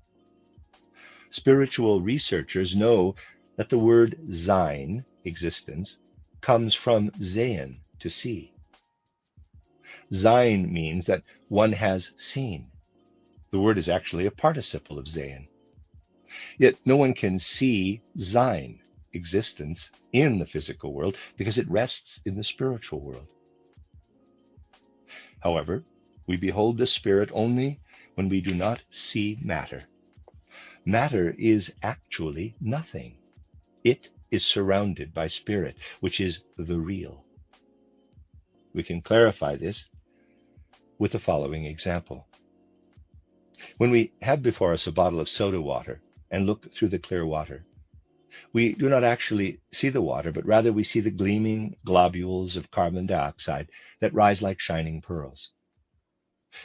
Spiritual researchers know that the word sein, existence, comes from sehen, to see. Sein means that one has seen. The word is actually a participle of sehen. Yet no one can see sein, existence, in the physical world because it rests in the spiritual world. However, we behold the spirit only when we do not see matter. Matter is actually nothing. It is surrounded by spirit, which is the real. We can clarify this with the following example. When we have before us a bottle of soda water and look through the clear water, we do not actually see the water, but rather we see the gleaming globules of carbon dioxide that rise like shining pearls.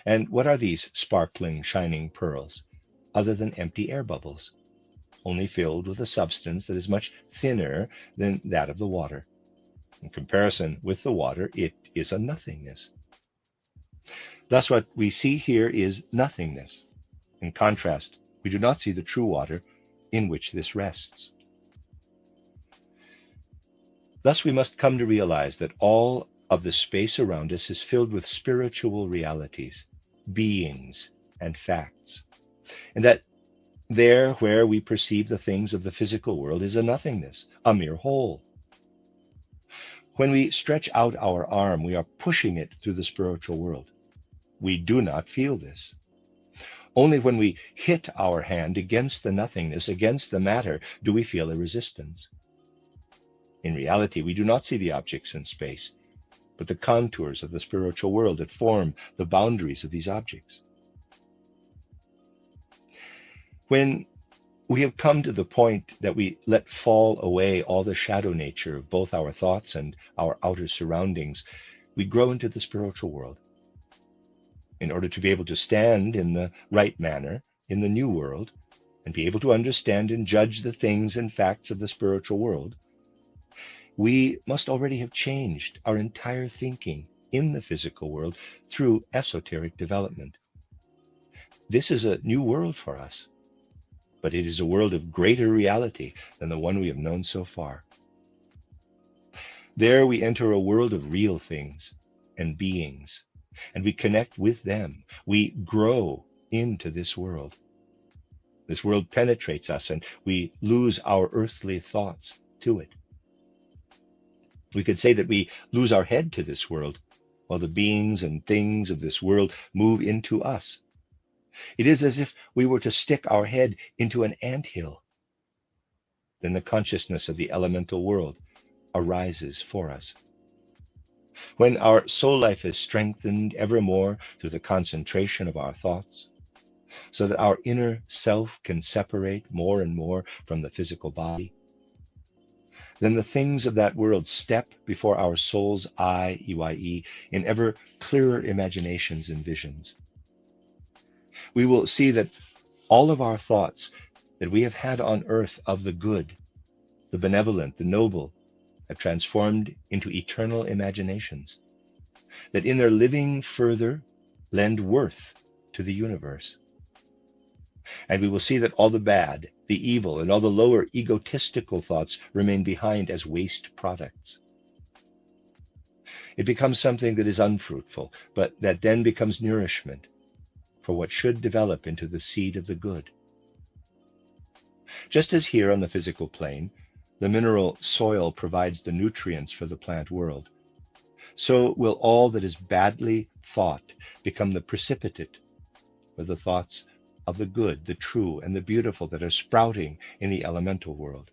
And what are these sparkling, shining pearls, other than empty air bubbles, only filled with a substance that is much thinner than that of the water? In comparison with the water, it is a nothingness. Thus, what we see here is nothingness. In contrast, we do not see the true water in which this rests. Thus, we must come to realize that all of the space around us is filled with spiritual realities, beings, and facts, and that there where we perceive the things of the physical world is a nothingness, a mere hole. When we stretch out our arm, we are pushing it through the spiritual world. We do not feel this. Only when we hit our hand against the nothingness, against the matter, do we feel a resistance. In reality, we do not see the objects in space, but the contours of the spiritual world that form the boundaries of these objects. When we have come to the point that we let fall away all the shadow nature of both our thoughts and our outer surroundings, we grow into the spiritual world. In order to be able to stand in the right manner in the new world, and be able to understand and judge the things and facts of the spiritual world, we must already have changed our entire thinking in the physical world through esoteric development. This is a new world for us, but it is a world of greater reality than the one we have known so far. There we enter a world of real things and beings, and we connect with them. We grow into this world. This world penetrates us, and we lose our earthly thoughts to it. We could say that we lose our head to this world, while the beings and things of this world move into us. It is as if we were to stick our head into an anthill. Then the consciousness of the elemental world arises for us. When our soul life is strengthened evermore through the concentration of our thoughts, so that our inner self can separate more and more from the physical body, then the things of that world step before our soul's eye, EYE, in ever clearer imaginations and visions. We will see that all of our thoughts that we have had on earth of the good, the benevolent, the noble, have transformed into eternal imaginations, that in their living further lend worth to the universe. And we will see that all the bad, the evil, and all the lower egotistical thoughts remain behind as waste products. It becomes something that is unfruitful, but that then becomes nourishment for what should develop into the seed of the good. Just as here on the physical plane, the mineral soil provides the nutrients for the plant world, so will all that is badly thought become the precipitate for the thoughts of the good, the true, and the beautiful that are sprouting in the elemental world.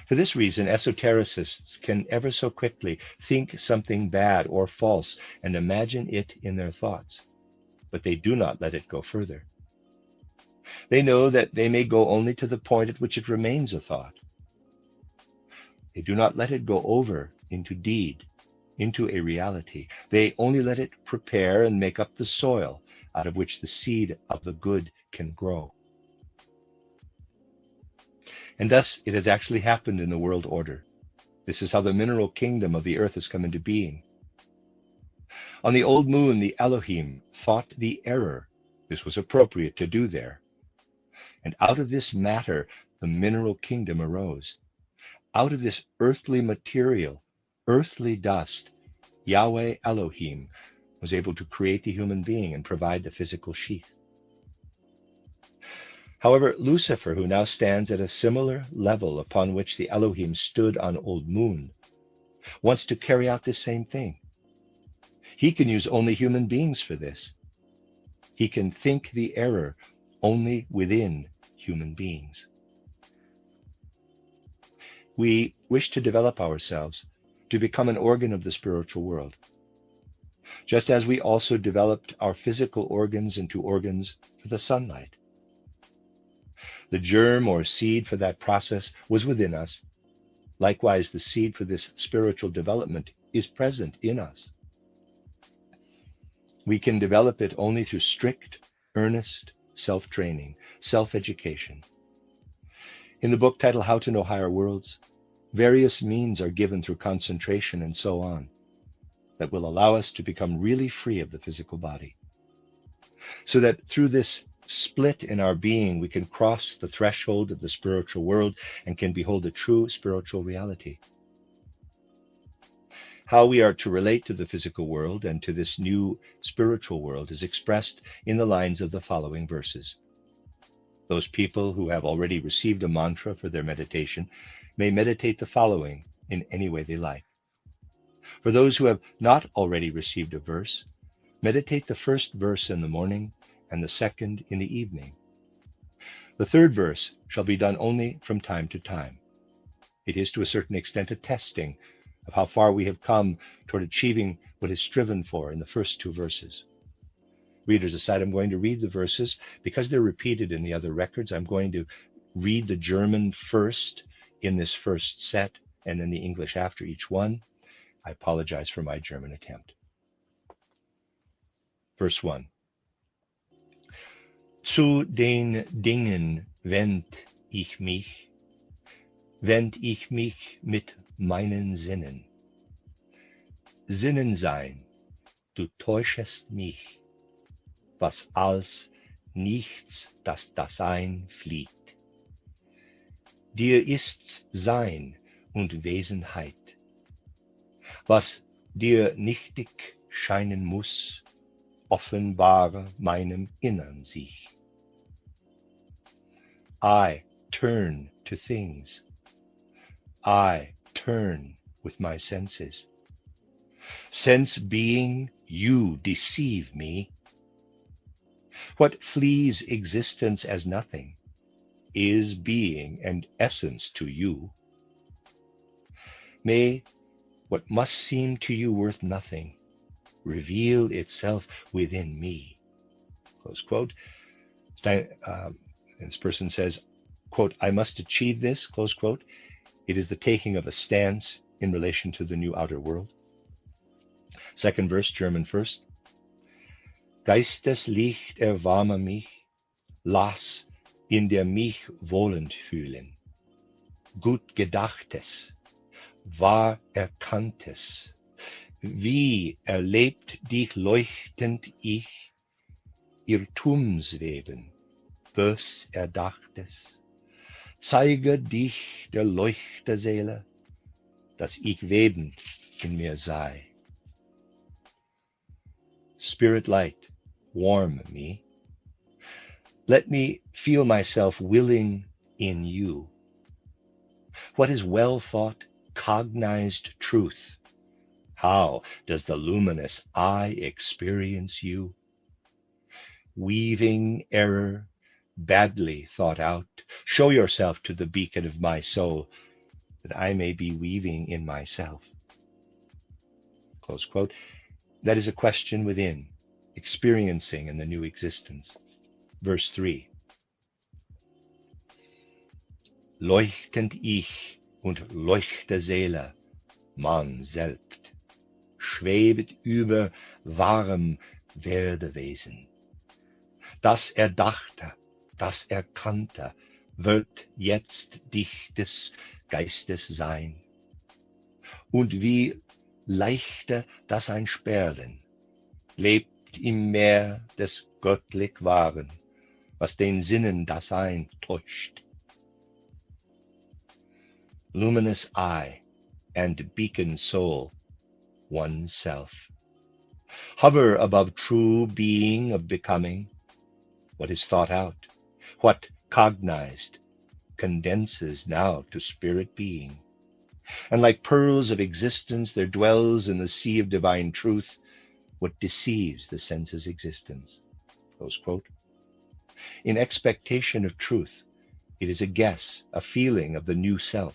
For this reason, esotericists can ever so quickly think something bad or false and imagine it in their thoughts, but they do not let it go further. They know that they may go only to the point at which it remains a thought. They do not let it go over into deed, into a reality. They only let it prepare and make up the soil out of which the seed of the good can grow. And thus it has actually happened in the world order. This is how the mineral kingdom of the earth has come into being. On the old moon, the Elohim thought the error this was appropriate to do there. And out of this matter, the mineral kingdom arose. Out of this earthly material, earthly dust, Yahweh Elohim was able to create the human being and provide the physical sheath. However, Lucifer, who now stands at a similar level upon which the Elohim stood on Old Moon, wants to carry out this same thing. He can use only human beings for this. He can think the error only within human beings. We wish to develop ourselves to become an organ of the spiritual world, just as we also developed our physical organs into organs for the sunlight. The germ or seed for that process was within us. Likewise, the seed for this spiritual development is present in us. We can develop it only through strict, earnest self-training, self-education. In the book titled How to Know Higher Worlds, various means are given through concentration and so on that will allow us to become really free of the physical body, so that through this split in our being we can cross the threshold of the spiritual world and can behold the true spiritual reality. How we are to relate to the physical world and to this new spiritual world is expressed in the lines of the following verses. Those people who have already received a mantra for their meditation may meditate the following in any way they like. For those who have not already received a verse, meditate the first verse in the morning and the second in the evening. The third verse shall be done only from time to time. It is to a certain extent a testing of how far we have come toward achieving what is striven for in the first two verses. Readers aside, I'm going to read the verses. Because they're repeated in the other records, I'm going to read the German first in this first set and then the English after each one. I apologize for my German attempt. Verse 1. Zu den Dingen wend ich mich mit meinen Sinnen. Sinnen sein, du täuschest mich, was als nichts das Dasein fliegt. Dir ist's Sein und Wesenheit. Was dir nichtig scheinen muss, offenbare meinem Innern sich. I turn to things. I turn with my senses. Sense being, you deceive me. What flees existence as nothing is being and essence to you. May what must seem to you worth nothing reveal itself within me. Close quote. This person says, quote, I must achieve this, close quote. It is the taking of a stance in relation to the new outer world. Second verse, German first. Geisteslicht erwarme mich, lass in der mich wohlend fühlen. Gut Gedachtes, wahr Erkanntes, wie erlebt dich leuchtend ich, Irrtumsweben, bös Erdachtes. Zeige dich der Leuchterseele, dass ich webend in mir sei. Spirit light, warm me. Let me feel myself willing in you. What is well thought, cognized truth? How does the luminous I experience you? Weaving error, badly thought out, show yourself to the beacon of my soul, that I may be weaving in myself. Close quote. That is a question within, experiencing in the new existence. Verse 3. Leuchtend ich und leuchte Seele, man selbst, schwebet über wahrem Werdewesen. Das Erdachte, das Erkannte wird jetzt dichtes Geistes sein. Und wie leichter das ein Sperlen lebt im Meer des göttlich Wahren, was den Sinnen Dasein täuscht. luminous eye, and beacon soul, one self. Hover above true being of becoming. What is thought out, what cognized, condenses now to spirit being. And like pearls of existence, there dwells in the sea of divine truth what deceives the senses' existence. Close quote. In expectation of truth, it is a guess, a feeling of the new self.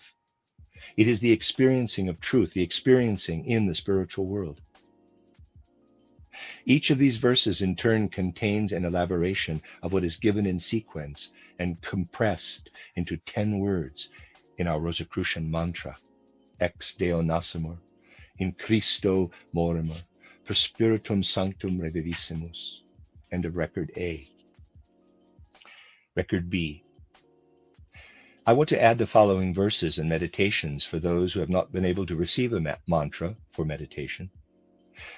It is the experiencing of truth, the experiencing in the spiritual world. Each of these verses in turn contains an elaboration of what is given in sequence and compressed into 10 words in our Rosicrucian mantra, Ex Deo nascimur, in Christo morimur, per Spiritum Sanctum revivissimus. End of Record A. Record B. I want to add the following verses and meditations for those who have not been able to receive a mantra for meditation.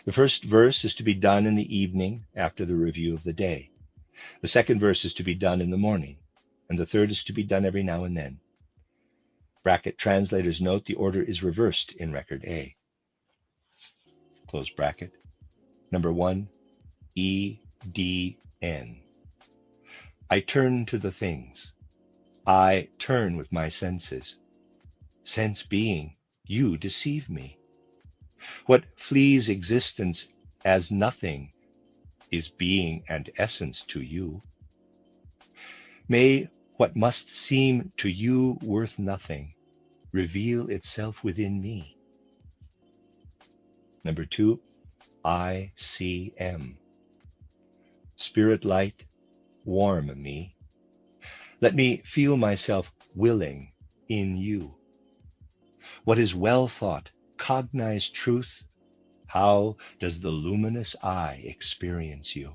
The first verse is to be done in the evening after the review of the day. The second verse is to be done in the morning, and the third is to be done every now and then. Bracket translators note the order is reversed in Record A. Close bracket. Number 1, E-D-N. I turn to the things. I turn with my senses. Sense being, you deceive me. What flees existence as nothing is being and essence to you. May what must seem to you worth nothing reveal itself within me. Number 2, I-C-M. Spirit light, warm me. Let me feel myself willing in you. What is well thought, cognized truth, how does the luminous eye experience you?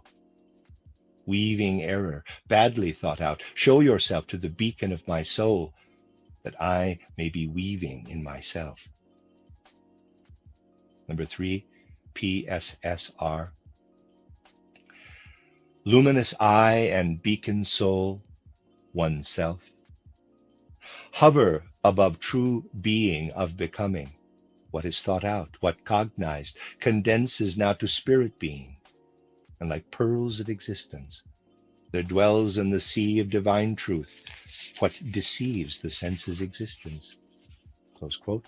Weaving error, badly thought out, show yourself to the beacon of my soul, that I may be weaving in myself. Number 3, PSSR. Luminous eye and beacon soul, one self. Hover above true being of becoming. What is thought out, what cognized, condenses now to spirit being. And like pearls of existence, there dwells in the sea of divine truth what deceives the senses' existence. Close quote.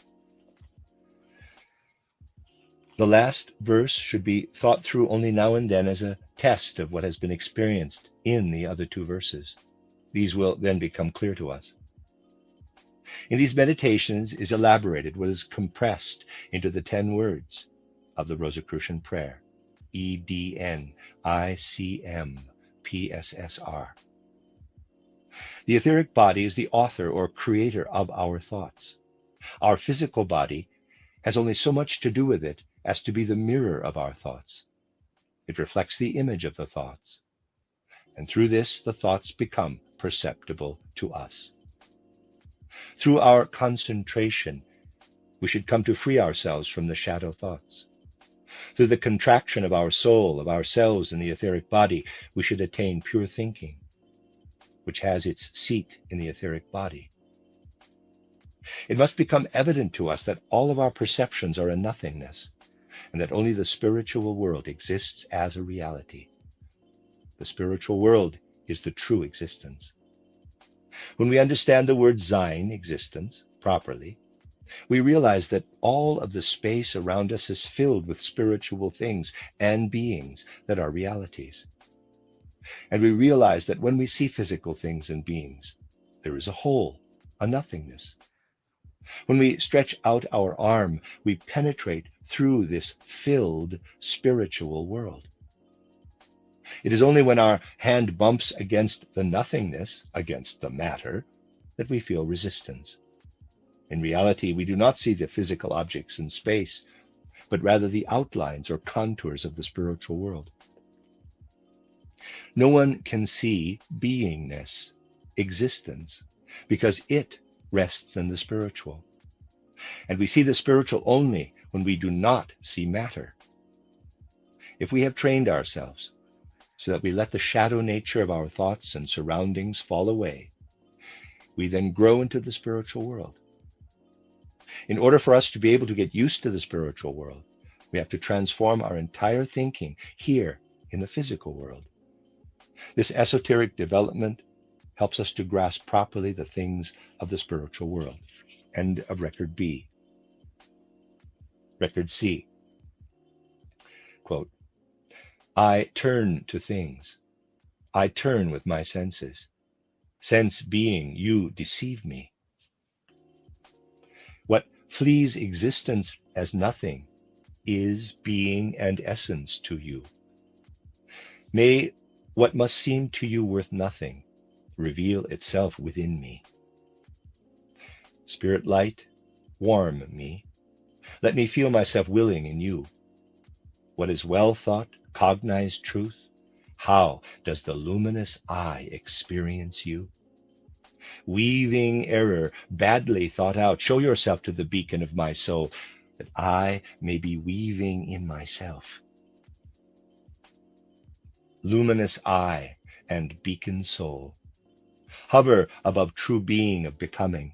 The last verse should be thought through only now and then as a test of what has been experienced in the other 2 verses. These will then become clear to us. In these meditations is elaborated what is compressed into the 10 words of the Rosicrucian prayer, E-D-N, I-C-M, P-S-S-R. The etheric body is the author or creator of our thoughts. Our physical body has only so much to do with it as to be the mirror of our thoughts. It reflects the image of the thoughts, and through this the thoughts become perceptible to us. Through our concentration, we should come to free ourselves from the shadow thoughts. Through the contraction of our soul, of ourselves in the etheric body, we should attain pure thinking, which has its seat in the etheric body. It must become evident to us that all of our perceptions are a nothingness, and that only the spiritual world exists as a reality. The spiritual world is the true existence. When we understand the word Sein, existence, properly, we realize that all of the space around us is filled with spiritual things and beings that are realities. And we realize that when we see physical things and beings, there is a whole, a nothingness. When we stretch out our arm, we penetrate through this filled spiritual world. It is only when our hand bumps against the nothingness, against the matter, that we feel resistance. In reality, we do not see the physical objects in space, but rather the outlines or contours of the spiritual world. No one can see beingness, existence, because it rests in the spiritual. And we see the spiritual only when we do not see matter. If we have trained ourselves so that we let the shadow nature of our thoughts and surroundings fall away, we then grow into the spiritual world. In order for us to be able to get used to the spiritual world, we have to transform our entire thinking here in the physical world. This esoteric development helps us to grasp properly the things of the spiritual world. End of Record B. Record C. Quote, I turn to things. I turn with my senses. Sense being, you deceive me. What flees existence as nothing is being and essence to you. May what must seem to you worth nothing reveal itself within me. Spirit light, warm me. Let me feel myself willing in you. What is well thought, cognized truth? How does the luminous eye experience you? Weaving error, badly thought out, show yourself to the beacon of my soul, that I may be weaving in myself. Luminous eye and beacon soul, hover above true being of becoming.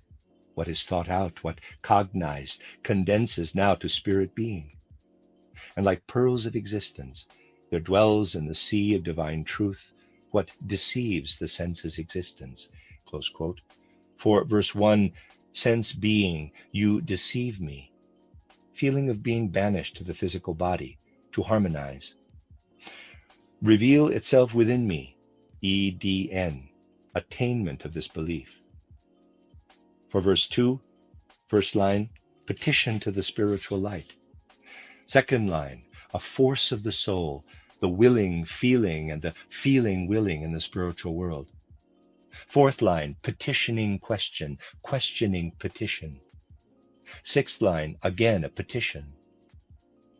What is thought out, what cognized, condenses now to spirit being. And like pearls of existence, there dwells in the sea of divine truth what deceives the senses' existence. Close quote. For verse 1, sense being, you deceive me. Feeling of being banished to the physical body, to harmonize. Reveal itself within me, EDN, attainment of this belief. For verse 2, first line, petition to the spiritual light. Second line, a force of the soul, the willing feeling and the feeling willing in the spiritual world. Fourth line, petitioning question, questioning petition. Sixth line, again a petition.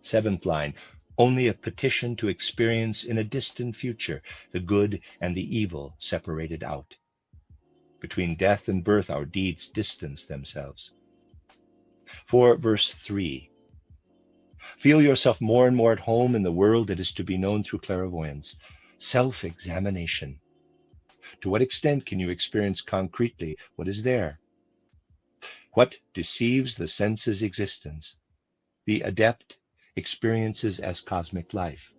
Seventh line, only a petition to experience in a distant future the good and the evil separated out. Between death and birth our deeds distance themselves. For verse 3, feel yourself more and more at home in the world that is to be known through clairvoyance. Self-examination. To what extent can you experience concretely what is there? What deceives the senses' existence? The adept experiences as cosmic life.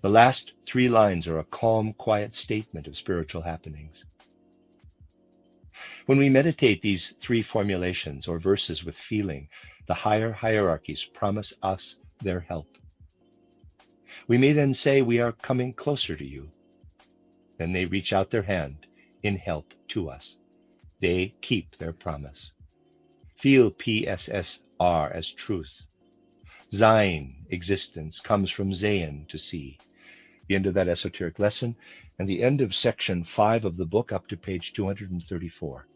The last 3 lines are a calm, quiet statement of spiritual happenings. When we meditate these 3 formulations or verses with feeling, the higher hierarchies promise us their help. We may then say we are coming closer to you. Then they reach out their hand in help to us. They keep their promise. Feel PSSR as truth. Sein, existence, comes from Zayin, to see. The end of that esoteric lesson, and the end of section 5 of the book up to page 234.